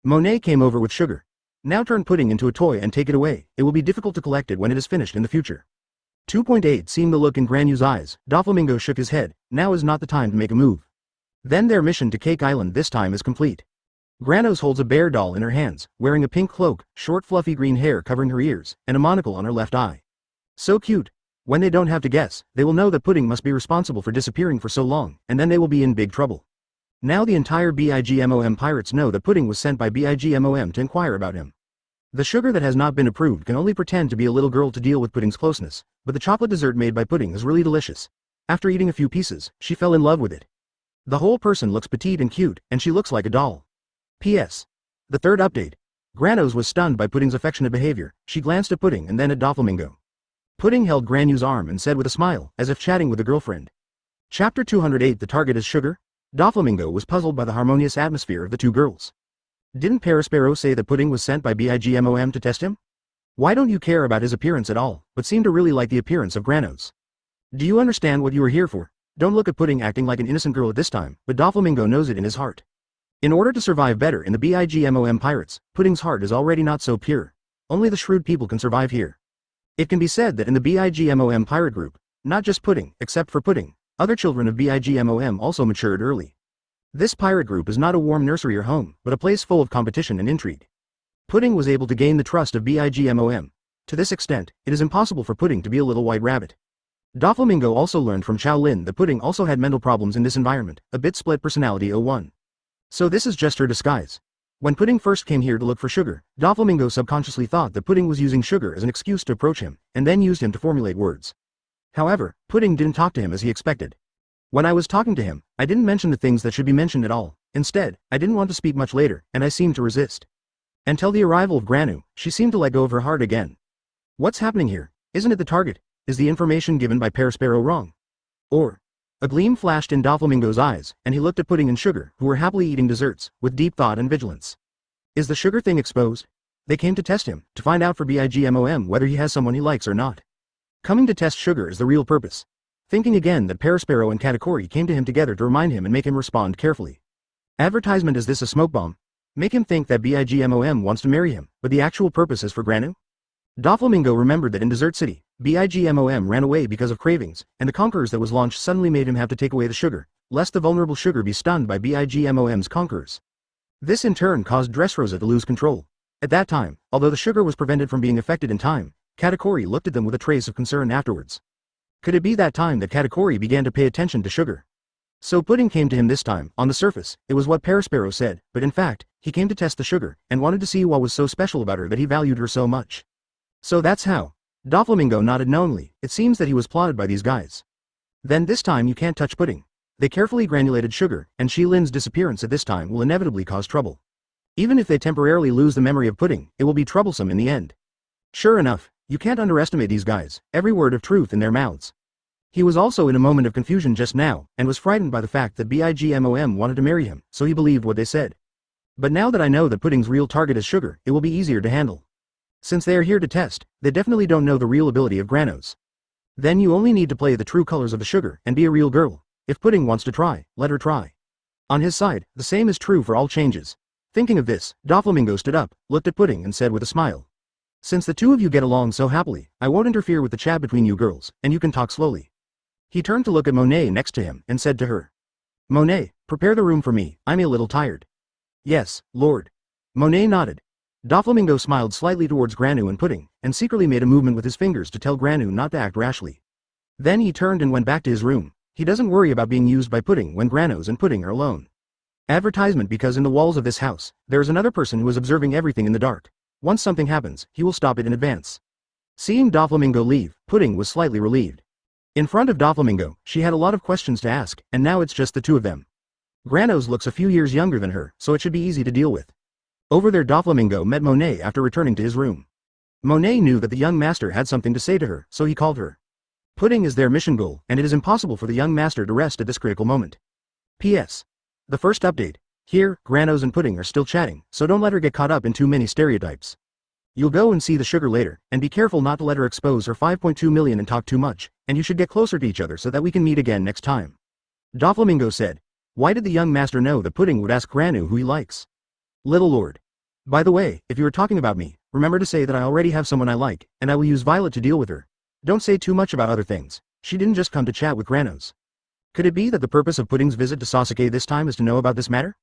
Monet came over with sugar. Now turn Pudding into a toy and take it away, it will be difficult to collect it when it is finished in the future. 2.8 Seeing the look in Granu's eyes, Doflamingo shook his head. Now is not the time to make a move. Then their mission to Cake Island this time is complete. Granos holds a bear doll in her hands, wearing a pink cloak, short fluffy green hair covering her ears, and a monocle on her left eye. So cute. When they don't have to guess, they will know that Pudding must be responsible for disappearing for so long, and then they will be in big trouble. Now the entire BIGMOM pirates know that Pudding was sent by BIGMOM to inquire about him. The sugar that has not been approved can only pretend to be a little girl to deal with Pudding's closeness, but the chocolate dessert made by Pudding is really delicious. After eating a few pieces, she fell in love with it. The whole person looks petite and cute, and she looks like a doll. P.S. The third update. Granos was stunned by Pudding's affectionate behavior. She glanced at Pudding and then at Doflamingo. Pudding held Granu's arm and said with a smile, as if chatting with a girlfriend. Chapter 208 The target is sugar? Doflamingo was puzzled by the harmonious atmosphere of the two girls. Didn't Perispero say that Pudding was sent by BIGMOM to test him? Why don't you care about his appearance at all, but seem to really like the appearance of Granos? Do you understand what you are here for? Don't look at Pudding acting like an innocent girl at this time, but Doflamingo knows it in his heart. In order to survive better in the BIGMOM pirates, Pudding's heart is already not so pure. Only the shrewd people can survive here. It can be said that in the BIGMOM pirate group, not just Pudding, except for Pudding, other children of BIGMOM also matured early. This pirate group is not a warm nursery or home, but a place full of competition and intrigue. Pudding was able to gain the trust of BIGMOM. To this extent, it is impossible for Pudding to be a little white rabbit. Doflamingo also learned from Qiao Lin that Pudding also had mental problems in this environment, a bit split personality 01. So this is just her disguise. When Pudding first came here to look for sugar, Doflamingo subconsciously thought that Pudding was using sugar as an excuse to approach him, and then used him to formulate words. However, Pudding didn't talk to him as he expected. When I was talking to him, I didn't mention the things that should be mentioned at all. Instead, I didn't want to speak much later, and I seemed to resist. Until the arrival of Granu, she seemed to let go of her heart again. What's happening here? Isn't it the target? Is the information given by Perispero wrong? Or? A gleam flashed in Doflamingo's eyes, and he looked at Pudding and Sugar, who were happily eating desserts, with deep thought and vigilance. Is the sugar thing exposed? They came to test him, to find out for BIGMOM whether he has someone he likes or not. Coming to test Sugar is the real purpose. Thinking again that Perispero and Katakuri came to him together to remind him and make him respond carefully. Advertisement: is this a smoke bomb? Make him think that BIGMOM wants to marry him, but the actual purpose is for Granu? Doflamingo remembered that in Desert City, BIGMOM ran away because of cravings, and the Conquerors that was launched suddenly made him have to take away the sugar, lest the vulnerable Sugar be stunned by BIGMOM's Conquerors. This in turn caused Dressrosa to lose control. At that time, although the sugar was prevented from being affected in time, Katakuri looked at them with a trace of concern afterwards. Could it be that time that Katakuri began to pay attention to Sugar? So Pudding came to him this time. On the surface, it was what Perispero said, but in fact, he came to test the sugar, and wanted to see what was so special about her that he valued her so much. So that's how. Doflamingo nodded knowingly. It seems that he was plotted by these guys. Then this time you can't touch Pudding. They carefully granulated Sugar, and Qiao Lin's disappearance at this time will inevitably cause trouble. Even if they temporarily lose the memory of Pudding, it will be troublesome in the end. Sure enough, you can't underestimate these guys, every word of truth in their mouths. He was also in a moment of confusion just now, and was frightened by the fact that BIGMOM wanted to marry him, so he believed what they said. But now that I know that Pudding's real target is Sugar, it will be easier to handle. Since they are here to test, they definitely don't know the real ability of Granos. Then you only need to play the true colors of the sugar, and be a real girl. If Pudding wants to try, let her try. On his side, the same is true for all changes. Thinking of this, Doflamingo stood up, looked at Pudding and said with a smile. Since the two of you get along so happily, I won't interfere with the chat between you girls, and you can talk slowly. He turned to look at Monet next to him, and said to her. Monet, prepare the room for me, I'm a little tired. Yes, Lord. Monet nodded. Doflamingo smiled slightly towards Granu and Pudding, and secretly made a movement with his fingers to tell Granu not to act rashly. Then he turned and went back to his room. He doesn't worry about being used by Pudding when Granos and Pudding are alone. Advertisement: because in the walls of this house, there is another person who is observing everything in the dark. Once something happens, he will stop it in advance. Seeing Doflamingo leave, Pudding was slightly relieved. In front of Doflamingo, she had a lot of questions to ask, and now it's just the two of them. Granos looks a few years younger than her, so it should be easy to deal with. Over there Doflamingo met Monet after returning to his room. Monet knew that the young master had something to say to her, so he called her. Pudding is their mission goal, and it is impossible for the young master to rest at this critical moment. P.S. The first update. Here, Granos and Pudding are still chatting, so don't let her get caught up in too many stereotypes. You'll go and see the sugar later, and be careful not to let her expose her 5.2 million and talk too much, and you should get closer to each other so that we can meet again next time. Doflamingo said. Why did the young master know that Pudding would ask Granu who he likes? Little Lord. By the way, if you are talking about me, remember to say that I already have someone I like, and I will use Violet to deal with her. Don't say too much about other things. She didn't just come to chat with Granos. Could it be that the purpose of Pudding's visit to Sasuke this time is to know about this matter?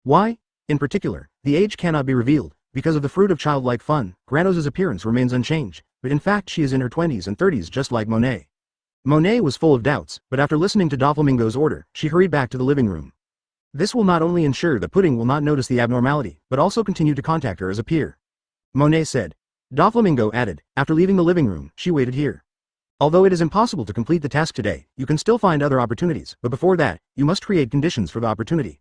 Why? In particular, the age cannot be revealed. Because of the fruit of childlike fun, Granos' appearance remains unchanged, but in fact she is in her 20s and 30s just like Monet. Monet was full of doubts, but after listening to Doflamingo's order, she hurried back to the living room. This will not only ensure that Pudding will not notice the abnormality, but also continue to contact her as a peer. Monet said. Doflamingo added, after leaving the living room, she waited here. Although it is impossible to complete the task today, you can still find other opportunities, but before that, you must create conditions for the opportunity.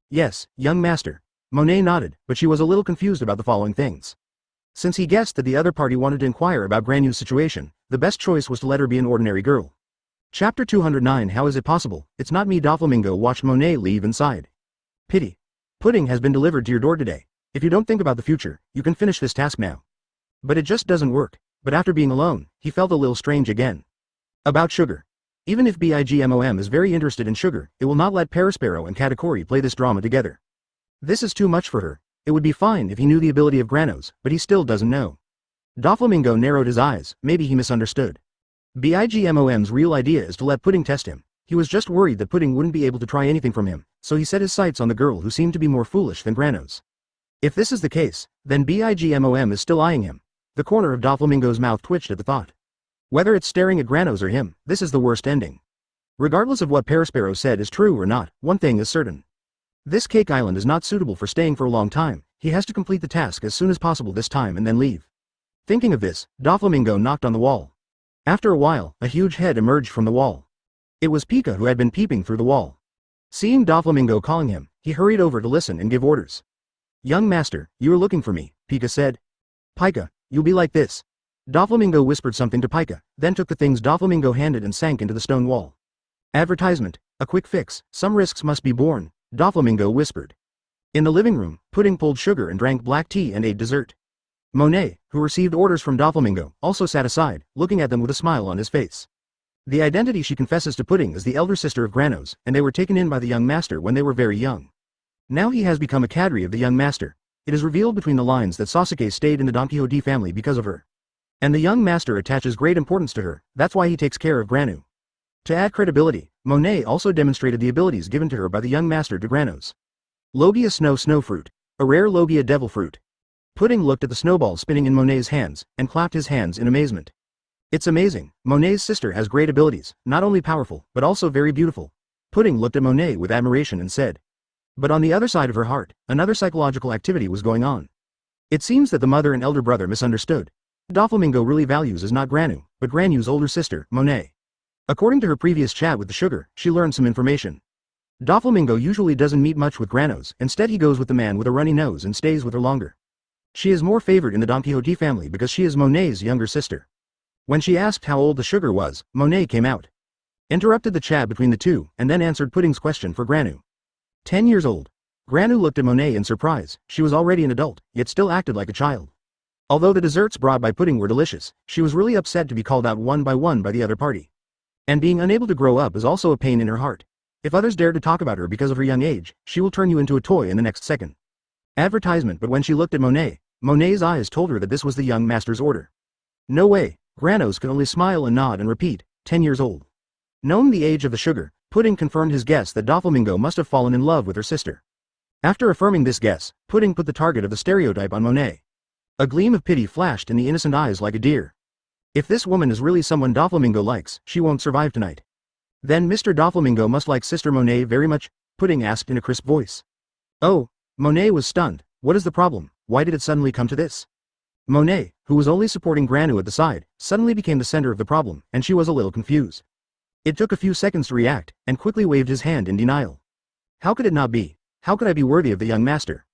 Yes, young master. Monet nodded, but she was a little confused about the following things. Since he guessed that the other party wanted to inquire about Granu's situation, the best choice was to let her be an ordinary girl. Chapter 209 How is it possible? It's not me. Doflamingo watched Monet leave inside. Pity. Pudding has been delivered to your door today. If you don't think about the future, you can finish this task now. But it just doesn't work. But after being alone, he felt a little strange again. About sugar. Even if Bigmom is very interested in sugar, it will not let Perospero and Katakuri play this drama together. This is too much for her. It would be fine if he knew the ability of Granos, but he still doesn't know. Doflamingo narrowed his eyes, maybe he misunderstood. Bigmom's real idea is to let Pudding test him. He was just worried that Pudding wouldn't be able to try anything from him, so he set his sights on the girl who seemed to be more foolish than Granos. If this is the case, then Bigmom is still eyeing him. The corner of Doflamingo's mouth twitched at the thought. Whether it's staring at Granos or him, this is the worst ending. Regardless of what Perospero said is true or not, one thing is certain. This cake island is not suitable for staying for a long time. He has to complete the task as soon as possible this time and then leave. Thinking of this, Doflamingo knocked on the wall. After a while, a huge head emerged from the wall. It was Pika who had been peeping through the wall. Seeing Doflamingo calling him, he hurried over to listen and give orders. Young master, you are looking for me, Pika said. Pika, you'll be like this. Doflamingo whispered something to Pika, then took the things Doflamingo handed and sank into the stone wall. Advertisement, a quick fix, some risks must be borne, Doflamingo whispered. In the living room, Pudding pulled sugar and drank black tea and ate dessert. Monet, who received orders from Doflamingo, also sat aside, looking at them with a smile on his face. The identity she confesses to Pudding is the elder sister of Granos, and they were taken in by the young master when they were very young. Now he has become a cadre of the young master. It is revealed between the lines that Sasuke stayed in the Don Quixote family because of her. And the young master attaches great importance to her, that's why he takes care of Granu. To add credibility, Monet also demonstrated the abilities given to her by the young master to Granos. Logia snow fruit. A rare Logia devil fruit. Pudding looked at the snowball spinning in Monet's hands, and clapped his hands in amazement. It's amazing, Monet's sister has great abilities, not only powerful, but also very beautiful. Pudding looked at Monet with admiration and said. But on the other side of her heart, another psychological activity was going on. It seems that the mother and elder brother misunderstood. Doflamingo really values is not Granu, but Granu's older sister, Monet. According to her previous chat with the sugar, she learned some information. Doflamingo usually doesn't meet much with Granos, instead he goes with the man with a runny nose and stays with her longer. She is more favored in the Don Quixote family because she is Monet's younger sister. When she asked how old the sugar was, Monet came out. Interrupted the chat between the two, and then answered Pudding's question for Granu. 10 years old. Granu looked at Monet in surprise. She was already an adult, yet still acted like a child. Although the desserts brought by Pudding were delicious, she was really upset to be called out one by the other party. And being unable to grow up is also a pain in her heart. If others dare to talk about her because of her young age, she will turn you into a toy in the next second. Advertisement. But when she looked at Monet, Monet's eyes told her that this was the young master's order. No way. Granos could only smile and nod and repeat, 10 years old. Knowing the age of the sugar, Pudding confirmed his guess that Doflamingo must have fallen in love with her sister. After affirming this guess, Pudding put the target of the stereotype on Monet. A gleam of pity flashed in the innocent eyes like a deer. If this woman is really someone Doflamingo likes, she won't survive tonight. Then Mr. Doflamingo must like Sister Monet very much, Pudding asked in a crisp voice. Oh, Monet was stunned. What is the problem? Why did it suddenly come to this? Monet, who was only supporting Granu at the side, suddenly became the center of the problem, and she was a little confused. It took a few seconds to react, and quickly waved his hand in denial. How could it not be? How could I be worthy of the young master?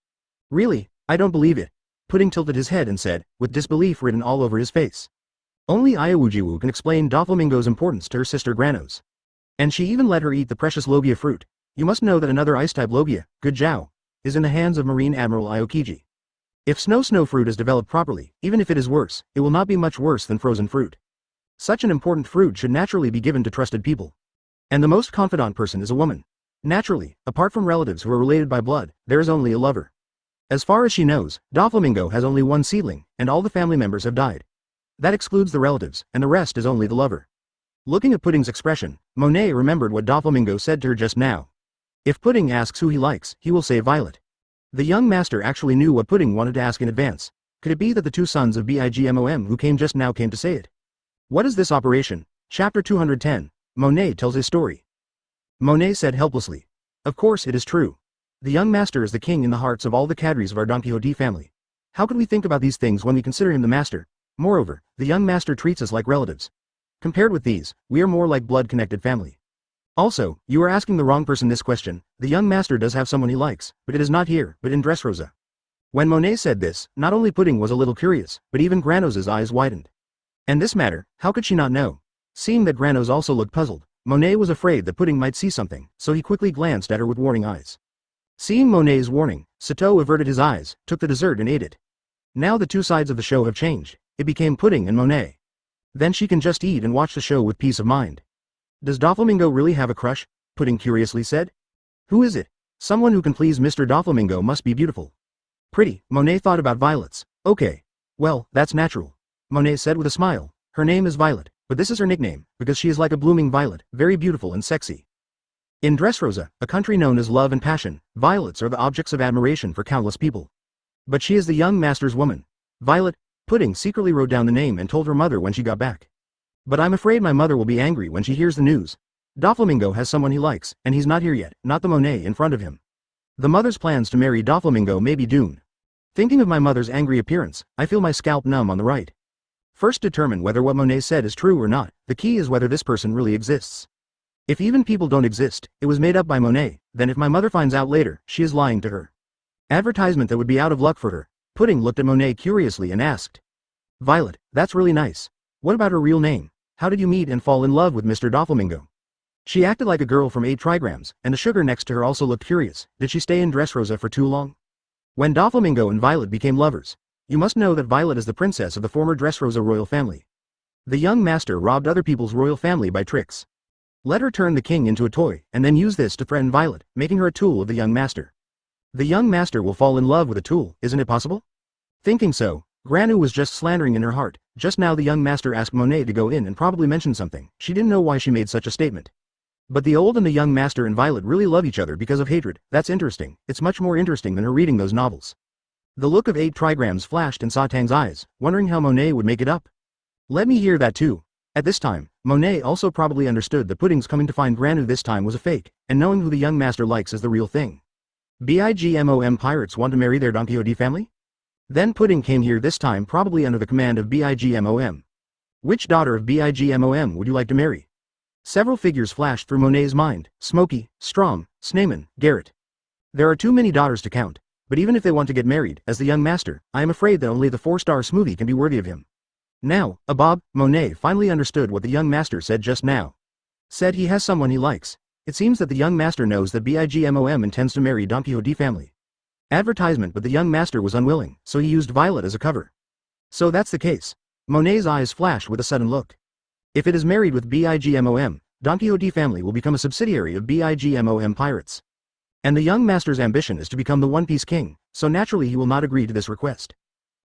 Really, I don't believe it. Pudding tilted his head and said, with disbelief written all over his face. Only Iowujiwu can explain Doflamingo's importance to her sister Granos. And she even let her eat the precious Logia fruit. You must know that another ice-type Logia, Good Jiao, is in the hands of Marine Admiral Aokiji. If snow fruit is developed properly, even if it is worse, it will not be much worse than frozen fruit. Such an important fruit should naturally be given to trusted people. And the most confidant person is a woman. Naturally, apart from relatives who are related by blood, there is only a lover. As far as she knows, Doflamingo has only one seedling, and all the family members have died. That excludes the relatives, and the rest is only the lover. Looking at Pudding's expression, Monet remembered what Doflamingo said to her just now. If Pudding asks who he likes, he will say Violet. The young master actually knew what Pudding wanted to ask in advance. Could it be that the two sons of Bigmom who came just now came to say it? What is this operation? Chapter 210. Monet tells his story. Monet said helplessly. Of course it is true. The young master is the king in the hearts of all the cadres of our Don Quixote family. How could we think about these things when we consider him the master? Moreover, the young master treats us like relatives. Compared with these, we are more like blood-connected family. Also, you are asking the wrong person this question. The young master does have someone he likes, but it is not here, but in Dressrosa. When Monet said this, not only Pudding was a little curious, but even Granos's eyes widened. And this matter, how could she not know? Seeing that Granos also looked puzzled, Monet was afraid that Pudding might see something, so he quickly glanced at her with warning eyes. Seeing Monet's warning, Sato averted his eyes, took the dessert and ate it. Now the two sides of the show have changed. It became Pudding and Monet. Then she can just eat and watch the show with peace of mind. Does Doflamingo really have a crush? Pudding curiously said. Who is it? Someone who can please Mr. Doflamingo must be beautiful. Pretty, Monet thought about violets. Okay. Well, that's natural. Monet said with a smile. Her name is Violet, but this is her nickname, because she is like a blooming violet, very beautiful and sexy. In Dressrosa, a country known as love and passion, violets are the objects of admiration for countless people. But she is the young master's woman. Violet. Pudding secretly wrote down the name and told her mother when she got back. But I'm afraid my mother will be angry when she hears the news. Doflamingo has someone he likes, and he's not here yet, not the Monet in front of him. The mother's plans to marry Doflamingo may be doomed. Thinking of my mother's angry appearance, I feel my scalp numb on the right. First determine whether what Monet said is true or not. The key is whether this person really exists. If even people don't exist, it was made up by Monet, then if my mother finds out later, she is lying to her. Advertisement that would be out of luck for her. Pudding looked at Monet curiously and asked. Violet, that's really nice. What about her real name? How did you meet and fall in love with Mr. Doflamingo? She acted like a girl from 8 trigrams, and the sugar next to her also looked curious. Did she stay in Dressrosa for too long? When Doflamingo and Violet became lovers. You must know that Violet is the princess of the former Dressrosa royal family. The young master robbed other people's royal family by tricks. Let her turn the king into a toy, and then use this to threaten Violet, making her a tool of the young master. The young master will fall in love with a tool, isn't it possible? Thinking so, Granu was just slandering in her heart. Just now the young master asked Monet to go in and probably mention something. She didn't know why she made such a statement. But the old and the young master and Violet really love each other because of hatred. That's interesting. It's much more interesting than her reading those novels. The look of 8 trigrams flashed in Satang's eyes, wondering how Monet would make it up. Let me hear that too. At this time, Monet also probably understood that Pudding's coming to find Granu this time was a fake, and knowing who the young master likes is the real thing. Bigmom pirates want to marry their Don Quixote family? Then Pudding came here this time probably under the command of Bigmom. Which daughter of Bigmom would you like to marry? Several figures flashed through Monet's mind: Smokey, Strom, Sneyman, Garrett. There are too many daughters to count, but even if they want to get married, as the young master, I am afraid that only the 4-star smoothie can be worthy of him. Now, Bob, Monet finally understood what the young master said just now. Said he has someone he likes. It seems that the young master knows that Bigmom intends to marry Don Quixote family. Advertisement, but the young master was unwilling, so he used Violet as a cover. So that's the case. Monet's eyes flashed with a sudden look. If it is married with Bigmom, Don Quixote family will become a subsidiary of Bigmom pirates. And the young master's ambition is to become the One Piece king, so naturally he will not agree to this request.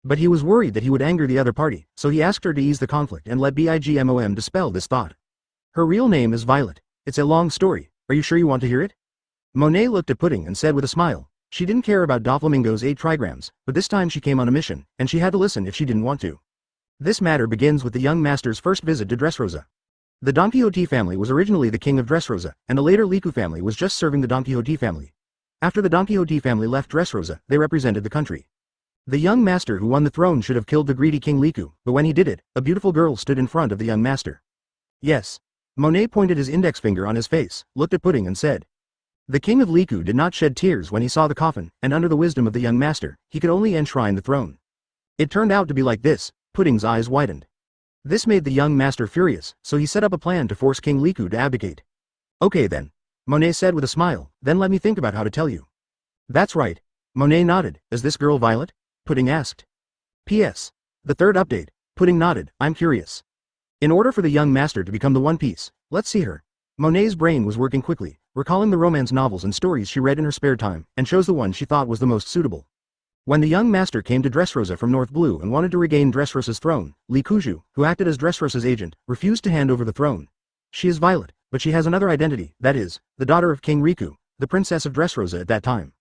But he was worried that he would anger the other party, so he asked her to ease the conflict and let Bigmom dispel this thought. Her real name is Violet. It's a long story. Are you sure you want to hear it? Monet looked at Pudding and said with a smile. She didn't care about Doflamingo's 8 trigrams, but this time she came on a mission, and she had to listen if she didn't want to. This matter begins with the young master's first visit to Dressrosa. The Don Quixote family was originally the king of Dressrosa, and the later Liku family was just serving the Don Quixote family. After the Don Quixote family left Dressrosa, they represented the country. The young master who won the throne should have killed the greedy King Liku, but when he did it, a beautiful girl stood in front of the young master. Yes. Monet pointed his index finger on his face, looked at Pudding and said. The king of Liku did not shed tears when he saw the coffin, and under the wisdom of the young master, he could only enshrine the throne. It turned out to be like this. Pudding's eyes widened. This made the young master furious, so he set up a plan to force King Liku to abdicate. Okay then. Monet said with a smile, then let me think about how to tell you. That's right. Monet nodded. Is this girl Violet? Pudding asked. P.S. The third update. Pudding nodded. I'm curious. In order for the young master to become the One Piece, let's see her. Monet's brain was working quickly, recalling the romance novels and stories she read in her spare time, and chose the one she thought was the most suitable. When the young master came to Dressrosa from North Blue and wanted to regain Dressrosa's throne, Li Kuju, who acted as Dressrosa's agent, refused to hand over the throne. She is Violet, but she has another identity, that is, the daughter of King Riku, the princess of Dressrosa at that time.